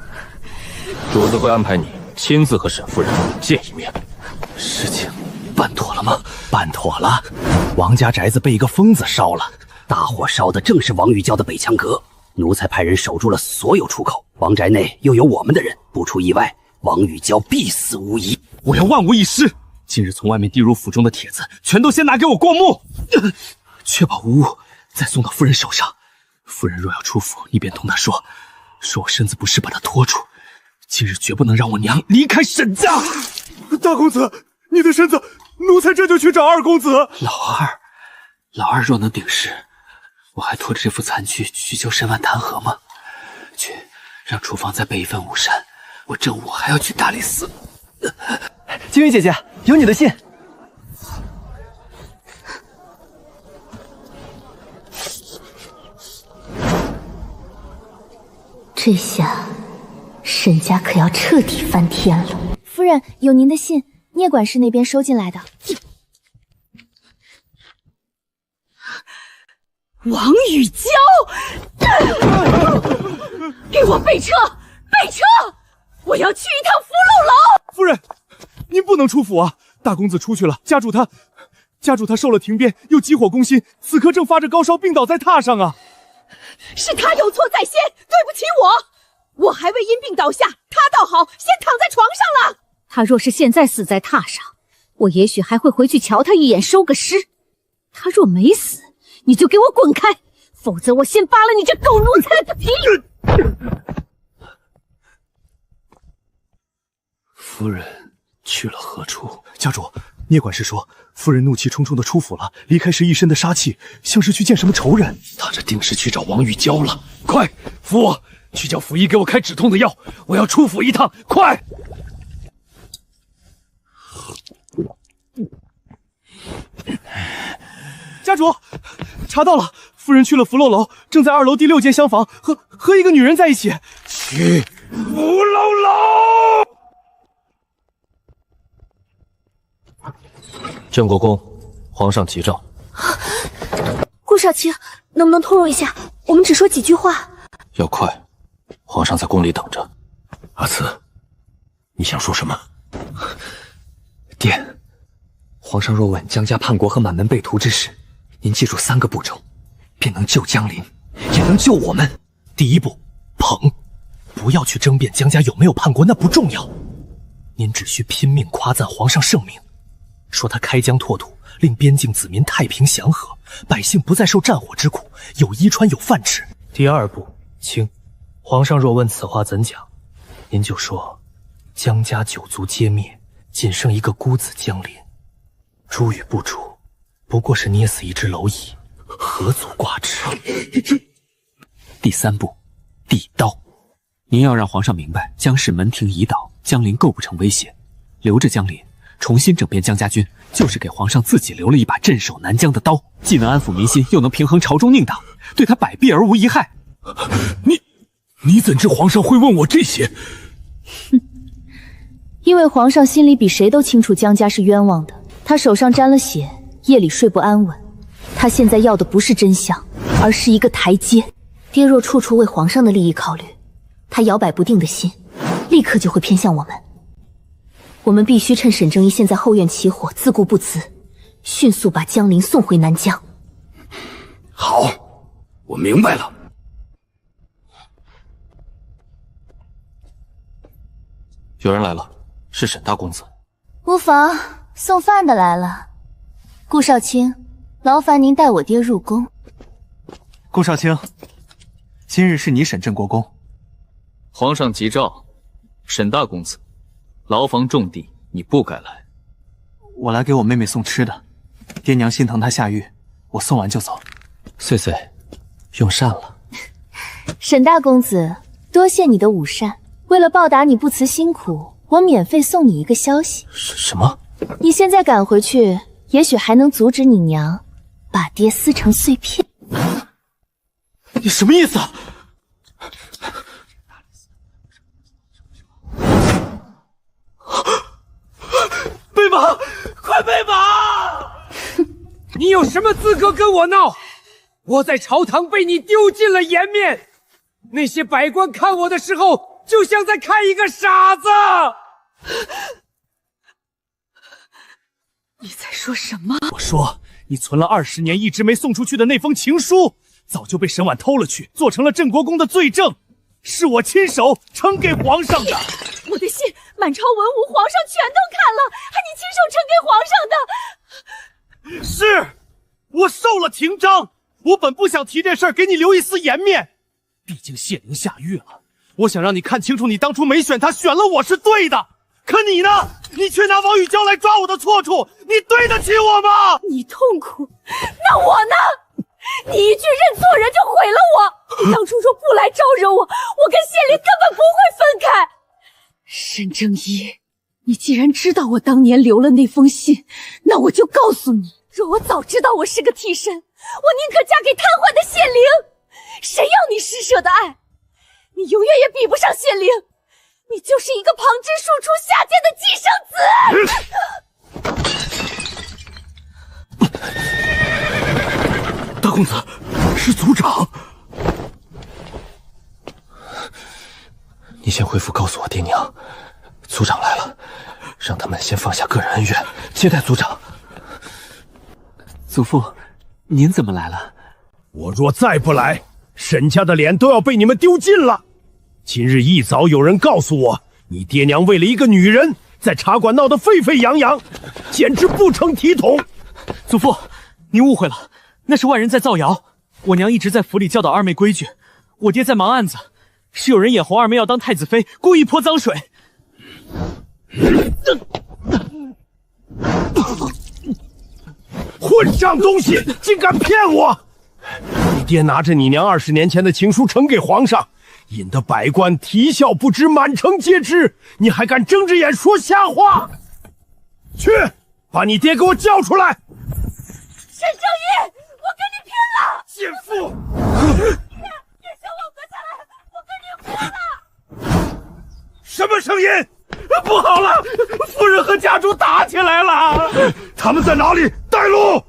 主子会安排你亲自和沈夫人见一面。事情办妥了吗？办妥了，王家宅子被一个疯子烧了，大火烧的正是王玉娇的北墙阁。奴才派人守住了所有出口，王宅内又有我们的人，不出意外，王玉娇必死无疑。我要万无一失。今日从外面递入府中的帖子，全都先拿给我过目，确保无误，再送到夫人手上。夫人若要出府，你便同她说我身子不适，把她拖住。今日绝不能让我娘离开沈家。大公子，你的身子，奴才这就去找二公子。老二若能顶事，我还拖着这副残躯去救沈婉谈何吗？去，让厨房再备一份午膳，我正午还要去大理寺。金鱼姐姐，有你的信。这下沈家可要彻底翻天了。夫人，有您的信，聂管事那边收进来的。王玉娇，给我备车，备车！我要去一趟福禄楼。夫人，您不能出府啊！大公子出去了，家主他受了停鞭，又急火攻心，此刻正发着高烧，病倒在榻上啊！是他有错在先，对不起我还未因病倒下，他倒好，先躺在床上了。他若是现在死在榻上，我也许还会回去瞧他一眼，收个尸。他若没死，你就给我滚开，否则我先扒了你这狗奴才的皮！夫人去了何处？家主，聂管事说，夫人怒气冲冲的出府了，离开时一身的杀气，像是去见什么仇人。他这定是去找王玉娇了。快，扶我去叫府医给我开止痛的药，我要出府一趟，快！家主，查到了，夫人去了福禄楼，正在2楼第6间厢房，和一个女人在一起。去福禄楼！郑国公，皇上急召。顾少卿，能不能通融一下？我们只说几句话。要快，皇上在宫里等着。阿慈，你想说什么？爹，皇上若问江家叛国和满门被屠之事，您记住3个步骤，便能救江陵，也能救我们。第一步，捧，不要去争辩江家有没有叛国，那不重要。您只需拼命夸赞皇上圣明，说他开疆拓土，令边境子民太平祥和，百姓不再受战火之苦，有衣穿，有饭吃。第二步，清，皇上若问此话怎讲，您就说江家9族皆灭，仅剩一个孤子江林，诛与不诛，不过是捏死一只蝼蚁，何足挂齿。第3步，递刀，您要让皇上明白，江氏门庭已倒，江陵构不成威胁，留着江林，重新整编江家军，就是给皇上自己留了一把镇守南疆的刀，既能安抚民心，又能平衡朝中佞党，对他百弊而无一害。你怎知皇上会问我这些？因为皇上心里比谁都清楚江家是冤枉的，他手上沾了血，夜里睡不安稳。他现在要的不是真相，而是一个台阶。爹若处处为皇上的利益考虑，他摇摆不定的心立刻就会偏向我们。我们必须趁沈正一现在后院起火，自顾不辞，迅速把江陵送回南疆。好，我明白了。有人来了，是沈大公子。无妨，送饭的来了。顾少卿，劳烦您带我爹入宫。顾少卿，今日是你审镇国公。皇上急召，沈大公子，牢房重地，你不该来。我来给我妹妹送吃的，爹娘心疼她下狱，我送完就走。岁岁，用膳了。沈大公子，多谢你的午膳。为了报答你不辞辛苦，我免费送你一个消息。什么？你现在赶回去，也许还能阻止你娘把爹撕成碎片。你什么意思？备马，快备马！你有什么资格跟我闹？我在朝堂被你丢尽了颜面，那些百官看我的时候，就像在看一个傻子。你在说什么？我说，你存了20年一直没送出去的那封情书，早就被沈婉偷了去，做成了镇国公的罪证，是我亲手呈给皇上的。我的信满朝文武，皇上全都看了，还你亲手呈给皇上的。是，我受了廷章。我本不想提这事儿，给你留一丝颜面。毕竟谢灵下狱了，我想让你看清楚，你当初没选他，选了我是对的。可你呢？你却拿王宇娇来抓我的错处，你对得起我吗？你痛苦，那我呢？你一句认错人就毁了我。当初若不来招惹我，我跟谢灵根本不会分开。沈正一，你既然知道我当年留了那封信，那我就告诉你，若我早知道我是个替身，我宁可嫁给瘫痪的谢灵。谁要你施舍的爱？你永远也比不上谢灵。你就是一个旁支庶出下贱的寄生子。大公子，是族长。你先回府告诉我爹娘，族长来了，让他们先放下个人恩怨，接待族长。祖父，您怎么来了？我若再不来，沈家的脸都要被你们丢尽了。今日一早有人告诉我，你爹娘为了一个女人，在茶馆闹得沸沸扬扬，简直不成体统。祖父，您误会了，那是外人在造谣。我娘一直在府里教导二妹规矩，我爹在忙案子，是有人眼红二妹要当太子妃，故意泼脏水。混账东西，竟敢骗我！你爹拿着你娘20年前的情书呈给皇上，引得百官啼笑不止，满城皆知，你还敢睁着眼说瞎话？去，把你爹给我叫出来！沈正一，我跟你拼了！贱妇！别想我活下来，我跟你拼了！什么声音？不好了，夫人和家主打起来了！他们在哪里？带路！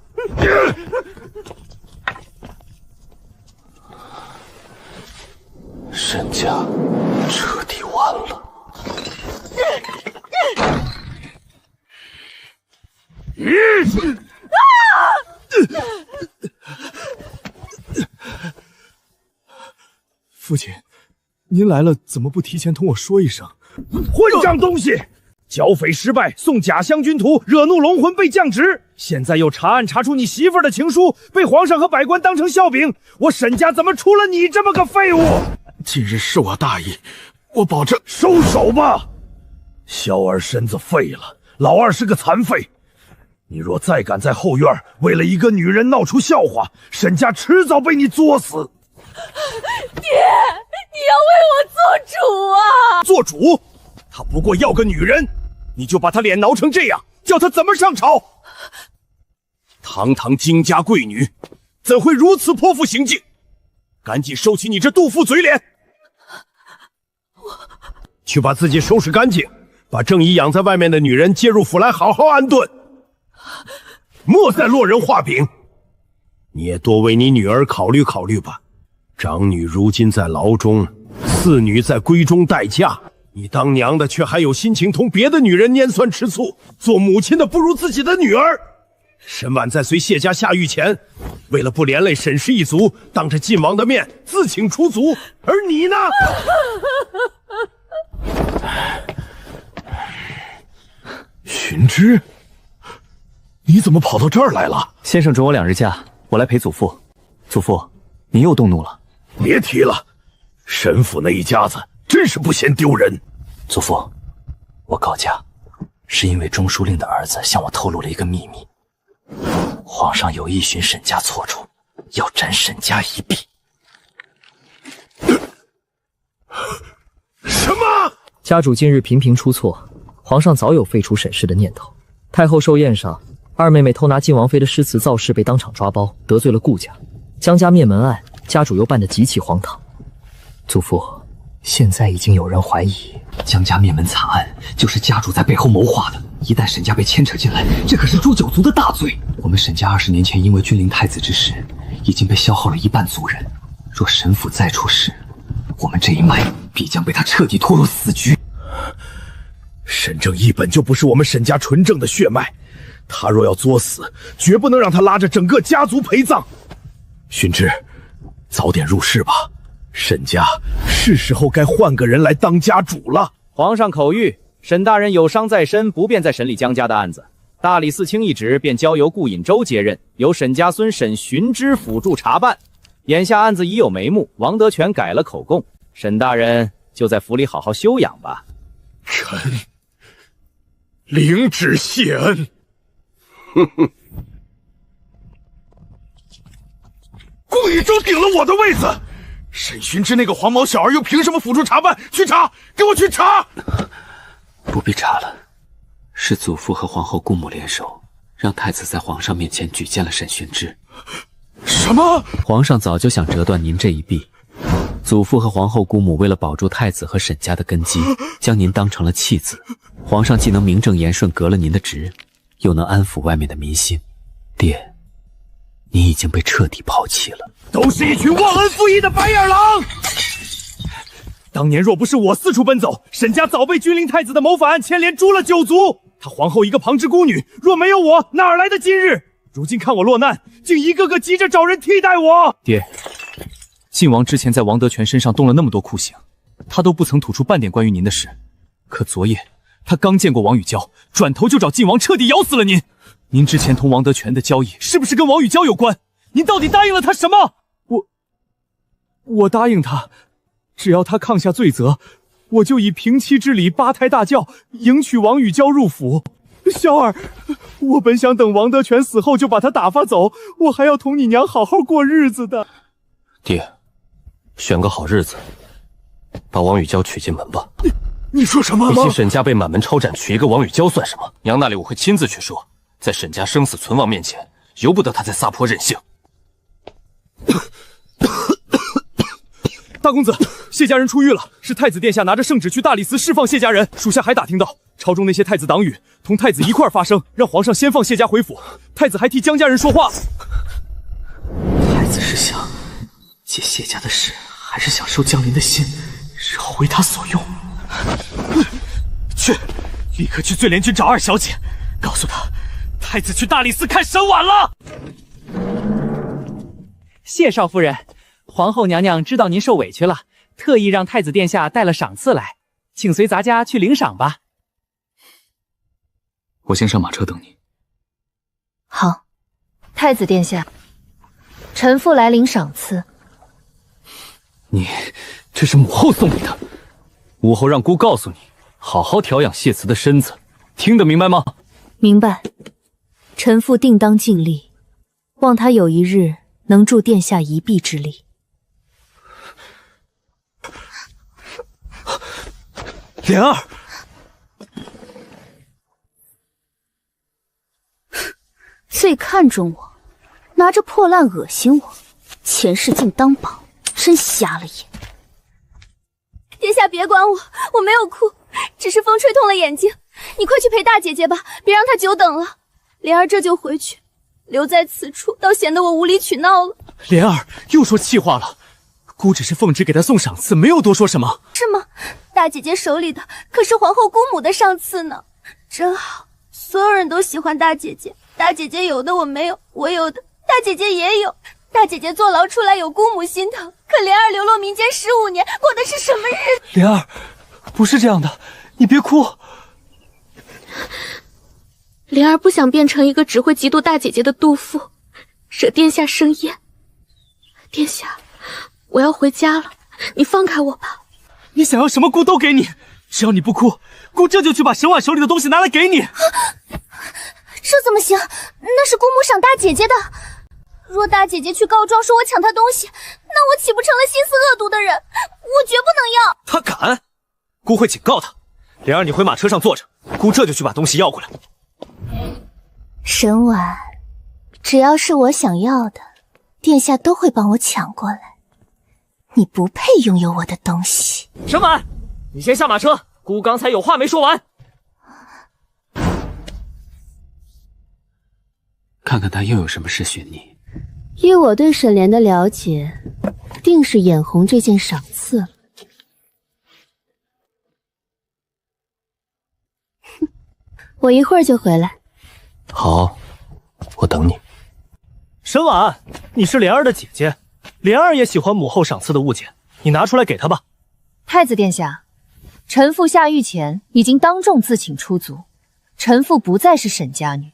沈家彻底完了。父亲，您来了，怎么不提前同我说一声？混账东西！剿匪失败，送假降军图，惹怒龙魂被降职。现在又查案查出你媳妇儿的情书被皇上和百官当成笑柄，我沈家怎么出了你这么个废物？今日是我大意，我保证。收手吧！小儿身子废了，老二是个残废。你若再敢在后院为了一个女人闹出笑话，沈家迟早被你作死。爹，你要为我做主啊！做主？他不过要个女人，你就把他脸挠成这样，叫他怎么上朝？堂堂金家贵女，怎会如此泼妇行径？赶紧收起你这杜甫嘴脸！去把自己收拾干净，把正义养在外面的女人接入府来好好安顿，莫再落人话柄。你也多为你女儿考虑考虑吧。长女如今在牢中，次女在闺中待嫁，你当娘的却还有心情同别的女人拈酸吃醋，做母亲的不如自己的女儿。沈婉在随谢家下狱前，为了不连累沈氏一族，当着晋王的面自请出族，而你呢？寻之，你怎么跑到这儿来了？先生准我2日假，我来陪祖父。祖父，您又动怒了？别提了，沈府那一家子真是不嫌丢人。祖父，我告假，是因为中书令的儿子向我透露了一个秘密，皇上有意寻沈家错处，要斩沈家一臂。什么？家主近日频频出错，皇上早有废除沈氏的念头。太后寿宴上，二妹妹偷拿晋王妃的诗词造势，被当场抓包，得罪了顾家。江家灭门案，家主又办得极其荒唐。祖父，现在已经有人怀疑江家灭门惨案就是家主在背后谋划的。一旦沈家被牵扯进来，这可是诛九族的大罪。我们沈家20年前因为君临太子之时，已经被消耗了1半族人。若沈府再出事，我们这一脉必将被他彻底拖入死局。沈正义本就不是我们沈家纯正的血脉，他若要作死，绝不能让他拉着整个家族陪葬。荀之，早点入室吧，沈家是时候该换个人来当家主了。皇上口谕，沈大人有伤在身，不便再审理江家的案子。大理寺卿一职便交由顾尹周接任，由沈家孙沈荀之辅助查办。眼下案子已有眉目，王德全改了口供，沈大人就在府里好好休养吧。臣领旨谢恩。顾宇洲顶了我的位子，沈荀之那个黄毛小儿又凭什么辅助查办？去查，给我去查！不必查了，是祖父和皇后姑母联手，让太子在皇上面前举荐了沈荀之。什么？皇上早就想折断您这一臂，祖父和皇后姑母为了保住太子和沈家的根基，将您当成了弃子。皇上既能名正言顺革了您的职，又能安抚外面的民心。爹，你已经被彻底抛弃了。都是一群忘恩负义的白眼狼！当年若不是我四处奔走，沈家早被君临太子的谋反案牵连诛了9族。他皇后一个旁支孤女，若没有我，哪来的今日？如今看我落难，竟一个个急着找人替代我。爹，晋王之前在王德全身上动了那么多酷刑，他都不曾吐出半点关于您的事。可昨夜他刚见过王宇娇，转头就找晋王彻底咬死了您。您之前同王德全的交易，是不是跟王宇娇有关？您到底答应了他什么？我答应他，只要他抗下罪责，我就以平妻之礼八抬大轿迎娶王宇娇入府。小儿，我本想等王德全死后就把他打发走，我还要同你娘好好过日子的。爹，选个好日子，把王宇娇娶进门吧。你说什么？比起沈家被满门抄斩，娶一个王宇娇算什么？娘那里我会亲自去说，在沈家生死存亡面前，由不得他再撒泼任性。大公子，谢家人出狱了，是太子殿下拿着圣旨去大理寺释放谢家人。属下还打听到，朝中那些太子党羽同太子一块发声，让皇上先放谢家回府。太子还替江家人说话。太子是想借谢家的事，还是想收江林的心，日后为他所用？去，立刻去醉莲军找二小姐，告诉她，太子去大理寺看审晚了。谢少夫人，皇后娘娘知道您受委屈了，特意让太子殿下带了赏赐来，请随咱家去领赏吧。我先上马车等你。好，太子殿下，臣妇来领赏赐。你这是母后送你的，母后让姑告诉你，好好调养谢慈的身子，听得明白吗？明白，臣妇定当尽力，望他有一日能助殿下一臂之力。莲儿，最看重我，拿着破烂恶心我，前世竟当宝，真瞎了眼。殿下别管我，我没有哭，只是风吹痛了眼睛。你快去陪大姐姐吧，别让她久等了。莲儿这就回去，留在此处倒显得我无理取闹了。莲儿又说气话了，姑只是奉旨给她送赏赐，没有多说什么。是吗？大姐姐手里的可是皇后姑母的赏赐呢，真好，所有人都喜欢大姐姐。大姐姐有的我没有，我有的大姐姐也有。大姐姐坐牢出来有姑母心疼，可莲儿流落民间15年，过的是什么日子？莲儿，不是这样的，你别哭。莲儿不想变成一个只会嫉妒大姐姐的妒妇，惹殿下生厌。殿下，我要回家了，你放开我吧。你想要什么，姑都给你，只要你不哭，姑这就去把沈婉手里的东西拿来给你。这怎么行？那是姑母赏大姐姐的。若大姐姐去告状说我抢她东西，那我岂不成了心思恶毒的人？我绝不能要。她敢，姑会警告她。莲儿，你回马车上坐着，姑这就去把东西要过来。沈婉，只要是我想要的，殿下都会帮我抢过来。你不配拥有我的东西。沈婉，你先下马车，姑刚才有话没说完。看看他又有什么事寻你。依我对沈莲的了解，定是眼红这件赏赐了。我一会儿就回来。好，我等你。沈婉，你是莲儿的姐姐，莲儿也喜欢母后赏赐的物件，你拿出来给她吧。太子殿下，臣妇下狱前已经当众自请出族，臣妇不再是沈家女，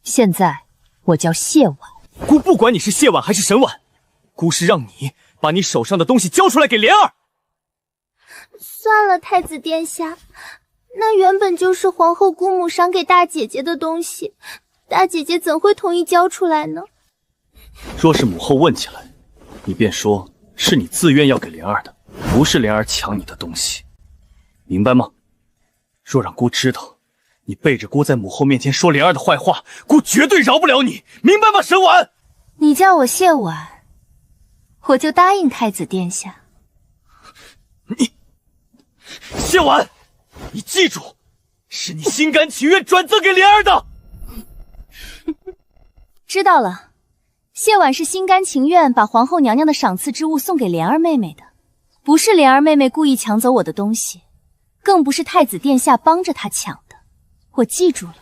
现在我叫谢婉。姑不管你是谢婉还是沈婉，姑是让你把你手上的东西交出来给莲儿。算了，太子殿下，那原本就是皇后姑母赏给大姐姐的东西，大姐姐怎会同意交出来呢？若是母后问起来，你便说是你自愿要给莲儿的，不是莲儿抢你的东西，明白吗？若让姑知道你背着姑在母后面前说莲儿的坏话，姑绝对饶不了你，明白吗，沈婉？你叫我谢婉，我就答应太子殿下。谢婉，你记住，是你心甘情愿转赠给莲儿的。知道了，谢婉是心甘情愿把皇后娘娘的赏赐之物送给莲儿妹妹的，不是莲儿妹妹故意抢走我的东西，更不是太子殿下帮着她抢的，我记住了。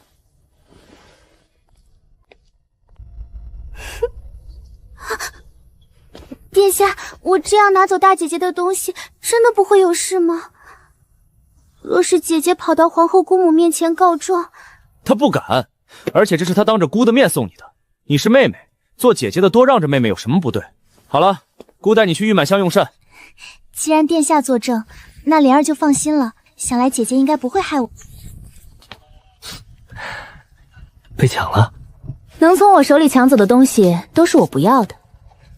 殿下，我这样拿走大姐姐的东西，真的不会有事吗？若是姐姐跑到皇后姑母面前告状，她不敢，而且这是她当着姑的面送你的。你是妹妹，做姐姐的多让着妹妹有什么不对？好了，姑带你去御满巷用膳。既然殿下作证，那莲儿就放心了。想来姐姐应该不会害我。被抢了？能从我手里抢走的东西都是我不要的，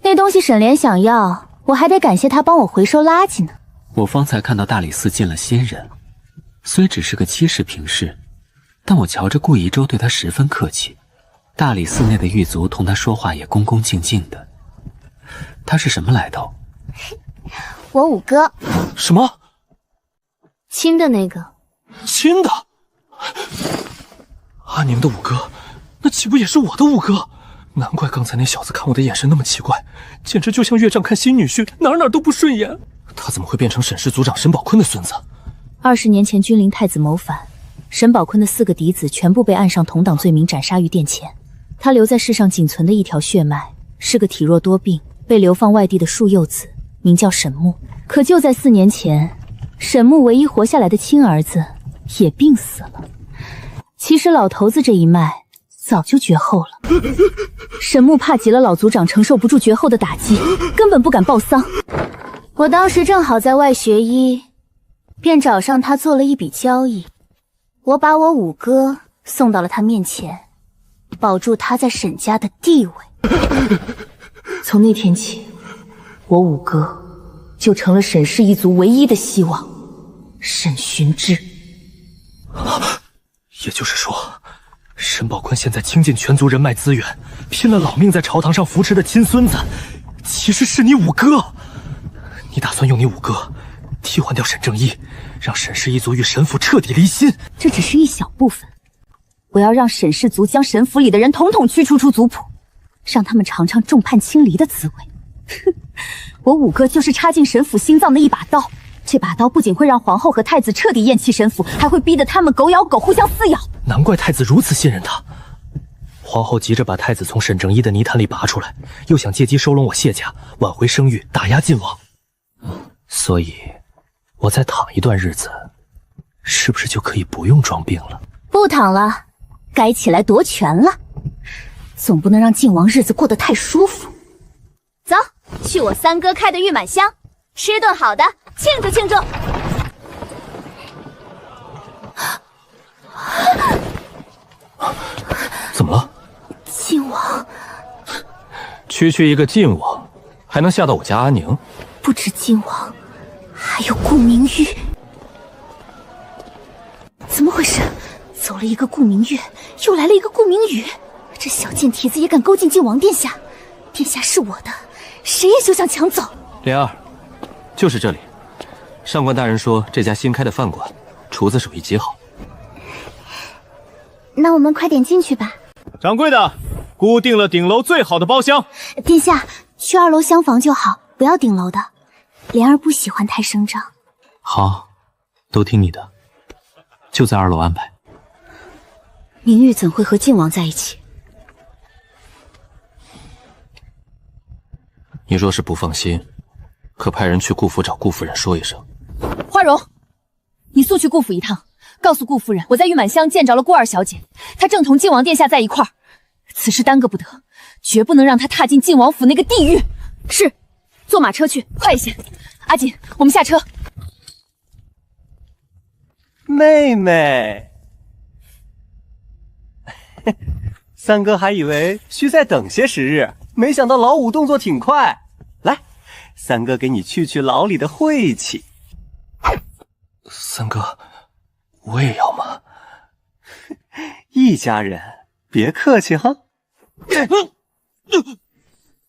那东西沈莲想要，我还得感谢她帮我回收垃圾呢。我方才看到大理寺进了新人，虽只是个七世平氏，但我瞧着顾宜州对他十分客气，大理寺内的狱卒同他说话也恭恭敬敬的。他是什么来头？我五哥。什么？亲的那个。亲的？阿宁的五哥，那岂不也是我的五哥？难怪刚才那小子看我的眼神那么奇怪，简直就像岳丈看新女婿，哪都不顺眼。他怎么会变成沈氏族长沈宝坤的孙子？20年前君临太子谋反，沈宝坤的4个嫡子全部被按上同党罪名斩杀于殿前。他留在世上仅存的一条血脉，是个体弱多病、被流放外地的庶幼子，名叫沈牧。可就在4年前，沈牧唯一活下来的亲儿子也病死了。其实老头子这一脉早就绝后了。沈牧怕极了老族长承受不住绝后的打击，根本不敢报丧。我当时正好在外学医，便找上他做了一笔交易。我把我五哥送到了他面前，保住他在沈家的地位。从那天起，我五哥就成了沈氏一族唯一的希望，沈寻之。也就是说，沈宝坤现在倾尽全族人脉资源，拼了老命在朝堂上扶持的亲孙子，其实是你五哥。你打算用你五哥替换掉沈正一，让沈氏一族与沈府彻底离心？这只是一小部分，我要让沈氏族将沈府里的人统统驱逐出族谱，让他们尝尝众叛亲离的滋味。我五哥就是插进沈府心脏的一把刀，这把刀不仅会让皇后和太子彻底厌弃沈府，还会逼得他们狗咬狗，互相撕咬。难怪太子如此信任他。皇后急着把太子从沈正一的泥潭里拔出来，又想借机收拢我谢家，挽回声誉，打压晋王。所以，我再躺一段日子，是不是就可以不用装病了？不躺了，该起来夺权了。总不能让晋王日子过得太舒服。走，去我三哥开的御满箱，吃顿好的，庆祝庆祝。怎么了？晋王，区一个晋王，还能吓到我家阿宁？不止晋王，还有顾明玉。怎么回事？走了一个顾明月，又来了一个顾明宇，这小贱蹄子也敢勾进晋王殿下？殿下是我的，谁也休想抢走。莲儿，就是这里。上官大人说这家新开的饭馆，厨子手艺极好。那我们快点进去吧。掌柜的，姑订了顶楼最好的包厢。殿下，去2楼厢房就好，不要顶楼的。莲儿不喜欢太声张。好，都听你的，就在2楼安排。明玉怎会和靖王在一起？你若是不放心，可派人去顾府找顾夫人说一声。花荣，你速去顾府一趟，告诉顾夫人，我在玉满乡见着了顾二小姐，她正同靖王殿下在一块儿。此事耽搁不得，绝不能让她踏进靖王府那个地狱。是，坐马车去，快一些。阿锦，我们下车。妹妹，三哥还以为需再等些时日，没想到老五动作挺快。来，三哥给你去牢里的晦气。三哥，我也要吗？一家人，别客气哈。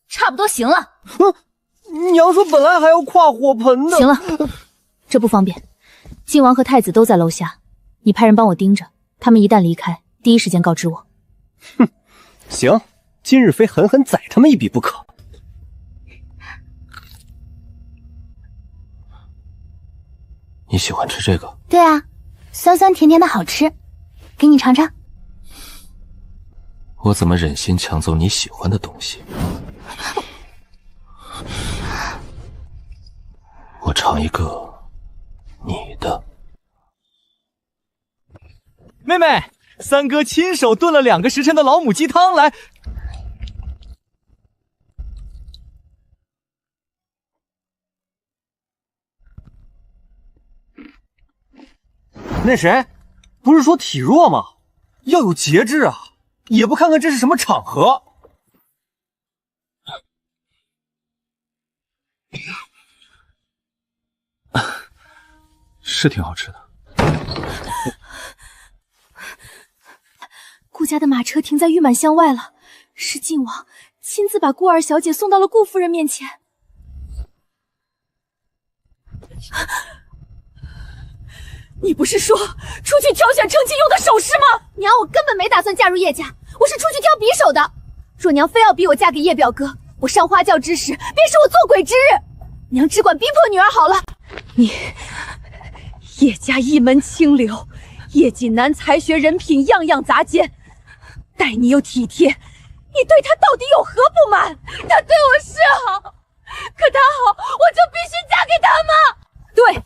差不多行了。娘说本来还要跨火盆的。行了，这不方便。靖王和太子都在楼下，你派人帮我盯着，他们一旦离开，第一时间告知我。哼，行，今日非狠狠宰他们一笔不可。你喜欢吃这个？对啊，酸酸甜甜的好吃，给你尝尝。我怎么忍心抢走你喜欢的东西？我尝一个你的。妹妹，三哥亲手炖了2个时辰的老母鸡汤来。那谁，不是说体弱吗？要有节制啊！也不看看这是什么场合。是挺好吃的。顾家的马车停在玉满乡外了，是靖王亲自把顾二小姐送到了顾夫人面前。你不是说出去挑选成亲用的首饰吗？娘，我根本没打算嫁入叶家，我是出去挑匕首的。若娘非要逼我嫁给叶表哥，我上花轿之时便是我做鬼之日。娘只管逼迫女儿好了。你叶家一门清流，叶锦南才学人品样样杂兼，待你又体贴，你对他到底有何不满？他对我是好，可他好，我就必须嫁给他吗？对，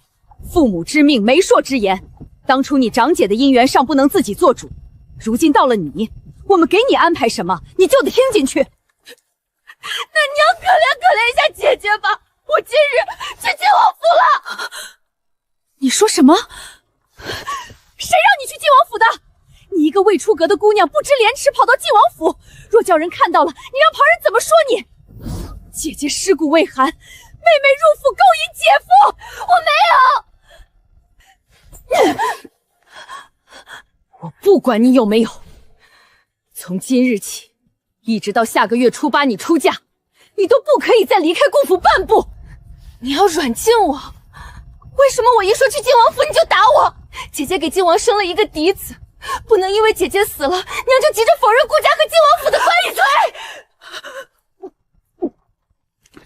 父母之命，媒妁之言。当初你长姐的姻缘尚不能自己做主，如今到了你，我们给你安排什么，你就得听进去。那娘可怜可怜一下姐姐吧，我今日去靖王府了。你说什么？谁让你去靖王府的？你一个未出阁的姑娘，不知廉耻，跑到靖王府，若叫人看到了，你让旁人怎么说你？姐姐尸骨未寒，妹妹入府勾引姐夫，我没有。我不管你有没有，从今日起，一直到下个月初8你出嫁，你都不可以再离开顾府半步。你要软禁我。为什么我一说去靖王府你就打我？姐姐给靖王生了一个嫡子，不能因为姐姐死了，娘就急着否认顾家和靖王府的关系。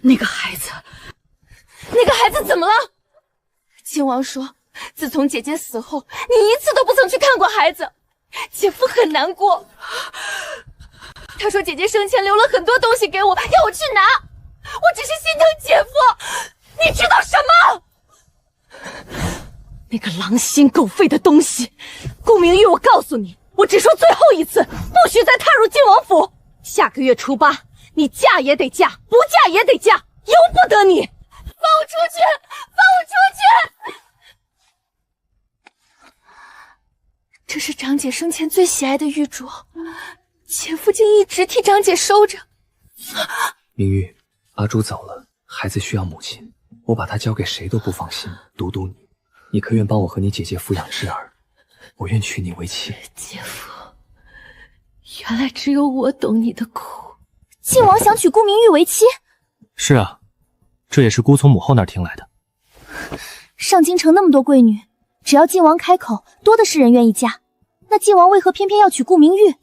那个孩子怎么了？靖王说，自从姐姐死后，你一次都不曾去看过孩子，姐夫很难过。他说姐姐生前留了很多东西给我，要我去拿，我只是心疼姐夫。你知道什么？那个狼心狗肺的东西，顾明玉，我告诉你，我只说最后一次，不许再踏入靖王府。下个月初8，你嫁也得嫁，不嫁也得嫁，由不得你。放我出去！放我出去！这是长姐生前最喜爱的玉镯，姐夫竟一直替长姐收着。明玉，阿朱走了，孩子需要母亲，我把她交给谁都不放心，独独你。你可愿帮我和你姐姐抚养稚儿？我愿娶你为妻。姐夫，原来只有我懂你的苦。靖王想娶顾明玉为妻？是啊，这也是姑从母后那儿听来的。上京城那么多贵女，只要靖王开口，多的是人愿意嫁。那靖王为何偏偏要娶顾明玉？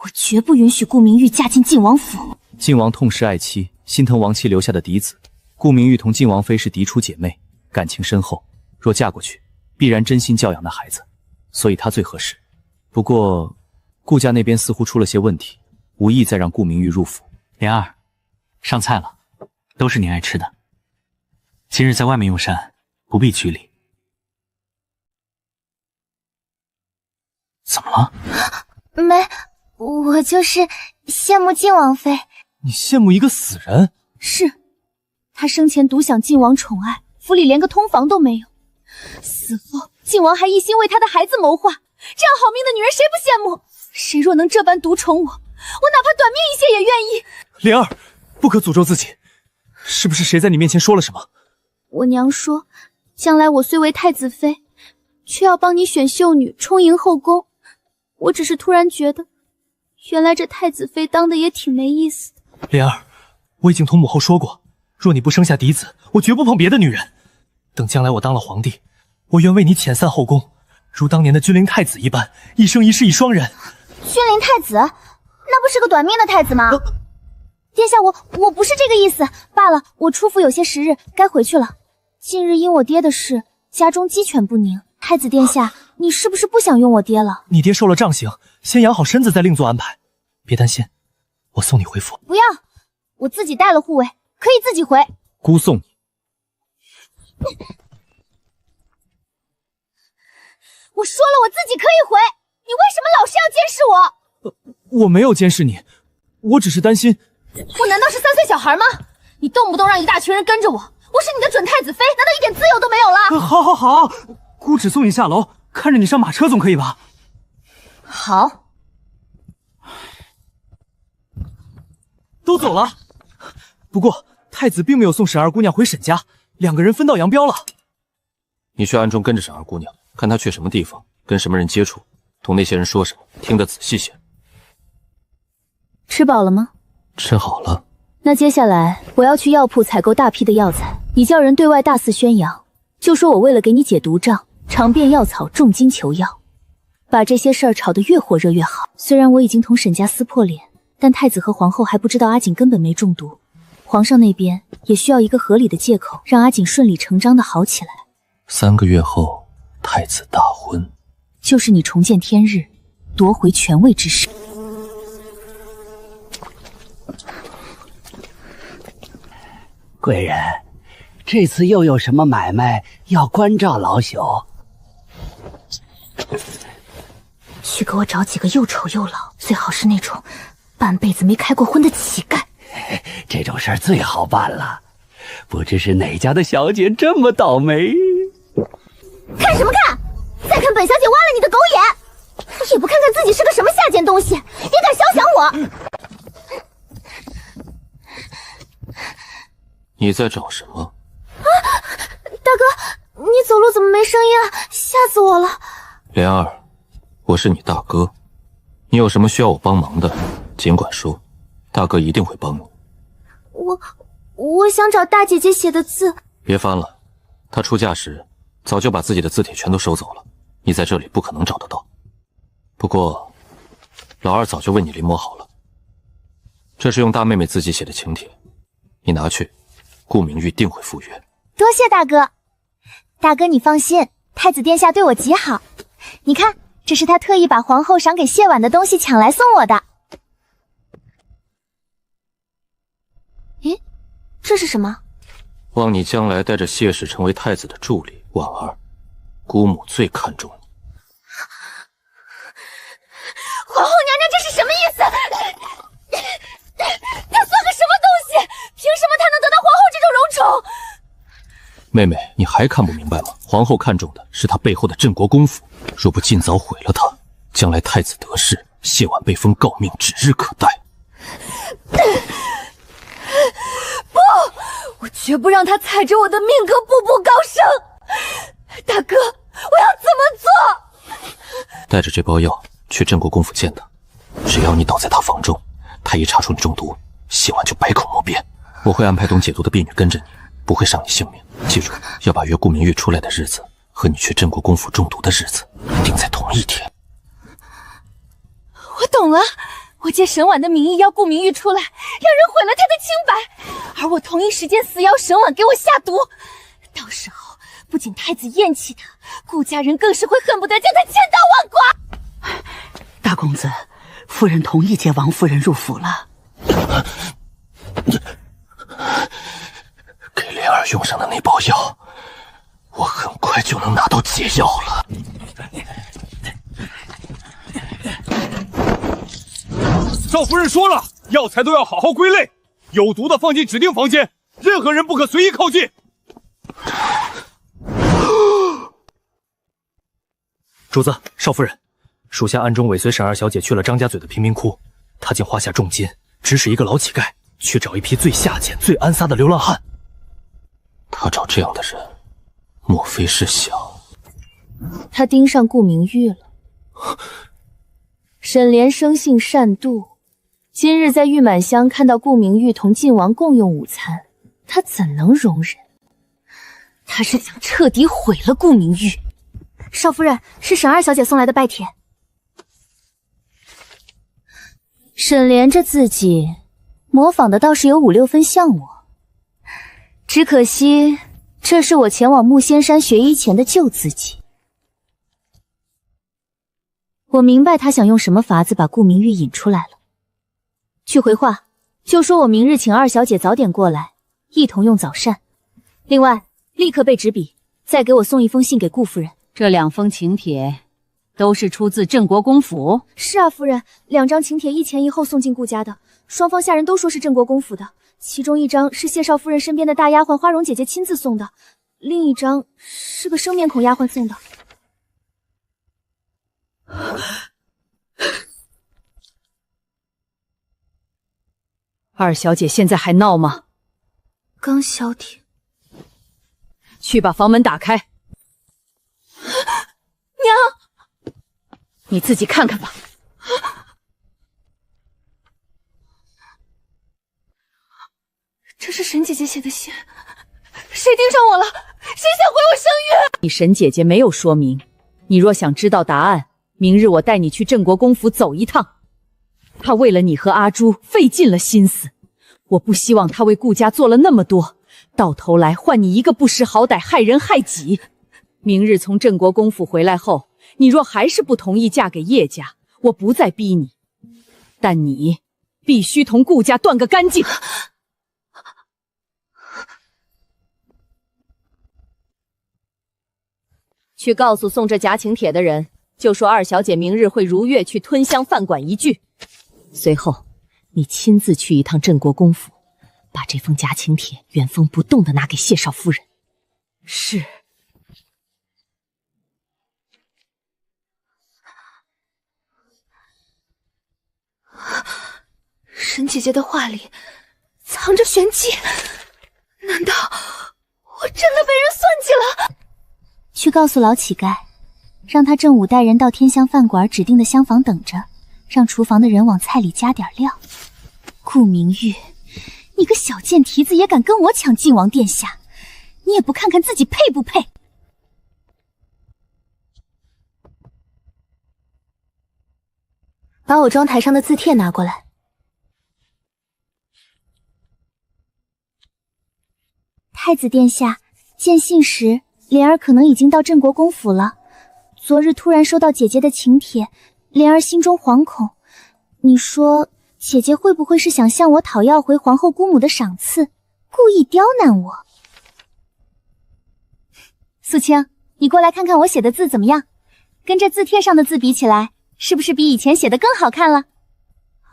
我绝不允许顾明玉嫁进靖王府。靖王痛失爱妻，心疼亡妻留下的嫡子。顾明玉同靖王妃是嫡出姐妹，感情深厚。若嫁过去，必然真心教养那孩子，所以她最合适。不过，顾家那边似乎出了些问题，无意再让顾明玉入府。莲儿，上菜了，都是你爱吃的。今日在外面用膳，不必拘礼。怎么了？没，我就是羡慕靖王妃。你羡慕一个死人？是，他生前独享靖王宠爱，府里连个通房都没有。死后，靖王还一心为他的孩子谋划，这样好命的女人谁不羡慕？谁若能这般独宠我，我哪怕短命一些也愿意。莲儿，不可诅咒自己。是不是谁在你面前说了什么？我娘说，将来我虽为太子妃，却要帮你选秀女充盈后宫。我只是突然觉得，原来这太子妃当的也挺没意思的。莲儿，我已经同母后说过，若你不生下嫡子，我绝不碰别的女人。等将来我当了皇帝，我愿为你遣散后宫，如当年的君临太子一般，一生一世一双人。君临太子，那不是个短命的太子吗？殿下，我不是这个意思。罢了，我出府有些时日，该回去了。近日因我爹的事，家中鸡犬不宁。太子殿下，你是不是不想用我爹了？你爹受了杖刑，先养好身子再另做安排。别担心，我送你回府。不要，我自己带了护卫，可以自己回。姑送你。我说了，我自己可以回。你为什么老是要监视我？我没有监视你，我只是担心。我难道是3岁小孩吗？你动不动让一大群人跟着我，我是你的准太子妃，难道一点自由都没有了？好，好，好，姑只送你下楼，看着你上马车总可以吧？好。都走了。不过太子并没有送沈二姑娘回沈家，2个人分道扬镳了。你去暗中跟着沈二姑娘，看她去什么地方，跟什么人接触，同那些人说什么，听得仔细些。吃饱了吗？吃好了。那接下来我要去药铺采购大批的药材，你叫人对外大肆宣扬，就说我为了给你解毒瘴，尝遍药草，重金求药，把这些事儿炒得越火热越好。虽然我已经同沈家撕破脸，但太子和皇后还不知道阿锦根本没中毒，皇上那边也需要一个合理的借口，让阿锦顺理成章的好起来。3个月后，太子大婚，就是你重见天日，夺回权位之时。贵人，这次又有什么买卖要关照老朽？去给我找几个又丑又老，最好是那种半辈子没开过荤的乞丐。这种事儿最好办了，不知是哪家的小姐这么倒霉？看什么看？再看本小姐挖了你的狗眼！也不看看自己是个什么下贱东西，也敢小想我！你在找什么？啊，大哥，你走路怎么没声音啊？吓死我了！莲儿，我是你大哥，你有什么需要我帮忙的，尽管说，大哥一定会帮你。我想找大姐姐写的字。别翻了，她出嫁时早就把自己的字帖全都收走了，你在这里不可能找得到。不过，老二早就为你临摹好了，这是用大妹妹自己写的请帖，你拿去，顾明玉定会赴约。多谢大哥。大哥你放心，太子殿下对我极好。你看，这是他特意把皇后赏给谢婉的东西抢来送我的。咦，这是什么？望你将来带着谢氏成为太子的助理，婉儿，姑母最看重你。皇后娘娘这是什么意思？他算个什么东西？凭什么他能得到皇后这种荣宠？妹妹，你还看不明白吗？皇后看重的是她背后的镇国公府，若不尽早毁了她，将来太子得势，谢婉被封诰命指日可待。不，我绝不让他踩着我的命格步步高升。大哥，我要怎么做？带着这包药去镇国公府见他，只要你倒在他房中，他一查出你中毒，谢婉就百口莫辩。我会安排懂解毒的婢女跟着你，不会伤你性命。记住，要把约顾明玉出来的日子和你去镇国公府中毒的日子定在同一天。我懂了，我借沈婉的名义要顾明玉出来，让人毁了他的清白，而我同一时间死要沈婉给我下毒。到时候不仅太子厌弃他，顾家人更是会恨不得将他千刀万剐。大公子，夫人同意接王夫人入府了。给莲儿用上的那包药，我很快就能拿到解药了。赵夫人说了，药材都要好好归类，有毒的放进指定房间，任何人不可随意靠近。主子，少夫人，属下暗中尾随沈二小姐去了张家嘴的贫民窟，她竟花下重金指使一个老乞丐去找一批最下贱、最安撒的流浪汉。他找这样的人，莫非是想……他盯上顾明玉了。沈莲生性善妒，今日在玉满乡看到顾明玉同晋王共用午餐，他怎能容忍？他是想彻底毁了顾明玉。少夫人，是沈二小姐送来的拜帖。沈莲这自己模仿的倒是有5、6分像我，只可惜这是我前往木仙山学医前的旧自己。我明白他想用什么法子把顾明玉引出来了。去回话，就说我明日请二小姐早点过来，一同用早膳。另外，立刻备纸笔，再给我送一封信给顾夫人。这2封请帖都是出自镇国公府。是啊，夫人，2张请帖一前一后送进顾家的，双方下人都说是镇国公府的。其中1张是谢少夫人身边的大丫鬟花荣姐姐亲自送的，另一张是个生面孔丫鬟送的。二小姐现在还闹吗？刚消停。去把房门打开。娘，你自己看看吧。这是沈姐姐写的信，谁盯上我了？谁想毁我声誉？你沈姐姐没有说明，你若想知道答案，明日我带你去镇国公府走一趟。他为了你和阿朱费尽了心思，我不希望他为顾家做了那么多，到头来换你一个不识好歹，害人害己。明日从镇国公府回来后，你若还是不同意嫁给叶家，我不再逼你，但你必须同顾家断个干净。去告诉送这假请帖的人，就说二小姐明日会如约去吞香饭馆一聚。随后，你亲自去一趟镇国公府，把这封假请帖原封不动地拿给谢少夫人。是。沈姐姐的话里藏着玄机，难道我真的被人算计了？去告诉老乞丐，让他正午带人到天香饭馆指定的厢房等着，让厨房的人往菜里加点料。顾明玉，你个小贱蹄子也敢跟我抢晋王殿下，你也不看看自己配不配？把我妆台上的字帖拿过来。太子殿下，见信时，莲儿可能已经到镇国公府了。昨日突然收到姐姐的请帖，莲儿心中惶恐。你说，姐姐会不会是想向我讨要回皇后姑母的赏赐，故意刁难我？素清，你过来看看我写的字怎么样？跟这字帖上的字比起来，是不是比以前写的更好看了？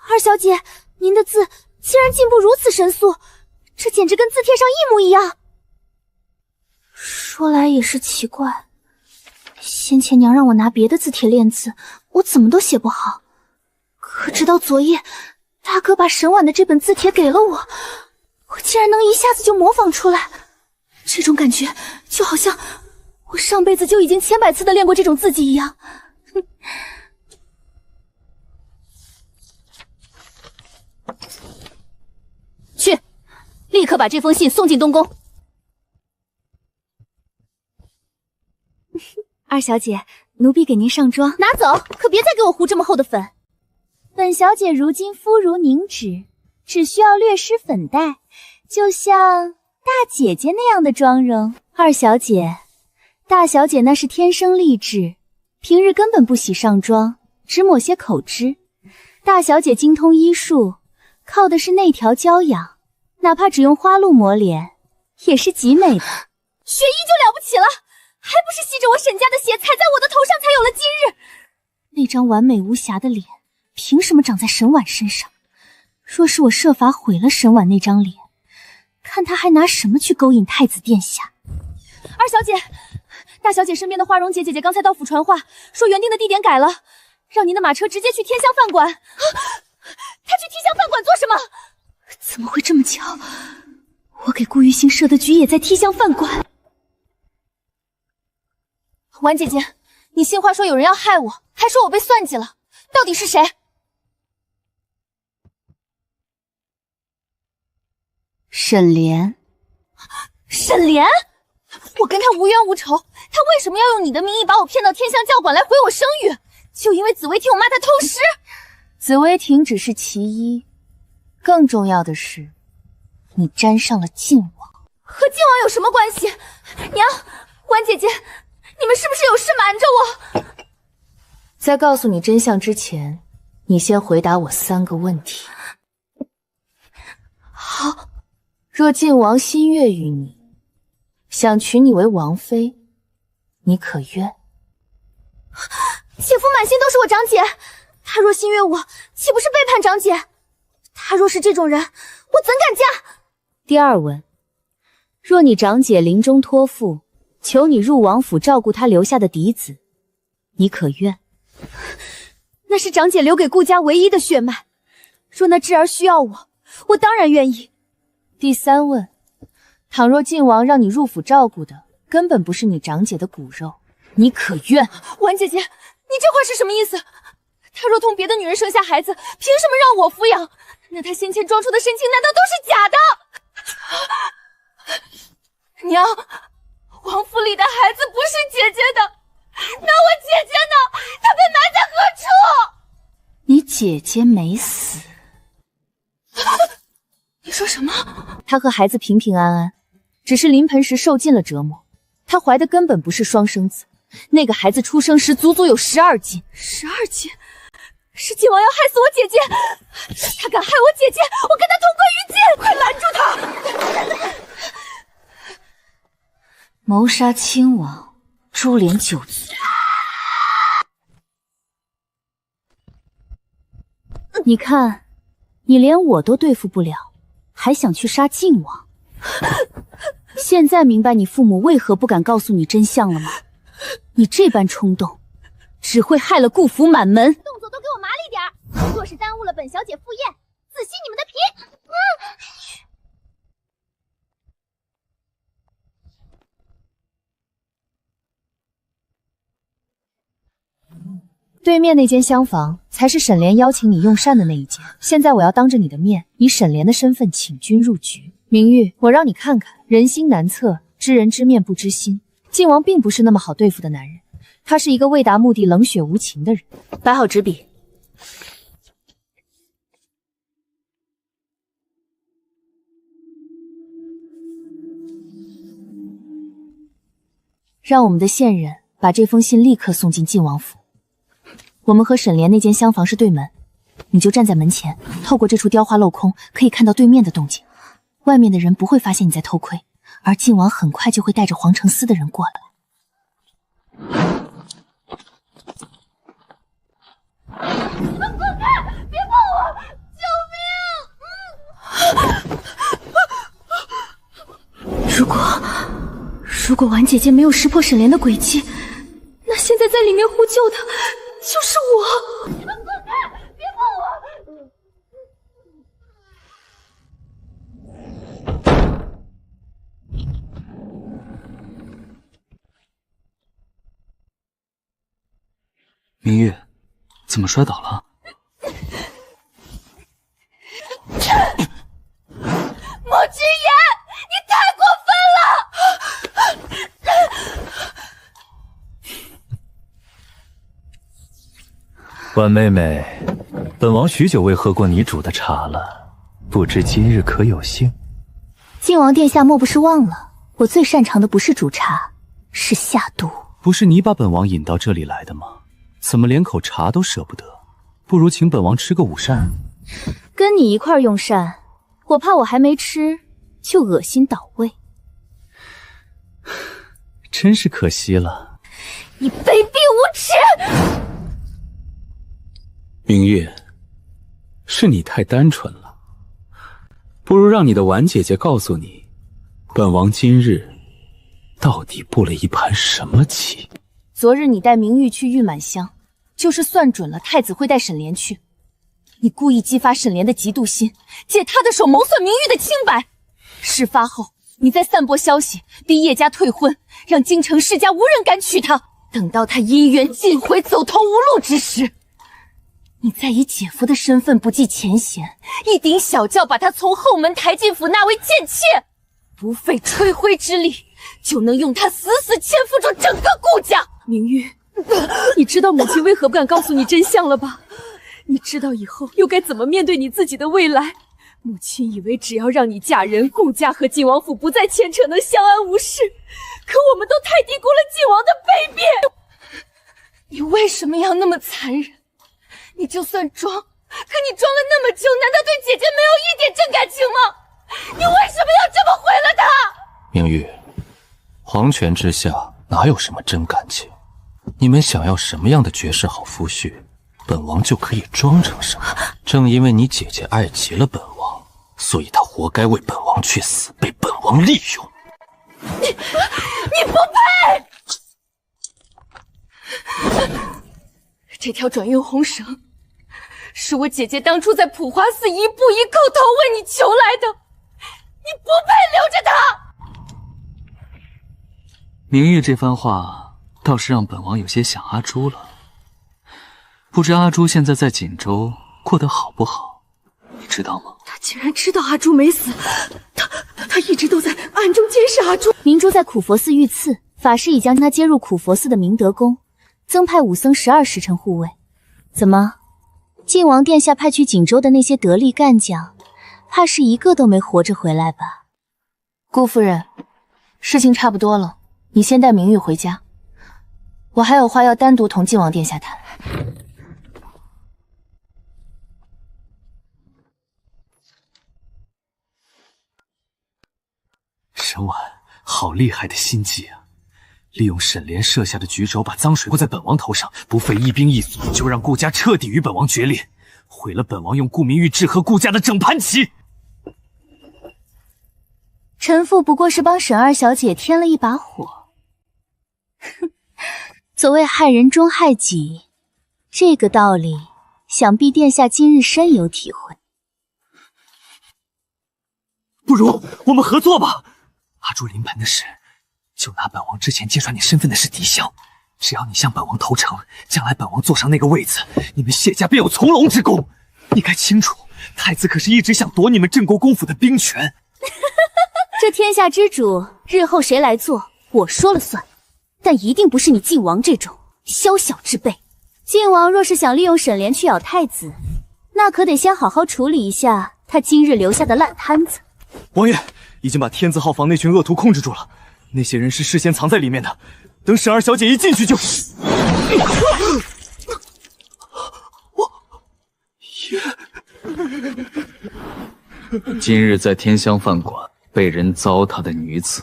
二小姐，您的字竟然进步如此神速，这简直跟字帖上一模一样。说来也是奇怪，先前娘让我拿别的字帖练字，我怎么都写不好。可直到昨夜，大哥把沈婉的这本字帖给了我，我竟然能一下子就模仿出来。这种感觉就好像我上辈子就已经千百次的练过这种字迹一样。去，立刻把这封信送进东宫。二小姐，奴婢给您上妆。拿走，可别再给我糊这么厚的粉。本小姐如今肤如凝脂，只需要略施粉黛，就像大姐姐那样的妆容。二小姐，大小姐那是天生丽质，平日根本不喜上妆，只抹些口脂。大小姐精通医术，靠的是内调娇养，哪怕只用花露抹脸，也是极美的。雪姨就了不起了，还不是吸着我沈家的血，踩在我的头上才有了今日。那张完美无瑕的脸，凭什么长在沈婉身上？若是我设法毁了沈婉那张脸，看他还拿什么去勾引太子殿下。二小姐，大小姐身边的花荣姐姐刚才到府传话，说原定的地点改了，让您的马车直接去天香饭馆。她去天香饭馆做什么？怎么会这么巧？我给顾玉兴设的局也在天香饭馆。婉姐姐，你新话说有人要害我，还说我被算计了，到底是谁？沈莲。沈莲？我跟他无冤无仇，他为什么要用你的名义把我骗到天香教馆来毁我声誉？就因为紫薇听我骂他偷师？紫薇亭只是其一，更重要的是，你沾上了晋王。和晋王有什么关系？娘，婉姐姐，你们是不是有事瞒着我？在告诉你真相之前，你先回答我3个问题。好。若晋王心悦于你，想娶你为王妃，你可愿？姐夫满心都是我长姐，他若心悦我，岂不是背叛长姐？他若是这种人，我怎敢嫁？第2问，若你长姐临终托付，求你入王府照顾她留下的嫡子，你可愿？那是长姐留给顾家唯一的血脉，若那智儿需要我，我当然愿意。第3问，倘若晋王让你入府照顾的根本不是你长姐的骨肉，你可愿？婉姐姐，你这话是什么意思？他若同别的女人生下孩子，凭什么让我抚养？那他先前装出的深情难道都是假的？娘，王府里的孩子不是姐姐的，那我姐姐呢？她被埋在何处？你姐姐没死。你说什么？她和孩子平平安安，只是临盆时受尽了折磨。她怀的根本不是双生子，那个孩子出生时足足有12斤。12斤？是晋王要害死我姐姐！他敢害我姐姐，我跟他同归于尽！快拦住他！谋杀亲王，株连9族。你看，你连我都对付不了，还想去杀晋王？现在明白你父母为何不敢告诉你真相了吗？你这般冲动，只会害了顾府满门。动作都给我麻利点儿！若是耽误了本小姐赴宴，自吸你们的皮！对面那间厢房才是沈莲邀请你用膳的那一间。现在我要当着你的面，以沈莲的身份请君入局。明玉，我让你看看，人心难测，知人知面不知心。晋王并不是那么好对付的男人，他是一个为达目的冷血无情的人。摆好纸笔。让我们的线人把这封信立刻送进晋王府。我们和沈莲那间厢房是对门，你就站在门前，透过这处雕花镂空，可以看到对面的动静。外面的人不会发现你在偷窥，而晋王很快就会带着皇城司的人过来。滚开！别碰我！救命！如果婉姐姐没有识破沈莲的诡计，那现在在里面呼救的就是我。你们滚开！别碰我！明玉，怎么摔倒了？莫君言，你太过分了！婉妹妹，本王许久未喝过你煮的茶了，不知今日可有幸？晋王殿下莫不是忘了，我最擅长的不是煮茶，是下毒。不是你把本王引到这里来的吗？怎么连口茶都舍不得？不如请本王吃个午膳。跟你一块用膳，我怕我还没吃就恶心倒胃。真是可惜了。你卑鄙无耻！明月，是你太单纯了，不如让你的婉姐姐告诉你，本王今日到底布了一盘什么棋。昨日你带明玉去玉满乡，就是算准了太子会带沈莲去。你故意激发沈莲的嫉妒心，借他的手谋算明玉的清白。事发后，你再散播消息，逼叶家退婚，让京城世家无人敢娶她。等到她姻缘尽毁，走投无路之时，你再以姐夫的身份不计前嫌，一顶小轿把她从后门抬进府，纳为贱妾，不费吹灰之力，就能用她死死牵附住整个顾家。明玉，你知道母亲为何不敢告诉你真相了吧？你知道以后又该怎么面对你自己的未来？母亲以为只要让你嫁人，顾家和晋王府不再牵扯，能相安无事。可我们都太低估了晋王的卑鄙。你为什么要那么残忍？你就算装，可你装了那么久，难道对姐姐没有一点真感情吗？你为什么要这么毁了她？明玉，皇权之下哪有什么真感情？你们想要什么样的绝世好夫婿，本王就可以装成什么。正因为你姐姐爱极了本王，所以她活该为本王去死，被本王利用。你不配！这条转运红绳是我姐姐当初在普华寺一步一叩头为你求来的，你不配留着它。明玉这番话倒是让本王有些想阿朱了。不知阿朱现在在锦州过得好不好，你知道吗？他竟然知道阿朱没死，他一直都在暗中监视阿朱。明珠在苦佛寺遇刺，法师已将他接入苦佛寺的明德宫，增派武僧12时辰护卫。怎么，晋王殿下派去锦州的那些得力干将，怕是一个都没活着回来吧？顾夫人，事情差不多了，你先带明玉回家，我还有话要单独同晋王殿下谈。沈婉，好厉害的心计啊！利用沈莲设下的局轴，把脏水泼在本王头上，不费一兵一卒，就让顾家彻底与本王决裂，毁了本王用顾明玉治和顾家的整盘棋。臣妇不过是帮沈二小姐添了一把火。哼，所谓害人终害己，这个道理，想必殿下今日深有体会。不如我们合作吧。阿朱临盆的事，就拿本王之前揭穿你身份的事抵消。只要你向本王投诚，将来本王坐上那个位子，你们谢家便有从龙之功。你该清楚，太子可是一直想夺你们镇国公府的兵权。这天下之主，日后谁来做，我说了算。但一定不是你晋王这种宵小之辈。晋王若是想利用沈莲去咬太子，那可得先好好处理一下他今日留下的烂摊子。王爷已经把天字号房那群恶徒控制住了，那些人是事先藏在里面的，等沈二小姐一进去就……今日在天香饭馆被人糟蹋的女子，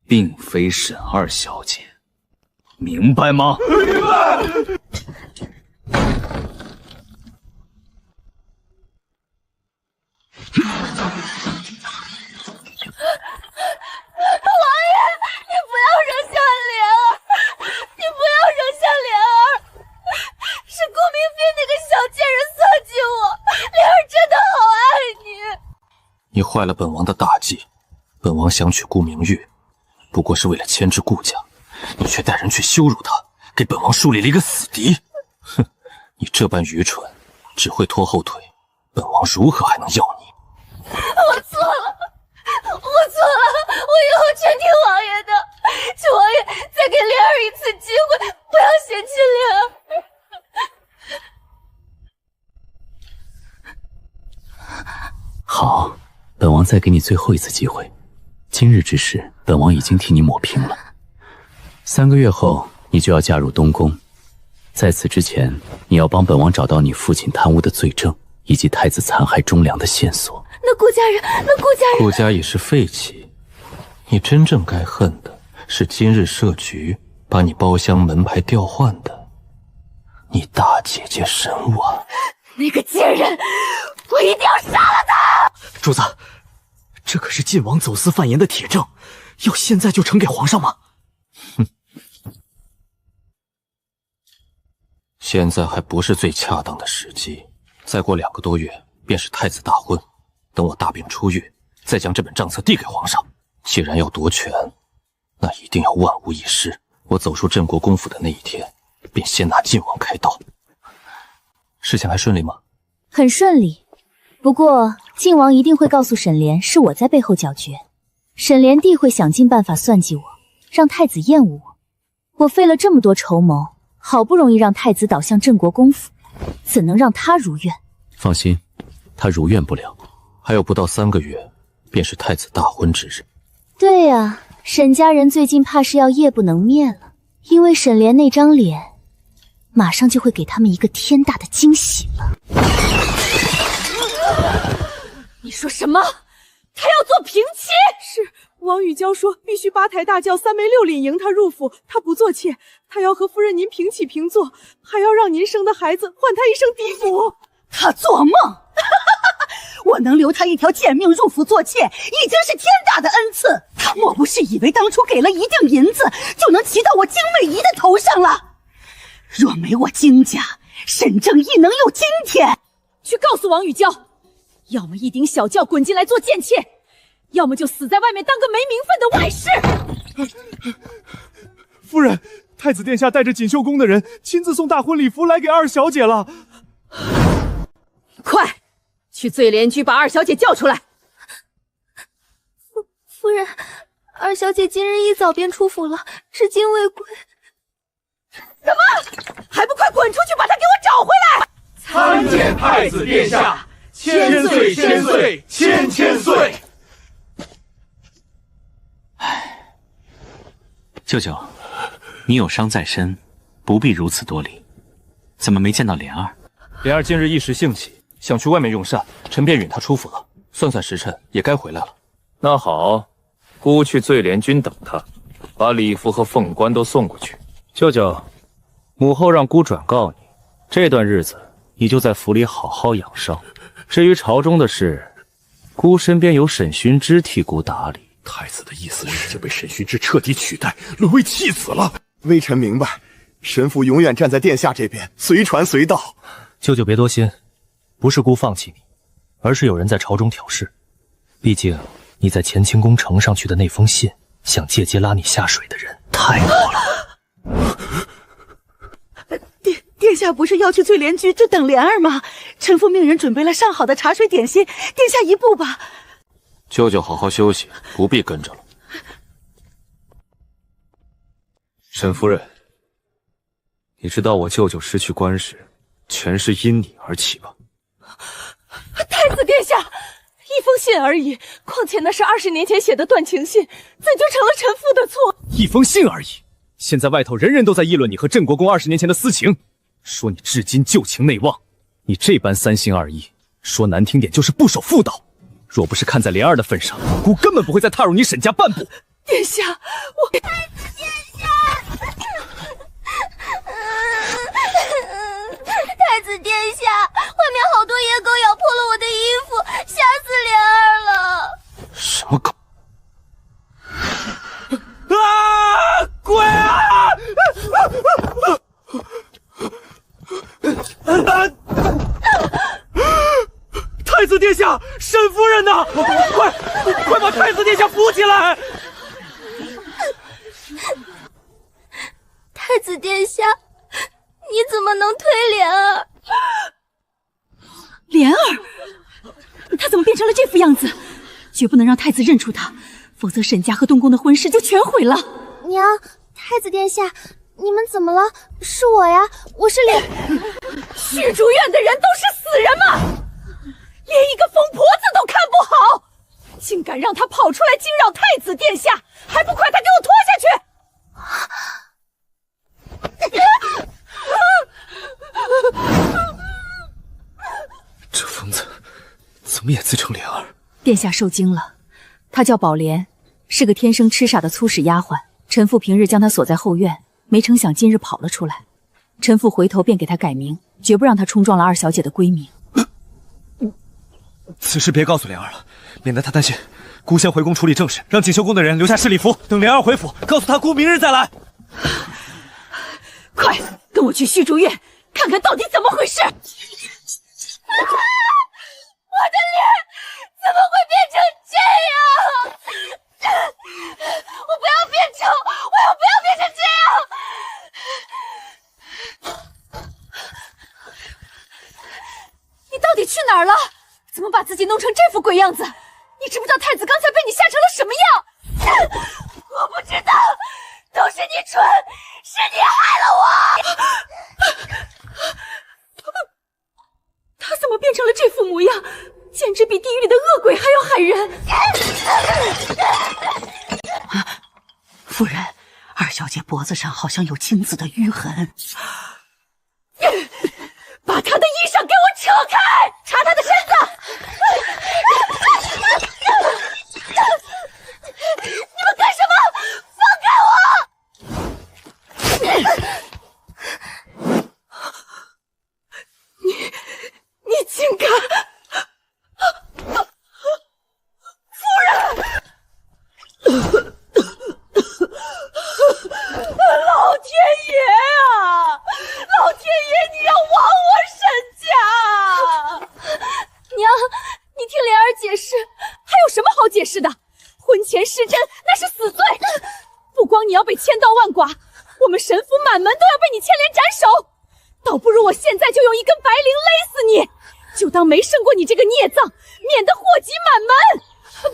并非沈二小姐，明白吗？明白。王爷，你不要惹下莲儿，你不要惹下莲儿，是顾明妃那个小贱人算计我，莲儿真的好爱你。你坏了本王的大计，本王想娶顾明玉，不过是为了牵制顾家，你却带人去羞辱她，给本王树立了一个死敌。哼，你这般愚蠢，只会拖后腿，本王如何还能要你？我错了，我错了，我以后全听王爷的，求王爷再给莲儿一次机会，不要嫌弃莲儿。好，本王再给你最后一次机会。今日之事，本王已经替你抹平了。3个月后，你就要嫁入东宫，在此之前，你要帮本王找到你父亲贪污的罪证，以及太子残害忠良的线索。那顾家人，顾家已是废弃，你真正该恨的是今日设局把你包厢门牌调换的你大姐姐沈婉。那个贱人，我一定要杀了他！主子，这可是晋王走私贩盐的铁证，要现在就呈给皇上吗？哼，现在还不是最恰当的时机，再过2个多月便是太子大婚，等我大病初愈，再将这本账册递给皇上。既然要夺权，那一定要万无一失。我走出镇国公府的那一天，便先拿晋王开刀。事情还顺利吗？很顺利，不过晋王一定会告诉沈莲是我在背后搅局，沈莲帝会想尽办法算计我，让太子厌恶我。我费了这么多筹谋，好不容易让太子倒向镇国公府，怎能让他如愿？放心，他如愿不了。还有不到3个月，便是太子大婚之日。对呀，沈家人最近怕是要夜不能寐了，因为沈莲那张脸马上就会给他们一个天大的惊喜了。你说什么？他要做平妻？是，王宇娇说必须8抬大轿3媒6领迎他入府，他不做妾，他要和夫人您平起平坐，还要让您生的孩子换他一声嫡母。他做梦！我能留他一条贱命入府做妾，已经是天大的恩赐。他莫不是以为当初给了一锭银子，就能骑到我金妹姨的头上了？若没我金家，沈正义能有今天？去告诉王宇娇，要么一顶小轿滚进来做贱妾，要么就死在外面当个没名分的外室。夫人，太子殿下带着锦绣宫的人亲自送大婚礼服来给二小姐了。快去醉莲居把二小姐叫出来。夫人，二小姐今日一早便出府了，至今未归。什么？还不快滚出去把她给我找回来！参见太子殿下，千岁千岁千千岁。舅舅，你有伤在身，不必如此多礼。怎么没见到莲儿？莲儿今日一时兴起，想去外面用膳，臣便允她出府了。算算时辰，也该回来了。那好，姑去醉莲君等她，把礼服和凤冠都送过去。舅舅，母后让姑转告你，这段日子你就在府里好好养伤。至于朝中的事，姑身边有沈薰之替姑打理。太子的意思是已经被沈薰之彻底取代，沦为弃子了。微臣明白，神父永远站在殿下这边，随传随到。舅舅别多心，不是姑放弃你，而是有人在朝中挑事。毕竟你在乾清宫呈上去的那封信，想借机拉你下水的人太多了。殿下不是要去醉莲居，就等莲儿吗？臣妇命人准备了上好的茶水点心，殿下一步吧。舅舅好好休息，不必跟着了。沈夫人，你知道我舅舅失去官时，全是因你而起吧？太子殿下，一封信而已，况且那是20年前写的断情信，怎就成了臣妇的错？一封信而已，现在外头人人都在议论你和镇国公20年前的私情，说你至今旧情内忘。你这般3心2意，说难听点就是不守妇道。若不是看在莲儿的份上，姑根本不会再踏入你沈家半步。殿下，我太子殿下，太子殿下，外面好多野狗咬破了我的衣服，吓死莲儿了。什么狗？啊！鬼啊！太子殿下，沈夫人呢？快把太子殿下扶起来！太子殿下，你怎么能推莲儿？莲儿，她怎么变成了这副样子？绝不能让太子认出她，否则沈家和东宫的婚事就全毁了。娘，太子殿下，你们怎么了？是我呀，我是莲。虚竹院的人都是死人吗？连一个疯婆子都看不好，竟敢让他跑出来惊扰太子殿下，还不快他给我拖下去！么也自称莲儿？殿下受惊了，她叫宝莲，是个天生痴傻的粗使丫鬟。陈父平日将她锁在后院，没成想今日跑了出来。陈父回头便给她改名，绝不让她冲撞了二小姐的闺名。此事别告诉莲儿了，免得她担心。姑先回宫处理政事，让锦绣宫的人留下侍礼符，等莲儿回府，告诉她姑明日再来。快跟我去虚竹院，看看到底怎么回事！我的脸怎么会变成这样？我不要变丑，我要不要变成这样？你到底去哪儿了？怎么把自己弄成这副鬼样子？你知不知道太子刚才被你吓成了什么样？我不知道，都是你蠢，是你害了我。他怎么变成了这副模样？简直比地狱里的恶鬼还要害人！夫人，二小姐脖子上好像有金子的淤痕。把她的衣裳给我扯开，查她的身子！你们干什么？放开我！你竟敢！夫人！老天爷啊！老天爷，你要亡我沈家！娘，你听莲儿解释，还有什么好解释的？婚前失贞那是死罪，不光你要被千刀万剐，我们神府满门都要被你牵连斩首。倒不如我现在就用一根白绫勒死你，就当没生过你这个孽障，免得祸及满门。不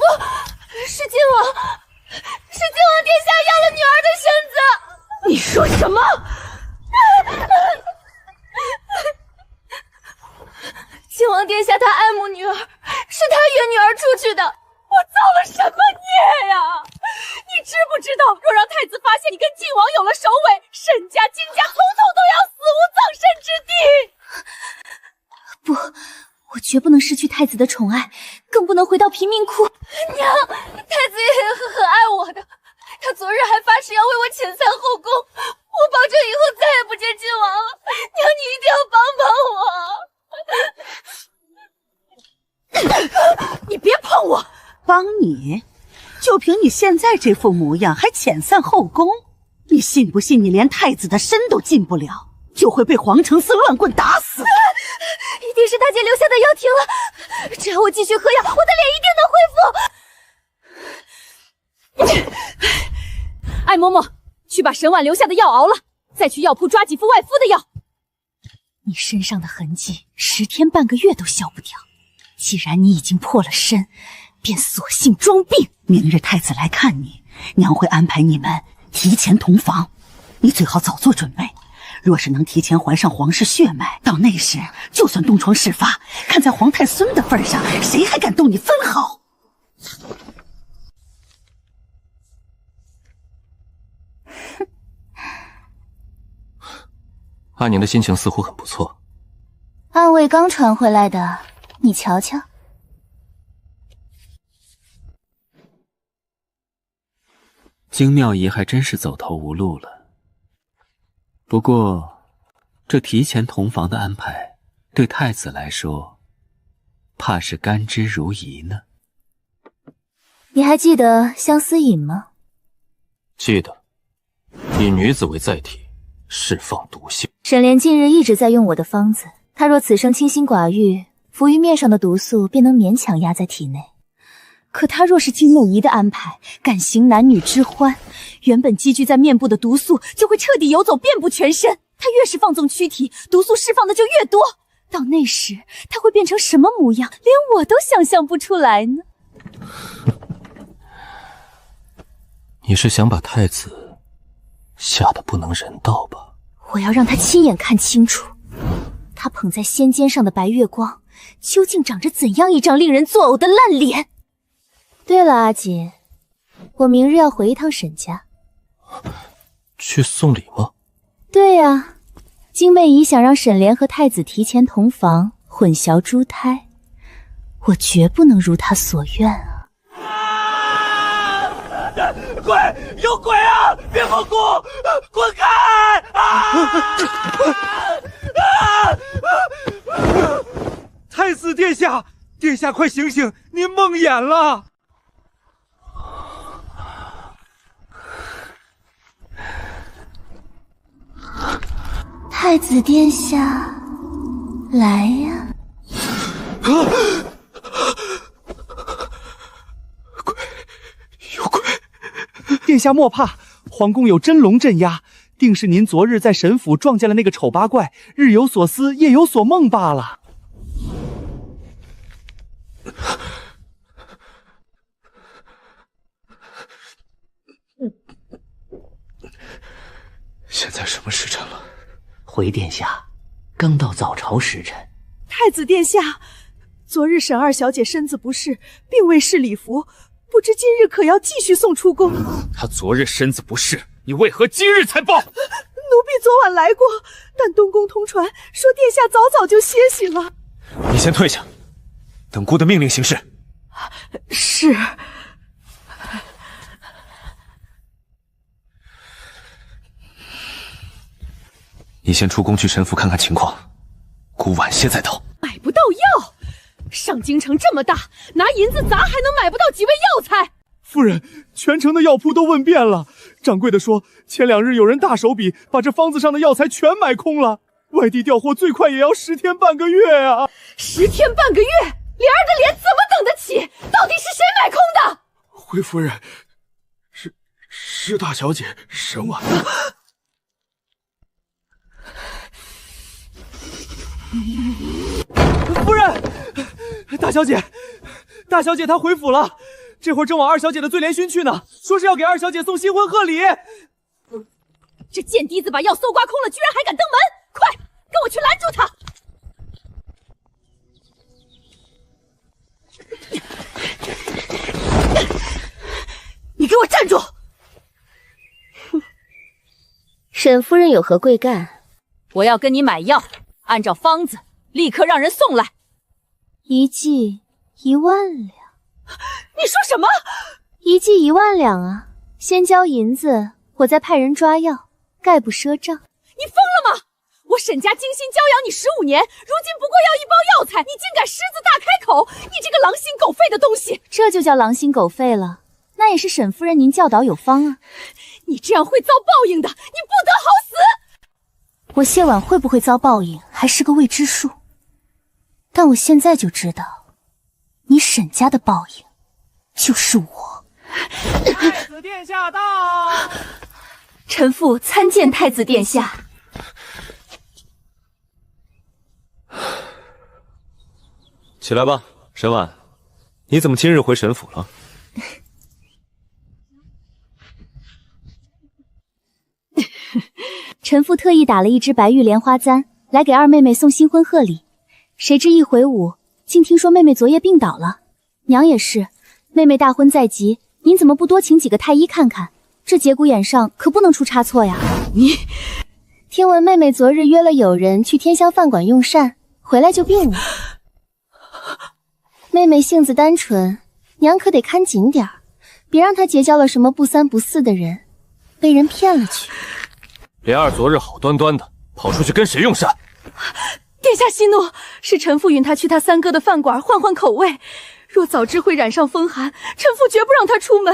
是靖王，是靖王殿下要了女儿的身子。你说什么？靖王殿下他爱慕女儿，是他约女儿出去的。我造了什么孽呀？你知不知道，若让太子发现你跟靖王有了首尾，沈家、靖家统统都要死无葬身之不，地。我绝不能失去太子的宠爱，更不能回到贫民窟。娘，太子爷很爱我的，他昨日还发誓要为我遣散后宫，我保证以后再也不见靖王了。娘，你一定要帮帮我！你别碰我！帮你？就凭你现在这副模样，还遣散后宫？你信不信你连太子的身都进不了，就会被皇城司乱棍打死？一定是大姐留下的药停了，只要我继续喝药，我的脸一定能恢复。艾嬷嬷，去把沈婉留下的药熬了，再去药铺抓几副外敷的药。你身上的痕迹10天半个月都消不掉，既然你已经破了身，便索性装病。明日太子来看你，娘会安排你们提前同房，你最好早做准备。若是能提前还上皇室血脉，到那时就算东窗事发，看在皇太孙的份上，谁还敢动你分毫？阿宁的心情似乎很不错。暗卫刚传回来的，你瞧瞧。京妙仪还真是走投无路了。不过，这提前同房的安排，对太子来说，怕是甘之如饴呢。你还记得相思饮吗？记得，以女子为载体，释放毒性。沈莲近日一直在用我的方子，她若此生清心寡欲，浮于面上的毒素便能勉强压在体内。可她若是经内仪的安排，敢行男女之欢，原本积聚在面部的毒素就会彻底游走遍布全身。她越是放纵躯体，毒素释放的就越多。到那时，她会变成什么模样，连我都想象不出来呢。你是想把太子吓得不能人道吧？我要让他亲眼看清楚，他捧在仙肩上的白月光，究竟长着怎样一张令人作呕的烂脸。对了，阿锦，我明日要回一趟沈家。去送礼吗？对呀，京妹姨想让沈莲和太子提前同房，混淆珠胎。我绝不能如他所愿啊！鬼！有鬼啊！别放哭！滚开！太子殿下，殿下快醒醒，您梦魇了！太子殿下，来呀！殿下莫怕，皇宫有真龙镇压，定是您昨日在神府撞见了那个丑八怪，日有所思，夜有所梦罢了。现在什么时辰了？回殿下，刚到早朝时辰。太子殿下，昨日沈二小姐身子不适，并未试礼服，不知今日可要继续送出宫？她昨日身子不适，你为何今日才报？奴婢昨晚来过，但东宫通传说殿下早就歇息了。你先退下，等姑的命令行事。是。你先出宫去神府看看情况，姑晚些再到。买不到药，上京城这么大，拿银子砸还能买不到几味药材？夫人，全城的药铺都问遍了，掌柜的说前2日有人大手笔把这方子上的药材全买空了，外地调货最快也要10天半个月啊！10天半个月，莲儿的脸怎么等得起？到底是谁买空的？回夫人，是大小姐沈婉。夫人，大小姐她回府了，这会儿正往2小姐的醉莲勋去呢，说是要给2小姐送新婚贺礼。这贱蹄子把药搜刮空了，居然还敢登门！快，跟我去拦住他！你给我站住！沈夫人有何贵干？我要跟你买药，按照方子，立刻让人送来。一剂1万两。你说什么？1剂1万两啊！先交银子，我再派人抓药，概不赊账。你疯了吗？我沈家精心教养你15年，如今不过要一包药材，你竟敢狮子大开口！你这个狼心狗肺的东西！这就叫狼心狗肺了？那也是沈夫人您教导有方啊！你这样会遭报应的，你不得好死！我谢婉会不会遭报应，还是个未知数。但我现在就知道，你沈家的报应就是我。太子殿下到！臣妇参见太子殿下。起来吧，沈婉，你怎么今日回沈府了？臣妇特意打了一支白玉莲花簪来给二妹妹送新婚贺礼，谁知一回午，竟听说妹妹昨夜病倒了。娘也是，妹妹大婚在即，您怎么不多请几个太医看看？这节骨眼上可不能出差错呀！你听闻妹妹昨日约了友人去天香饭馆用膳，回来就病了。妹妹性子单纯，娘可得看紧点儿，别让她结交了什么不三不四的人，被人骗了去。莲儿昨日好端端的跑出去跟谁用膳？殿下息怒，是臣妇允他去他三哥的饭馆换换口味。若早知会染上风寒，臣妇绝不让他出门，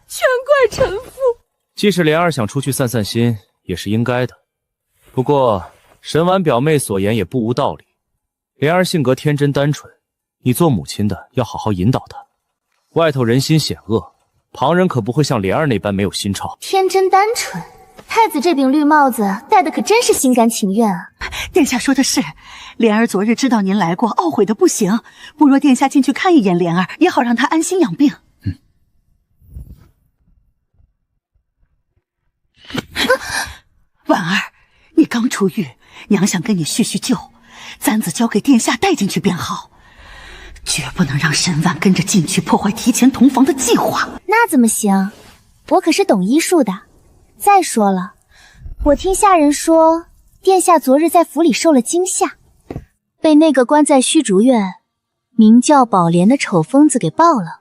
全怪臣妇。即使莲儿想出去散散心，也是应该的。不过沈婉表妹所言也不无道理。莲儿性格天真单纯，你做母亲的要好好引导她。外头人心险恶，旁人可不会像莲儿那般没有心钞。天真单纯，太子这顶绿帽子戴的可真是心甘情愿啊！殿下说的是，莲儿昨日知道您来过，懊悔的不行。不若殿下进去看一眼莲儿，也好让她安心养病。婉儿，你刚出狱，娘想跟你叙叙旧，簪子交给殿下带进去便好，绝不能让沈婉跟着进去破坏提前同房的计划。那怎么行？我可是懂医术的。再说了，我听下人说，殿下昨日在府里受了惊吓，被那个关在虚竹院名叫宝莲的丑疯子给爆了。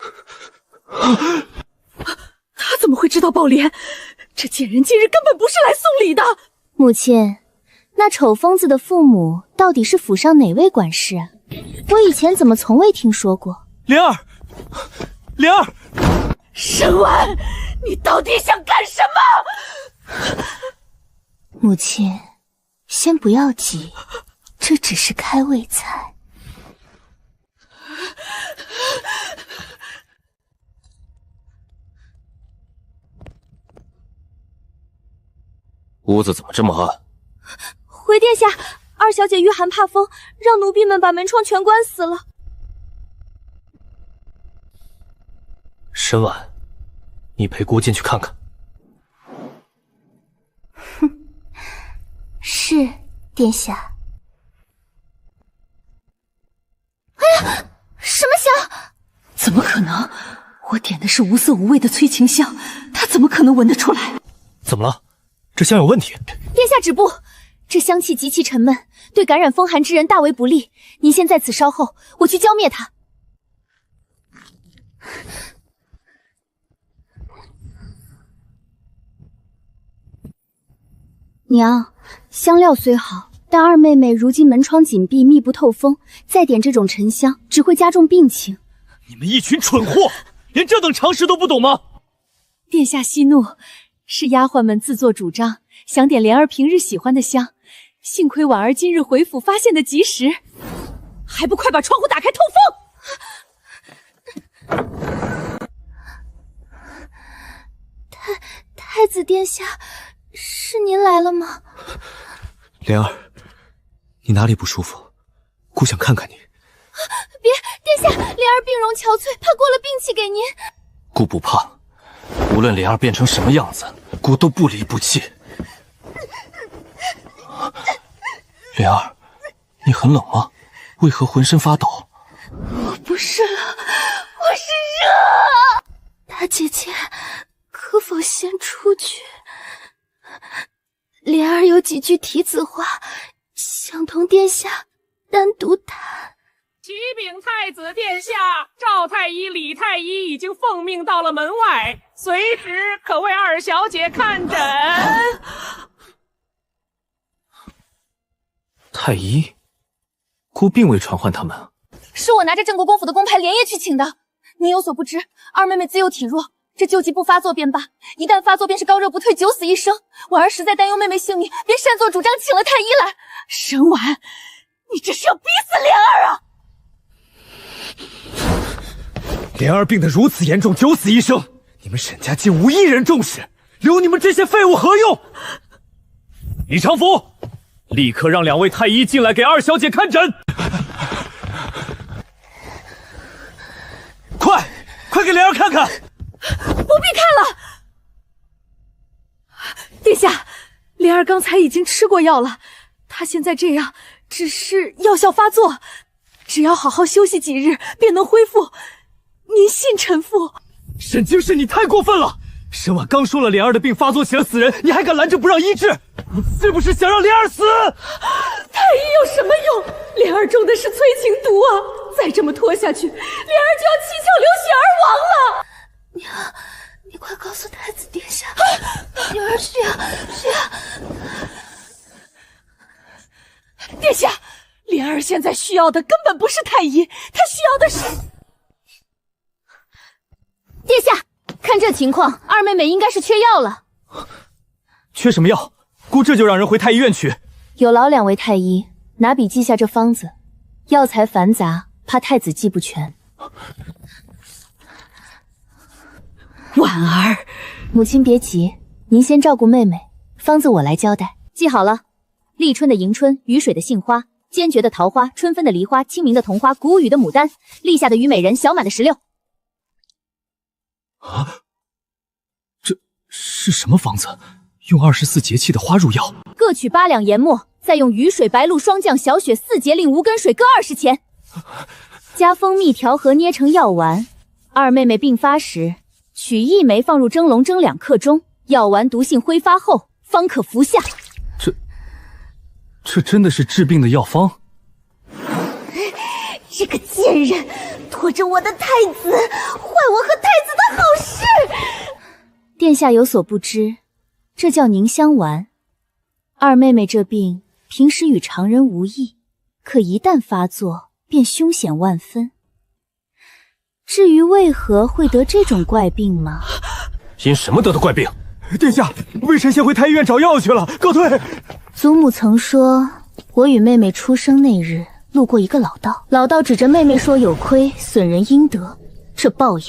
他怎么会知道宝莲？这贱人今日根本不是来送礼的。母亲，那丑疯子的父母到底是府上哪位管事啊？我以前怎么从未听说过？莲儿，莲儿，沈婉，你到底想干什么？母亲，先不要急，这只是开胃菜。屋子怎么这么暗？回殿下，二小姐御寒怕风，让奴婢们把门窗全关死了。沈婉，你陪姑进去看看。是，殿下。哎呀，什么香？怎么可能？我点的是无色无味的催情香，他怎么可能闻得出来？怎么了？这香有问题。殿下止步，这香气极其沉闷，对感染风寒之人大为不利。您先在此稍后，我去浇灭它。娘，香料虽好，但二妹妹如今门窗紧闭，密不透风，再点这种沉香，只会加重病情。你们一群蠢货，连这等常识都不懂吗？殿下息怒，是丫鬟们自作主张，想点莲儿平日喜欢的香。幸亏婉儿今日回府发现的及时，还不快把窗户打开透风！太子殿下，是您来了吗？莲儿，你哪里不舒服？姑想看看你。别，殿下，莲儿病容憔悴，怕过了病气给您。姑不怕，无论莲儿变成什么样子，姑都不离不弃。莲儿，你很冷吗？为何浑身发抖？我不是冷，我是热。大姐姐，可否先出去？莲儿有几句题子话，想同殿下单独谈。启禀太子殿下，赵太医、李太医已经奉命到了门外，随时可为二小姐看诊。太医，姑并未传唤他们。是我拿着郑国公府的公牌连夜去请的。您有所不知，二妹妹自幼体弱，这救急不发作便罢，一旦发作便是高热不退，九死一生。婉儿实在担忧妹妹性命，便擅作主张请了太医来。沈婉，你这是要逼死莲儿啊！莲儿病得如此严重，九死一生，你们沈家竟无一人重视，留你们这些废物何用？李长福，立刻让2位太医进来给二小姐看诊。快给莲儿看看！不必看了，殿下，莲儿刚才已经吃过药了，她现在这样只是药效发作，只要好好休息几日便能恢复。您信臣妇？沈经师，你太过分了！沈婉刚说了莲儿的病发作起了死人，你还敢拦着不让医治？你是不是想让莲儿死？太医有什么用？莲儿中的是催情毒啊！再这么拖下去，莲儿就要七窍流血而亡了。娘，你快告诉太子殿下，女儿需要。殿下，莲儿现在需要的根本不是太医，她需要的是……殿下，看这情况，二妹妹应该是缺药了。缺什么药？姑这就让人回太医院取。有劳2位太医，拿笔记下这方子，药材繁杂，怕太子记不全。婉儿，母亲别急，您先照顾妹妹，方子我来交代。记好了，立春的迎春，雨水的杏花，坚决的桃花，春分的梨花，清明的桐花，谷雨的牡丹，立夏的虞美人，小满的石榴。啊，这是什么方子？用24节气的花入药，各取8两研末，再用雨水、白露、霜降、小雪4节令无根水各20钱，加蜂蜜调和捏成药丸。二妹妹病发时，取1枚放入蒸笼蒸2刻钟，药丸毒性挥发后方可服下。这真的是治病的药方？这个贱人拖着我的太子，坏我和太子的好事。殿下有所不知，这叫凝香丸。二妹妹这病平时与常人无异，可一旦发作，便凶险万分。至于为何会得这种怪病吗？因什么得的怪病？殿下，微臣先回太医院找药去了，告退。祖母曾说，我与妹妹出生那日，路过一个老道，老道指着妹妹说有亏损人应得，这报应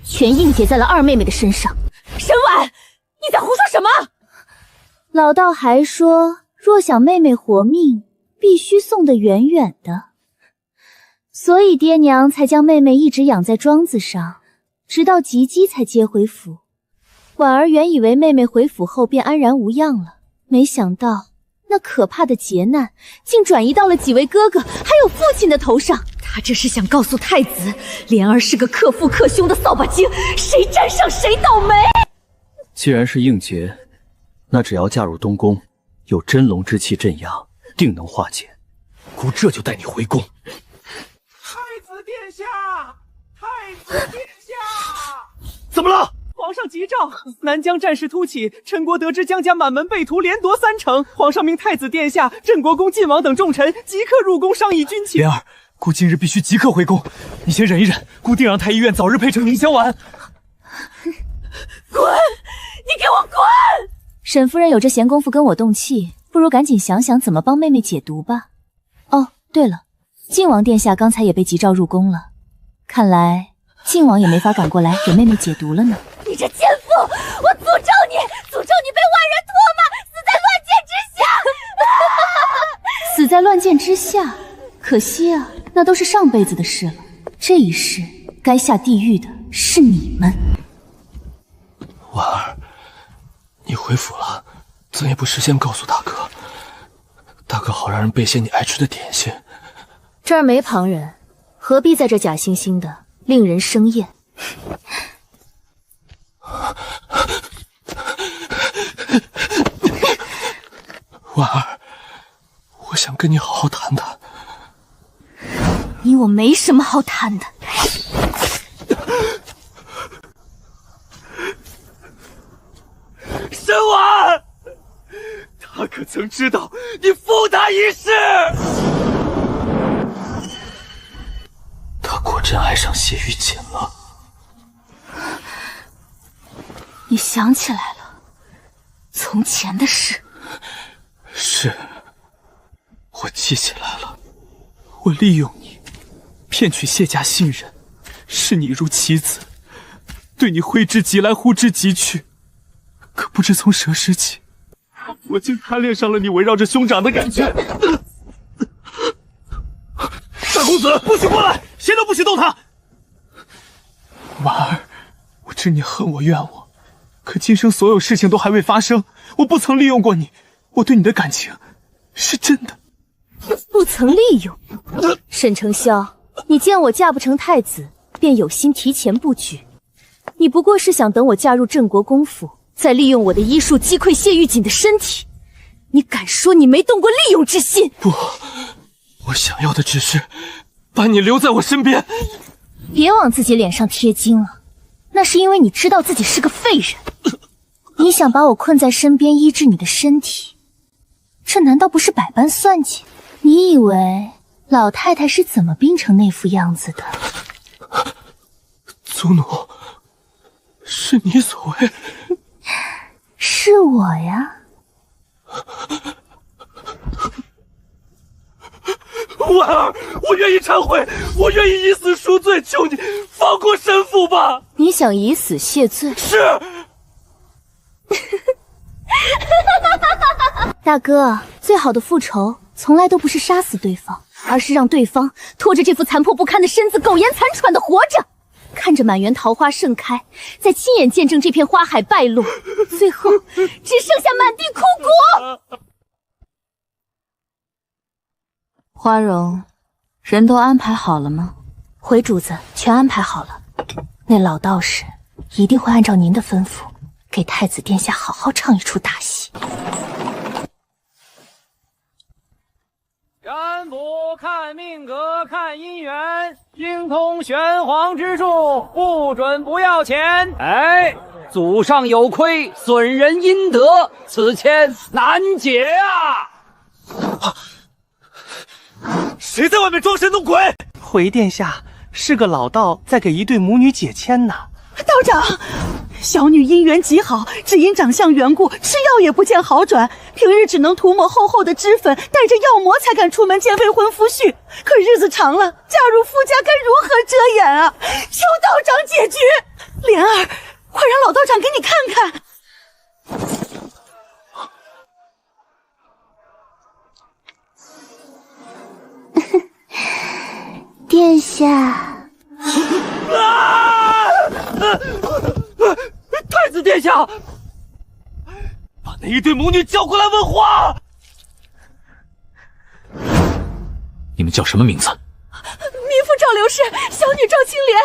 全应结在了二妹妹的身上。沈婉，你在胡说什么？老道还说，若想妹妹活命，必须送得远远的，所以爹娘才将妹妹一直养在庄子上，直到及笄才接回府。婉儿原以为妹妹回府后便安然无恙了，没想到那可怕的劫难竟转移到了几位哥哥还有父亲的头上。他这是想告诉太子，莲儿是个克父克兄的扫把精，谁沾上谁倒霉。既然是应劫，那只要嫁入东宫，有真龙之气镇压，定能化解。姑这就带你回宫。太子殿下，太子殿下，怎么了？皇上急诏，南疆战事突起，陈国得知江家满门被屠，连夺3城。皇上命太子殿下、镇国公晋王等重臣即刻入宫商议军情。莲儿，姑今日必须即刻回宫，你先忍一忍，姑定让太医院早日配成凝香丸。滚！你给我滚！沈夫人有这闲工夫跟我动气，不如赶紧想想怎么帮妹妹解毒吧。哦，对了，晋王殿下刚才也被急召入宫了，看来晋王也没法赶过来给妹妹解毒了呢。你这奸妇，我诅咒你，诅咒你被万人唾骂，死在乱箭之下！死在乱箭之下，可惜啊，那都是上辈子的事了。这一世该下地狱的是你们。婉儿，你回府了，怎也不事先告诉大哥？大哥好让人备些你爱吃的点心。这儿没旁人，何必在这假惺惺的令人生厌？婉儿，我想跟你好好谈谈。你我没什么好谈的。沈婉，他可曾知道你负他一世？他果真爱上谢玉锦了。你想起来了从前的事？是，我记起来了。我利用你，骗取谢家信任，视你如棋子，对你挥之即来，呼之即去。可不知从何时起，我竟贪恋上了你围绕着兄长的感觉。大公子，不许过来，谁都不许动他。婉儿，我知你恨我怨我，可今生所有事情都还未发生，我不曾利用过你，我对你的感情是真的。不曾利用？沈承霄，你见我嫁不成太子，便有心提前布局。你不过是想等我嫁入镇国公府，再利用我的医术击溃谢玉锦的身体。你敢说你没动过利用之心？不，我想要的只是把你留在我身边。别往自己脸上贴金了，那是因为你知道自己是个废人。你想把我困在身边医治你的身体，这难道不是百般算计？你以为老太太是怎么病成那副样子的？祖奴，是你所为。是我呀。婉儿，我愿意忏悔，我愿意以死赎罪，求你放过神父吧。你想以死谢罪？是。大哥，最好的复仇从来都不是杀死对方，而是让对方拖着这副残破不堪的身子苟延残喘的活着，看着满园桃花盛开，再亲眼见证这片花海败落，最后只剩下满地枯骨。花荣，人都安排好了吗？回主子，全安排好了。那老道士一定会按照您的吩咐，给太子殿下好好唱一出大戏。人不看命格，看姻缘，精通玄黄之术，不准不要钱。哎，祖上有亏，损人阴德，此签难解啊！谁在外面装神弄鬼？回殿下，是个老道在给一对母女解签呢。道长，小女姻缘极好，只因长相缘故，吃药也不见好转，平日只能涂抹厚厚的脂粉，带着药膜才敢出门见未婚夫婿。可日子长了，嫁入夫家该如何遮掩啊？求道长解局！莲儿，快让老道长给你看看。殿下。啊！太子殿下，把那一对母女叫过来问话。你们叫什么名字？民妇赵刘氏，小女赵青莲。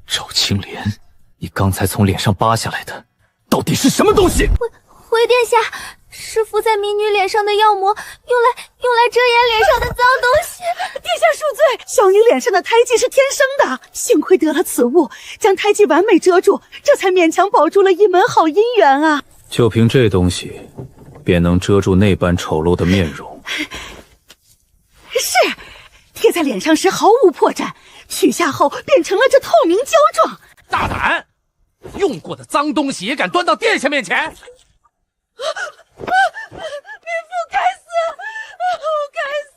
赵青莲，你刚才从脸上扒下来的，到底是什么东西？回殿下，是敷在民女脸上的药膜，用来遮掩脸上的脏东西。殿下恕罪，小女脸上的胎记是天生的，幸亏得了此物，将胎记完美遮住，这才勉强保住了一门好姻缘啊！就凭这东西，便能遮住那般丑陋的面容？是，贴在脸上时毫无破绽，取下后变成了这透明胶状。大胆！用过的脏东西也敢端到殿下面前！民妇该死，我该死！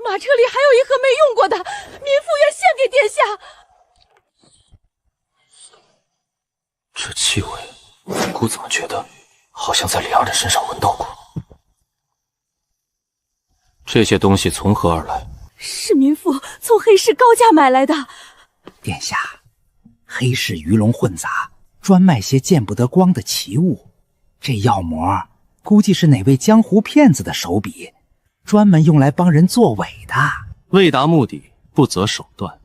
马车里还有一盒没用过的，民妇愿献给殿下。这气味，姑怎么觉得好像在莲儿的身上闻到过？这些东西从何而来？是民妇从黑市高价买来的。殿下，黑市鱼龙混杂，专卖些见不得光的奇物。这药膜估计是哪位江湖骗子的手笔，专门用来帮人作伪的。为达目的，不择手段，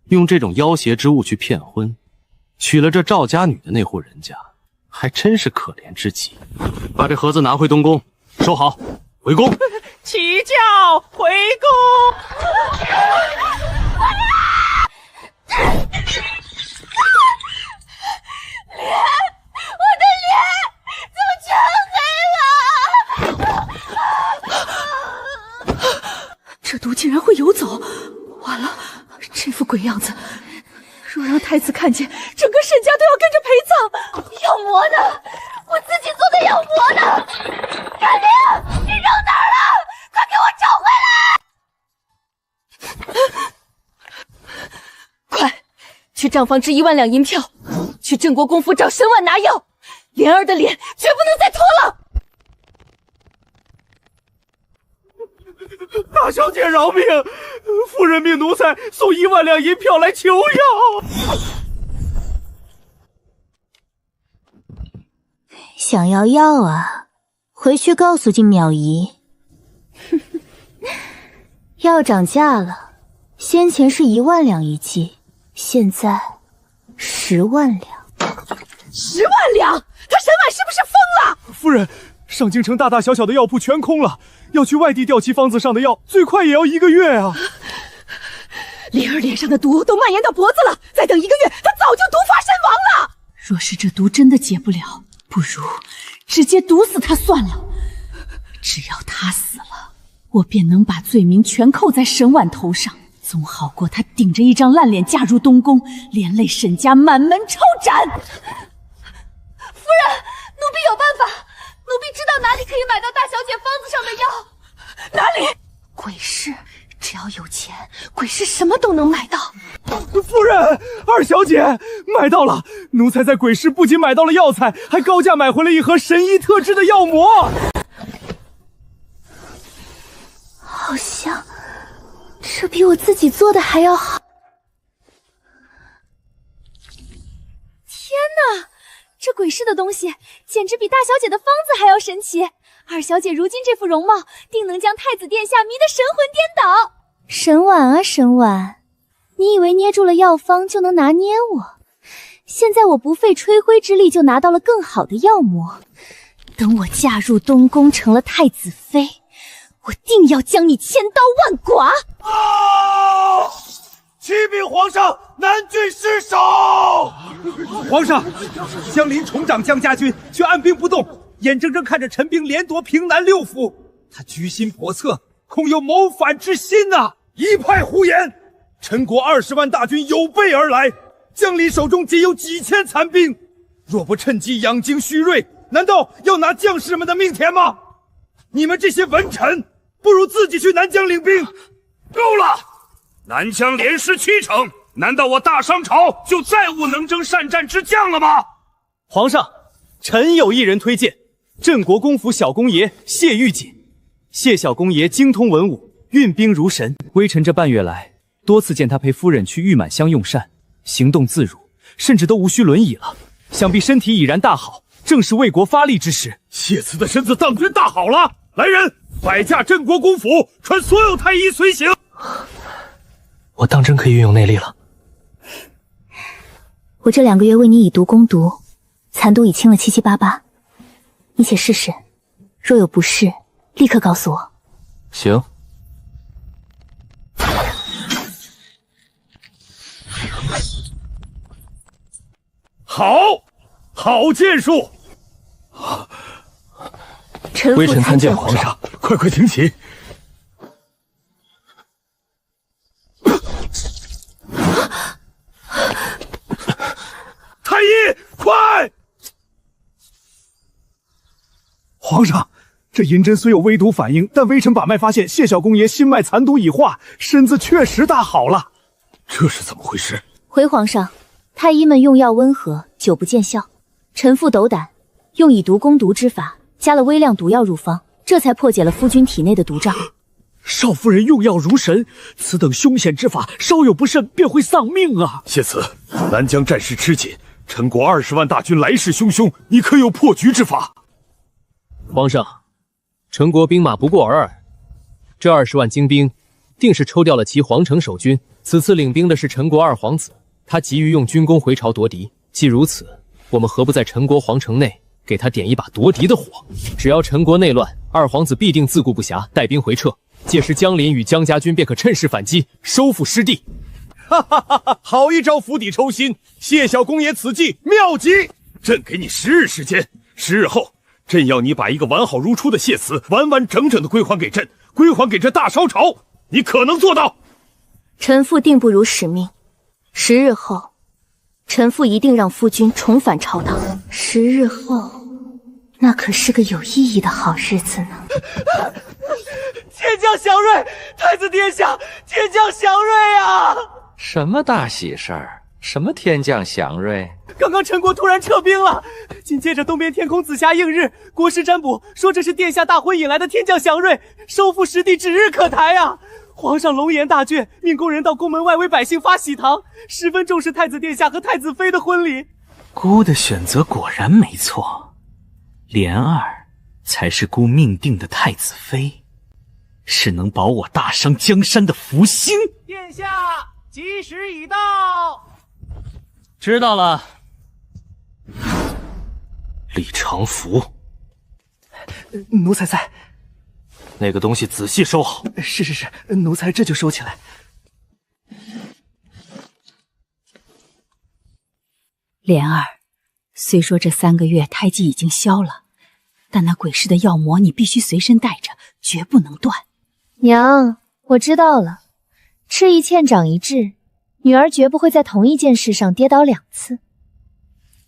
用这种妖邪之物去骗婚，娶了这赵家女的那户人家，还真是可怜之极。把这盒子拿回东宫，收好，回宫。起轿回宫。脸，我的脸怎么全黑了？这毒竟然会游走，完了，这副鬼样子，若让太子看见，整个沈家都要跟着陪葬。药膜呢？我自己做的药膜呢？甘玲，你扔哪儿了？快给我找回来！快，去账房支1万两银票，去郑国公府找沈婉拿药。莲儿的脸绝不能再拖了。大小姐饶命！夫人命奴才送1万两银票来求药。想要药啊？回去告诉静淼姨。药涨价了，先前是1万两一剂，现在10万两。10万两？他沈婉是不是疯了？夫人，上京城大大小小的药铺全空了，要去外地调齐方子上的药，最快也要1个月啊！莲儿脸上的毒都蔓延到脖子了，再等1个月，他早就毒发身亡了。若是这毒真的解不了，不如直接毒死他算了。只要他死了，我便能把罪名全扣在沈婉头上，总好过他顶着一张烂脸嫁入东宫，连累沈家满门抄斩。夫人，奴婢有办法，奴婢知道哪里可以买到大小姐方子上的药。哪里？鬼市，只要有钱，鬼市什么都能买到。夫人，二小姐买到了，奴才在鬼市不仅买到了药材，还高价买回了一盒神医特制的药膜。好像这比我自己做的还要好。天哪，这鬼市的东西简直比大小姐的方子还要神奇。二小姐如今这副容貌，定能将太子殿下迷得神魂颠倒。沈婉啊沈婉，你以为捏住了药方就能拿捏我？现在我不费吹灰之力就拿到了更好的药膜，等我嫁入东宫成了太子妃，我定要将你千刀万剐！啊！启禀皇上，南郡失守。皇上，江林重掌江家军，却按兵不动，眼睁睁看着陈兵连夺平南6府。他居心叵测，恐有谋反之心呐！一派胡言！陈国20万大军有备而来，江林手中仅有几千残兵，若不趁机养精蓄锐，难道要拿将士们的命填吗？你们这些文臣，不如自己去南疆领兵。够了！南疆连失7城，难道我大商朝就再无能征善战之将了吗？皇上，臣有一人推荐，镇国公府小公爷谢玉锦。谢小公爷精通文武，运兵如神。微臣这半月来，多次见他陪夫人去玉满乡用膳，行动自如，甚至都无需轮椅了。想必身体已然大好，正是为国发力之时。谢慈的身子当真大好了。来人，摆驾镇国公府，传所有太医随行。我当真可以运用内力了。我这2个月为你以毒攻毒，残毒已清了七七八八，你且试试，若有不适，立刻告诉我。行。好剑术！微臣参见皇上，快请起！太医，快！皇上，这银针虽有微毒反应，但微臣把脉发现谢小公爷心脉残毒已化，身子确实大好了。这是怎么回事？回皇上，太医们用药温和，久不见效。臣妇斗胆，用以毒攻毒之法，加了微量毒药入方，这才破解了夫君体内的毒障。少夫人用药如神，此等凶险之法，稍有不慎便会丧命啊！谢慈，南疆战事吃紧，陈国20万大军来势汹汹，你可有破局之法？皇上，陈国兵马不过尔尔，这20万精兵，定是抽调了其皇城守军。此次领兵的是陈国2皇子，他急于用军功回朝夺嫡。既如此，我们何不在陈国皇城内给他点一把夺嫡的火？只要陈国内乱，2皇子必定自顾不暇，带兵回撤。届时江林与江家军便可趁势反击，收复失地。哈哈哈哈！好一招釜底抽薪！谢小公爷此计妙极！朕给你10日时间，10日后，朕要你把一个完好如初的谢慈完完整整的归还给朕，归还给这大商朝，你可能做到？臣妇定不辱使命。10日后，臣妇一定让夫君重返朝堂。10日后，那可是个有意义的好日子呢。天降祥瑞，太子殿下，天降祥瑞啊！什么大喜事儿？什么天降祥瑞？刚刚陈国突然撤兵了，紧接着东边天空紫霞映日，国师占卜说这是殿下大婚引来的天降祥瑞，收复失地指日可待啊！皇上龙颜大眷，命宫人到宫门外为百姓发喜糖，十分重视太子殿下和太子妃的婚礼。姑的选择果然没错，莲儿才是姑命定的太子妃，是能保我大商江山的福星。殿下，吉时已到。知道了。李长福，奴才在。那个东西仔细收好。是，奴才这就收起来。莲儿，虽说这3个月胎记已经消了，但那鬼市的药魔你必须随身带着，绝不能断。娘，我知道了，吃一堑长一智，女儿绝不会在同一件事上跌倒2次。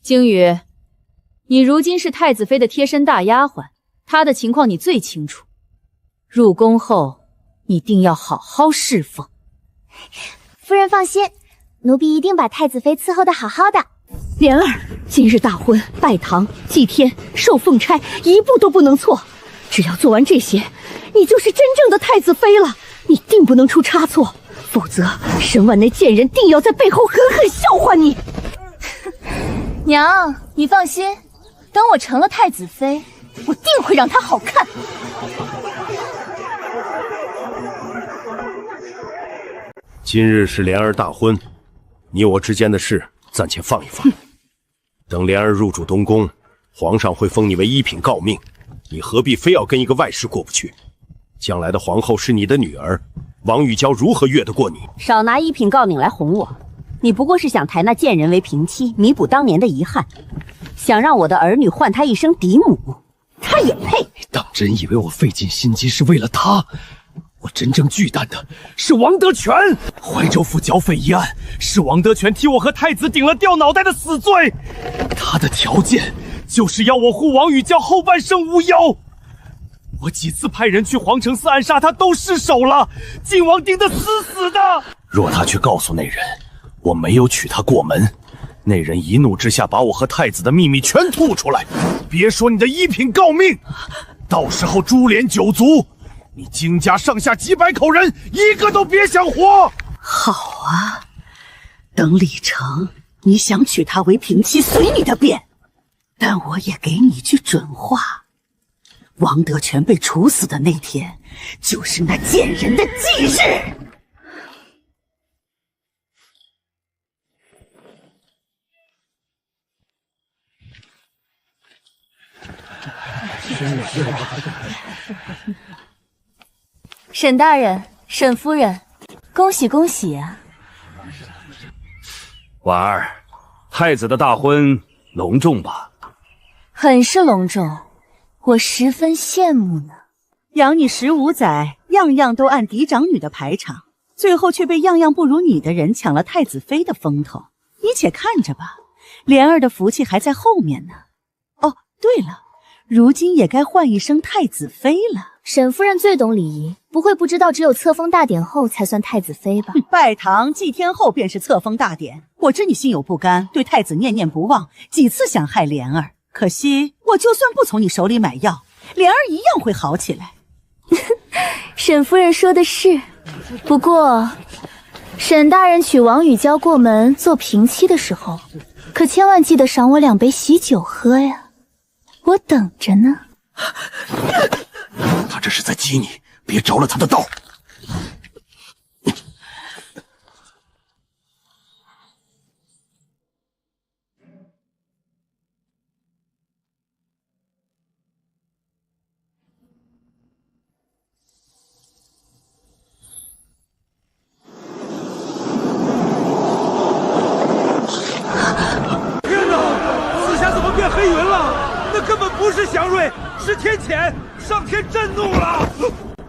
鲸鱼，你如今是太子妃的贴身大丫鬟，她的情况你最清楚。入宫后，你定要好好侍奉。夫人放心，奴婢一定把太子妃伺候得好好的。莲儿，今日大婚、拜堂、祭天、受凤钗，一步都不能错。只要做完这些，你就是真正的太子妃了。你定不能出差错，否则沈婉那贱人定要在背后狠狠笑话你。娘，你放心，等我成了太子妃，我定会让她好看。今日是莲儿大婚，你我之间的事暂且放一放。等莲儿入主东宫，皇上会封你为1品诰命，你何必非要跟一个外室过不去？将来的皇后是你的女儿，王玉娇如何越得过你？少拿一品诰领来哄我，你不过是想抬那贱人为平妻，弥补当年的遗憾，想让我的儿女唤她一声嫡母，她也配？你当真以为我费尽心机是为了她？我真正惧惮的是王德全。怀州府剿匪一案，是王德全替我和太子顶了掉脑袋的死罪。他的条件就是要我护王宇娇后半生无忧。我几次派人去皇城寺暗杀他，都失手了，晋王盯得死死的。若他去告诉那人我没有娶她过门，那人一怒之下把我和太子的秘密全吐出来，别说你的一品诰命，到时候株连九族，你荆家上下几百口人一个都别想活。好啊，等李成你想娶她为平妻，随你的便，但我也给你句准话，王德全被处死的那天，就是那贱人的忌日。沈大人、沈夫人，恭喜恭喜啊！婉儿，太子的大婚隆重吧？很是隆重，我十分羡慕呢。养你15载，样样都按嫡长女的排场，最后却被样样不如你的人抢了太子妃的风头。你且看着吧，莲儿的福气还在后面呢。哦，对了，如今也该唤一声太子妃了。沈夫人最懂礼仪，不会不知道只有册封大典后才算太子妃吧？拜堂祭天后便是册封大典。我知你心有不甘，对太子念念不忘，几次想害莲儿。可惜我就算不从你手里买药，莲儿一样会好起来。沈夫人说的是，不过沈大人娶王宇娇过门做平妻的时候，可千万记得赏我2杯喜酒喝呀，我等着呢。他这是在激你，别着了他的道。天哪，四下怎么变黑云了？那根本不是祥瑞，是天谴！上天震怒了！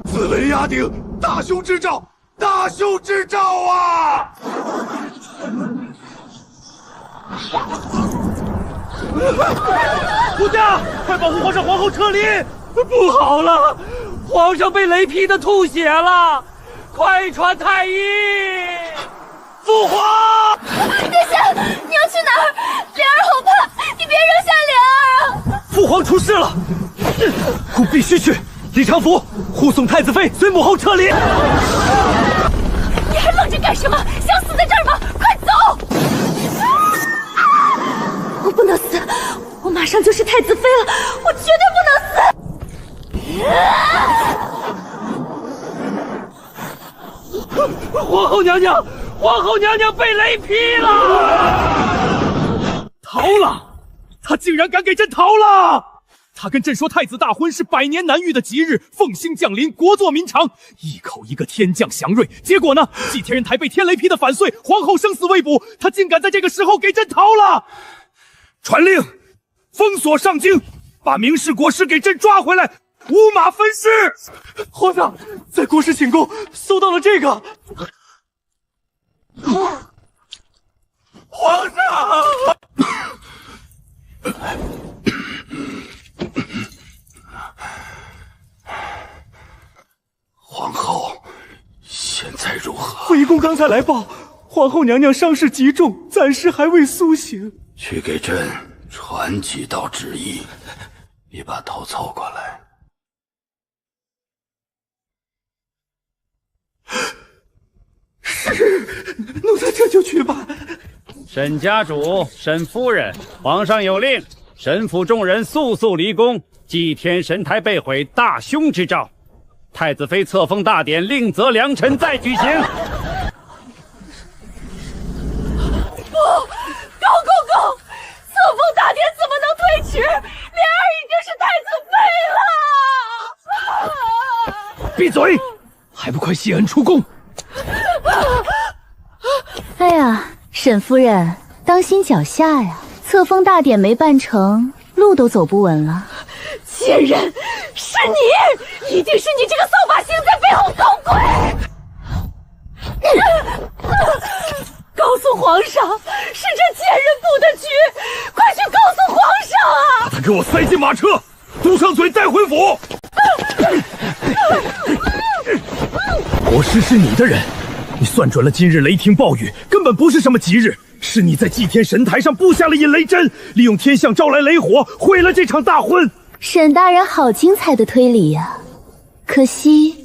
紫雷压顶，大凶之兆，大凶之兆啊！护驾，快保护皇上、皇后撤离！不好了，皇上被雷劈的吐血了！快传太医！父皇！殿下，你要去哪儿？莲儿好怕，你别扔下莲儿啊！父皇出事了，我必须去。李长福护送太子妃随母后撤离。你还愣着干什么？想死在这儿吗？快走！我不能死，我马上就是太子妃了，我绝对不能死！皇后娘娘，皇后娘娘被雷劈了，逃了！他竟然敢给朕逃了！他跟朕说太子大婚是100年难遇的吉日，凤星降临，国祚民长，一口一个天降祥瑞。结果呢，祭天人台被天雷劈的反碎，皇后生死未卜，他竟敢在这个时候给朕逃了！传令，封锁上京，把明氏国师给朕抓回来，五马分尸。皇上，在国师寝宫搜到了这个。皇上。皇后现在如何？回宫刚才来报，皇后娘娘伤势极重，暂时还未苏醒。去给朕传几道旨意，你把头凑过来。是，奴才这就去吧。沈家主、沈夫人，皇上有令，沈府众人速速离宫，祭天神台被毁，大凶之兆。太子妃册封大典，另择良辰再举行。不，高公公，册封大典怎么能推迟？莲儿已经是太子妃了。闭嘴！还不快谢恩出宫！哎呀，沈夫人，当心脚下呀！册封大典没办成，路都走不稳了。贱人，是你，一定是你这个扫把星在背后搞鬼！告诉皇上，是这贱人布的局，快去告诉皇上啊！把他给我塞进马车，堵上嘴带回府。国师是你的人，你算准了今日雷霆暴雨，根本不是什么吉日，是你在祭天神台上布下了引雷针，利用天象招来雷火，毁了这场大婚。沈大人好精彩的推理呀，可惜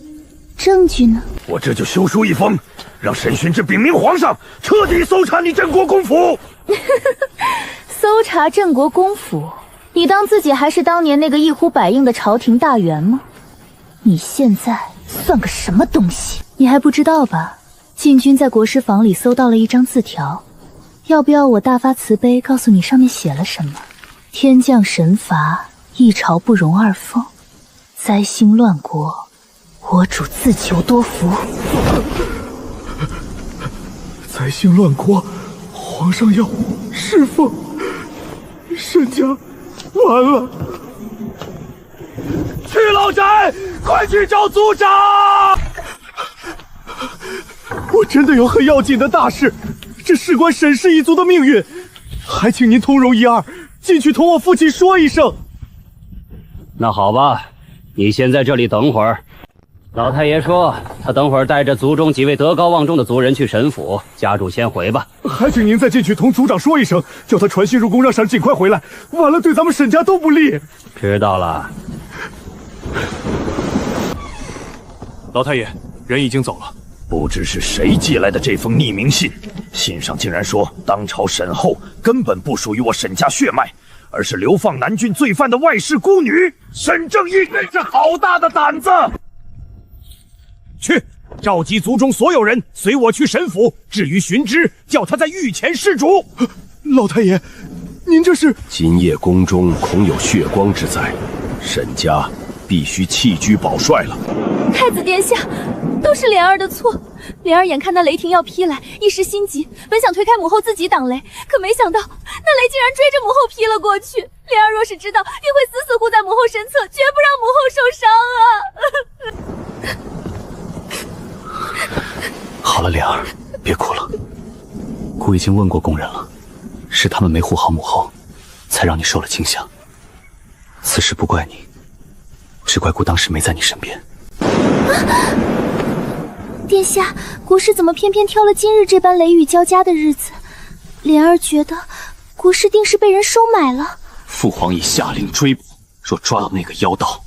证据呢？我这就修书一封，让沈巡之禀明皇上，彻底搜查你镇国公府。搜查镇国公府，你当自己还是当年那个一呼百应的朝廷大员吗？你现在算个什么东西？你还不知道吧？禁军在国师房里搜到了一张字条，要不要我大发慈悲告诉你上面写了什么？天降神罚，一朝不容二凤，灾星乱国，我主自求多福。灾星乱国，皇上要释放沈家，完了！去老宅，快去找族长！我真的有很要紧的大事，这事关沈氏一族的命运，还请您通融一二，进去同我父亲说一声。那好吧，你先在这里等会儿。老太爷说，他等会儿带着族中几位德高望重的族人去沈府，家主先回吧。还请您再进去同族长说一声，叫他传信入宫，让闪尽快回来，晚了对咱们沈家都不利。知道了。老太爷，人已经走了。不知是谁寄来的这封匿名信，信上竟然说当朝沈后根本不属于我沈家血脉，而是流放南郡罪犯的外室孤女。沈正义真是好大的胆子！去，召集族中所有人，随我去沈府。至于寻之，叫他在御前施主。老太爷，您这是……今夜宫中恐有血光之灾，沈家必须弃居保帅了。太子殿下，都是莲儿的错。莲儿眼看那雷霆要劈来，一时心急，本想推开母后自己挡雷，可没想到那雷竟然追着母后劈了过去。莲儿若是知道，定会死死护在母后身侧，绝不让母后受伤啊！好了，莲儿，别哭了。姑已经问过宫人了，是他们没护好母后，才让你受了惊吓。此事不怪你，只怪姑当时没在你身边。殿下，国师怎么偏偏挑了今日这般雷雨交加的日子？莲儿觉得国师定是被人收买了。父皇已下令追捕，若抓到那个妖道，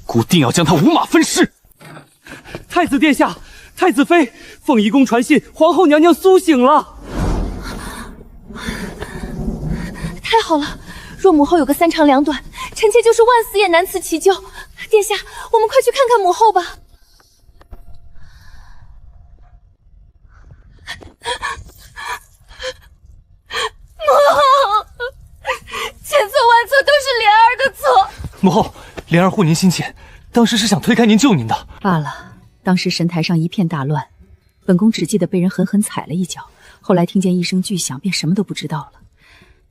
姑定要将他五马分尸。太子殿下，太子妃，凤仪宫传信，皇后娘娘苏醒了。太好了，若母后有个三长两短，臣妾就是万死也难辞其咎。殿下，我们快去看看母后吧。母后，千错万错都是莲儿的错。母后，莲儿护您心切，当时是想推开您救您的。罢了，当时神台上一片大乱，本宫只记得被人狠狠踩了一脚，后来听见一声巨响，便什么都不知道了。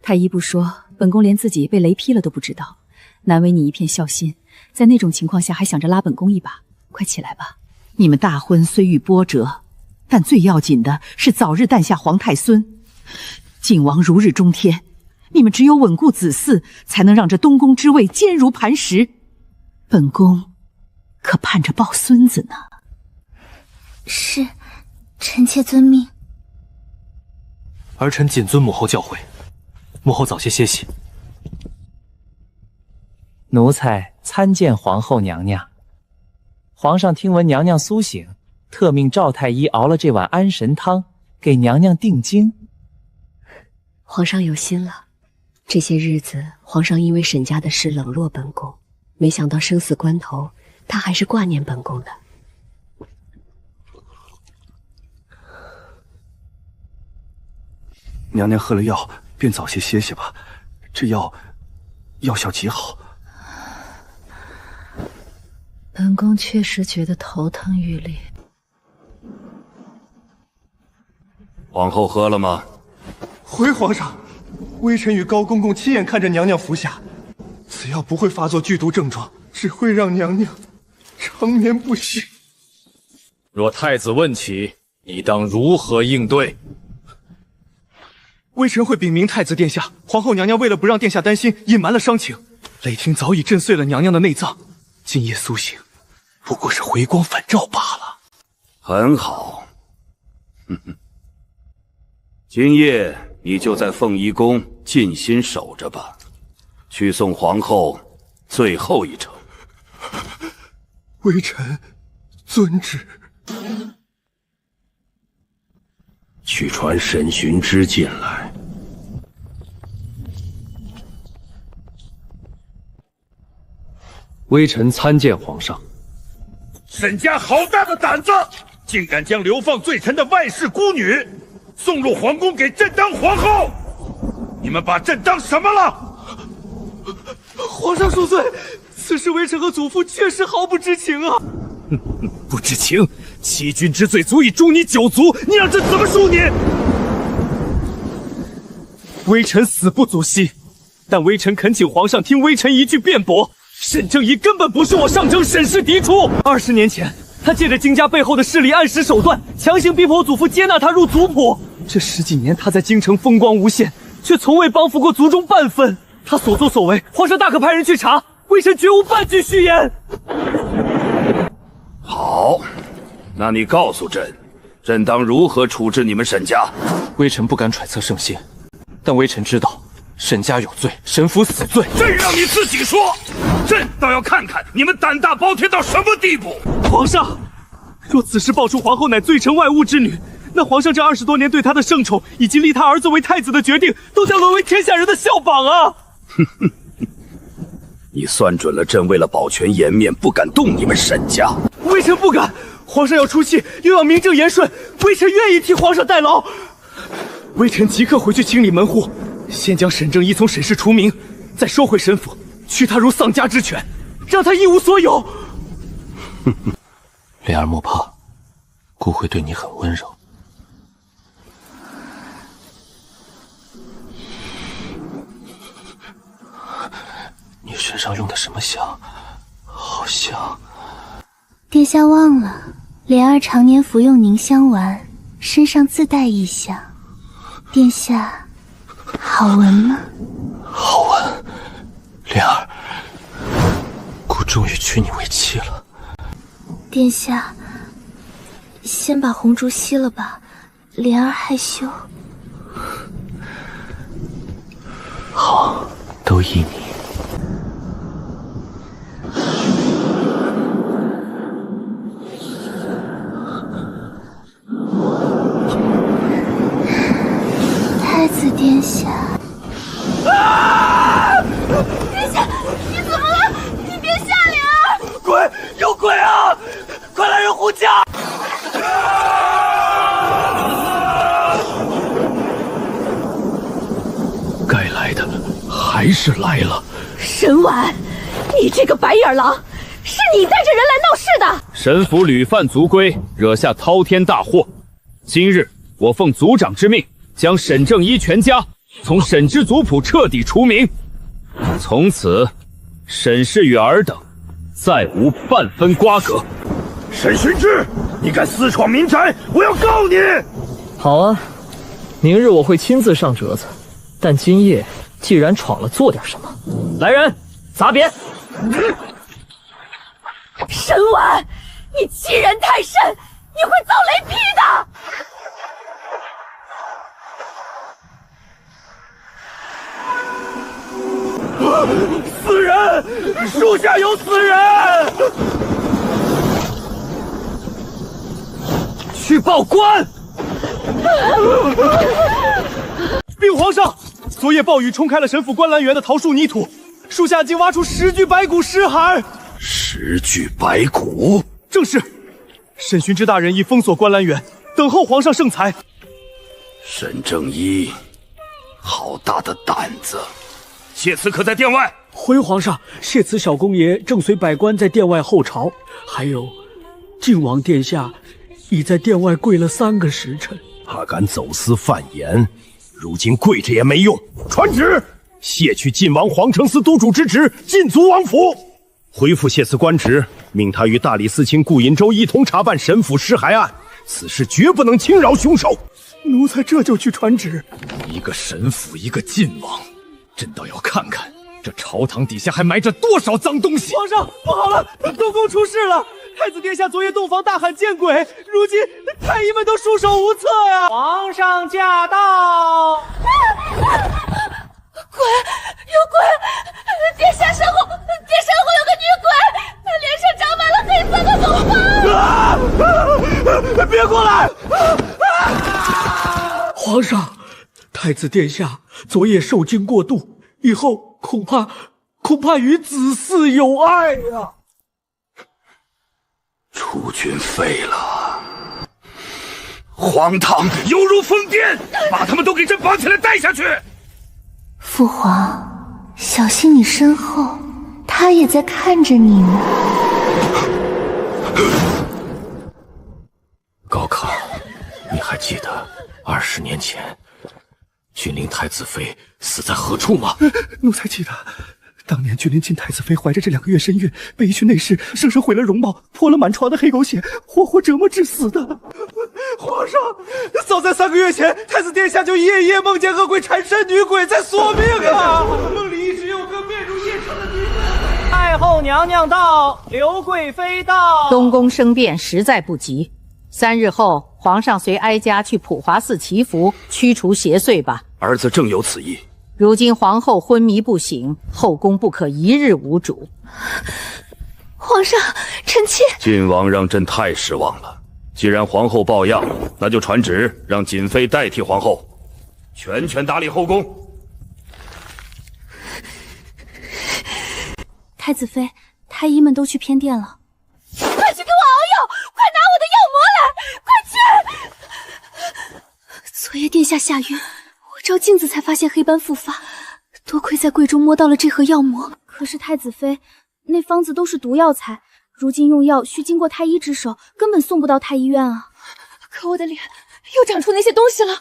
太医不说，本宫连自己被雷劈了都不知道，难为你一片孝心，在那种情况下还想着拉本宫一把，快起来吧。你们大婚虽遇波折，但最要紧的是早日诞下皇太孙。靖王如日中天，你们只有稳固子嗣，才能让这东宫之位坚如磐石。本宫可盼着抱孙子呢。是，臣妾遵命。儿臣谨遵母后教诲，母后早些歇息。奴才参见皇后娘娘。皇上听闻娘娘苏醒，特命赵太医熬了这碗安神汤，给娘娘定经。皇上有心了，这些日子皇上因为沈家的事冷落本宫，没想到生死关头，他还是挂念本宫的。娘娘喝了药，便早些歇歇吧。这药效极好。本宫确实觉得头疼欲裂。皇后喝了吗？回皇上，微臣与高公公亲眼看着娘娘服下，此药不会发作剧毒症状，只会让娘娘长眠不醒。若太子问起，你当如何应对？微臣会禀明太子殿下，皇后娘娘为了不让殿下担心，隐瞒了伤情。雷霆早已震碎了娘娘的内脏，今夜苏醒，不过是回光返照罢了。很好，今夜你就在凤仪宫静心守着吧，去送皇后最后一程。微臣遵旨。去传沈寻之进来。微臣参见皇上。沈家好大的胆子，竟敢将流放罪臣的外室孤女送入皇宫给朕当皇后！你们把朕当什么了？皇上恕罪，此事微臣和祖父确实毫不知情啊！不知情，欺君之罪足以诛你9族，你让朕怎么恕你？微臣死不足惜，但微臣恳请皇上听微臣一句辩驳。沈正仪根本不是我上承沈氏嫡出。20年前，他借着荆家背后的势力，暗使手段，强行逼迫祖父接纳他入族谱。这10几年，他在京城风光无限，却从未帮扶过族中半分。他所作所为，皇上大可派人去查，微臣绝无半句虚言。好，那你告诉朕，朕当如何处置你们沈家？微臣不敢揣测圣心，但微臣知道沈家有罪，沈府死罪。朕让你自己说，朕倒要看看你们胆大包天到什么地步！皇上，若此事爆出皇后乃罪臣外误之女，那皇上这20多年对她的圣宠，以及立她儿子为太子的决定，都将沦为天下人的笑榜啊！你算准了朕为了保全颜面，不敢动你们沈家。微臣不敢，皇上要出气，又要名正言顺，微臣愿意替皇上代劳。微臣即刻回去清理门户，先将沈正一从沈氏除名，再收回沈府，取他如丧家之犬，让他一无所有。莲儿莫怕，姑会对你很温柔。你身上用的什么香？好香。殿下忘了，莲儿常年服用凝香丸，身上自带异香。殿下，好闻吗？好闻。莲儿，姑终于娶你为妻了。殿下，先把红烛熄了吧，莲儿害羞。好，都依你。太子殿下。啊！殿下，你怎么了？你别吓莲儿！鬼，有鬼啊！快来人护驾！该来的还是来了。沈婉，你这个白眼狼，是你带着人来闹事的！沈府屡犯族规，惹下滔天大祸。今日我奉族长之命，将沈正一全家从沈之族谱彻底除名，从此沈氏与尔等再无半分瓜葛。沈寻之，你敢私闯民宅，我要告你！好啊，明日我会亲自上折子，但今夜既然闯了，做点什么。来人，砸扁！沈婉，你欺人太甚，你会遭雷劈的！死人！树下有死人！去报官！禀皇上，昨夜暴雨冲开了沈府观澜园的桃树泥土，树下竟挖出10具白骨尸骸。10具白骨？正是。沈寻之大人已封锁观澜园，等候皇上圣裁。沈正一，好大的胆子！谢辞可在殿外。回皇上，谢慈小公爷正随百官在殿外候朝，还有靖王殿下已在殿外跪了3个时辰。他敢走私贩盐，如今跪着也没用。传旨，卸去晋王皇城司都主之职，禁足王府。回复谢慈官职，命他与大理寺卿顾银洲一同查办神府尸骸案。此事绝不能轻饶凶手。奴才这就去传旨。一个神府，一个晋王，朕倒要看看这朝堂底下还埋着多少脏东西。皇上，不好了，东宫出事了！太子殿下昨夜洞房大喊见鬼，如今太医们都束手无策呀！皇上驾到！鬼，有鬼！殿下身后有个女鬼，脸上长满了黑色的脓包！别过来！皇上，太子殿下昨夜受惊过度，以后恐怕与子嗣有碍呀。储君废了，荒唐，犹如疯癫，把他们都给朕绑起来带下去。父皇，小心你身后，他也在看着你呢。高考，你还记得20年前君临太子妃死在何处吗？奴才记得，当年君临晋太子妃怀着这2个月身孕，被一群内侍生生毁了容貌，泼了满床的黑狗血，活活折磨致死的。皇上，早在3个月前，太子殿下就夜夜梦见恶鬼缠身女鬼在索命啊！梦里一直有个面如夜叉的女鬼。太后娘娘到，刘贵妃到。东宫生变实在不急，3日后，皇上随哀家去普华寺祈福，驱除邪祟吧。儿子正有此意。如今皇后昏迷不醒，后宫不可一日无主。皇上，臣妾。晋王让朕太失望了。既然皇后抱恙，那就传旨让瑾妃代替皇后，全权打理后宫。太子妃，太医们都去偏殿了。快去给我熬药！快拿我的药膜来！快去！昨夜殿下下狱，我照镜子才发现黑斑复发，多亏在柜中摸到了这盒药膜。可是太子妃，那方子都是毒药材，如今用药需经过太医之手，根本送不到太医院啊。可我的脸又长出那些东西了，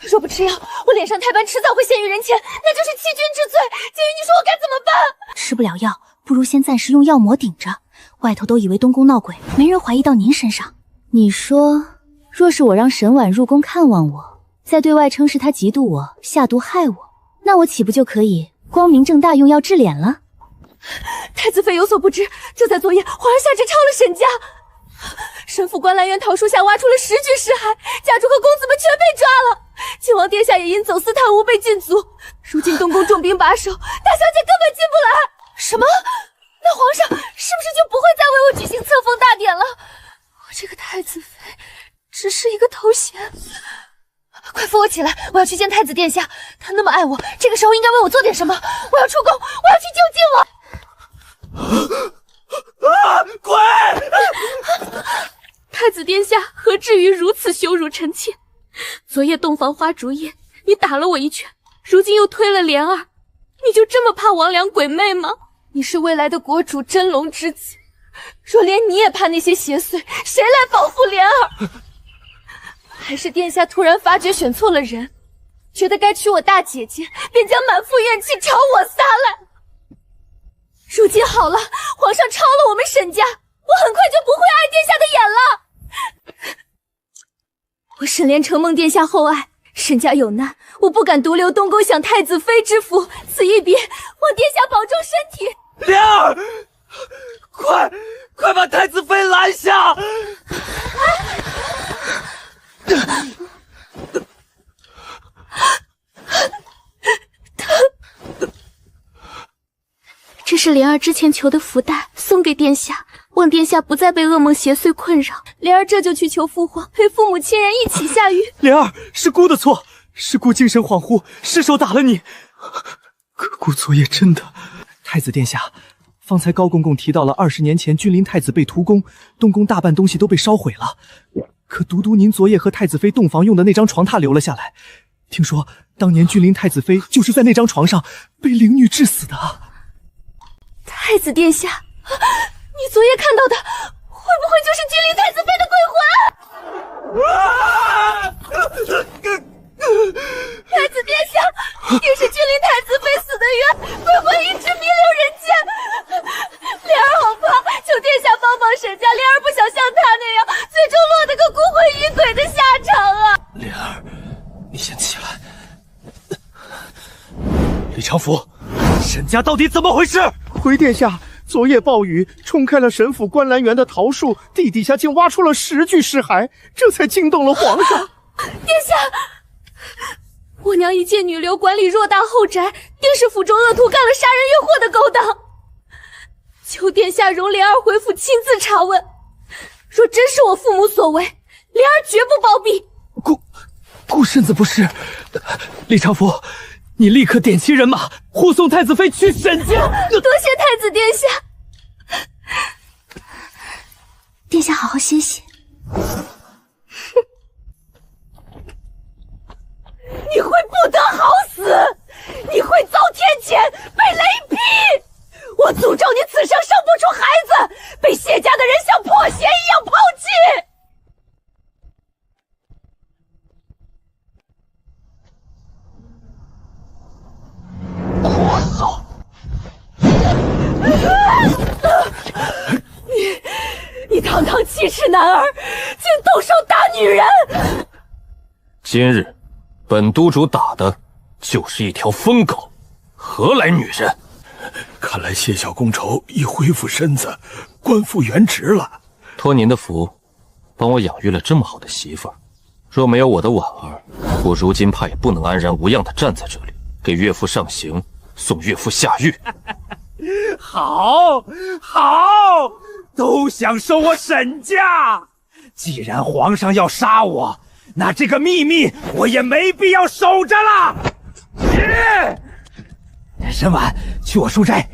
若不吃药，我脸上太斑迟早会现于人前，那就是欺君之罪。介于你说我该怎么办？吃不了药，不如先暂时用药膜顶着，外头都以为东宫闹鬼，没人怀疑到您身上。你说，若是我让沈婉入宫看望我，再对外称是他嫉妒我，下毒害我，那我岂不就可以光明正大用药治脸了？太子妃有所不知，就在昨夜，皇上下旨抄了沈家。沈府观澜园桃树下挖出了10具尸骸，家主和公子们全被抓了。靖王殿下也因走私贪污被禁足，如今东宫重兵把守，大小姐根本进不来。什么？那皇上是不是就不会再为我举行册封大典了？我这个太子妃只是一个头衔。快扶我起来，我要去见太子殿下，他那么爱我，这个时候应该为我做点什么。我要出宫，我要去救靖王。鬼！太子殿下何至于如此羞辱臣妾？昨夜洞房花烛夜，你打了我一拳，如今又推了莲儿，你就这么怕王良鬼魅吗？你是未来的国主真龙之子，若连你也怕那些邪祟，谁来保护莲儿？还是殿下突然发觉选错了人，觉得该娶我大姐姐，便将满腹怨气朝我撒来。如今好了，皇上抄了我们沈家，我很快就不会碍殿下的眼了。我沈莲承蒙殿下厚爱，沈家有难，我不敢独留东宫享太子妃之福，此一别，望殿下保重身体。莲儿，快把太子妃拦下！这是莲儿之前求的福袋，送给殿下，望殿下不再被噩梦邪祟困扰。莲儿这就去求父皇，陪父母亲人一起下狱。莲儿，是姑的错，是姑精神恍惚，失手打了你。可姑昨夜真的……太子殿下，方才高公公提到了20年前君临太子被屠宫，东宫大半东西都被烧毁了。可独独您昨夜和太子妃洞房用的那张床榻留了下来，听说当年君临太子妃就是在那张床上被灵女致死的。太子殿下，你昨夜看到的会不会就是君临太子妃的鬼魂？太子殿下，也是君临太子妃死的冤，鬼魂一直弥留人间。莲儿好怕，求殿下帮帮沈家，莲儿不想像他那样，最终落得个孤魂野鬼的下场啊！莲儿，你先起来。李长福，沈家到底怎么回事？回殿下，昨夜暴雨冲开了沈府观澜园的桃树，地底下竟挖出了10具尸骸，这才惊动了皇上。殿下，我娘一介女流管理偌大后宅，定是府中恶徒干了杀人越货的勾当。求殿下容莲儿回府亲自查问，若真是我父母所为，莲儿绝不包庇。顾身子不是。李长福，你立刻点齐人马，护送太子妃去沈家。多谢太子殿下。殿下好好歇歇。你会不得好死，你会遭天谴，被雷劈。我诅咒你此生生不出孩子，被谢家的人像破鞋一样抛弃。聒噪！你堂堂7尺男儿，竟动手打女人！今日，本督主打的就是一条疯狗，何来女人？看来谢小公仇已恢复身子，官复原职了。托您的福，帮我养育了这么好的媳妇儿。若没有我的婉儿，我如今怕也不能安然无恙地站在这里，给岳父上刑，送岳父下狱。好，好，都想收我沈家。既然皇上要杀我，那这个秘密我也没必要守着了。沈婉，去我书斋，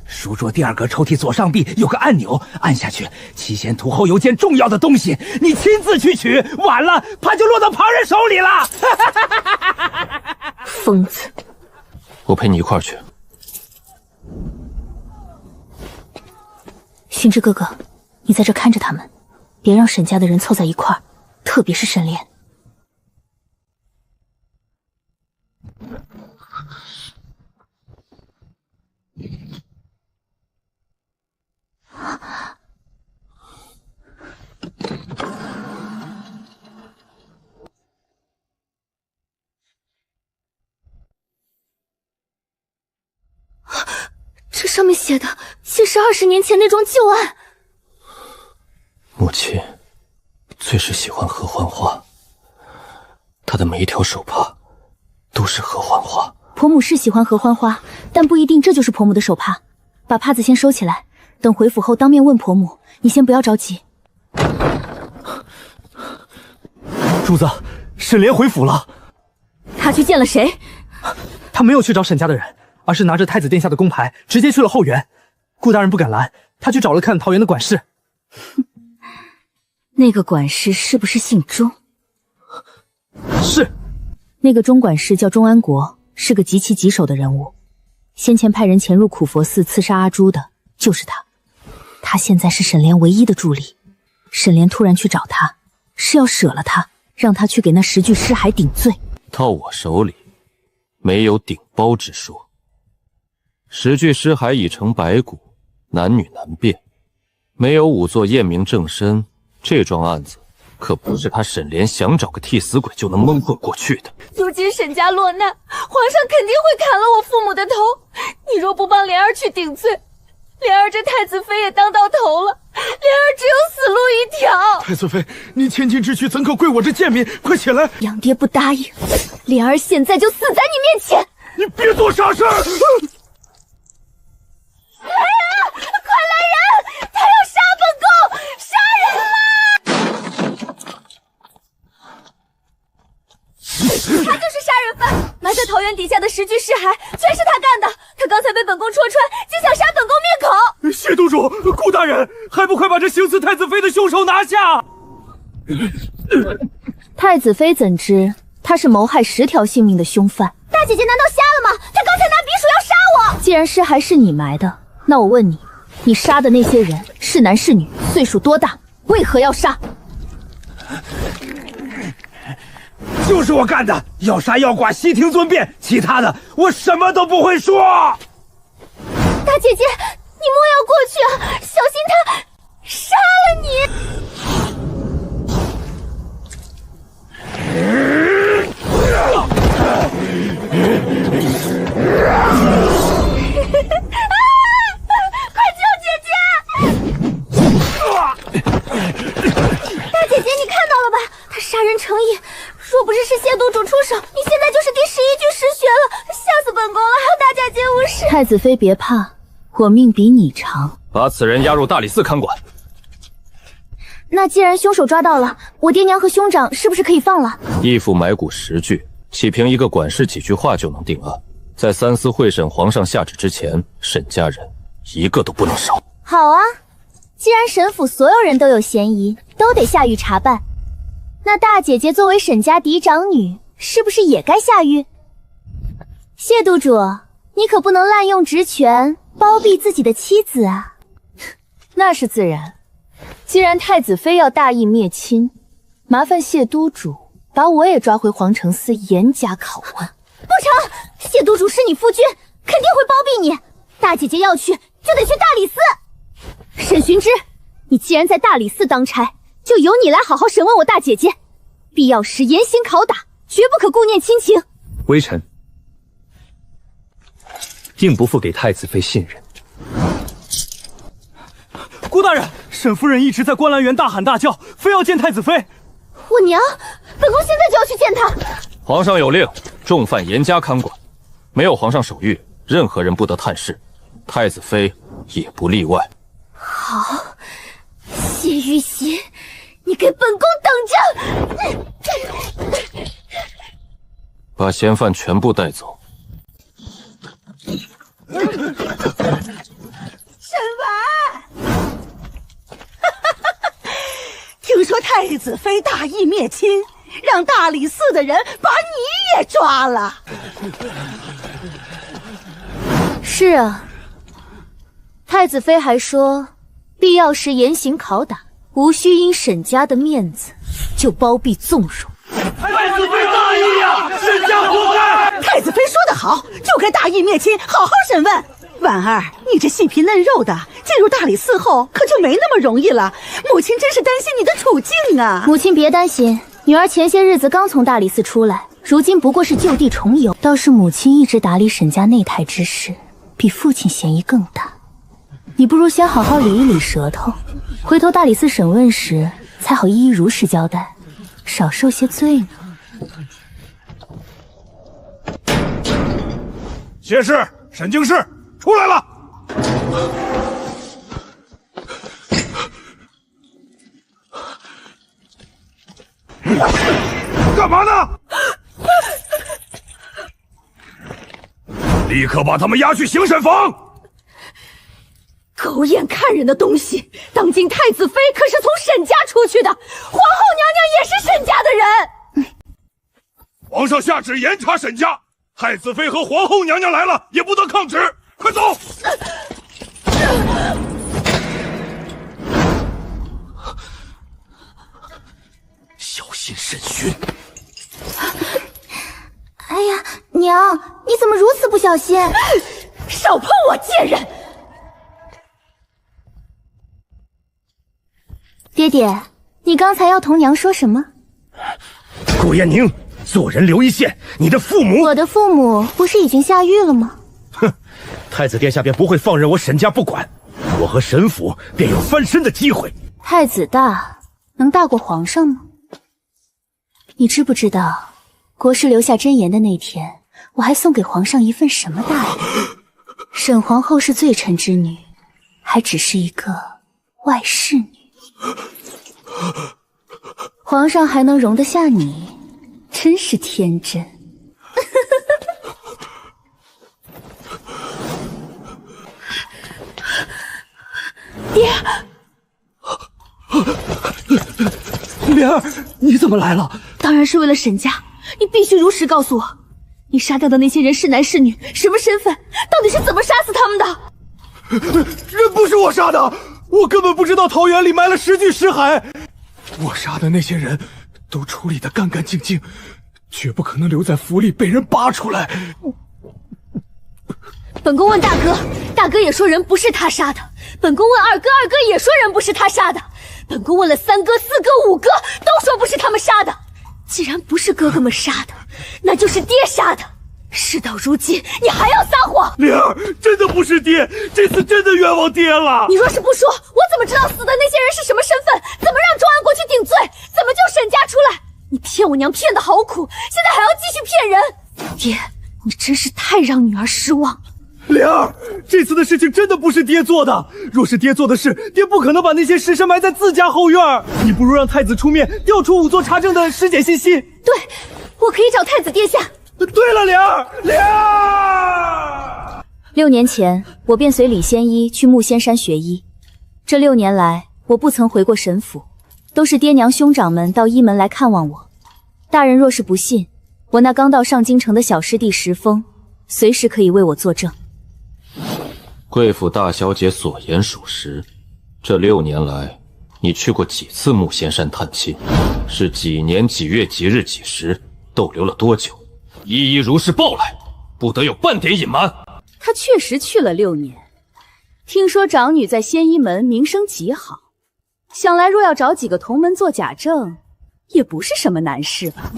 书桌第2格抽屉左上壁有个按钮，按下去，期间图后有件重要的东西，你亲自去取，晚了怕就落到旁人手里了。疯子！我陪你一块儿去。薰之哥哥，你在这看着他们，别让沈家的人凑在一块儿，特别是沈莲。这上面写的竟是20年前那桩旧案。母亲最是喜欢合欢花，她的每一条手帕都是合欢花。婆母是喜欢合欢花，但不一定这就是婆母的手帕。把帕子先收起来，等回府后当面问婆母。你先不要着急。主子，沈莲回府了。他去见了谁？他没有去找沈家的人，而是拿着太子殿下的宫牌，直接去了后园。顾大人不敢拦，他去找了看桃园的管事。那个管事是不是姓钟？是。那个钟管事叫钟安国，是个极其棘手的人物。先前派人潜入苦佛寺刺杀阿朱的就是他。他现在是沈莲唯一的助理。沈莲突然去找他，是要舍了他，让他去给那10具尸骸顶罪。到我手里，没有顶包之说。10具尸骸已成白骨，男女难辨，没有仵作验明正身，这桩案子可不是他沈莲想找个替死鬼就能蒙混过去的。如今沈家落难，皇上肯定会砍了我父母的头。你若不帮莲儿去顶罪，莲儿这太子妃也当到头了，莲儿只有死路一条。太子妃，你千金之躯怎可归我这贱民？快起来！杨爹不答应，莲儿现在就死在你面前。你别做傻事！来人！快来人！他要杀本宫！杀人啦！他就是杀人犯，埋在桃园底下的10具尸骸全是他干的。他刚才被本宫戳穿，竟想杀本宫灭口。谢督主，顾大人，还不快把这行刺太子妃的凶手拿下！太子妃怎知他是谋害10条性命的凶犯？大姐姐难道瞎了吗？她刚才拿匕首要杀我。既然尸骸是你埋的，那我问你，你杀的那些人是男是女，岁数多大，为何要杀？就是我干的，要杀要剐，悉听尊便，其他的我什么都不会说。大姐姐，你莫要过去啊，小心他杀了你。快救姐姐！大姐姐，你看到了吧？他杀人成瘾，若不是谢督主出手，你现在就是第11具失血了，吓死本宫了！大家皆无事。太子妃别怕，我命比你长。把此人押入大理寺看管。那既然凶手抓到了，我爹娘和兄长是不是可以放了？义父埋骨10具，岂凭一个管事几句话就能定案？在三司会审皇上下旨之前，沈家人一个都不能少。好啊，既然沈府所有人都有嫌疑，都得下狱查办，那大姐姐作为沈家嫡长女，是不是也该下狱？谢督主，你可不能滥用职权，包庇自己的妻子啊！那是自然。既然太子妃要大义灭亲，麻烦谢督主把我也抓回皇城寺严加拷问。不成，谢督主是你夫君，肯定会包庇你。大姐姐要去，就得去大理寺。沈寻之，你既然在大理寺当差，就由你来好好审问我大姐姐，必要时严刑拷打，绝不可顾念亲情。微臣定不负给太子妃信任。顾大人，沈夫人一直在观澜园大喊大叫，非要见太子妃。我娘，本宫现在就要去见她。皇上有令，重犯严加看管，没有皇上手谕，任何人不得探视，太子妃也不例外。好，谢玉玺，你给本宫等着！把嫌犯全部带走。沈婉，听说太子妃大义灭亲，让大理寺的人把你也抓了。是啊，太子妃还说，必要时严刑拷打，无需因沈家的面子就包庇纵容。太子妃大义呀，沈家活该！太子妃说得好，就该大义灭亲，好好审问。婉儿，你这细皮嫩肉的，进入大理寺后可就没那么容易了。母亲真是担心你的处境啊！母亲别担心，女儿前些日子刚从大理寺出来，如今不过是就地重游。倒是母亲一直打理沈家内泰之事，比父亲嫌疑更大。你不如先好好理一理舌头，回头大理寺审问时才好一一如实交代，少受些罪呢。谢氏、沈经世出来了。干嘛呢？立刻把他们押去刑审房！狗眼看人的东西！当今太子妃可是从沈家出去的，皇后娘娘也是沈家的人。皇上下旨严查沈家，太子妃和皇后娘娘来了，也不得抗旨。快走！小心审讯。哎呀，娘，你怎么如此不小心？少碰我贱人！爹爹，你刚才要同娘说什么？顾延宁，做人留一线。你的父母，我的父母不是已经下狱了吗？哼，太子殿下便不会放任我沈家不管，我和沈府便有翻身的机会。太子大，能大过皇上吗？你知不知道，国师留下真言的那天，我还送给皇上一份什么大礼？沈皇后是罪臣之女，还只是一个外室女。皇上还能容得下你，真是天真。爹，莲儿，你怎么来了？当然是为了沈家，你必须如实告诉我，你杀掉的那些人是男是女，什么身份，到底是怎么杀死他们的？人不是我杀的，我根本不知道桃园里埋了10具尸骸。我杀的那些人都处理得干干净净，绝不可能留在府里被人扒出来。本宫问大哥，大哥也说人不是他杀的；本宫问二哥，二哥也说人不是他杀的；本宫问了3哥、4哥、5哥，都说不是他们杀的。既然不是哥哥们杀的，那就是爹杀的。事到如今，你还要撒谎？灵儿，真的不是爹，这次真的冤枉爹了。你若是不说，我怎么知道死的那些人是什么身份？怎么让重案国去顶罪？怎么救沈家出来？你骗我娘骗得好苦，现在还要继续骗人。爹，你真是太让女儿失望了。灵儿，这次的事情真的不是爹做的。若是爹做的事，爹不可能把那些尸身埋在自家后院。你不如让太子出面调出仵作查证的尸检信息。对，我可以找太子殿下。对了，灵儿，灵儿。 6年前，我便随李仙一去木仙山学医。这6年来，我不曾回过沈府，都是爹娘兄长们到医门来看望我。大人若是不信，我那刚到上京城的小师弟石峰，随时可以为我作证。贵府大小姐所言属实，这6年来，你去过几次木仙山探亲？是几年几月几日几时？逗留了多久？一一如实报来，不得有半点隐瞒。他确实去了6年，听说长女在仙医门名声极好，想来若要找几个同门做假证，也不是什么难事吧？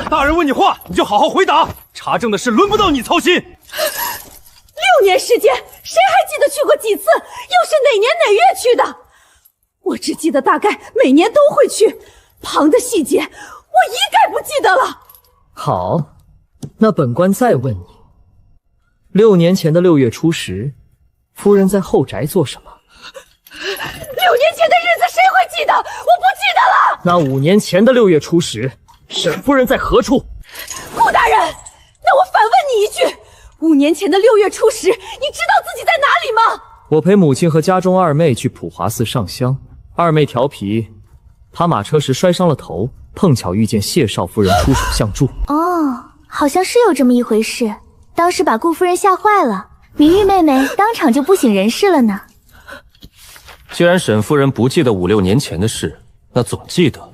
大人问你话，你就好好回答。查证的事轮不到你操心。6年时间，谁还记得去过几次？又是哪年哪月去的？我只记得大概每年都会去，旁的细节我一概不记得了。好，那本官再问你，6年前的6月初10，夫人在后宅做什么？6年前的日子谁会记得？我不记得了。那5年前的6月初10，沈夫人在何处？顾大人，那我反问你一句：5年前的6月初10，你知道自己在哪里吗？我陪母亲和家中二妹去普华寺上香，二妹调皮，爬马车时摔伤了头，碰巧遇见谢少夫人出手相助。哦，好像是有这么一回事。当时把顾夫人吓坏了，明玉妹妹当场就不省人事了呢。既然沈夫人不记得5、6年前的事，那总记得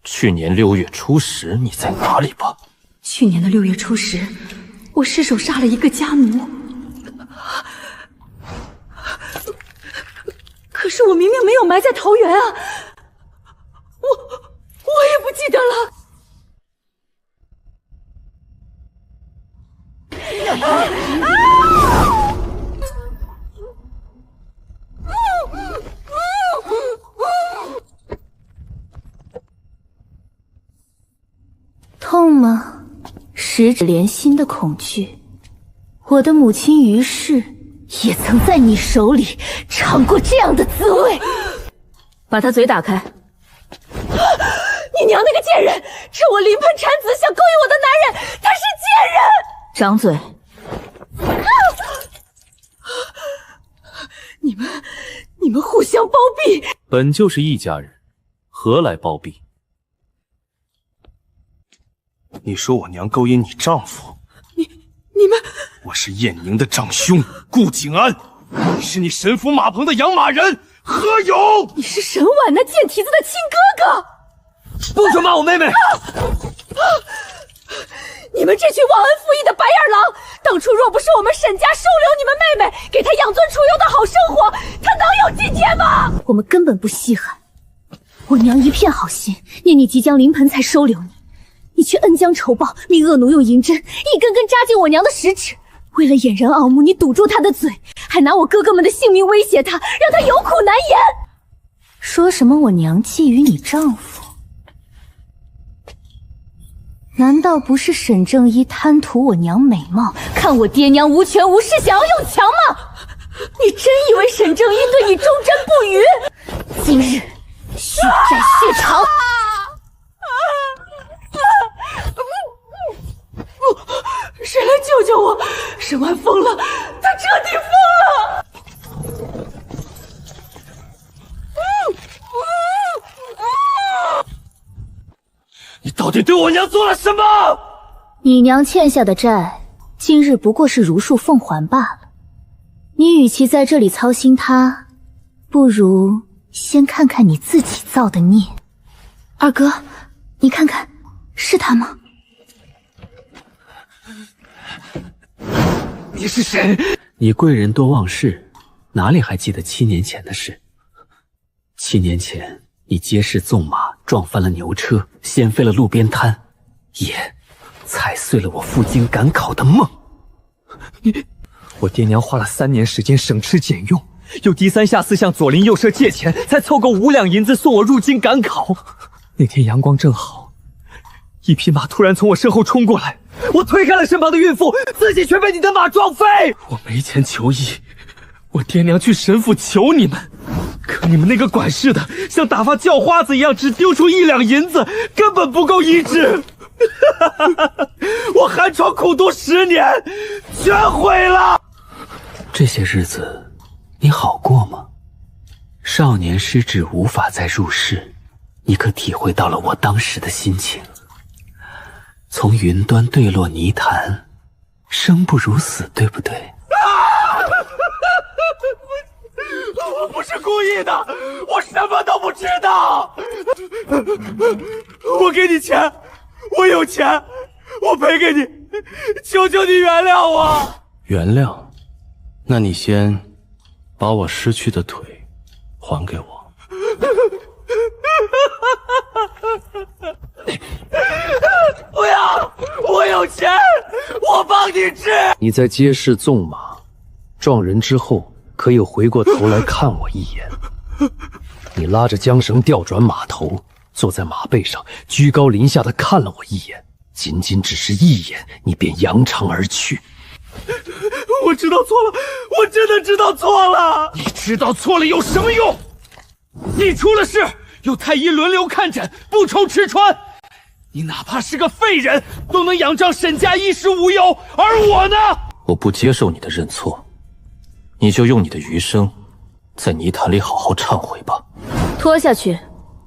去年6月初10你在哪里吧？去年的6月初10，我失手杀了一个家奴。可是我明明没有埋在桃园啊！我也不记得了。痛吗？十指连心的恐惧。我的母亲于氏也曾在你手里尝过这样的滋味。把他嘴打开。你娘那个贱人，趁我临盆产子想勾引我的男人，他是贱人！张嘴！你们互相包庇！本就是一家人，何来包庇？你说我娘勾引你丈夫？你们……我是燕宁的长兄顾景安，你是你神府马棚的养马人何勇。你是沈婉那贱蹄子的亲哥哥！不准骂我妹妹！你们这群忘恩负义的白眼狼，当初若不是我们沈家收留你们妹妹，给她养尊处优的好生活，她能有今天吗？我们根本不稀罕，我娘一片好心，念你即将临盆才收留你，你却恩将仇报，命恶奴用银针一根根扎进我娘的食指。为了掩人耳目，你堵住她的嘴，还拿我哥哥们的性命威胁她，让她有苦难言。说什么我娘觊觎你丈夫？难道不是沈正一贪图我娘美貌，看我爹娘无权无势，想要用强吗？你真以为沈正一对你忠贞不渝？今日血债血偿！谁来救救我？沈婉疯了，他彻底疯了！你到底对我娘做了什么？你娘欠下的债，今日不过是如数奉还罢了。你与其在这里操心他，不如先看看你自己造的孽。二哥，你看看，是他吗？你是谁？你贵人多忘事，哪里还记得7年前的事？7年前，你街市纵马撞翻了牛车，掀飞了路边摊，也踩碎了我赴京赶考的梦。我爹娘花了3年时间省吃俭用，又低三下四向左邻右舍借钱，才凑够5两银子送我入京赶考。那天阳光正好，一匹马突然从我身后冲过来，我推开了身旁的孕妇，自己却被你的马撞飞。我没钱求医，我爹娘去神府求你们，可你们那个管事的像打发叫花子一样，只丢出1两银子，根本不够医治。我寒窗苦读10年，全毁了。这些日子你好过吗？少年失志无法再入世，你可体会到了我当时的心情。从云端坠落泥潭，生不如死，对不对？我不是故意的，我什么都不知道。我给你钱，我有钱，我赔给你，求求你原谅我。原谅？那你先把我失去的腿还给我。不要！我有钱，我帮你治。你在街市纵马撞人之后，可以回过头来看我一眼。你拉着缰绳调转马头，坐在马背上，居高临下的看了我一眼，仅仅只是一眼，你便扬长而去。我知道错了，我真的知道错了。你知道错了有什么用？你出了事，有太医轮流看诊，不愁吃穿。你哪怕是个废人，都能仰仗沈家衣食无忧，而我呢？我不接受你的认错，你就用你的余生，在泥潭里好好忏悔吧。拖下去，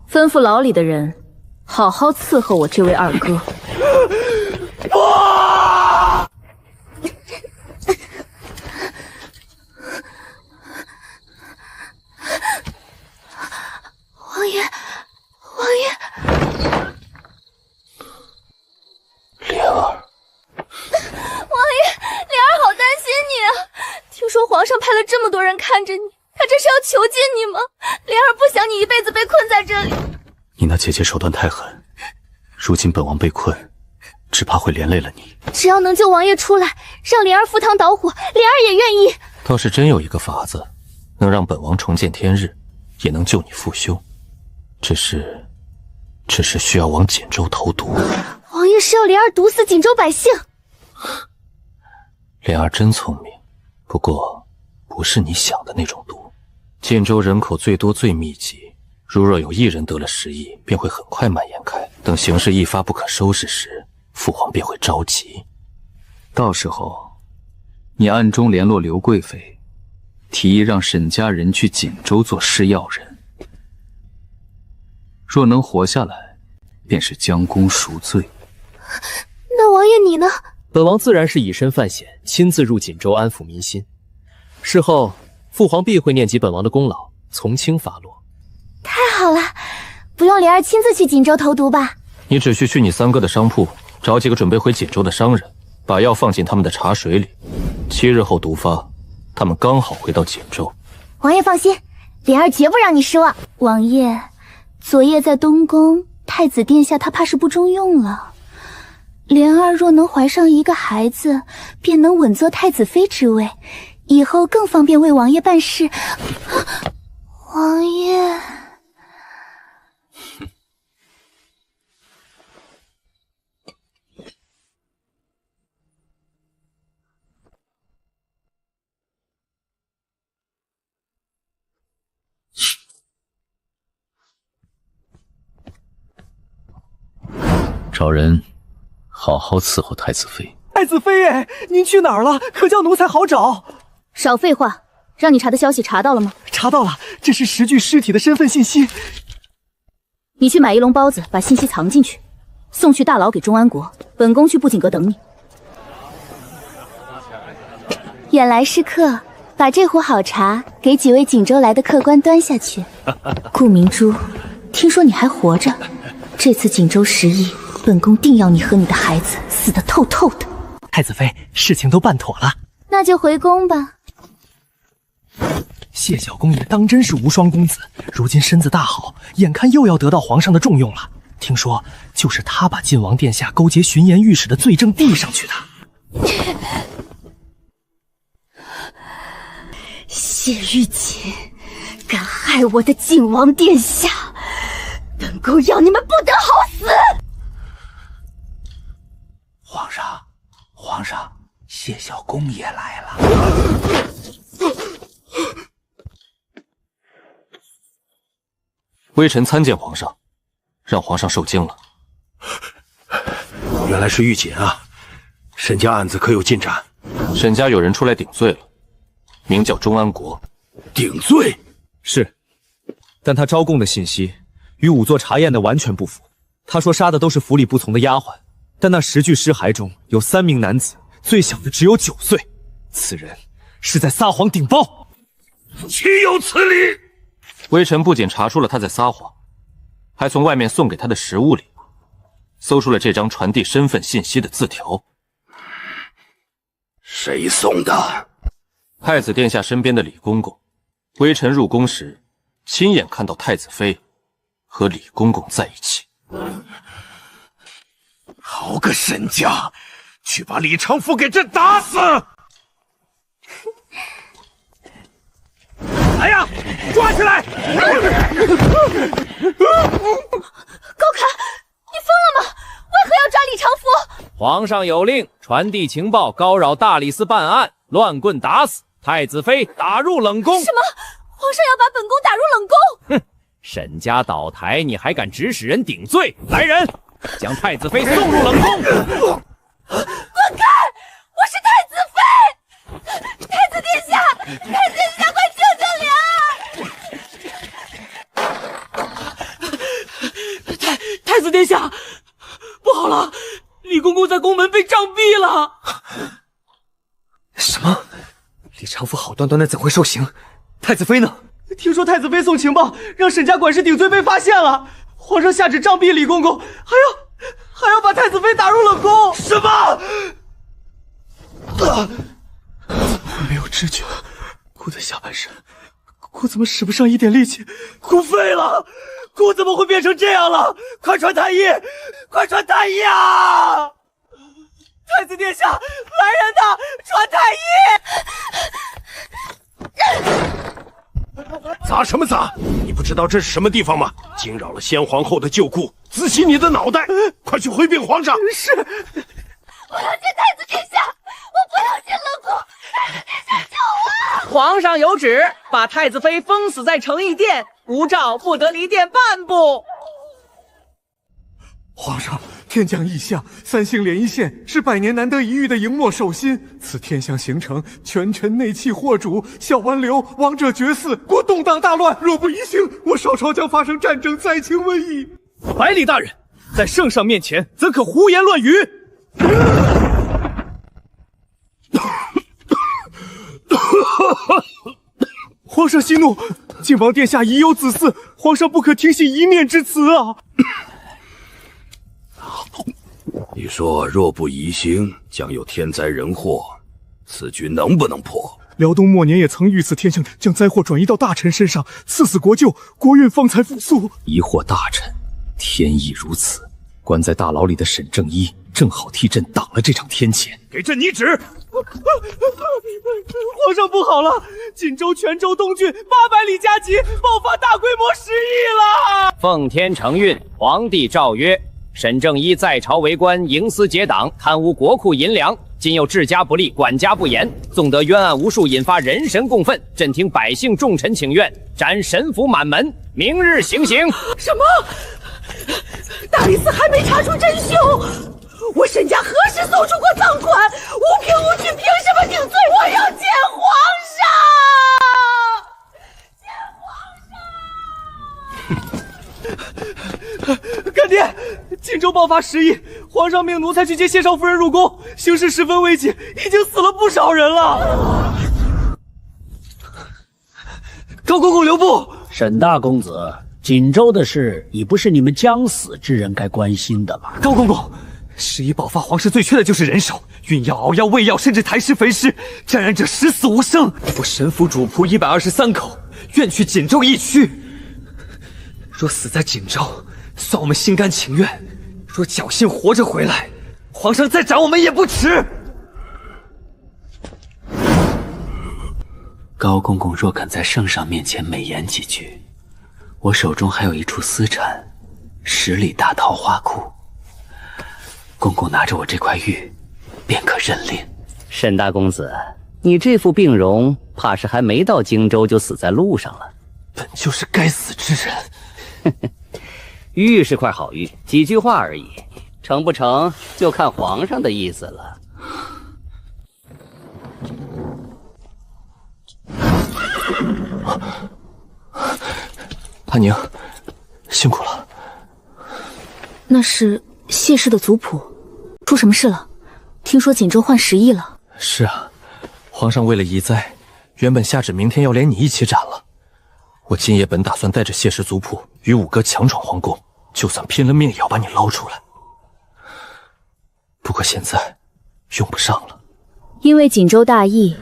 吩咐牢里的人，好好伺候我这位二哥。王爷，王爷，莲儿，王爷，莲儿好担心你啊！听说皇上派了这么多人看着你，他这是要囚禁你吗？莲儿不想你一辈子被困在这里。你那姐姐手段太狠，如今本王被困，只怕会连累了你。只要能救王爷出来，让莲儿赴汤蹈火，莲儿也愿意。倒是真有一个法子，能让本王重见天日，也能救你复修。只是需要往锦州投毒。王爷是要莲儿毒死锦州百姓？莲儿真聪明，不过不是你想的那种毒。锦州人口最多最密集，如若有1人得了10亿，便会很快蔓延开。等形势一发不可收拾时，父皇便会着急。到时候，你暗中联络刘贵妃，提议让沈家人去锦州做试药人。若能活下来，便是将功赎罪。那王爷你呢？本王自然是以身犯险，亲自入锦州安抚民心。事后，父皇必会念及本王的功劳，从轻发落。太好了，不用莲儿亲自去锦州投毒吧？你只需去你3哥的商铺，找几个准备回锦州的商人，把药放进他们的茶水里。7日后毒发，他们刚好回到锦州。王爷放心，莲儿绝不让你失望。王爷，昨夜在东宫，太子殿下他怕是不中用了。莲儿若能怀上一个孩子，便能稳坐太子妃之位，以后更方便为王爷办事。王爷，找人好好伺候太子妃。太子妃哎，您去哪儿了？可叫奴才好找。少废话，让你查的消息查到了吗？查到了，这是10具尸体的身份信息。你去买1笼包子，把信息藏进去，送去大牢给钟安国。本宫去布景阁等你。远来是客，把这壶好茶给几位锦州来的客官端下去。顾明珠，听说你还活着，这次锦州10亿，本宫定要你和你的孩子死得透透的。太子妃，事情都办妥了，那就回宫吧。谢小公爷当真是无双公子，如今身子大好，眼看又要得到皇上的重用了。听说就是他把晋王殿下勾结巡盐御史的罪证递上去的。谢玉锦，敢害我的晋王殿下，本宫要你们不得好死！皇上，谢小公爷来了。微臣参见皇上，让皇上受惊了。原来是玉锦啊！沈家案子可有进展？沈家有人出来顶罪了，名叫钟安国。顶罪？是，但他招供的信息与仵作查验的完全不符。他说杀的都是府里不从的丫鬟，但那10具尸骸中有3名男子，最小的只有9岁。此人是在撒谎顶包。岂有此理！微臣不仅查出了他在撒谎，还从外面送给他的食物里搜出了这张传递身份信息的字条。谁送的？太子殿下身边的李公公。微臣入宫时亲眼看到太子妃和李公公在一起。好个沈家，去把李长福给朕打死！来呀，抓起来！高侃，你疯了吗？为何要抓李长福？皇上有令，传递情报，高扰大理寺办案，乱棍打死太子妃，打入冷宫。什么？皇上要把本宫打入冷宫？哼！沈家倒台，你还敢指使人顶罪？来人，将太子妃送入冷宫！滚开！我是太子妃！太子殿下，太子殿下，快救救莲儿！太子殿下，不好了，李公公在宫门被杖毙了。什么？李长福好端端的怎会受刑？太子妃呢？听说太子妃送情报，让沈家管事顶罪被发现了，皇上下旨杖毙李公公，还要把太子妃打入冷宫。什么？没有知觉，姑的下半身，姑怎么使不上一点力气？姑废了！姑怎么会变成这样了？快传太医！快传太医啊！太子殿下，来人呐！传太医！砸什么砸？你不知道这是什么地方吗？惊扰了先皇后的旧故，仔细你的脑袋！快去回禀皇上。是。我要见太子殿下，我不要进冷宫！太子殿下救我！皇上有旨，把太子妃封死在诚义殿，无诏不得离殿半步。皇上，天降异象，3星连一线，是100年难得一遇的荧墨守心。此天象形成，权臣内气惑主，小湾流，王者绝嗣，国动荡大乱。若不宜行，我少朝将发生战争、灾情、瘟疫。百里大人，在圣上面前，怎可胡言乱语？皇上息怒，晋王殿下已有子嗣，皇上不可听信一面之词啊！你说若不宜兴，将有天灾人祸，此局能不能破？辽东末年也曾遇刺天象，将灾祸转移到大臣身上，赐死国舅，国运方才复苏。疑惑大臣，天意如此。关在大牢里的沈正一正好替朕挡了这场天谴。给朕拟旨！皇上不好了，锦州、泉州、东郡800里加急，爆发大规模失忆了。奉天承运，皇帝诏曰：沈正一在朝为官，营私结党，贪污国库银两，今又治家不力，管家不严，纵得冤案无数，引发人神共愤。朕听百姓重臣请愿，斩神府满门，明日行刑。什么？大理寺还没查出真凶，我沈家何时搜出过赃款？无凭无据，凭什么顶罪？我要见皇上！干爹，锦州爆发失忆，皇上命奴才去接谢少夫人入宫，形势十分危急，已经死了不少人了。高公公留步！沈大公子，锦州的事已不是你们将死之人该关心的了。高公公，十一爆发，皇室最缺的就是人手，运药、熬药、喂药，甚至抬尸焚尸，沾染者十死无生。我神府主仆123口，愿去锦州一区。若死在锦州，算我们心甘情愿；若侥幸活着回来，皇上再斩我们也不迟。高公公若肯在圣上面前美言几句，我手中还有一处私产，10里大桃花库。公公拿着我这块玉，便可认领。沈大公子，你这副病容，怕是还没到荆州就死在路上了。本就是该死之人。玉是块好玉，几句话而已，成不成就看皇上的意思了。阿宁，辛苦了。那是谢氏的族谱，出什么事了？听说锦州换10亿了。是啊，皇上为了移灾，原本下旨明天要连你一起斩了。我今夜本打算带着谢氏族谱与五哥强闯皇宫，就算拼了命也要把你捞出来。不过现在用不上了，因为锦州大疫，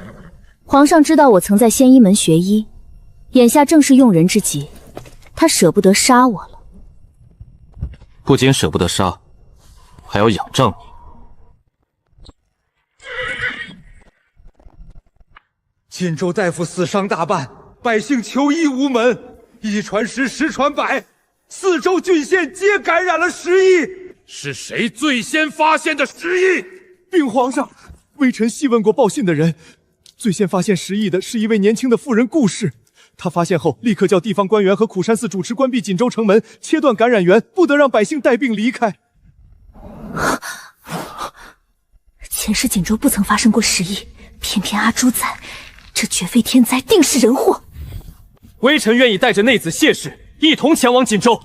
皇上知道我曾在仙医门学医，眼下正是用人之急，他舍不得杀我了。不仅舍不得杀，还要仰仗你。锦州大夫死伤大半，百姓求医无门，一传十，十传百，4州郡县皆感染了10亿。是谁最先发现的10亿？禀皇上，微臣细问过报信的人，最先发现10亿的是一位年轻的妇人顾氏。他发现后，立刻叫地方官员和苦山寺主持关闭锦州城门，切断感染源，不得让百姓带病离开。前世锦州不曾发生过10亿，偏偏阿朱在，这绝非天灾，定是人祸。微臣愿意带着内子谢氏一同前往锦州。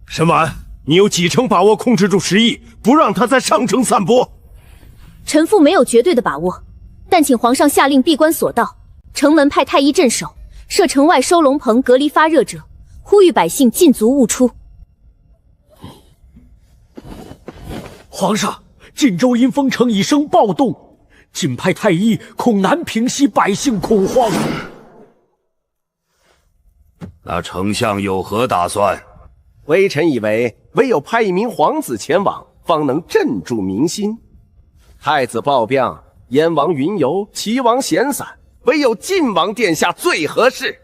沈婉，你有几成把握控制住10亿，不让他在上城散播？臣父没有绝对的把握，但请皇上下令闭关锁道，城门派太医镇守，设城外收龙棚隔离发热者，呼吁百姓禁足勿出。皇上，锦州因封城已生暴动，仅派太医恐难平息百姓恐慌。那丞相有何打算？微臣以为，唯有派一名皇子前往，方能镇住民心。太子暴病，燕王云游，齐王闲散，唯有晋王殿下最合适。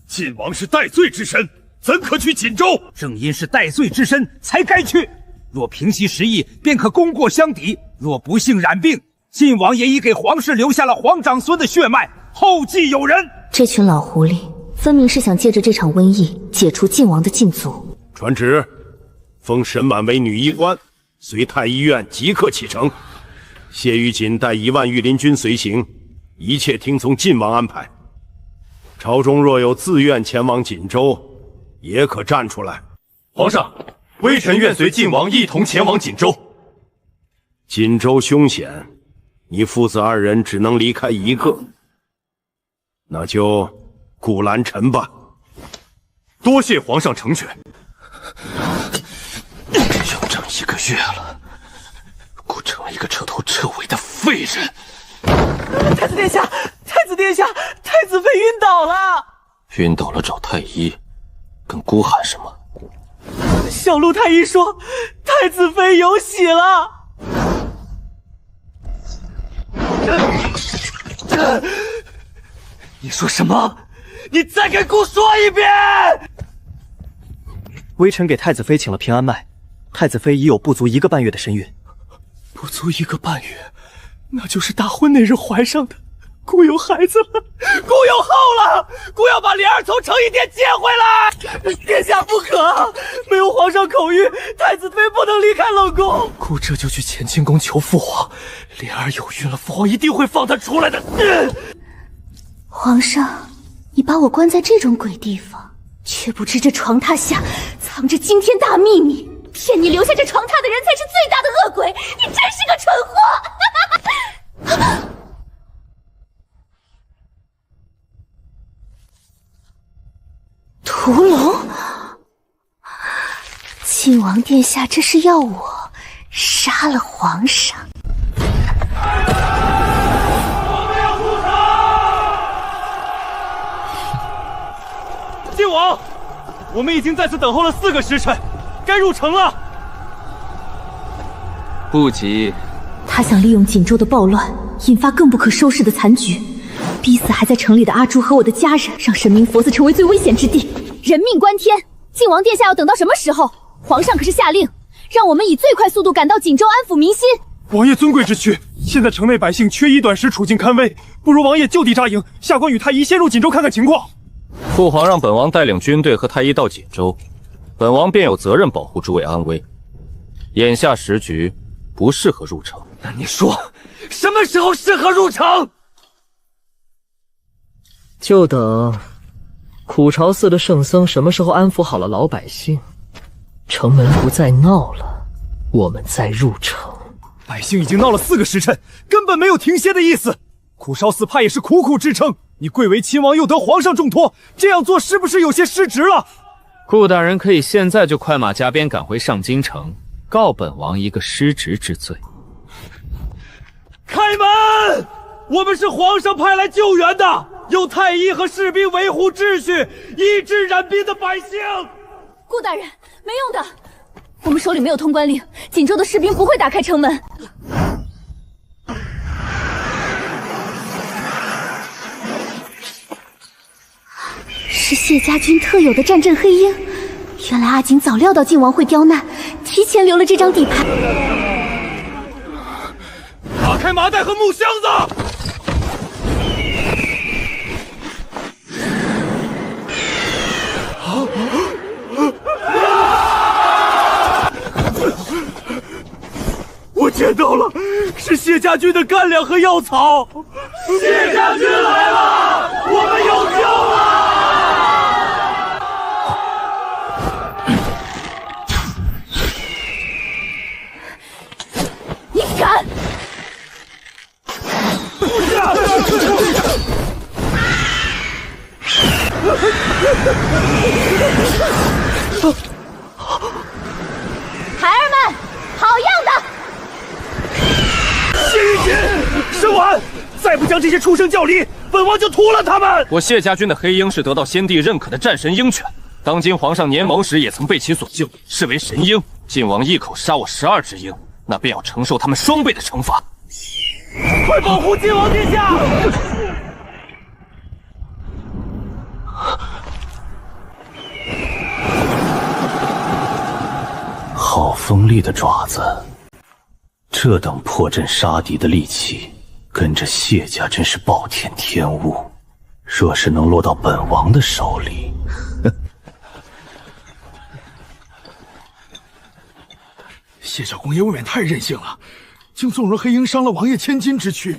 晋王是戴罪之身，怎可去锦州？正因是戴罪之身，才该去。若平息10亿，便可功过相抵；若不幸染病，晋王也已给皇室留下了皇长孙的血脉，后继有人。这群老狐狸，分明是想借着这场瘟疫解除晋王的禁足。传旨，封沈满为女医官，随太医院即刻启程。谢玉锦带1万御林军随行，一切听从晋王安排。朝中若有自愿前往锦州，也可站出来。皇上，微臣愿随晋王一同前往锦州。锦州凶险，你父子2人只能离开一个，那就顾兰臣吧。多谢皇上成全。整整1个月了，我成了一个彻头彻尾的废人。太子殿下，太子殿下，太子妃晕倒了。晕倒了找太医，跟姑喊什么？小陆太医说，太子妃有喜了。你说什么？你再给姑说一遍！微臣给太子妃请了平安脉，太子妃已有不足1个半月的身孕。不足1个半月，那就是大婚那日怀上的。姑有孩子了，姑有后了，姑要把莲儿从成邑殿接回来。殿下不可，没有皇上口谕，太子妃不能离开冷宫。姑这就去乾清宫求父皇，莲儿有孕了，父皇一定会放她出来的。皇上，你把我关在这种鬼地方，却不知这床榻下藏着惊天大秘密，骗你留下这床榻的人才是最大的恶鬼，你真是个蠢货！屠龙，晋王殿下这是要我杀了皇上？晋王，我们已经在此等候了4个时辰，该入城了。不急。他想利用锦州的暴乱，引发更不可收拾的残局，逼死还在城里的阿朱和我的家人，让神明佛寺成为最危险之地。人命关天，晋王殿下要等到什么时候？皇上可是下令，让我们以最快速度赶到锦州安抚民心。王爷尊贵之躯，现在城内百姓缺衣短食，处境堪危，不如王爷就地扎营，下官与太医先入锦州看看情况。父皇让本王带领军队和太医到锦州，本王便有责任保护诸位安危。眼下时局不适合入城。那你说，什么时候适合入城？就等苦巢寺的圣僧什么时候安抚好了老百姓，城门不再闹了，我们再入城。百姓已经闹了4个时辰，根本没有停歇的意思。苦烧寺怕也是苦苦支撑，你贵为亲王，又得皇上重托，这样做是不是有些失职了？顾大人可以现在就快马加鞭赶回上京城，告本王一个失职之罪。开门！我们是皇上派来救援的，有太医和士兵维护秩序，抑制染病的百姓。顾大人，没用的，我们手里没有通关令，锦州的士兵不会打开城门。是谢家军特有的战阵黑鹰，原来阿锦早料到晋王会刁难，提前留了这张底牌。打开麻袋和木箱子！我捡到了，是谢家军的干粮和药草。谢家军来了，我们有救了！你敢！孩儿们，好样的！谢玉锦，申完，再不将这些畜生叫离，本王就屠了他们！我谢家军的黑鹰是得到先帝认可的战神鹰犬，当今皇上年谋时也曾被其所救，视为神鹰。晋王一口杀我12只鹰，那便要承受他们双倍的惩罚。快保护晋王殿下！好锋利的爪子，这等破阵杀敌的利器，跟着谢家真是暴殄天物。若是能落到本王的手里，谢小公爷未免太任性了，竟纵容黑鹰伤了王爷千金之躯。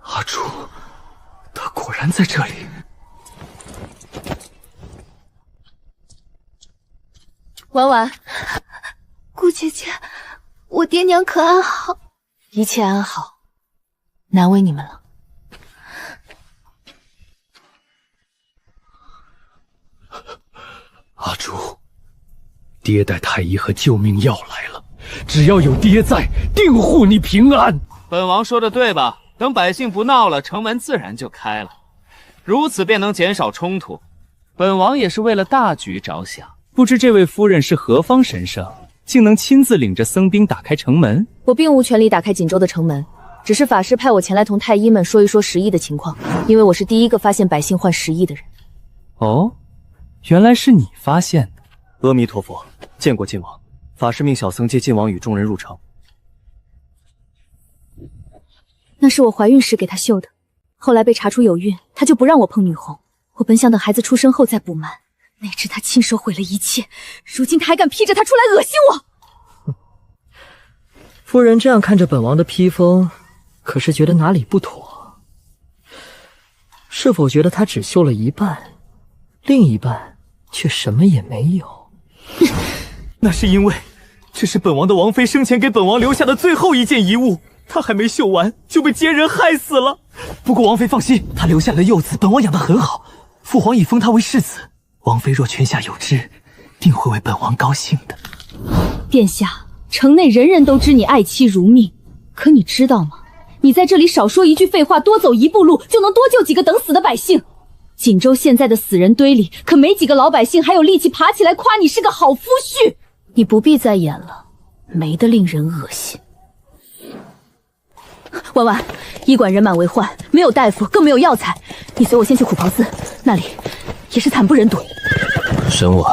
阿朱，他果然在这里。婉婉，顾姐姐，我爹娘可安好？一切安好，难为你们了。阿朱，爹带太医和救命药来了，只要有爹在，定护你平安。本王说的对吧？等百姓不闹了，城门自然就开了，如此便能减少冲突。本王也是为了大局着想。不知这位夫人是何方神圣，竟能亲自领着僧兵打开城门？我并无权力打开锦州的城门，只是法师派我前来同太医们说一说时疫的情况，因为我是第一个发现百姓患时疫的人。哦，原来是你发现的。阿弥陀佛，见过晋王。法师命小僧接晋王与众人入城。那是我怀孕时给他绣的，后来被查出有孕，他就不让我碰女红。我本想等孩子出生后再补瞒，哪知他亲手毁了一切，如今他还敢披着他出来恶心我。夫人这样看着本王的披风，可是觉得哪里不妥？是否觉得他只绣了一半，另一半却什么也没有？那是因为这是本王的王妃生前给本王留下的最后一件遗物，他还没绣完就被奸人害死了。不过王妃放心，他留下的幼子，本王养得很好，父皇已封他为世子。王妃若泉下有知，定会为本王高兴的。殿下，城内人人都知你爱妻如命，可你知道吗？你在这里少说一句废话，多走一步路，就能多救几个等死的百姓。锦州现在的死人堆里，可没几个老百姓还有力气爬起来夸你是个好夫婿。你不必再演了，美得令人恶心。婉婉，医馆人满为患，没有大夫，更没有药材。你随我先去苦袍寺，那里也是惨不忍睹。沈婉，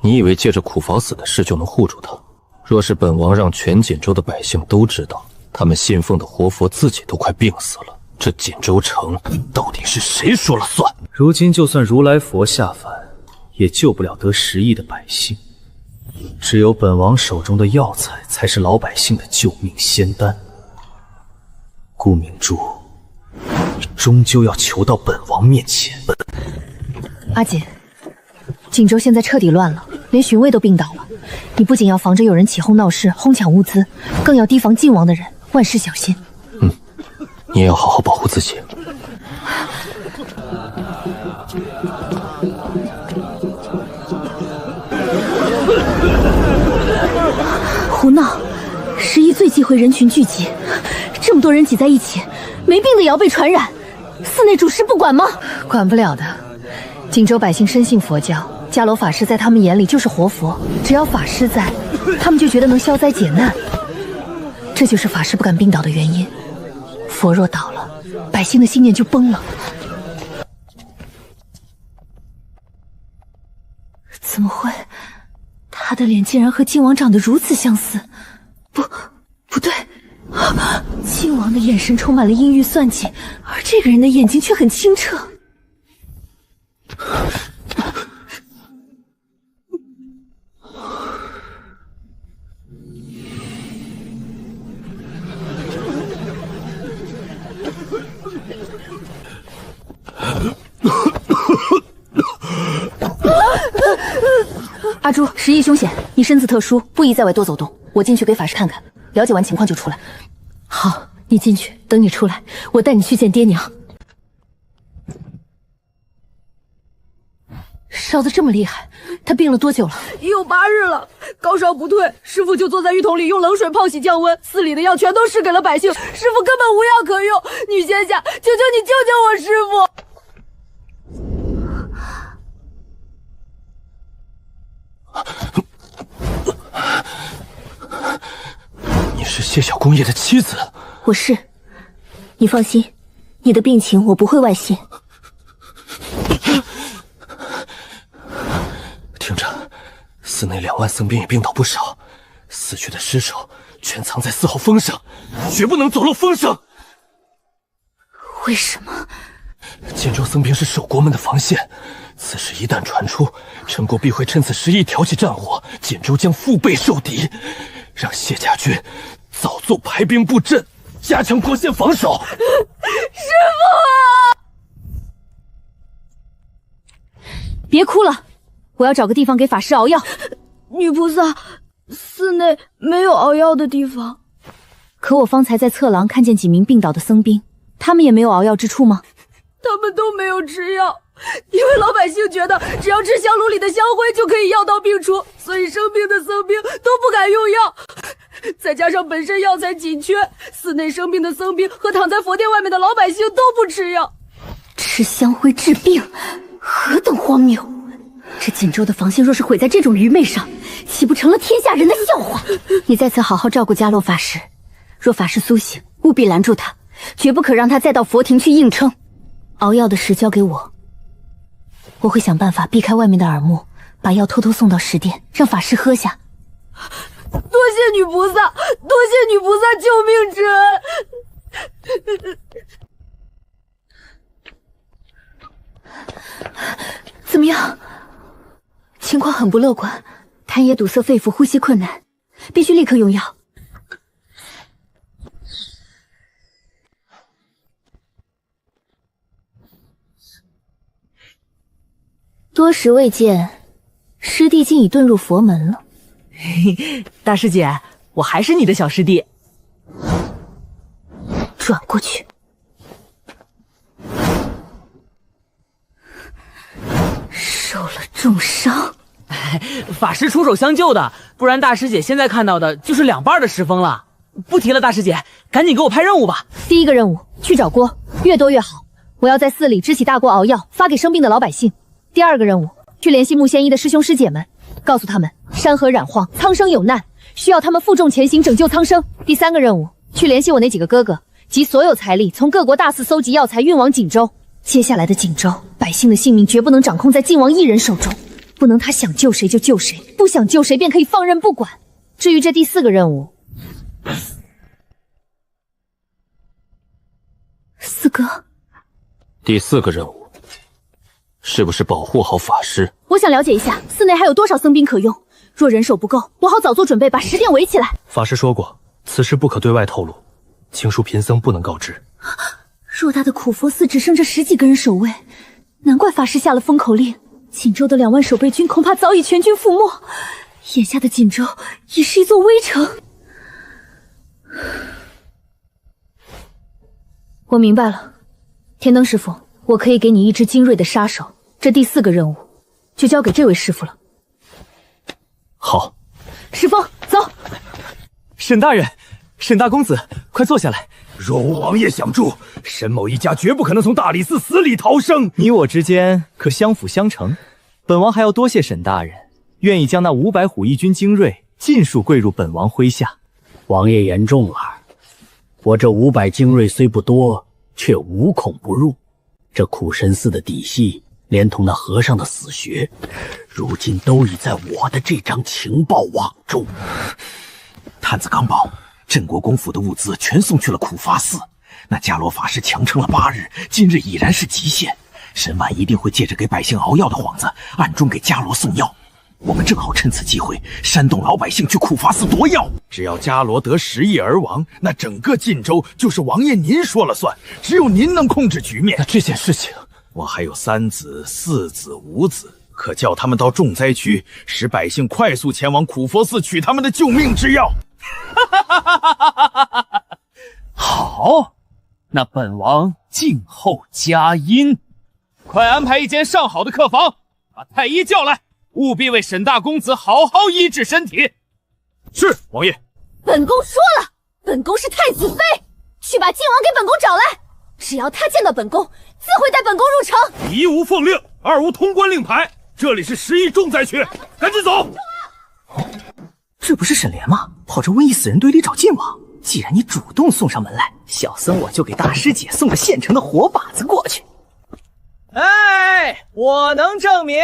你以为借着苦袍寺的事就能护住他？若是本王让全锦州的百姓都知道，他们信奉的活佛自己都快病死了，这锦州城到底是谁说了算？如今就算如来佛下凡，也救不了得10亿的百姓。只有本王手中的药材才是老百姓的救命仙丹。顾明珠，你终究要求到本王面前。阿锦，锦州现在彻底乱了，连巡卫都病倒了。你不仅要防着有人起哄闹事、哄抢物资，更要提防晋王的人，万事小心。你也要好好保护自己。胡闹！11最忌讳人群聚集，这么多人挤在一起，没病的也要被传染。寺内主事不管吗？管不了的。锦州百姓深信佛教，迦楼法师在他们眼里就是活佛，只要法师在，他们就觉得能消灾解难。这就是法师不敢病倒的原因。佛若倒了，百姓的信念就崩了。怎么会？他的脸竟然和晋王长得如此相似。不对，晋王的眼神充满了阴郁算计，而这个人的眼睛却很清澈。阿朱，时疫凶险，你身子特殊，不宜在外多走动。我进去给法师看看，了解完情况就出来。好，你进去，等你出来，我带你去见爹娘。烧得这么厉害，他病了多久了？已有8日了，高烧不退。师傅就坐在浴桶里用冷水泡洗降温，寺里的药全都施给了百姓，师傅根本无药可用。女仙下，求求你救救我师傅！你是谢小公爷的妻子？我是。你放心，你的病情我不会外泄。听着，寺内2万僧兵也病倒不少，死去的尸首全藏在4号峰上，绝不能走漏风声。为什么？锦州僧兵是守国门的防线，此事一旦传出，陈国必会趁此时挑起战火，锦州将腹背受敌。让谢家军早做排兵布阵，加强国线防守。师傅啊！别哭了，我要找个地方给法师熬药。女菩萨，寺内没有熬药的地方。可我方才在侧廊看见几名病倒的僧兵，他们也没有熬药之处吗？他们都没有吃药，因为老百姓觉得只要吃香炉里的香灰就可以药到病除，所以生病的僧兵都不敢用药。再加上本身药材紧缺，寺内生病的僧兵和躺在佛殿外面的老百姓都不吃药。吃香灰治病，何等荒谬！这锦州的防线若是毁在这种愚昧上，岂不成了天下人的笑话？你在此好好照顾迦洛法师，若法师苏醒，务必拦住他，绝不可让他再到佛庭去硬撑。熬药的事交给我，我会想办法避开外面的耳目，把药偷偷送到石殿，让法师喝下。多谢女菩萨，多谢女菩萨救命之恩。怎么样？情况很不乐观，痰液堵塞肺腑，呼吸困难，必须立刻用药。多时未见，师弟竟已遁入佛门了。大师姐，我还是你的小师弟。转过去。受了重伤，法师出手相救的，不然大师姐现在看到的就是2半的石峰了。不提了，大师姐，赶紧给我派任务吧。第1个任务，去找锅，越多越好。我要在寺里支起大锅熬药，发给生病的老百姓。第2个任务，去联系木仙医的师兄师姐们，告诉他们山河染荒，苍生有难，需要他们负重前行，拯救苍生。第3个任务，去联系我那几个哥哥，集所有财力，从各国大寺搜集药材，运往锦州。接下来的锦州，百姓的性命绝不能掌控在晋王一人手中，不能他想救谁就救谁，不想救谁便可以放任不管。至于这第4个任务，四哥，第4个任务是不是保护好法师？我想了解一下寺内还有多少僧兵可用，若人手不够，我好早做准备，把石殿围起来。法师说过，此事不可对外透露，请恕贫僧不能告知。偌大的苦佛寺只剩这10几个人守卫，难怪法师下了封口令，锦州的2万守备军恐怕早已全军覆没，眼下的锦州已是一座危城。我明白了，天灯师傅，我可以给你一支精锐的杀手，这第4个任务就交给这位师傅了。好，石峰，走。沈大人，沈大公子，快坐下来。若无王爷相助，沈某一家绝不可能从大理寺死里逃生。你我之间可相辅相成，本王还要多谢沈大人，愿意将那500虎一军精锐尽数归入本王麾下。王爷言重了，我这500精锐虽不多，却无孔不入。这苦神寺的底细，连同那和尚的死穴，如今都已在我的这张情报网中。探子刚报，镇国公府的物资全送去了苦伐寺，那伽罗法师强撑了8日，今日已然是极限。沈晚一定会借着给百姓熬药的幌子，暗中给伽罗送药。我们正好趁此机会煽动老百姓去苦伐寺夺药。只要伽罗得10亿而亡，那整个晋州就是王爷您说了算，只有您能控制局面。那这件事情，我还有3子、4子、5子，可叫他们到重灾区，使百姓快速前往苦佛寺取他们的救命之药。好，那本王静候佳音。快安排一间上好的客房，把太医叫来，务必为沈大公子好好医治身体。是，王爷。本宫说了，本宫是太子妃，去把晋王给本宫找来，只要他见到本宫，自会带本宫入城。1无奉令，2无通关令牌，这里是10亿重灾区，赶紧走。这不是沈莲吗？跑着瘟疫死人堆里找晋王。既然你主动送上门来，小僧我就给大师姐送个现成的活靶子过去。哎，我能证明。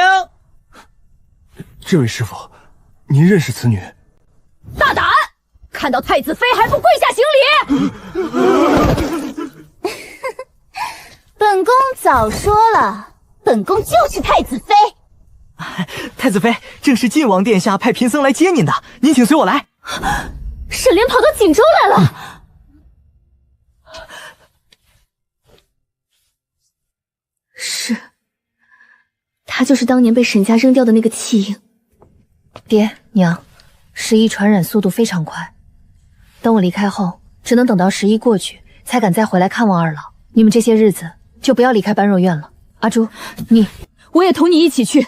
这位师傅，您认识此女？大胆！看到太子妃还不跪下行礼？本宫早说了，本宫就是太子妃。太子妃，正是晋王殿下派贫僧来接您的，您请随我来。沈莲跑到锦州来了。是，他就是当年被沈家扔掉的那个弃婴。爹娘，11传染速度非常快，等我离开后，只能等到11过去，才敢再回来看望二老。你们这些日子就不要离开般若院了。阿朱，我也同你一起去。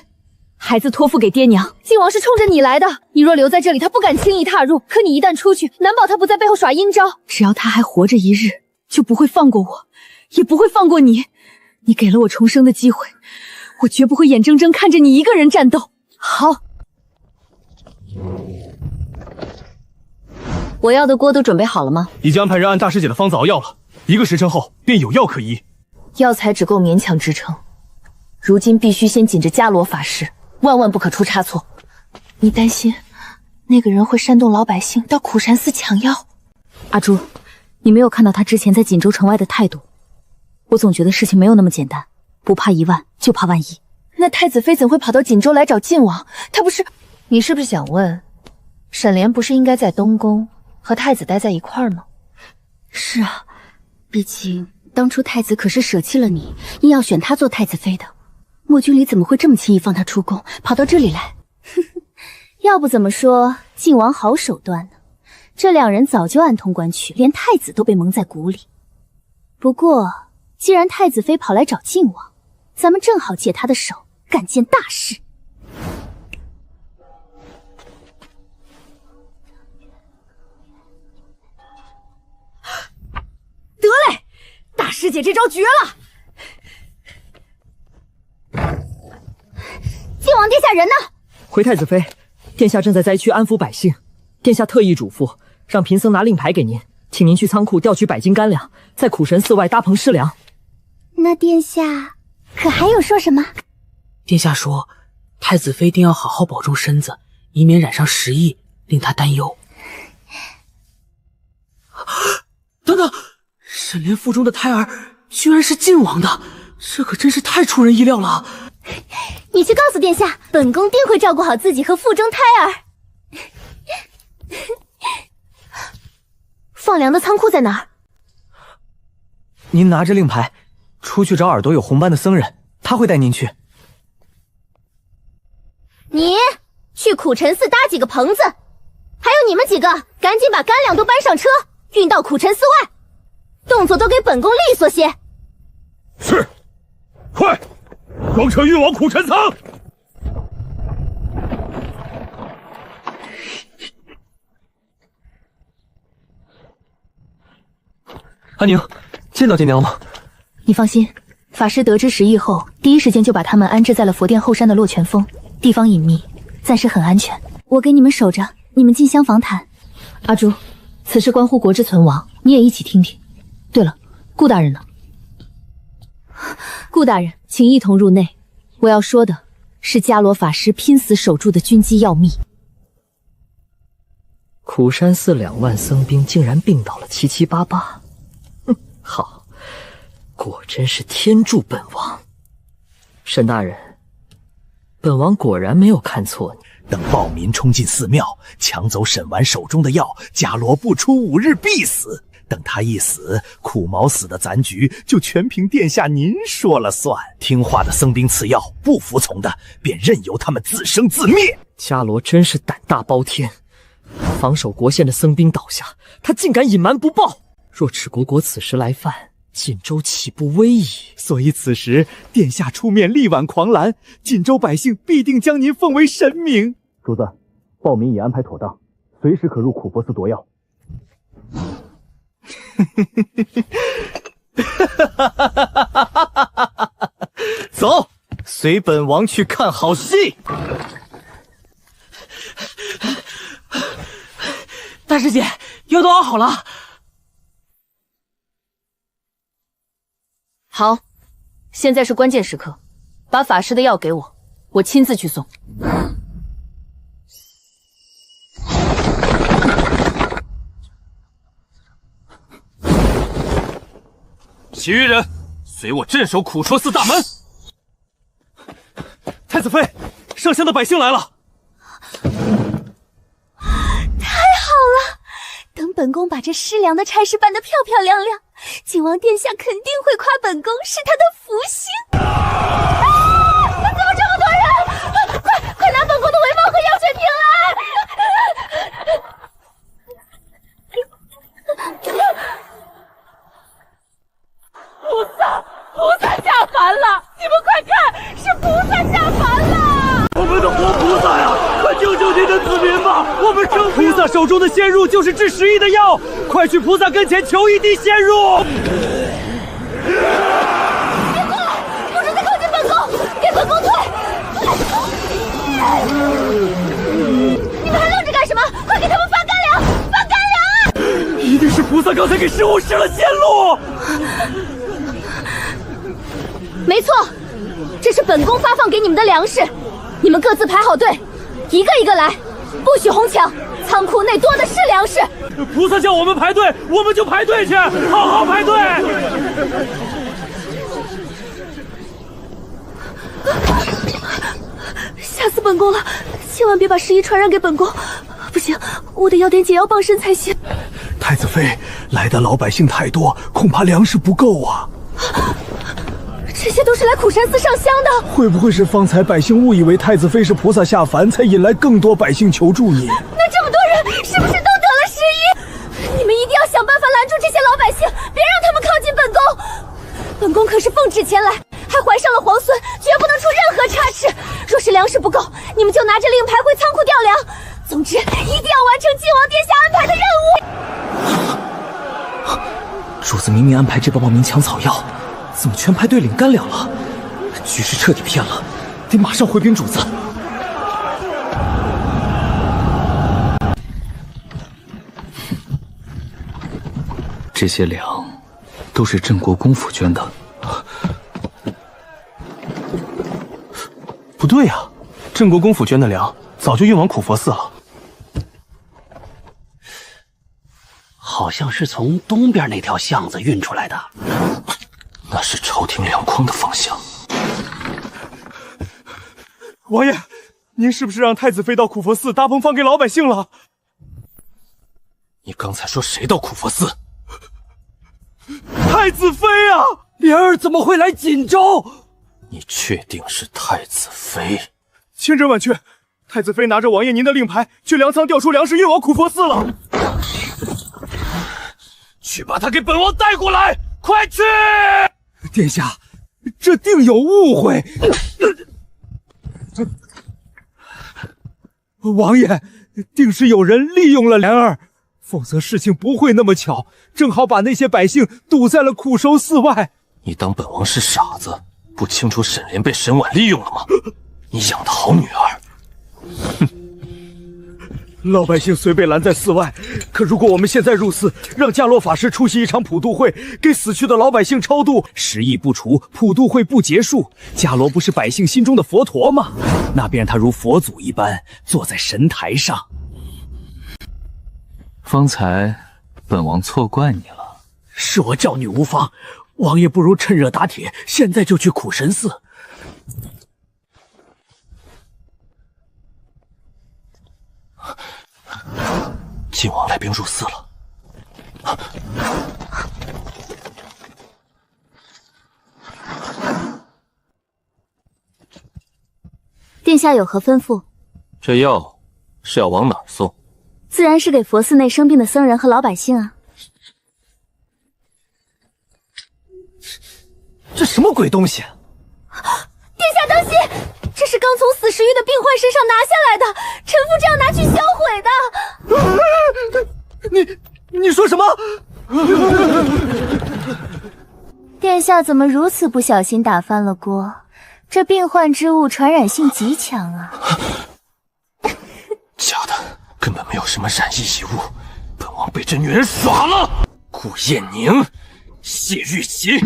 孩子托付给爹娘，晋王是冲着你来的。你若留在这里，他不敢轻易踏入；可你一旦出去，难保他不在背后耍阴招。只要他还活着一日，就不会放过我，也不会放过你。你给了我重生的机会，我绝不会眼睁睁看着你一个人战斗。好，我要的锅都准备好了吗？已经安排人按大师姐的方子熬药了，1个时辰后便有药可医。药材只够勉强支撑，如今必须先紧着伽罗法师，万万不可出差错。你担心那个人会煽动老百姓到苦山寺抢药？阿朱，你没有看到他之前在锦州城外的态度？我总觉得事情没有那么简单，不怕1万，就怕万一。那太子妃怎会跑到锦州来找晋王？她不是……你是不是想问，沈莲不是应该在东宫和太子待在一块儿吗？是啊，毕竟当初太子可是舍弃了你，硬要选她做太子妃的。莫君里怎么会这么轻易放她出宫，跑到这里来？要不怎么说晋王好手段呢？这2人早就暗通关去，连太子都被蒙在鼓里。不过，既然太子妃跑来找晋王，咱们正好借她的手干件大事。得嘞，大师姐这招绝了！晋王殿下人呢？回太子妃，殿下正在灾区安抚百姓。殿下特意嘱咐，让贫僧拿令牌给您，请您去仓库调取100斤干粮，在苦神寺外搭棚施粮。那殿下可还有说什么？殿下说，太子妃定要好好保重身子，以免染上时疫，令他担忧。等等，沈莲腹中的胎儿居然是晋王的，这可真是太出人意料了。你去告诉殿下，本宫定会照顾好自己和腹中胎儿。放粮的仓库在哪儿？您拿着令牌，出去找耳朵有红斑的僧人，他会带您去。你去苦陈寺搭几个棚子，还有你们几个，赶紧把干粮都搬上车，运到苦陈寺外，动作都给本宫利索些。是，快，装车运往苦陈仓。安宁，见到爹娘了吗？你放心，法师得知时疫后，第一时间就把他们安置在了佛殿后山的落泉峰，地方隐秘，暂时很安全。我给你们守着，你们进厢房谈。阿朱，此事关乎国之存亡，你也一起听听。对了，顾大人呢？顾大人，请一同入内。我要说的是伽罗法师拼死守住的军机要秘。苦山寺2万僧兵竟然病倒了7、7、8、8。好，果真是天助本王。沈大人，本王果然没有看错你。等暴民冲进寺庙，抢走沈丸手中的药，伽罗不出5日必死。等他一死，苦毛死的残局就全凭殿下您说了算。听话的僧兵赐药，不服从的便任由他们自生自灭。伽罗真是胆大包天，防守国县的僧兵倒下，他竟敢隐瞒不报。若赤果果此时来犯，锦州岂不危矣？所以此时殿下出面力挽狂澜，锦州百姓必定将您奉为神明。主子，暴民已安排妥当，随时可入苦佛寺夺药。走，随本王去看好戏。大师姐，药都熬好了。好，现在是关键时刻，把法师的药给我，我亲自去送。其余人随我镇守苦说寺大门。太子妃，上香的百姓来了。太好了，等本宫把这施粮的差事办得漂漂亮亮，晋王殿下肯定会夸本宫是他的福星。怎么这么多人？快拿本宫的帷帽和药水瓶来！菩萨下凡了！你们快看，是菩萨下凡了！我们的活菩萨呀，快救救你的子民吧！我们生菩萨手中的仙入就是治10疫的药，快去菩萨跟前求一滴仙入！别过来！不准再靠近本宫！给本宫退！你们还愣着干什么？快给他们发干粮！发干粮！一定是菩萨刚才给食物施了仙露。没错，这是本宫发放给你们的粮食，你们各自排好队，一个一个来，不许哄抢，仓库内多的是粮食。菩萨叫我们排队，我们就排队去，好好排队。吓死本宫了，千万别把11传染给本宫，不行，我得要点解药傍身才行。太子妃，来的老百姓太多，恐怕粮食不够啊。这些都是来苦山寺上香的，会不会是方才百姓误以为太子妃是菩萨下凡，才引来更多百姓求助你？那这么多人是不是都得了11？你们一定要想办法拦住这些老百姓，别让他们靠近本宫。本宫可是奉旨前来，还怀上了皇孙，绝不能出任何差池。若是粮食不够，你们就拿着令牌回仓库调粮。总之，一定要完成晋王殿下安排的任务。主子明明安排这包报名抢草药，怎么全派队领干粮了？局势彻底偏了，得马上回禀主子。这些粮都是镇国公府捐的。不对呀，镇国公府捐的粮早就运往苦佛寺了。好像是从东边那条巷子运出来的。那是朝廷粮筐的方向。王爷，您是不是让太子妃到苦佛寺搭棚饭给老百姓了？你刚才说谁到苦佛寺？太子妃啊！莲儿怎么会来锦州？你确定是太子妃？千真万确，太子妃拿着王爷您的令牌，去粮仓调出粮食运往苦佛寺了。去把他给本王带过来，快去！殿下，这定有误会。王爷，定是有人利用了莲儿，否则事情不会那么巧，正好把那些百姓堵在了苦守寺外。你当本王是傻子，不清楚沈莲被沈婉利用了吗？你养的好女儿。老百姓虽被拦在寺外，可如果我们现在入寺，让伽罗法师出席一场普渡会，给死去的老百姓超度，十疫不除，普渡会不结束，伽罗不是百姓心中的佛陀吗？那便让他如佛祖一般坐在神台上。方才本王错怪你了，是我教女无方，王爷不如趁热打铁，现在就去苦神寺。晋王带兵入寺了。殿下有何吩咐？这药是要往哪儿送？自然是给佛寺内生病的僧人和老百姓啊。这什么鬼东西？殿下当心，这是刚从死时域的病患身上拿下来的，臣妇这样拿去销毁的。你说什么？殿下怎么如此不小心打翻了锅？这病患之物传染性极强啊！假的，根本没有什么染疫遗物，本王被这女人耍了。顾艳宁、谢玉琪，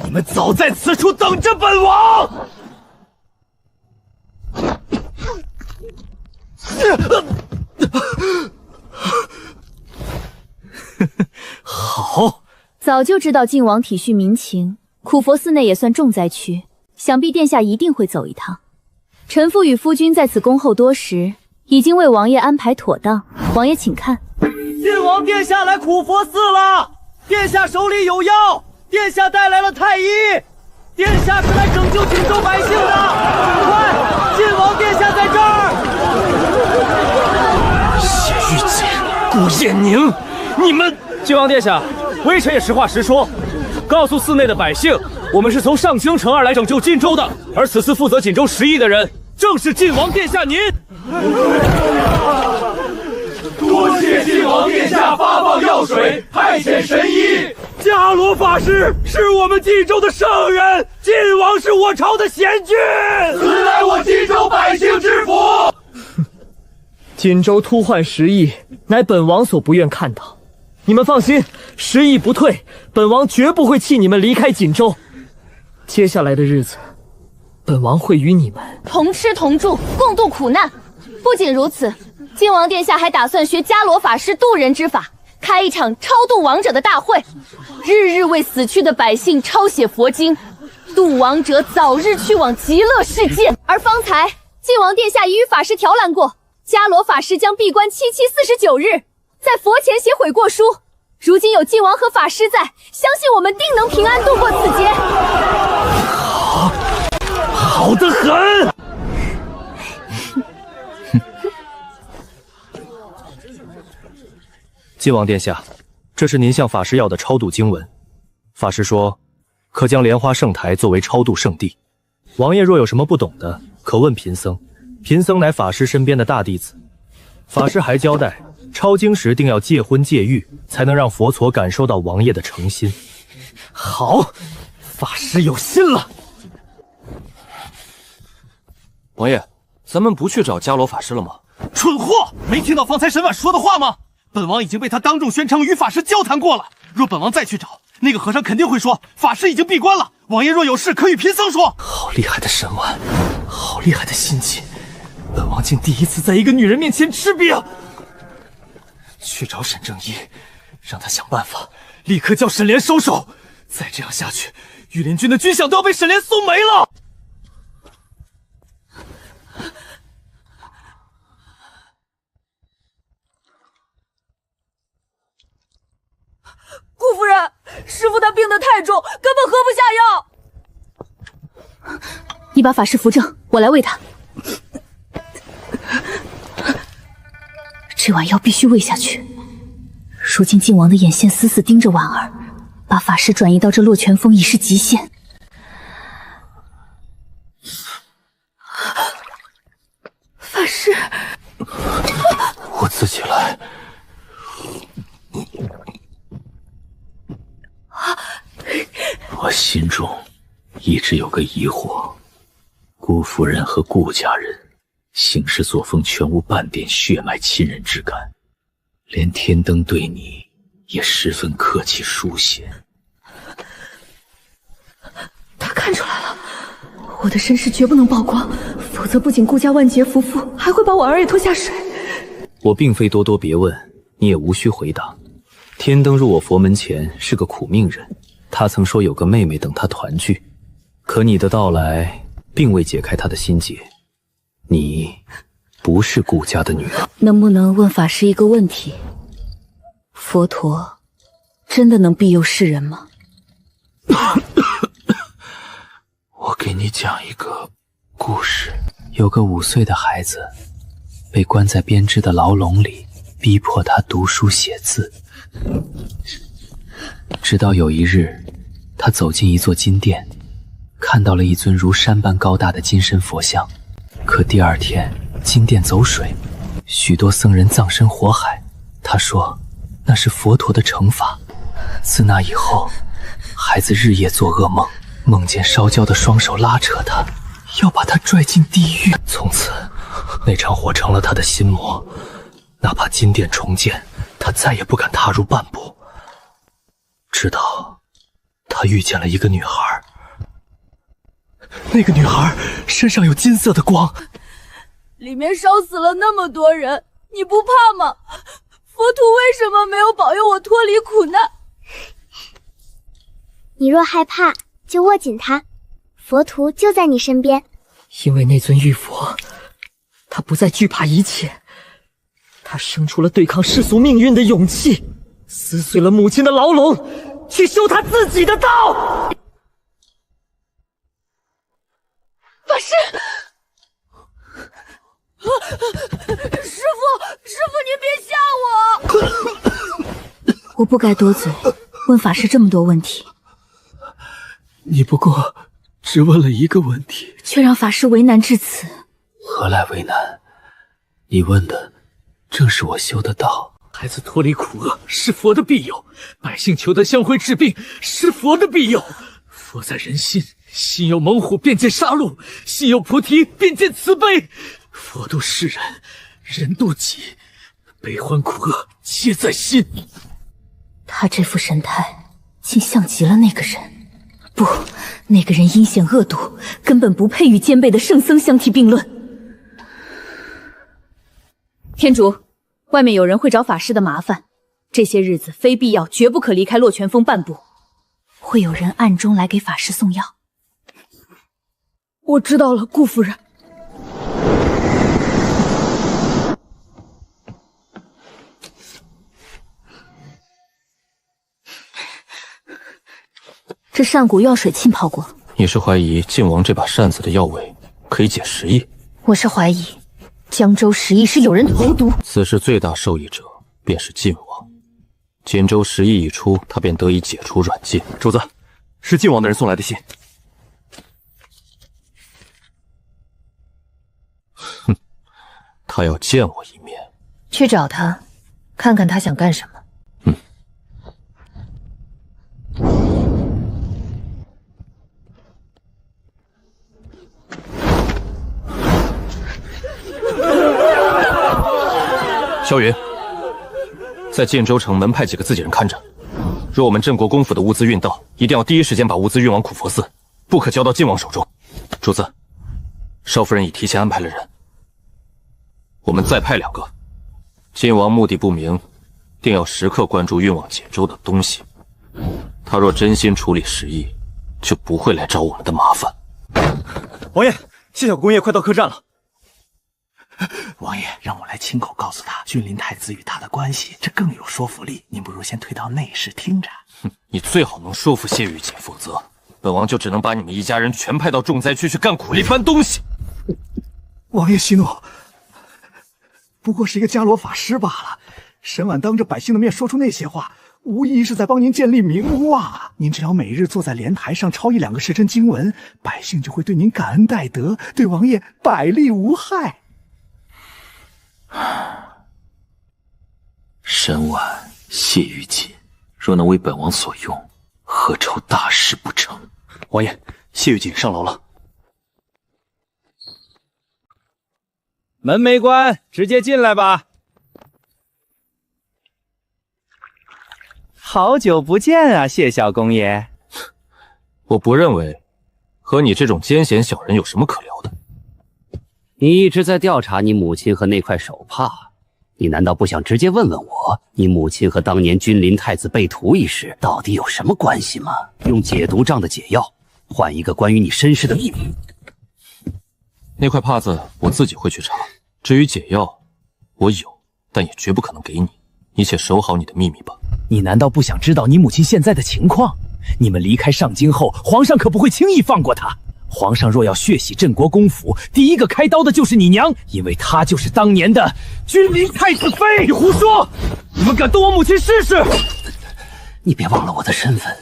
你们早在此处等着本王！好，早就知道晋王体恤民情，苦佛寺内也算重灾区，想必殿下一定会走一趟。臣妇与夫君在此恭候多时，已经为王爷安排妥当。王爷请看，晋王殿下来苦佛寺了，殿下手里有药，殿下带来了太医，殿下是来拯救锦州百姓的，快，晋王殿下在这儿。谢玉姐、顾艳宁，你们！晋王殿下，微臣也实话实说，告诉寺内的百姓，我们是从上京城而来拯救晋州的，而此次负责锦州10邑的人，正是晋王殿下您。多谢晋王殿下发放药水，派遣神医。伽罗法师是我们晋州的圣人，晋王是我朝的贤君，此乃我晋州百姓之福。锦州突患10邑，乃本王所不愿看到。你们放心，10邑不退，本王绝不会弃你们离开锦州。接下来的日子，本王会与你们同吃同住，共度苦难。不仅如此，晋王殿下还打算学伽罗法师渡人之法，开一场超度亡者的大会，日日为死去的百姓抄写佛经，渡亡者早日去往极乐世界。而方才晋王殿下已与法师调览过，伽罗法师将闭关749日，在佛前写悔过书。如今有晋王和法师在，相信我们定能平安度过此劫。好得很。晋王殿下，这是您向法师要的超度经文。法师说，可将莲花圣台作为超度圣地。王爷若有什么不懂的，可问贫僧。贫僧乃法师身边的大弟子。法师还交代，抄经时定要戒荤戒欲，才能让佛陀感受到王爷的诚心。好，法师有心了。王爷，咱们不去找伽罗法师了吗？蠢货！没听到方才沈婉说的话吗？本王已经被他当众宣称与法师交谈过了。若本王再去找，那个和尚肯定会说法师已经闭关了。王爷若有事，可与贫僧说。好厉害的沈婉，好厉害的心机！本王竟第一次在一个女人面前吃瘪。去找沈正一，让他想办法，立刻叫沈莲收手。再这样下去，御林军的军饷都要被沈莲送没了。顾夫人，师傅他病得太重，根本喝不下药。你把法师扶正，我来喂他。这碗药必须喂下去。如今靖王的眼线死死盯着婉儿，把法师转移到这洛泉峰已是极限。法师，我自己来。我心中一直有个疑惑，顾夫人和顾家人行事作风全无半点血脉亲人之感，连天灯对你也十分客气疏贤。他看出来了，我的身世绝不能曝光，否则不仅顾家万劫不复，还会把婉儿也拖下水。我并非咄咄别问，你也无需回答。天灯入我佛门前是个苦命人，他曾说有个妹妹等他团聚，可你的到来并未解开他的心结。你不是顾家的女儿。能不能问法师一个问题？佛陀真的能庇佑世人吗？我给你讲一个故事。有个5岁的孩子被关在编织的牢笼里，逼迫他读书写字。直到有一日，他走进一座金殿，看到了一尊如山般高大的金身佛像。可第二天金殿走水，许多僧人葬身火海。他说那是佛陀的惩罚。自那以后，孩子日夜做噩梦，梦见烧焦的双手拉扯他，要把他拽进地狱。从此那场火成了他的心魔，哪怕金殿重建，他再也不敢踏入半步。直到他遇见了一个女孩，那个女孩身上有金色的光，里面烧死了那么多人，你不怕吗？佛陀为什么没有保佑我脱离苦难？你若害怕，就握紧它，佛陀就在你身边。因为那尊玉佛，他不再惧怕一切，他生出了对抗世俗命运的勇气，撕碎了母亲的牢笼，去修他自己的道。法师，师父，您别吓我！我不该多嘴，问法师这么多问题。你不过只问了一个问题，却让法师为难至此。何来为难？你问的正是我修的道。孩子脱离苦厄是佛的庇佑，百姓求得香灰治病是佛的庇佑。佛在人心，心有猛虎便见杀戮，心有菩提便见慈悲。佛度世人，人度己，悲欢苦厄皆在心。他这副神态，竟像极了那个人。不，那个人阴险恶毒，根本不配与兼备的圣僧相提并论。天竺，外面有人会找法师的麻烦，这些日子非必要绝不可离开洛泉峰半步。会有人暗中来给法师送药。我知道了，顾夫人。这扇骨药水浸泡过。你是怀疑晋王这把扇子的药味可以解食疫？我是怀疑江州食疫是有人投毒。此事最大受益者便是晋王。锦州食疫一出，他便得以解除软禁。主子，是晋王的人送来的信。哼，他要见我一面，去找他，看看他想干什么。萧云，在建州城门派几个自己人看着。若我们镇国公府的物资运到，一定要第一时间把物资运往苦佛寺，不可交到晋王手中。主子，少夫人已提前安排了人，我们再派2个。晋王目的不明，定要时刻关注运往解州的东西。他若真心处理实意，就不会来找我们的麻烦。王爷，谢小公爷快到客栈了。王爷让我来亲口告诉他君临太子与他的关系，这更有说服力。您不如先退到内室听着。哼，你最好能说服谢玉锦，否则本王就只能把你们一家人全派到重灾区去干苦力搬东西。王爷息怒，不过是一个伽罗法师罢了。沈婉当着百姓的面说出那些话，无疑是在帮您建立名望。您只要每日坐在莲台上抄1-2个时辰经文，百姓就会对您感恩戴德，对王爷百利无害。沈婉、谢玉锦若能为本王所用，何愁大事不成？王爷，谢玉锦上楼了。门没关，直接进来吧。好久不见啊，谢小公爷。我不认为和你这种奸险小人有什么可聊的。你一直在调查你母亲和那块手帕，你难道不想直接问问我，你母亲和当年君临太子被屠一事到底有什么关系吗？用解毒杖的解药换一个关于你身世的秘密。那块帕子我自己会去查，至于解药，我有，但也绝不可能给你。你且守好你的秘密吧。你难道不想知道你母亲现在的情况？你们离开上京后，皇上可不会轻易放过她。皇上若要血洗镇国公府，第一个开刀的就是你娘，因为她就是当年的君临太子妃。你胡说！你们敢动我母亲试试？你别忘了我的身份，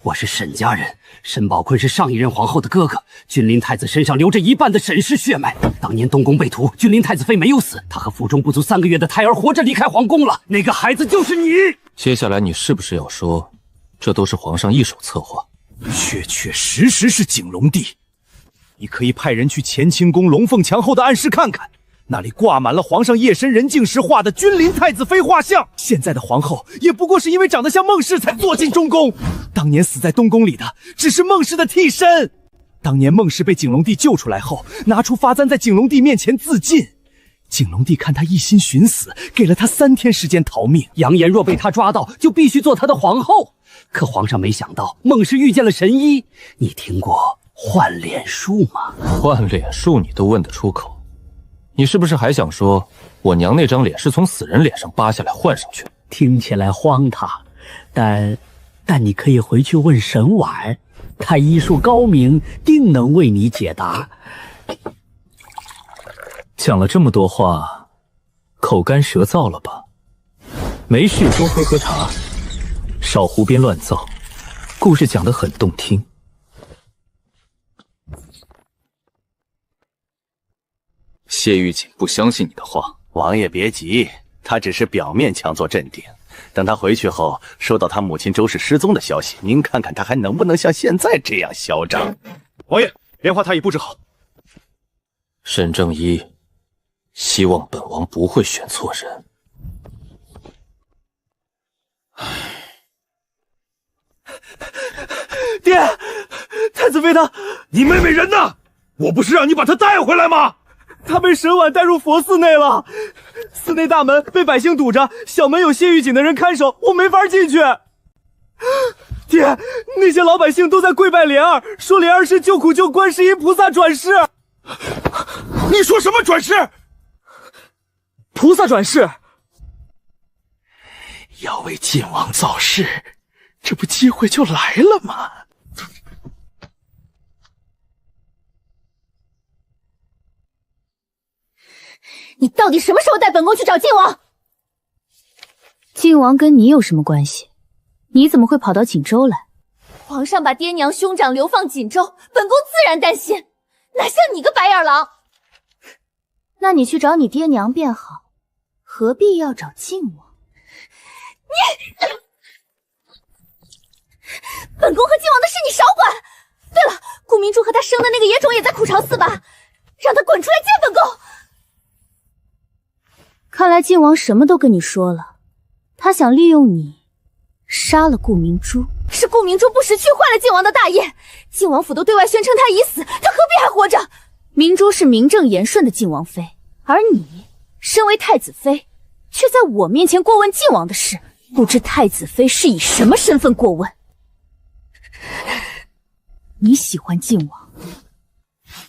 我是沈家人，沈宝坤是上一任皇后的哥哥。君临太子身上流着一半的沈氏血脉，当年东宫被屠，君临太子妃没有死，她和腹中不足3个月的胎儿活着离开皇宫了。那个孩子就是你。接下来你是不是要说，这都是皇上一手策划？确确实实是景隆帝。你可以派人去乾清宫龙凤墙后的暗室看看，那里挂满了皇上夜深人静时画的君临太子妃画像。现在的皇后也不过是因为长得像孟氏才坐进中宫，当年死在东宫里的只是孟氏的替身。当年孟氏被景隆帝救出来后，拿出发簪在景隆帝面前自尽。景隆帝看他一心寻死，给了他3天时间逃命，扬言若被他抓到，就必须做他的皇后。可皇上没想到孟氏遇见了神医，你听过换脸术吗？换脸术你都问得出口，你是不是还想说我娘那张脸是从死人脸上扒下来换上去？听起来荒唐，但你可以回去问沈婉，他医术高明，定能为你解答。讲了这么多话，口干舌燥了吧？没事多喝喝茶，少胡编乱造，故事讲得很动听。谢玉锦不相信你的话。王爷别急，他只是表面强作镇定，等他回去后，收到他母亲周氏失踪的消息，您看看他还能不能像现在这样嚣张。王爷，莲花塔已布置好。沈正一，希望本王不会选错人。爹，太子妃她……你妹妹人呢？我不是让你把她带回来吗？她被沈婉带入佛寺内了，寺内大门被百姓堵着，小门有谢玉锦的人看守，我没法进去。爹，那些老百姓都在跪拜莲儿，说莲儿是救苦救观世音菩萨转世。你说什么转世？菩萨转世。要为晋王造势，这不机会就来了吗？你到底什么时候带本宫去找晋王？晋王跟你有什么关系？你怎么会跑到锦州来？皇上把爹娘兄长流放锦州，本宫自然担心，哪像你个白眼狼！那你去找你爹娘便好，何必要找靖王？你，本宫和靖王的事你少管。对了，顾明珠和他生的那个野种也在苦巢寺吧？让他滚出来见本宫。看来靖王什么都跟你说了，他想利用你杀了顾明珠。是顾明珠不识趣，坏了靖王的大业。靖王府都对外宣称他已死，他何必还活着？明珠是名正言顺的靖王妃，而你身为太子妃，却在我面前过问靖王的事，不知太子妃是以什么身份过问？你喜欢靖王，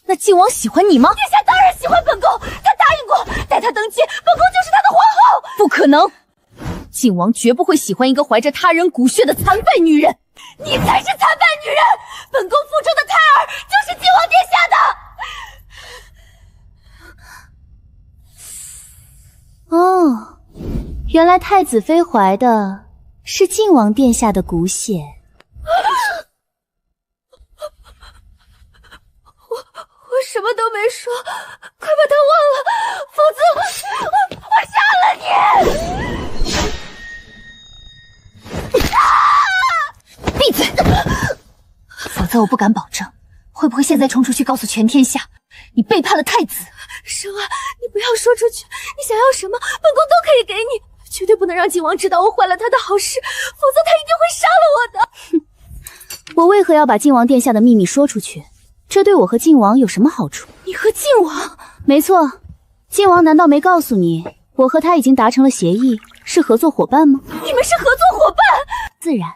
那靖王喜欢你吗？殿下当然喜欢本宫，他答应过待他登基，本宫就是他的皇后。不可能，靖王绝不会喜欢一个怀着他人骨血的残废女人。你才是残废女人！本宫腹中的胎儿就是靖王殿下的。哦，原来太子妃怀的是靖王殿下的骨血。我什么都没说，快把他忘了，否则我杀了你！闭嘴！否则我不敢保证会不会现在冲出去告诉全天下你背叛了太子。生儿，你不要说出去，你想要什么本宫都可以给你，绝对不能让靖王知道我坏了他的好事，否则他一定会杀了我的。哼，我为何要把靖王殿下的秘密说出去？这对我和靖王有什么好处？你和靖王？没错，靖王难道没告诉你我和他已经达成了协议，是合作伙伴吗？你们是合作伙伴？自然。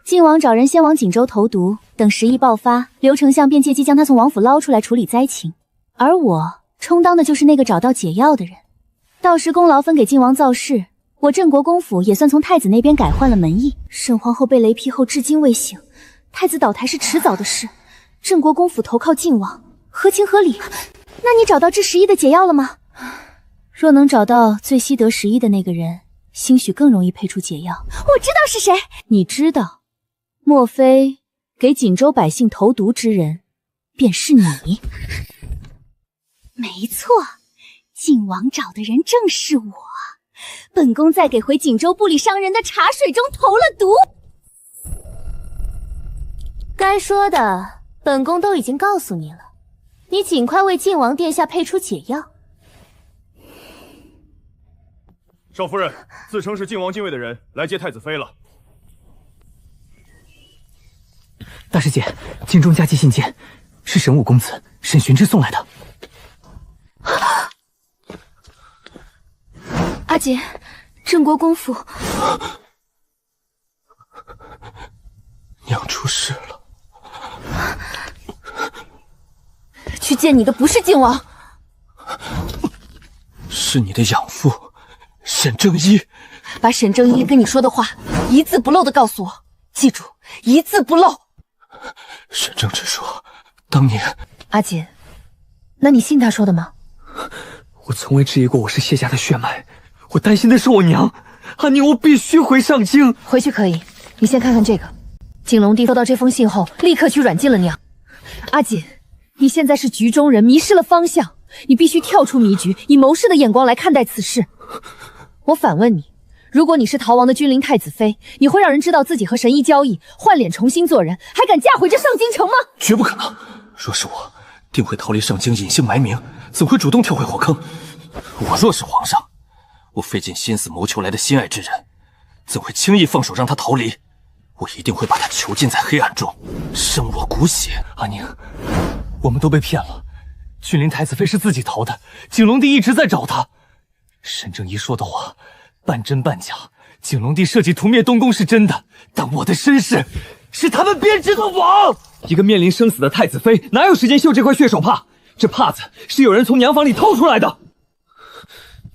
靖王找人先往锦州投毒，等时疫爆发，刘丞相便借机将他从王府捞出来处理灾情，而我充当的就是那个找到解药的人。到时功劳分给靖王造势，我镇国公府也算从太子那边改换了门役。沈皇后被雷劈后至今未醒，太子倒台是迟早的事，镇国公府投靠靖王，合情合理。那你找到治时疫的解药了吗？若能找到最悉得时疫的那个人，兴许更容易配出解药。我知道是谁。你知道？莫非给锦州百姓投毒之人便是你？没错，靖王找的人正是我。本宫在给回锦州部里商人的茶水中投了毒。该说的本宫都已经告诉你了，你尽快为靖王殿下配出解药。少夫人，自称是靖王禁卫的人来接太子妃了。大师姐，京中佳期信件是神武公子沈寻之送来的。阿姐，镇国公府娘出事了，去见你的不是靖王，是你的养父沈正一。把沈正一跟你说的话一字不漏的告诉我，记住，一字不漏。沈正之说，当年阿姐，那你信他说的吗？我从未质疑过我是谢家的血脉，我担心的是我娘。阿宁，我必须回上京。回去可以，你先看看这个。景隆帝收到这封信后，立刻去软禁了娘。阿姐，你现在是局中人，迷失了方向，你必须跳出迷局，以谋士的眼光来看待此事。我反问你，如果你是逃亡的君临太子妃，你会让人知道自己和神医交易，换脸重新做人，还敢嫁回这上京城吗？绝不可能！若是我，定会逃离上京，隐姓埋名，怎会主动跳回火坑？我若是皇上，我费尽心思谋求来的心爱之人，怎会轻易放手让他逃离？我一定会把他囚禁在黑暗中，生我骨血。阿宁，我们都被骗了。君临太子妃是自己逃的，景隆帝一直在找他。沈正一说的话半真半假，景隆帝设计屠灭东宫是真的，但我的身世是他们编织的网。一个面临生死的太子妃，哪有时间绣这块血手帕？这帕子是有人从娘房里偷出来的。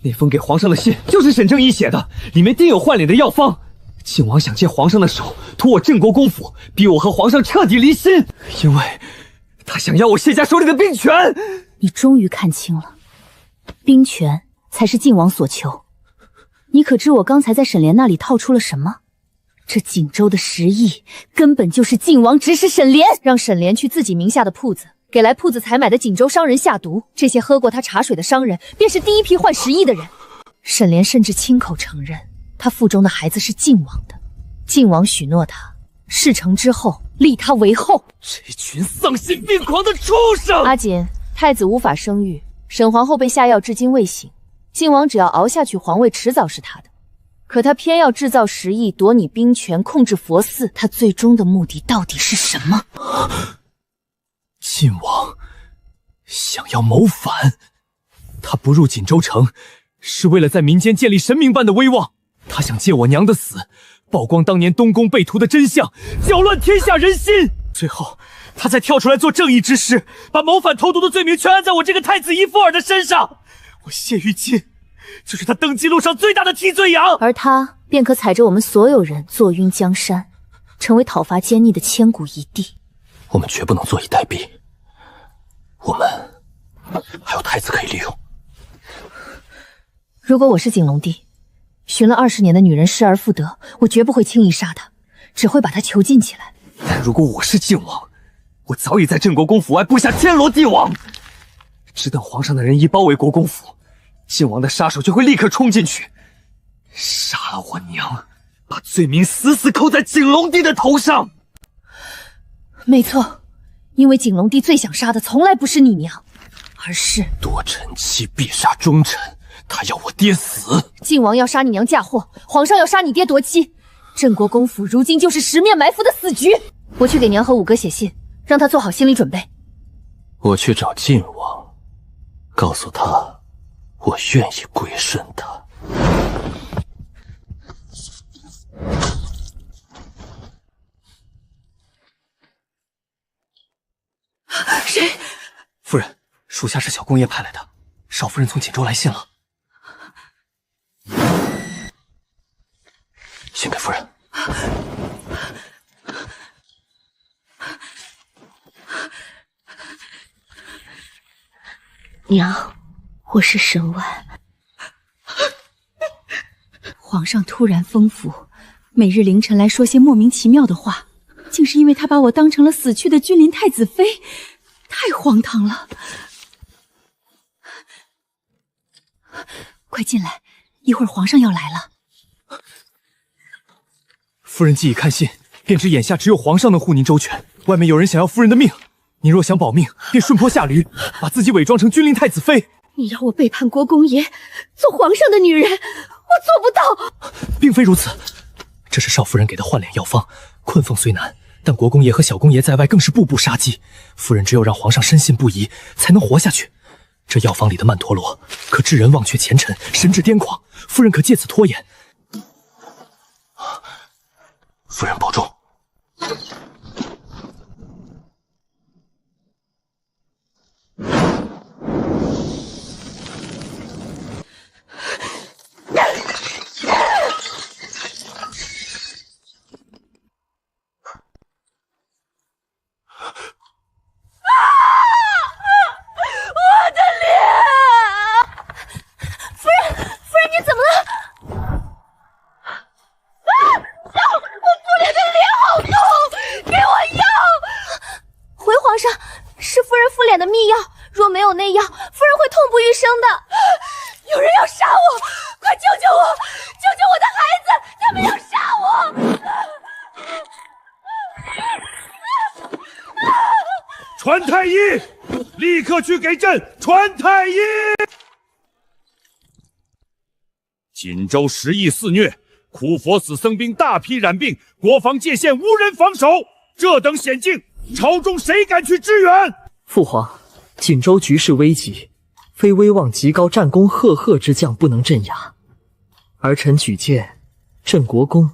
那封给皇上的信就是沈正一写的，里面定有换脸的药方。靖王想借皇上的手屠我镇国公府，逼我和皇上彻底离心，因为他想要我谢家手里的兵权。你终于看清了，兵权才是靖王所求。你可知我刚才在沈莲那里套出了什么？这锦州的10亿根本就是晋王指使沈炼，让沈炼去自己名下的铺子，给来铺子采买的锦州商人下毒。这些喝过他茶水的商人，便是第一批换10亿的人。沈炼甚至亲口承认，他腹中的孩子是晋王的。晋王许诺他，事成之后立他为后。这群丧心病狂的畜生！阿锦，太子无法生育，沈皇后被下药至今未醒，晋王只要熬下去，皇位迟早是他的。可他偏要制造10亿，夺你兵权，控制佛寺，他最终的目的到底是什么？晋王想要谋反，他不入锦州城，是为了在民间建立神明般的威望。他想借我娘的死，曝光当年东宫被屠的真相，搅乱天下人心。最后，他再跳出来做正义之士，把谋反投毒的罪名全按在我这个太子伊夫尔的身上。我谢玉金就是他登基路上最大的替罪羊，而他便可踩着我们所有人坐晕江山，成为讨伐奸逆的千古一帝。我们绝不能坐以待毙，我们还有太子可以利用。如果我是景隆帝，寻了20年的女人失而复得，我绝不会轻易杀她，只会把她囚禁起来。但如果我是晋王，我早已在镇国公府外布下天罗地网，只等皇上的人一包围国公府，晋王的杀手就会立刻冲进去，杀了我娘，把罪名死死扣在景隆帝的头上。没错，因为景隆帝最想杀的从来不是你娘，而是夺臣妻必杀忠臣，他要我爹死。晋王要杀你娘嫁祸，皇上要杀你爹夺妻，镇国公府如今就是10面埋伏的死局。我去给娘和五哥写信，让他做好心理准备。我去找晋王，告诉他我愿意归顺他。谁？夫人，属下是小公爷派来的，少夫人从锦州来信了。献给夫人。娘，我是沈婉。皇上突然封府，每日凌晨来说些莫名其妙的话，竟是因为他把我当成了死去的君临太子妃，太荒唐了。快进来，一会儿皇上要来了。夫人既已看信，便知眼下只有皇上能护您周全，外面有人想要夫人的命。您若想保命，便顺坡下驴，把自己伪装成君临太子妃。你让我背叛国公爷，做皇上的女人，我做不到。并非如此，这是少夫人给的换脸药方，困凤虽难，但国公爷和小公爷在外更是步步杀机。夫人只有让皇上深信不疑，才能活下去。这药方里的曼陀罗可致人忘却前尘，神志癫狂，夫人可借此拖延。夫人保重。传太医，立刻去给朕传太医！锦州10亿肆虐，苦佛寺僧兵大批染病，国防界限无人防守，这等险境，朝中谁敢去支援？父皇，锦州局势危急，非威望极高、战功赫赫之将不能镇压。儿臣举荐镇国公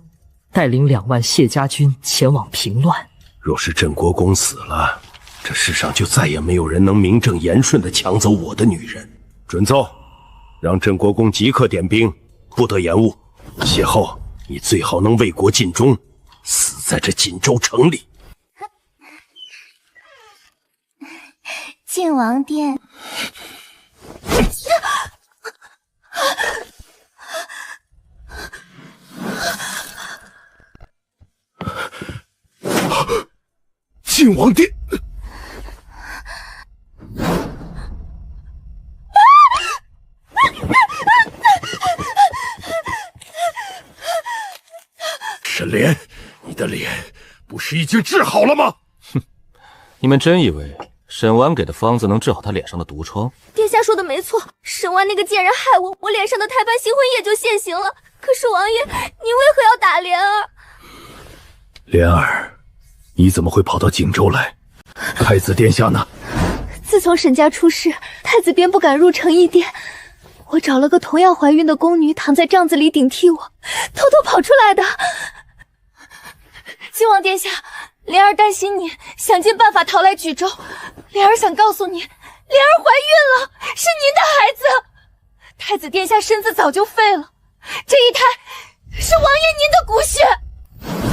带领2万谢家军前往平乱。若是镇国公死了，这世上就再也没有人能名正言顺地抢走我的女人。准奏，让镇国公即刻点兵，不得延误。邂后，你最好能为国尽忠，死在这锦州城里。晋王殿。晋王殿。沈莲，你的脸不是已经治好了吗？哼，你们真以为沈丸给的方子能治好他脸上的毒疮？殿下说的没错，沈丸那个贱人害我，我脸上的胎斑行魂液就现形了。可是王爷，你为何要打莲儿？莲儿，你怎么会跑到锦州来？太子殿下呢？自从沈家出事，太子便不敢入城一殿。我找了个同样怀孕的宫女，躺在帐子里顶替我，偷偷跑出来的。晋王殿下，莲儿担心你，想尽办法逃来莒州。莲儿想告诉你，莲儿怀孕了，是您的孩子。太子殿下身子早就废了，这一胎是王爷您的骨血。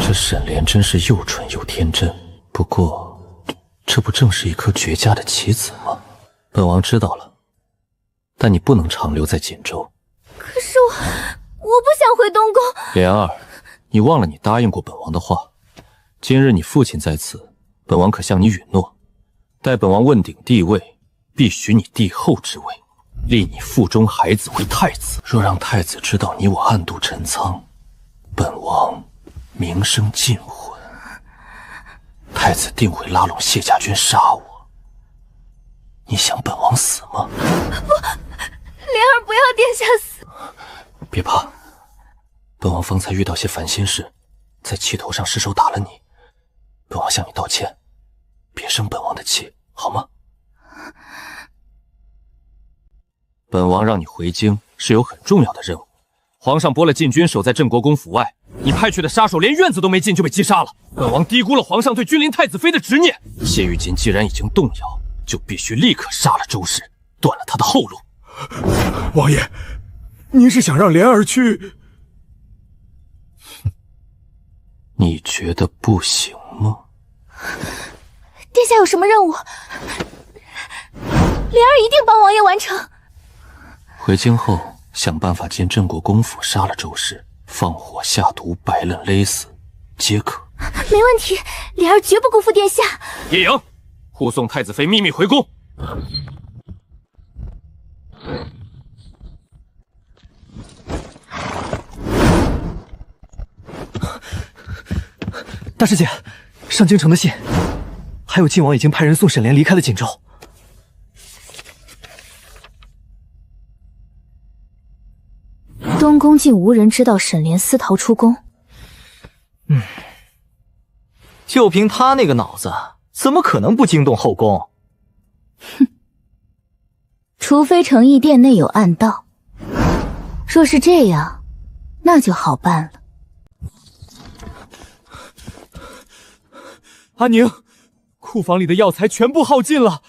这沈莲真是又蠢又天真。不过，这不正是一颗绝佳的棋子吗？本王知道了，但你不能长留在锦州。可是我不想回东宫。莲儿，你忘了你答应过本王的话。今日你父亲在此，本王可向你允诺，待本王问鼎帝位，必许你帝后之位，立你腹中孩子为太子。若让太子知道你我暗度陈仓，本王名声尽毁，太子定会拉拢谢家军杀我。你想本王死吗？不，莲儿不要殿下死。别怕，本王方才遇到些烦心事，在气头上失手打了你。本王向你道歉，别生本王的气，好吗？本王让你回京是有很重要的任务，皇上拨了禁军守在镇国公府外，你派去的杀手连院子都没进就被击杀了。本王低估了皇上对君临太子妃的执念，谢玉锦既然已经动摇，就必须立刻杀了周氏，断了他的后路。王爷，您是想让莲儿去？你觉得不行吗？殿下有什么任务，莲儿一定帮王爷完成。回京后想办法进镇国公府杀了周氏，放火下毒，白刃勒死，皆可。没问题，莲儿绝不辜负殿下。叶莹，护送太子妃秘密回宫。大师姐，上京城的信，还有晋王已经派人送沈莲离开了锦州。东宫竟无人知道沈莲私逃出宫。就凭他那个脑子，怎么可能不惊动后宫？哼，除非诚意殿内有暗道。若是这样，那就好办了。阿宁，库房里的药材全部耗尽了，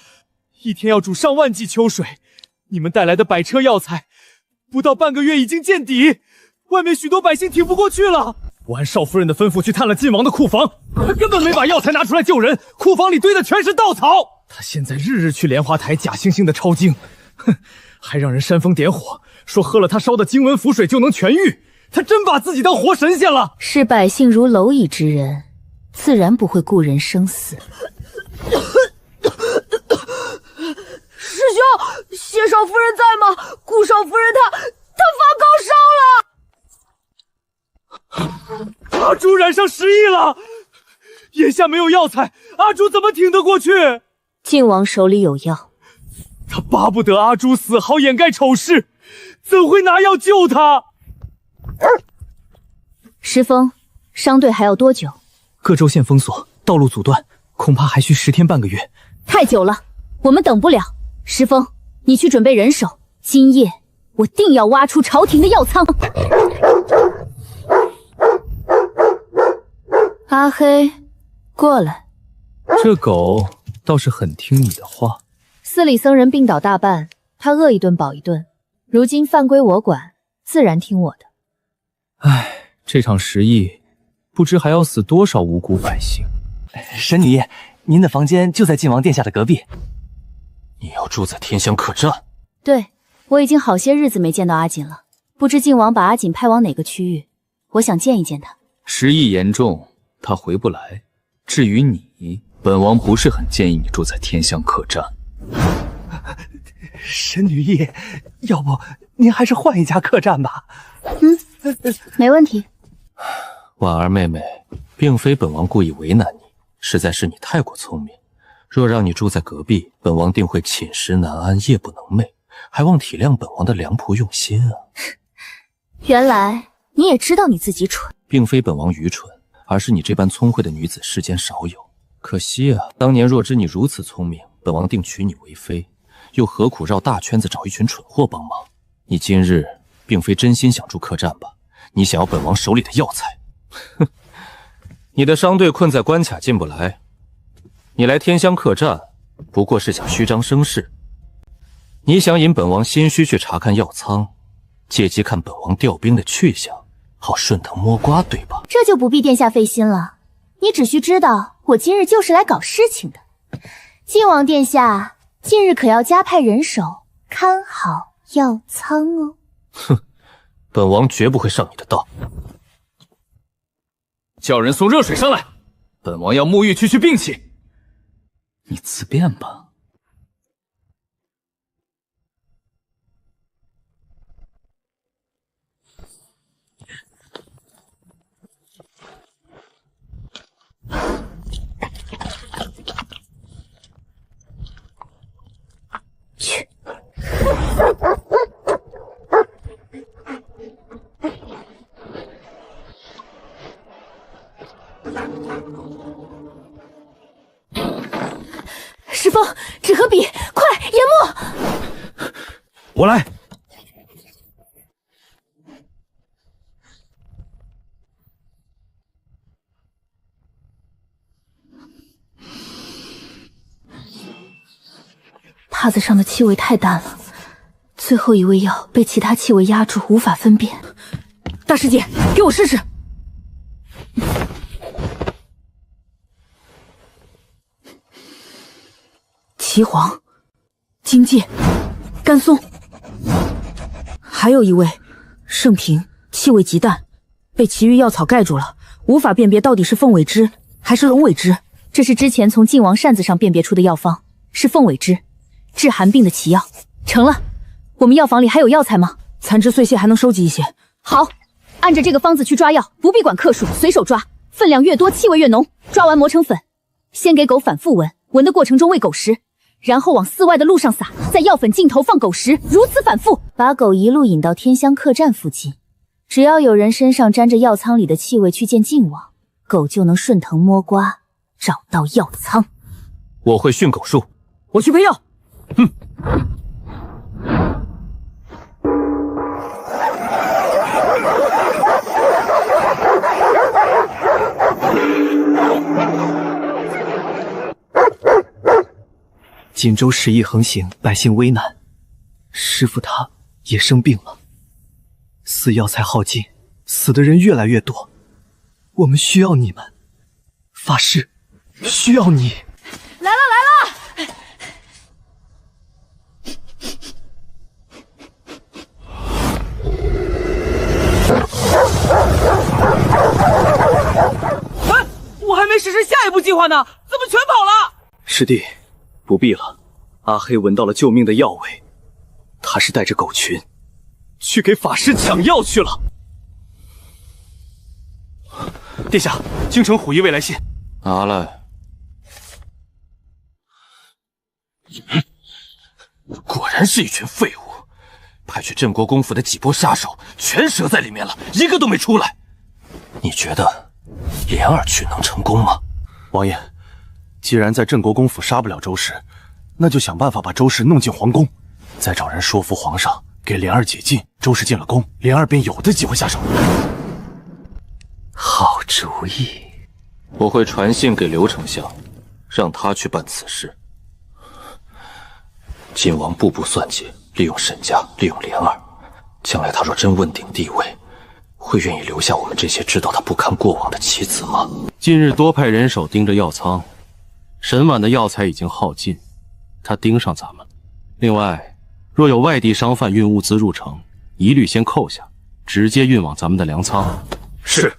一天要煮上万剂秋水。你们带来的百车药材，不到半个月已经见底，外面许多百姓挺不过去了。我按少夫人的吩咐去探了晋王的库房，他根本没把药材拿出来救人，库房里堆的全是稻草。他现在日日去莲花台假惺惺的抄经，哼，还让人煽风点火，说喝了他烧的经文符水就能痊愈。他真把自己当活神仙了。视百姓如蝼蚁之人，自然不会顾人生死。师兄，谢少夫人在吗？顾少夫人她发高烧了。阿朱染上失忆了，眼下没有药材，阿朱怎么挺得过去？晋王手里有药，他巴不得阿朱死，好掩盖丑事，怎会拿药救他？石峰，商队还要多久？各州县封锁，道路阻断，恐怕还需10天半个月。太久了，我们等不了。石峰，你去准备人手，今夜我定要挖出朝廷的药仓。阿黑，过来。这狗倒是很听你的话。司礼僧人病倒大半，他饿一顿饱一顿，如今饭归我管，自然听我的。唉，这场时疫，不知还要死多少无辜百姓。沈女叶，您的房间就在晋王殿下的隔壁。你要住在天香客栈？对，我已经好些日子没见到阿锦了，不知晋王把阿锦派往哪个区域，我想见一见他。时疫严重，他回不来。至于你，本王不是很建议你住在天香客栈。神女医，要不您还是换一家客栈吧？没问题。婉儿妹妹，并非本王故意为难你，实在是你太过聪明。若让你住在隔壁，本王定会寝食难安，夜不能寐，还望体谅本王的良仆用心啊。原来你也知道你自己蠢。并非本王愚蠢，而是你这般聪慧的女子世间少有。可惜啊，当年若知你如此聪明，本王定娶你为妃，又何苦绕大圈子找一群蠢货帮忙？你今日并非真心想住客栈吧？你想要本王手里的药材？哼，你的商队困在关卡进不来，你来天香客栈不过是想虚张声势。你想引本王心虚去查看药仓，借机看本王调兵的去向，好顺藤摸瓜，对吧？这就不必殿下费心了，你只需知道我今日就是来搞事情的。晋王殿下近日可要加派人手看好药仓哦。哼，本王绝不会上你的当。叫人送热水上来，本王要沐浴去病气。你自便吧。去。石峰，纸和笔，快，研墨。我来。帕子上的气味太淡了，最后一味药被其他气味压住，无法分辨。大师姐，给我试试。岐黄、荆芥、甘松，还有一味圣平，气味极淡，被其余药草盖住了，无法辨别到底是凤尾枝还是龙尾枝。这是之前从晋王扇子上辨别出的药方，是凤尾枝，治寒病的奇药。成了，我们药房里还有药材吗？残枝碎屑还能收集一些。好，按着这个方子去抓药，不必管克数，随手抓，分量越多，气味越浓。抓完磨成粉，先给狗反复闻，闻的过程中喂狗食，然后往寺外的路上撒，在药粉尽头放狗食，如此反复，把狗一路引到天香客栈附近。只要有人身上沾着药仓里的气味去见晋王，狗就能顺藤摸瓜找到药仓。我会训狗术，我去配药。哼。锦州时疫横行，百姓危难，师傅他也生病了，寺药材耗尽，死的人越来越多，我们需要你们，发誓需要你。来了来了！哎，我还没实施下一步计划呢，怎么全跑了？师弟，不必了。阿黑闻到了救命的药味，他是带着狗群去给法师抢药去了。殿下，京城虎医未来信，拿来。果然是一群废物，派去镇国公府的几波杀手全折在里面了，一个都没出来。你觉得莲儿去能成功吗？王爷，既然在镇国公府杀不了周氏，那就想办法把周氏弄进皇宫，再找人说服皇上给莲儿解禁。周氏进了宫，莲儿便有的机会下手。好主意，我会传信给刘丞相，让他去办此事。晋王步步算计，利用沈家，利用莲儿，将来他若真问鼎帝位，会愿意留下我们这些知道他不堪过往的棋子吗？近日多派人手盯着药仓，沈婉的药材已经耗尽，他盯上咱们。另外，若有外地商贩运物资入城，一律先扣下，直接运往咱们的粮仓。是。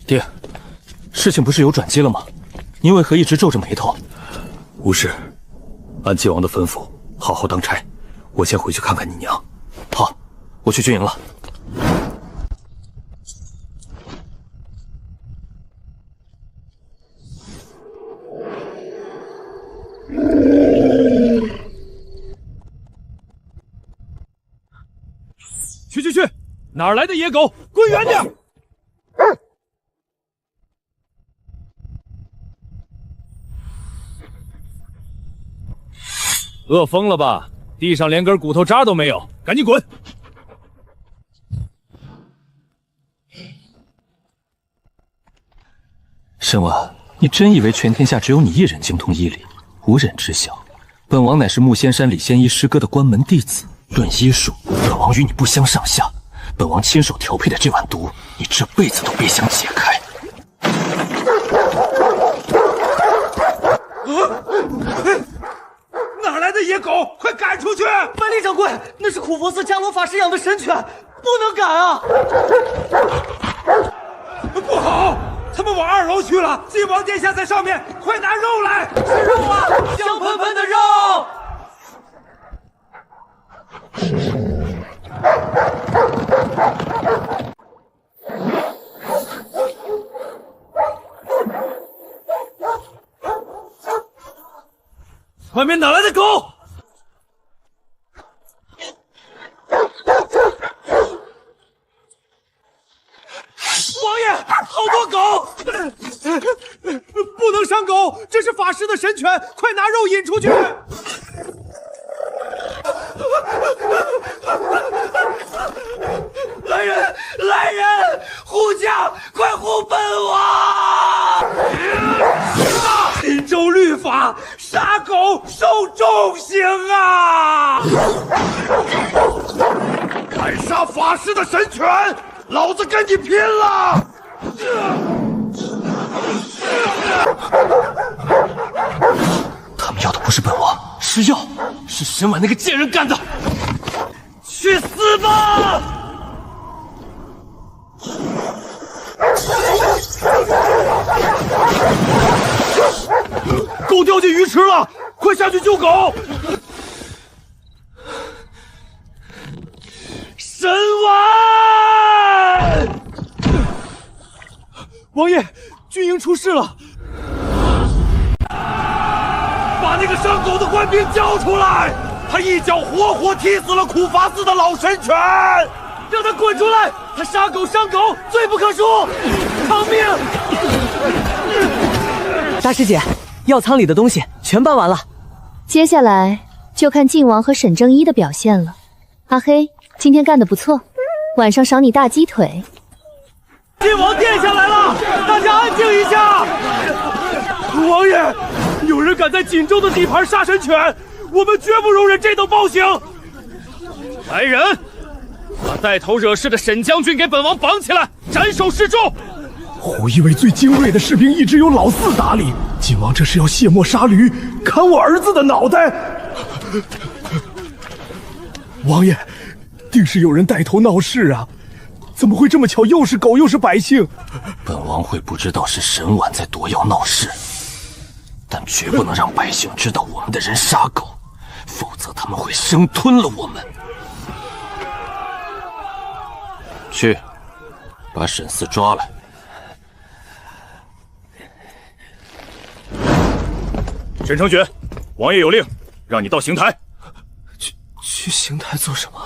爹，事情不是有转机了吗？您为何一直皱着眉头？无事，按晋王的吩咐，好好当差。我先回去看看你娘。好，我去军营了。去！哪儿来的野狗，滚远点！饿疯了吧？地上连根骨头渣都没有，赶紧滚！申婉，你真以为全天下只有你一人精通医理，无人知晓，本王乃是木仙山李仙医师哥的关门弟子。论医术，本王与你不相上下。本王亲手调配的这碗毒，你这辈子都别想解开。哪来的野狗？快赶出去！百里掌柜，那是苦佛寺伽罗法师养的神犬，不能赶啊！不好，他们往2楼去了。晋王殿下在上面，快拿肉来！是肉啊，香喷喷的肉！外面哪来的狗？王爷，好多狗！不能伤狗，这是法师的神犬，快拿肉引出去！来人！护驾，快护本王！林州律法，杀狗受重刑啊！敢杀法师的神犬，老子跟你拼了！他们要的不是本王，是药，是申婉那个贱人干的。去死吧！狗掉进鱼池了，快下去救狗！神丸！王爷，军营出事了！把那个伤狗的官兵交出来！他一脚活活踢死了苦伐寺的老神犬，让他滚出来！他杀狗伤狗，罪不可恕！偿命！大师姐，药仓里的东西全搬完了，接下来就看晋王和沈正一的表现了。阿黑，今天干得不错，晚上赏你大鸡腿。晋王殿下来了，大家安静一下。王爷，有人敢在锦州的地盘杀神犬，我们绝不容忍这等暴行！来人，把带头惹事的沈将军给本王绑起来，斩首示众！虎一卫最精锐的士兵一直由老四打理，晋王这是要卸磨杀驴，砍我儿子的脑袋！王爷，定是有人带头闹事啊！怎么会这么巧，又是狗又是百姓？本王会不知道是沈婉在夺药闹事，但绝不能让百姓知道我们的人杀狗，否则他们会生吞了我们。去，把沈四抓来。沈成觉，王爷有令，让你到邢台。去邢台做什么？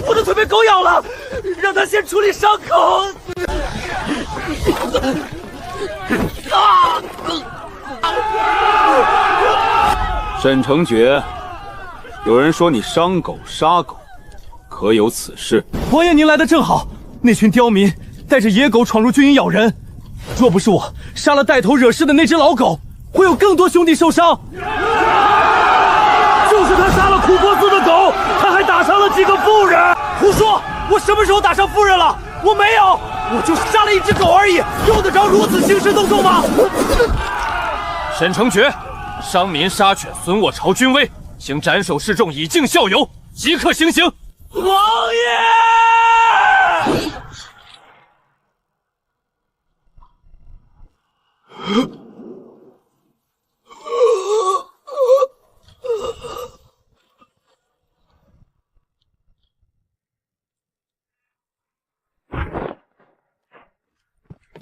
我的腿被狗咬了，让他先处理伤口。沈成觉，有人说你伤狗杀狗，可有此事？王爷，您来的正好。那群刁民带着野狗闯入军营咬人，若不是我杀了带头惹事的那只老狗，会有更多兄弟受伤。就是他杀了苦佛寺的狗，他还打伤了几个妇人。胡说！我什么时候打伤妇人了？我没有，我就杀了一只狗而已，用得着如此兴师动众吗？沈成觉，伤民杀犬，损我朝军威，请斩首示众，以儆效尤，即刻行刑。王爷！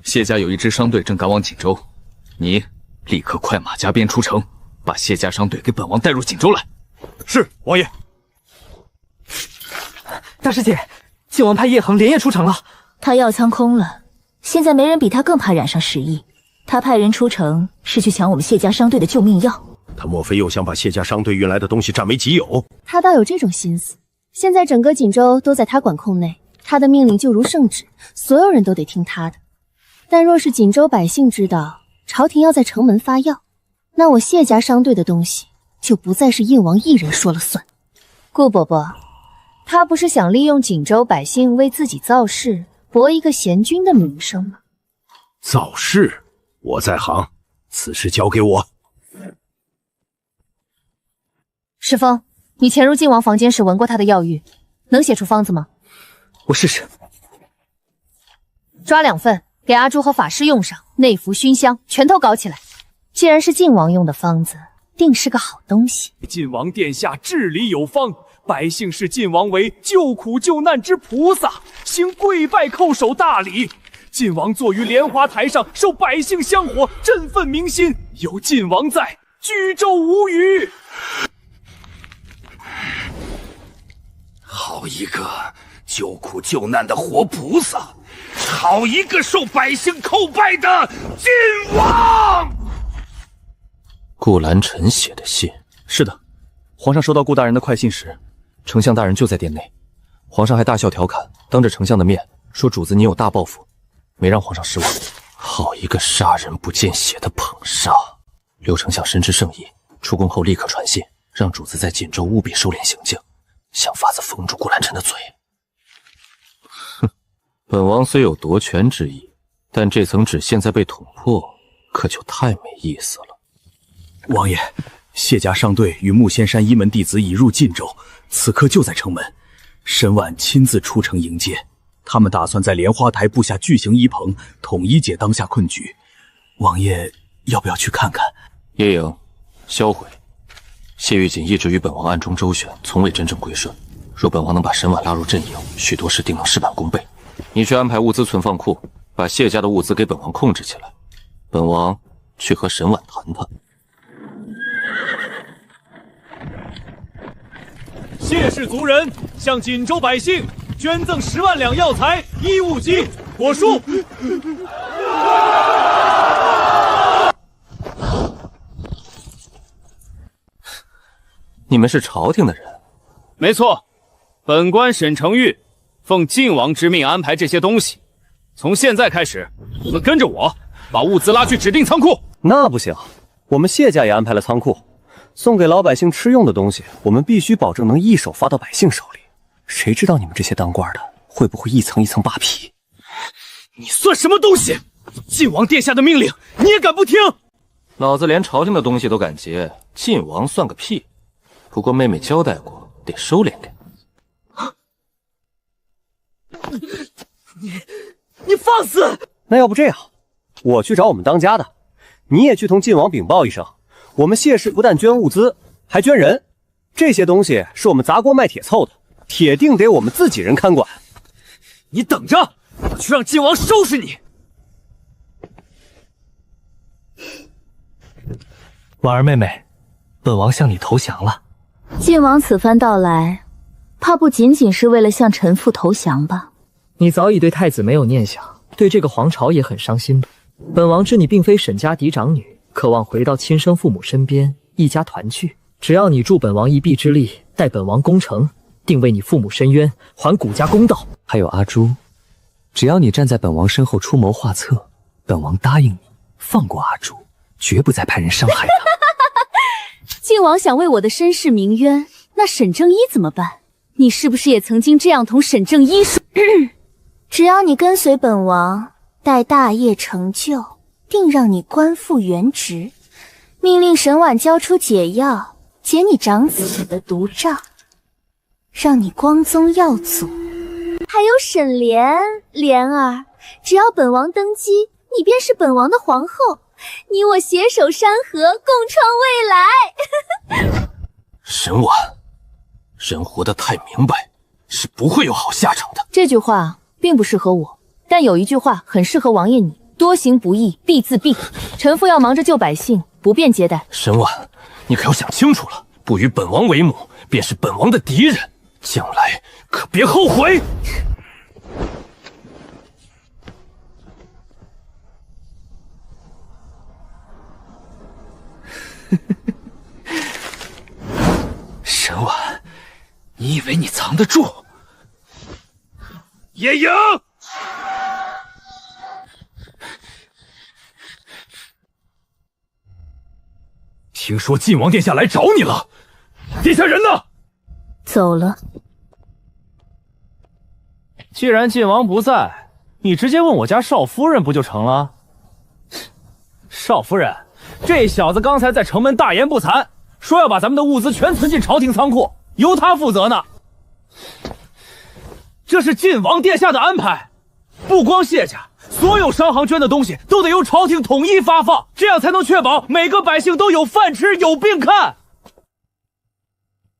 谢家有一支商队正赶往锦州，你立刻快马加鞭出城，把谢家商队给本王带入锦州来。是，王爷。大师姐，靖王派叶恒连夜出城了。他药仓空了，现在没人比他更怕染上时疫。他派人出城是去抢我们谢家商队的救命药。他莫非又想把谢家商队运来的东西占为己有？他倒有这种心思。现在整个锦州都在他管控内，他的命令就如圣旨，所有人都得听他的。但若是锦州百姓知道朝廷要在城门发药，那我谢家商队的东西就不再是燕王一人说了算。顾伯伯，他不是想利用锦州百姓为自己造势，博一个贤君的名声吗？造势，我在行，此事交给我。世风，你潜入靖王房间时闻过他的药浴，能写出方子吗？我试试。抓2份。给阿朱和法师用上，内服熏香，全都搞起来。既然是靖王用的方子，定是个好东西。晋王殿下治理有方，百姓视晋王为救苦救难之菩萨，行跪拜叩首大礼。晋王坐于莲花台上，受百姓香火，振奋民心。有晋王在，居州无虞。好一个救苦救难的活菩萨！好一个受百姓叩拜的晋王！顾兰晨写的信。是的，皇上收到顾大人的快信时，丞相大人就在殿内。皇上还大笑调侃，当着丞相的面说主子你有大抱负，没让皇上失望。好一个杀人不见血的捧杀！刘丞相深知圣意，出宫后立刻传信，让主子在锦州务必收敛行径，想法子封住顾兰晨的嘴。本王虽有夺权之意，但这层纸现在被捅破，可就太没意思了。王爷，谢家商队与木仙山一门弟子已入晋州，此刻就在城门。申万亲自出城迎接，他们打算在莲花台布下巨型衣棚，统一解当下困局。王爷要不要去看看？叶颖，销毁。谢玉锦一直与本王暗中周旋，从未真正归顺。若本王能把沈婉拉入阵营，许多事定能事半功倍。你去安排物资存放库，把谢家的物资给本王控制起来。本王去和沈婉谈谈。谢氏族人向锦州百姓捐赠10万两药材、衣物及果蔬。你们是朝廷的人？没错，本官沈承玉奉晋王之命安排这些东西。从现在开始，你们跟着我，把物资拉去指定仓库。那不行，我们谢家也安排了仓库，送给老百姓吃用的东西，我们必须保证能一手发到百姓手里。谁知道你们这些当官的会不会一层一层扒皮？你算什么东西？晋王殿下的命令你也敢不听？老子连朝廷的东西都敢劫，晋王算个屁！不过妹妹交代过，得收敛点。你放肆！那要不这样，我去找我们当家的，你也去同晋王禀报一声，我们谢氏不但捐物资，还捐人。这些东西是我们砸锅卖铁凑的，铁定得我们自己人看管。你等着，我去让晋王收拾你！婉儿妹妹，本王向你投降了。晋王此番到来，怕不仅仅是为了向臣父投降吧？你早已对太子没有念想，对这个皇朝也很伤心吧？本王知你并非沈家嫡长女，渴望回到亲生父母身边，一家团聚。只要你助本王一臂之力，带本王攻城，定为你父母伸冤，还古家公道。还有阿朱，只要你站在本王身后出谋划策，本王答应你，放过阿朱，绝不再派人伤害他。晋王想为我的身世鸣冤，那沈正一怎么办？你是不是也曾经这样同沈正一说？只要你跟随本王，待大业成就，定让你官复原职。命令沈婉交出解药，解你长子的毒瘴，让你光宗耀祖。还有沈莲儿，只要本王登基，你便是本王的皇后，你我携手山河，共创未来。沈婉，人活得太明白，是不会有好下场的。这句话并不适合我，但有一句话很适合王爷你：多行不义必自毙。臣妇要忙着救百姓，不便接待。沈婉，你可要想清楚了，不与本王为母，便是本王的敌人，将来可别后悔。沈婉，你以为你藏得住？野营！听说晋王殿下来找你了，殿下人呢？走了。既然晋王不在，你直接问我家少夫人不就成了？少夫人，这小子刚才在城门大言不惭，说要把咱们的物资全存进朝廷仓库，由他负责呢。这是晋王殿下的安排，不光谢家，所有商行捐的东西都得由朝廷统一发放，这样才能确保每个百姓都有饭吃，有病看。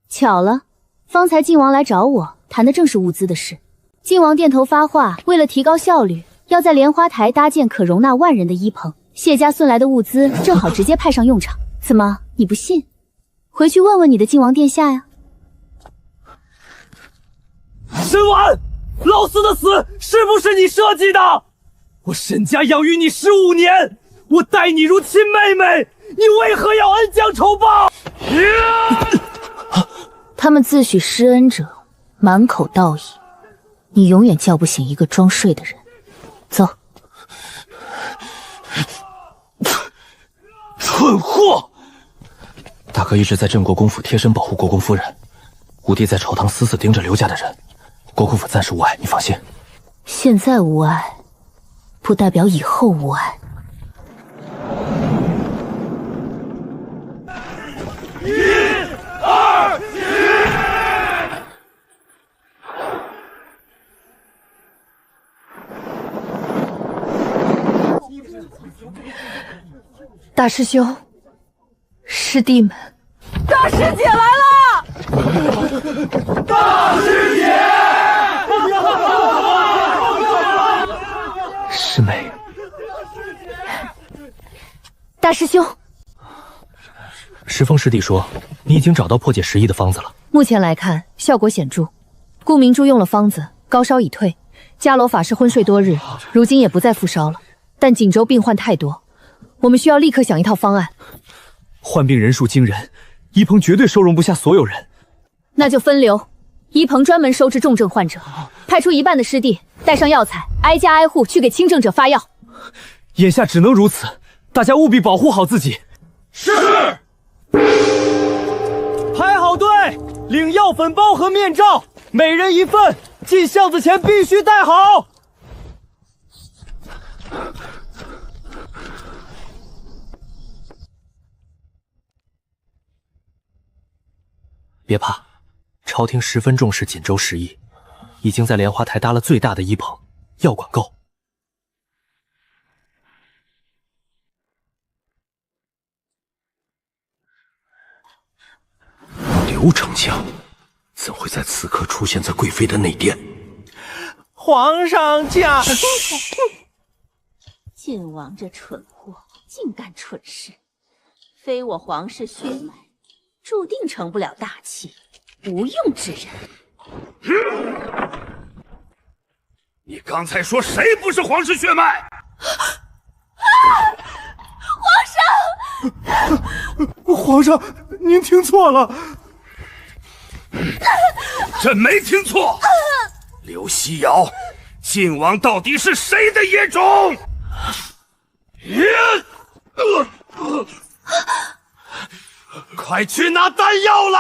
巧了，方才晋王来找我，谈的正是物资的事。晋王殿头发话，为了提高效率，要在莲花台搭建可容纳万人的一棚。谢家送来的物资正好直接派上用场。怎么，你不信？回去问问你的晋王殿下呀。沈婉，老四的死是不是你设计的？我沈家养育你15年，我待你如亲妹妹，你为何要恩将仇报？他们自诩施恩者，满口道义，你永远叫不醒一个装睡的人。走。蠢货！大哥一直在镇国公府贴身保护国公夫人，五弟在朝堂死死盯着刘家的人，国公府暂时无碍，你放心。现在无碍，不代表以后无碍。1、2、大师兄，师弟们，大师姐来了！大师姐！师妹，大师兄，石峰师弟说你已经找到破解11的方子了。目前来看，效果显著。顾明珠用了方子，高烧已退。伽罗法师昏睡多日，如今也不再复烧了。但锦州病患太多，我们需要立刻想一套方案。患病人数惊人，一棚绝对收容不下所有人。那就分流，一棚专门收治重症患者，派出一半的师弟，带上药材，挨家挨户去给轻症者发药。眼下只能如此，大家务必保护好自己。是。排好队，领药粉包和面罩，每人1份，进巷子前必须带好。别怕，朝廷十分重视锦州11，已经在莲花台搭了最大的一棚，药管够。刘丞相怎会在此刻出现在贵妃的内殿？皇上驾！晋王这蠢货竟干蠢事，非我皇室血脉，注定成不了大器，无用之人。你刚才说谁不是皇室血脉？皇上，您听错了。朕没听错，刘西瑶，晋王到底是谁的野种？快去拿丹药来！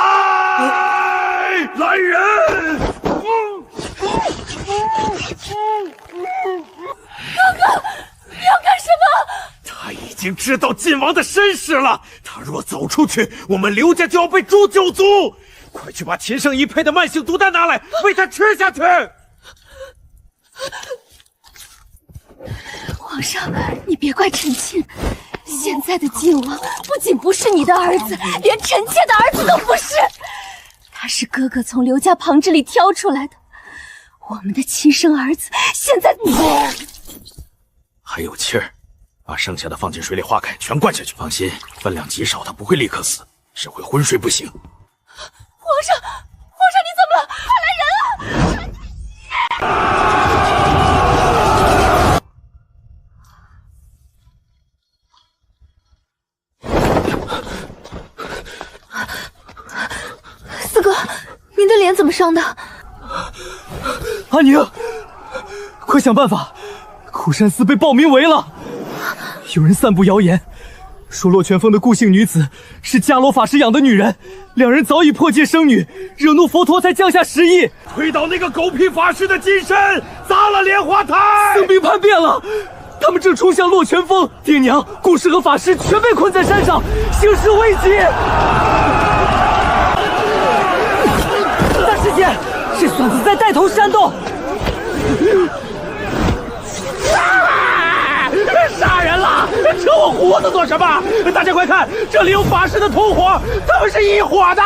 来人！哥哥，你要干什么？他已经知道晋王的身世了，他若走出去，我们刘家就要被诛9族。快去把秦圣仪配的慢性毒丹拿来，喂他吃下去。皇上，你别怪臣妾，现在的晋王不仅不是你的儿子，连臣妾的儿子都不是。他是哥哥从刘家旁支里挑出来的，我们的亲生儿子。现在还有气儿，把剩下的放进水里化开，全灌下去。放心，分量极少，他不会立刻死，只会昏睡不醒。皇上你怎么了？快来人啊！四哥，您的脸怎么伤的？阿宁，快想办法！苦山寺被暴民围了，有人散布谣言，说洛泉峰的顾姓女子是伽罗法师养的女人，两人早已破戒生女，惹怒佛陀才降下10亿，推倒那个狗屁法师的金身，砸了莲花台。僧兵叛变了，他们正冲向洛泉峰，爹娘、顾氏和法师全被困在山上，形势危急。大师姐，是孙子在带头煽动。杀人了！扯我胡子做什么？大家快看，这里有法师的同伙，他们是一伙的。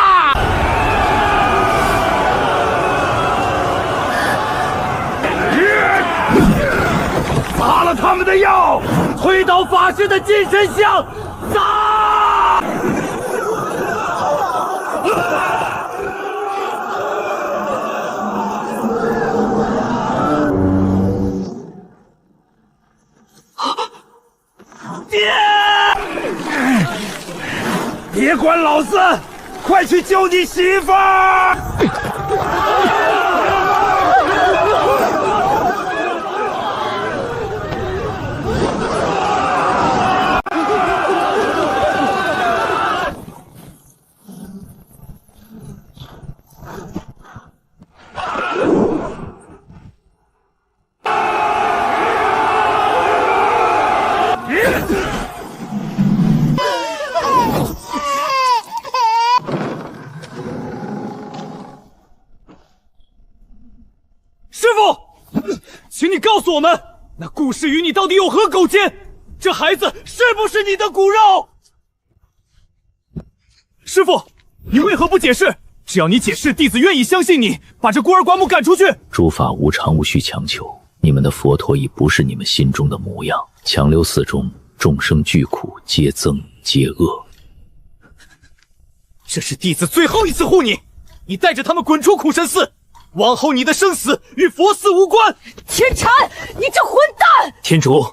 砸了他们的药，推倒法师的金身像，砸！爹！别管老子，快去救你媳妇儿！请你告诉我们，那顾氏与你到底有何苟奸？这孩子是不是你的骨肉？师父，你为何不解释？只要你解释，弟子愿意相信你，把这孤儿寡母赶出去。诸法无常，无需强求。你们的佛陀已不是你们心中的模样。强留寺中众生俱苦，皆憎皆恶。这是弟子最后一次护你，你带着他们滚出苦神寺。往后你的生死与佛寺无关。天禅，你这混蛋！天主，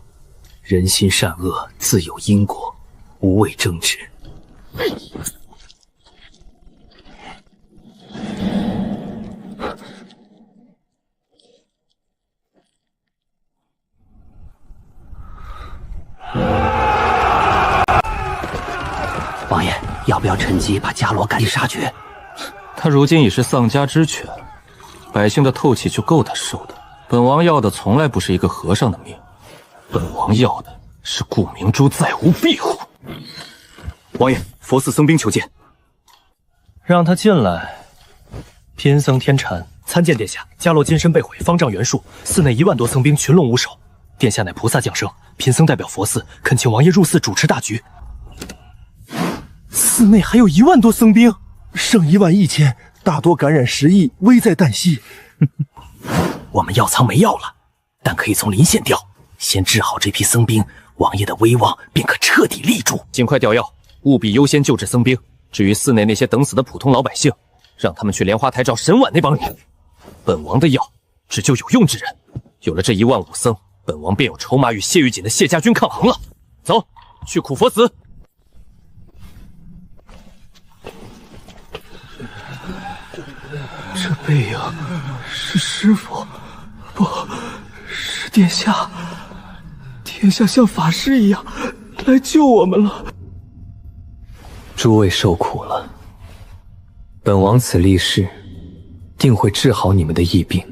人心善恶自有因果，无谓争执。王爷，要不要趁机把伽罗赶尽杀绝？他如今已是丧家之犬，百姓的透气就够他受的。本王要的从来不是一个和尚的命，本王要的是顾明珠再无庇护。王爷，佛寺僧兵求见。让他进来。贫僧天禅参见殿下。伽罗金身被毁，方丈袁术，寺内1万多僧兵群龙无首。殿下乃菩萨降生，贫僧代表佛寺恳请王爷入寺主持大局。寺内还有1万多僧兵，剩11000，大多感染10亿，危在旦夕。我们药仓没药了，但可以从临县调，先治好这批僧兵，王爷的威望便可彻底立住。尽快调药，务必优先救治僧兵。至于寺内那些等死的普通老百姓，让他们去莲花台找沈婉那帮人。本王的药只救有用之人，有了这15000僧，本王便有筹码与谢玉锦的谢家军抗衡了。走，去苦佛寺。这背影是师父，不是殿下。殿下像法师一样来救我们了。诸位受苦了，本王此立誓，定会治好你们的疫病，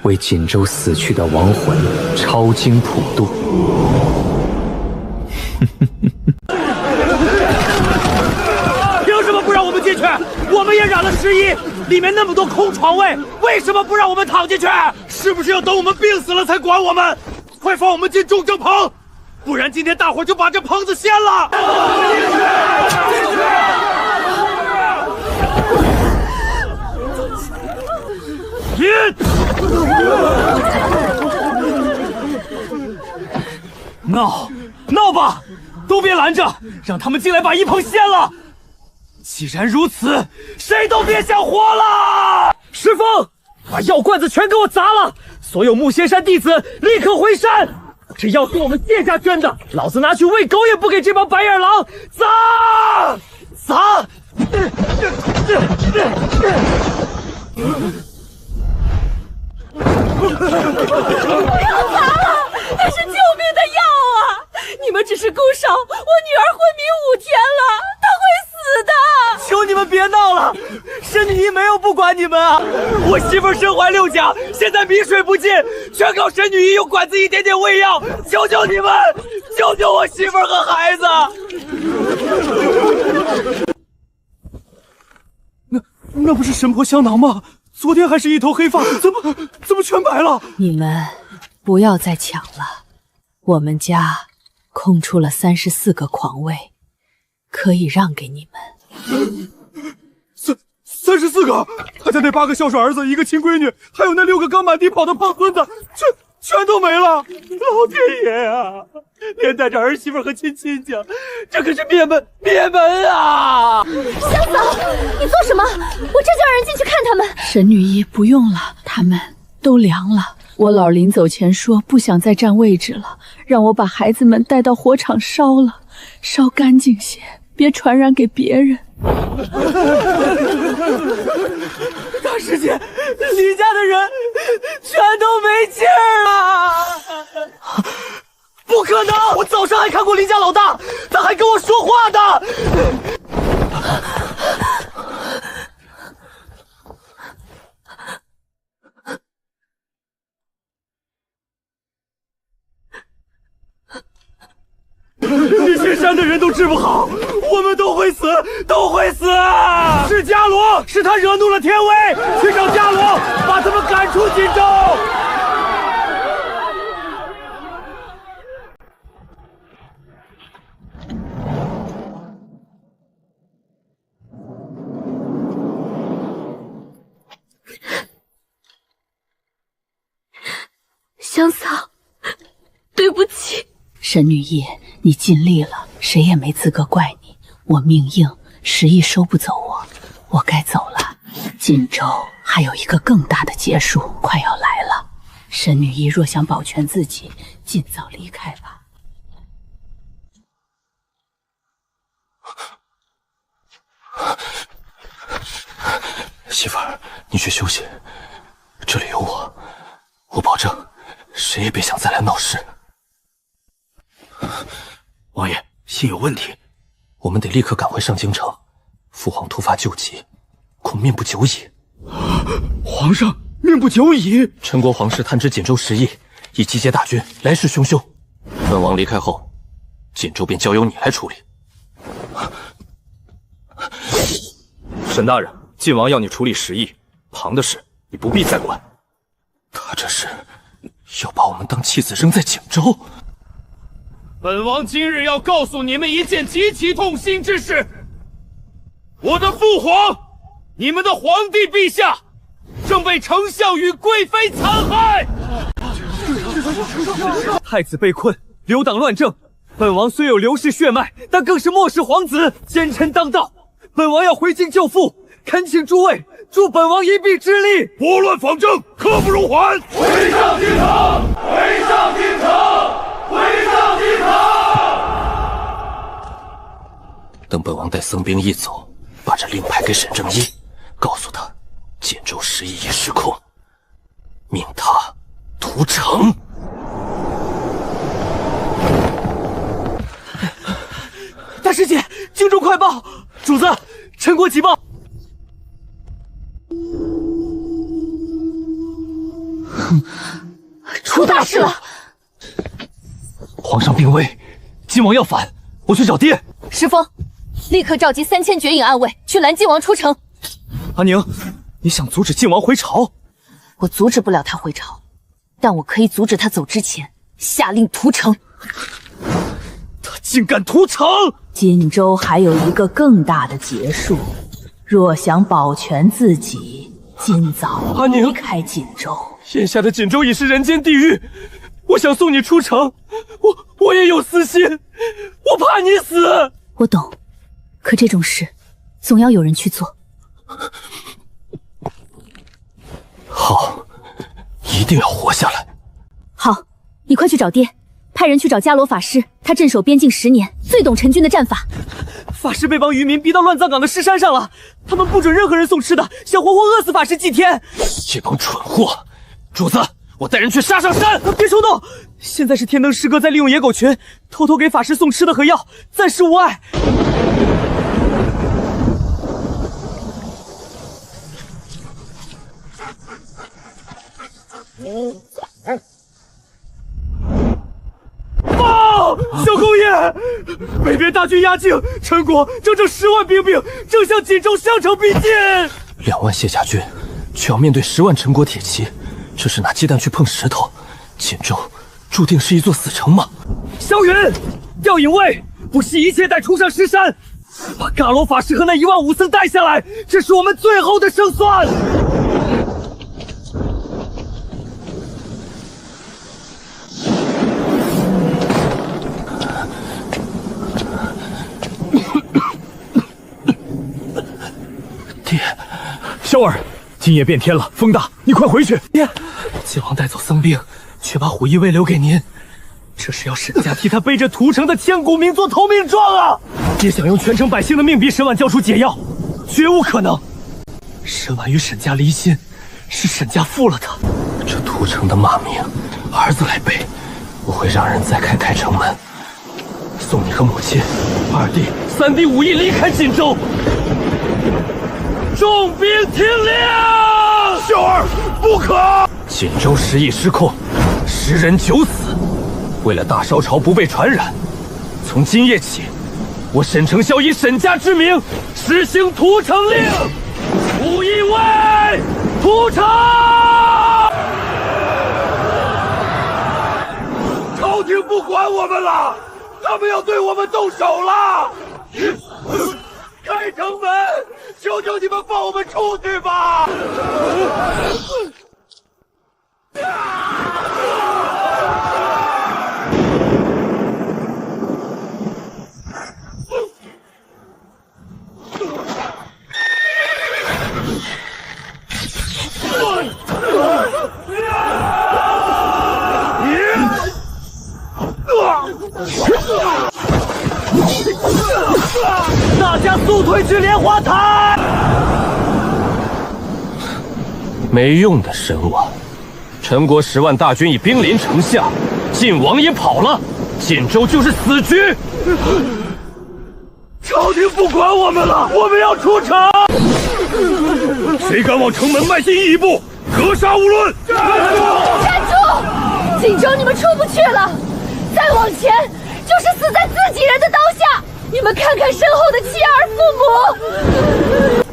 为锦州死去的亡魂超经普渡。凭什么不让我们进去？我们也染了10亿，里面那么多空床位，为什么不让我们躺进去？是不是要等我们病死了才管我们？快放我们进重症棚！不然今天大伙就把这棚子掀了！闹吧，都别拦着，让他们进来把一棚掀了。既然如此，谁都别想活了！石峰，把药罐子全给我砸了！所有木仙山弟子立刻回山！这药是我们谢家捐的，老子拿去喂狗也不给这帮白眼狼！砸！砸！不要砸了，那是救命的药啊！你们只是攻烧，我女儿昏迷5天了，她会死的！求你们别闹了，申女一没有不管你们啊！我媳妇身怀6甲，现在米水不进，全靠申女一用管子一点点喂药，求求你们，救救我媳妇和孩子！那不是神婆香囊吗？昨天还是一头黑发，怎么全白了？你们不要再抢了，我们家空出了34个床位，可以让给你们。34个，他家那8个孝顺儿子，1个亲闺女，还有那6个刚满地跑的胖孙子，全都没了！老天爷啊！连带着儿媳妇和亲家，这可是灭门啊！香嫂，你做什么？我这就让人进去看他们。沈女一，不用了，他们都凉了。我姥临走前说不想再占位置了，让我把孩子们带到火场烧了，烧干净些，别传染给别人。大师姐，李家的人全都没气儿了！不可能！我早上还看过林家老大，他还跟我说话的。这些山的人都治不好，我们都会死，都会死！是伽罗，是他惹怒了天威，去找伽罗，把他们赶出锦州！香嫂，对不起。沈女一，你尽力了，谁也没资格怪你。我命硬，石一收不走我该走了。锦州还有一个更大的劫数快要来了，沈女一若想保全自己，尽早离开吧。媳妇儿，你去休息，这里有我保证，谁也别想再来闹事。王爷，信有问题，我们得立刻赶回上京城。父皇突发旧疾，恐命不久矣。皇上命不久矣！陈国皇室探知锦州实意，已集结大军，来势汹汹。本王离开后，锦州便交由你来处理。沈大人，晋王要你处理实意，旁的事你不必再管。他这是要把我们当弃子扔在锦州？本王今日要告诉你们一件极其痛心之事：我的父皇，你们的皇帝陛下，正被丞相与贵妃残害。太子被困，留党乱政。本王虽有刘氏血脉，但更是末世皇子，奸臣当道。本王要回京救父，恳请诸位助本王一臂之力。拨乱反正，刻不容缓。回上京城，回上京城，回上京城。等本王带僧兵一走，把这令牌给沈正一，告诉他锦州实意已失控，命他屠城。大师姐，京中快报，主子，陈国急报。出大事了！皇上病危，晋王要反，我去找爹。石峰，立刻召集3000绝影暗卫去拦晋王出城。阿宁，你想阻止晋王回朝？我阻止不了他回朝，但我可以阻止他走之前下令屠城。竟敢屠城！锦州还有一个更大的劫数，若想保全自己，尽早离开锦州。眼下的锦州已是人间地狱，我想送你出城，我也有私心，我怕你死。我懂，可这种事总要有人去做。好，一定要活下来。好，你快去找爹，派人去找伽罗法师，他镇守边境10年，最懂陈军的战法。法师被帮渔民逼到乱葬岗的石山上了，他们不准任何人送吃的，想活活饿死法师祭天。这帮蠢货！主子，我带人去杀上山。别冲动，现在是天灯师哥在利用野狗群，偷偷给法师送吃的和药，暂时无碍。小公爷，北边大军压境，陈国整10万兵兵正向锦州襄城逼近。2万谢家军，却要面对10万陈国铁骑，这是拿鸡蛋去碰石头。锦州注定是一座死城吗？萧云，调引卫，不惜一切带冲上石山，把伽罗法师和那1万武僧带下来，这是我们最后的胜算。爹，萧儿，今夜变天了，风大，你快回去。爹，晋王带走僧兵，却把虎翼卫留给您，这是要沈家替他背着屠城的千古名作投名状啊！爹想用全城百姓的命逼沈婉交出解药，绝无可能。沈婉与沈家离心，是沈家负了他。这屠城的骂名，儿子来背，我会让人再开城门，送你和母亲、2弟、3弟武艺离开锦州。重兵听令！秀儿，不可！锦州时疫失控，10人9死。为了大烧潮不被传染，从今夜起，我沈承孝以沈家之名实行屠城令。武义卫，屠城！朝廷不管我们了，他们要对我们动手了！开城门！求求你们放我们出去吧！大家速退去莲花台！没用的沈婉，陈国10万大军已兵临城下，晋王也跑了，锦州就是死局。朝廷不管我们了，我们要出城！谁敢往城门迈进一步，格杀勿论！站住！锦州你们出不去了，再往前就是死在自己人的刀下。你们看看身后的妻儿父母。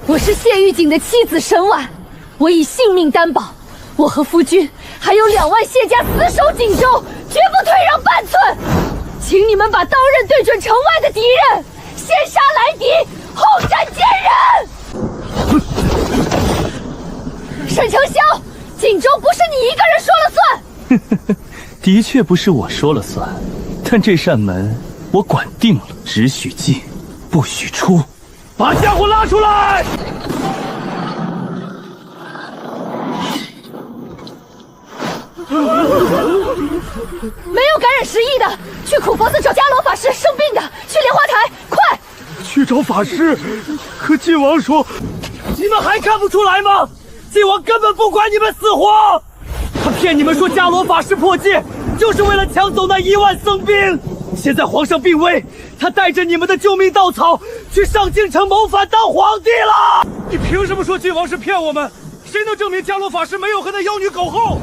我是谢玉锦的妻子沈婉，我以性命担保，我和夫君还有2万谢家死守锦州，绝不退让半寸。请你们把刀刃对准城外的敌人，先杀来敌，后斩奸人。沈承孝，锦州不是你一个人说了算。的确不是我说了算，但这扇门我管定了，只许进，不许出。把家伙拉出来！没有感染10疫的，去苦佛寺找伽罗法师；生病的，去莲花台，快！去找法师。可晋王说，你们还看不出来吗？晋王根本不管你们死活，他骗你们说伽罗法师破戒，就是为了抢走那1万僧兵。现在皇上病危，他带着你们的救命稻草去上京城谋反当皇帝了。你凭什么说晋王是骗我们？谁能证明伽罗法师没有和那妖女苟后？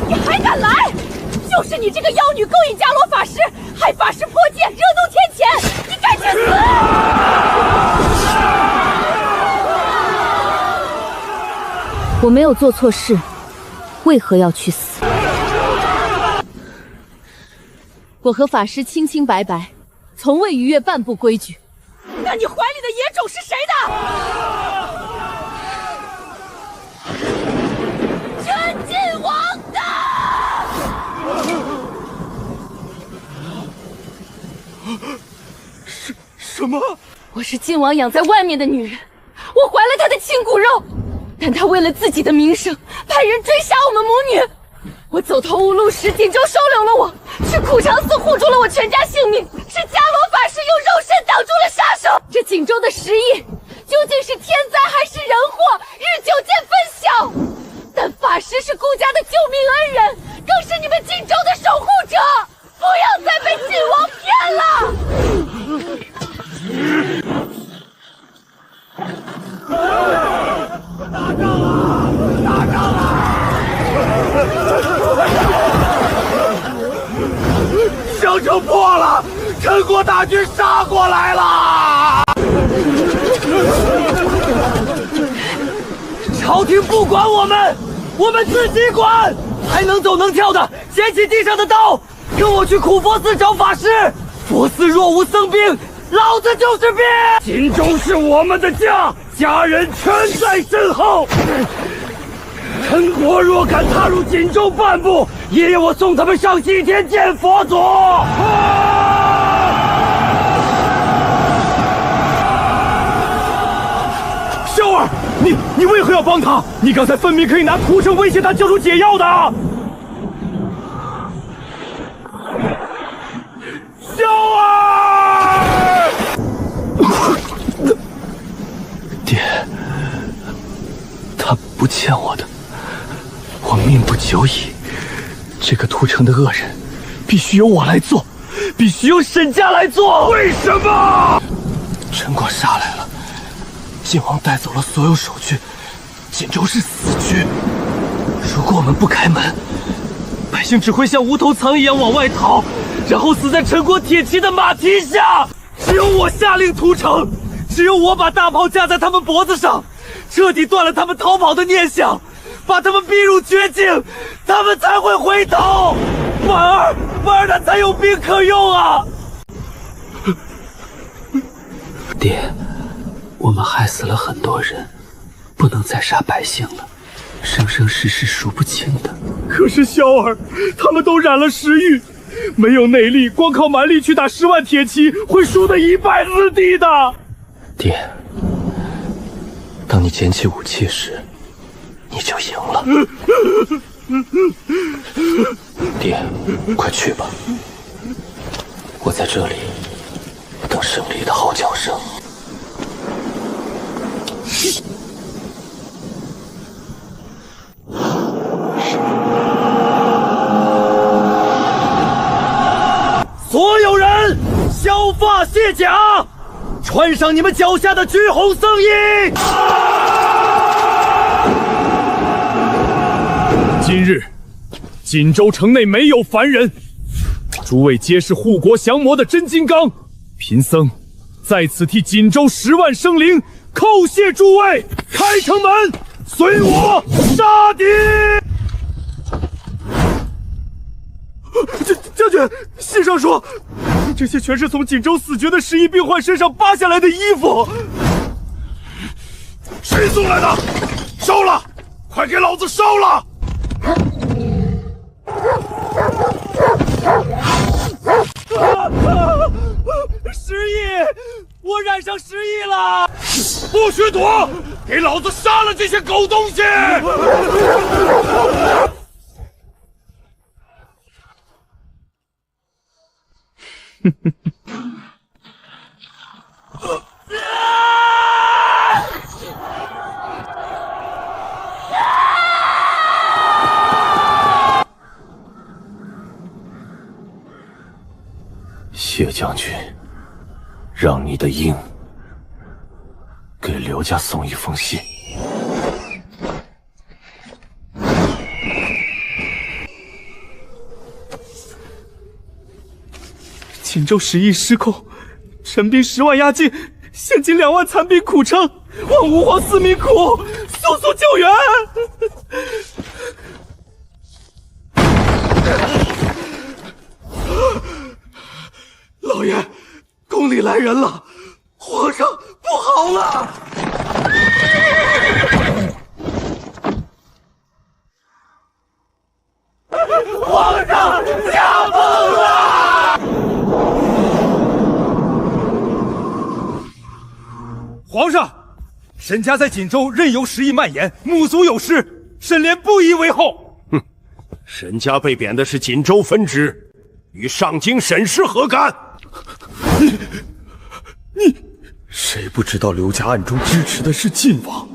你还敢来？就是你这个妖女勾引伽罗法师，害法师破戒，惹怒天谴，你该去死！我没有做错事，为何要去死？我和法师清清白白，从未逾越半步规矩。那你怀里的野种是谁的？陈晋王的！什么？我是晋王养在外面的女人，我怀了他的亲骨肉，但他为了自己的名声，派人追杀我们母女。我走投无路时，锦州收留了我，去苦长寺护住了我全家性命，是伽罗法师用肉身挡住了杀手。这锦州的10亿，究竟是天灾还是人祸，日久见分晓。但法师是顾家的救命恩人，更是你们锦州的守护者，不要再被晋王骗了。打仗啊！打仗啊！京城破了，陈国大军杀过来了！朝廷不管我们，我们自己管。还能走能跳的，捡起地上的刀，跟我去苦佛寺找法师。佛寺若无僧兵，老子就是兵。锦州是我们的家，家人全在身后。陈国若敢踏入锦州半步，爷爷我送他们上西天见佛祖。萧儿，你为何要帮他？你刚才分明可以拿屠城威胁他交出解药的。萧儿，爹，他不欠我的，我命不久矣。这个屠城的恶人，必须由我来做，必须由沈家来做。为什么？陈国杀来了，晋王带走了所有手续，锦州是死局。如果我们不开门，百姓只会像无头苍一样往外逃，然后死在陈国铁骑的马蹄下。只有我下令屠城，只有我把大炮架在他们脖子上，彻底断了他们逃跑的念想，把他们逼入绝境，他们才会回头。婉儿他才有兵可用啊！爹，我们害死了很多人，不能再杀百姓了，生生世世数不清的。可是萧儿，他们都染了食欲，没有内力，光靠蛮力去打10万铁骑，会输得一败涂地的。爹，当你捡起武器时，你就赢了。爹，快去吧，我在这里等胜利的号角声。所有人削发卸甲，穿上你们脚下的橘红僧衣。今日锦州城内没有凡人，诸位皆是护国降魔的真金刚。贫僧在此替锦州10万生灵叩谢诸位，开城门，随我杀敌！将军，信上说，这些全是从锦州死绝的10亿病患身上扒下来的衣服。谁送来的？烧了！快给老子烧了！10亿，我染上10亿了！不许躲！给老子杀了这些狗东西！谢将军，让你的鹰给刘家送一封信。锦州10亿失控，陈兵10万压境，现今2万残兵苦撑，望吾皇四民苦，速速速救援！老爷，宫里来人了，皇上不好了！皇上驾崩了！皇上，沈家在锦州任由时疫蔓延，母族有失，沈莲不宜为后。哼，沈家被贬的是锦州分支，与上京沈氏何干？你谁不知道刘家暗中支持的是晋王？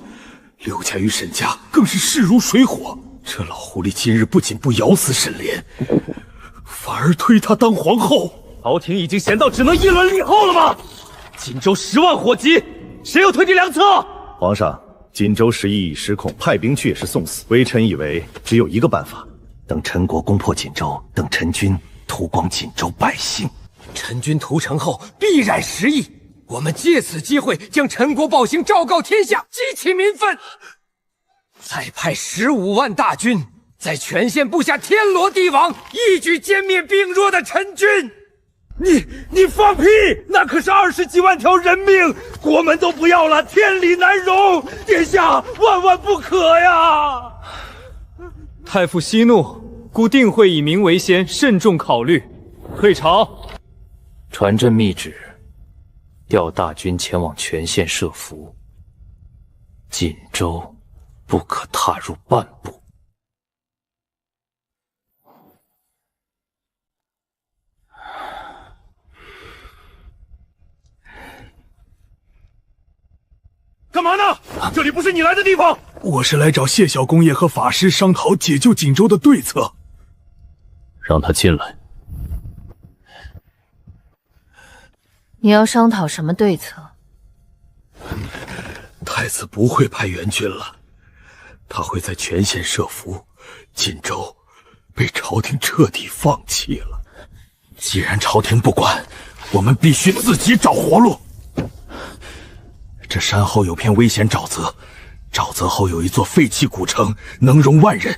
刘家与沈家更是势如水火。这老狐狸今日不仅不咬死沈莲，反而推她当皇后。朝廷已经闲到只能一轮立后了吗？锦州10万火急，谁又推这良策？皇上，锦州时疫已失控，派兵去也是送死。微臣以为只有一个办法，等陈国攻破锦州，等陈军屠光锦州百姓。陈军屠城后必然时疫，我们借此机会将陈国暴行昭告天下，激起民愤。再派15万大军，在全县布下天罗地网，一举歼灭病弱的陈军。你放屁！那可是20几万条人命，国门都不要了，天理难容，殿下万万不可呀！太傅息怒，故定会以民为先，慎重考虑，退朝。传朕密旨，调大军前往全县设伏，锦州不可踏入半步。干嘛呢？这里不是你来的地方。我是来找谢小公爷和法师商讨解救锦州的对策。让他进来。你要商讨什么对策？太子不会派援军了，他会在全县设伏，锦州被朝廷彻底放弃了。既然朝廷不管，我们必须自己找活路。这山后有片危险沼泽，沼泽后有一座废弃古城，能容万人。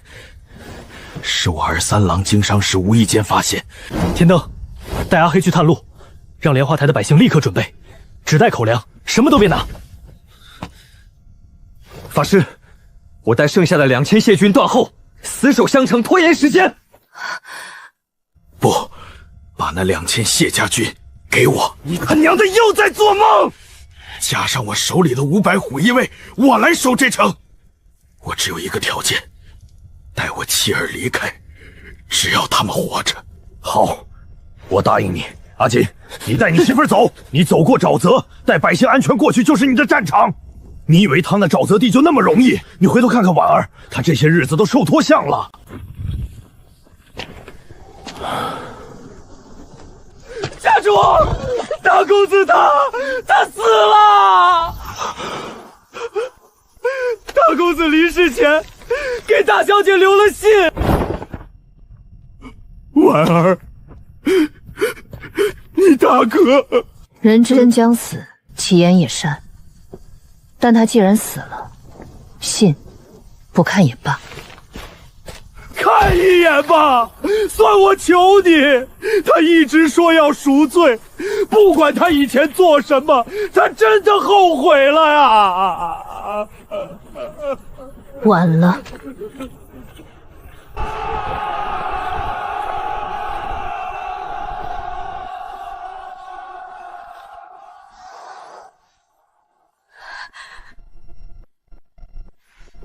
是我儿三郎经商时无意间发现。天灯，带阿黑去探路，让莲花台的百姓立刻准备，只带口粮，什么都别拿。法师，我带剩下的2000谢军断后，死守襄城，拖延时间。不，把那2000谢家军给我！你他娘的又在做梦！加上我手里的500虎翼卫，我来守这城。我只有一个条件，带我妻儿离开，只要他们活着。好，我答应你。阿金，你带你媳妇走，你走过沼泽，带百姓安全过去就是你的战场。你以为趟那沼泽地就那么容易？你回头看看婉儿，她这些日子都瘦脱相了。家主，大公子他死了！大公子离世前给大小姐留了信。婉儿，你大哥人真将死，其言也善。但他既然死了，信不看也罢。看一眼吧，算我求你。他一直说要赎罪，不管他以前做什么，他真的后悔了呀。晚了。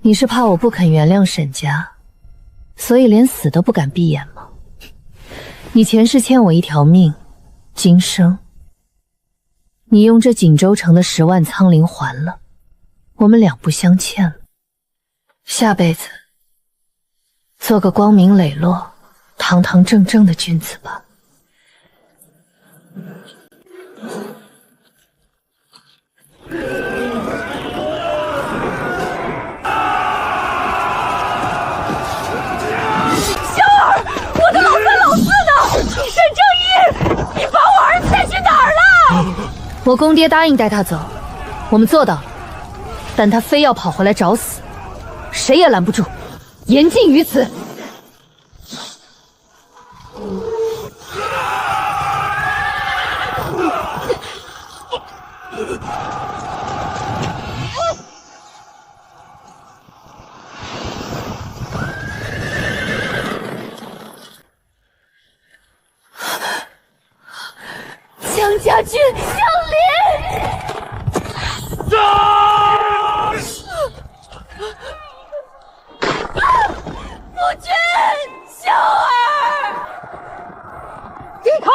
你是怕我不肯原谅沈家，所以连死都不敢闭眼吗？你前世欠我一条命，今生你用这锦州城的10万苍灵还了，我们两不相欠了。下辈子做个光明磊落、堂堂正正的君子吧。我的老三老四呢？你沈正义，你把我儿子带去哪儿了？我公爹答应带他走，我们做到了，但他非要跑回来找死。谁也拦不住，言尽于此。江家军降临！夫君，秀儿，低头！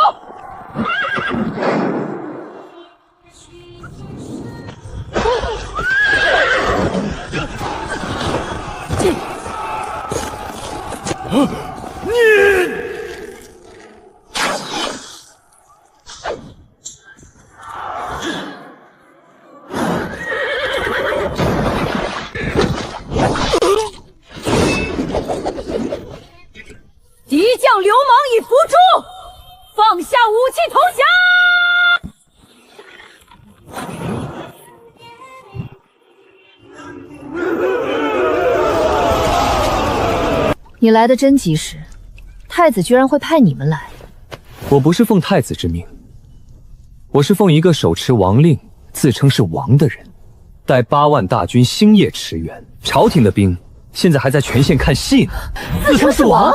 敌将流氓已伏诛，放下武器投降！你来的真及时，太子居然会派你们来。我不是奉太子之命，我是奉一个手持王令、自称是王的人，带8万大军星夜驰援。朝廷的兵现在还在全县看戏呢。自称是王？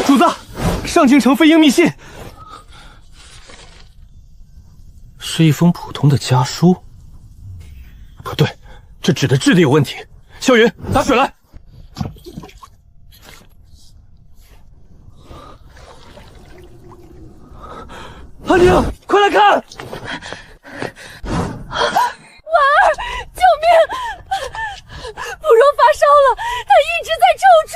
主子，上京城飞鹰密信，是一封普通的家书。不对，这纸的质地有问题。萧云，打水来。阿宁，快来看！婉儿，救命！芙蓉发烧了，她一直在抽搐。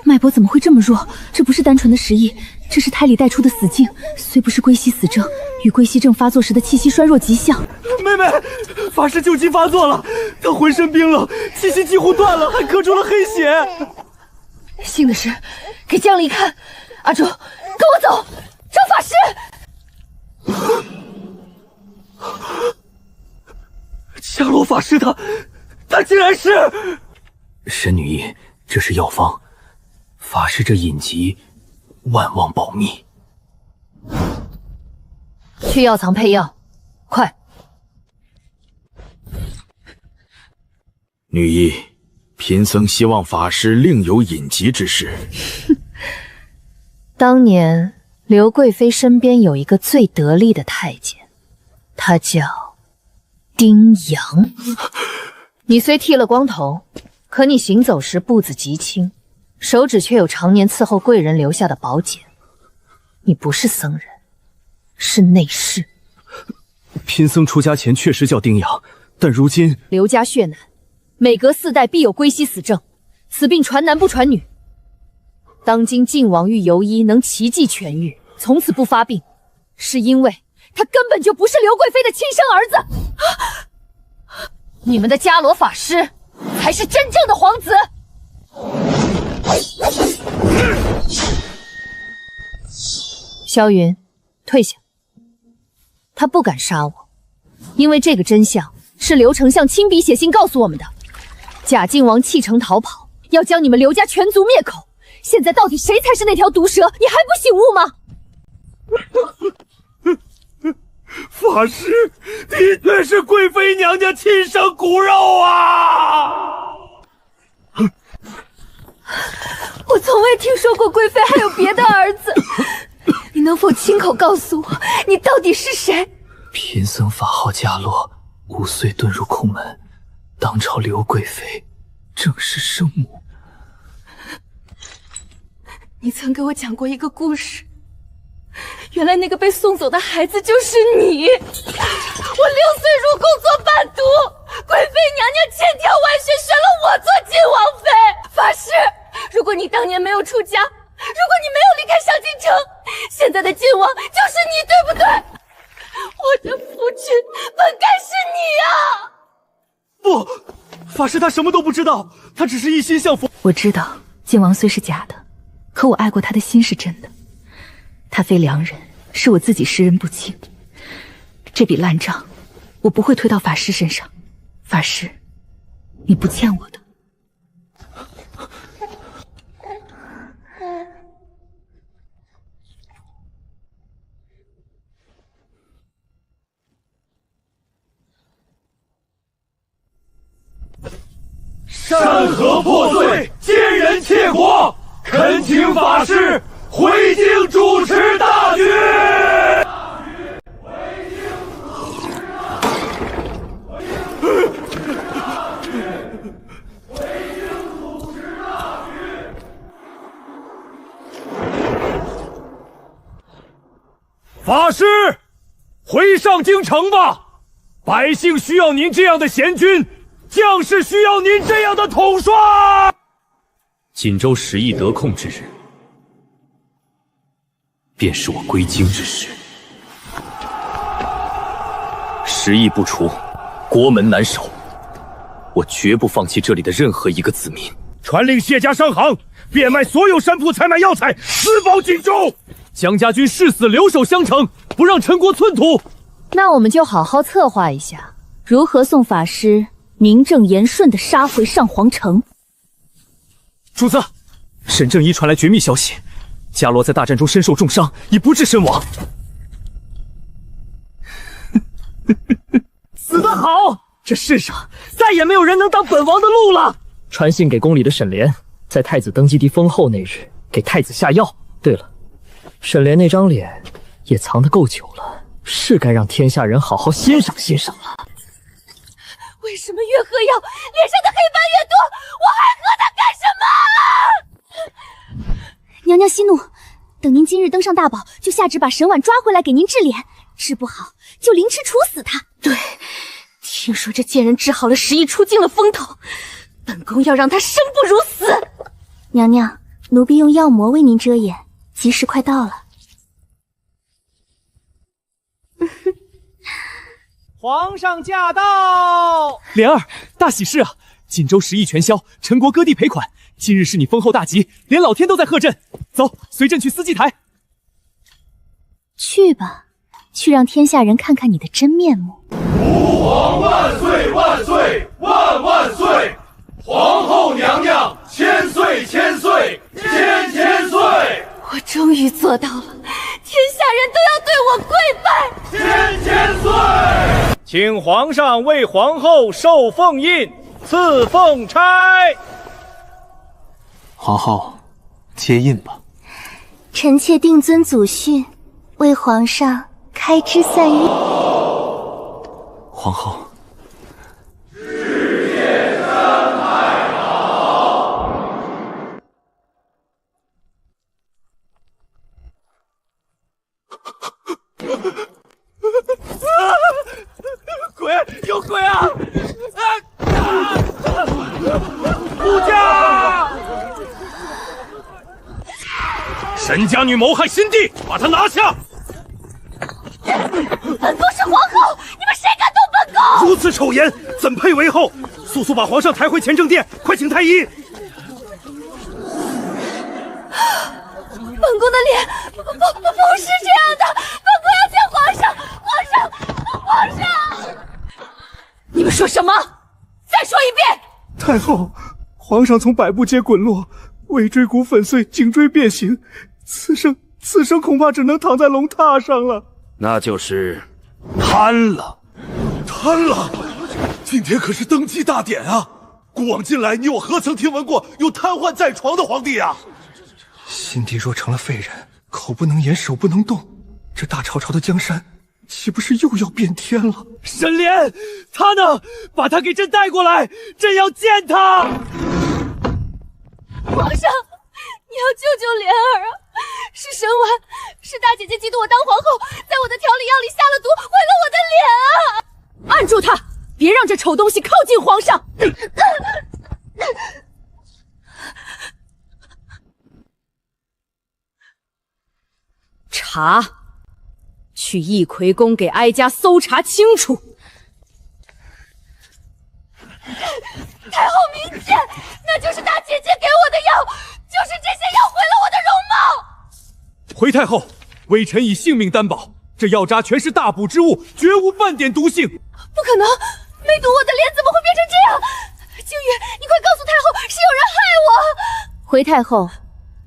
脉搏怎么会这么弱？这不是单纯的失忆，这是胎里带出的死境，虽不是归西死症，与归西症发作时的气息衰弱极像。妹妹，法师旧疾发作了，他浑身冰冷，气息几乎断了，还咳出了黑血。幸的是，给江离看。阿朱，跟我走，找法师。伽罗法师他竟然是……沈女医，这是药方。法师这隐疾，万望保密。去药藏配药，快！女医，贫僧希望法师另有隐疾之事。当年刘贵妃身边有一个最得力的太监，他叫丁阳。你虽剃了光头，可你行走时步子极轻。手指却有常年伺候贵人留下的宝剑，你不是僧人，是内侍。贫僧出家前确实叫丁阳，但如今刘家血难，每隔4代必有归西死症，此病传男不传女。当今晋王遇游医能奇迹痊愈，从此不发病，是因为他根本就不是刘贵妃的亲生儿子。你们的伽罗法师才是真正的皇子。萧云，退下。他不敢杀我，因为这个真相是刘丞相亲笔写信告诉我们的。贾靖王弃城逃跑，要将你们刘家全族灭口。现在到底谁才是那条毒蛇？你还不醒悟吗？法师的确是贵妃娘娘亲生骨肉啊！我从未听说过贵妃还有别的儿子，你能否亲口告诉我，你到底是谁？贫僧法号伽罗，5岁遁入空门，当朝刘贵妃正是生母。你曾给我讲过一个故事，原来那个被送走的孩子就是你。我6岁入宫做伴读，贵妃娘娘千挑万选选了我做晋王妃。法师，如果你当年没有出家，如果你没有离开上京城，现在的晋王就是你，对不对？我的夫君本该是你啊！不，法师他什么都不知道，他只是一心向佛。我知道晋王虽是假的，可我爱过他的心是真的。他非良人，是我自己识人不清。这笔烂账，我不会推到法师身上。法师，你不欠我的。山河破碎，奸人窃国，恳请法师回京主持大局。法师，回上京城吧！百姓需要您这样的贤君，将士需要您这样的统帅。锦州10邑得控之日，便是我归京之时。10邑不除，国门难守。我绝不放弃这里的任何一个子民。传令谢家商行，变卖所有山铺采买药材，私保锦州。江家军誓死留守襄城，不让陈国寸土。那我们就好好策划一下，如何送法师名正言顺地杀回上皇城。主子，沈正一传来绝密消息，伽罗在大战中身受重伤，已不治身亡。死得好！这世上再也没有人能挡本王的路了。传信给宫里的沈莲，在太子登基帝封后那日给太子下药。对了，沈莲那张脸也藏得够久了，是该让天下人好好欣赏欣赏了。为什么越喝药脸上的黑斑越多？我还喝它干什么？娘娘息怒，等您今日登上大宝，就下旨把沈婉抓回来给您治脸，治不好就凌迟处死他。对，听说这贱人治好了10邑，出尽了风头，本宫要让他生不如死。娘娘，奴婢用药膜为您遮掩，吉时快到了。皇上驾到！莲儿，大喜事啊！锦州10邑全销，陈国各地赔款。今日是你封后大吉，连老天都在贺朕。走，随朕去司祭台。去吧，去让天下人看看你的真面目。吾皇万岁万岁万万岁！皇后娘娘千岁千岁千千岁！我终于做到了，天下人都要对我跪拜。千千岁！请皇上为皇后授凤印，赐凤钗。皇后，接印吧。臣妾定遵祖训，为皇上开枝散叶。皇后。世界山海好。鬼，有鬼啊！护驾！沈家女谋害新帝，把她拿下！本宫是皇后，你们谁敢动本宫？如此丑言，怎配为后？速速把皇上抬回乾正殿，快请太医！本宫的脸不是这样的，本宫要见皇上！皇上！你们说什么？再说一遍！太后，皇上从百步街滚落，尾椎骨粉碎，颈椎变形，此生恐怕只能躺在龙榻上了。那就是瘫了。瘫了！今天可是登基大典啊！古往今来，你我何曾听闻过有瘫痪在床的皇帝啊？新帝若成了废人，口不能言，手不能动，这大朝朝的江山岂不是又要变天了？沈莲，他呢？把他给朕带过来，朕要见他。皇上，你要救救莲儿啊！是沈婉，是大姐姐嫉妒我当皇后，在我的调理药里下了毒，毁了我的脸啊！按住他，别让这丑东西靠近皇上！查，去翊葵宫给哀家搜查清楚。太后明鉴，那就是大姐姐给我的药，就是这些药毁了我的容貌。回太后，微臣以性命担保，这药渣全是大补之物，绝无半点毒性。不可能，没毒我的脸怎么会变成这样？竟回太后，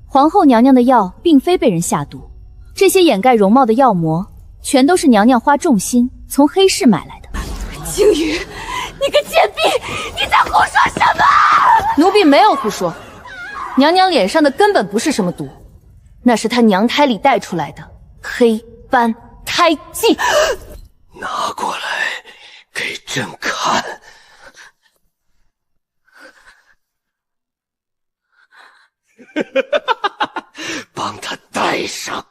皇后娘娘的药并非被人下毒，这些掩盖容貌的药膜，全都是娘娘花重心从黑市买来的。青羽，你个贱婢，你在胡说什么？奴婢没有胡说，娘娘脸上的根本不是什么毒，那是她娘胎里带出来的黑斑胎记。拿过来给朕看。帮他戴上。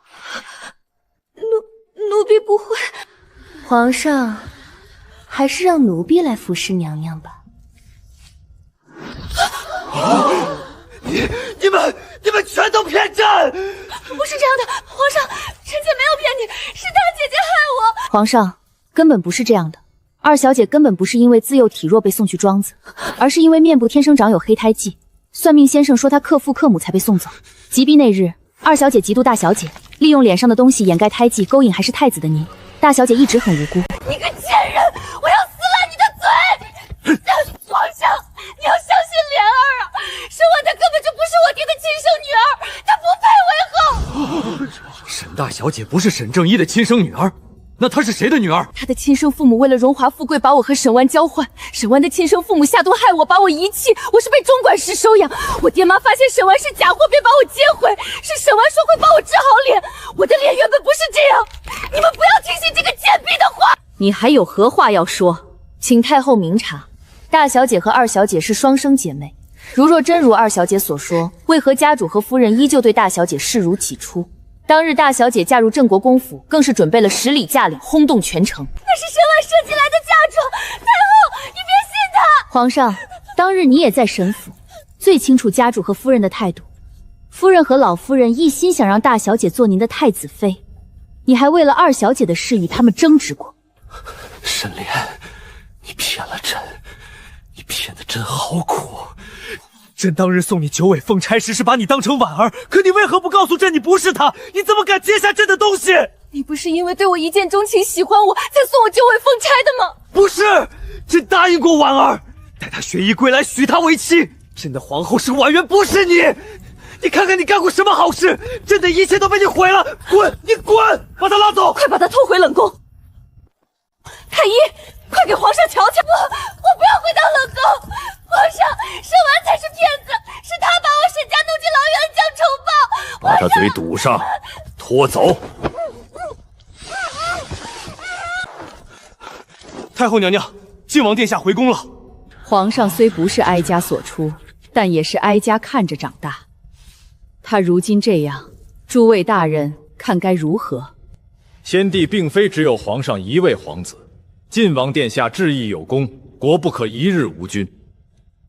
奴婢不会。皇上，还是让奴婢来服侍娘娘吧。你们全都骗朕！不是这样的，皇上，臣妾没有骗你，是大姐姐害我。皇上，根本不是这样的。二小姐根本不是因为自幼体弱被送去庄子，而是因为面部天生长有黑胎记。算命先生说她克父克母才被送走。击毙那日，二小姐嫉妒大小姐，利用脸上的东西掩盖胎记，勾引还是太子的您。大小姐一直很无辜。你个贱人，我要撕烂你的嘴！皇上，你要相信莲儿啊，沈婉她根本就不是我爹的亲生女儿，她不配为后。沈大小姐不是沈正一的亲生女儿，那她是谁的女儿？她的亲生父母为了荣华富贵把我和沈湾交换，沈湾的亲生父母下毒害我，把我遗弃，我是被中管室收养。我爹妈发现沈湾是假货，便把我接回。是沈湾说会帮我治好脸，我的脸原本不是这样。你们不要听信这个贱婢的话。你还有何话要说？请太后明察，大小姐和二小姐是双生姐妹，如若真如二小姐所说，为何家主和夫人依旧对大小姐视如己出？当日大小姐嫁入镇国公府，更是准备了10里嫁礼，轰动全城。那是沈婉设计来的嫁妆，太后，你别信她。皇上，当日你也在沈府，最清楚家主和夫人的态度。夫人和老夫人一心想让大小姐做您的太子妃，你还为了二小姐的事与他们争执过。沈莲，你骗了朕，你骗得朕好苦。朕当日送你九尾凤钗时是把你当成婉儿，可你为何不告诉朕你不是她？你怎么敢接下朕的东西？你不是因为对我一见钟情喜欢我，才送我九尾凤钗的吗？不是，朕答应过婉儿，待她学艺归来，许她为妻。朕的皇后是婉媛，不是你。你看看你干过什么好事？朕的一切都被你毁了！滚！你滚！把她拉走！快把她拖回冷宫。太医，快给皇上瞧瞧！我不要回到冷宫。皇上，沈婉才是骗子，是他把我沈家弄进老元江城堡。把他嘴堵上，拖走。太后娘娘，晋王殿下回宫了。皇上虽不是哀家所出，但也是哀家看着长大。他如今这样，诸位大人看该如何？先帝并非只有皇上一位皇子，晋王殿下志意有功，国不可一日无君。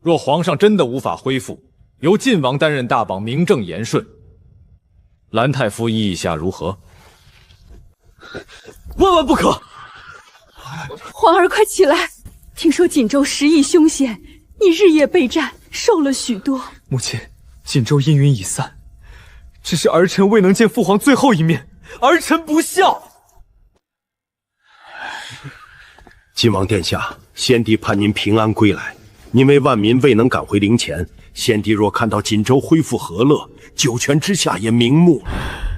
若皇上真的无法恢复，由晋王担任大榜，名正言顺。兰太夫意下如何？万万不可！皇儿快起来！听说锦州时疫凶险，你日夜备战，受了许多。母亲，锦州阴云已散，只是儿臣未能见父皇最后一面，儿臣不孝。晋王殿下，先帝盼您平安归来。因为万民未能赶回陵前，先帝若看到锦州恢复和乐，九泉之下也瞑目了。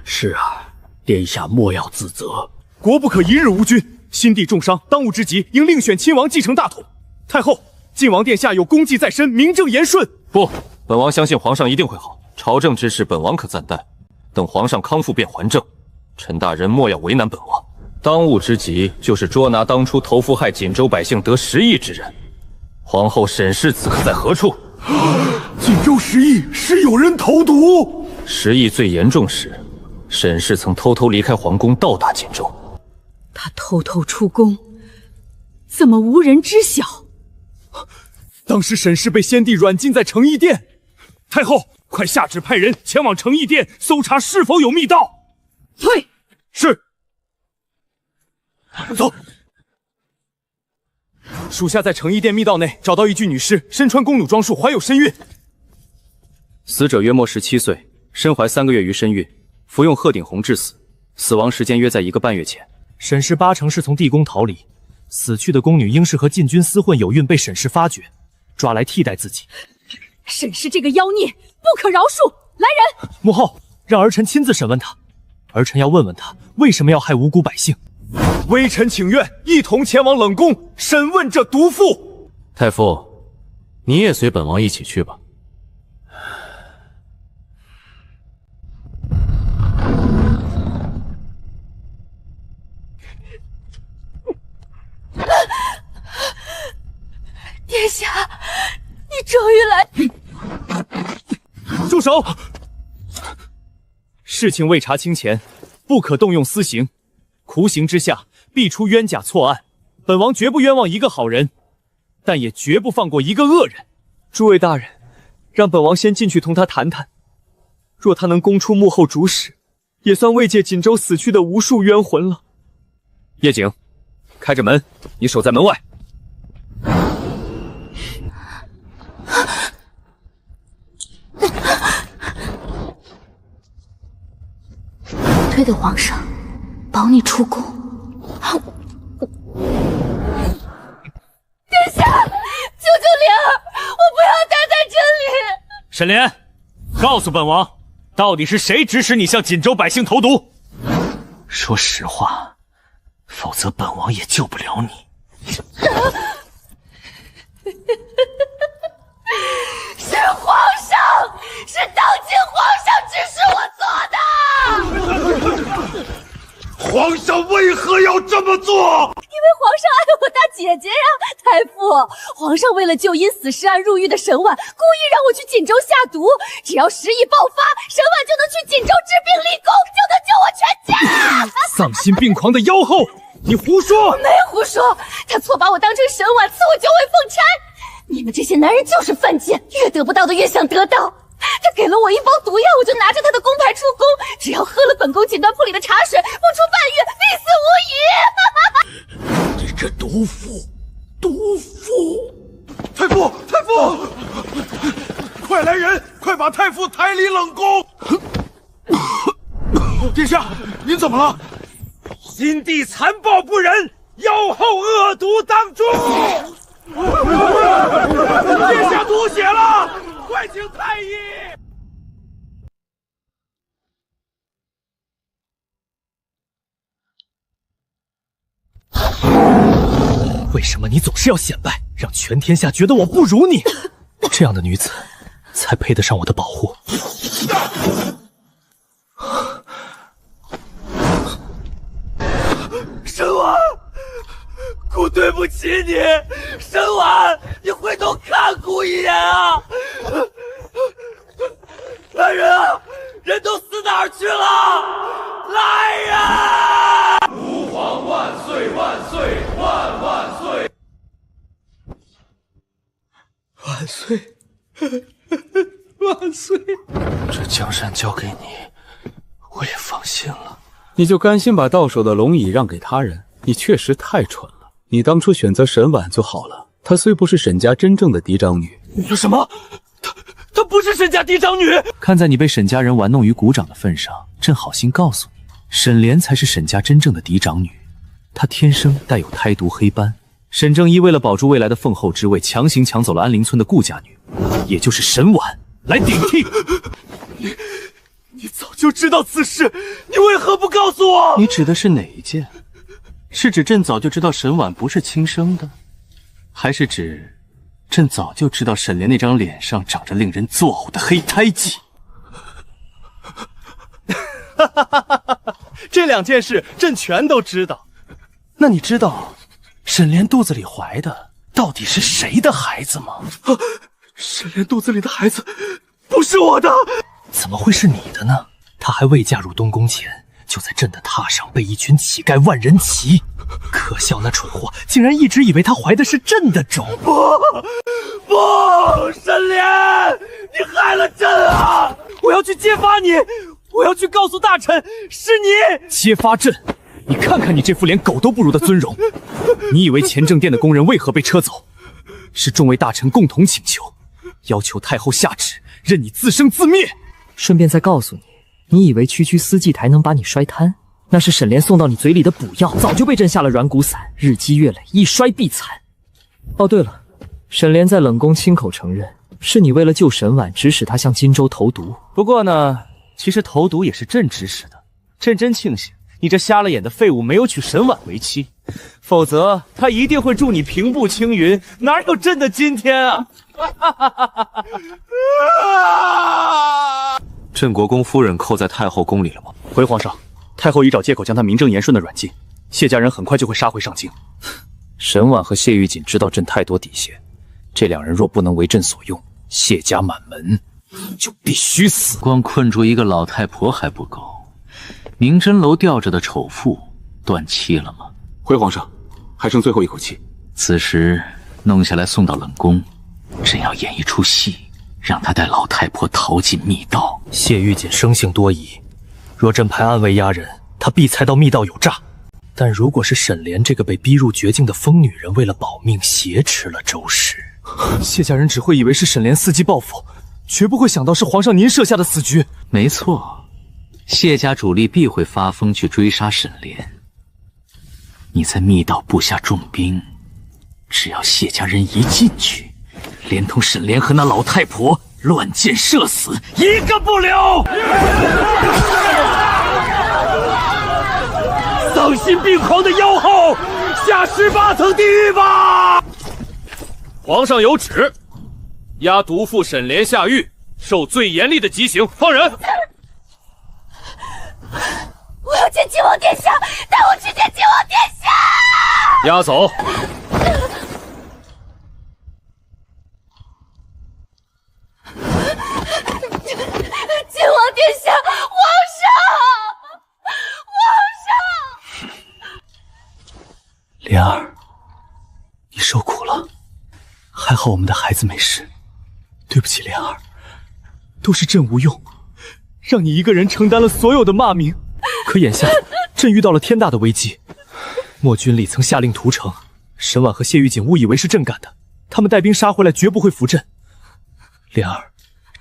是啊，殿下莫要自责。国不可一日无君，新帝重伤，当务之急应另选亲王继承大统。太后，晋王殿下有功绩在身，名正言顺。不，本王相信皇上一定会好。朝政之事，本王可暂代，等皇上康复便还政。陈大人莫要为难本王。当务之急就是捉拿当初投腹害锦州百姓得10亿之人。皇后沈氏此刻在何处？锦州10亿是有人投毒。10亿最严重时，沈氏曾偷偷离开皇宫，到达锦州。他偷偷出宫，怎么无人知晓？当时沈氏被先帝软禁在诚义殿。太后，快下旨派人前往诚义殿搜查是否有密道。退。是。走。属下在诚义殿密道内找到一具女尸，身穿宫女装束，怀有身孕。死者约莫17岁，身怀3个月余身孕，服用鹤顶红致死，死亡时间约在1个半月前。沈氏8成是从地宫逃离，死去的宫女应是和禁军厮混有孕，被沈氏发觉，抓来替代自己。沈氏这个妖孽，不可饶恕！来人！母后，让儿臣亲自审问他。儿臣要问问他为什么要害无辜百姓。微臣请愿，一同前往冷宫审问这毒妇。太傅，你也随本王一起去吧。殿下，你终于来！住手！事情未查清前，不可动用私刑，酷刑之下必出冤假错案。本王绝不冤枉一个好人，但也绝不放过一个恶人。诸位大人，让本王先进去同他谈谈。若他能供出幕后主使，也算慰藉锦州死去的无数冤魂了。叶景，开着门，你守在门外。推的皇上，保你出宫。殿下，救救莲儿，我不要待在这里。沈莲，告诉本王，到底是谁指使你向锦州百姓投毒？说实话，否则本王也救不了你。是皇上，是当今皇上指使我做的。皇上为何要这么做？因为皇上爱我大姐姐呀，太傅。皇上为了救因死尸案入狱的沈婉，故意让我去锦州下毒。只要时疫爆发，沈婉就能去锦州治病立功，就能救我全家。丧心病狂的妖后，你胡说！我没胡说，他错把我当成沈婉，赐我九尾凤钗。你们这些男人就是犯贱，越得不到的越想得到。他给了我一包毒药，我就拿着他的宫牌出宫，只要喝了本宫锦缎铺里的茶水，不出半月，必死无疑。你这毒妇，毒妇！太傅，太傅，快来人，快把太傅抬离冷宫！殿下，您怎么了？新帝残暴不仁，妖后恶毒当诛。殿下吐血了，快请太医！为什么你总是要显摆，让全天下觉得我不如你？这样的女子，才配得上我的保护。沈婉，姑对不起你，沈婉，你回头看姑一眼啊！来人啊，人都死哪儿去了？来人！吾皇万岁万岁万万岁！万岁，万岁！这江山交给你，我也放心了。你就甘心把到手的龙椅让给他人？你确实太蠢了。你当初选择沈婉就好了。她虽不是沈家真正的嫡长女，你说什么？她不是沈家嫡长女？看在你被沈家人玩弄于股掌的份上，朕好心告诉你，沈莲才是沈家真正的嫡长女。她天生带有胎毒黑斑。沈正一为了保住未来的凤后之位，强行抢走了安陵村的顾家女，也就是沈婉，来顶替。你早就知道此事，你为何不告诉我？你指的是哪一件？是指朕早就知道沈婉不是亲生的，还是指朕早就知道沈莲那张脸上长着令人作呕的黑胎记？这两件事朕全都知道。那你知道沈莲肚子里怀的到底是谁的孩子吗？沈莲肚子里的孩子不是我的。怎么会是你的呢？她还未嫁入东宫前，就在朕的榻上被一群乞丐万人骑。可笑那蠢货竟然一直以为她怀的是朕的种。不，沈莲，你害了朕啊！我要去揭发你，我要去告诉大臣是你。揭发朕？你看看你这副连狗都不如的尊容。你以为乾政殿的工人为何被撤走？是众位大臣共同请求，要求太后下旨，任你自生自灭。顺便再告诉你，你以为区区司祭台能把你摔瘫？那是沈莲送到你嘴里的补药，早就被朕下了软骨散，日积月累，一摔必残。哦，对了，沈莲在冷宫亲口承认，是你为了救沈婉，指使他向荆州投毒。不过呢，其实投毒也是朕指使的。朕真庆幸你这瞎了眼的废物没有娶沈婉为妻，否则他一定会助你平步青云，哪有朕的今天啊！镇国公夫人扣在太后宫里了吗？回皇上，太后已找借口将她名正言顺的软禁，谢家人很快就会杀回上京。沈婉和谢玉锦知道朕太多底线，这两人若不能为朕所用，谢家满门就必须死。光困住一个老太婆还不够，明真楼吊着的丑妇断气了吗？回皇上，还剩最后一口气。此时弄下来送到冷宫，朕要演一出戏，让他带老太婆逃进密道。谢玉锦生性多疑，若朕派暗卫压人，他必猜到密道有诈。但如果是沈莲这个被逼入绝境的疯女人为了保命挟持了周氏，谢家人只会以为是沈莲伺机报复，绝不会想到是皇上您设下的死局。没错，谢家主力必会发疯去追杀沈莲。你在密道布下重兵，只要谢家人一进去，连同沈莲和那老太婆乱箭射死，一个不留。丧心病狂的妖后，下18层地狱吧！皇上有旨，押毒妇沈莲下狱，受最严厉的极刑。放人！我要见靖王殿下，带我去见靖王殿下！押走。靖王殿下，皇上，皇上！莲儿，你受苦了，还好我们的孩子没事。对不起，莲儿，都是朕无用，让你一个人承担了所有的骂名。可眼下，朕遇到了天大的危机。莫君里曾下令屠城，沈婉和谢玉锦误以为是朕干的，他们带兵杀回来，绝不会服朕。莲儿，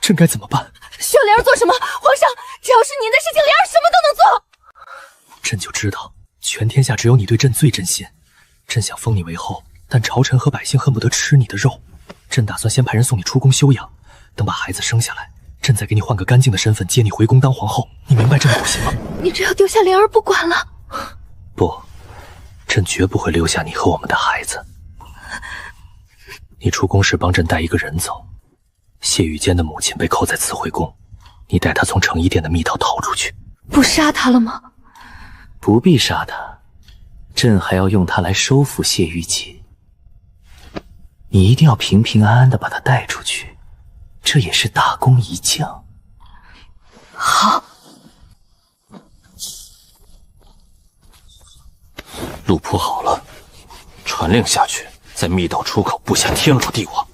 朕该怎么办？需要莲儿做什么？皇上，只要是您的事情，莲儿什么都能做。朕就知道，全天下只有你对朕最真心。朕想封你为后，但朝臣和百姓恨不得吃你的肉。朕打算先派人送你出宫休养，等把孩子生下来，朕再给你换个干净的身份，接你回宫当皇后。你明白朕的苦心吗？你这要丢下莲儿不管了？不，朕绝不会留下你和我们的孩子。你出宫时帮朕带一个人走，谢玉坚的母亲被扣在慈惠宫，你带她从成衣殿的密道逃出去。不杀他了吗？不必杀他，朕还要用他来收服谢玉锦。你一定要平平安安的把他带出去，这也是大功一将。好。路铺好了，传令下去，在密道出口布下天罗地网，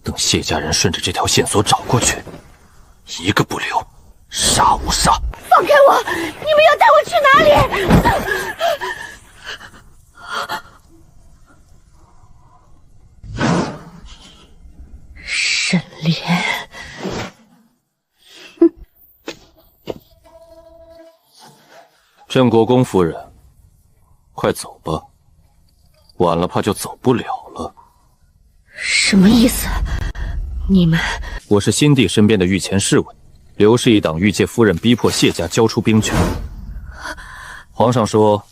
等谢家人顺着这条线索找过去，一个不留，杀无杀。放开我！你们要带我去哪里？沈莲，镇国公夫人，快走吧，晚了怕就走不了了。什么意思？你们……我是新帝身边的御前侍卫，刘氏一党欲借夫人逼迫谢家交出兵权。皇上说，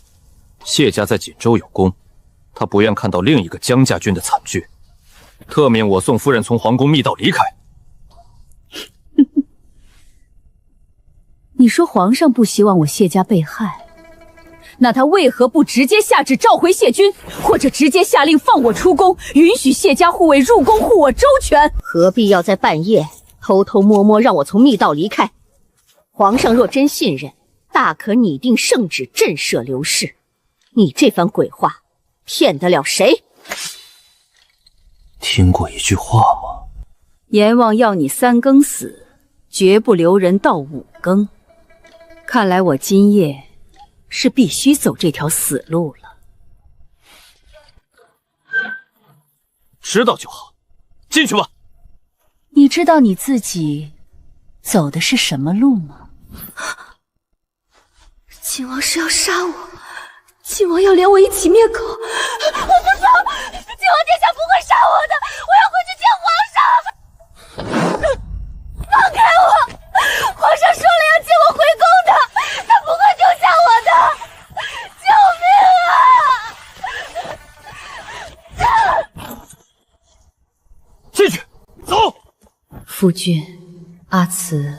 谢家在锦州有功，他不愿看到另一个江家军的惨剧，特命我送夫人从皇宫密道离开。你说皇上不希望我谢家被害，那他为何不直接下旨召回谢军，或者直接下令放我出宫，允许谢家护卫入宫护我周全？何必要在半夜偷偷摸摸让我从密道离开？皇上若真信任，大可拟定圣旨震慑刘氏。你这番鬼话，骗得了谁？听过一句话吗？阎王要你3更死，绝不留人到5更。看来我今夜是必须走这条死路了。知道就好，进去吧。你知道你自己走的是什么路吗？靖王是要杀我，靖王要连我一起灭口。我不走，靖王殿下不会杀我的，我要回去见皇上。夫君，阿慈，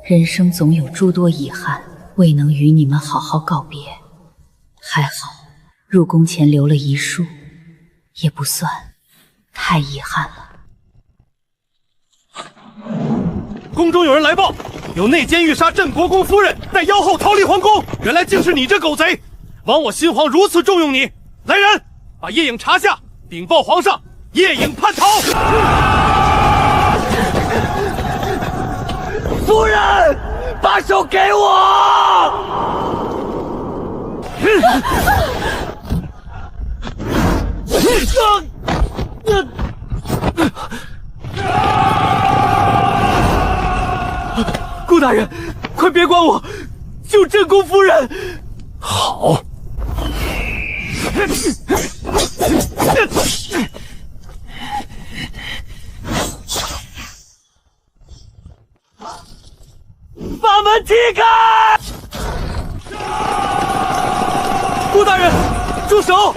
人生总有诸多遗憾，未能与你们好好告别。还好，入宫前留了遗书，也不算太遗憾了。宫中有人来报，有内奸欲杀镇国公夫人，待妖后逃离皇宫。原来竟是你这狗贼！枉我新皇如此重用你。来人，把叶颖查下，禀报皇上，叶颖叛逃。夫人，把手给我！顾大人，快别管我，救镇宫夫人！好。把门踢开！顾大人，住手！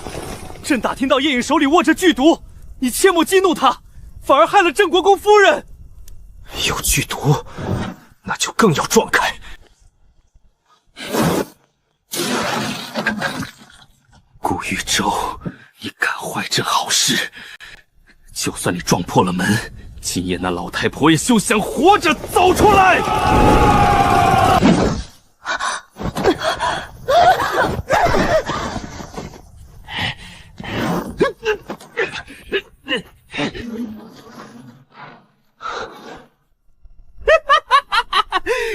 朕打听到叶颖手里握着剧毒，你切莫激怒他，反而害了镇国公夫人。有剧毒，那就更要撞开。顾玉州，你敢坏朕好事？就算你撞破了门，今夜那老太婆也休想活着走出来！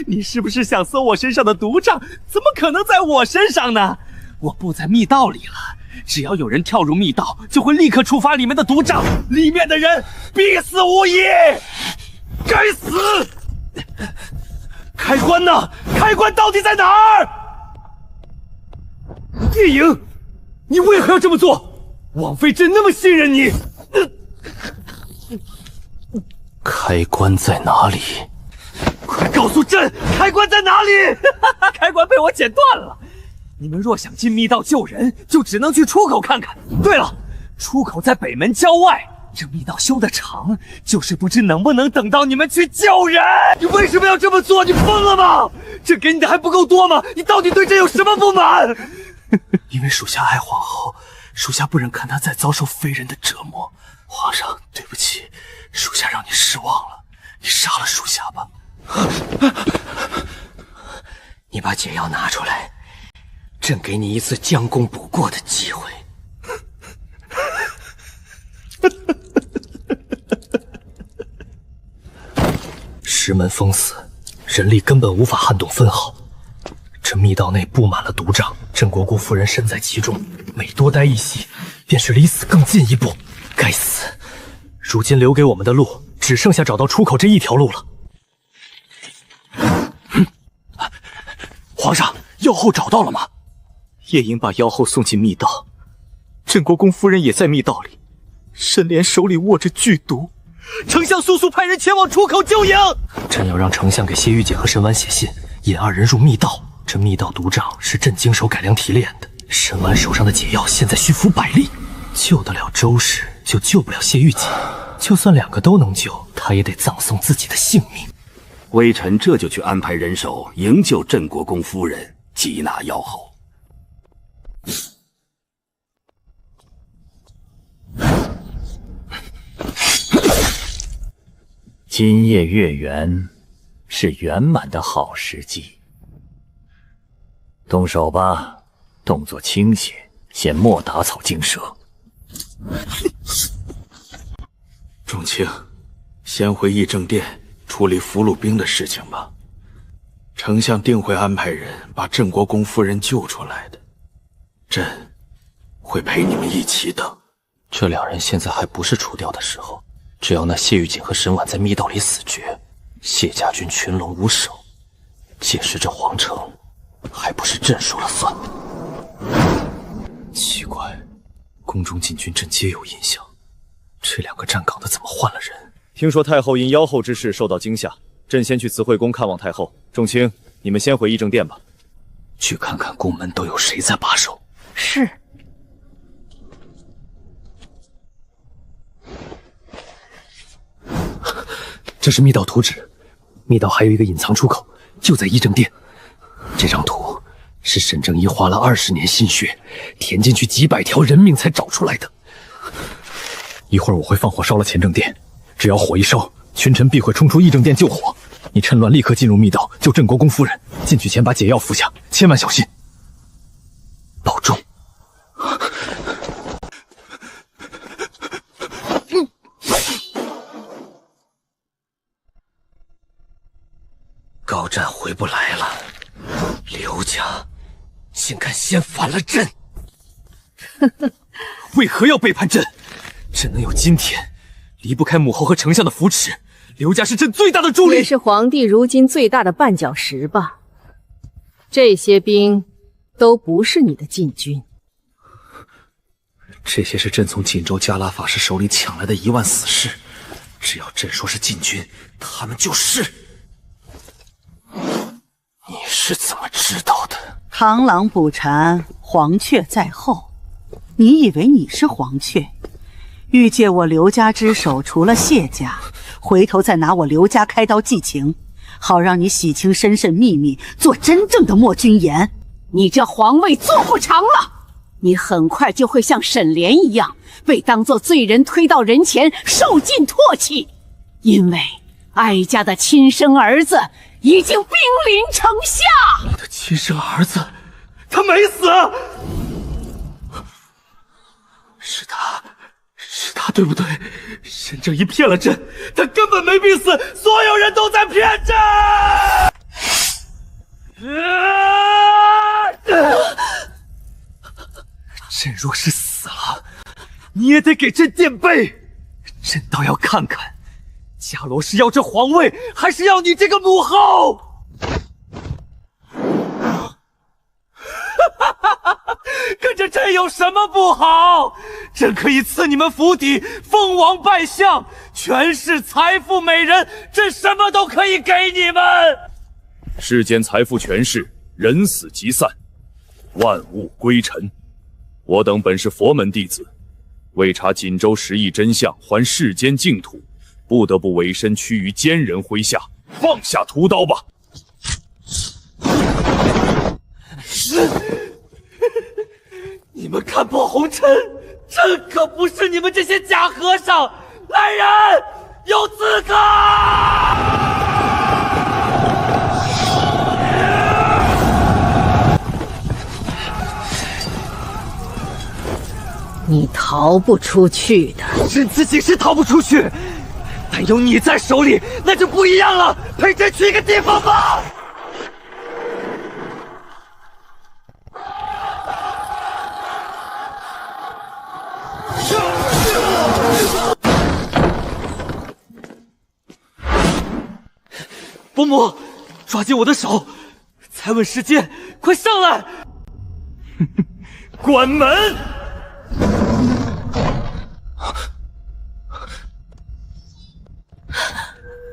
你是不是想搜我身上的毒账？怎么可能在我身上呢？我布在密道里了，只要有人跳入密道，就会立刻触发里面的毒账，里面的人必死无疑。该死！开关呢？开关到底在哪儿？叶颖，你为何要这么做？枉费朕那么信任你。开关在哪里？快告诉朕，开关在哪里？开关被我剪断了。你们若想进密道救人，就只能去出口看看。对了，出口在北门郊外。这密道修得长，就是不知能不能等到你们去救人。你为什么要这么做？你疯了吗？这给你的还不够多吗？你到底对朕有什么不满？因为属下爱皇后，属下不忍看她再遭受非人的折磨。皇上，对不起，属下让你失望了。你杀了属下吧。你把解药拿出来，朕给你一次将功补过的机会。石门封死，人力根本无法撼动分毫。这密道内布满了毒瘴，镇国公夫人身在其中，每多待一息，便是离死更进一步。该死！如今留给我们的路，只剩下找到出口这一条路了。皇上，妖后找到了吗？叶颖把妖后送进密道，镇国公夫人也在密道里，沈莲手里握着剧毒。丞相速速派人前往出口救营。朕要让丞相给谢玉姐和沈婉写信，引二人入密道。这密道毒瘴是朕经手改良提炼的，沈婉手上的解药现在需服100粒，救得了周氏，就救不了谢玉姐。就算2个都能救，她也得葬送自己的性命。微臣这就去安排人手营救镇国公夫人，缉拿妖后。今夜月圆，是圆满的好时机。动手吧，动作轻些，先莫打草惊蛇。众卿，先回议政殿处理俘虏兵的事情吧。丞相定会安排人把镇国公夫人救出来的，朕会陪你们一起等。这2人现在还不是除掉的时候，只要那谢玉锦和沈婉在密道里死绝，谢家军群龙无首，届时这皇城还不是朕说了算？奇怪，宫中禁军朕皆有印象，这2个站岗的怎么换了人？听说太后因妖后之事受到惊吓，朕先去慈惠宫看望太后。众卿，你们先回议政殿吧。去看看宫门都有谁在把守。是。这是密道图纸，密道还有一个隐藏出口，就在议政殿。这张图是沈正一花了20年心血，填进去几百条人命才找出来的。一会儿我会放火烧了乾正殿，只要火一烧，群臣必会冲出议政殿救火。你趁乱立刻进入密道救镇国公夫人，进去前把解药服下，千万小心，保重。高湛回不来了，刘家竟敢先反了朕！为何要背叛朕？朕能有今天，离不开母后和丞相的扶持。刘家是朕最大的助力，也是皇帝如今最大的绊脚石吧。这些兵都不是你的禁军，这些是朕从锦州加拉法师手里抢来的1万死士，只要朕说是禁军，他们就是。你是怎么知道的？螳螂捕蝉，黄雀在后。你以为你是黄雀？欲借我刘家之手，除了谢家，回头再拿我刘家开刀祭情，好让你洗清身世秘密，做真正的莫君言。你这皇位做不长了，你很快就会像沈莲一样，被当作罪人推到人前，受尽唾弃。因为哀家的亲生儿子已经兵临城下。你的亲生儿子，他没死。是他对不对？沈正一骗了朕，他根本没病死，所有人都在骗朕。朕若是死了，你也得给朕垫背。朕倒要看看，伽罗是要这皇位，还是要你这个母后？跟着朕有什么不好？朕可以赐你们府邸封王拜相，权势、财富、美人，朕什么都可以给你们。世间财富权势，人死即散，万物归尘。我等本是佛门弟子，为查锦州实义真相，还世间净土，不得不委身屈于奸人麾下。放下屠刀吧！你们看破红尘，朕可不是你们这些假和尚！来人，有刺客！你逃不出去的。朕自己是逃不出去，但有你在手里，那就不一样了。陪朕去一个地方吧。伯母，抓紧我的手，才问时间，快上来！关门！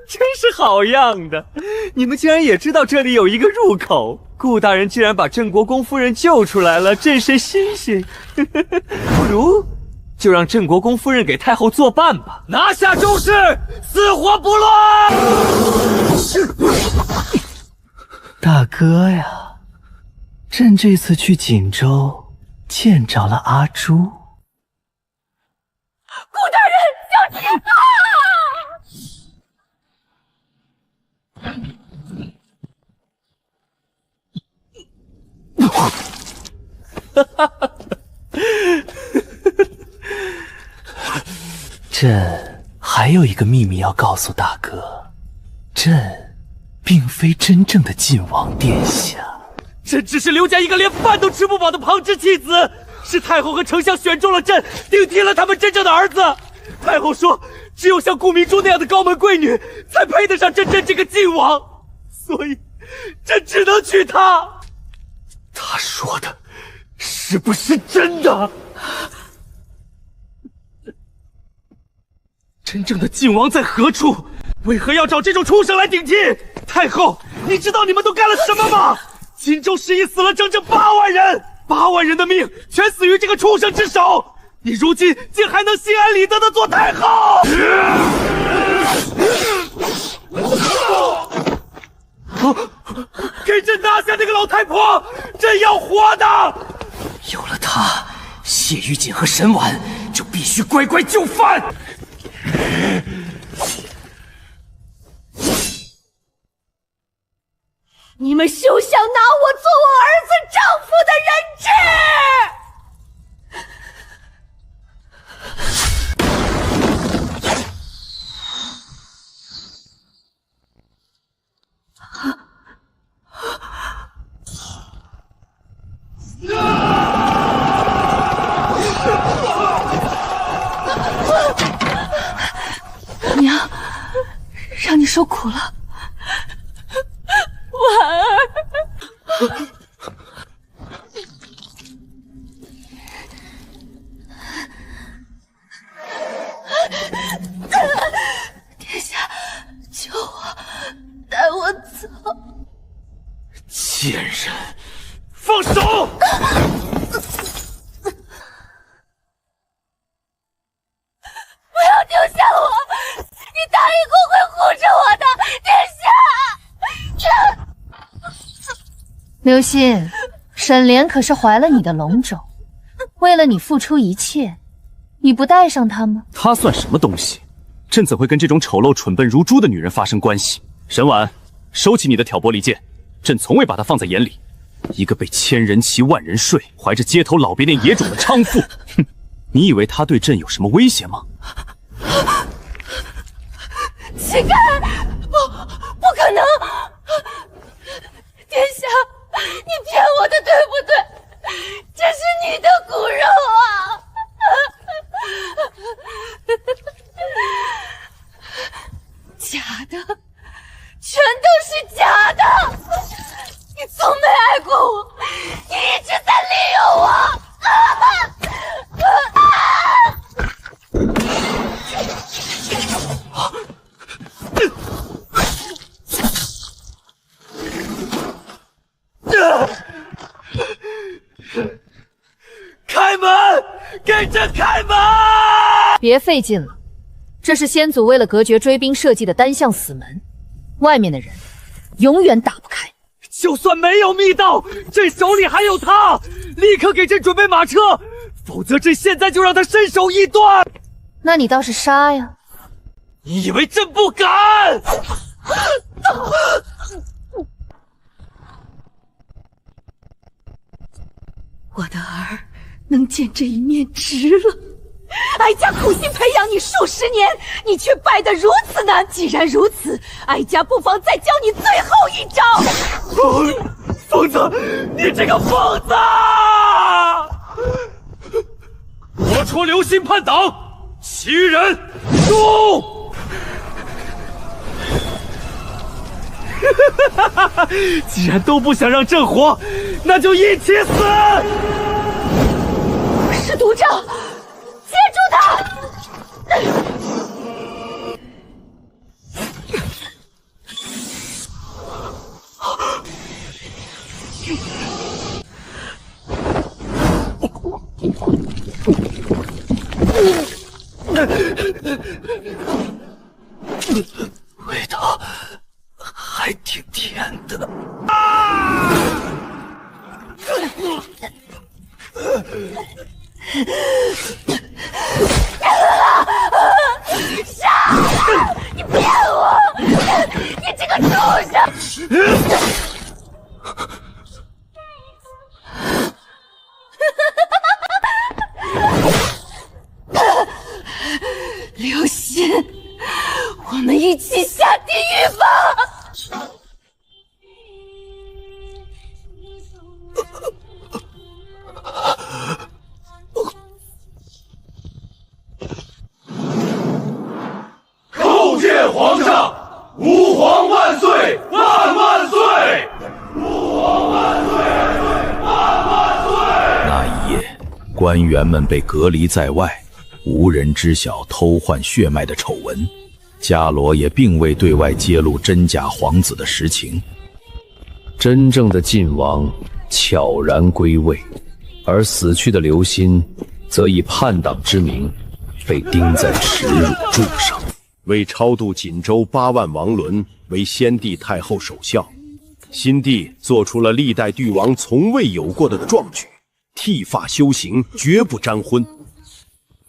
真是好样的！你们竟然也知道这里有一个入口。顾大人竟然把镇国公夫人救出来了，朕是欣欣。不如就让镇国公夫人给太后作伴吧。拿下周氏，死活不乱！大哥呀，朕这次去锦州见着了阿朱。顾大人，小心啊！朕还有一个秘密要告诉大哥，朕并非真正的晋王殿下，朕只是刘家一个连饭都吃不饱的旁支弃子，是太后和丞相选中了朕，顶替了他们真正的儿子。太后说，只有像顾明珠那样的高门贵女，才配得上朕这个晋王，所以朕只能娶她。他说的是不是真的？真正的晋王在何处？为何要找这种畜生来顶替？太后，你知道你们都干了什么吗？锦州十一死了整整8万人，8万人的命全死于这个畜生之手。你如今竟还能心安理得的做太后？朕要活的。有了他，谢玉锦和沈婉就必须乖乖就范。你们休想拿我做我儿子丈夫的人质！娘，让你受苦了。婉儿，殿下，救我，带我走！贱人，放手！不要丢下我！你答应过会护着我的，殿下！刘歆，沈莲可是怀了你的龙种，为了你付出一切，你不带上她吗？她算什么东西？朕怎会跟这种丑陋、蠢笨如猪的女人发生关系？沈婉，收起你的挑拨离间，朕从未把她放在眼里。一个被千人骑、万人睡，怀着街头老别恋野种的娼妇，哼！你以为她对朕有什么威胁吗？乞丐，不可能！殿下，你骗我的，对不对？这是你的骨肉啊！假的，全都是假的！你从没爱过我，你一直在利用我！开门！给朕开门！别费劲了，这是先祖为了隔绝追兵设计的单向死门，外面的人永远打不开。就算没有密道，朕手里还有他，立刻给朕准备马车，否则朕现在就让他身首异断。那你倒是杀呀！你以为朕不敢？我的儿能见这一面值了。哀家苦心培养你数十年，你却败得如此难。既然如此，哀家不妨再教你最后一招。疯子，你这个疯子！我出刘歆叛党，其余人诛！既然都不想让朕活，那就一起死！是毒瘴，接住他！味道还挺甜的。杀！你骗我！你这个畜生！刘歆，我们一起下地狱吧！叩见皇上，吾皇万岁，万万岁！吾皇万岁，万万岁！那一夜，官员们被隔离在外，无人知晓偷换血脉的丑闻。伽罗也并未对外揭露真假皇子的实情。真正的晋王悄然归位，而死去的刘歆则以叛党之名被钉在耻辱柱上。为超度锦州8万王伦为先帝太后首孝，新帝做出了历代帝王从未有过的壮举，剃发修行，绝不沾婚。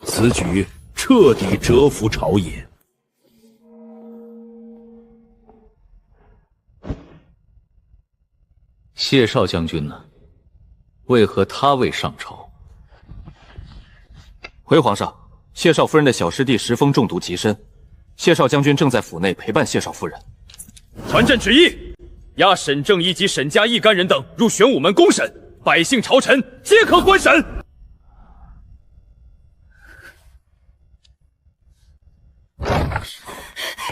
此举彻底折服朝野。谢少将军呢？为何他未上朝？回皇上，谢少夫人的小师弟石峰中毒极深，谢少将军正在府内陪伴谢少夫人。传朕旨意，押沈正一及沈家一干人等入玄武门公审，百姓朝臣皆可观审。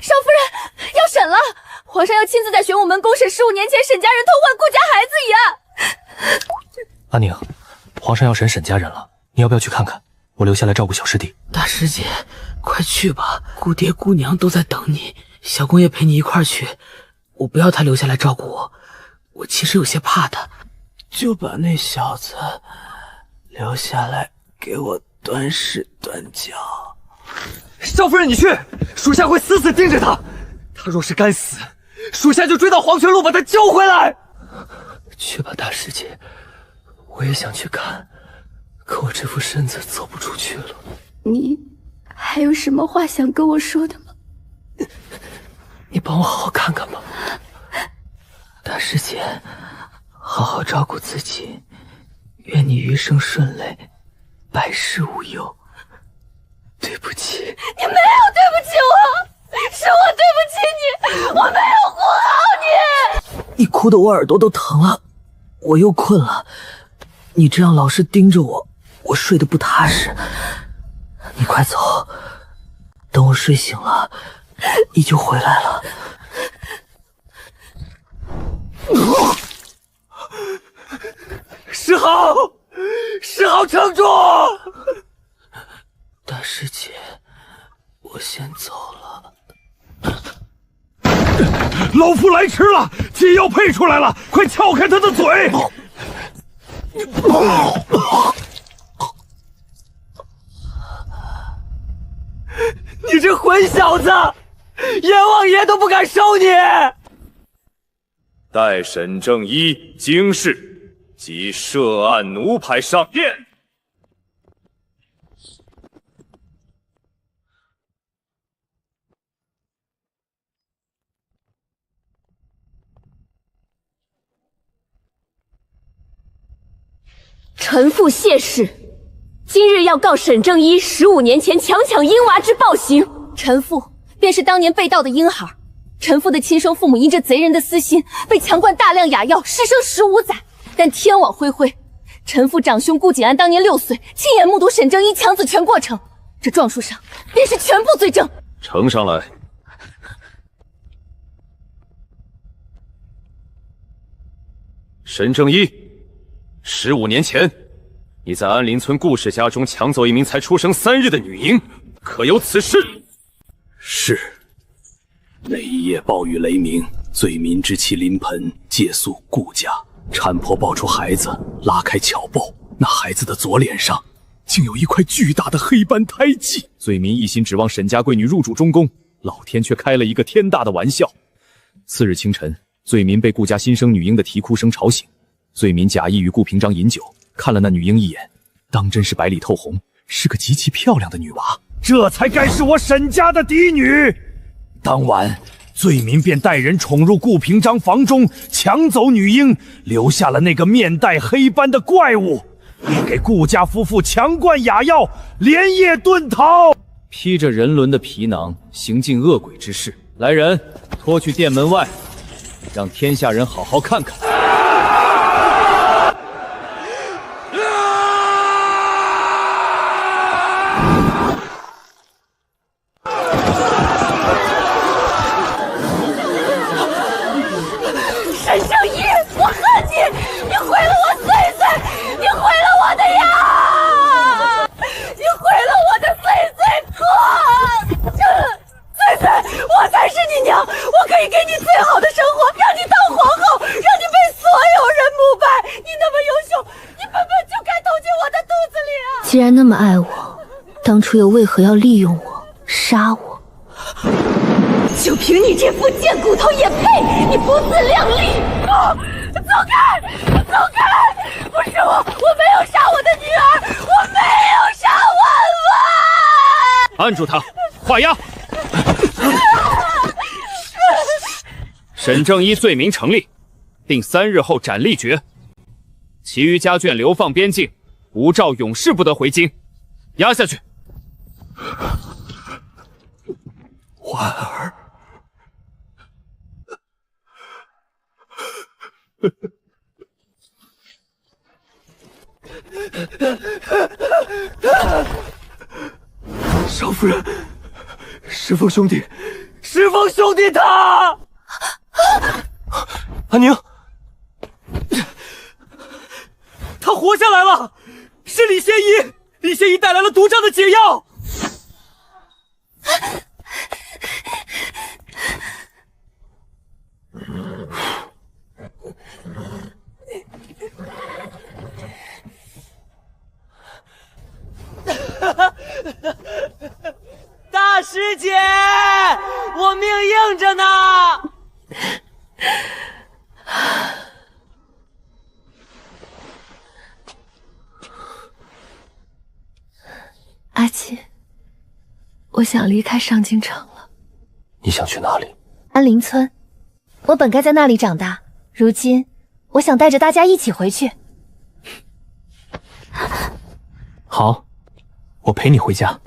少夫人要审了，皇上要亲自在玄武门公审15年前沈家人偷换顾家孩子一案。阿宁，皇上要审沈家人了，你要不要去看看？我留下来照顾小师弟。大师姐，快去吧，姑爹姑娘都在等你，小公也陪你一块儿去。我不要他留下来照顾我，我其实有些怕他，就把那小子留下来给我断手断脚。少夫人，你去，属下会死死盯着他。他若是敢死，属下就追到黄泉路把他救回来。去吧，大师姐，我也想去看，可我这副身子走不出去了。你还有什么话想跟我说的吗？你帮我好好看看吧，大师姐，好好照顾自己，愿你余生顺累，百事无忧。对不起，你没有对不起我，是我对不起你，我没有护好你。你哭得我耳朵都疼了，我又困了，你这样老是盯着我，我睡得不踏实。你快走，等我睡醒了，你就回来了。石豪，石豪，撑住！大师姐，我先走了。老夫来迟了，解药配出来了，快撬开他的嘴！你这混小子，阎王爷都不敢收你！待沈正一经事及涉案奴牌上殿。臣父谢氏，今日要告沈正一15年前强抢婴娃之暴行。臣父便是当年被盗的婴孩，臣父的亲生父母因这贼人的私心，被强灌大量哑药，失生15载。但天网恢恢，臣父长兄顾景安当年6岁，亲眼目睹沈正一抢子全过程，这状书上便是全部罪证。呈上来。沈正一，15年前，你在安林村顾氏家中抢走一名才出生3日的女婴，可有此事？是。那一夜暴雨雷鸣，罪民之妻临盆借宿顾家，产婆抱出孩子，拉开襁褓，那孩子的左脸上竟有一块巨大的黑斑胎记。罪民一心指望沈家贵女入主中宫，老天却开了一个天大的玩笑。次日清晨，罪民被顾家新生女婴的啼哭声吵醒，罪民假意与顾平章饮酒，看了那女婴一眼，当真是白里透红，是个极其漂亮的女娃。这才该是我沈家的嫡女。当晚，罪民便带人闯入顾平章房中，抢走女婴，留下了那个面带黑斑的怪物，给顾家夫妇强灌哑药，连夜遁逃。披着人伦的皮囊，行尽恶鬼之事。来人，拖去殿门外，让天下人好好看看。沈正一，我恨你！你毁了我岁岁，你毁了我的牙，你毁了我的岁岁哥！岁岁，我才是你娘，我可以给你最好的生活，让你当皇后，让你被所有人膜拜。你那么优秀，你本本就该投进我的肚子里啊！既然那么爱我，当初又为何要利用我、杀我？就凭你这副贱骨头也配？你不自量力！走开！走开！不是我没有杀我的女儿，我没有杀婉婉！按住他，画押。沈正一罪名成立，定3日后斩立决。其余家眷流放边境，无诏永世不得回京。押下去。婉儿，少夫人，石峰兄弟，石峰兄弟他，安宁，他活下来了，是李仙一，李仙一带来了毒瘴的解药。大师姐，我命硬着呢。阿七，我想离开上京城了。你想去哪里？安林村，我本该在那里长大，如今我想带着大家一起回去。好，我陪你回家。